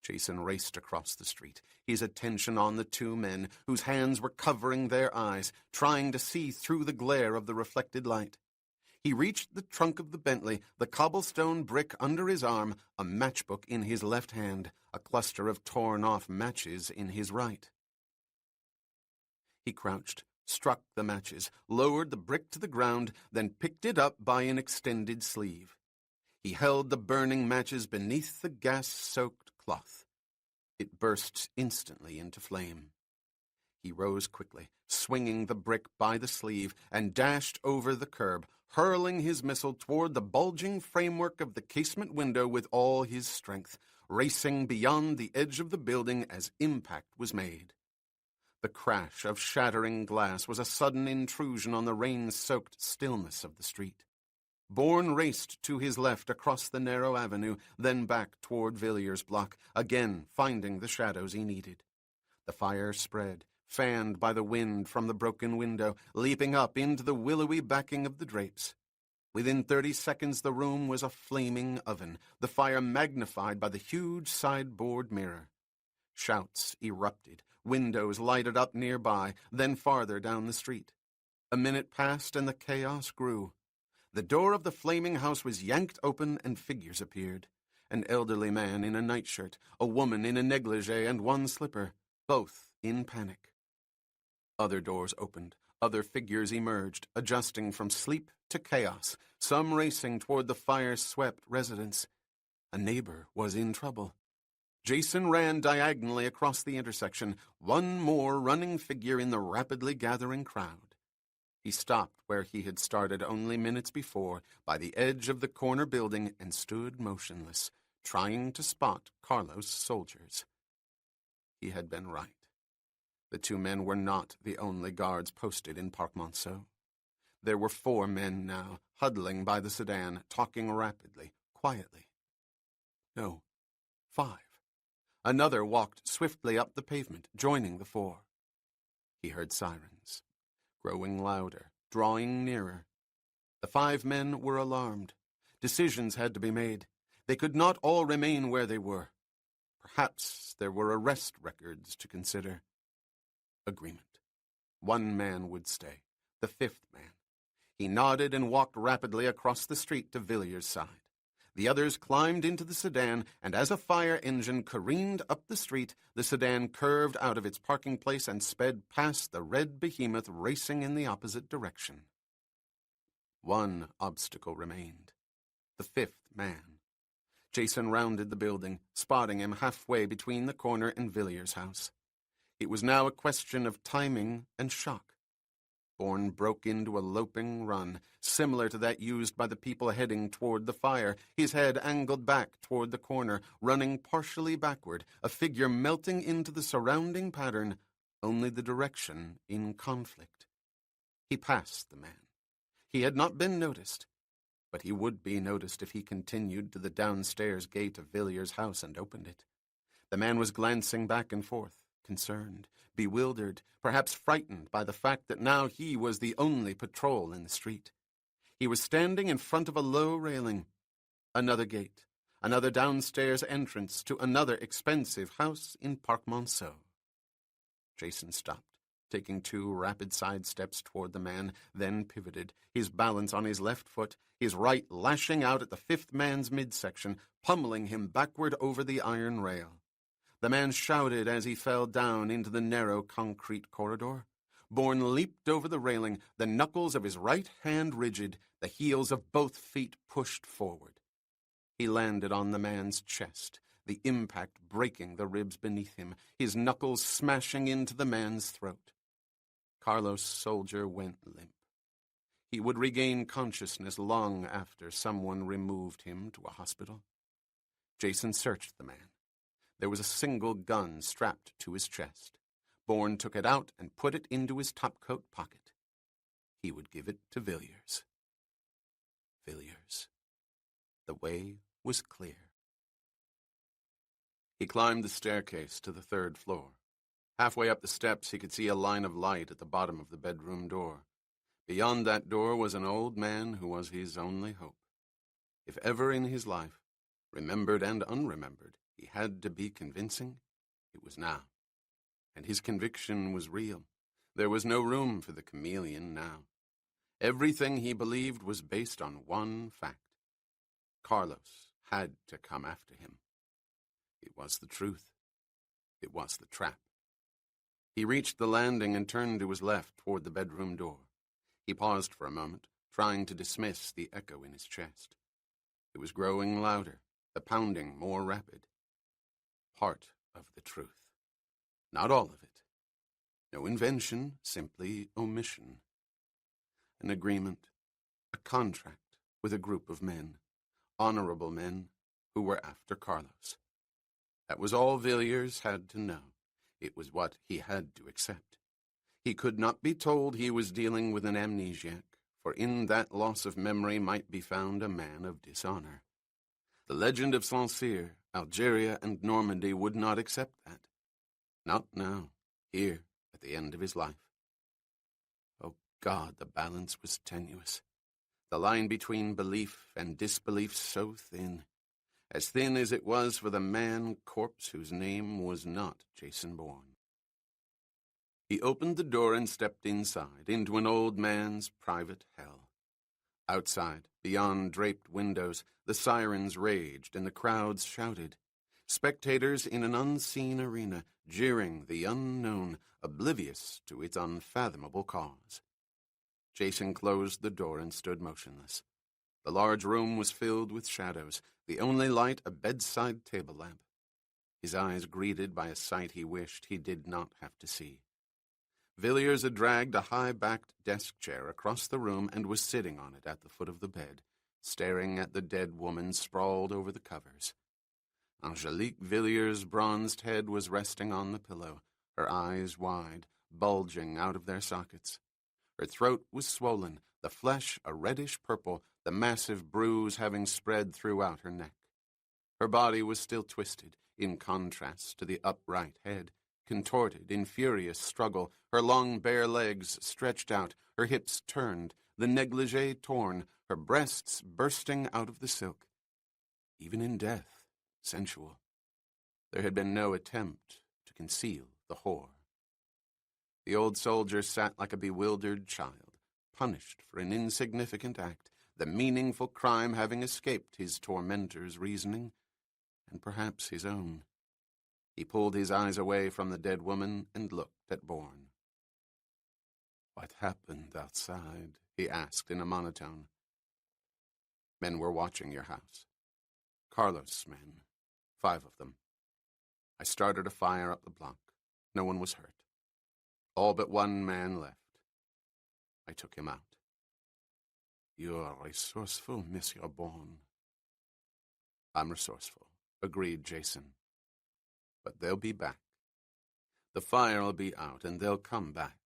Jason raced across the street, his attention on the 2 men whose hands were covering their eyes, trying to see through the glare of the reflected light. He reached the trunk of the Bentley, the cobblestone brick under his arm, a matchbook in his left hand, a cluster of torn-off matches in his right. He crouched, struck the matches, lowered the brick to the ground, then picked it up by an extended sleeve. He held the burning matches beneath the gas-soaked cloth. It burst instantly into flame. He rose quickly, swinging the brick by the sleeve, and dashed over the curb, hurling his missile toward the bulging framework of the casement window with all his strength, racing beyond the edge of the building as impact was made. The crash of shattering glass was a sudden intrusion on the rain-soaked stillness of the street. Bourne raced to his left across the narrow avenue, then back toward Villiers' block, again finding the shadows he needed. The fire spread, fanned by the wind from the broken window, leaping up into the willowy backing of the drapes. Within 30 seconds the room was a flaming oven, the fire magnified by the huge sideboard mirror. Shouts erupted, windows lighted up nearby, then farther down the street. A minute passed and the chaos grew. The door of the flaming house was yanked open and figures appeared. An elderly man in a nightshirt, a woman in a negligee and one slipper, both in panic. Other doors opened, Other figures emerged, adjusting from sleep to chaos, some racing toward the fire-swept residence. A neighbor was in trouble. Jason ran diagonally across the intersection, one more running figure in the rapidly gathering crowd. He stopped where he had started only minutes before, by the edge of the corner building, and stood motionless, trying to spot Carlos' soldiers. He had been right. The two men were not the only guards posted in Parc Monceau. There were 4 men now, huddling by the sedan, talking rapidly, quietly. No, 5. Another walked swiftly up the pavement, joining the 4. He heard sirens, growing louder, drawing nearer. The 5 men were alarmed. Decisions had to be made. They could not all remain where they were. Perhaps there were arrest records to consider. Agreement. 1 man would stay, the 5th man. He nodded and walked rapidly across the street to Villiers' side. The others climbed into the sedan, and as a fire engine careened up the street, the sedan curved out of its parking place and sped past the red behemoth racing in the opposite direction. 1 obstacle remained. The 5th man. Jason rounded the building, spotting him halfway between the corner and Villiers' house. It was now a question of timing and shock. Bourne broke into a loping run, similar to that used by the people heading toward the fire, his head angled back toward the corner, running partially backward, a figure melting into the surrounding pattern, only the direction in conflict. He passed the man. He had not been noticed, but he would be noticed if he continued to the downstairs gate of Villiers' house and opened it. The man was glancing back and forth, concerned, bewildered, perhaps frightened by the fact that now he was the only patrol in the street. He was standing in front of a low railing. Another gate, another downstairs entrance to another expensive house in Parc Monceau. Jason stopped, taking 2 rapid side steps toward the man, then pivoted, his balance on his left foot, his right lashing out at the 5th man's midsection, pummeling him backward over the iron rail. The man shouted as he fell down into the narrow concrete corridor. Bourne leaped over the railing, the knuckles of his right hand rigid, the heels of both feet pushed forward. He landed on the man's chest, the impact breaking the ribs beneath him, his knuckles smashing into the man's throat. Carlos' soldier went limp. He would regain consciousness long after someone removed him to a hospital. Jason searched the man. There was a single gun strapped to his chest. Bourne took it out and put it into his topcoat pocket. He would give it to Villiers. Villiers. The way was clear. He climbed the staircase to the 3rd floor. Halfway up the steps, he could see a line of light at the bottom of the bedroom door. Beyond that door was an old man who was his only hope. If ever in his life, remembered and unremembered, he had to be convincing, it was now. And his conviction was real. There was no room for the chameleon now. Everything he believed was based on one fact. Carlos had to come after him. It was the truth. It was the trap. He reached the landing and turned to his left toward the bedroom door. He paused for a moment, trying to dismiss the echo in his chest. It was growing louder, the pounding more rapid. Part of the truth. Not all of it. No invention, simply omission. An agreement, a contract with a group of men, honorable men who were after Carlos. That was all Villiers had to know. It was what he had to accept. He could not be told he was dealing with an amnesiac, for in that loss of memory might be found a man of dishonor. The legend of Saint-Cyr, Algeria, and Normandy would not accept that. Not now, here, at the end of his life. Oh God, the balance was tenuous. The line between belief and disbelief so thin. As thin as it was for the man-corpse whose name was not Jason Bourne. He opened the door and stepped inside, into an old man's private hell. Outside, beyond draped windows, the sirens raged and the crowds shouted. Spectators in an unseen arena, jeering the unknown, oblivious to its unfathomable cause. Jason closed the door and stood motionless. The large room was filled with shadows, the only light a bedside table lamp. His eyes greeted by a sight he wished he did not have to see. Villiers had dragged a high-backed desk chair across the room and was sitting on it at the foot of the bed, staring at the dead woman sprawled over the covers. Angelique Villiers' bronzed head was resting on the pillow, her eyes wide, bulging out of their sockets. Her throat was swollen, the flesh a reddish purple, the massive bruise having spread throughout her neck. Her body was still twisted, in contrast to the upright head, contorted in furious struggle, her long bare legs stretched out, her hips turned, the negligee torn, her breasts bursting out of the silk. Even in death, sensual. There had been no attempt to conceal the whore. The old soldier sat like a bewildered child, punished for an insignificant act, the meaningful crime having escaped his tormentor's reasoning, and perhaps his own. He pulled his eyes away from the dead woman and looked at Bourne. "What happened outside?" he asked in a monotone. "Men were watching your house. Carlos' men, 5 of them. I started a fire up the block. No one was hurt. All but 1 man left. I took him out." "You're resourceful, Monsieur Bourne." "I'm resourceful," agreed Jason. "But they'll be back. The fire'll be out, and they'll come back.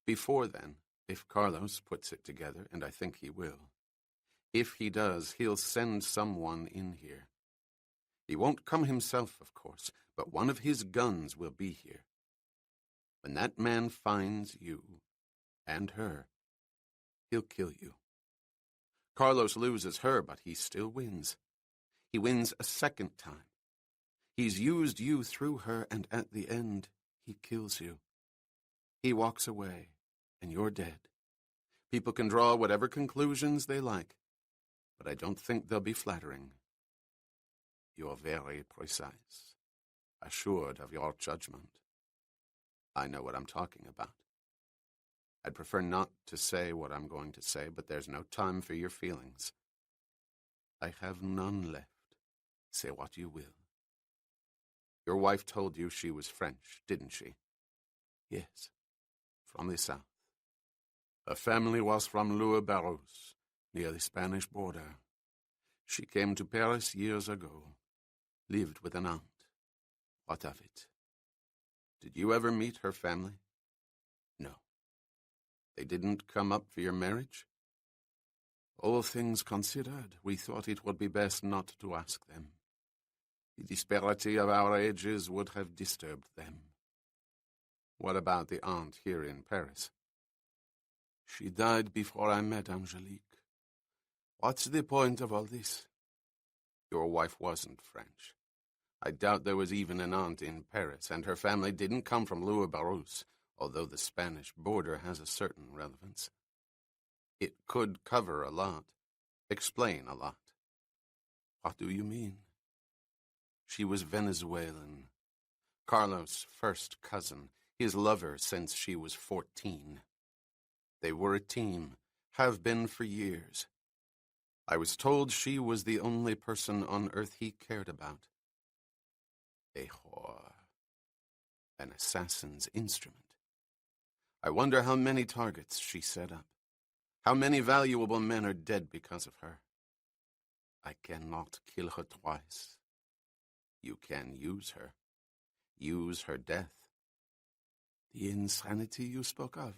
Before then, if Carlos puts it together, and I think he will, if he does, he'll send someone in here. He won't come himself, of course, but one of his guns will be here. When that man finds you, and her, he'll kill you. Carlos loses her, but he still wins. He wins a second time. He's used you through her, and at the end, he kills you. He walks away, and you're dead. People can draw whatever conclusions they like, but I don't think they'll be flattering. You're very precise, assured of your judgment. I know what I'm talking about. I'd prefer not to say what I'm going to say, but there's no time for your feelings. I have none left. Say what you will. Your wife told you she was French, didn't she?" "Yes, from the south. Her family was from Barros, near the Spanish border. She came to Paris years ago, lived with an aunt. What of it? Did you ever meet her family?" "No." "They didn't come up for your marriage?" "All things considered, we thought it would be best not to ask them. The disparity of our ages would have disturbed them." "What about the aunt here in Paris?" "She died before I met Angelique. What's the point of all this?" "Your wife wasn't French. I doubt there was even an aunt in Paris, and her family didn't come from Barros, although the Spanish border has a certain relevance. It could cover a lot, explain a lot." "What do you mean?" "She was Venezuelan. Carlos' first cousin, his lover since she was 14. They were a team, have been for years. I was told she was the only person on earth he cared about. A whore. An assassin's instrument. I wonder how many targets she set up. How many valuable men are dead because of her. I cannot kill her twice. You can use her. Use her death. The insanity you spoke of.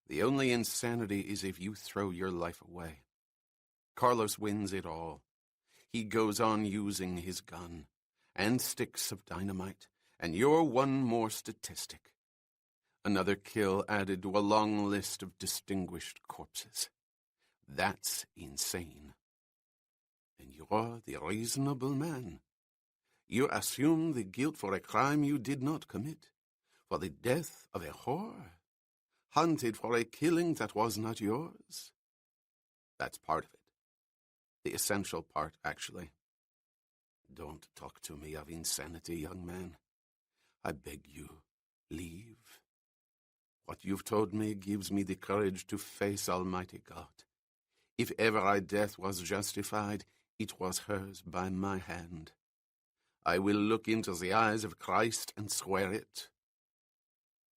The only insanity is if you throw your life away. Carlos wins it all. He goes on using his gun and sticks of dynamite, and you're one more statistic. Another kill added to a long list of distinguished corpses. That's insane. And you're the reasonable man. You assume the guilt for a crime you did not commit, for the death of a whore, hunted for a killing that was not yours. That's part of it. The essential part, actually. Don't talk to me of insanity, young man. I beg you, leave. What you've told me gives me the courage to face Almighty God. If ever our death was justified, it was hers by my hand. I will look into the eyes of Christ and swear it."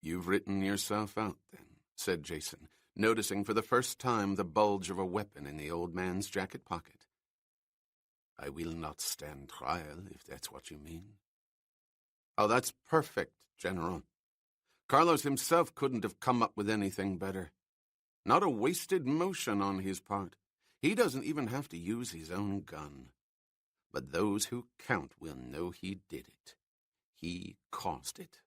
"You've written yourself out, then," said Jason, noticing for the first time the bulge of a weapon in the old man's jacket pocket. "I will not stand trial, if that's what you mean." "Oh, that's perfect, General. Carlos himself couldn't have come up with anything better. Not a wasted motion on his part. He doesn't even have to use his own gun. But those who count will know he did it. He caused it.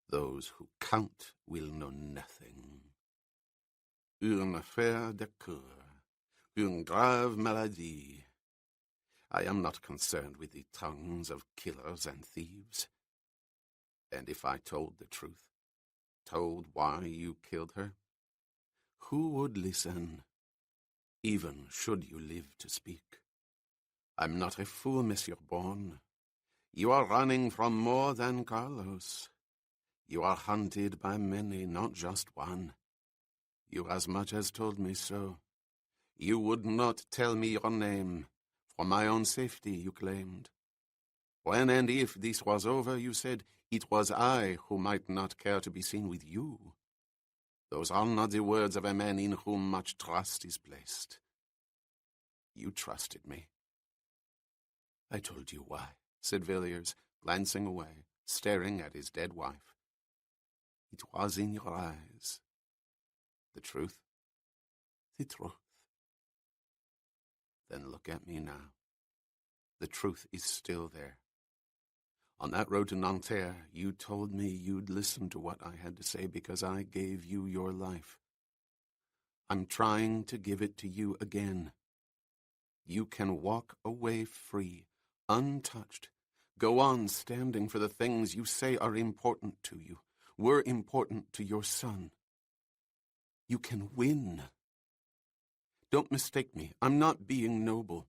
Those who count will know nothing. Une affaire de cœur, une grave maladie. I am not concerned with the tongues of killers and thieves. And if I told the truth, told why you killed her, who would listen, even should you live to speak? I'm not a fool, Monsieur Bourne. You are running from more than Carlos. You are hunted by many, not just one. You as much as told me so. You would not tell me your name. For my own safety, you claimed. When and if this was over, you said, it was I who might not care to be seen with you. Those are not the words of a man in whom much trust is placed. You trusted me. I told you why, said Villiers, glancing away, staring at his dead wife. It was in your eyes. The truth? The truth. Then look at me now. The truth is still there. On that road to Nanterre, you told me you'd listen to what I had to say because I gave you your life. I'm trying to give it to you again. You can walk away free, untouched. Go on standing for the things you say are important to you, were important to your son. You can win. Don't mistake me. I'm not being noble.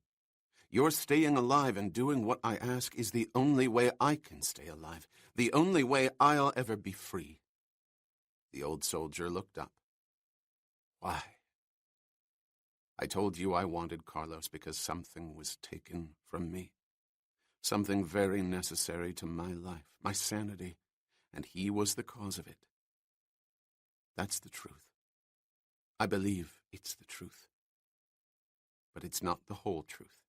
Your staying alive and doing what I ask is the only way I can stay alive, the only way I'll ever be free. The old soldier looked up. Why? I told you I wanted Carlos because something was taken from me. Something very necessary to my life, my sanity, and he was the cause of it. That's the truth. I believe it's the truth. But it's not the whole truth.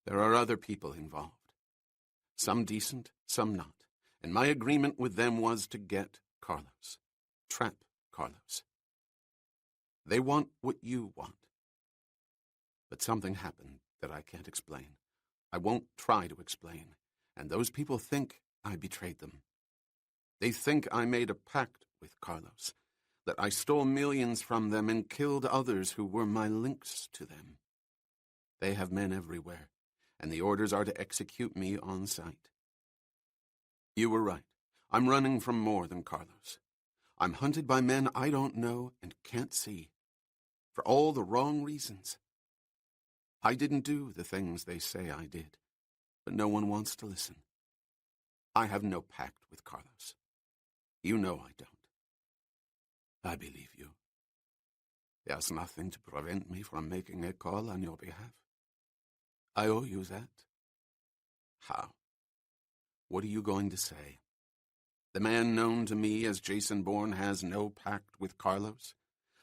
There are other people involved. Some decent, some not. And my agreement with them was to get Carlos. Trap Carlos. They want what you want. But something happened that I can't explain. I won't try to explain. And those people think I betrayed them. They think I made a pact with Carlos, that I stole millions from them and killed others who were my links to them. They have men everywhere, and the orders are to execute me on sight. You were right. I'm running from more than Carlos. I'm hunted by men I don't know and can't see, for all the wrong reasons. I didn't do the things they say I did, but no one wants to listen. I have no pact with Carlos. You know I don't. I believe you. There's nothing to prevent me from making a call on your behalf. I owe you that. How? What are you going to say? The man known to me as Jason Bourne has no pact with Carlos?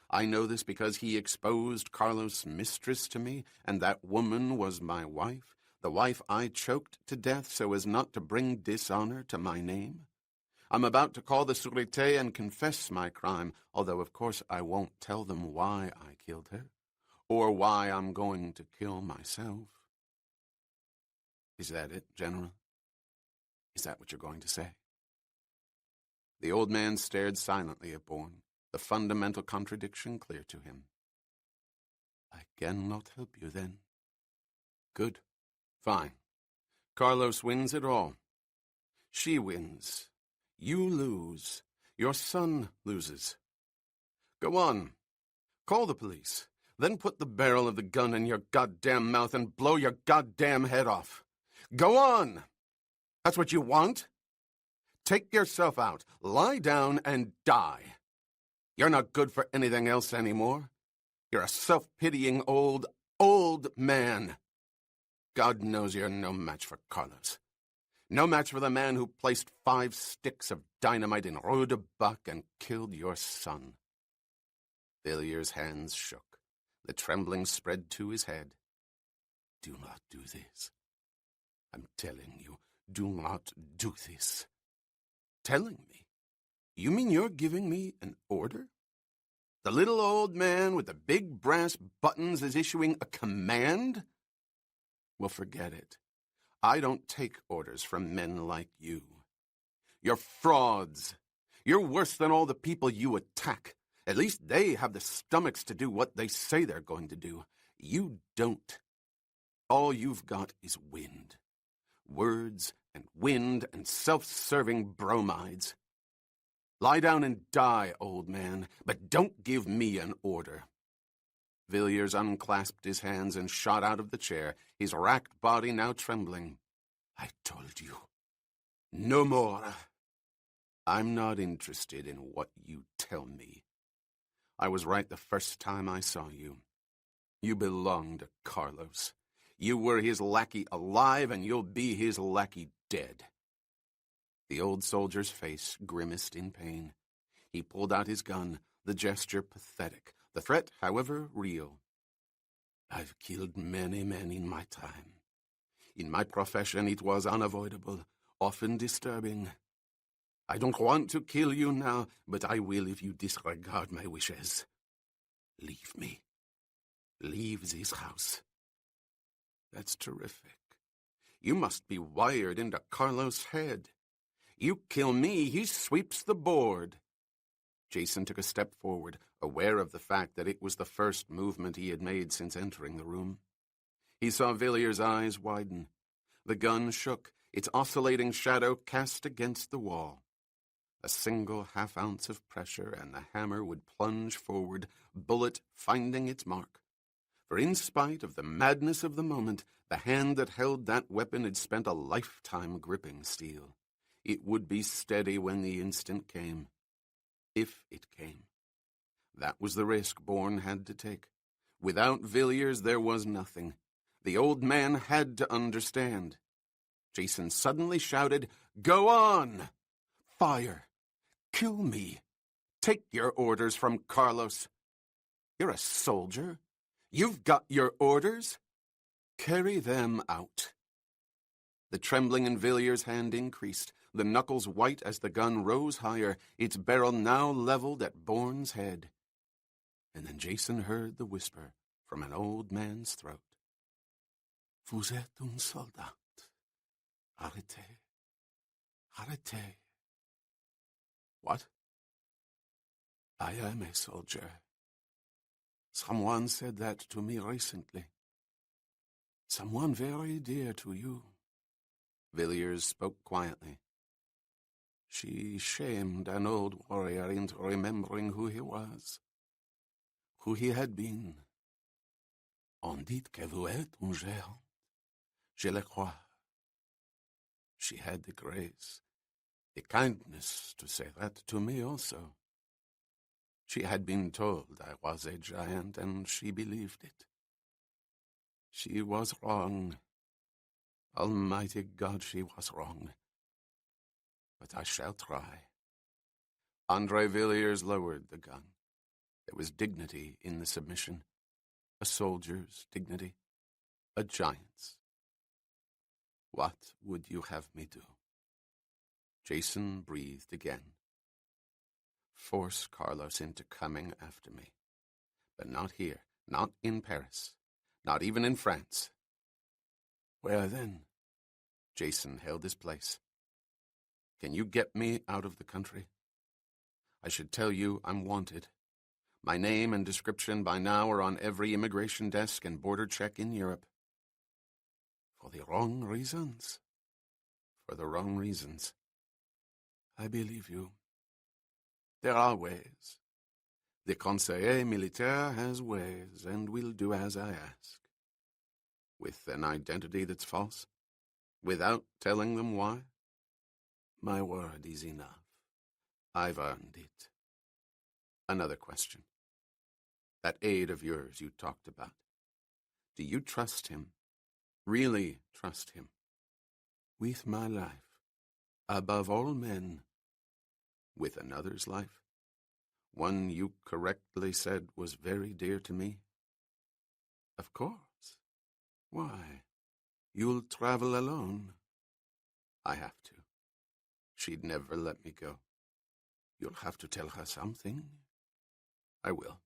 I know this because he exposed Carlos' mistress to me, and that woman was my wife, the wife I choked to death so as not to bring dishonor to my name. I'm about to call the Sûreté and confess my crime, although of course I won't tell them why I killed her, or why I'm going to kill myself. Is that it, General? Is that what you're going to say? The old man stared silently at Bourne, the fundamental contradiction clear to him. I cannot help you then. Good. Fine. Carlos wins it all. She wins. You lose. Your son loses. Go on. Call the police. Then put the barrel of the gun in your goddamn mouth and blow your goddamn head off. Go on! That's what you want? Take yourself out, lie down, and die. You're not good for anything else anymore. You're a self-pitying old man. God knows you're no match for Carlos. No match for the man who placed 5 sticks of dynamite in Audiobook and killed your son. Villiers' hands shook. The trembling spread to his head. Do not do this. I'm telling you, do not do this. Telling me? You mean you're giving me an order? The little old man with the big brass buttons is issuing a command? Well, forget it. I don't take orders from men like you. You're frauds. You're worse than all the people you attack. At least they have the stomachs to do what they say they're going to do. You don't. All you've got is wind. Words and wind and self-serving bromides. Lie down and die, old man, but don't give me an order. Villiers unclasped his hands and shot out of the chair, his racked body now trembling. I told you. No more. I'm not interested in what you tell me. I was right the first time I saw you. You belong to Carlos. You were his lackey alive, and you'll be his lackey dead. The old soldier's face grimaced in pain. He pulled out his gun, the gesture pathetic, the threat, however, real. I've killed many men in my time. In my profession, it was unavoidable, often disturbing. I don't want to kill you now, but I will if you disregard my wishes. Leave me. Leave this house. That's terrific. You must be wired into Carlos' head. You kill me, he sweeps the board. Jason took a step forward, aware of the fact that it was the first movement he had made since entering the room. He saw Villiers' eyes widen. The gun shook, its oscillating shadow cast against the wall. A single half-ounce of pressure and the hammer would plunge forward, bullet finding its mark. For in spite of the madness of the moment, the hand that held that weapon had spent a lifetime gripping steel. It would be steady when the instant came. If it came. That was the risk Bourne had to take. Without Villiers, there was nothing. The old man had to understand. Jason suddenly shouted, Go on! Fire! Kill me! Take your orders from Carlos. You're a soldier. You've got your orders. Carry them out. The trembling in Villiers' hand increased, the knuckles white as the gun rose higher, its barrel now leveled at Bourne's head. And then Jason heard the whisper from an old man's throat. Vous êtes un soldat. Arrêtez. Arrêtez. What? I am a soldier. Someone said that to me recently. Someone very dear to you. Villiers spoke quietly. She shamed an old warrior into remembering who he was, who he had been. On dit que vous êtes un géant. Je le crois. She had the grace, the kindness to say that to me also. She had been told I was a giant, and she believed it. She was wrong. Almighty God, she was wrong. But I shall try. Andre Villiers lowered the gun. There was dignity in the submission. A soldier's dignity. A giant's. What would you have me do? Jason breathed again. Force Carlos into coming after me. But not here, not in Paris, not even in France. Where then? Jason held his place. Can you get me out of the country? I should tell you I'm wanted. My name and description by now are on every immigration desk and border check in Europe. For the wrong reasons. For the wrong reasons. I believe you. There are ways. The conseiller militaire has ways, and will do as I ask. With an identity that's false? Without telling them why? My word is enough. I've earned it. Another question. That aide of yours you talked about. Do you trust him? Really trust him? With my life, above all men. With another's life? One you correctly said was very dear to me? Of course. Why? You'll travel alone? I have to. She'd never let me go. You'll have to tell her something. I will.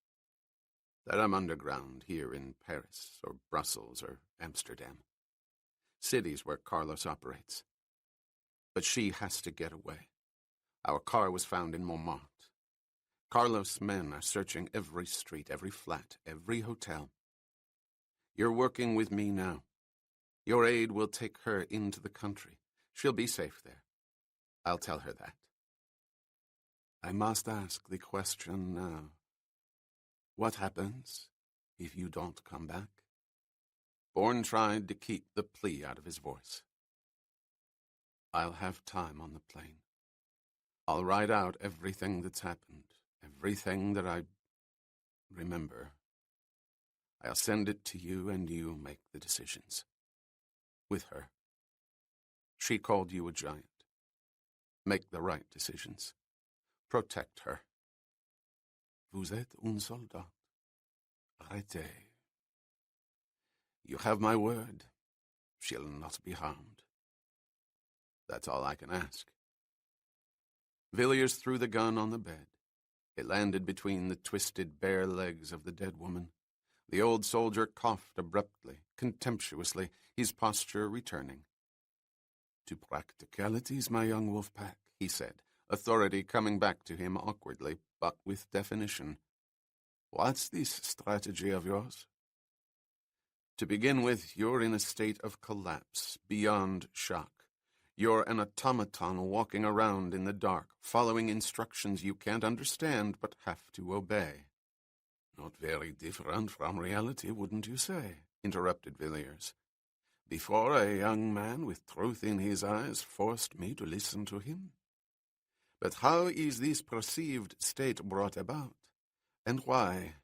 That I'm underground here in Paris or Brussels or Amsterdam. Cities where Carlos operates. But she has to get away. Our car was found in Montmartre. Carlos' men are searching every street, every flat, every hotel. You're working with me now. Your aide will take her into the country. She'll be safe there. I'll tell her that. I must ask the question now. What happens if you don't come back? Bourne tried to keep the plea out of his voice. I'll have time on the plane. I'll write out everything that's happened, everything that I remember. I'll send it to you and you make the decisions. With her. She called you a giant. Make the right decisions. Protect her. Vous êtes un soldat. Arrêtez. You have my word. She'll not be harmed. That's all I can ask. Villiers threw the gun on the bed. It landed between the twisted bare legs of the dead woman. The old soldier coughed abruptly, contemptuously, his posture returning. To practicalities, my young wolf-pack, he said, authority coming back to him awkwardly, but with definition. What's this strategy of yours? To begin with, you're in a state of collapse, beyond shock. You're an automaton walking around in the dark, following instructions you can't understand but have to obey. Not very different from reality, wouldn't you say? Interrupted Villiers. Before a young man with truth in his eyes forced me to listen to him. But how is this perceived state brought about? And why?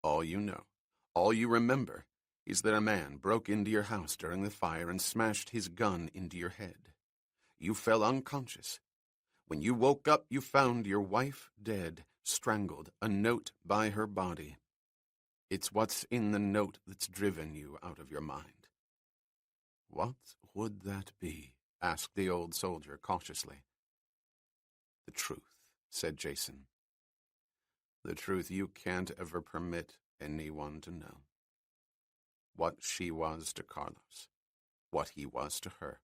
All you know, all you remember, is that a man broke into your house during the fire and smashed his gun into your head. You fell unconscious. When you woke up, you found your wife dead, strangled, a note by her body. It's what's in the note that's driven you out of your mind. What would that be? Asked the old soldier cautiously. The truth, said Jason. The truth you can't ever permit anyone to know. What she was to Carlos, what he was to her.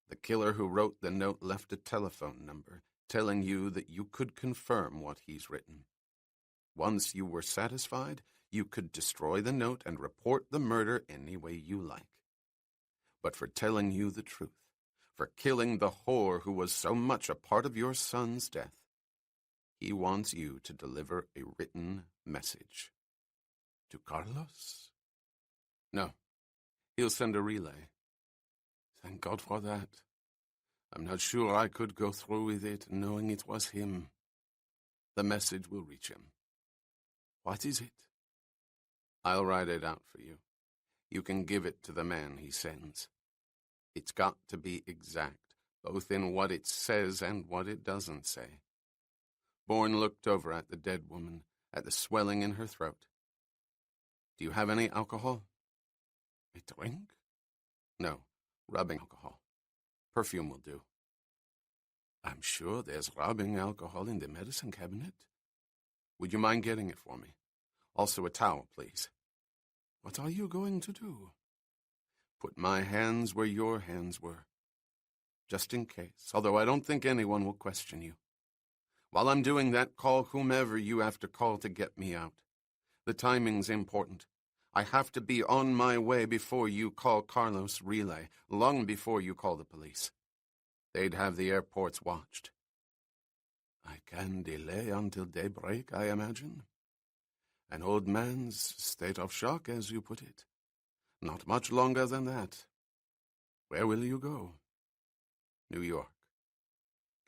The killer who wrote the note left a telephone number, telling you that you could confirm what he's written. Once you were satisfied, you could destroy the note and report the murder any way you like. But for telling you the truth, for killing the whore who was so much a part of your son's death, he wants you to deliver a written message. To Carlos? No, he'll send a relay. Thank God for that. I'm not sure I could go through with it knowing it was him. The message will reach him. What is it? I'll write it out for you. You can give it to the man he sends. It's got to be exact, both in what it says and what it doesn't say. Bourne looked over at the dead woman, at the swelling in her throat. Do you have any alcohol? A drink? No, rubbing alcohol. Perfume will do. I'm sure there's rubbing alcohol in the medicine cabinet. Would you mind getting it for me? Also a towel, please. What are you going to do? Put my hands where your hands were. Just in case, although I don't think anyone will question you. While I'm doing that, call whomever you have to call to get me out. The timing's important. I have to be on my way before you call Carlos Relay, long before you call the police. They'd have the airports watched. I can delay until daybreak, I imagine. An old man's state of shock, as you put it. Not much longer than that. Where will you go? New York.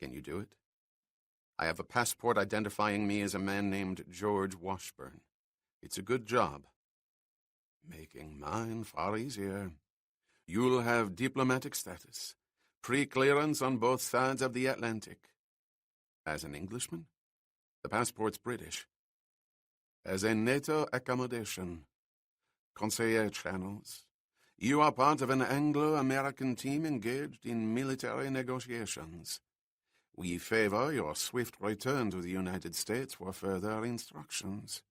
Can you do it? I have a passport identifying me as a man named George Washburn. It's a good job. Making mine far easier. You'll have diplomatic status, pre-clearance on both sides of the Atlantic. As an Englishman, the passport's British. As a NATO accommodation, conseiller channels, you are part of an Anglo-American team engaged in military negotiations. We favor your swift return to the United States for further instructions.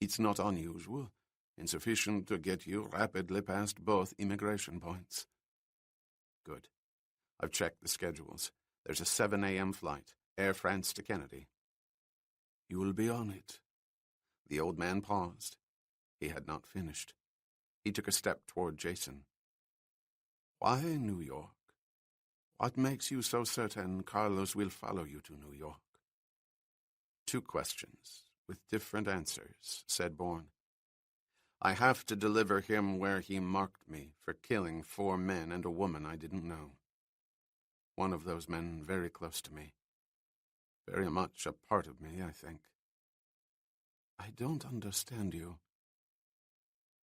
It's not unusual and sufficient to get you rapidly past both immigration points. Good. I've checked the schedules. There's a 7 a.m. flight, Air France to Kennedy. You will be on it. The old man paused. He had not finished. He took a step toward Jason. Why New York? What makes you so certain Carlos will follow you to New York? 2 questions, with different answers, said Bourne. I have to deliver him where he marked me for killing 4 men and a woman I didn't know. One of those men very close to me. Very much a part of me, I think. I don't understand you.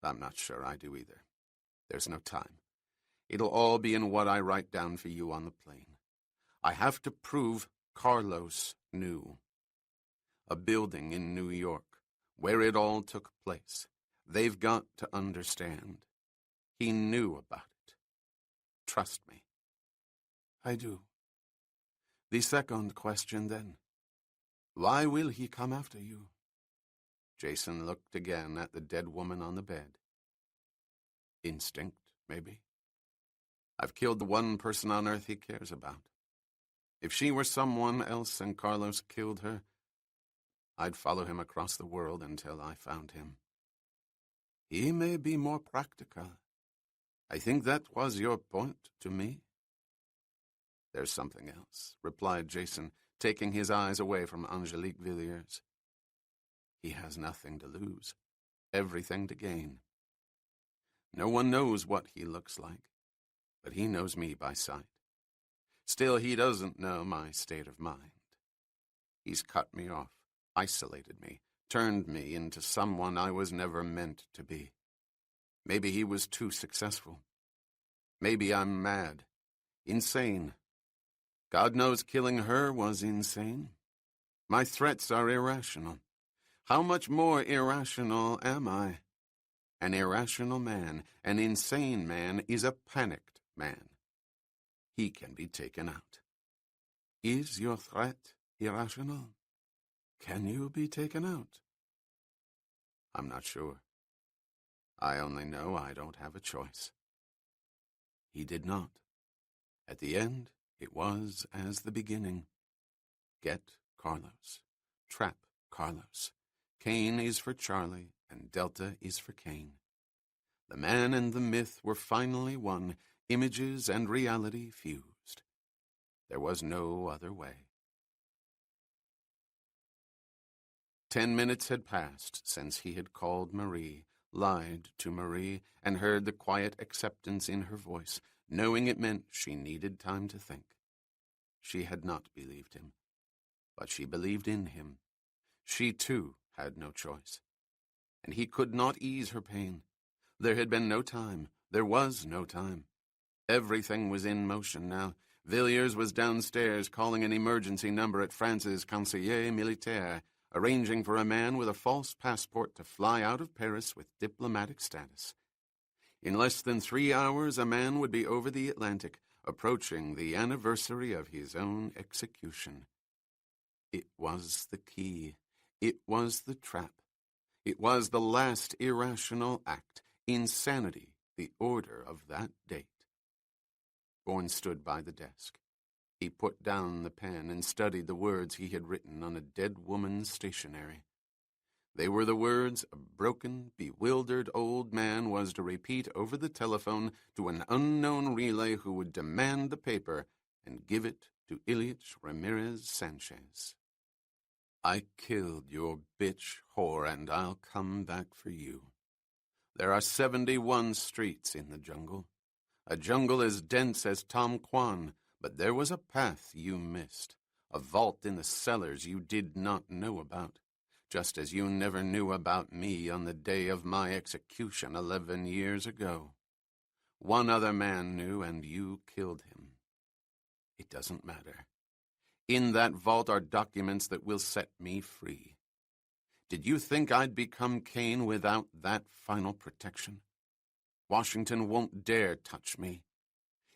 I'm not sure I do either. There's no time. It'll all be in what I write down for you on the plane. I have to prove Carlos knew. A building in New York, where it all took place. They've got to understand. He knew about it. Trust me. I do. The second question, then. Why will he come after you? Jason looked again at the dead woman on the bed. Instinct, maybe. I've killed the one person on earth he cares about. If she were someone else and Carlos killed her, I'd follow him across the world until I found him. He may be more practical. I think that was your point to me. There's something else, replied Jason, taking his eyes away from Angelique Villiers. He has nothing to lose, everything to gain. No one knows what he looks like, but he knows me by sight. Still, he doesn't know my state of mind. He's cut me off, isolated me, turned me into someone I was never meant to be. Maybe he was too successful. Maybe I'm mad, insane. God knows killing her was insane. My threats are irrational. How much more irrational am I? An irrational man, an insane man, is a panicked man. He can be taken out. Is your threat irrational? Can you be taken out? I'm not sure. I only know I don't have a choice. He did not. At the end, it was as the beginning. Get Carlos. Trap Carlos. Cain is for Charlie, and Delta is for Cain. The man and the myth were finally one, images and reality fused. There was no other way. 10 minutes had passed since he had called Marie, lied to Marie, and heard the quiet acceptance in her voice, knowing it meant she needed time to think. She had not believed him, but she believed in him. She, too, had no choice. And he could not ease her pain. There had been no time. There was no time. Everything was in motion now. Villiers was downstairs calling an emergency number at France's conseiller militaire, arranging for a man with a false passport to fly out of Paris with diplomatic status. In less than 3 hours, a man would be over the Atlantic, approaching the anniversary of his own execution. It was the key. It was the trap. It was the last irrational act, insanity, the order of that date. Bourne stood by the desk. He put down the pen and studied the words he had written on a dead woman's stationery. They were the words a broken, bewildered old man was to repeat over the telephone to an unknown relay who would demand the paper and give it to Ilyich Ramirez Sanchez. I killed your bitch whore, and I'll come back for you. There are 71 streets in the jungle. A jungle as dense as Tom Quan, But there was a path you missed, a vault in the cellars you did not know about, just as you never knew about me on the day of my execution 11 years ago. One other man knew, and you killed him. It doesn't matter. In that vault are documents that will set me free. Did you think I'd become Cain without that final protection? Washington won't dare touch me.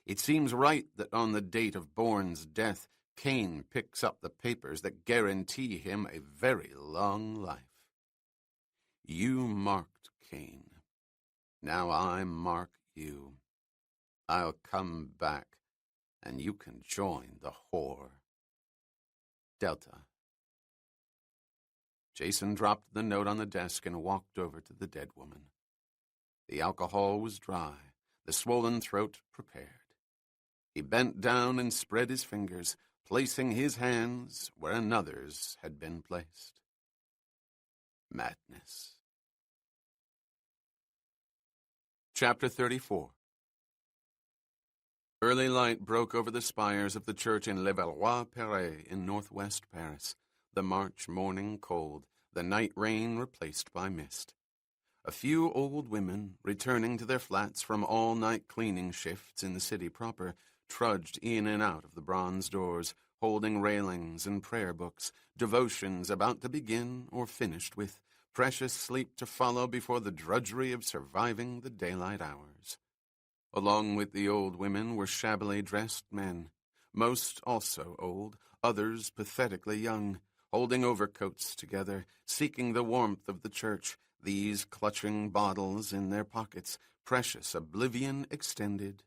It seems right that on the date of Bourne's death, Cain picks up the papers that guarantee him a very long life. You marked Cain. Now I mark you. I'll come back, and you can join the whore. Delta. Jason dropped the note on the desk and walked over to the dead woman. The alcohol was dry, the swollen throat prepared. He bent down and spread his fingers, placing his hands where another's had been placed. Madness. Chapter 34. Early light broke over the spires of the church in Levallois-Perret in northwest Paris, the March morning cold, the night rain replaced by mist. A few old women, returning to their flats from all-night cleaning shifts in the city proper, trudged in and out of the bronze doors, holding railings and prayer books, devotions about to begin or finished with, precious sleep to follow before the drudgery of surviving the daylight hours. Along with the old women were shabbily dressed men, most also old, others pathetically young, holding overcoats together, seeking the warmth of the church, these clutching bottles in their pockets, precious oblivion extended,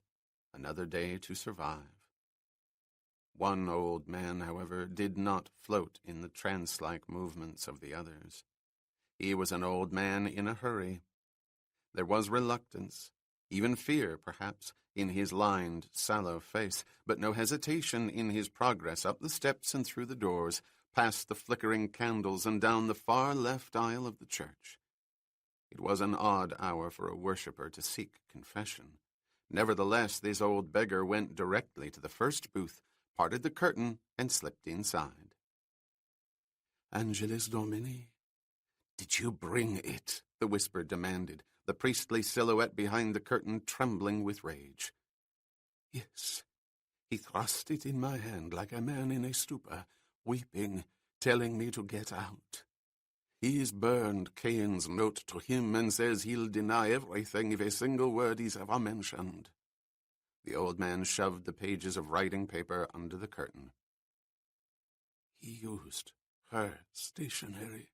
another day to survive. One old man, however, did not float in the trance-like movements of the others. He was an old man in a hurry. There was reluctance, even fear, perhaps, in his lined, sallow face, but no hesitation in his progress up the steps and through the doors, past the flickering candles and down the far left aisle of the church. It was an odd hour for a worshipper to seek confession. Nevertheless, this old beggar went directly to the first booth, parted the curtain, and slipped inside. "Angelus Domini, did you bring it?" the whisper demanded, the priestly silhouette behind the curtain trembling with rage. "Yes." He thrust it in my hand like a man in a stupor, weeping, telling me to get out. He's burned Cain's note to him and says he'll deny everything if a single word is ever mentioned. The old man shoved the pages of writing paper under the curtain. "He used her stationery."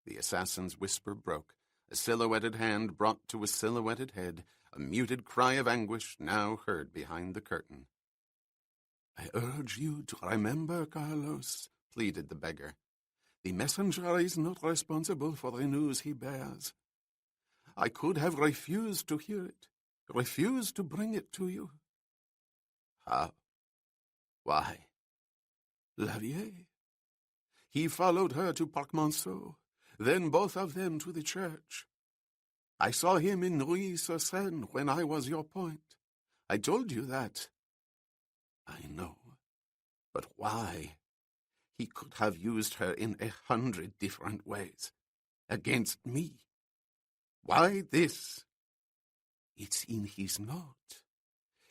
The assassin's whisper broke. A silhouetted hand brought to a silhouetted head, a muted cry of anguish now heard behind the curtain. "I urge you to remember, Carlos," pleaded the beggar. "The messenger is not responsible for the news he bears. I could have refused to hear it, refused to bring it to you." "How? Why?" "Lavier. He followed her to Parc Monceau, then both of them to the church. I saw him in Neuilly-sur-Seine when I was your point. I told you that." "I know. But why? He could have used her in 100 different ways. Against me. Why this?" "It's in his note.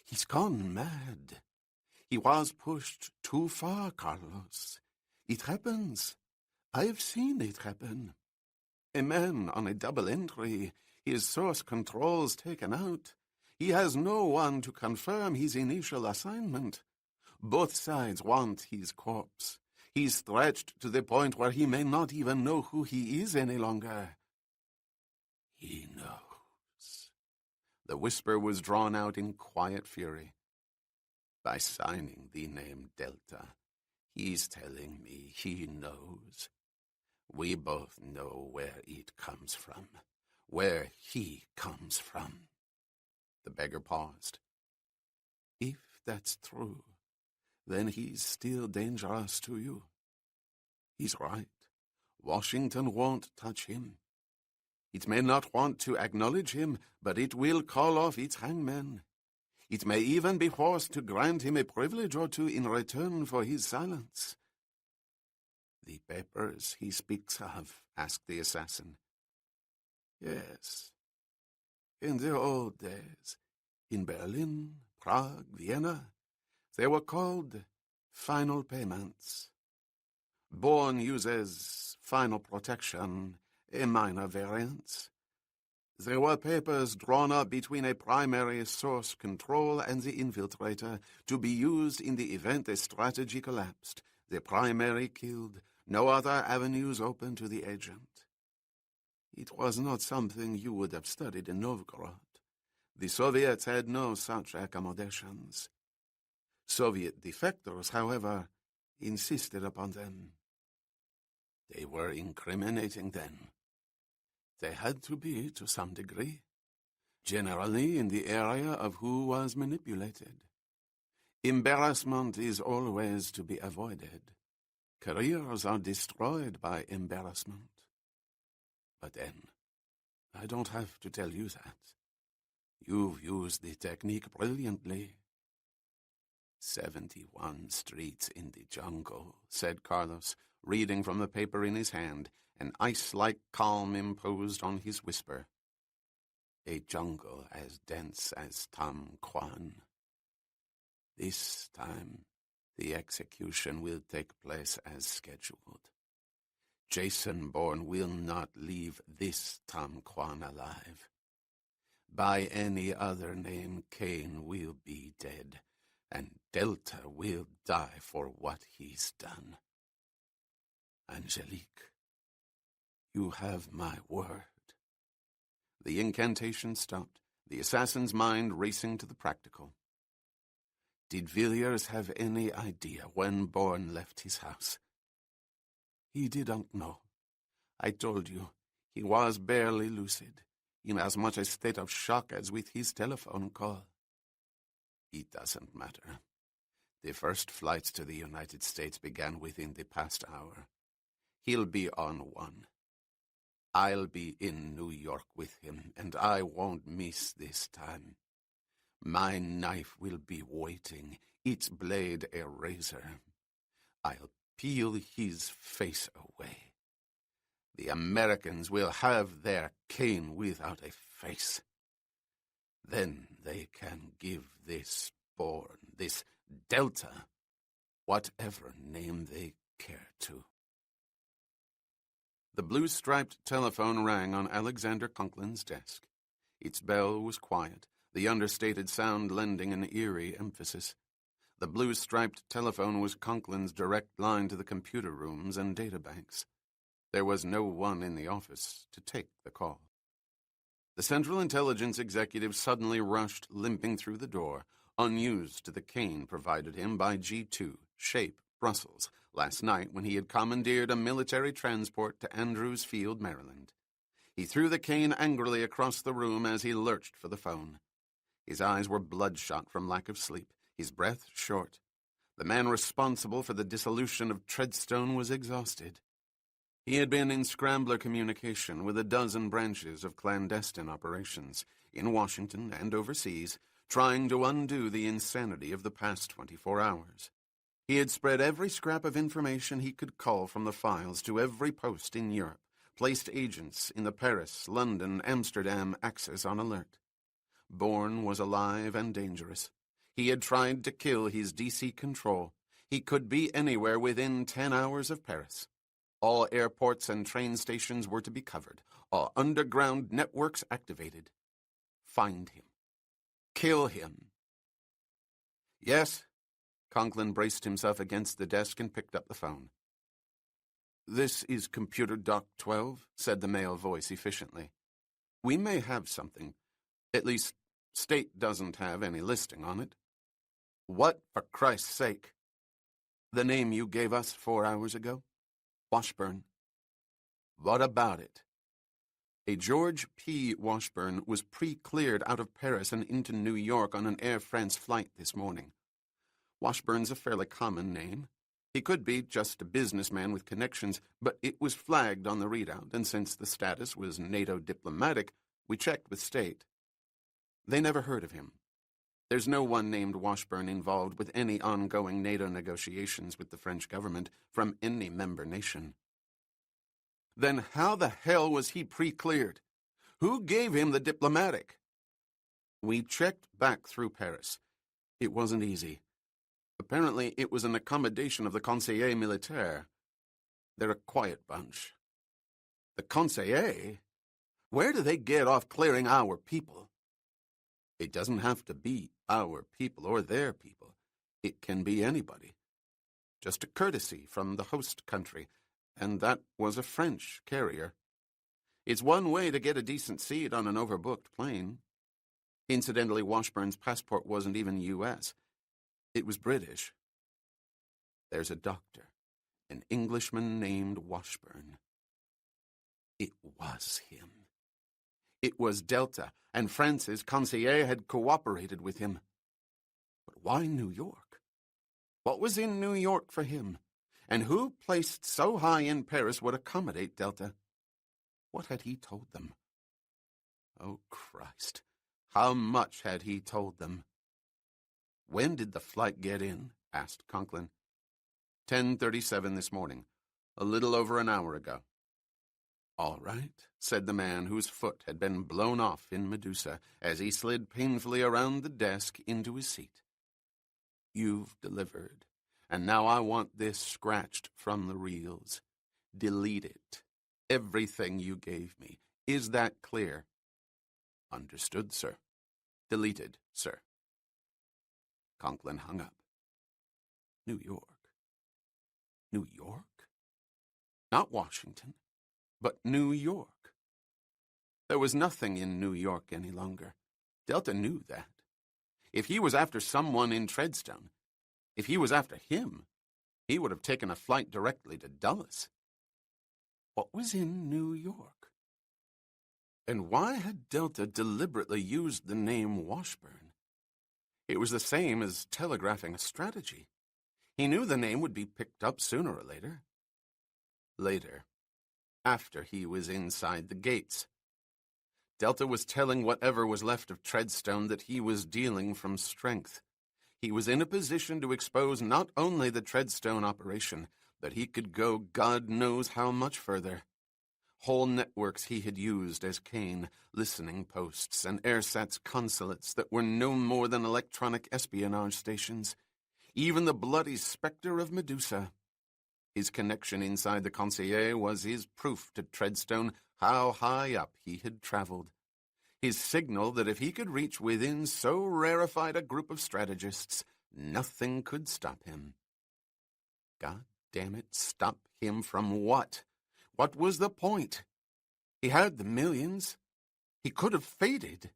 He's gone mad. He was pushed too far, Carlos. It happens. I've seen it happen. A man on a double entry, his source controls taken out. He has no one to confirm his initial assignment. Both sides want his corpse. He's stretched to the point where he may not even know who he is any longer." "He knows." The whisper was drawn out in quiet fury. "By signing the name Delta, he's telling me he knows. We both know where it comes from, where he comes from." The beggar paused. "If that's true, then he's still dangerous to you. He's right. Washington won't touch him. It may not want to acknowledge him, but it will call off its hangman. It may even be forced to grant him a privilege or two in return for his silence." "The papers he speaks of?" asked the assassin. "Yes. In the old days, in Berlin, Prague, Vienna, they were called final payments. Bourne uses final protection, a minor variance. There were papers drawn up between a primary source control and the infiltrator to be used in the event a strategy collapsed, the primary killed, no other avenues open to the agent. It was not something you would have studied in Novgorod. The Soviets had no such accommodations. Soviet defectors, however, insisted upon them. They were incriminating then. They had to be, to some degree, generally in the area of who was manipulated. Embarrassment is always to be avoided. Careers are destroyed by embarrassment. But then, I don't have to tell you that. You've used the technique brilliantly. 71 streets in the jungle, said Carlos, reading from the paper in his hand, an ice-like calm imposed on his whisper. A jungle as dense as Tam Quan. This time, the execution will take place as scheduled. Jason Bourne will not leave this Tam Quan alive. By any other name, Cain will be dead, and Delta will die for what he's done. Angelique, you have my word. The incantation stopped, the assassin's mind racing to the practical. Did Villiers have any idea when Bourne left his house? He didn't know. I told you, he was barely lucid, in as much a state of shock as with his telephone call. It doesn't matter. The first flights to the United States began within the past hour. He'll be on one. I'll be in New York with him, and I won't miss this time. My knife will be waiting, its blade a razor. I'll peel his face away. The Americans will have their Cain without a face. Then they can give this Bourne, this Delta, whatever name they care to. The blue-striped telephone rang on Alexander Conklin's desk. Its bell was quiet, the understated sound lending an eerie emphasis. The blue-striped telephone was Conklin's direct line to the computer rooms and databanks. There was no one in the office to take the call. The Central Intelligence executive suddenly rushed limping through the door, unused to the cane provided him by G2, Shape, Brussels, last night when he had commandeered a military transport to Andrews Field, Maryland. He threw the cane angrily across the room as he lurched for the phone. His eyes were bloodshot from lack of sleep, his breath short. The man responsible for the dissolution of Treadstone was exhausted. He had been in scrambler communication with a dozen branches of clandestine operations, in Washington and overseas, trying to undo the insanity of the past 24 hours. He had spread every scrap of information he could cull from the files to every post in Europe, placed agents in the Paris, London, Amsterdam axis on alert. Bourne was alive and dangerous. He had tried to kill his DC control. He could be anywhere within 10 hours of Paris. All airports and train stations were to be covered, all underground networks activated. Find him. Kill him. Yes? Conklin braced himself against the desk and picked up the phone. "This is Computer Doc 12, said the male voice efficiently. "We may have something. At least, State doesn't have any listing on it." "What, for Christ's sake?" "The name you gave us 4 hours ago. Washburn." "What about it?" A George P. Washburn was pre-cleared out of Paris and into New York on an Air France flight this morning. Washburn's a fairly common name. He could be just a businessman with connections, but it was flagged on the readout, and since the status was NATO diplomatic, we checked with State. They never heard of him. There's no one named Washburn involved with any ongoing NATO negotiations with the French government from any member nation. Then how the hell was he pre-cleared? Who gave him the diplomatic? We checked back through Paris. It wasn't easy. Apparently, it was an accommodation of the Conseiller Militaire. They're a quiet bunch. The Conseiller? Where do they get off clearing our people? It doesn't have to be our people or their people. It can be anybody. Just a courtesy from the host country, and that was a French carrier. It's one way to get a decent seat on an overbooked plane. Incidentally, Washburn's passport wasn't even U.S. It was British. There's a doctor, an Englishman named Washburn. It was him. It was Delta, and France's conseiller had cooperated with him. But why New York? What was in New York for him? And who placed so high in Paris would accommodate Delta? What had he told them? Oh, Christ. How much had he told them? When did the flight get in? Asked Conklin. 10:37 this morning, a little over an hour ago. All right, said the man whose foot had been blown off in Medusa as he slid painfully around the desk into his seat. You've delivered, and now I want this scratched from the reels. Delete it. Everything you gave me. Is that clear? Understood, sir. Deleted, sir. Conklin hung up. New York. New York? Not Washington, but New York. There was nothing in New York any longer. Delta knew that. If he was after someone in Treadstone, if he was after him, he would have taken a flight directly to Dulles. What was in New York? And why had Delta deliberately used the name Washburn? It was the same as telegraphing a strategy. He knew the name would be picked up sooner or later. Later, after he was inside the gates. Delta was telling whatever was left of Treadstone that he was dealing from strength. He was in a position to expose not only the Treadstone operation, but he could go God knows how much further. Whole networks he had used as Kane, listening posts, and airsats consulates that were no more than electronic espionage stations. Even the bloody specter of Medusa. His connection inside the Conseiller was his proof to Treadstone how high up he had traveled. His signal that if he could reach within so rarefied a group of strategists, nothing could stop him. God damn it, stop him from what? What was the point? He had the millions. He could have faded.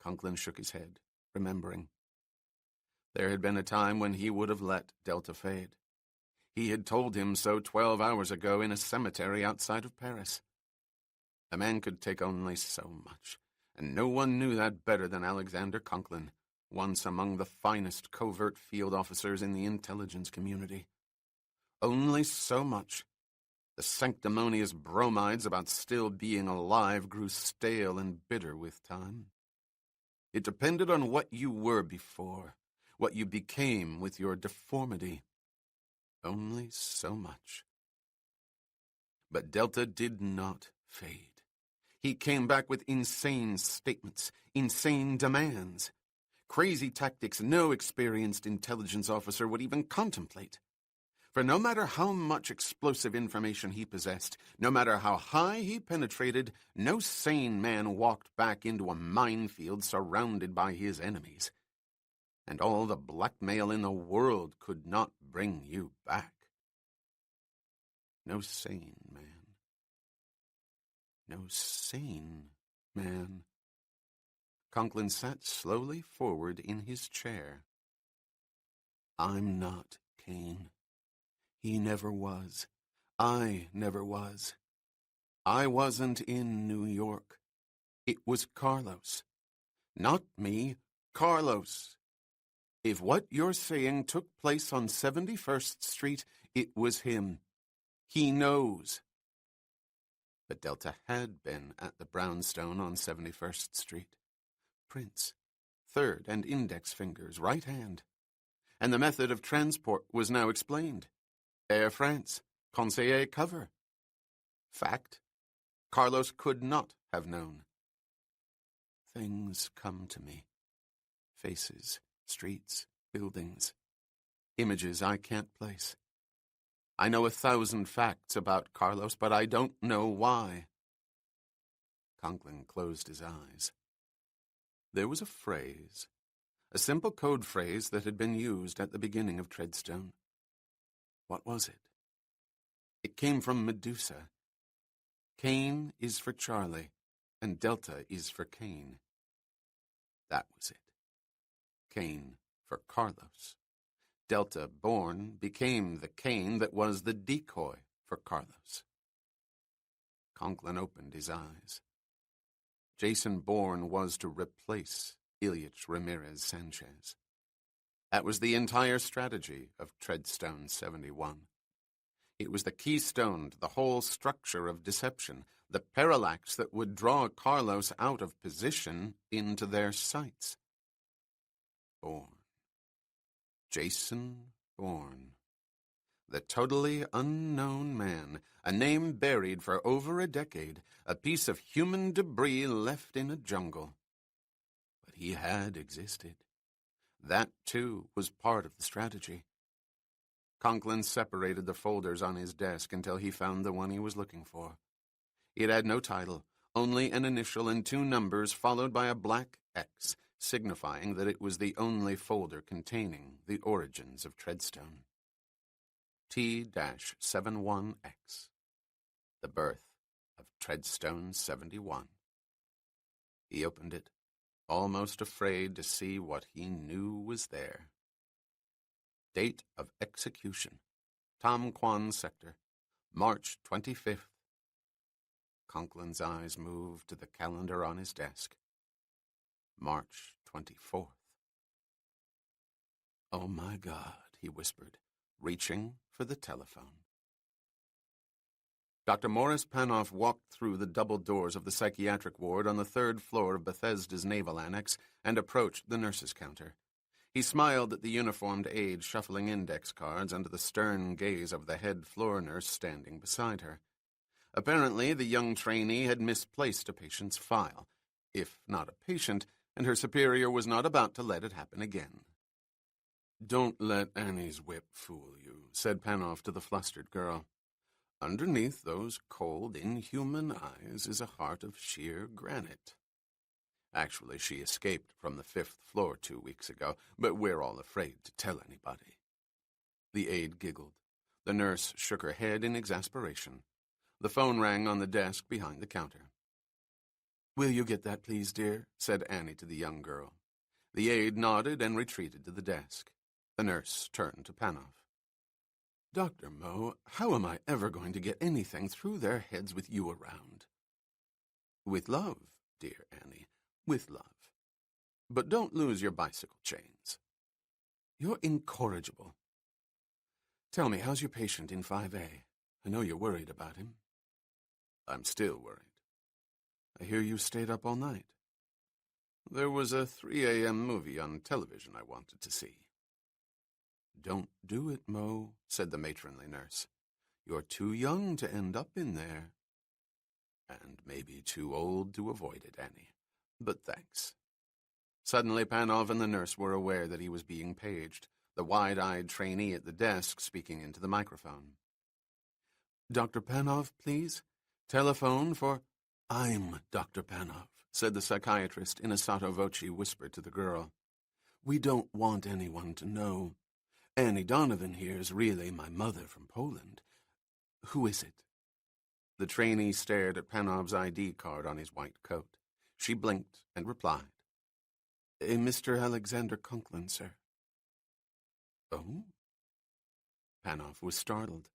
Conklin shook his head, remembering. There had been a time when he would have let Delta fade. He had told him so 12 hours ago in a cemetery outside of Paris. A man could take only so much, and no one knew that better than Alexander Conklin, once among the finest covert field officers in the intelligence community. Only so much. The sanctimonious bromides about still being alive grew stale and bitter with time. It depended on what you were before, what you became with your deformity. Only so much. But Delta did not fade. He came back with insane statements, insane demands. Crazy tactics no experienced intelligence officer would even contemplate. For no matter how much explosive information he possessed, no matter how high he penetrated, no sane man walked back into a minefield surrounded by his enemies. And all the blackmail in the world could not bring you back. No sane man. No sane man. Conklin sat slowly forward in his chair. I'm not Kane. He never was. I never was. I wasn't in New York. It was Carlos. Not me, Carlos. If what you're saying took place on 71st Street, it was him. He knows. But Delta had been at the brownstone on 71st Street. Prince, third and index fingers, right hand. And the method of transport was now explained. Air France, conseiller cover. Fact, Carlos could not have known. Things come to me. Faces, streets, buildings. Images I can't place. I know 1,000 facts about Carlos, but I don't know why. Conklin closed his eyes. There was a phrase, a simple code phrase that had been used at the beginning of Treadstone. What was it? It came from Medusa. Cain is for Charlie, and Delta is for Cain. That was it. Cain for Carlos. Delta Bourne became the Cain that was the decoy for Carlos. Conklin opened his eyes. Jason Bourne was to replace Ilyich Ramirez Sanchez. That was the entire strategy of Treadstone 71. It was the keystone to the whole structure of deception, the parallax that would draw Carlos out of position into their sights. Bourne. Jason Bourne. The totally unknown man, a name buried for over a decade, a piece of human debris left in a jungle. But he had existed. That, too, was part of the strategy. Conklin separated the folders on his desk until he found the one he was looking for. It had no title, only an initial and 2 numbers followed by a black X, signifying that it was the only folder containing the origins of Treadstone. T-71X, the birth of Treadstone 71. He opened it, almost afraid to see what he knew was there. Date of execution, Tom Quan Sector, March 25th. Conklin's eyes moved to the calendar on his desk. March 24th. Oh, my God, he whispered, reaching for the telephone. Dr. Morris Panoff walked through the double doors of the psychiatric ward on the 3rd floor of Bethesda's Naval Annex and approached the nurse's counter. He smiled at the uniformed aide shuffling index cards under the stern gaze of the head floor nurse standing beside her. Apparently, the young trainee had misplaced a patient's file, if not a patient, and her superior was not about to let it happen again. "Don't let Annie's whip fool you," said Panoff to the flustered girl. "Underneath those cold, inhuman eyes is a heart of sheer granite. Actually, she escaped from the 5th floor 2 weeks ago, but we're all afraid to tell anybody." The aide giggled. The nurse shook her head in exasperation. The phone rang on the desk behind the counter. "Will you get that, please, dear?" said Annie to the young girl. The aide nodded and retreated to the desk. The nurse turned to Panoff. "Dr. Moe, how am I ever going to get anything through their heads with you around?" "With love, dear Annie, with love. But don't lose your bicycle chains. You're incorrigible. Tell me, how's your patient in 5A? I know you're worried about him." "I'm still worried." "I hear you stayed up all night." "There was a 3 a.m. movie on television I wanted to see." "Don't do it, Mo," said the matronly nurse. "You're too young to end up in there." "And maybe too old to avoid it, Annie. But thanks." Suddenly, Panoff and the nurse were aware that he was being paged, the wide-eyed trainee at the desk speaking into the microphone. "Dr. Panoff, please. Telephone for—" "I'm Dr. Panoff," said the psychiatrist in a sotto voce whisper to the girl. "We don't want anyone to know. Annie Donovan here is really my mother from Poland. Who is it?" The trainee stared at Panoff's ID card on his white coat. She blinked and replied, "A Mr. Alexander Conklin, sir." "Oh?" Panoff was startled.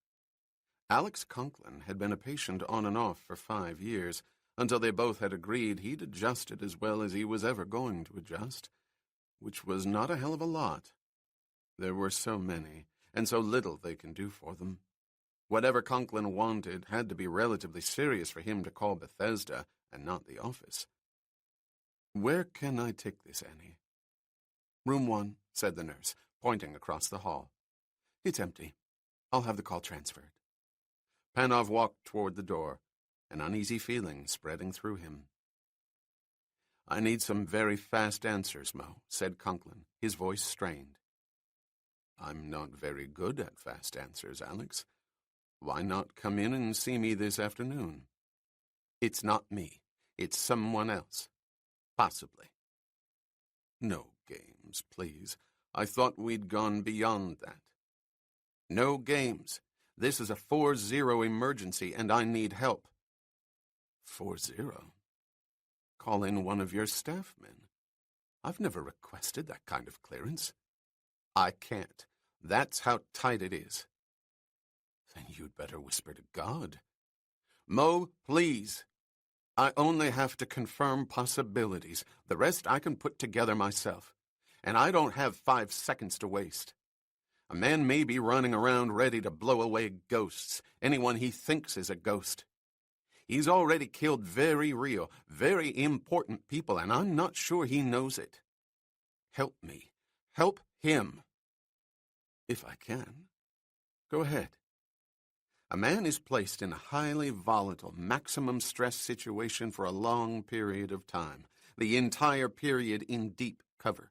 Alex Conklin had been a patient on and off for 5 years, until they both had agreed he'd adjusted as well as he was ever going to adjust, which was not a hell of a lot. There were so many, and so little they can do for them. Whatever Conklin wanted had to be relatively serious for him to call Bethesda and not the office. "Where can I take this, Annie? Room 1, said the nurse, pointing across the hall. It's empty. I'll have the call transferred. Panov walked toward the door, an uneasy feeling spreading through him. I need some very fast answers, Mo, said Conklin, his voice strained. I'm not very good at fast answers, Alex. Why not come in and see me this afternoon? It's not me. It's someone else. Possibly. No games, please. I thought we'd gone beyond that. No games. This is a 4-0 emergency, and I need help. 4-0? Call in one of your staff men. I've never requested that kind of clearance. I can't. That's how tight it is. Then you'd better whisper to God. Mo, please. I only have to confirm possibilities. The rest I can put together myself. And I don't have 5 seconds to waste. A man may be running around ready to blow away ghosts, anyone he thinks is a ghost. He's already killed very real, very important people, and I'm not sure he knows it. Help me. Help him. If I can. Go ahead. A man is placed in a highly volatile, maximum stress situation for a long period of time, the entire period in deep cover.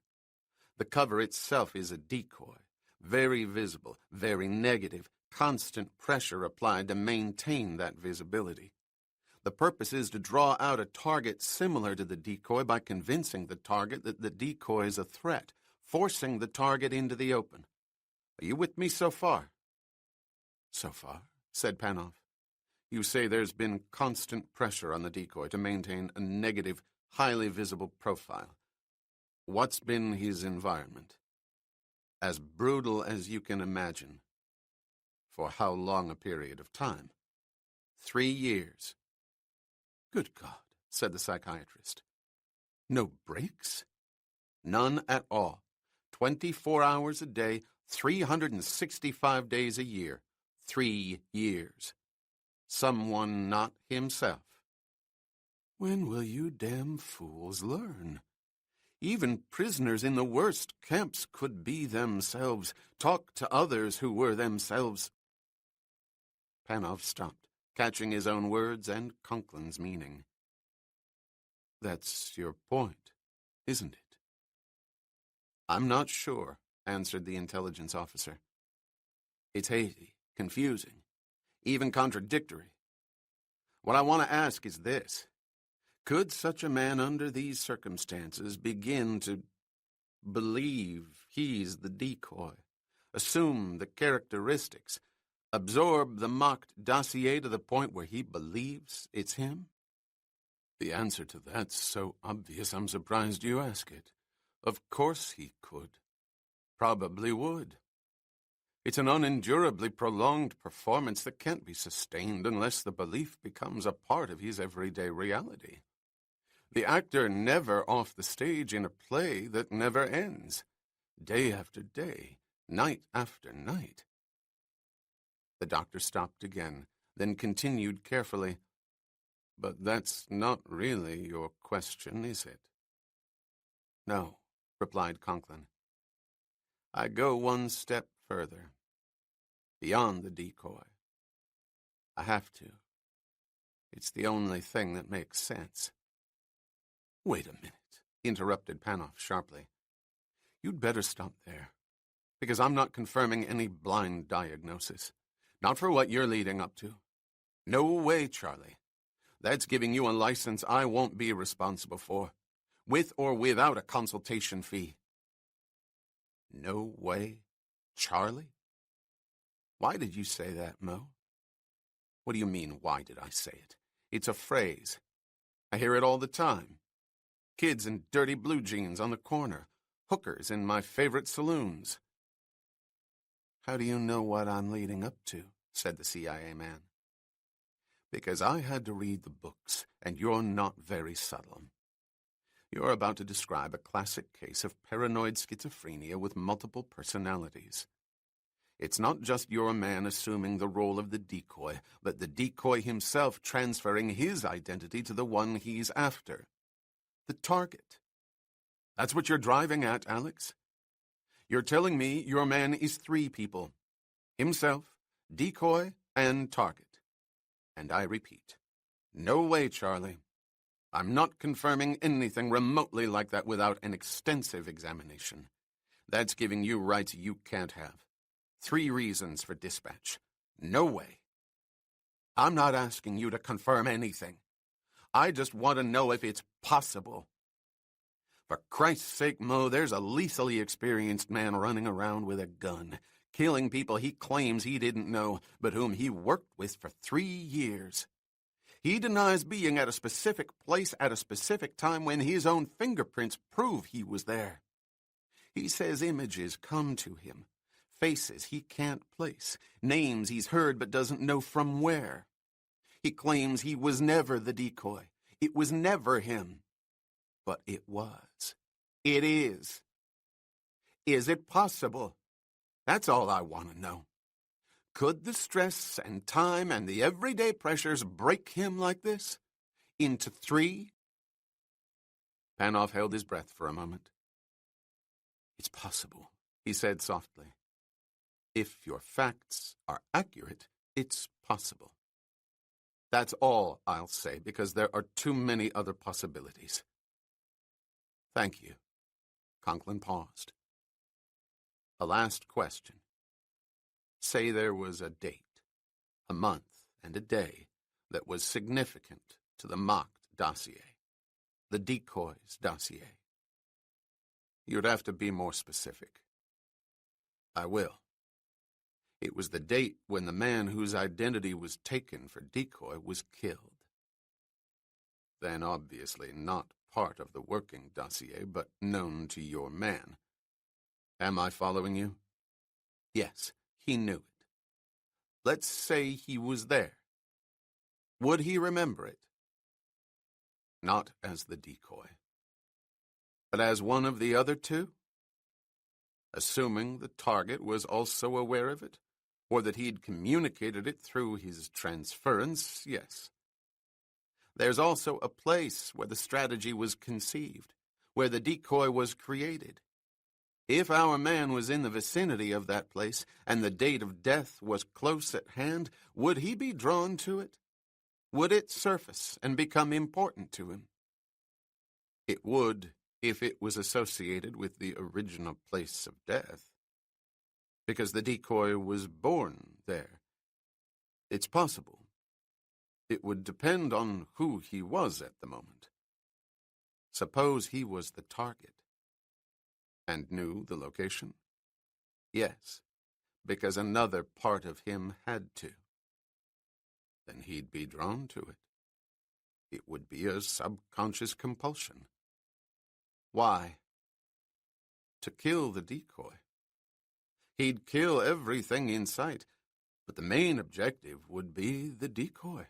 The cover itself is a decoy, very visible, very negative, constant pressure applied to maintain that visibility. The purpose is to draw out a target similar to the decoy by convincing the target that the decoy is a threat, forcing the target into the open. Are you with me so far? So far, said Panov. You say there's been constant pressure on the decoy to maintain a negative, highly visible profile. What's been his environment? As brutal as you can imagine. For how long a period of time? 3 years. Good God, said the psychiatrist. No breaks? None at all. 24 hours a day, 365 days a year. 3 years. Someone not himself. When will you damn fools learn? Even prisoners in the worst camps could be themselves, talk to others who were themselves. Panov stopped, catching his own words and Conklin's meaning. That's your point, isn't it? I'm not sure, answered the intelligence officer. It's hazy, confusing, even contradictory. What I want to ask is this. Could such a man under these circumstances begin to believe he's the decoy, assume the characteristics, absorb the mocked dossier to the point where he believes it's him? The answer to that's so obvious I'm surprised you ask it. Of course he could. Probably would. It's an unendurably prolonged performance that can't be sustained unless the belief becomes a part of his everyday reality. The actor never off the stage in a play that never ends, day after day, night after night. The doctor stopped again, then continued carefully, But that's not really your question, is it? No, replied Conklin. I go one step further, beyond the decoy. I have to. It's the only thing that makes sense. Wait a minute, interrupted Panov sharply. You'd better stop there, because I'm not confirming any blind diagnosis. Not for what you're leading up to. No way, Charlie. That's giving you a license I won't be responsible for, with or without a consultation fee. No way, Charlie? Why did you say that, Mo? What do you mean, why did I say it? It's a phrase. I hear it all the time. Kids in dirty blue jeans on the corner. Hookers in my favorite saloons. How do you know what I'm leading up to? Said the CIA man. Because I had to read the books, and you're not very subtle. You're about to describe a classic case of paranoid schizophrenia with multiple personalities. It's not just your man assuming the role of the decoy, but the decoy himself transferring his identity to the one he's after. The target. That's what you're driving at, Alex? You're telling me your man is 3 people. Himself, decoy, and target. And I repeat, no way, Charlie. I'm not confirming anything remotely like that without an extensive examination. That's giving you rights you can't have. 3 reasons for dispatch. No way. I'm not asking you to confirm anything. I just want to know if it's possible. For Christ's sake, Mo, there's a lethally experienced man running around with a gun, killing people he claims he didn't know, but whom he worked with for 3 years. He denies being at a specific place at a specific time when his own fingerprints prove he was there. He says images come to him, faces he can't place, names he's heard but doesn't know from where. He claims he was never the decoy. It was never him. But it was. It is. Is it possible? That's all I want to know. Could the stress and time and the everyday pressures break him like this? Into 3? Panoff held his breath for a moment. It's possible, he said softly. If your facts are accurate, it's possible. That's all I'll say, because there are too many other possibilities. Thank you. Conklin paused. A last question. Say there was a date, a month, and a day that was significant to the mocked dossier, the decoy's dossier. You'd have to be more specific. I will. It was the date when the man whose identity was taken for decoy was killed. Then obviously not part of the working dossier, but known to your man. Am I following you? Yes, he knew it. Let's say he was there. Would he remember it? Not as the decoy, but as one of the other 2? Assuming the target was also aware of it, or that he'd communicated it through his transference, yes. There's also a place where the strategy was conceived, where the decoy was created. If our man was in the vicinity of that place, and the date of death was close at hand, would he be drawn to it? Would it surface and become important to him? It would, if it was associated with the original place of death. Because the decoy was born there. It's possible. It would depend on who he was at the moment. Suppose he was the target. And knew the location? Yes, because another part of him had to. Then he'd be drawn to it. It would be a subconscious compulsion. Why? To kill the decoy. He'd kill everything in sight, but the main objective would be the decoy.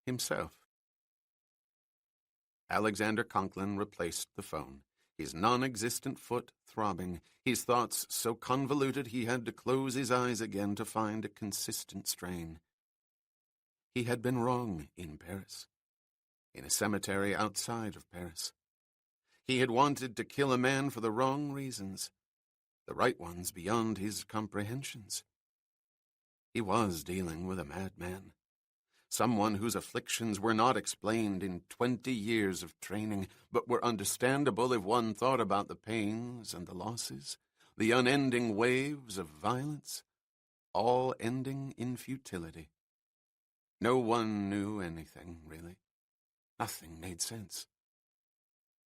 Himself. Alexander Conklin replaced the phone, his non-existent foot throbbing, his thoughts so convoluted he had to close his eyes again to find a consistent strain. He had been wrong in Paris, in a cemetery outside of Paris. He had wanted to kill a man for the wrong reasons, the right ones beyond his comprehensions. He was dealing with a madman, someone whose afflictions were not explained in 20 years of training, but were understandable if one thought about the pains and the losses, the unending waves of violence, all ending in futility. No one knew anything, really. Nothing made sense.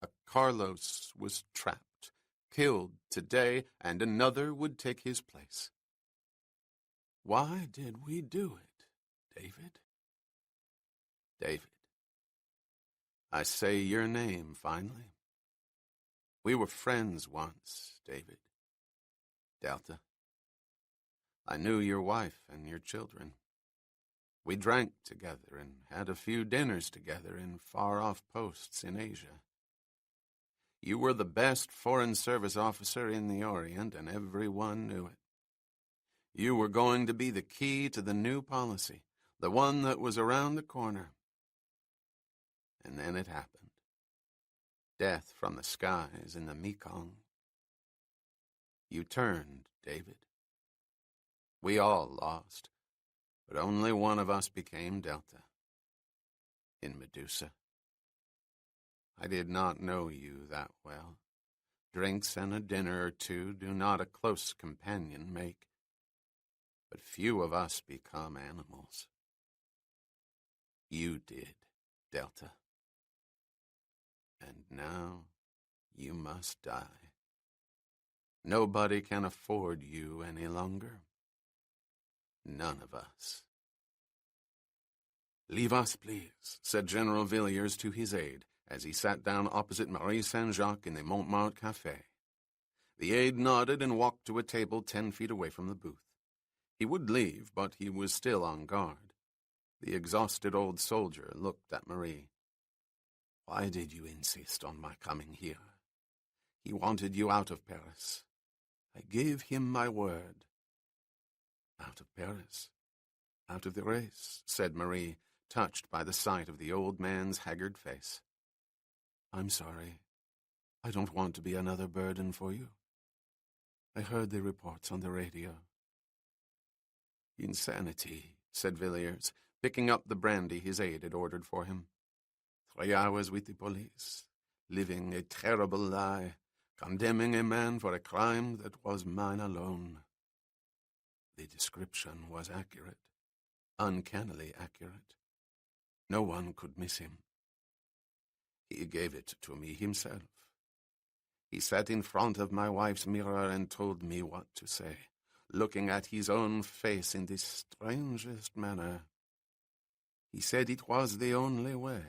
A Carlos was trapped, killed today, and another would take his place. Why did we do it, David? David. I say your name, finally. We were friends once, David. Delta. I knew your wife and your children. We drank together and had a few dinners together in far-off posts in Asia. You were the best Foreign Service officer in the Orient, and everyone knew it. You were going to be the key to the new policy, the one that was around the corner. And then it happened. Death from the skies in the Mekong. You turned, David. We all lost, but only one of us became Delta. In Medusa. I did not know you that well. Drinks and a dinner or two do not a close companion make, but few of us become animals. You did, Delta. And now you must die. Nobody can afford you any longer. None of us. Leave us, please, said General Villiers to his aide, as he sat down opposite Marie Saint-Jacques in the Montmartre Café. The aide nodded and walked to a table 10 feet away from the booth. He would leave, but he was still on guard. The exhausted old soldier looked at Marie. Why did you insist on my coming here? He wanted you out of Paris. I gave him my word. Out of Paris? Out of the race, said Marie, touched by the sight of the old man's haggard face. I'm sorry. I don't want to be another burden for you. I heard the reports on the radio. Insanity, said Villiers, picking up the brandy his aide had ordered for him. 3 hours with the police, living a terrible lie, condemning a man for a crime that was mine alone. The description was accurate, uncannily accurate. No one could miss him. He gave it to me himself. He sat in front of my wife's mirror and told me what to say, looking at his own face in the strangest manner. He said it was the only way.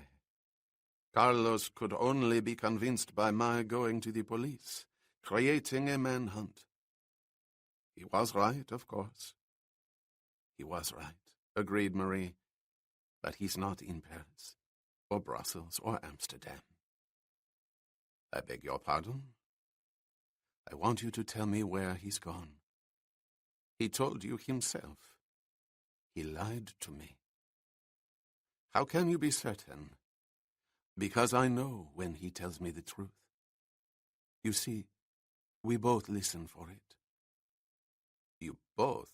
Carlos could only be convinced by my going to the police, creating a manhunt. He was right, of course. He was right, agreed Marie. But he's not in Paris, or Brussels, or Amsterdam. I beg your pardon? I want you to tell me where he's gone. He told you himself. He lied to me. How can you be certain? Because I know when he tells me the truth. You see, we both listen for it. You both?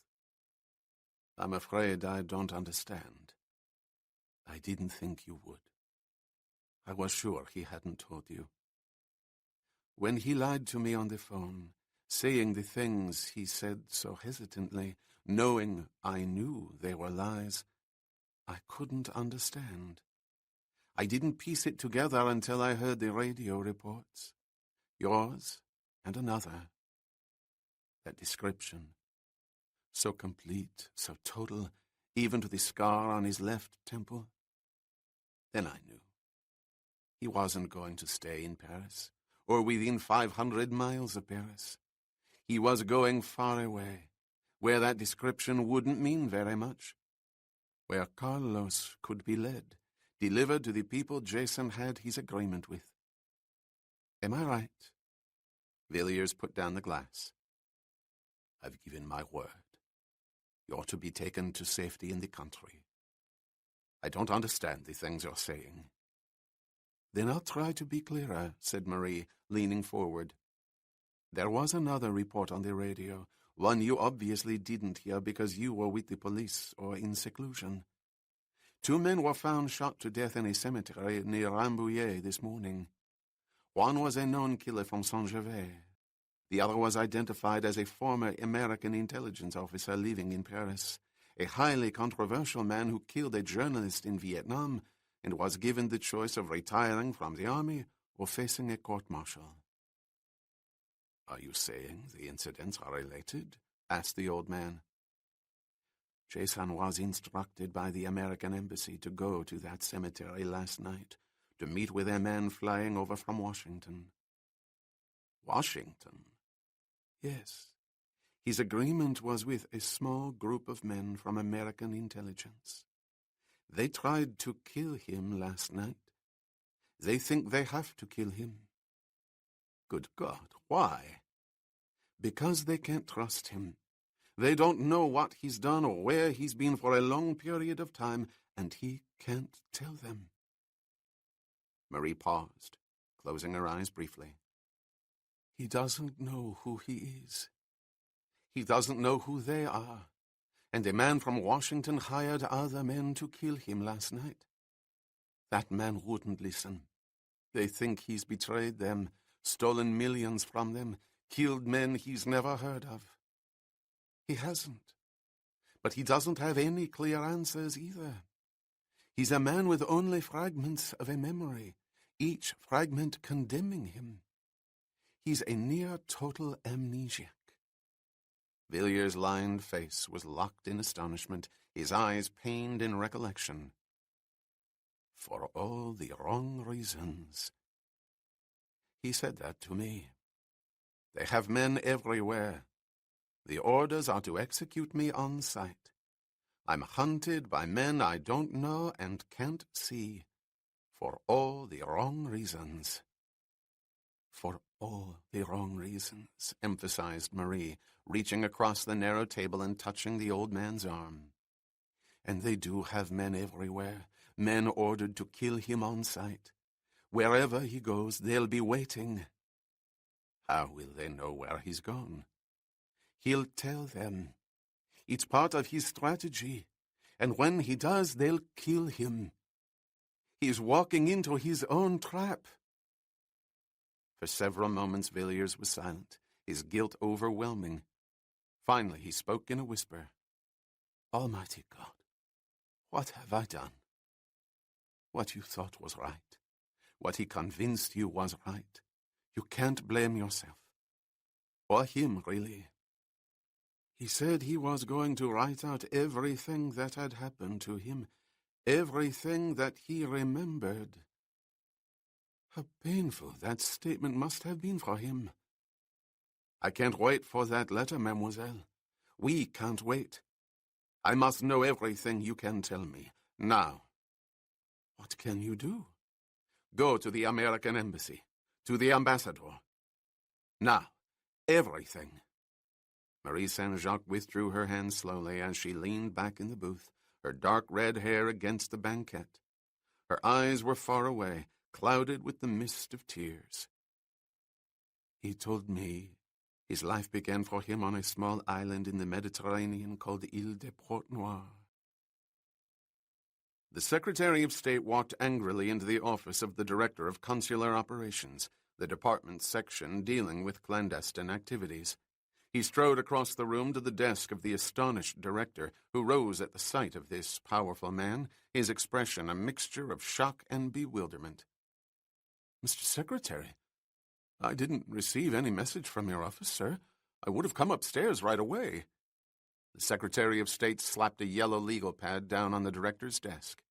I'm afraid I don't understand. I didn't think you would. I was sure he hadn't told you. When he lied to me on the phone, saying the things he said so hesitantly, knowing I knew they were lies, I couldn't understand. I didn't piece it together until I heard the radio reports. Yours and another. That description, so complete, so total, even to the scar on his left temple. Then I knew. He wasn't going to stay in Paris, or within 500 miles of Paris. He was going far away, where that description wouldn't mean very much, where Carlos could be led, delivered to the people Jason had his agreement with. Am I right? Villiers put down the glass. I've given my word. You're to be taken to safety in the country. I don't understand the things you're saying. Then I'll try to be clearer, said Marie, leaning forward. There was another report on the radio, one you obviously didn't hear because you were with the police or in seclusion. 2 men were found shot to death in a cemetery near Rambouillet this morning. One was a known killer from Saint-Gervais. The other was identified as a former American intelligence officer living in Paris, a highly controversial man who killed a journalist in Vietnam and was given the choice of retiring from the army or facing a court-martial. Are you saying the incidents are related? Asked the old man. Jason was instructed by the American embassy to go to that cemetery last night to meet with a man flying over from Washington. Washington? Yes. His agreement was with a small group of men from American intelligence. They tried to kill him last night. They think they have to kill him. Good God, why? Because they can't trust him. They don't know what he's done or where he's been for a long period of time, and he can't tell them. Marie paused, closing her eyes briefly. He doesn't know who he is. He doesn't know who they are. And a man from Washington hired other men to kill him last night. That man wouldn't listen. They think he's betrayed them, stolen millions from them, killed men he's never heard of. He hasn't. But he doesn't have any clear answers either. He's a man with only fragments of a memory, each fragment condemning him. He's a near-total amnesiac. Villiers' lined face was locked in astonishment, his eyes pained in recollection. For all the wrong reasons. He said that to me. They have men everywhere. The orders are to execute me on sight. I'm hunted by men I don't know and can't see. For all the wrong reasons. For all the wrong reasons, emphasized Marie, reaching across the narrow table and touching the old man's arm. And they do have men everywhere, men ordered to kill him on sight. Wherever he goes, they'll be waiting. How will they know where he's gone? He'll tell them. It's part of his strategy, and when he does, they'll kill him. He's walking into his own trap. For several moments, Villiers was silent, his guilt overwhelming. Finally, he spoke in a whisper. Almighty God, what have I done? What you thought was right, what he convinced you was right. You can't blame yourself. Or him, really. He said he was going to write out everything that had happened to him, everything that he remembered. How painful that statement must have been for him. I can't wait for that letter, mademoiselle. We can't wait. I must know everything you can tell me, now. What can you do? Go to the American embassy, to the ambassador. Now, everything. Marie Saint-Jacques withdrew her hand slowly as she leaned back in the booth, her dark red hair against the banquette. Her eyes were far away, clouded with the mist of tears. He told me his life began for him on a small island in the Mediterranean called Ile de Port-Noir. The Secretary of State walked angrily into the office of the Director of Consular Operations, the department's section dealing with clandestine activities. He strode across the room to the desk of the astonished director, who rose at the sight of this powerful man, his expression a mixture of shock and bewilderment. Mr. Secretary, I didn't receive any message from your office, sir. I would have come upstairs right away. The Secretary of State slapped a yellow legal pad down on the director's desk.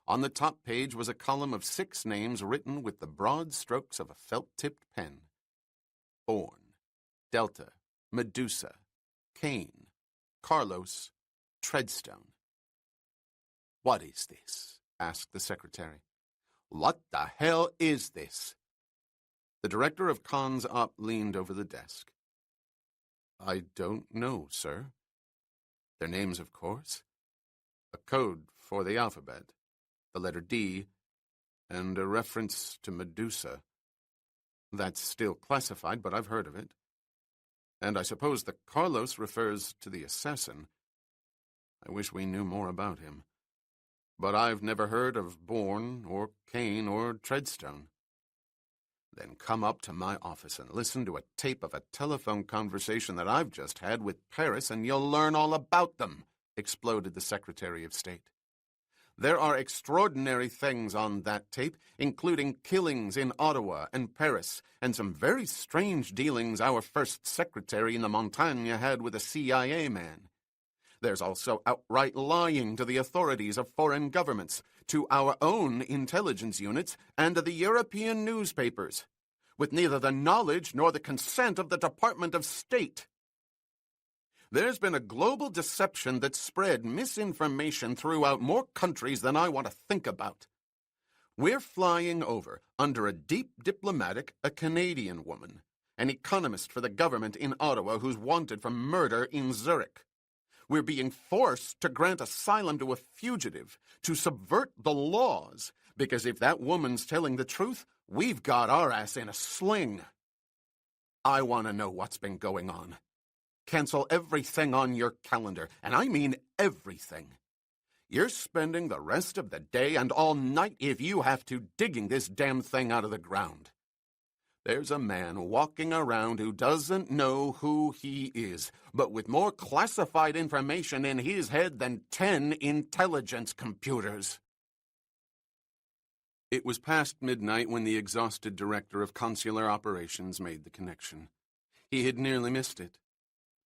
On the top page was a column of 6 names written with the broad strokes of a felt-tipped pen. Bourne, Delta, Medusa, Kane, Carlos, Treadstone. What is this? Asked the secretary. What the hell is this? The director of Cons Op leaned over the desk. I don't know, sir. Their names, of course. A code for the alphabet, the letter D, and a reference to Medusa. That's still classified, but I've heard of it. And I suppose the Carlos refers to the assassin. I wish we knew more about him. But I've never heard of Bourne or Kane or Treadstone. Then come up to my office and listen to a tape of a telephone conversation that I've just had with Paris, and you'll learn all about them, exploded the Secretary of State. There are extraordinary things on that tape, including killings in Ottawa and Paris, and some very strange dealings our first secretary in the Montagne had with a CIA man. There's also outright lying to the authorities of foreign governments, to our own intelligence units, and to the European newspapers, with neither the knowledge nor the consent of the Department of State. There's been a global deception that spread misinformation throughout more countries than I want to think about. We're flying over, under a deep diplomatic, a Canadian woman, an economist for the government in Ottawa who's wanted for murder in Zurich. We're being forced to grant asylum to a fugitive, to subvert the laws, because if that woman's telling the truth, we've got our ass in a sling. I want to know what's been going on. Cancel everything on your calendar, and I mean everything. You're spending the rest of the day and all night, if you have to, digging this damn thing out of the ground. There's a man walking around who doesn't know who he is, but with more classified information in his head than 10 intelligence computers. It was past midnight when the exhausted director of consular operations made the connection. He had nearly missed it.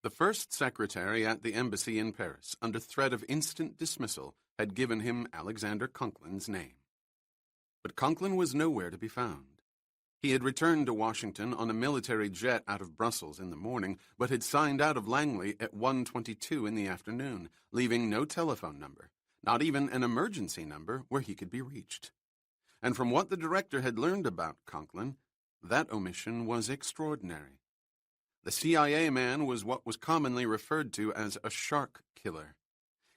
The first secretary at the embassy in Paris, under threat of instant dismissal, had given him Alexander Conklin's name. But Conklin was nowhere to be found. He had returned to Washington on a military jet out of Brussels in the morning, but had signed out of Langley at 1:22 in the afternoon, leaving no telephone number, not even an emergency number where he could be reached. And from what the director had learned about Conklin, that omission was extraordinary. The CIA man was what was commonly referred to as a shark killer.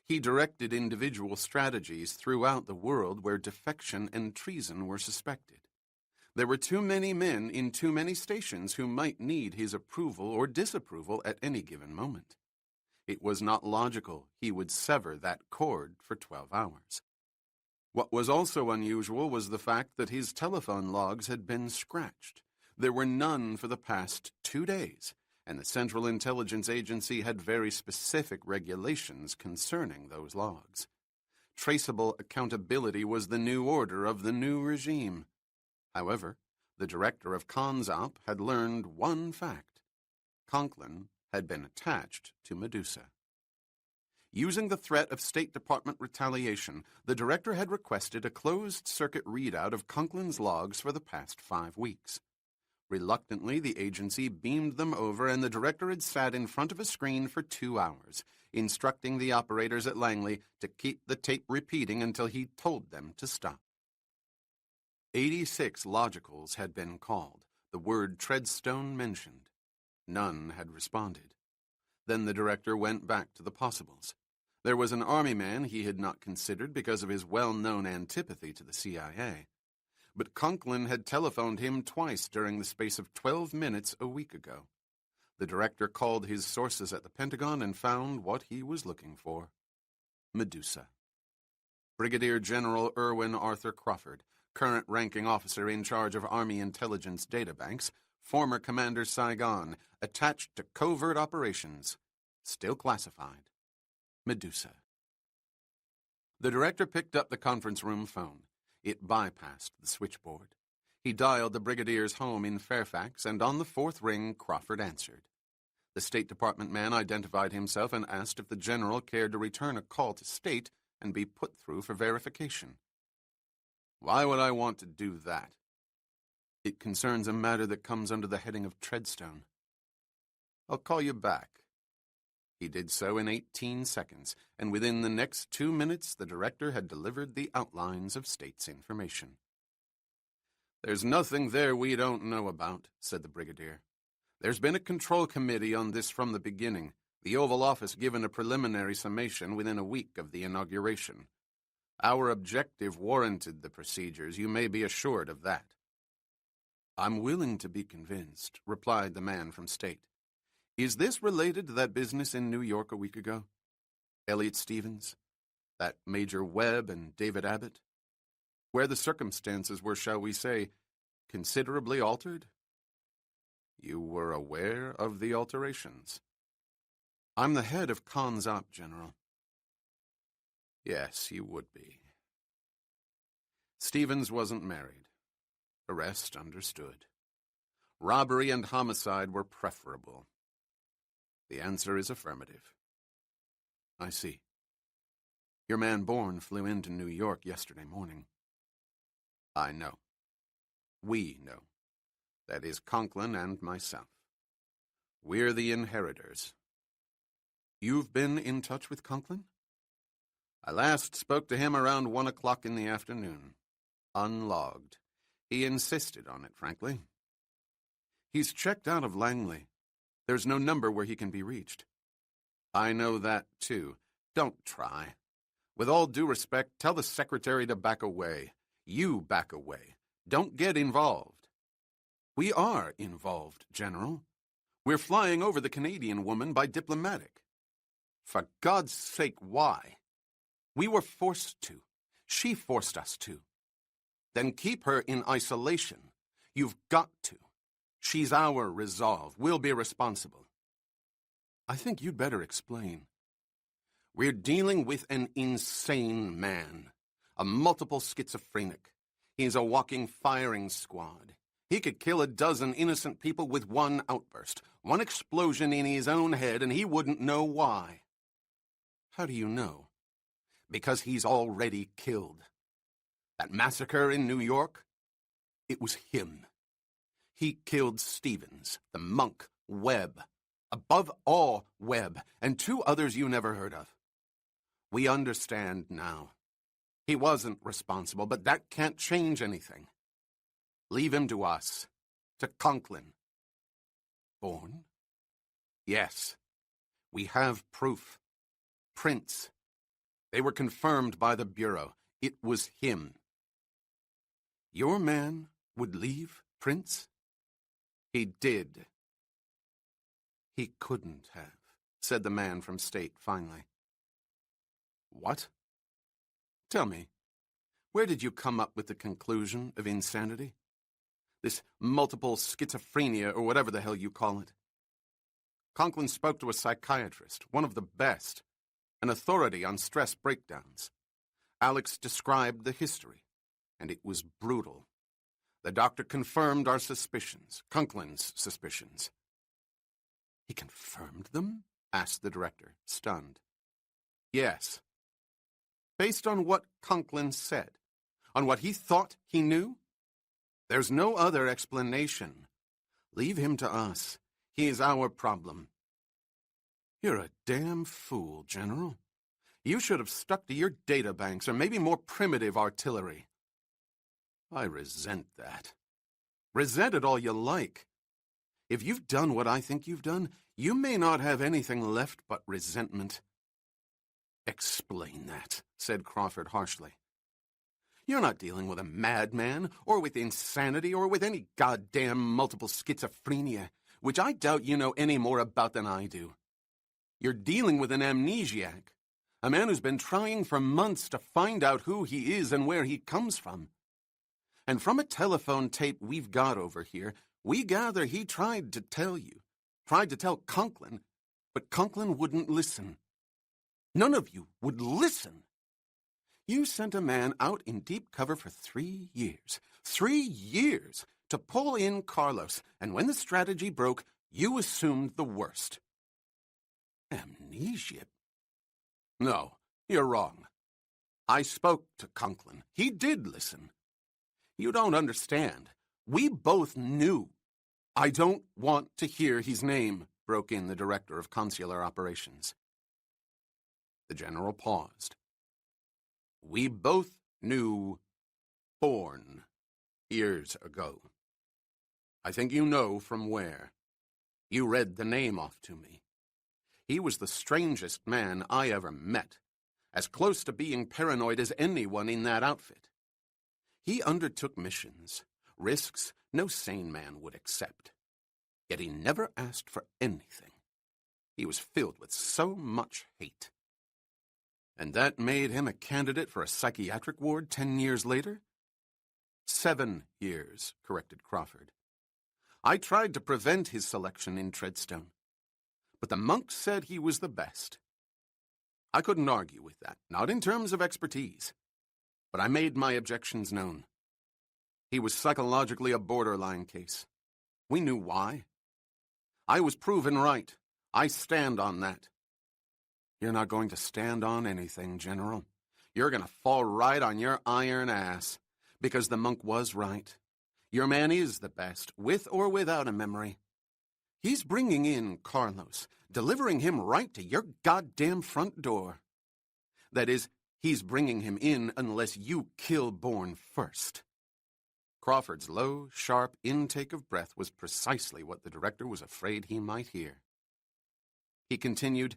He directed individual strategies throughout the world where defection and treason were suspected. There were too many men in too many stations who might need his approval or disapproval at any given moment. It was not logical he would sever that cord for 12 hours. What was also unusual was the fact that his telephone logs had been scratched. There were none for the past 2 days, and the Central Intelligence Agency had very specific regulations concerning those logs. Traceable accountability was the new order of the new regime. However, the director of CONSOP had learned one fact. Conklin had been attached to Medusa. Using the threat of State Department retaliation, the director had requested a closed-circuit readout of Conklin's logs for the past 5 weeks. Reluctantly, the agency beamed them over, and the director had sat in front of a screen for 2 hours, instructing the operators at Langley to keep the tape repeating until he told them to stop. 86 logicals had been called, the word Treadstone mentioned. None had responded. Then the director went back to the possibles. There was an army man he had not considered because of his well-known antipathy to the CIA. But Conklin had telephoned him twice during the space of 12 minutes a week ago. The director called his sources at the Pentagon and found what he was looking for. Medusa. Brigadier General Irwin Arthur Crawford, current ranking officer in charge of Army intelligence databanks, former Commander Saigon, attached to covert operations, still classified. Medusa. The director picked up the conference room phone. It bypassed the switchboard. He dialed the brigadier's home in Fairfax, and on the 4th ring, Crawford answered. The State Department man identified himself and asked if the general cared to return a call to State and be put through for verification. Why would I want to do that? It concerns a matter that comes under the heading of Treadstone. I'll call you back. He did so in 18 seconds, and within the next 2 minutes the director had delivered the outlines of State's information. There's nothing there we don't know about, said the brigadier. There's been a control committee on this from the beginning, the Oval Office given a preliminary summation within a week of the inauguration. Our objective warranted the procedures, you may be assured of that. I'm willing to be convinced, replied the man from State. Is this related to that business in New York a week ago? Elliot Stevens? That Major Webb and David Abbott? Where the circumstances were, shall we say, considerably altered? You were aware of the alterations? I'm the head of CONSOP, General. Yes, you would be. Stevens wasn't married. The rest understood. Robbery and homicide were preferable. The answer is affirmative. I see. Your man Bourne flew into New York yesterday morning. I know. We know. That is Conklin and myself. We're the inheritors. You've been in touch with Conklin? I last spoke to him around 1 o'clock in the afternoon. Unlogged. He insisted on it, frankly. He's checked out of Langley. There's no number where he can be reached. I know that, too. Don't try. With all due respect, tell the secretary to back away. You back away. Don't get involved. We are involved, General. We're flying over the Canadian woman by diplomatic. For God's sake, why? We were forced to. She forced us to. Then keep her in isolation. You've got to. She's our resolve. We'll be responsible. I think you'd better explain. We're dealing with an insane man, a multiple schizophrenic. He's a walking firing squad. He could kill a dozen innocent people with one outburst, one explosion in his own head, and he wouldn't know why. How do you know? Because he's already killed. That massacre in New York? It was him. He killed Stevens, the monk, Webb. Above all, Webb, and 2 others you never heard of. We understand now. He wasn't responsible, but that can't change anything. Leave him to us, to Conklin. Bourne? Yes. We have proof. Prints. They were confirmed by the Bureau. It was him. Your man would leave prints? He did. He couldn't have, said the man from State finally. What? Tell me, where did you come up with the conclusion of insanity? This multiple schizophrenia, or whatever the hell you call it. Conklin spoke to a psychiatrist, one of the best, an authority on stress breakdowns. Alex described the history, and it was brutal. The doctor confirmed our suspicions, Conklin's suspicions. He confirmed them? Asked the director, stunned. Yes. Based on what Conklin said, on what he thought he knew? There's no other explanation. Leave him to us. He's our problem. You're a damn fool, General. You should have stuck to your databanks or maybe more primitive artillery. I resent that. Resent it all you like. If you've done what I think you've done, you may not have anything left but resentment. Explain that, said Crawford harshly. You're not dealing with a madman, or with insanity, or with any goddamn multiple schizophrenia, which I doubt you know any more about than I do. You're dealing with an amnesiac, a man who's been trying for months to find out who he is and where he comes from. And from a telephone tape we've got over here, we gather he tried to tell you, tried to tell Conklin, but Conklin wouldn't listen. None of you would listen. You sent a man out in deep cover for 3 years. 3 years to pull in Carlos, and when the strategy broke, you assumed the worst. Amnesia? No, you're wrong. I spoke to Conklin. He did listen. You don't understand. We both knew. I don't want to hear his name, broke in the director of consular operations. The general paused. We both knew Bourne years ago. I think you know from where. You read the name off to me. He was the strangest man I ever met, as close to being paranoid as anyone in that outfit. He undertook missions, risks no sane man would accept. Yet he never asked for anything. He was filled with so much hate. And that made him a candidate for a psychiatric ward 10 years later? 7 years, corrected Crawford. I tried to prevent his selection in Treadstone, but the monk said he was the best. I couldn't argue with that, not in terms of expertise, but I made my objections known. He was psychologically a borderline case. We knew why. I was proven right. I stand on that. You're not going to stand on anything, General. You're going to fall right on your iron ass, because the monk was right. Your man is the best, with or without a memory. He's bringing in Carlos, delivering him right to your goddamn front door. That is, he's bringing him in unless you kill Bourne first. Crawford's low, sharp intake of breath was precisely what the director was afraid he might hear. He continued,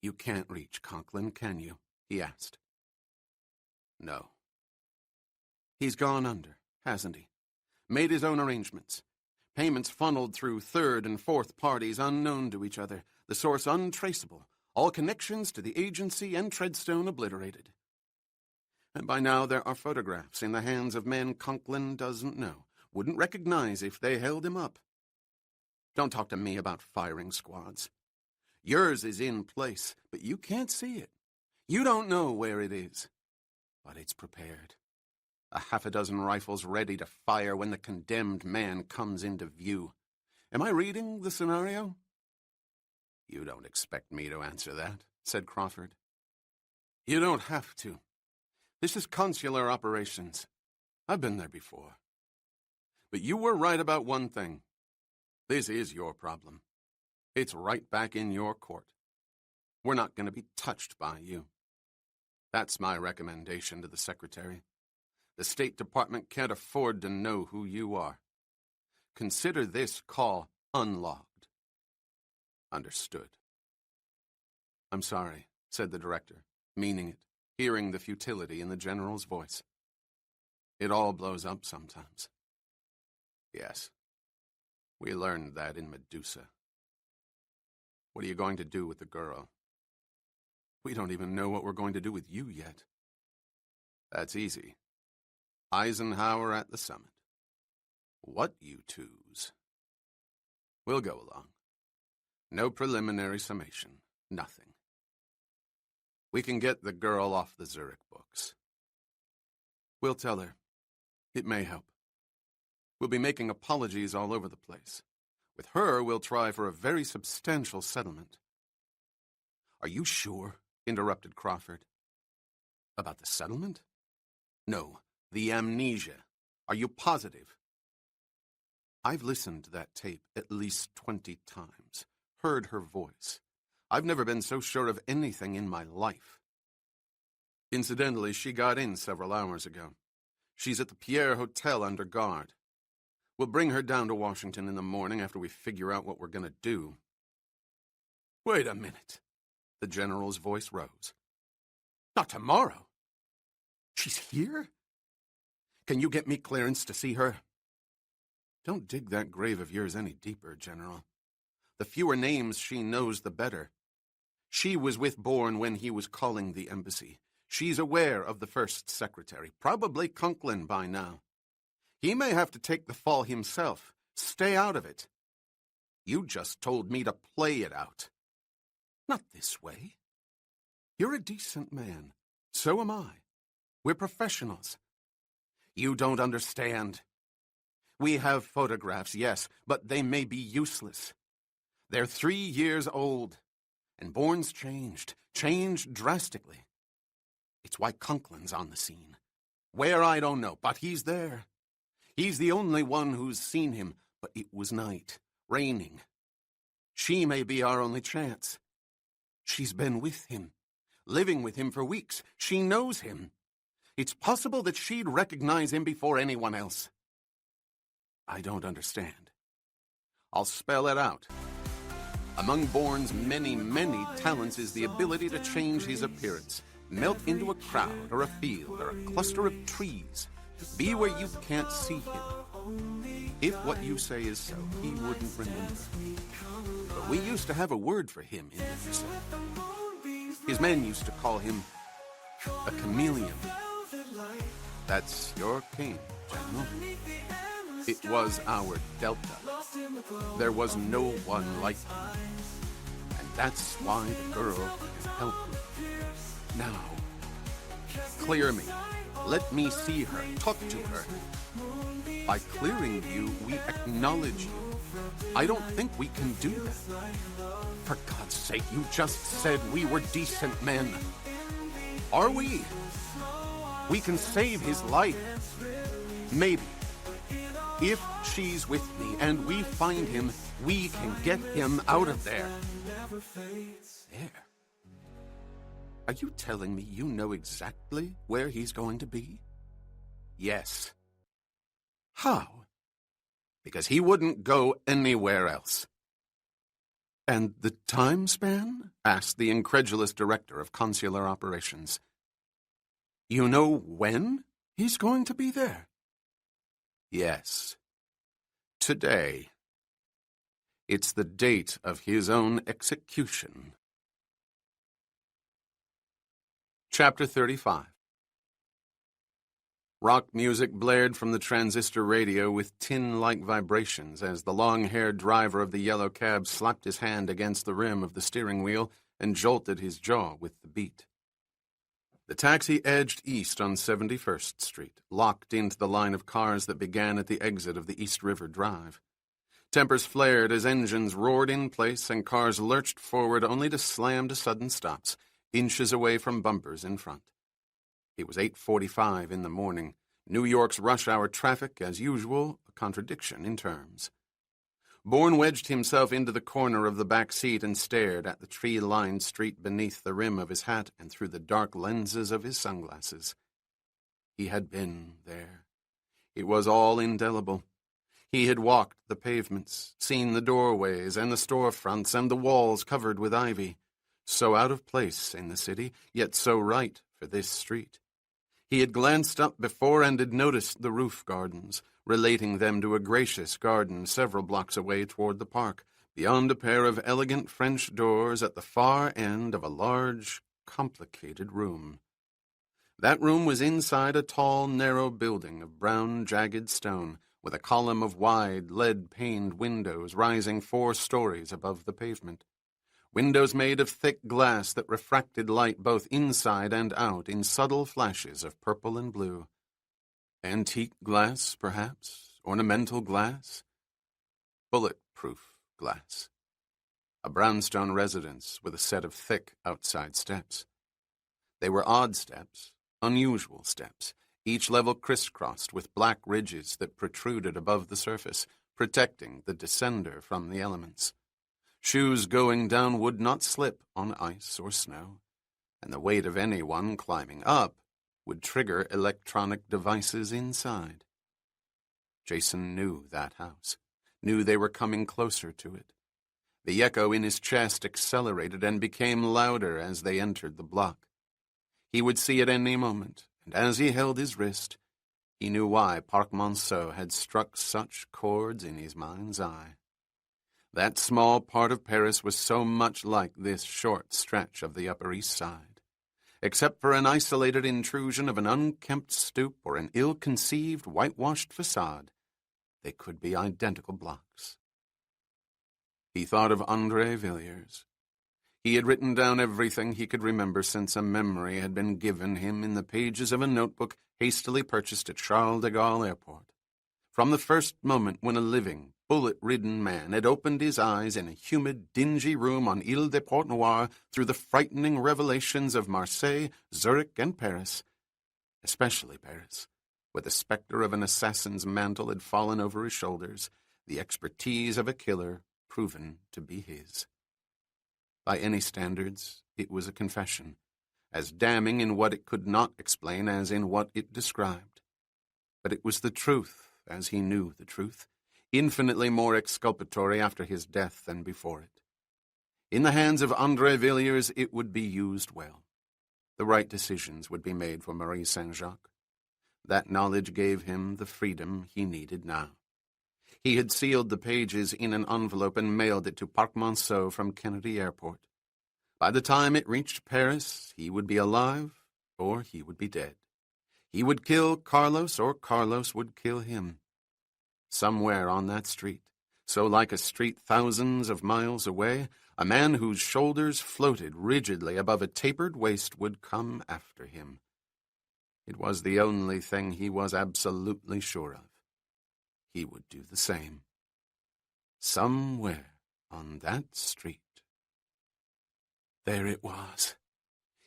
You can't reach Conklin, can you? He asked. No. He's gone under, hasn't he? Made his own arrangements. Payments funneled through third and fourth parties unknown to each other, the source untraceable, all connections to the agency and Treadstone obliterated. And by now there are photographs in the hands of men Conklin doesn't know, wouldn't recognize if they held him up. Don't talk to me about firing squads. Yours is in place, but you can't see it. You don't know where it is. But it's prepared. A half a dozen rifles ready to fire when the condemned man comes into view. Am I reading the scenario? You don't expect me to answer that, said Crawford. You don't have to. This is consular operations. I've been there before. But you were right about one thing. This is your problem. It's right back in your court. We're not going to be touched by you. That's my recommendation to the Secretary. The State Department can't afford to know who you are. Consider this call unlogged. Understood. I'm sorry, said the director, meaning it, hearing the futility in the general's voice. It all blows up sometimes. Yes, we learned that in Medusa. What are you going to do with the girl? We don't even know what we're going to do with you yet. That's easy. Eisenhower at the summit. What you twos? We'll go along. No preliminary summation. Nothing. We can get the girl off the Zurich books. We'll tell her. It may help. We'll be making apologies all over the place. With her, we'll try for a very substantial settlement. Are you sure? Interrupted Crawford. About the settlement? No, the amnesia. Are you positive? I've listened to that tape at least 20 times, heard her voice. I've never been so sure of anything in my life. Incidentally, she got in several hours ago. She's at the Pierre Hotel under guard. We'll bring her down to Washington in the morning after we figure out what we're going to do. Wait a minute. The general's voice rose. Not tomorrow. She's here? Can you get me clearance to see her? Don't dig that grave of yours any deeper, General. The fewer names she knows, the better. She was with Bourne when he was calling the embassy. She's aware of the first secretary, probably Conklin by now. He may have to take the fall himself. Stay out of it. You just told me to play it out. Not this way. You're a decent man. So am I. We're professionals. You don't understand. We have photographs, yes, but they may be useless. They're 3 years old, and Bourne's changed drastically. It's why Conklin's on the scene. Where, I don't know, but he's there. He's the only one who's seen him, but it was night, raining. She may be our only chance. She's been with him, living with him for weeks. She knows him. It's possible that she'd recognize him before anyone else. I don't understand. I'll spell it out. Among Bourne's many, many talents is the ability to change his appearance, melt into a crowd or a field or a cluster of trees, be where you can't see him. If what you say is so, he wouldn't remember. But we used to have a word for him in Medusa. His men used to call him a chameleon. That's your king, General. It was our Delta. There was no one like him. And that's why the girl can help you. Now, clear me. Let me see her, talk to her. By clearing you, we acknowledge you. I don't think we can do that. For God's sake, you just said we were decent men. Are we? We can save his life. Maybe. If she's with me and we find him, we can get him out of there. There. Are you telling me you know exactly where he's going to be? Yes. How? Because he wouldn't go anywhere else. And the time span? Asked the incredulous director of consular operations. You know when he's going to be there? Yes. today. It's the date of his own execution. Chapter 35. Rock music blared from the transistor radio with tin-like vibrations as the long-haired driver of the yellow cab slapped his hand against the rim of the steering wheel and jolted his jaw with the beat. The taxi edged east on 71st Street, locked into the line of cars that began at the exit of the East River Drive. Tempers flared as engines roared in place and cars lurched forward only to slam to sudden stops, inches away from bumpers in front. It was 8:45 in the morning. New York's rush-hour traffic, as usual, a contradiction in terms. Bourne wedged himself into the corner of the back seat and stared at the tree-lined street beneath the rim of his hat and through the dark lenses of his sunglasses. He had been there. It was all indelible. He had walked the pavements, seen the doorways and the storefronts and the walls covered with ivy. So out of place in the city, yet so right for this street. He had glanced up before and had noticed the roof gardens, relating them to a gracious garden several blocks away toward the park, beyond a pair of elegant French doors at the far end of a large, complicated room. That room was inside a tall, narrow building of brown, jagged stone, with a column of wide, lead-paned windows rising 4 stories above the pavement. Windows made of thick glass that refracted light both inside and out in subtle flashes of purple and blue. Antique glass, perhaps? Ornamental glass? Bulletproof glass. A brownstone residence with a set of thick outside steps. They were odd steps, unusual steps, each level crisscrossed with black ridges that protruded above the surface, protecting the descender from the elements. Shoes going down would not slip on ice or snow, and the weight of anyone climbing up would trigger electronic devices inside. Jason knew that house, knew they were coming closer to it. The echo in his chest accelerated and became louder as they entered the block. He would see at any moment, and as he held his wrist, he knew why Parc Monceau had struck such chords in his mind's eye. That small part of Paris was so much like this short stretch of the Upper East Side. Except for an isolated intrusion of an unkempt stoop or an ill-conceived, whitewashed facade, they could be identical blocks. He thought of André Villiers. He had written down everything he could remember since a memory had been given him in the pages of a notebook hastily purchased at Charles de Gaulle Airport. From the first moment when a living, bullet-ridden man had opened his eyes in a humid, dingy room on Ile de Port-Noir through the frightening revelations of Marseille, Zurich, and Paris, especially Paris, where the specter of an assassin's mantle had fallen over his shoulders, the expertise of a killer proven to be his. By any standards, it was a confession, as damning in what it could not explain as in what it described. But it was the truth, as he knew the truth, infinitely more exculpatory after his death than before it. In the hands of André Villiers, it would be used well. The right decisions would be made for Marie Saint-Jacques. That knowledge gave him the freedom he needed now. He had sealed the pages in an envelope and mailed it to Parc Monceau from Kennedy Airport. By the time it reached Paris, he would be alive or he would be dead. He would kill Carlos or Carlos would kill him. Somewhere on that street, so like a street thousands of miles away, a man whose shoulders floated rigidly above a tapered waist would come after him. It was the only thing he was absolutely sure of. He would do the same. Somewhere on that street. There it was.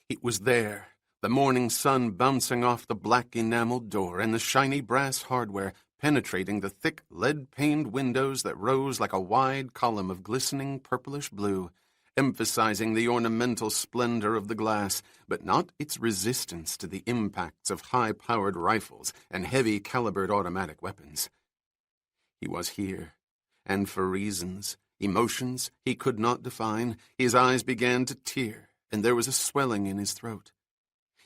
It was there, the morning sun bouncing off the black enameled door and the shiny brass hardware penetrating the thick lead-paned windows that rose like a wide column of glistening purplish blue, emphasizing the ornamental splendor of the glass, but not its resistance to the impacts of high-powered rifles and heavy-calibered automatic weapons. He was here, and for reasons, emotions he could not define, his eyes began to tear, and there was a swelling in his throat.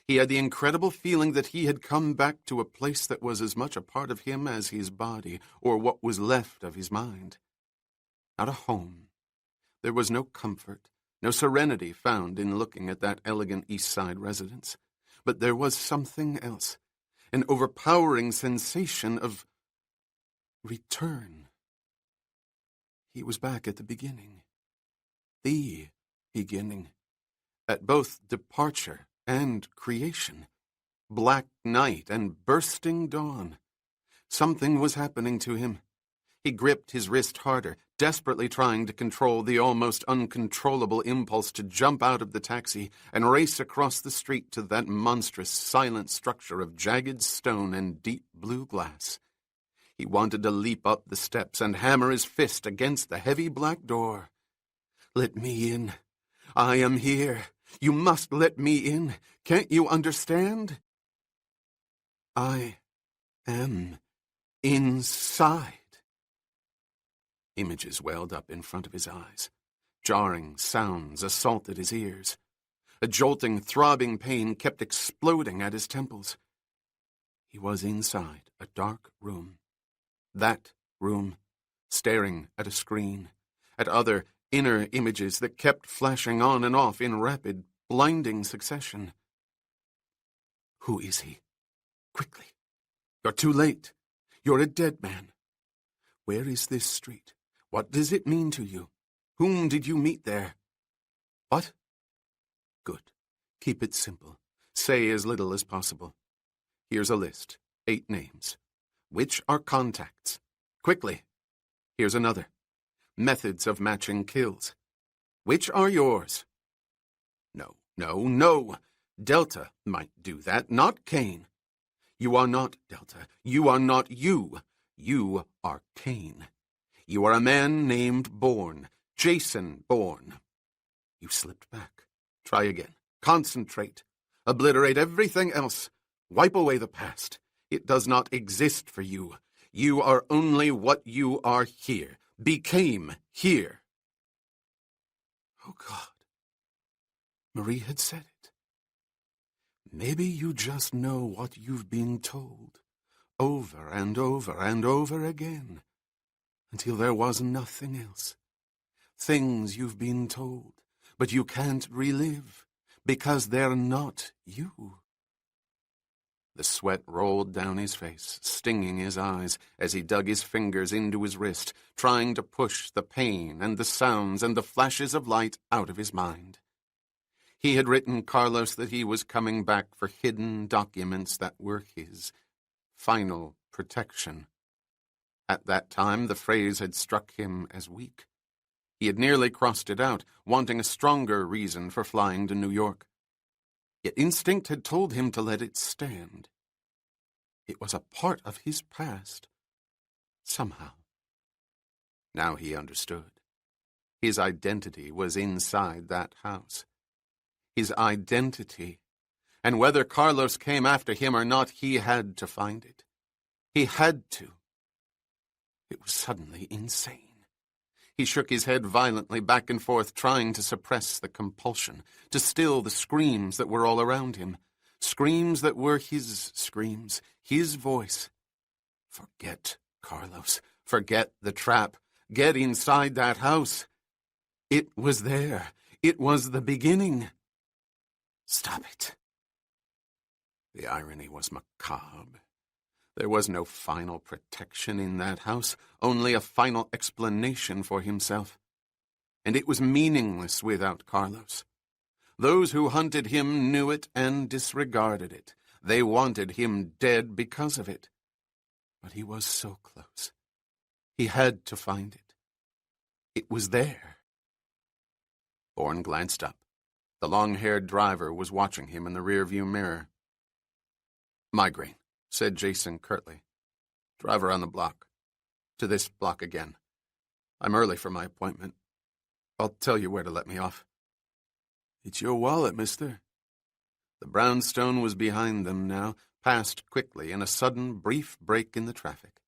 He had the incredible feeling that he had come back to a place that was as much a part of him as his body, or what was left of his mind. Not a home. There was no comfort, no serenity found in looking at that elegant East Side residence. But there was something else, an overpowering sensation of return. He was back at the beginning. The beginning. At both departure and creation. Black night and bursting dawn. Something was happening to him. He gripped his wrist harder, desperately trying to control the almost uncontrollable impulse to jump out of the taxi and race across the street to that monstrous, silent structure of jagged stone and deep blue glass. He wanted to leap up the steps and hammer his fist against the heavy black door. "Let me in. I am here. You must let me in. Can't you understand? I am inside." Images welled up in front of his eyes. Jarring sounds assaulted his ears. A jolting, throbbing pain kept exploding at his temples. He was inside a dark room. That room, staring at a screen, at other inner images that kept flashing on and off in rapid, blinding succession. Who is he? Quickly. You're too late. You're a dead man. Where is this street? What does it mean to you? Whom did you meet there? What? Good. Keep it simple. Say as little as possible. Here's a list. 8 names. Which are contacts? Quickly. Here's another. Methods of matching kills. Which are yours? No. Delta might do that, not Kane. You are not Delta. You are not you. You are Kane. You are a man named Bourne, Jason Bourne. You slipped back. Try again. Concentrate. Obliterate everything else. Wipe away the past. It does not exist for you. You are only what you are here. Became here. Oh, God. Marie had said it. Maybe you just know what you've been told, over and over and over again, until there was nothing else. Things you've been told, but you can't relive, because they're not you. The sweat rolled down his face, stinging his eyes, as he dug his fingers into his wrist, trying to push the pain and the sounds and the flashes of light out of his mind. He had written Carlos that he was coming back for hidden documents that were his final protection. At that time, the phrase had struck him as weak. He had nearly crossed it out, wanting a stronger reason for flying to New York. Yet instinct had told him to let it stand. It was a part of his past, somehow. Now he understood. His identity was inside that house. His identity. And whether Carlos came after him or not, he had to find it. He had to. It was suddenly insane. He shook his head violently back and forth, trying to suppress the compulsion, to still the screams that were all around him. Screams that were his screams, his voice. Forget Carlos. Forget the trap. Get inside that house. It was there. It was the beginning. Stop it. The irony was macabre. There was no final protection in that house, only a final explanation for himself. And it was meaningless without Carlos. Those who hunted him knew it and disregarded it. They wanted him dead because of it. But he was so close. He had to find it. It was there. Bourne glanced up. The long-haired driver was watching him in the rearview mirror. "Migraine," said Jason curtly. "Driver on the block. To this block again. I'm early for my appointment. I'll tell you where to let me off." "It's your wallet, mister." The brownstone was behind them now, passed quickly in a sudden, brief break in the traffic.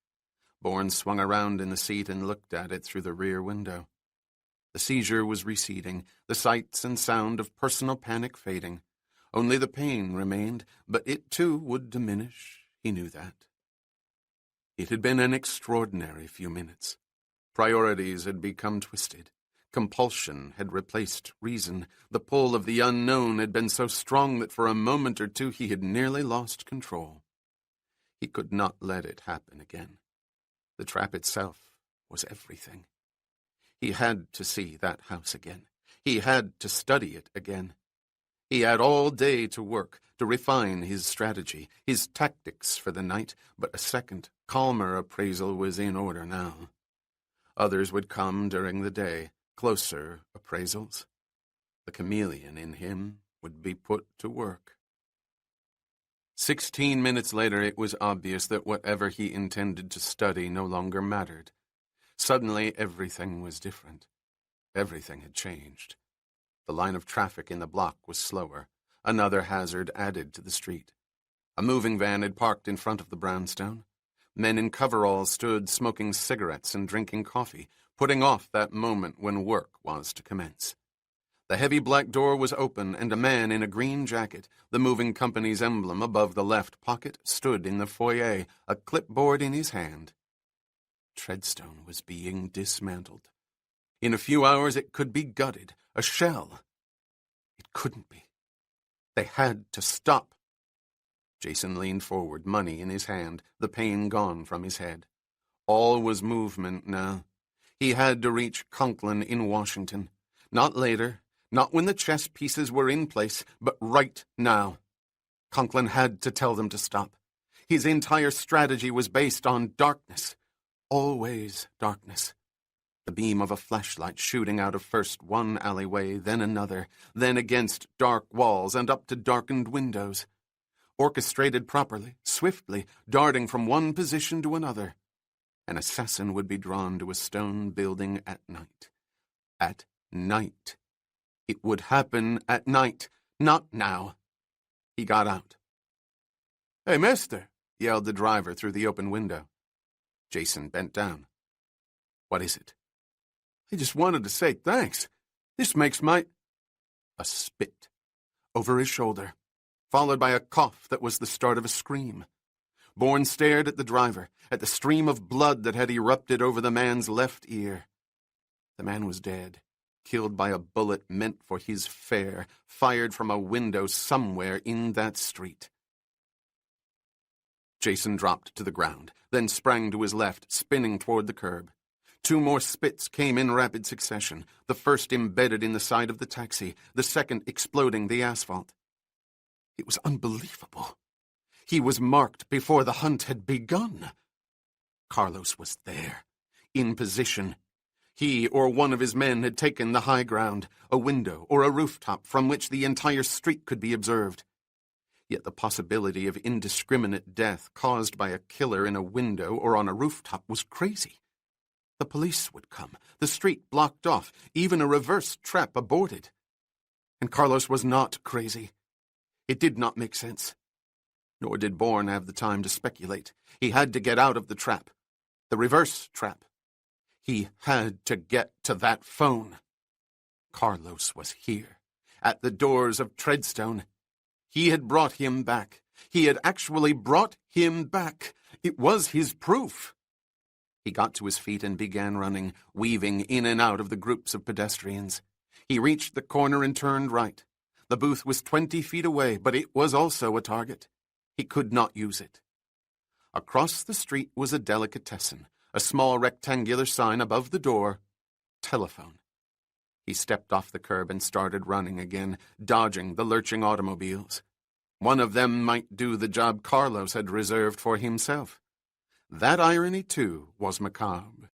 Bourne swung around in the seat and looked at it through the rear window. The seizure was receding, the sights and sound of personal panic fading. Only the pain remained, but it too would diminish. He knew that. It had been an extraordinary few minutes. Priorities had become twisted. Compulsion had replaced reason. The pull of the unknown had been so strong that for a moment or two he had nearly lost control. He could not let it happen again. The trap itself was everything. He had to see that house again. He had to study it again. He had all day to work, to refine his strategy, his tactics for the night, but a second, calmer appraisal was in order now. Others would come during the day, closer appraisals. The chameleon in him would be put to work. 16 minutes later, it was obvious that whatever he intended to study no longer mattered. Suddenly, everything was different. Everything had changed. The line of traffic in the block was slower, another hazard added to the street. A moving van had parked in front of the brownstone. Men in coveralls stood smoking cigarettes and drinking coffee, putting off that moment when work was to commence. The heavy black door was open, and a man in a green jacket, the moving company's emblem above the left pocket, stood in the foyer, a clipboard in his hand. Treadstone was being dismantled. In a few hours it could be gutted, a shell. It couldn't be. They had to stop. Jason leaned forward, money in his hand, the pain gone from his head. All was movement now. He had to reach Conklin in Washington. Not later, not when the chess pieces were in place, but right now. Conklin had to tell them to stop. His entire strategy was based on darkness. Always darkness. The beam of a flashlight shooting out of first one alleyway, then another, then against dark walls and up to darkened windows. Orchestrated properly, swiftly, darting from one position to another. An assassin would be drawn to a stone building at night. At night. It would happen at night, not now. He got out. "Hey, mister," yelled the driver through the open window. Jason bent down. "What is it?" "I just wanted to say thanks. This makes my—" A spit over his shoulder, followed by a cough that was the start of a scream. Bourne stared at the driver, at the stream of blood that had erupted over the man's left ear. The man was dead, killed by a bullet meant for his fare, fired from a window somewhere in that street. Jason dropped to the ground, then sprang to his left, spinning toward the curb. Two more spits came in rapid succession, the first embedded in the side of the taxi, the second exploding the asphalt. It was unbelievable. He was marked before the hunt had begun. Carlos was there, in position. He or one of his men had taken the high ground, a window or a rooftop from which the entire street could be observed. Yet the possibility of indiscriminate death caused by a killer in a window or on a rooftop was crazy. The police would come, the street blocked off, even a reverse trap aborted. And Carlos was not crazy. It did not make sense. Nor did Bourne have the time to speculate. He had to get out of the trap. The reverse trap. He had to get to that phone. Carlos was here, at the doors of Treadstone. He had brought him back. He had actually brought him back. It was his proof. He got to his feet and began running, weaving in and out of the groups of pedestrians. He reached the corner and turned right. The booth was 20 feet away, but it was also a target. He could not use it. Across the street was a delicatessen, a small rectangular sign above the door, telephone. He stepped off the curb and started running again, dodging the lurching automobiles. One of them might do the job Carlos had reserved for himself. That irony, too, was macabre.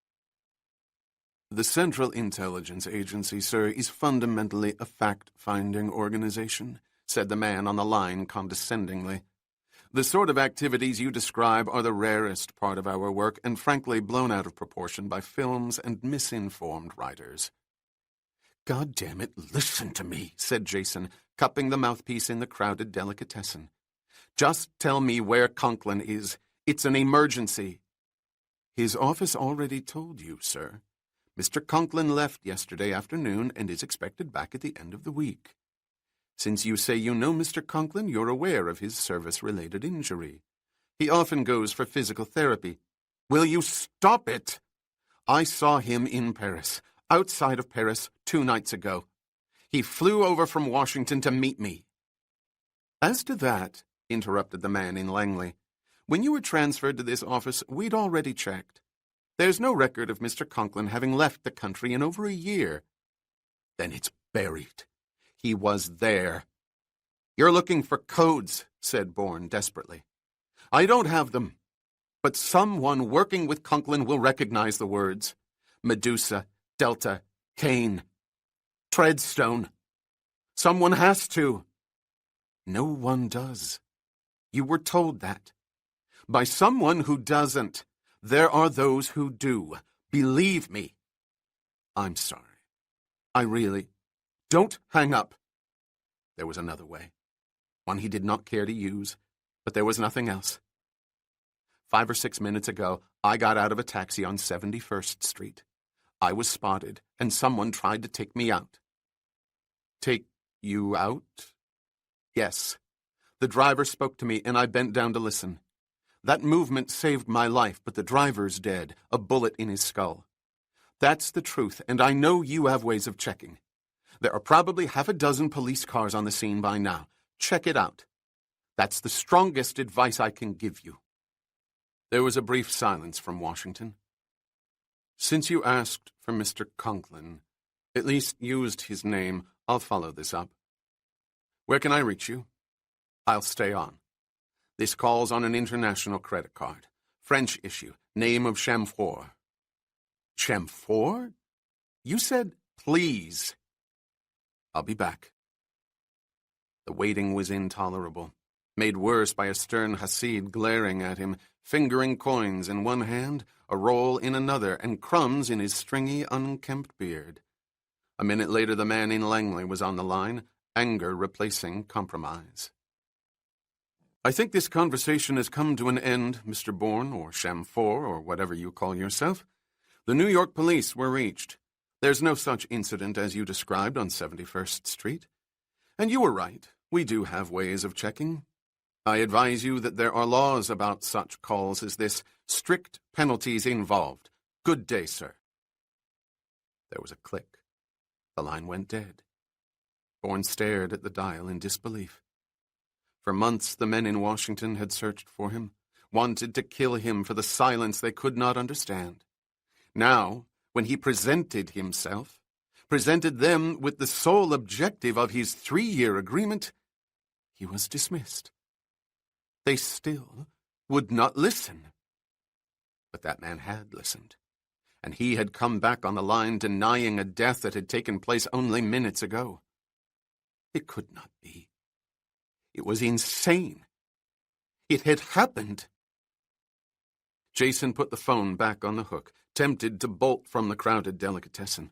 The Central Intelligence Agency, sir, is fundamentally a fact-finding organization, said the man on the line condescendingly. The sort of activities you describe are the rarest part of our work and frankly blown out of proportion by films and misinformed writers. "God damn it, listen to me," said Jason, cupping the mouthpiece in the crowded delicatessen. "Just tell me where Conklin is. It's an emergency." "His office already told you, sir. Mr. Conklin left yesterday afternoon and is expected back at the end of the week." Since you say you know Mr. Conklin, you're aware of his service-related injury. He often goes for physical therapy. Will you stop it? I saw him in Paris, outside of Paris, 2 nights ago. He flew over from Washington to meet me. As to that, interrupted the man in Langley, when you were transferred to this office, we'd already checked. There's no record of Mr. Conklin having left the country in over a year. Then it's buried. He was there. You're looking for codes, said Bourne desperately. I don't have them, but someone working with Conklin will recognize the words. Medusa, Delta, Cain, Treadstone. Someone has to. No one does. You were told that. By someone who doesn't. There are those who do. Believe me. I'm sorry. I really... Don't hang up. There was another way. One he did not care to use, but there was nothing else. 5 or 6 minutes ago, I got out of a taxi on 71st Street. I was spotted, and someone tried to take me out. Take you out? Yes. The driver spoke to me, and I bent down to listen. That movement saved my life, but the driver's dead, a bullet in his skull. That's the truth, and I know you have ways of checking. There are probably 6 police cars on the scene by now. Check it out. That's the strongest advice I can give you. There was a brief silence from Washington. Since you asked for Mr. Conklin, at least used his name, I'll follow this up. Where can I reach you? I'll stay on. This calls on an international credit card. French issue. Name of Chamfort. Chamfort? You said, please. I'll be back. The waiting was intolerable, made worse by a stern Hasid glaring at him, fingering coins in one hand, a roll in another, and crumbs in his stringy, unkempt beard. A minute later the man in Langley was on the line, anger replacing compromise. I think this conversation has come to an end, Mr. Bourne, or Chamfort, or whatever you call yourself. The New York police were reached. There's no such incident as you described on 71st Street. And you were right. We do have ways of checking. I advise you that there are laws about such calls as this, strict penalties involved. Good day, sir. There was a click. The line went dead. Bourne stared at the dial in disbelief. For months the men in Washington had searched for him, wanted to kill him for the silence they could not understand. Now, when he presented himself, presented them with the sole objective of his 3-year agreement, he was dismissed. They still would not listen. But that man had listened, and he had come back on the line denying a death that had taken place only minutes ago. It could not be. It was insane. It had happened. Jason put the phone back on the hook, tempted to bolt from the crowded delicatessen.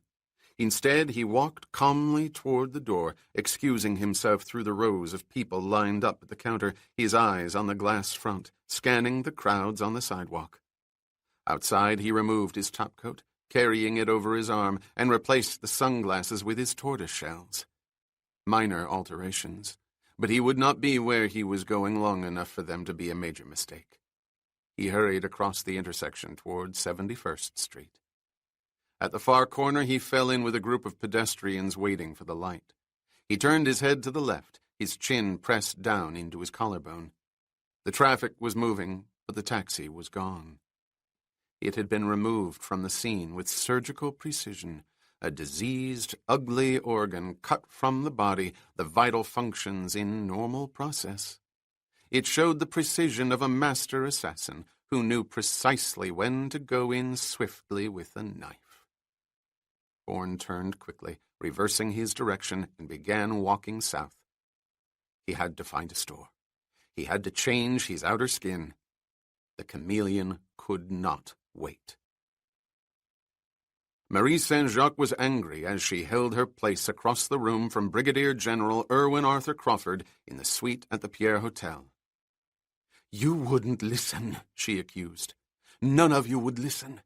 Instead, he walked calmly toward the door, excusing himself through the rows of people lined up at the counter, his eyes on the glass front, scanning the crowds on the sidewalk. Outside, he removed his topcoat, carrying it over his arm, and replaced the sunglasses with his tortoise-shells. Minor alterations, but he would not be where he was going long enough for them to be a major mistake. He hurried across the intersection toward 71st Street. At the far corner, he fell in with a group of pedestrians waiting for the light. He turned his head to the left, his chin pressed down into his collarbone. The traffic was moving, but the taxi was gone. It had been removed from the scene with surgical precision, a diseased, ugly organ cut from the body, the vital functions in normal process. It showed the precision of a master assassin who knew precisely when to go in swiftly with a knife. Bourne turned quickly, reversing his direction, and began walking south. He had to find a store. He had to change his outer skin. The chameleon could not wait. Marie Saint-Jacques was angry as she held her place across the room from Brigadier General Irwin Arthur Crawford in the suite at the Pierre Hotel. "You wouldn't listen," she accused. "None of you would listen.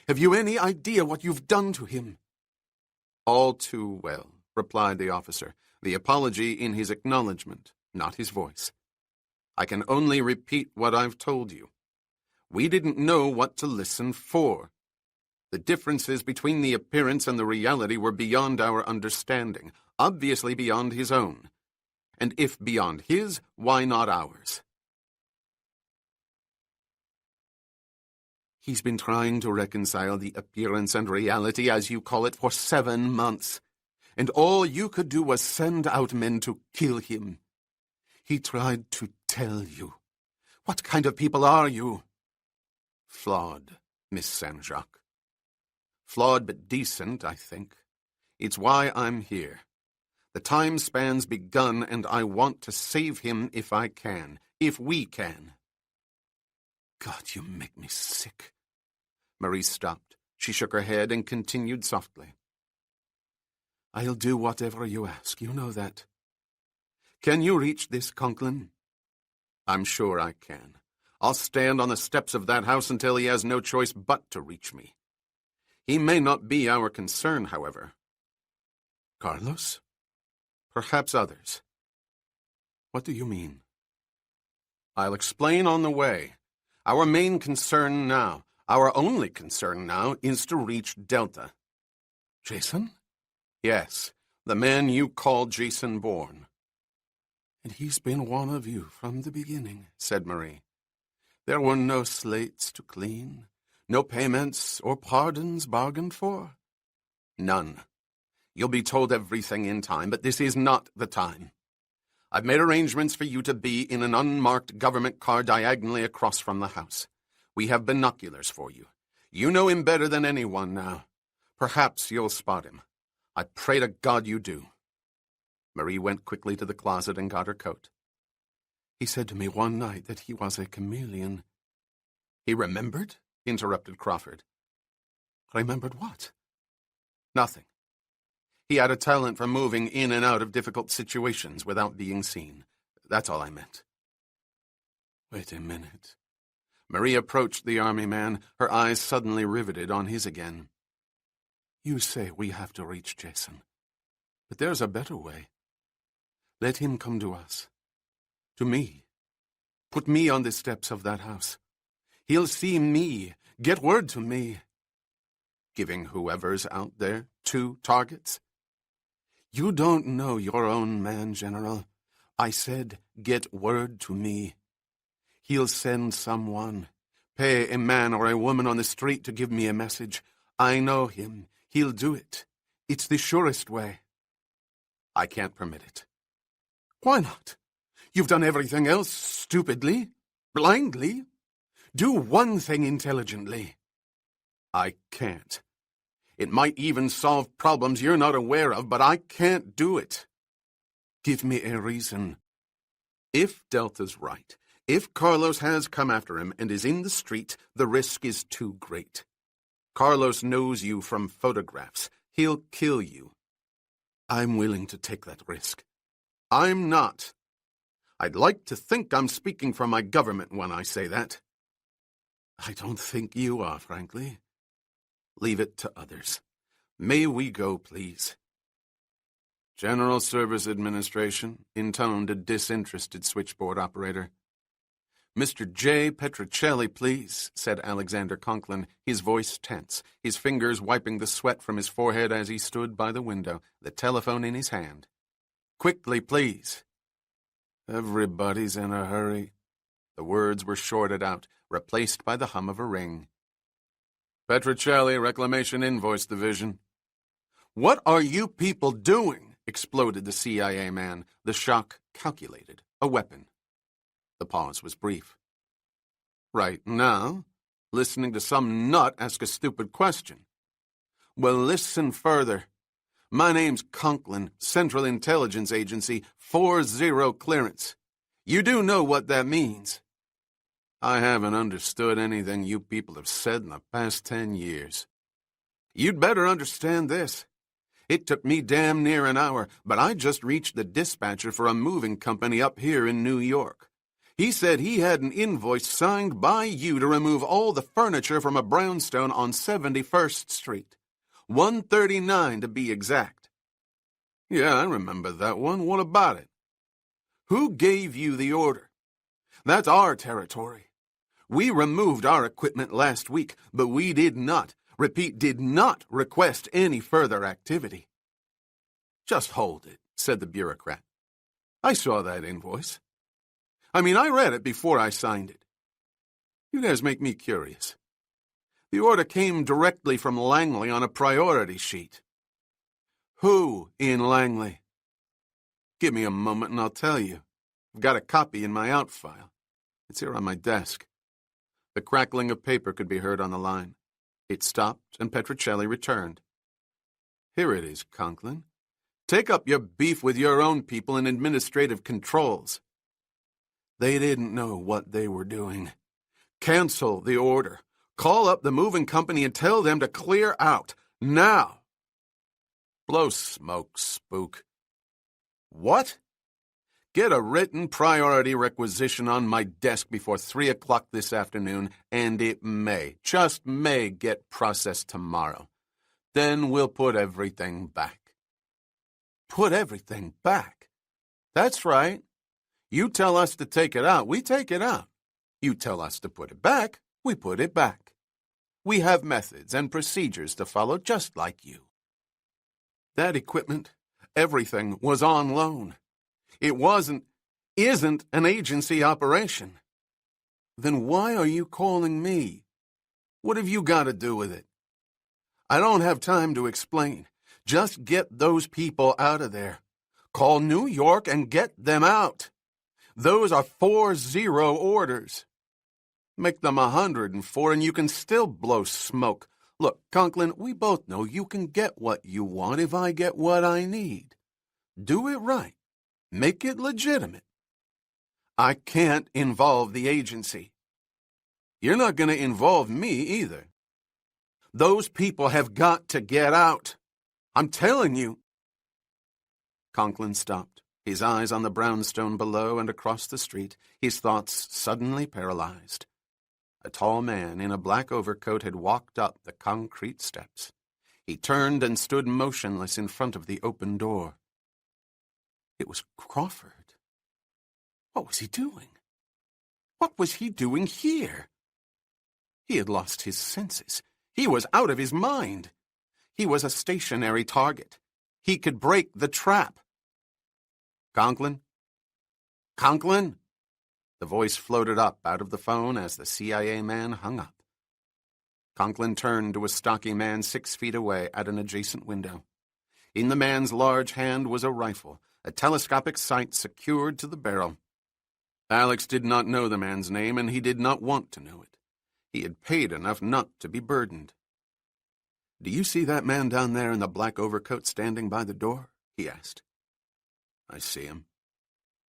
Have you any idea what you've done to him?" "All too well," replied the officer. the apology in his acknowledgement, not his voice. I can only repeat what I've told you. We didn't know what to listen for. The differences between the appearance and the reality were beyond our understanding, obviously beyond his own. And if beyond his, why not ours? He's been trying to reconcile the appearance and reality, as you call it, for 7 months. And all you could do was send out men to kill him. He tried to tell you. What kind of people are you? Flawed, Miss Saint-Jacques. Flawed but decent, I think. It's why I'm here. The time span's begun, and I want to save him if I can, if we can. God, you make me sick. Marie stopped. She shook her head and continued softly. I'll do whatever you ask, you know that. Can you reach this Conklin? I'm sure I can. I'll stand on the steps of that house until he has no choice but to reach me. He may not be our concern, however. Carlos? Perhaps others. What do you mean? I'll explain on the way. Our main concern now, our only concern now, is to reach Delta. Jason? Yes, the man you call Jason Bourne. And he's been one of you from the beginning, said Marie. There were no slates to clean, no payments or pardons bargained for. None. You'll be told everything in time, but this is not the time. I've made arrangements for you to be in an unmarked government car diagonally across from the house. We have binoculars for you. You know him better than anyone now. Perhaps you'll spot him. I pray to God you do. Marie went quickly to the closet and got her coat. He said to me one night that he was a chameleon. He remembered? Interrupted Crawford. Remembered what? Nothing. He had a talent for moving in and out of difficult situations without being seen. That's all I meant. Wait a minute. Marie approached the army man, her eyes suddenly riveted on his again. You say we have to reach Jason. But there's a better way. Let him come to us. To me. Put me on the steps of that house. He'll see me, get word to me. Giving whoever's out there 2 targets? You don't know your own man, General. I said, get word to me. He'll send someone. Pay a man or a woman on the street to give me a message. I know him. He'll do it. It's the surest way. I can't permit it. Why not? You've done everything else stupidly, blindly. Do one thing intelligently. I can't. It might even solve problems you're not aware of, but I can't do it. Give me a reason. If Delta's right, if Carlos has come after him and is in the street, the risk is too great. Carlos knows you from photographs. He'll kill you. I'm willing to take that risk. I'm not. I'd like to think I'm speaking for my government when I say that. I don't think you are, frankly. Leave it to others. May we go, please? General Service Administration, intoned a disinterested switchboard operator. Mr. J. Petrocelli, please, said Alexander Conklin, his voice tense, his fingers wiping the sweat from his forehead as he stood by the window, the telephone in his hand. Quickly, please. Everybody's in a hurry. The words were shorted out, replaced by the hum of a ring. Petrocelli, Reclamation Invoice Division. What are you people doing? Exploded the CIA man, the shock calculated, a weapon. The pause was brief. Right now, listening to some nut ask a stupid question. Well, listen further. My name's Conklin, Central Intelligence Agency, 40 clearance. You do know what that means. I haven't understood anything you people have said in the past 10 years. You'd better understand this. It took me damn near an hour, but I just reached the dispatcher for a moving company up here in New York. He said he had an invoice signed by you to remove all the furniture from a brownstone on 71st Street. 139 to be exact. Yeah, I remember that one. What about it? Who gave you the order? That's our territory. We removed our equipment last week, but we did not, repeat, did not request any further activity. Just hold it, said the bureaucrat. I saw that invoice. I read it before I signed it. You guys make me curious. The order came directly from Langley on a priority sheet. Who in Langley? Give me a moment and I'll tell you. I've got a copy in my out file. It's here on my desk. The crackling of paper could be heard on the line. It stopped, and Petrocelli returned. Here it is, Conklin. Take up your beef with your own people in administrative controls. They didn't know what they were doing. Cancel the order. Call up the moving company and tell them to clear out. Now. Blow smoke, spook. What? Get a written priority requisition on my desk before 3 o'clock this afternoon, and it may, just may, get processed tomorrow. Then we'll put everything back. Put everything back? That's right. You tell us to take it out, we take it out. You tell us to put it back, we put it back. We have methods and procedures to follow just like you. That equipment, everything was on loan. It isn't an agency operation. Then why are you calling me? What have you got to do with it? I don't have time to explain. Just get those people out of there. Call New York and get them out. Those are 4-0 orders. Make them 104 and you can still blow smoke. Look, Conklin, we both know you can get what you want if I get what I need. Do it right. Make it legitimate. I can't involve the agency. You're not going to involve me either. Those people have got to get out. I'm telling you. Conklin stopped, his eyes on the brownstone below and across the street, his thoughts suddenly paralyzed. A tall man in a black overcoat had walked up the concrete steps. He turned and stood motionless in front of the open door. It was Crawford. What was he doing? What was he doing here? He had lost his senses. He was out of his mind. He was a stationary target. He could break the trap. Conklin? Conklin? The voice floated up out of the phone as the CIA man hung up. Conklin turned to a stocky man 6 feet away at an adjacent window. In the man's large hand was a rifle, a telescopic sight secured to the barrel. Alex did not know the man's name, and he did not want to know it. He had paid enough not to be burdened. "Do you see that man down there in the black overcoat standing by the door?" he asked. "I see him.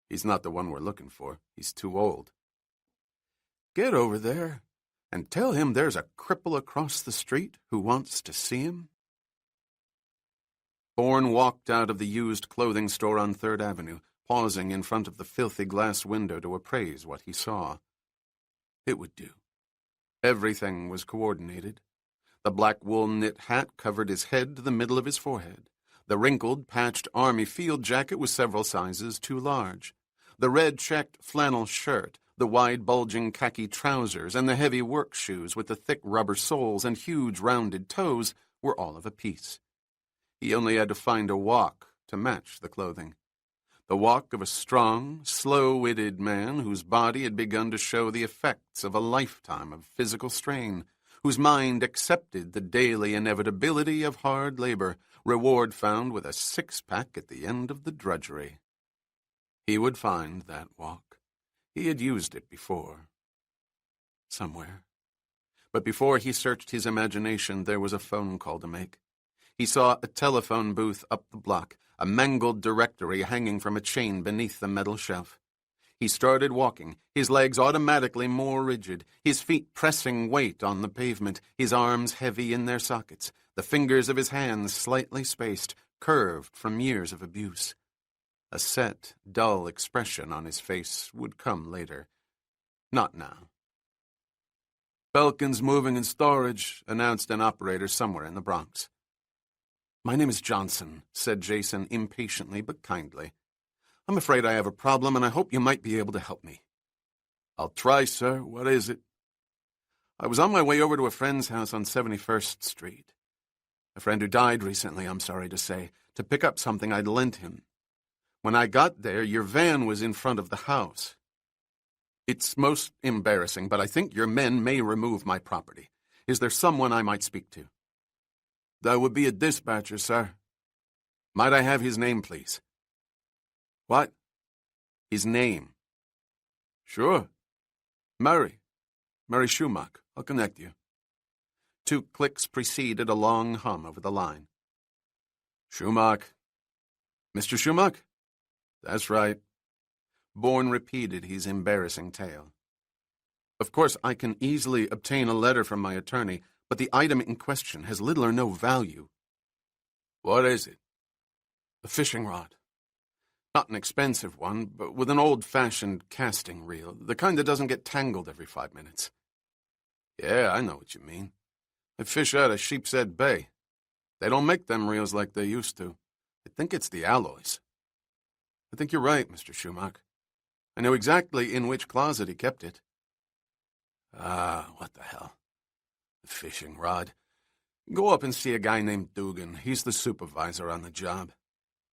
He's not the one we're looking for. He's too old." "Get over there and tell him there's a cripple across the street who wants to see him." Bourne walked out of the used clothing store on 3rd Avenue, pausing in front of the filthy glass window to appraise what he saw. It would do. Everything was coordinated. The black wool knit hat covered his head to the middle of his forehead. The wrinkled, patched army field jacket was several sizes too large. The red checked flannel shirt, the wide bulging khaki trousers, and the heavy work shoes with the thick rubber soles and huge rounded toes were all of a piece. He only had to find a walk to match the clothing. The walk of a strong, slow-witted man whose body had begun to show the effects of a lifetime of physical strain, whose mind accepted the daily inevitability of hard labor, reward found with a six-pack at the end of the drudgery. He would find that walk. He had used it before. Somewhere. But before he searched his imagination, there was a phone call to make. He saw a telephone booth up the block, a mangled directory hanging from a chain beneath the metal shelf. He started walking, his legs automatically more rigid, his feet pressing weight on the pavement, his arms heavy in their sockets, the fingers of his hands slightly spaced, curved from years of abuse. A set, dull expression on his face would come later. Not now. "Belkin's moving in storage," announced an operator somewhere in the Bronx. "My name is Johnson," said Jason impatiently but kindly. "I'm afraid I have a problem, and I hope you might be able to help me." "I'll try, sir. What is it?" "I was on my way over to a friend's house on 71st Street. A friend who died recently, I'm sorry to say, to pick up something I'd lent him. When I got there, your van was in front of the house. It's most embarrassing, but I think your men may remove my property. Is there someone I might speak to?" "That would be a dispatcher, sir." "Might I have his name, please?" "What?" "His name." "Sure. Murray Schumacher. I'll connect you." 2 clicks preceded a long hum over the line. "Schumacher. Mr. Schumacher?" "That's right." Bourne repeated his embarrassing tale. "Of course, I can easily obtain a letter from my attorney, but the item in question has little or no value." "What is it?" "A fishing rod. Not an expensive one, but with an old-fashioned casting reel, the kind that doesn't get tangled every 5 minutes." "Yeah, I know what you mean. I fish out of Sheepshead Bay. They don't make them reels like they used to. I think it's the alloys." "I think you're right, Mr. Schumacher. I know exactly in which closet he kept it." What the hell. The fishing rod. Go up and see a guy named Dugan. He's the supervisor on the job.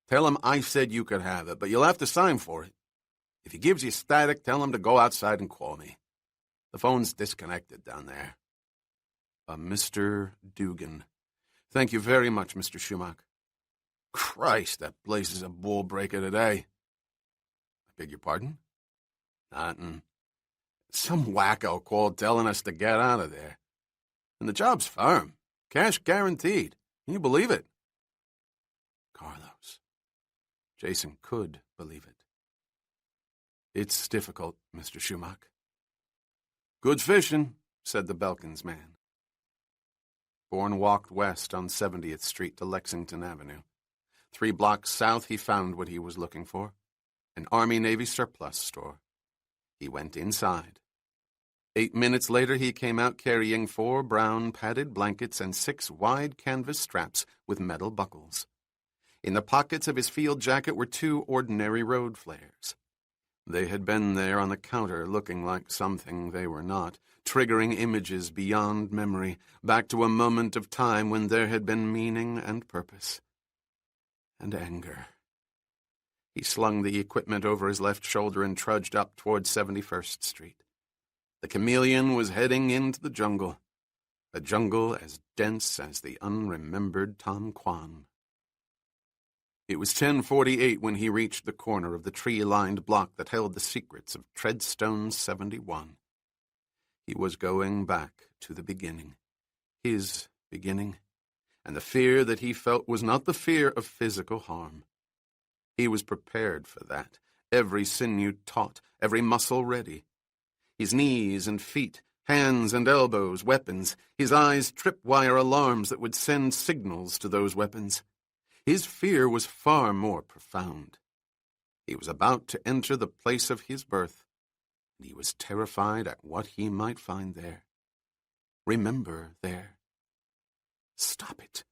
Tell him I said you could have it, but you'll have to sign for it. If he gives you static, tell him to go outside and call me. The phone's disconnected down there." Mr. Dugan. "Thank you very much, Mr. Schumacher." "Christ, that place is a bull breaker today." "I beg your pardon?" "Nothing. Some wacko called telling us to get out of there. And the job's firm. Cash guaranteed. Can you believe it?" Carlos. Jason could believe it. "It's difficult, Mr. Schumacher." "Good fishing," said the Belkins man. Bourne walked west on 70th Street to Lexington Avenue. 3 blocks south he found what he was looking for, an Army-Navy surplus store. He went inside. 8 minutes later he came out carrying 4 brown padded blankets and 6 wide canvas straps with metal buckles. In the pockets of his field jacket were 2 ordinary road flares. They had been there on the counter looking like something they were not, triggering images beyond memory, back to a moment of time when there had been meaning and purpose. And anger. He slung the equipment over his left shoulder and trudged up toward 71st Street. The chameleon was heading into the jungle, a jungle as dense as the unremembered Tom Quan. It was 10:48 when he reached the corner of the tree-lined block that held the secrets of Treadstone 71. He was going back to the beginning, his beginning, and the fear that he felt was not the fear of physical harm. He was prepared for that, every sinew taut, every muscle ready. His knees and feet, hands and elbows, weapons, his eyes tripwire alarms that would send signals to those weapons. His fear was far more profound. He was about to enter the place of his birth, and he was terrified at what he might find there. Remember there. Stop it.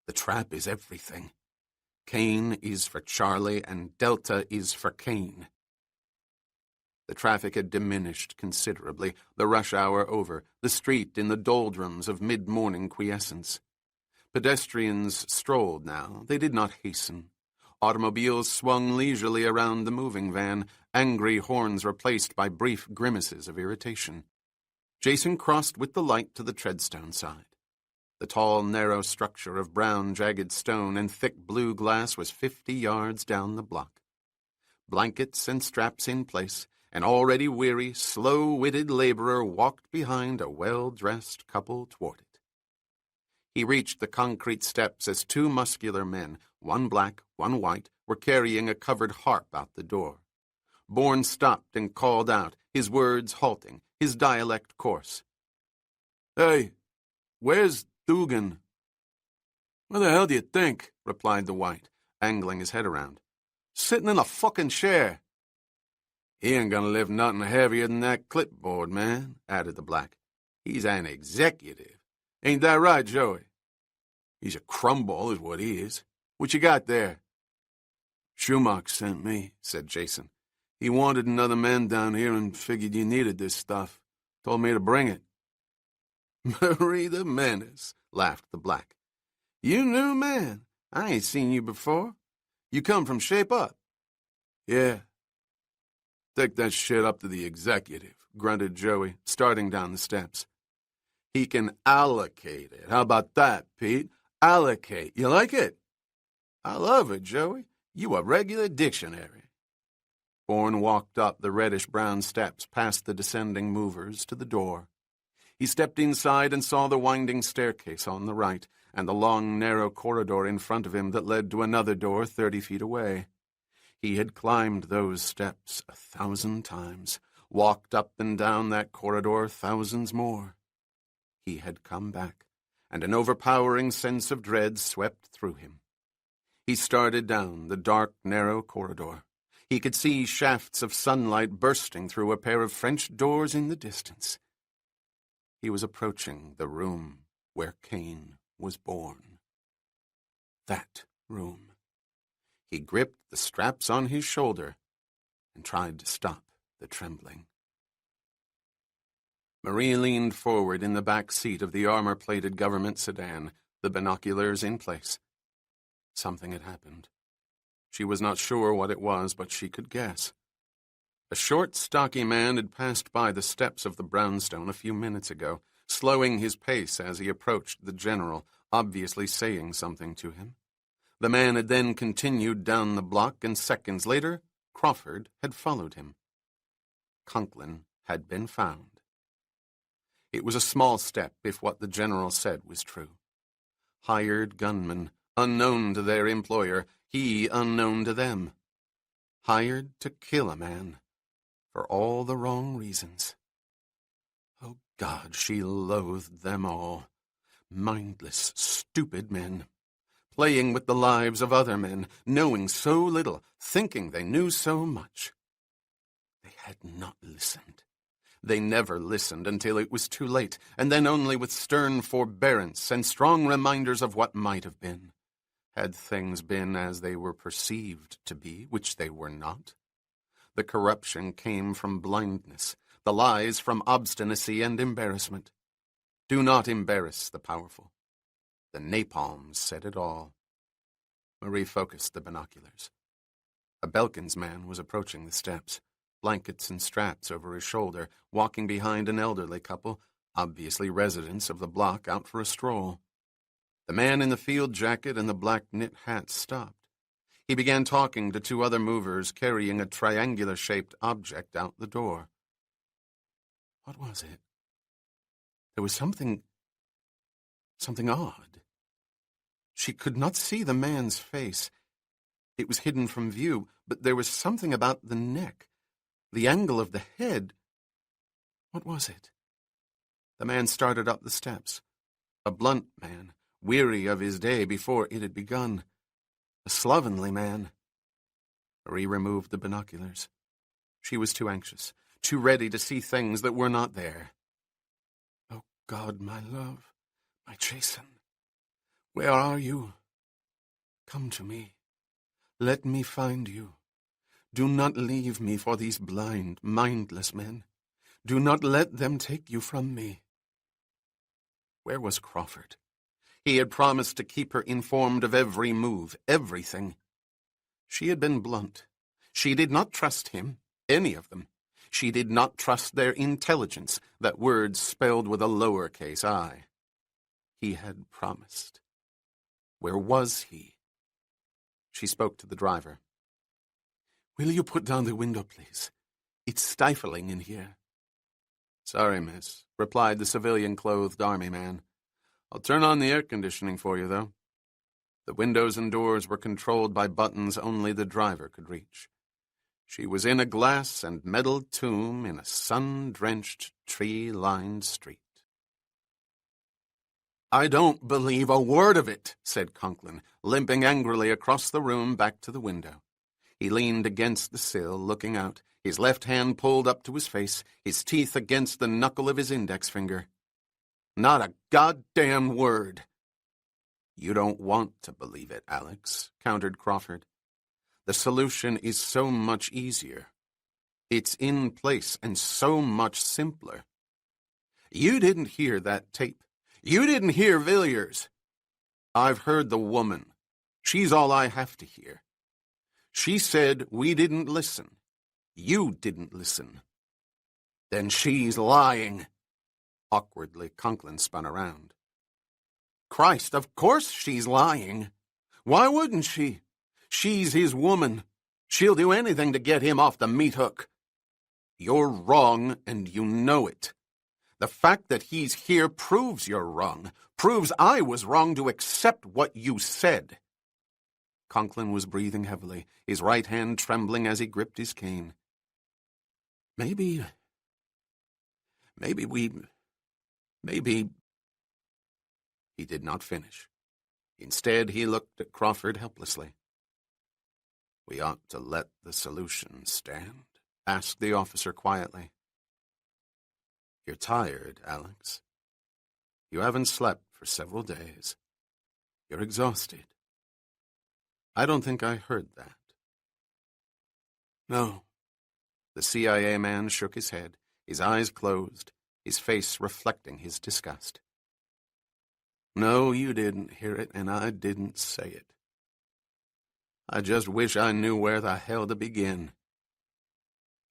The trap is everything. Kane is for Charlie, and Delta is for Kane. The traffic had diminished considerably, the rush hour over, the street in the doldrums of mid-morning quiescence. Pedestrians strolled now. They did not hasten. Automobiles swung leisurely around the moving van, angry horns replaced by brief grimaces of irritation. Jason crossed with the light to the Treadstone side. The tall, narrow structure of brown, jagged stone and thick blue glass was 50 yards down the block. Blankets and straps in place, an already weary, slow-witted laborer walked behind a well-dressed couple toward it. He reached the concrete steps as 2 muscular men, one black, one white, were carrying a covered harp out the door. Bourne stopped and called out, his words halting, his dialect coarse. "Hey, where's Dugan?" "What the hell do you think?" replied the white, angling his head around. "Sitting in a fucking chair." "He ain't gonna lift nothing heavier than that clipboard, man," added the black. "He's an executive. Ain't that right, Joey?" He's a crumble is what he is. What you got there?" "Schumacher sent me," said Jason. "He wanted another man down here and figured you needed this stuff. Told me to bring it." "Marie the Menace," laughed the black. "You new man. I ain't seen you before. You come from Shape Up?" "Yeah." "Take that shit up to the executive," grunted Joey, starting down the steps. "He can allocate it. How about that, Pete? Allocate. You like it?" "I love it, Joey. You a regular dictionary." Bourne walked up the reddish-brown steps past the descending movers to the door. He stepped inside and saw the winding staircase on the right and the long, narrow corridor in front of him that led to another door 30 feet away. He had climbed those steps 1,000 times, walked up and down that corridor thousands more. He had come back, and an overpowering sense of dread swept through him. He started down the dark, narrow corridor. He could see shafts of sunlight bursting through a pair of French doors in the distance. He was approaching the room where Cain was born. That room. He gripped the straps on his shoulder and tried to stop the trembling. Marie leaned forward in the back seat of the armor-plated government sedan, the binoculars in place. Something had happened. She was not sure what it was, but she could guess. A short, stocky man had passed by the steps of the brownstone a few minutes ago, slowing his pace as he approached the general, obviously saying something to him. The man had then continued down the block, and seconds later, Crawford had followed him. Conklin had been found. It was a small step if what the general said was true. Hired gunmen, unknown to their employer, he unknown to them. Hired to kill a man, for all the wrong reasons. Oh God, she loathed them all. Mindless, stupid men. Playing with the lives of other men, knowing so little, thinking they knew so much. They had not listened. They never listened until it was too late, and then only with stern forbearance and strong reminders of what might have been. Had things been as they were perceived to be, which they were not? The corruption came from blindness, the lies from obstinacy and embarrassment. Do not embarrass the powerful. The napalm said it all. Marie focused the binoculars. A Belkins man was approaching the steps, blankets and straps over his shoulder, walking behind an elderly couple, obviously residents of the block, out for a stroll. The man in the field jacket and the black knit hat stopped. He began talking to two other movers carrying a triangular-shaped object out the door. What was it? There was something odd. She could not see the man's face. It was hidden from view, but there was something about the neck, the angle of the head. What was it? The man started up the steps. A blunt man, weary of his day before it had begun. A slovenly man. Marie removed the binoculars. She was too anxious, too ready to see things that were not there. Oh God, my love, my Jason, where are you? Come to me. Let me find you. Do not leave me for these blind, mindless men. Do not let them take you from me. Where was Crawford? He had promised to keep her informed of every move, everything. She had been blunt. She did not trust him, any of them. She did not trust their intelligence, that word spelled with a lowercase I. He had promised. Where was he? She spoke to the driver. Will you put down the window, please? It's stifling in here. Sorry, miss, replied the civilian-clothed army man. I'll turn on the air conditioning for you, though. The windows and doors were controlled by buttons only the driver could reach. She was in a glass and metal tomb in a sun-drenched, tree-lined street. I don't believe a word of it, said Conklin, limping angrily across the room back to the window. He leaned against the sill, looking out, his left hand pulled up to his face, his teeth against the knuckle of his index finger. Not a goddamn word. You don't want to believe it, Alex, countered Crawford. The solution is so much easier. It's in place and so much simpler. You didn't hear that tape. You didn't hear Villiers. I've heard the woman. She's all I have to hear. She said we didn't listen. You didn't listen. Then she's lying. Awkwardly, Conklin spun around. Christ, of course she's lying. Why wouldn't she? She's his woman. She'll do anything to get him off the meat hook. You're wrong, and you know it. The fact that he's here proves you're wrong, proves I was wrong to accept what you said. Conklin was breathing heavily, his right hand trembling as he gripped his cane. Maybe... He did not finish. Instead, he looked at Crawford helplessly. We ought to let the solution stand, asked the officer quietly. You're tired, Alex. You haven't slept for several days. You're exhausted. I don't think I heard that. No. The CIA man shook his head, his eyes closed, his face reflecting his disgust. No, you didn't hear it, and I didn't say it. I just wish I knew where the hell to begin.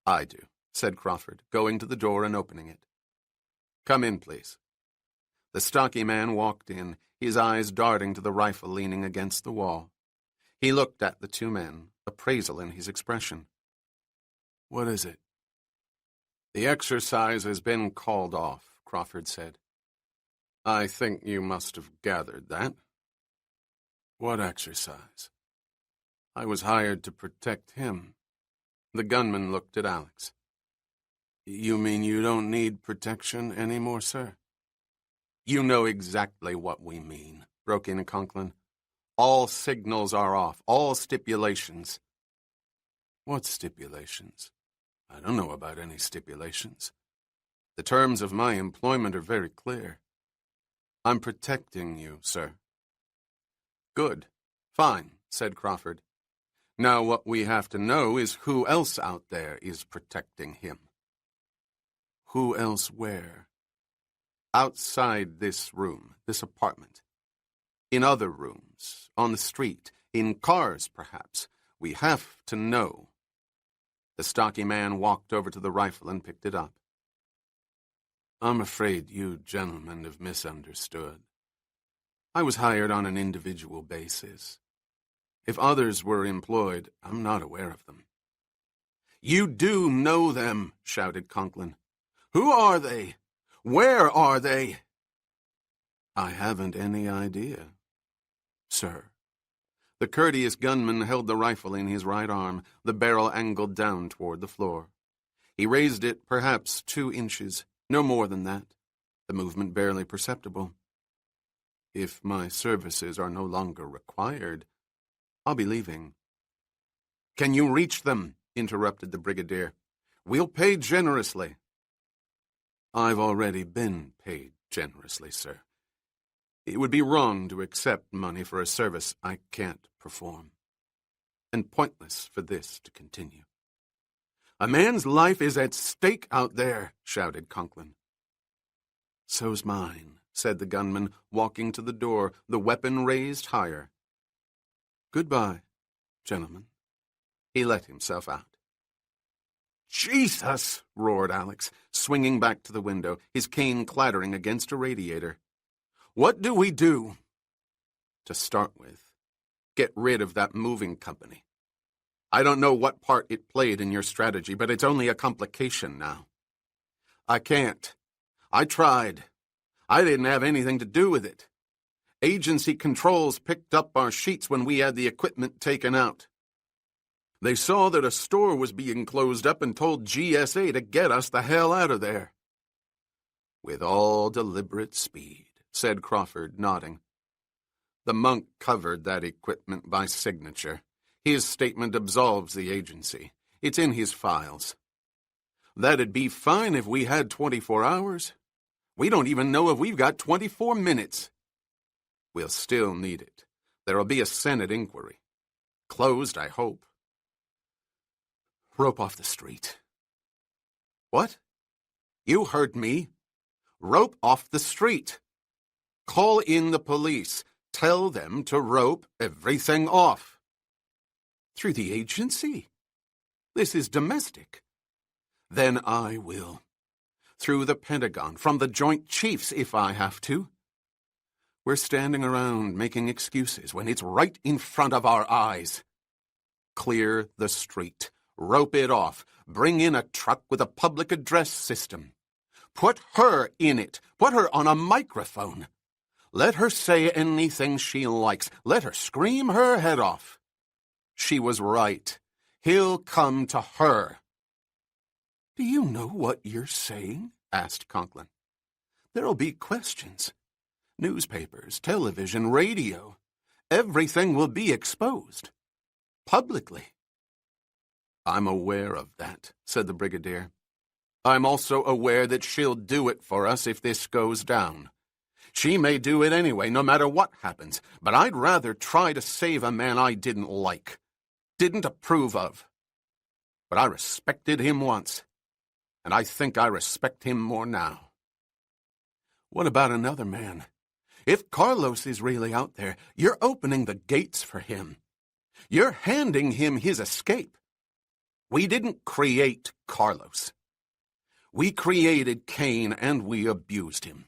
I do, said Crawford, going to the door and opening it. Come in, please. The stocky man walked in, his eyes darting to the rifle leaning against the wall. He looked at the two men, appraisal in his expression. What is it? The exercise has been called off, Crawford said. I think you must have gathered that. What exercise? I was hired to protect him. The gunman looked at Alex. You mean you don't need protection anymore, sir? You know exactly what we mean, broke in Conklin. All signals are off, all stipulations. What stipulations? I don't know about any stipulations. The terms of my employment are very clear. I'm protecting you, sir. Good. Fine, said Crawford. Now what we have to know is who else out there is protecting him. Who else where? Outside this room, this apartment. In other rooms, on the street, in cars, perhaps. We have to know. The stocky man walked over to the rifle and picked it up. I'm afraid you gentlemen have misunderstood. I was hired on an individual basis. If others were employed, I'm not aware of them. You do know them, shouted Conklin. Who are they? Where are they? I haven't any idea, sir. The courteous gunman held the rifle in his right arm, the barrel angled down toward the floor. He raised it perhaps 2 inches, no more than that, the movement barely perceptible. If my services are no longer required, I'll be leaving. Can you reach them? Interrupted the brigadier. We'll pay generously. I've already been paid generously, sir. It would be wrong to accept money for a service I can't perform, and pointless for this to continue. A man's life is at stake out there, shouted Conklin. So's mine, said the gunman, walking to the door, the weapon raised higher. Goodbye, gentlemen. He let himself out. Jesus! Roared Alex, swinging back to the window, his cane clattering against a radiator. What do we do? To start with, get rid of that moving company. I don't know what part it played in your strategy, but it's only a complication now. I can't. I tried. I didn't have anything to do with it. Agency controls picked up our sheets when we had the equipment taken out. They saw that a store was being closed up and told GSA to get us the hell out of there. With all deliberate speed, said Crawford, nodding. The monk covered that equipment by signature. His statement absolves the agency. It's in his files. That'd be fine if we had 24 hours. We don't even know if we've got 24 minutes. We'll still need it. There'll be a Senate inquiry. Closed, I hope. Rope off the street. What? You heard me. Rope off the street. Call in the police. Tell them to rope everything off. Through the agency? This is domestic. Then I will. Through the Pentagon, from the Joint Chiefs, if I have to. We're standing around making excuses when it's right in front of our eyes. Clear the street. Rope it off. Bring in a truck with a public address system. Put her in it. Put her on a microphone. Let her say anything she likes. Let her scream her head off. She was right. He'll come to her. Do you know what you're saying? Asked Conklin. There'll be questions. Newspapers, television, radio. Everything will be exposed. Publicly. I'm aware of that, said the brigadier. I'm also aware that she'll do it for us if this goes down. She may do it anyway, no matter what happens, but I'd rather try to save a man I didn't like, didn't approve of. But I respected him once, and I think I respect him more now. What about another man? If Carlos is really out there, you're opening the gates for him. You're handing him his escape. We didn't create Carlos. We created Cain and we abused him.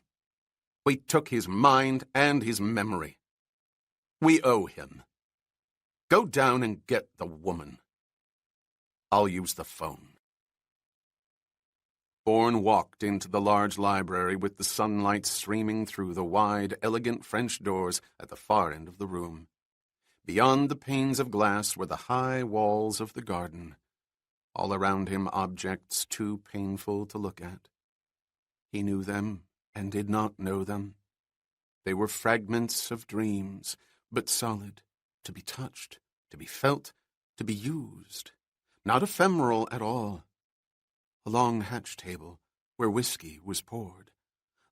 We took his mind and his memory. We owe him. Go down and get the woman. I'll use the phone. Bourne walked into the large library with the sunlight streaming through the wide, elegant French doors at the far end of the room. Beyond the panes of glass were the high walls of the garden. All around him objects too painful to look at. He knew them and did not know them. They were fragments of dreams, but solid, to be touched, to be felt, to be used. Not ephemeral at all. A long hatch table where whiskey was poured.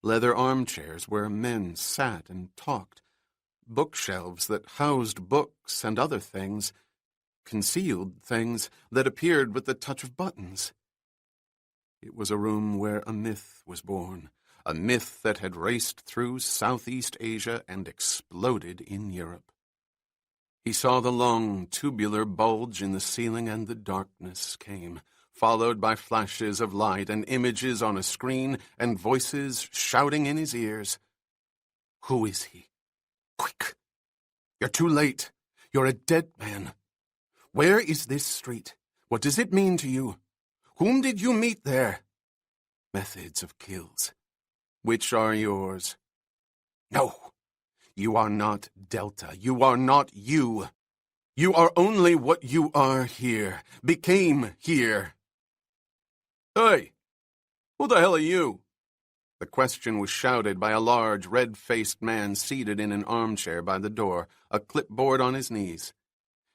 Leather armchairs where men sat and talked. Bookshelves that housed books and other things, concealed things that appeared with the touch of buttons. It was a room where a myth was born, a myth that had raced through Southeast Asia and exploded in Europe. He saw the long, tubular bulge in the ceiling, and the darkness came, followed by flashes of light and images on a screen and voices shouting in his ears. Who is he? Quick! You're too late. You're a dead man. Where is this street? What does it mean to you? Whom did you meet there? Methods of kills. Which are yours? No, you are not Delta. You are not you. You are only what you are here, became here. Hey, who the hell are you? The question was shouted by a large, red-faced man seated in an armchair by the door, a clipboard on his knees.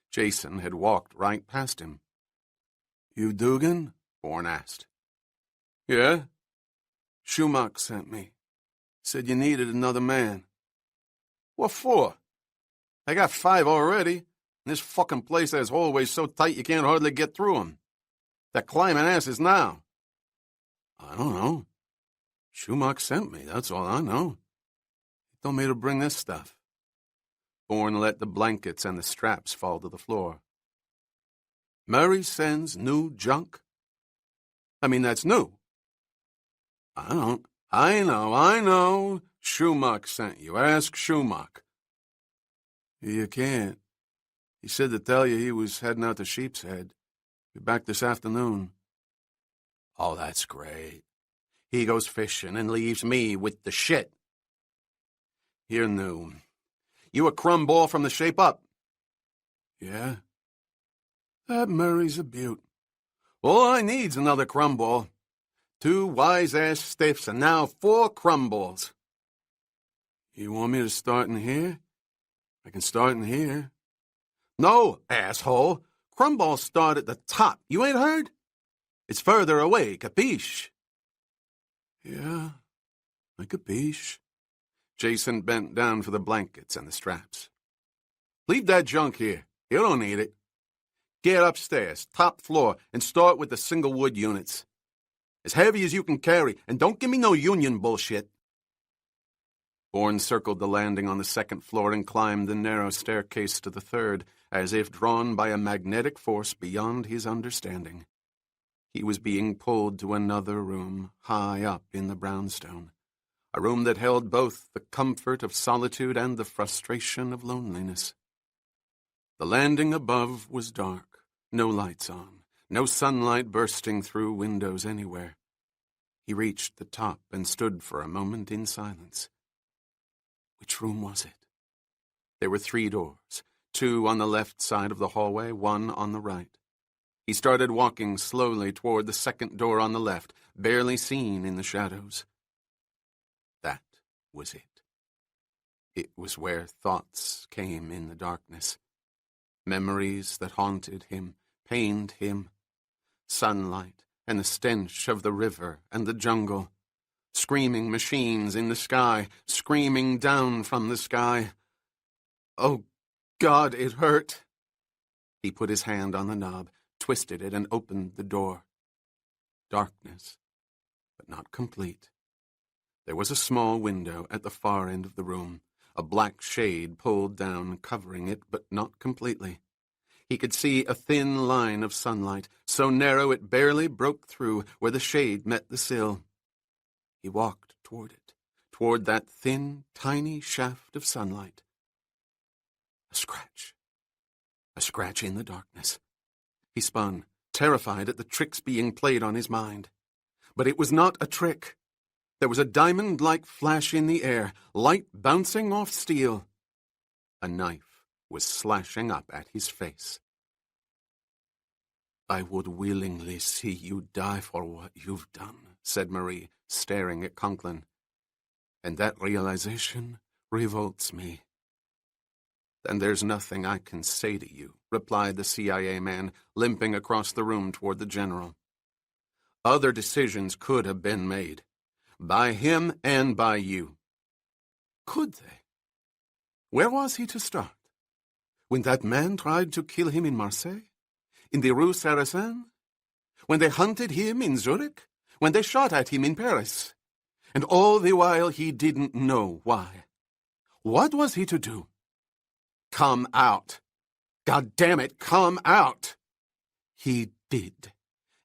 Jason had walked right past him. You Dugan? Bourne asked. Yeah? Schumacher sent me. Said you needed another man. What for? I got 5 already, and this fucking place has hallways so tight you can't hardly get through 'em. They're climbing asses now. I don't know. Schumacher sent me, that's all I know. He told me to bring this stuff. Bourne let the blankets and the straps fall to the floor. Murray sends new junk? I mean, that's new. I know. Schumacher sent you. Ask Schumacher. You can't. He said to tell you he was heading out to Sheep's Head. Be back this afternoon. Oh, that's great. He goes fishing and leaves me with the shit. You're new. You a crumb ball from the shape up? Yeah. That Murray's a beaut. All I need's another crumb ball. 2 wise-ass stiffs and now 4 crumb balls. You want me to start in here? I can start in here. No, asshole. Crumb balls start at the top. You ain't heard? It's further away, capiche? Yeah, I capiche. Jason bent down for the blankets and the straps. "Leave that junk here. You don't need it. Get upstairs, top floor, and start with the single wood units. As heavy as you can carry, and don't give me no union bullshit." Bourne circled the landing on the second floor and climbed the narrow staircase to the third, as if drawn by a magnetic force beyond his understanding. He was being pulled to another room, high up in the brownstone, a room that held both the comfort of solitude and the frustration of loneliness. The landing above was dark, no lights on, no sunlight bursting through windows anywhere. He reached the top and stood for a moment in silence. Which room was it? There were 3 doors, 2 on the left side of the hallway, 1 on the right. He started walking slowly toward the second door on the left, barely seen in the shadows. That was it. It was where thoughts came in the darkness. Memories that haunted him, pained him. Sunlight and the stench of the river and the jungle. Screaming machines in the sky, screaming down from the sky. Oh, God, it hurt. He put his hand on the knob, twisted it, and opened the door. Darkness, but not complete. There was a small window at the far end of the room, a black shade pulled down, covering it, but not completely. He could see a thin line of sunlight, so narrow it barely broke through where the shade met the sill. He walked toward it, toward that thin, tiny shaft of sunlight. A scratch in the darkness. He spun, terrified at the tricks being played on his mind. But it was not a trick. There was a diamond-like flash in the air, light bouncing off steel. A knife was slashing up at his face. "I would willingly see you die for what you've done," said Marie, staring at Conklin. "And that realization revolts me." "Then there's nothing I can say to you," replied the CIA man, limping across the room toward the general. "Other decisions could have been made. By him and by you." Could they? Where was he to start? When that man tried to kill him in Marseille? In the Rue Sarrazin? When they hunted him in Zurich? When they shot at him in Paris? And all the while he didn't know why. What was he to do? Come out. God damn it, come out. He did.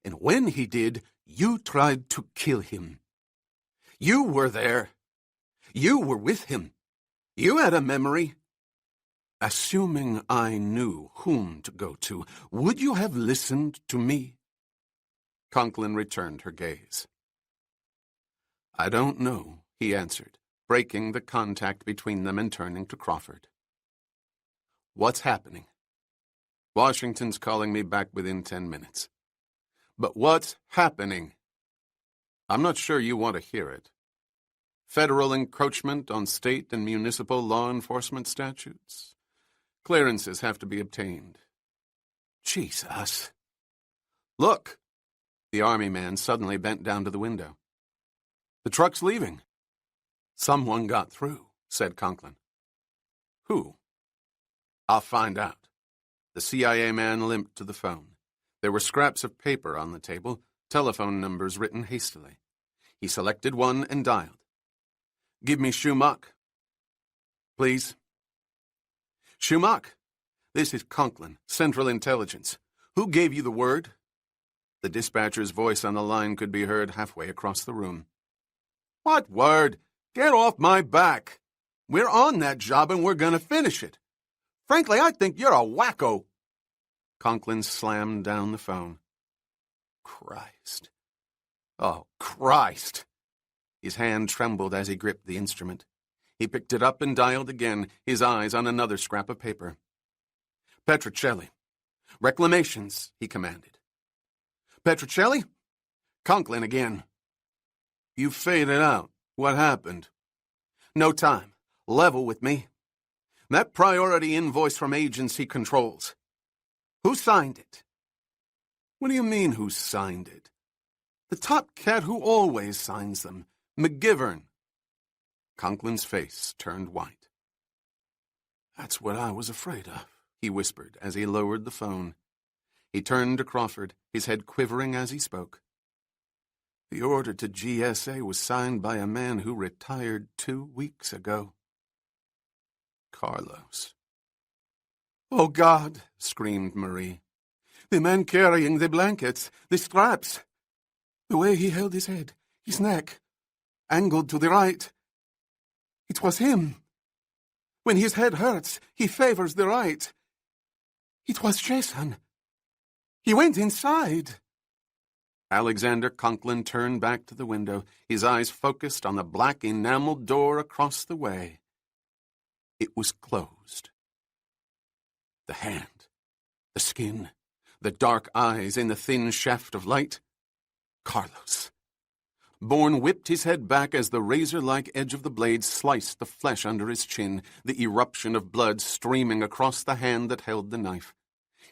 And when he did, you tried to kill him. You were there. You were with him. You had a memory. Assuming I knew whom to go to, would you have listened to me? Conklin returned her gaze. "I don't know," he answered, breaking the contact between them and turning to Crawford. "What's happening?" "Washington's calling me back within 10 minutes. "But what's happening?" "I'm not sure you want to hear it. Federal encroachment on state and municipal law enforcement statutes. Clearances have to be obtained." "Jesus." "Look!" The army man suddenly bent down to the window. "The truck's leaving." "Someone got through," said Conklin. "Who?" "I'll find out." The CIA man limped to the phone. There were scraps of paper on the table, telephone numbers written hastily. He selected one and dialed. "Give me Schumach." "Please." "Schumach, this is Conklin, Central Intelligence. Who gave you the word?" The dispatcher's voice on the line could be heard halfway across the room. "What word? Get off my back. We're on that job and we're going to finish it. Frankly, I think you're a wacko." Conklin slammed down the phone. Christ. Oh, Christ. His hand trembled as he gripped the instrument. He picked it up and dialed again, his eyes on another scrap of paper. "Petrocelli. Reclamations," he commanded. "Petrocelli?" Conklin again. "You faded out. What happened?" "No time. Level with me. That priority invoice from agency controls. Who signed it?" "What do you mean, who signed it?" "The top cat who always signs them. McGivern." Conklin's face turned white. "That's what I was afraid of," he whispered as he lowered the phone. He turned to Crawford, his head quivering as he spoke. "The order to GSA was signed by a man who retired 2 weeks ago. Carlos." "Oh, God!" screamed Marie. "The man carrying the blankets, the straps. The way he held his head, his neck, angled to the right. It was him. When his head hurts, he favors the right. It was Jason. He went inside." Alexander Conklin turned back to the window, his eyes focused on the black enameled door across the way. It was closed. The hand, the skin, the dark eyes in the thin shaft of light. Carlos. Bourne whipped his head back as the razor-like edge of the blade sliced the flesh under his chin, the eruption of blood streaming across the hand that held the knife.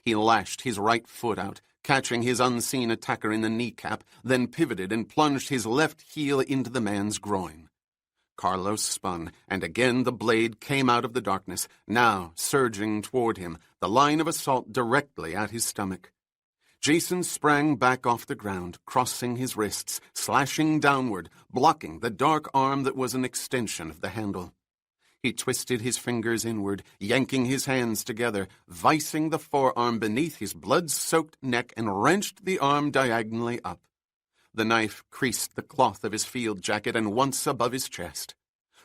He lashed his right foot out, catching his unseen attacker in the kneecap, then pivoted and plunged his left heel into the man's groin. Carlos spun, and again the blade came out of the darkness, now surging toward him, the line of assault directly at his stomach. Jason sprang back off the ground, crossing his wrists, slashing downward, blocking the dark arm that was an extension of the handle. He twisted his fingers inward, yanking his hands together, vicing the forearm beneath his blood-soaked neck, and wrenched the arm diagonally up. The knife creased the cloth of his field jacket and once above his chest.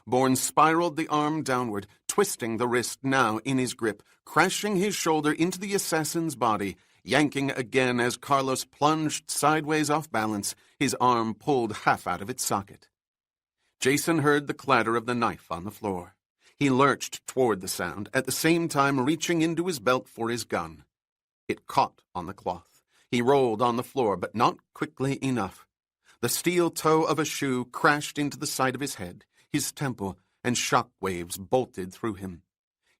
Bourne spiraled the arm downward, twisting the wrist now in his grip, crashing his shoulder into the assassin's body, yanking again as Carlos plunged sideways off balance, his arm pulled half out of its socket. Jason heard the clatter of the knife on the floor. He lurched toward the sound, at the same time reaching into his belt for his gun. It caught on the cloth. He rolled on the floor, but not quickly enough. The steel toe of a shoe crashed into the side of his head, his temple, and shock waves bolted through him.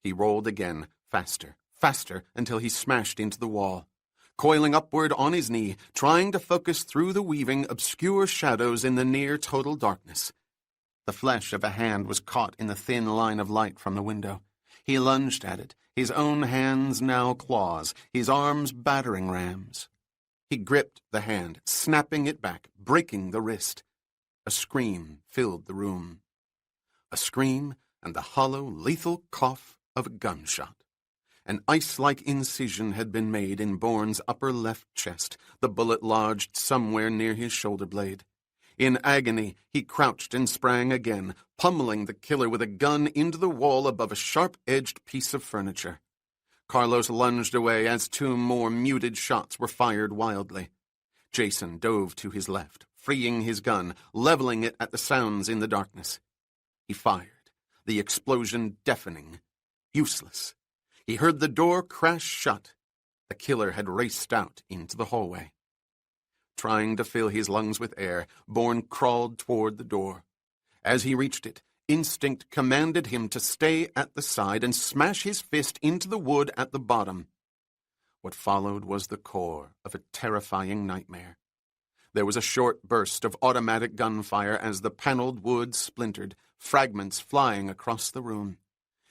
He rolled again, faster, faster, until he smashed into the wall. Coiling upward on his knee, trying to focus through the weaving, obscure shadows in the near-total darkness. The flesh of a hand was caught in the thin line of light from the window. He lunged at it, his own hands now claws, his arms battering rams. He gripped the hand, snapping it back, breaking the wrist. A scream filled the room. A scream and the hollow, lethal cough of a gunshot. An ice-like incision had been made in Bourne's upper left chest, the bullet lodged somewhere near his shoulder blade. In agony, he crouched and sprang again, pummeling the killer with a gun into the wall above a sharp-edged piece of furniture. Carlos lunged away as 2 more muted shots were fired wildly. Jason dove to his left, freeing his gun, leveling it at the sounds in the darkness. He fired, the explosion deafening, useless. He heard the door crash shut. The killer had raced out into the hallway. Trying to fill his lungs with air, Bourne crawled toward the door. As he reached it, instinct commanded him to stay at the side and smash his fist into the wood at the bottom. What followed was the core of a terrifying nightmare. There was a short burst of automatic gunfire as the paneled wood splintered, fragments flying across the room.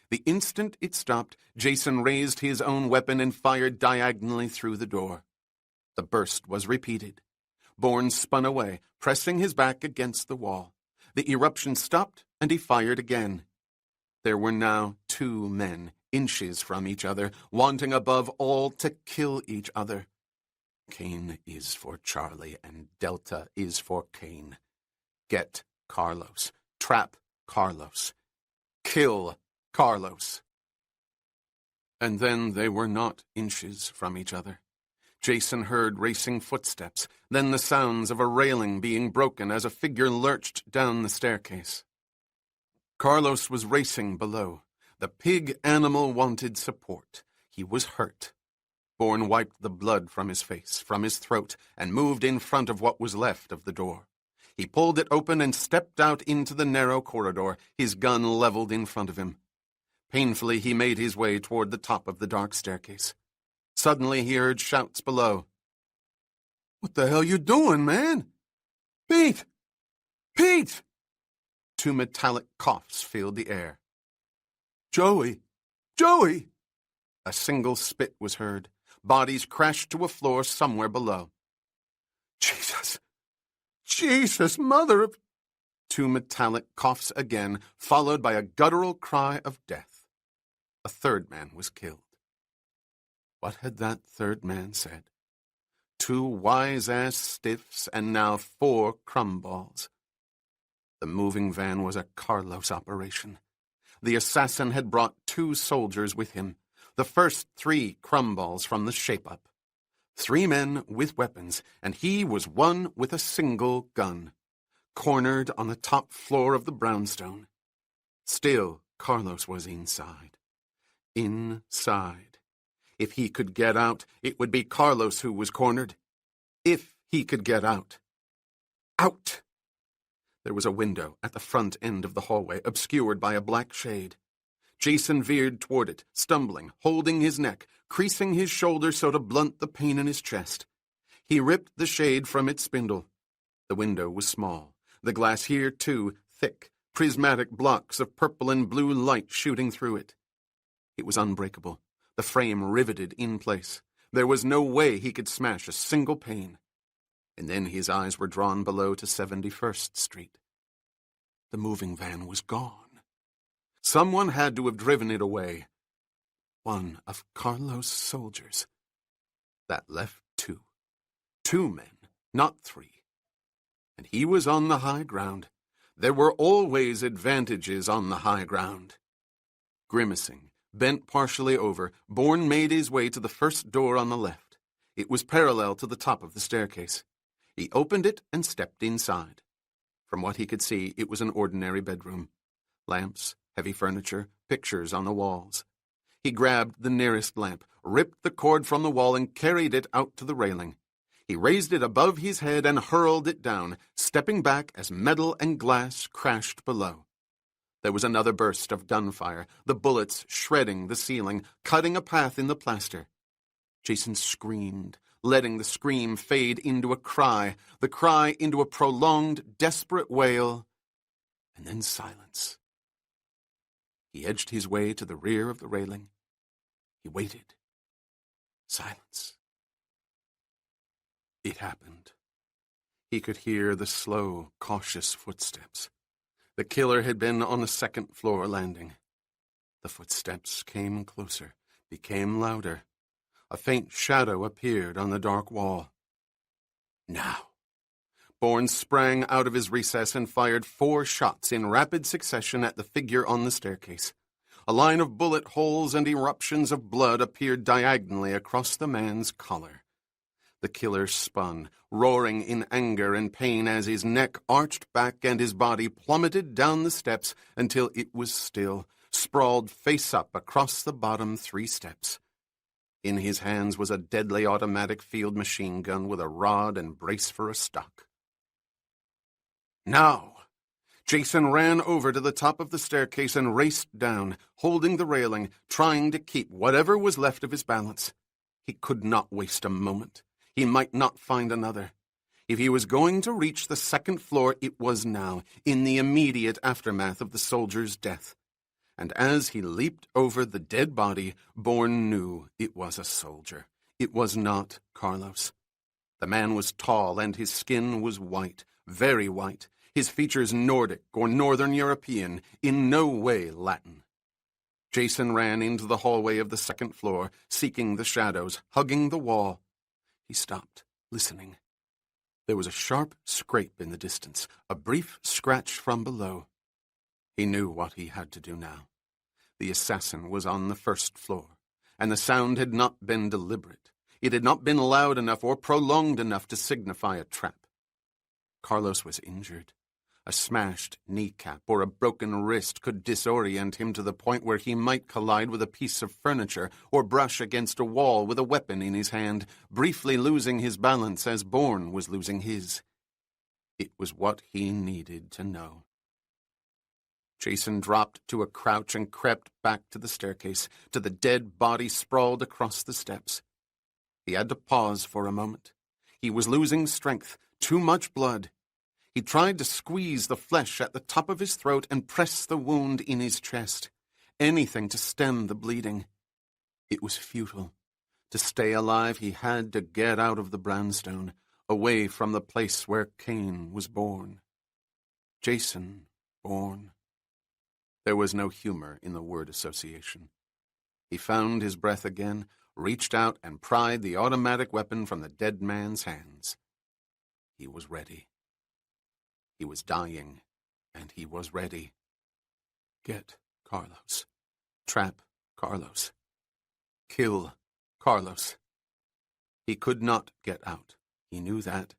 The instant it stopped, Jason raised his own weapon and fired diagonally through the door. The burst was repeated. Bourne spun away, pressing his back against the wall. The eruption stopped, and he fired again. There were now 2 men, inches from each other, wanting above all to kill each other. Kane is for Charlie, and Delta is for Kane. Get Carlos. Trap Carlos. Kill Carlos. And then they were not inches from each other. Jason heard racing footsteps, then the sounds of a railing being broken as a figure lurched down the staircase. Carlos was racing below. The pig animal wanted support. He was hurt. Bourne wiped the blood from his face, from his throat, and moved in front of what was left of the door. He pulled it open and stepped out into the narrow corridor, his gun leveled in front of him. Painfully, he made his way toward the top of the dark staircase. Suddenly, he heard shouts below. "What the hell you doing, man? Pete! Pete!" Two metallic coughs filled the air. "Joey! Joey!" A single spit was heard. Bodies crashed to a floor somewhere below. "Jesus! Jesus, mother of—" Two metallic coughs again, followed by a guttural cry of death. A third man was killed. What had that third man said? Two wise-ass stiffs and now 4 crumballs. The moving van was a Carlos operation. The assassin had brought 2 soldiers with him, the first 3 crumballs from the shape-up. 3 men with weapons, and he was one with a single gun, cornered on the top floor of the brownstone. Still, Carlos was inside. Inside. If he could get out, it would be Carlos who was cornered. If he could get out. Out! There was a window at the front end of the hallway, obscured by a black shade. Jason veered toward it, stumbling, holding his neck, creasing his shoulder so to blunt the pain in his chest. He ripped the shade from its spindle. The window was small. The glass here, too, thick, prismatic blocks of purple and blue light shooting through it. It was unbreakable, the frame riveted in place. There was no way he could smash a single pane. And then his eyes were drawn below to 71st Street. The moving van was gone. Someone had to have driven it away. One of Carlos' soldiers. That left 2. 2 men, not 3. And he was on the high ground. There were always advantages on the high ground. Grimacing, bent partially over, Bourne made his way to the first door on the left. It was parallel to the top of the staircase. He opened it and stepped inside. From what he could see, it was an ordinary bedroom. Lamps, heavy furniture, pictures on the walls. He grabbed the nearest lamp, ripped the cord from the wall, and carried it out to the railing. He raised it above his head and hurled it down, stepping back as metal and glass crashed below. There was another burst of gunfire, the bullets shredding the ceiling, cutting a path in the plaster. Jason screamed, letting the scream fade into a cry, the cry into a prolonged, desperate wail, and then silence. He edged his way to the rear of the railing. He waited. Silence. It happened. He could hear the slow, cautious footsteps. The killer had been on the second-floor landing. The footsteps came closer, became louder. A faint shadow appeared on the dark wall. Now. Bourne sprang out of his recess and fired 4 shots in rapid succession at the figure on the staircase. A line of bullet holes and eruptions of blood appeared diagonally across the man's collar. The killer spun, roaring in anger and pain as his neck arched back and his body plummeted down the steps until it was still, sprawled face up across the bottom 3 steps. In his hands was a deadly automatic field machine gun with a rod and brace for a stock. Now! Jason ran over to the top of the staircase and raced down, holding the railing, trying to keep whatever was left of his balance. He could not waste a moment. He might not find another. If he was going to reach the second floor, it was now, in the immediate aftermath of the soldier's death. And as he leaped over the dead body, Bourne knew it was a soldier. It was not Carlos. The man was tall, and his skin was white, very white, his features Nordic or Northern European, in no way Latin. Jason ran into the hallway of the second floor, seeking the shadows, hugging the wall. He stopped, listening. There was a sharp scrape in the distance, a brief scratch from below. He knew what he had to do now. The assassin was on the first floor, and the sound had not been deliberate. It had not been loud enough or prolonged enough to signify a trap. Carlos was injured. A smashed kneecap or a broken wrist could disorient him to the point where he might collide with a piece of furniture or brush against a wall with a weapon in his hand, briefly losing his balance as Bourne was losing his. It was what he needed to know. Jason dropped to a crouch and crept back to the staircase, to the dead body sprawled across the steps. He had to pause for a moment. He was losing strength, too much blood. He tried to squeeze the flesh at the top of his throat and press the wound in his chest. Anything to stem the bleeding. It was futile. To stay alive, he had to get out of the brownstone, away from the place where Cain was born. Jason Bourne. There was no humor in the word association. He found his breath again, reached out and pried the automatic weapon from the dead man's hands. He was ready. He was dying, and he was ready. Get Carlos. Trap Carlos. Kill Carlos. He could not get out. He knew that.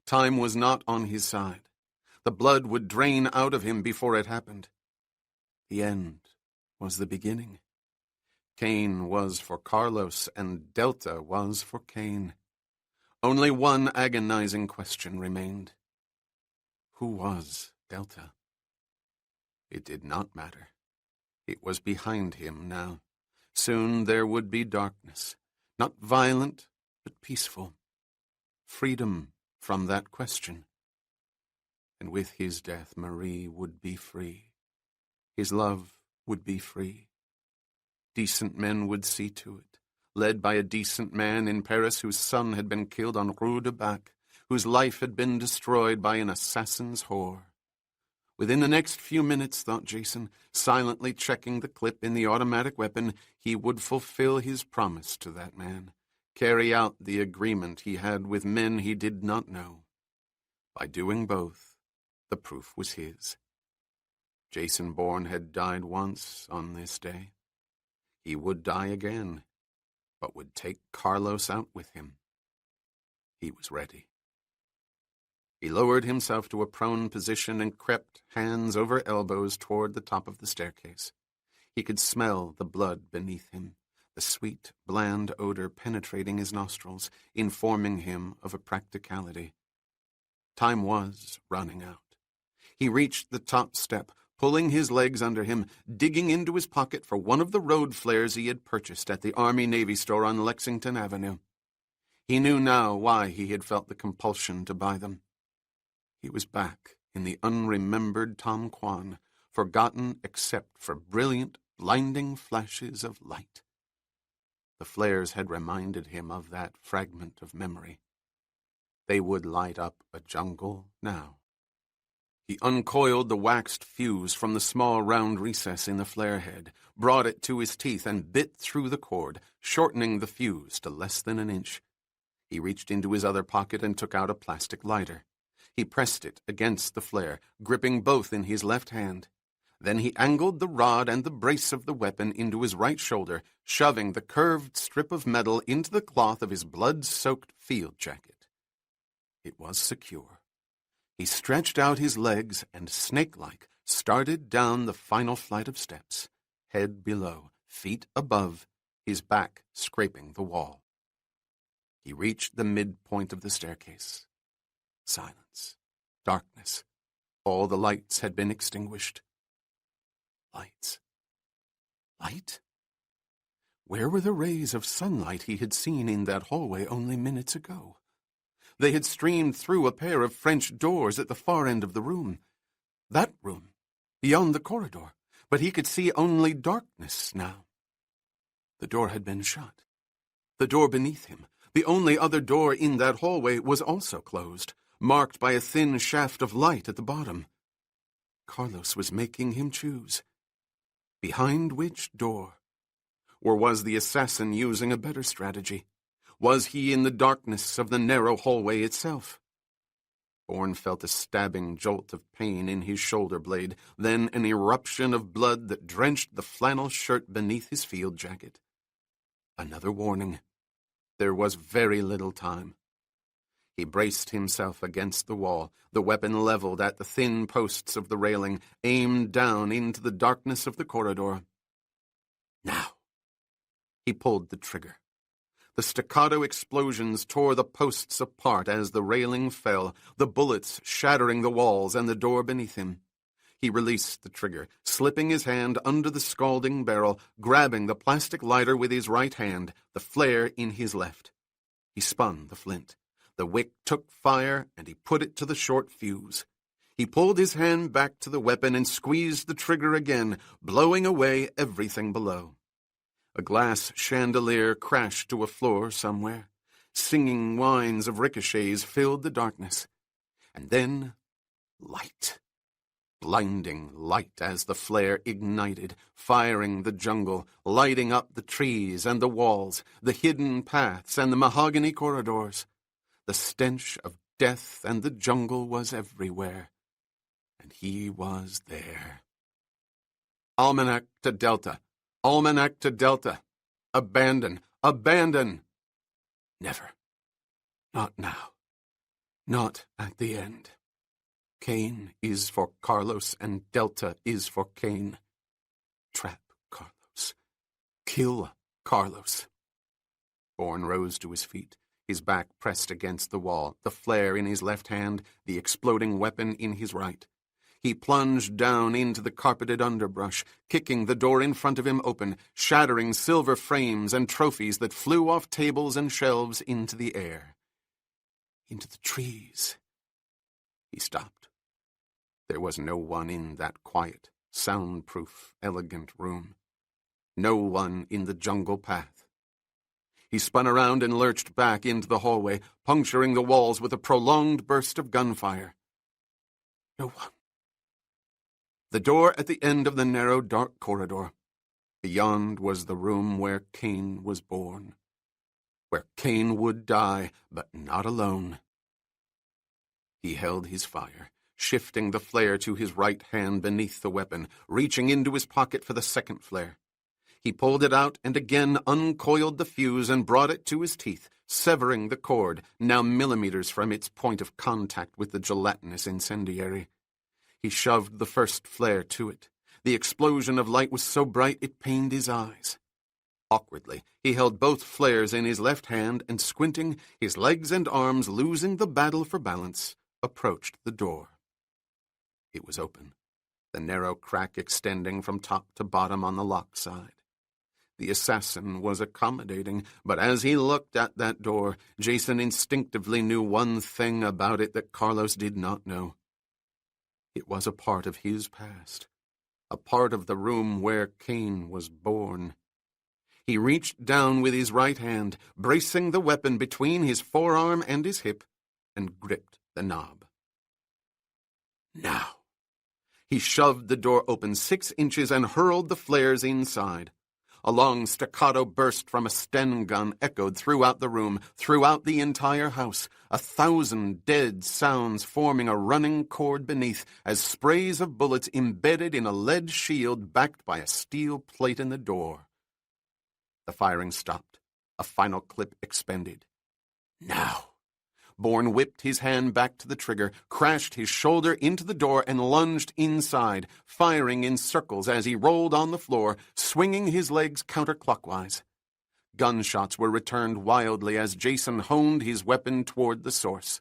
Time was not on his side. The blood would drain out of him before it happened. The end was the beginning. Cain was for Carlos, and Delta was for Cain. Only one agonizing question remained. Who was Delta? It did not matter. It was behind him now. Soon there would be darkness, not violent, but peaceful. Freedom from that question. And with his death, Marie would be free. His love would be free. Decent men would see to it, led by a decent man in Paris whose son had been killed on Rue de Bac, whose life had been destroyed by an assassin's whore. Within the next few minutes, thought Jason, silently checking the clip in the automatic weapon, he would fulfill his promise to that man, carry out the agreement he had with men he did not know. By doing both, the proof was his. Jason Bourne had died once on this day. He would die again, but would take Carlos out with him. He was ready. He lowered himself to a prone position and crept, hands over elbows, toward the top of the staircase. He could smell the blood beneath him, the sweet, bland odor penetrating his nostrils, informing him of a practicality. Time was running out. He reached the top step, pulling his legs under him, digging into his pocket for one of the road flares he had purchased at the Army-Navy store on Lexington Avenue. He knew now why he had felt the compulsion to buy them. He was back in the unremembered Tom Quan, forgotten except for brilliant, blinding flashes of light. The flares had reminded him of that fragment of memory. They would light up a jungle now. He uncoiled the waxed fuse from the small round recess in the flare head, brought it to his teeth, and bit through the cord, shortening the fuse to less than an inch. He reached into his other pocket and took out a plastic lighter. He pressed it against the flare, gripping both in his left hand. Then he angled the rod and the brace of the weapon into his right shoulder, shoving the curved strip of metal into the cloth of his blood-soaked field jacket. It was secure. He stretched out his legs and, snake-like, started down the final flight of steps, head below, feet above, his back scraping the wall. He reached the midpoint of the staircase. Silence. Darkness. All the lights had been extinguished. Lights. Light? Where were the rays of sunlight he had seen in that hallway only minutes ago? They had streamed through a pair of French doors at the far end of the room. That room, beyond the corridor, but he could see only darkness now. The door had been shut. The door beneath him, the only other door in that hallway, was also closed, marked by a thin shaft of light at the bottom. Carlos was making him choose. Behind which door? Or was the assassin using a better strategy? Was he in the darkness of the narrow hallway itself? Bourne felt a stabbing jolt of pain in his shoulder blade, then an eruption of blood that drenched the flannel shirt beneath his field jacket. Another warning. There was very little time. He braced himself against the wall, the weapon leveled at the thin posts of the railing, aimed down into the darkness of the corridor. Now. He pulled the trigger. The staccato explosions tore the posts apart as the railing fell, the bullets shattering the walls and the door beneath him. He released the trigger, slipping his hand under the scalding barrel, grabbing the plastic lighter with his right hand, the flare in his left. He spun the flint. The wick took fire, and he put it to the short fuse. He pulled his hand back to the weapon and squeezed the trigger again, blowing away everything below. A glass chandelier crashed to a floor somewhere. Singing whines of ricochets filled the darkness. And then, light. Blinding light as the flare ignited, firing the jungle, lighting up the trees and the walls, the hidden paths and the mahogany corridors. The stench of death and the jungle was everywhere. And he was there. Almanac to Delta. Almanac to Delta. Abandon. Abandon. Never. Not now. Not at the end. Cain is for Carlos and Delta is for Cain. Trap Carlos. Kill Carlos. Bourne rose to his feet, his back pressed against the wall, the flare in his left hand, the exploding weapon in his right. He plunged down into the carpeted underbrush, kicking the door in front of him open, shattering silver frames and trophies that flew off tables and shelves into the air. Into the trees. He stopped. There was no one in that quiet, soundproof, elegant room. No one in the jungle path. He spun around and lurched back into the hallway, puncturing the walls with a prolonged burst of gunfire. No one. The door at the end of the narrow, dark corridor. Beyond was the room where Cain was born. Where Cain would die, but not alone. He held his fire, shifting the flare to his right hand beneath the weapon, reaching into his pocket for the second flare. He pulled it out and again uncoiled the fuse and brought it to his teeth, severing the cord, now millimeters from its point of contact with the gelatinous incendiary. He shoved the first flare to it. The explosion of light was so bright it pained his eyes. Awkwardly, he held both flares in his left hand and, squinting, his legs and arms losing the battle for balance, approached the door. It was open, the narrow crack extending from top to bottom on the lock side. The assassin was accommodating, but as he looked at that door, Jason instinctively knew one thing about it that Carlos did not know. It was a part of his past, a part of the room where Cain was born. He reached down with his right hand, bracing the weapon between his forearm and his hip, and gripped the knob. Now. He shoved the door open 6 inches and hurled the flares inside. A long staccato burst from a Sten gun echoed throughout the room, throughout the entire house, 1,000 dead sounds forming a running chord beneath as sprays of bullets embedded in a lead shield backed by a steel plate in the door. The firing stopped. A final clip expended. Now. Bourne whipped his hand back to the trigger, crashed his shoulder into the door, and lunged inside, firing in circles as he rolled on the floor, swinging his legs counterclockwise. Gunshots were returned wildly as Jason honed his weapon toward the source.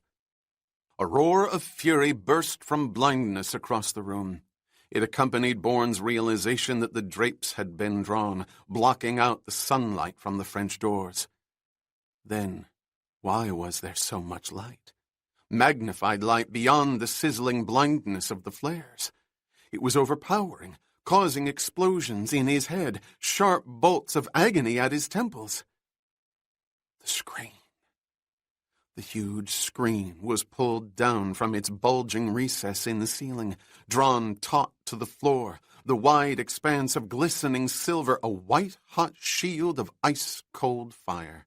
A roar of fury burst from blindness across the room. It accompanied Bourne's realization that the drapes had been drawn, blocking out the sunlight from the French doors. Then, why was there so much light? Magnified light beyond the sizzling blindness of the flares. It was overpowering, causing explosions in his head, sharp bolts of agony at his temples. The screen. The huge screen was pulled down from its bulging recess in the ceiling, drawn taut to the floor, the wide expanse of glistening silver a white-hot shield of ice-cold fire.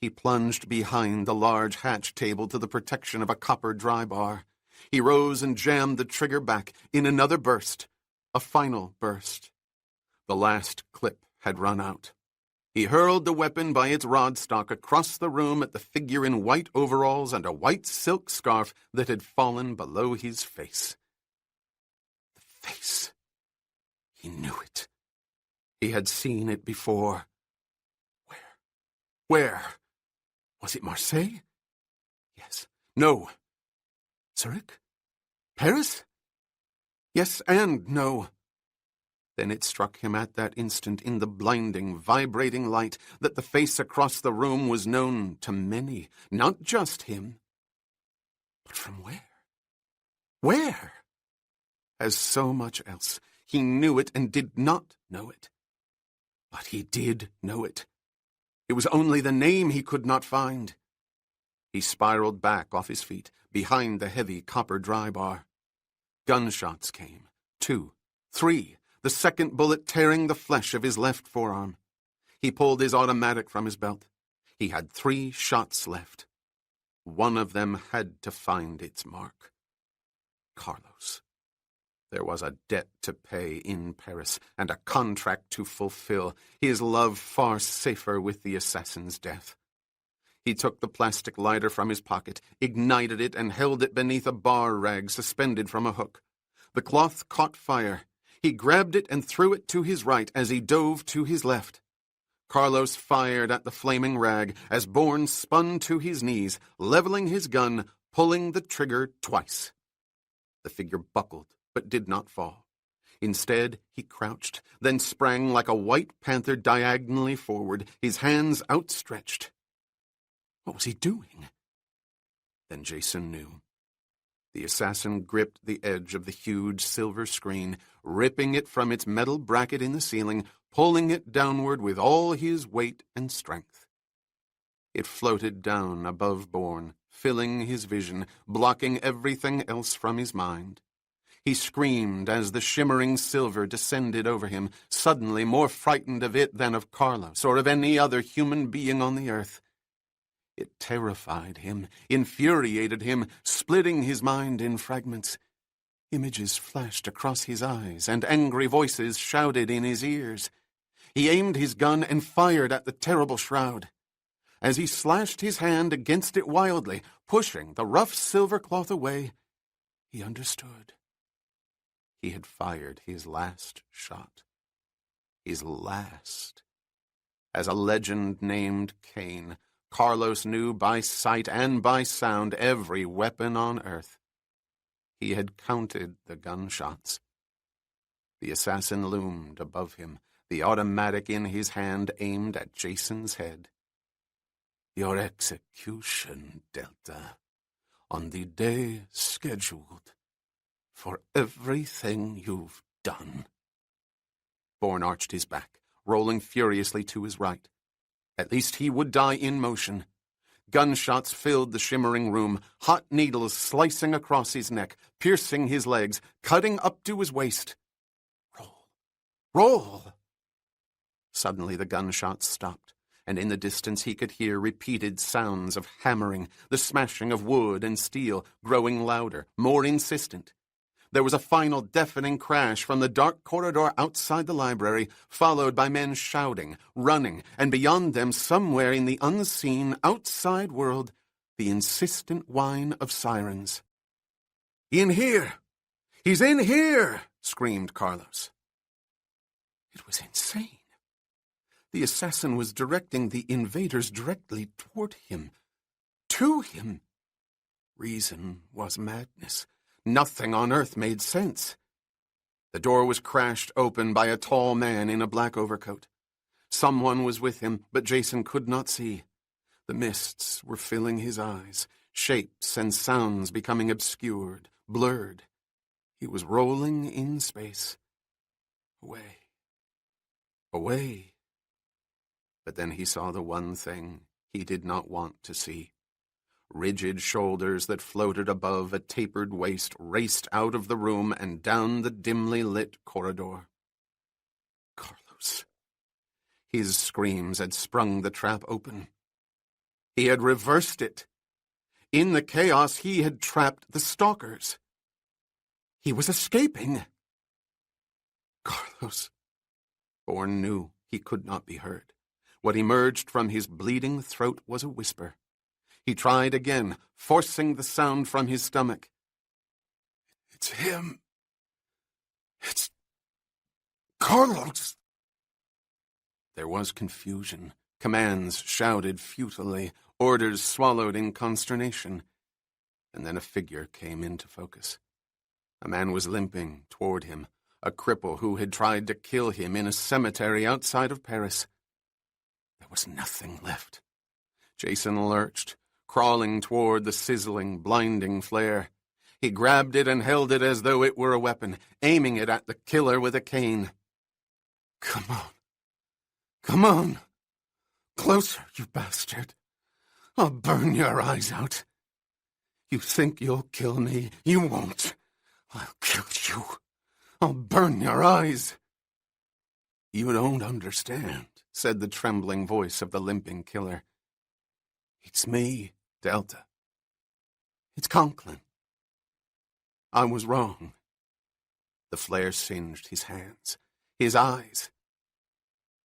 He plunged behind the large hatch table to the protection of a copper dry bar. He rose and jammed the trigger back in another burst, a final burst. The last clip had run out. He hurled the weapon by its rod stock across the room at the figure in white overalls and a white silk scarf that had fallen below his face. The face. He knew it. He had seen it before. Where? Was it Marseille? Yes. No. Zurich? Paris? Yes and no. Then it struck him at that instant in the blinding, vibrating light that the face across the room was known to many, not just him. But from where? Where? As so much else, he knew it and did not know it. But he did know it. It was only the name he could not find. He spiraled back off his feet, behind the heavy copper dry bar. Gunshots came. 2, 3, the second bullet tearing the flesh of his left forearm. He pulled his automatic from his belt. He had 3 shots left. One of them had to find its mark. Carlos. There was a debt to pay in Paris and a contract to fulfill, his love far safer with the assassin's death. He took the plastic lighter from his pocket, ignited it, and held it beneath a bar rag suspended from a hook. The cloth caught fire. He grabbed it and threw it to his right as he dove to his left. Carlos fired at the flaming rag as Bourne spun to his knees, leveling his gun, pulling the trigger twice. The figure buckled, but did not fall. Instead, he crouched, then sprang like a white panther diagonally forward, his hands outstretched. What was he doing? Then Jason knew. The assassin gripped the edge of the huge silver screen, ripping it from its metal bracket in the ceiling, pulling it downward with all his weight and strength. It floated down above Bourne, filling his vision, blocking everything else from his mind. He screamed as the shimmering silver descended over him, suddenly more frightened of it than of Carlos or of any other human being on the earth. It terrified him, infuriated him, splitting his mind in fragments. Images flashed across his eyes, and angry voices shouted in his ears. He aimed his gun and fired at the terrible shroud. As he slashed his hand against it wildly, pushing the rough silver cloth away, he understood. He had fired his last shot. His last. As a legend named Cain, Carlos knew by sight and by sound every weapon on earth. He had counted the gunshots. The assassin loomed above him, the automatic in his hand aimed at Jason's head. Your execution, Delta, on the day scheduled, for everything you've done. Bourne arched his back, rolling furiously to his right. At least he would die in motion. Gunshots filled the shimmering room, hot needles slicing across his neck, piercing his legs, cutting up to his waist. Roll! Roll! Suddenly the gunshots stopped, and in the distance he could hear repeated sounds of hammering, the smashing of wood and steel, growing louder, more insistent. There was a final deafening crash from the dark corridor outside the library, followed by men shouting, running, and beyond them, somewhere in the unseen outside world, the insistent whine of sirens. "In here! He's in here!" screamed Carlos. It was insane. The assassin was directing the invaders directly toward him, to him. Reason was madness. Nothing on earth made sense. The door was crashed open by a tall man in a black overcoat. Someone was with him, but Jason could not see. The mists were filling his eyes, shapes and sounds becoming obscured, blurred. He was rolling in space. Away. Away. But then he saw the one thing he did not want to see. Rigid shoulders that floated above a tapered waist raced out of the room and down the dimly lit corridor. Carlos. His screams had sprung the trap open. He had reversed it. In the chaos, he had trapped the stalkers. He was escaping. Carlos. Bourne knew he could not be heard. What emerged from his bleeding throat was a whisper. He tried again, forcing the sound from his stomach. It's him. It's Carlos. There was confusion. Commands shouted futilely, orders swallowed in consternation. And then a figure came into focus. A man was limping toward him, a cripple who had tried to kill him in a cemetery outside of Paris. There was nothing left. Jason lurched, crawling toward the sizzling, blinding flare. He grabbed it and held it as though it were a weapon, aiming it at the killer with a cane. "Come on. Come on. Closer, you bastard. I'll burn your eyes out. You think you'll kill me? You won't. I'll kill you. I'll burn your eyes." "You don't understand," said the trembling voice of the limping killer. "It's me, Delta. It's Conklin. I was wrong." The flare singed his hands, his eyes.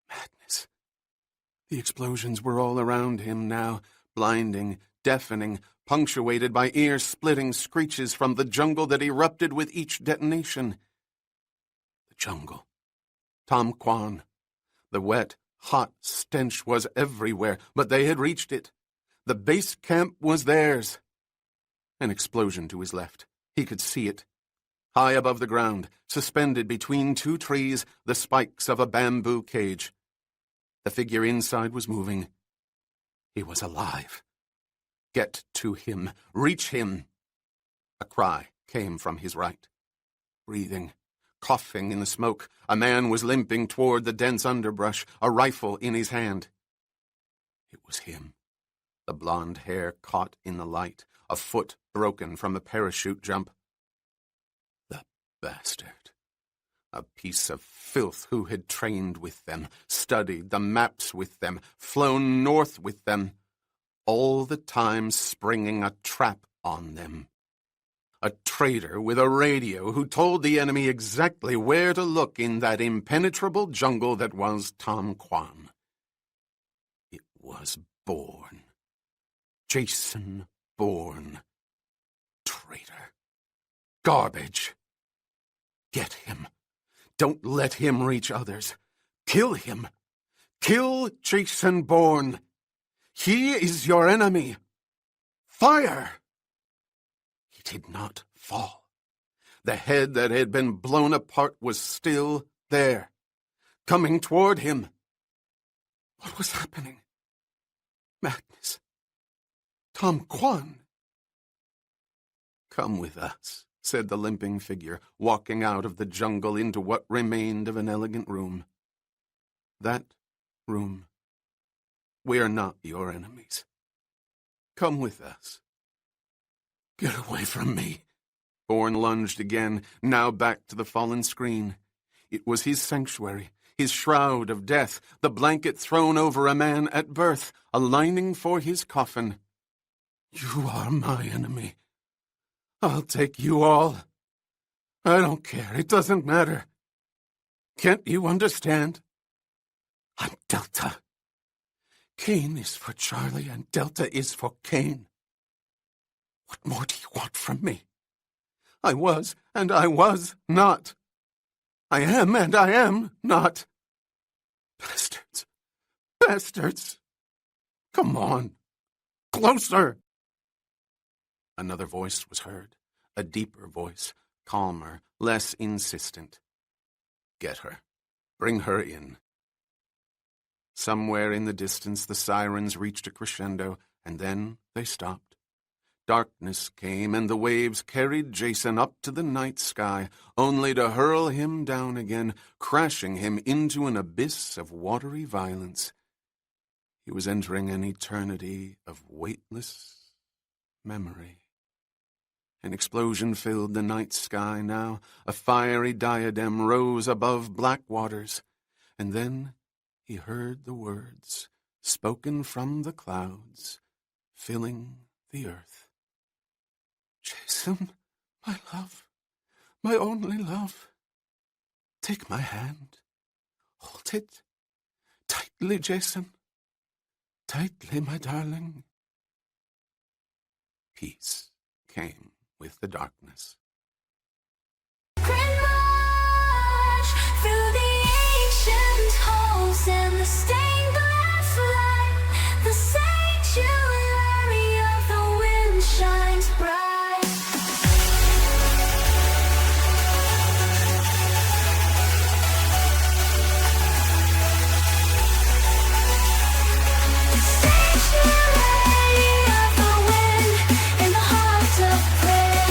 Madness. The explosions were all around him now, blinding, deafening, punctuated by ear-splitting screeches from the jungle that erupted with each detonation. The jungle. Tom Quan. The wet, hot stench was everywhere, but they had reached it. The base camp was theirs. An explosion to his left. He could see it. High above the ground, suspended between two trees, the spikes of a bamboo cage. The figure inside was moving. He was alive. Get to him. Reach him. A cry came from his right. Breathing, coughing in the smoke, a man was limping toward the dense underbrush, a rifle in his hand. It was him. The blonde hair caught in the light, a foot broken from a parachute jump. The bastard. A piece of filth who had trained with them, studied the maps with them, flown north with them, all the time springing a trap on them. A traitor with a radio who told the enemy exactly where to look in that impenetrable jungle that was Tom Quan. It was Bourne. Jason Bourne. Traitor. Garbage. Get him. Don't let him reach others. Kill him. Kill Jason Bourne. He is your enemy. Fire! He did not fall. The head that had been blown apart was still there, coming toward him. What was happening? Madness. Tom Quan. "Come with us," said the limping figure, walking out of the jungle into what remained of an elegant room. That room. We are not your enemies. Come with us. Get away from me. Bourne lunged again, now back to the fallen screen. It was his sanctuary, his shroud of death, the blanket thrown over a man at birth, a lining for his coffin. You are my enemy. I'll take you all. I don't care. It doesn't matter. Can't you understand? I'm Delta. Kane is for Charlie and Delta is for Kane. What more do you want from me? I was and I was not. I am and I am not. Bastards. Bastards. Come on. Closer. Another voice was heard, a deeper voice, calmer, less insistent. Get her. Bring her in. Somewhere in the distance the sirens reached a crescendo, and then they stopped. Darkness came, and the waves carried Jason up to the night sky, only to hurl him down again, crashing him into an abyss of watery violence. He was entering an eternity of weightless memory. An explosion filled the night sky now. A fiery diadem rose above black waters. And then he heard the words, spoken from the clouds, filling the earth. Jason, my love, my only love, take my hand. Hold it. Tightly, Jason. Tightly, my darling. Peace came with the darkness. Grand march through the ancient halls and the stained glass light. The sanctuary of the wind shines bright. The sanctuary of the wind in the heart of prayer.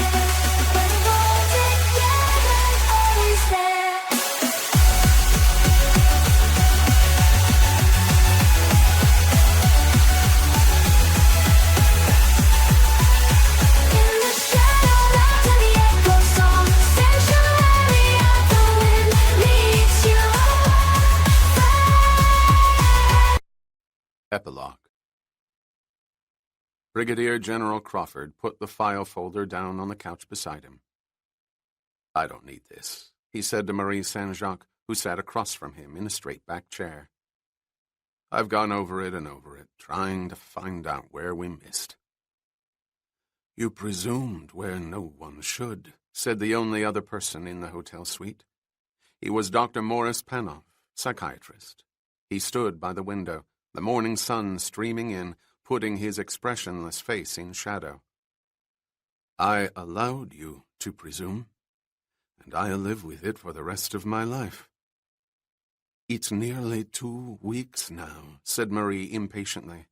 Epilogue. Brigadier General Crawford put the file folder down on the couch beside him. "I don't need this," he said to Marie Saint-Jacques, who sat across from him in a straight-back chair. "I've gone over it and over it, trying to find out where we missed." "You presumed where no one should," said the only other person in the hotel suite. He was Dr. Morris Panoff, psychiatrist. He stood by the window, the morning sun streaming in, putting his expressionless face in shadow. "I allowed you to presume, and I'll live with it for the rest of my life." "It's nearly 2 weeks now," said Marie impatiently.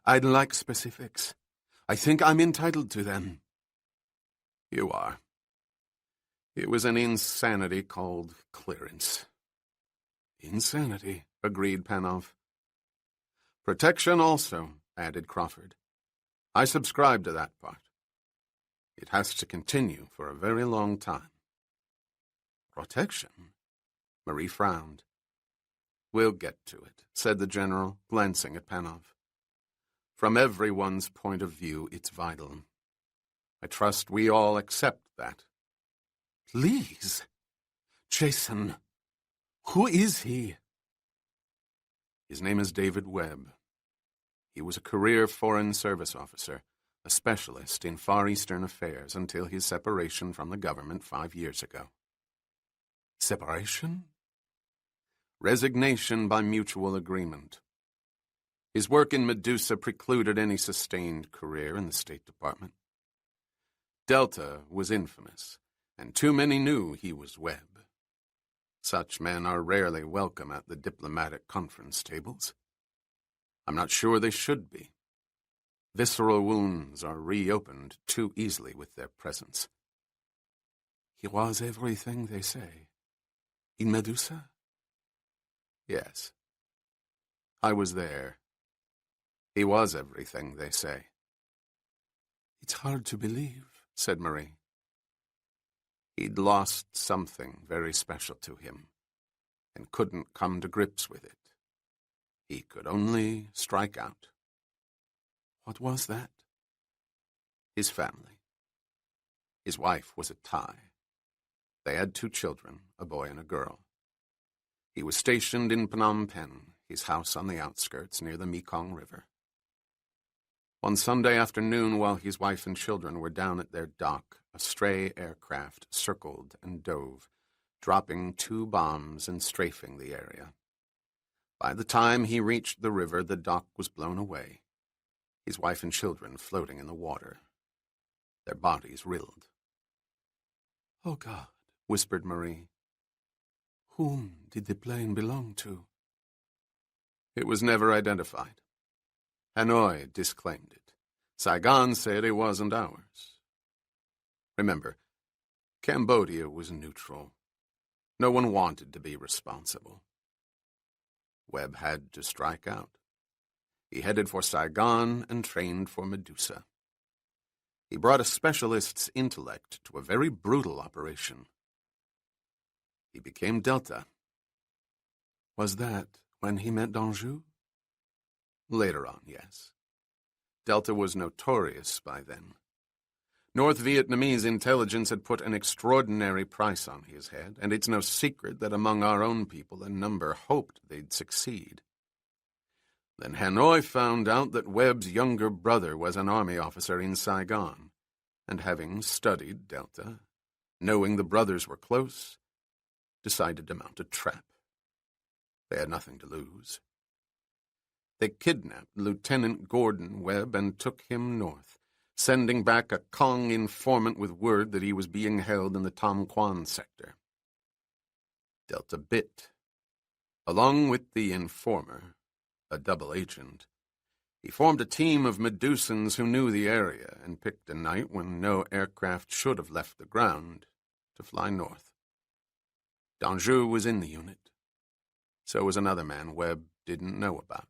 "I'd like specifics. I think I'm entitled to them." "You are. It was an insanity called clearance." "Insanity," agreed Panoff. "Protection also," added Crawford. "I subscribe to that part. It has to continue for a very long time." "Protection?" Marie frowned. "We'll get to it," said the general, glancing at Panoff. "From everyone's point of view, it's vital. I trust we all accept that." "Please. Jason, who is he?" "His name is David Webb. He was a career Foreign Service officer, a specialist in Far Eastern affairs until his separation from the government 5 years ago." "Separation?" "Resignation by mutual agreement. His work in Medusa precluded any sustained career in the State Department. Delta was infamous, and too many knew he was Webb. Such men are rarely welcome at the diplomatic conference tables. I'm not sure they should be. Visceral wounds are reopened too easily with their presence." "He was everything they say. In Medusa?" "Yes. I was there. He was everything they say." "It's hard to believe," said Marie. "He'd lost something very special to him, and couldn't come to grips with it. He could only strike out." "What was that?" "His family. His wife was a Thai. They had 2 children, a boy and a girl. He was stationed in Phnom Penh, his house on the outskirts near the Mekong River. One Sunday afternoon, while his wife and children were down at their dock, a stray aircraft circled and dove, dropping 2 bombs and strafing the area. By the time he reached the river, the dock was blown away, his wife and children floating in the water, their bodies riddled." "Oh, God," whispered Marie. "Whom did the plane belong to?" "It was never identified. Hanoi disclaimed it. Saigon said it wasn't ours. Remember, Cambodia was neutral. No one wanted to be responsible. Webb had to strike out. He headed for Saigon and trained for Medusa. He brought a specialist's intellect to a very brutal operation. He became Delta." "Was that when he met Danjou?" "Later on, yes. Delta was notorious by then. North Vietnamese intelligence had put an extraordinary price on his head, and it's no secret that among our own people a number hoped they'd succeed. Then Hanoi found out that Webb's younger brother was an army officer in Saigon, and having studied Delta, knowing the brothers were close, decided to mount a trap. They had nothing to lose. They kidnapped Lieutenant Gordon Webb and took him north, sending back a Kong informant with word that he was being held in the Tam Quan sector. Delta bit. Along with the informer, a double agent, he formed a team of Medusans who knew the area and picked a night when no aircraft should have left the ground to fly north. Danjou was in the unit. So was another man Webb didn't know about.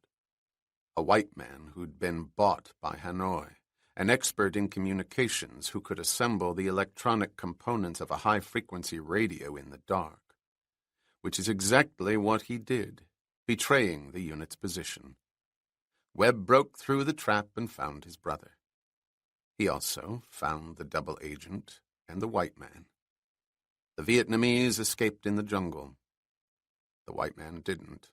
A white man who'd been bought by Hanoi, an expert in communications who could assemble the electronic components of a high-frequency radio in the dark, which is exactly what he did, betraying the unit's position. Webb broke through the trap and found his brother. He also found the double agent and the white man. The Vietnamese escaped in the jungle. The white man didn't.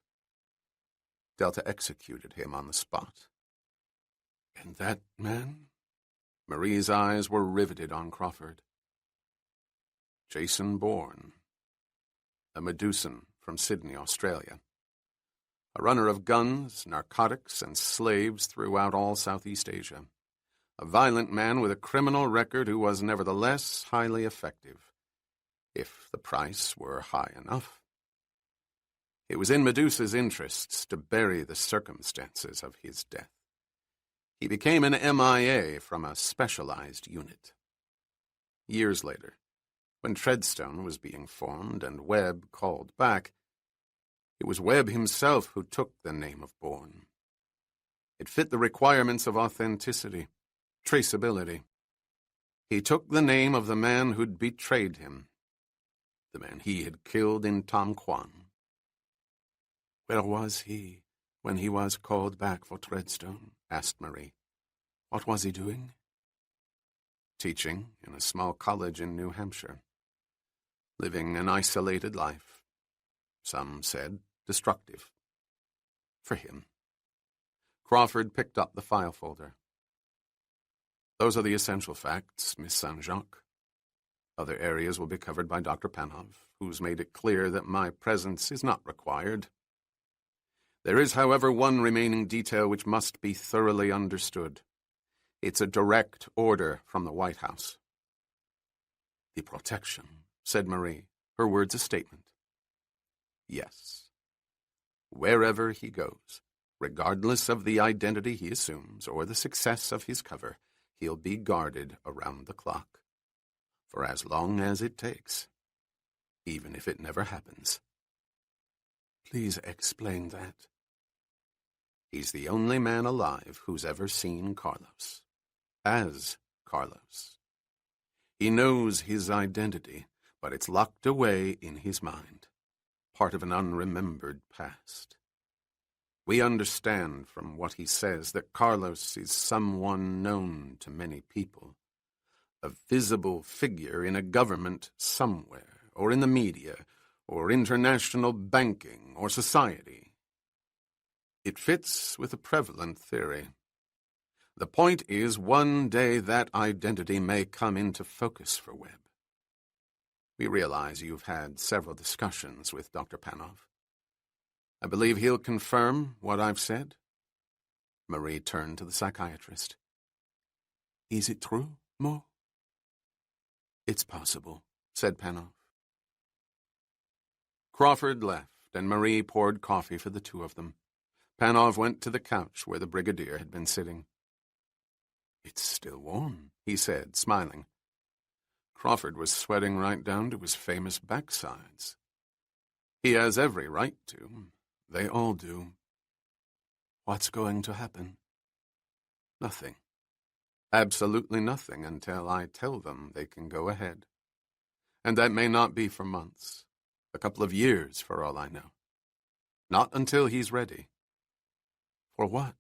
Delta executed him on the spot. And that man? Marie's eyes were riveted on Crawford. Jason Bourne, a Medusan from Sydney, Australia. A runner of guns, narcotics, and slaves throughout all Southeast Asia. A violent man with a criminal record who was nevertheless highly effective, if the price were high enough. It was in Medusa's interests to bury the circumstances of his death. He became an MIA from a specialized unit. Years later, when Treadstone was being formed and Webb called back, it was Webb himself who took the name of Bourne. It fit the requirements of authenticity, traceability. He took the name of the man who'd betrayed him, the man he had killed in Tam Quan. Where was he when he was called back for Treadstone? Asked Marie. What was he doing? Teaching in a small college in New Hampshire. Living an isolated life. Some said destructive. For him. Crawford picked up the file folder. Those are the essential facts, Miss Saint-Jacques. Other areas will be covered by Dr. Panov, who's made it clear that my presence is not required. There is, however, one remaining detail which must be thoroughly understood. It's a direct order from the White House. The protection, said Marie, her words a statement. Yes. Wherever he goes, regardless of the identity he assumes or the success of his cover, he'll be guarded around the clock. For as long as it takes, even if it never happens. Please explain that. He's the only man alive who's ever seen Carlos. As Carlos. He knows his identity, but it's locked away in his mind, part of an unremembered past. We understand from what he says that Carlos is someone known to many people, a visible figure in a government somewhere, or in the media, or international banking, or society. It fits with a prevalent theory. The point is, one day that identity may come into focus for Webb. We realize you've had several discussions with Dr. Panov. I believe he'll confirm what I've said. Marie turned to the psychiatrist. Is it true, Mo? It's possible, said Panov. Crawford left, and Marie poured coffee for the two of them. Panov went to the couch where the brigadier had been sitting. It's still warm, he said, smiling. Crawford was sweating right down to his famous backsides. He has every right to. They all do. What's going to happen? Nothing. Absolutely nothing until I tell them they can go ahead. And that may not be for months. A couple of years, for all I know. Not until he's ready. For what?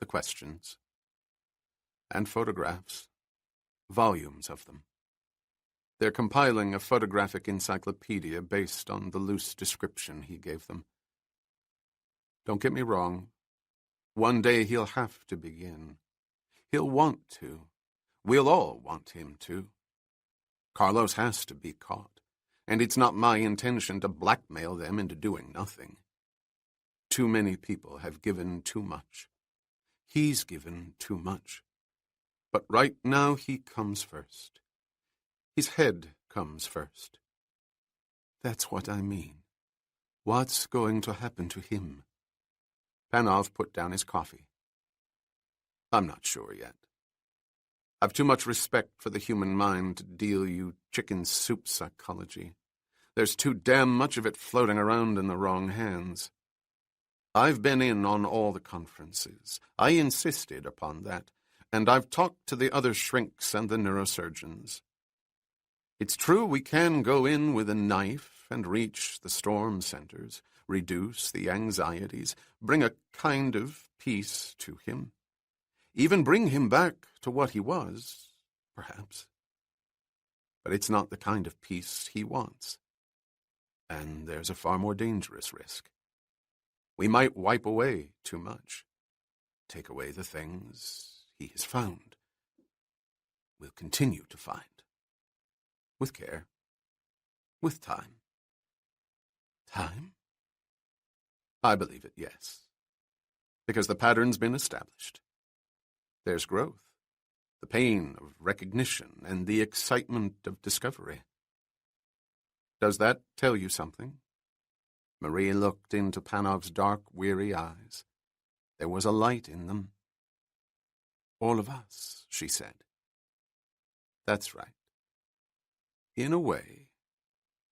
The questions. And photographs. Volumes of them. They're compiling a photographic encyclopedia based on the loose description he gave them. Don't get me wrong. One day he'll have to begin. He'll want to. We'll all want him to. Carlos has to be caught, and it's not my intention to blackmail them into doing nothing. Too many people have given too much. He's given too much. But right now he comes first. His head comes first. That's what I mean. What's going to happen to him? Panov put down his coffee. I'm not sure yet. I've too much respect for the human mind to deal you chicken soup psychology. There's too damn much of it floating around in the wrong hands. I've been in on all the conferences. I insisted upon that, and I've talked to the other shrinks and the neurosurgeons. It's true we can go in with a knife and reach the storm centers, reduce the anxieties, bring a kind of peace to him, even bring him back to what he was, perhaps. But it's not the kind of peace he wants. And there's a far more dangerous risk. We might wipe away too much, take away the things he has found, will continue to find. With care, with time. Time? I believe it, yes. Because the pattern's been established. There's growth, the pain of recognition, and the excitement of discovery. Does that tell you something? Marie looked into Panov's dark, weary eyes. There was a light in them. All of us, she said. That's right. In a way,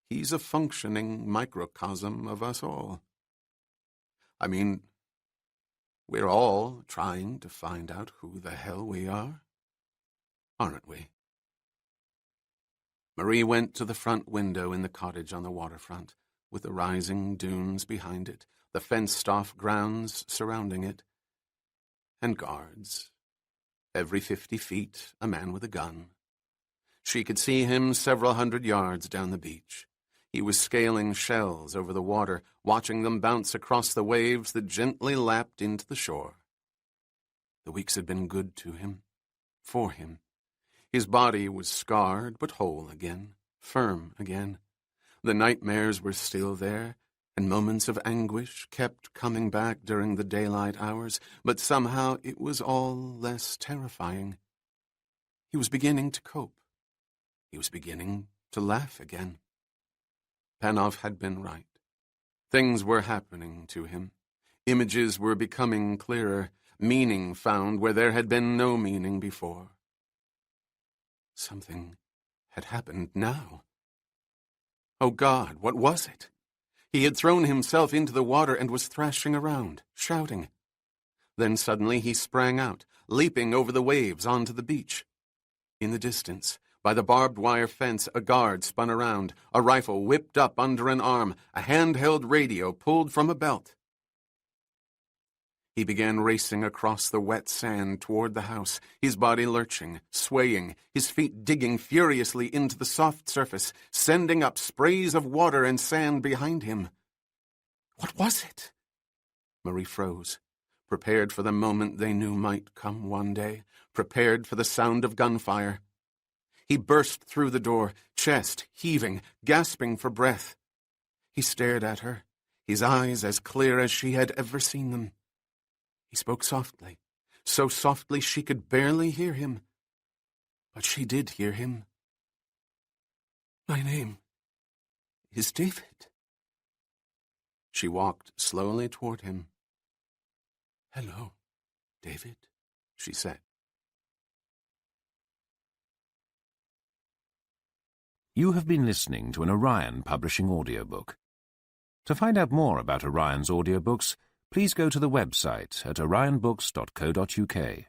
he's a functioning microcosm of us all. I mean, we're all trying to find out who the hell we are, aren't we? Marie went to the front window in the cottage on the waterfront, with the rising dunes behind it, the fenced-off grounds surrounding it, and guards. Every 50 feet, a man with a gun. She could see him several hundred yards down the beach. He was scaling shells over the water, watching them bounce across the waves that gently lapped into the shore. The weeks had been good to him, for him. His body was scarred but whole again, firm again. The nightmares were still there, and moments of anguish kept coming back during the daylight hours, but somehow it was all less terrifying. He was beginning to cope. He was beginning to laugh again. Panov had been right. Things were happening to him. Images were becoming clearer, meaning found where there had been no meaning before. Something had happened now. Oh God, what was it? He had thrown himself into the water and was thrashing around, shouting. Then suddenly he sprang out, leaping over the waves onto the beach. In the distance, by the barbed wire fence, a guard spun around, a rifle whipped up under an arm, a handheld radio pulled from a belt. He began racing across the wet sand toward the house, his body lurching, swaying, his feet digging furiously into the soft surface, sending up sprays of water and sand behind him. What was it? Marie froze, prepared for the moment they knew might come one day, prepared for the sound of gunfire. He burst through the door, chest heaving, gasping for breath. He stared at her, his eyes as clear as she had ever seen them. He spoke softly, so softly she could barely hear him. But she did hear him. My name is David. She walked slowly toward him. Hello, David, she said. You have been listening to an Orion Publishing audiobook. To find out more about Orion's audiobooks, please go to the website at orionbooks.co.uk.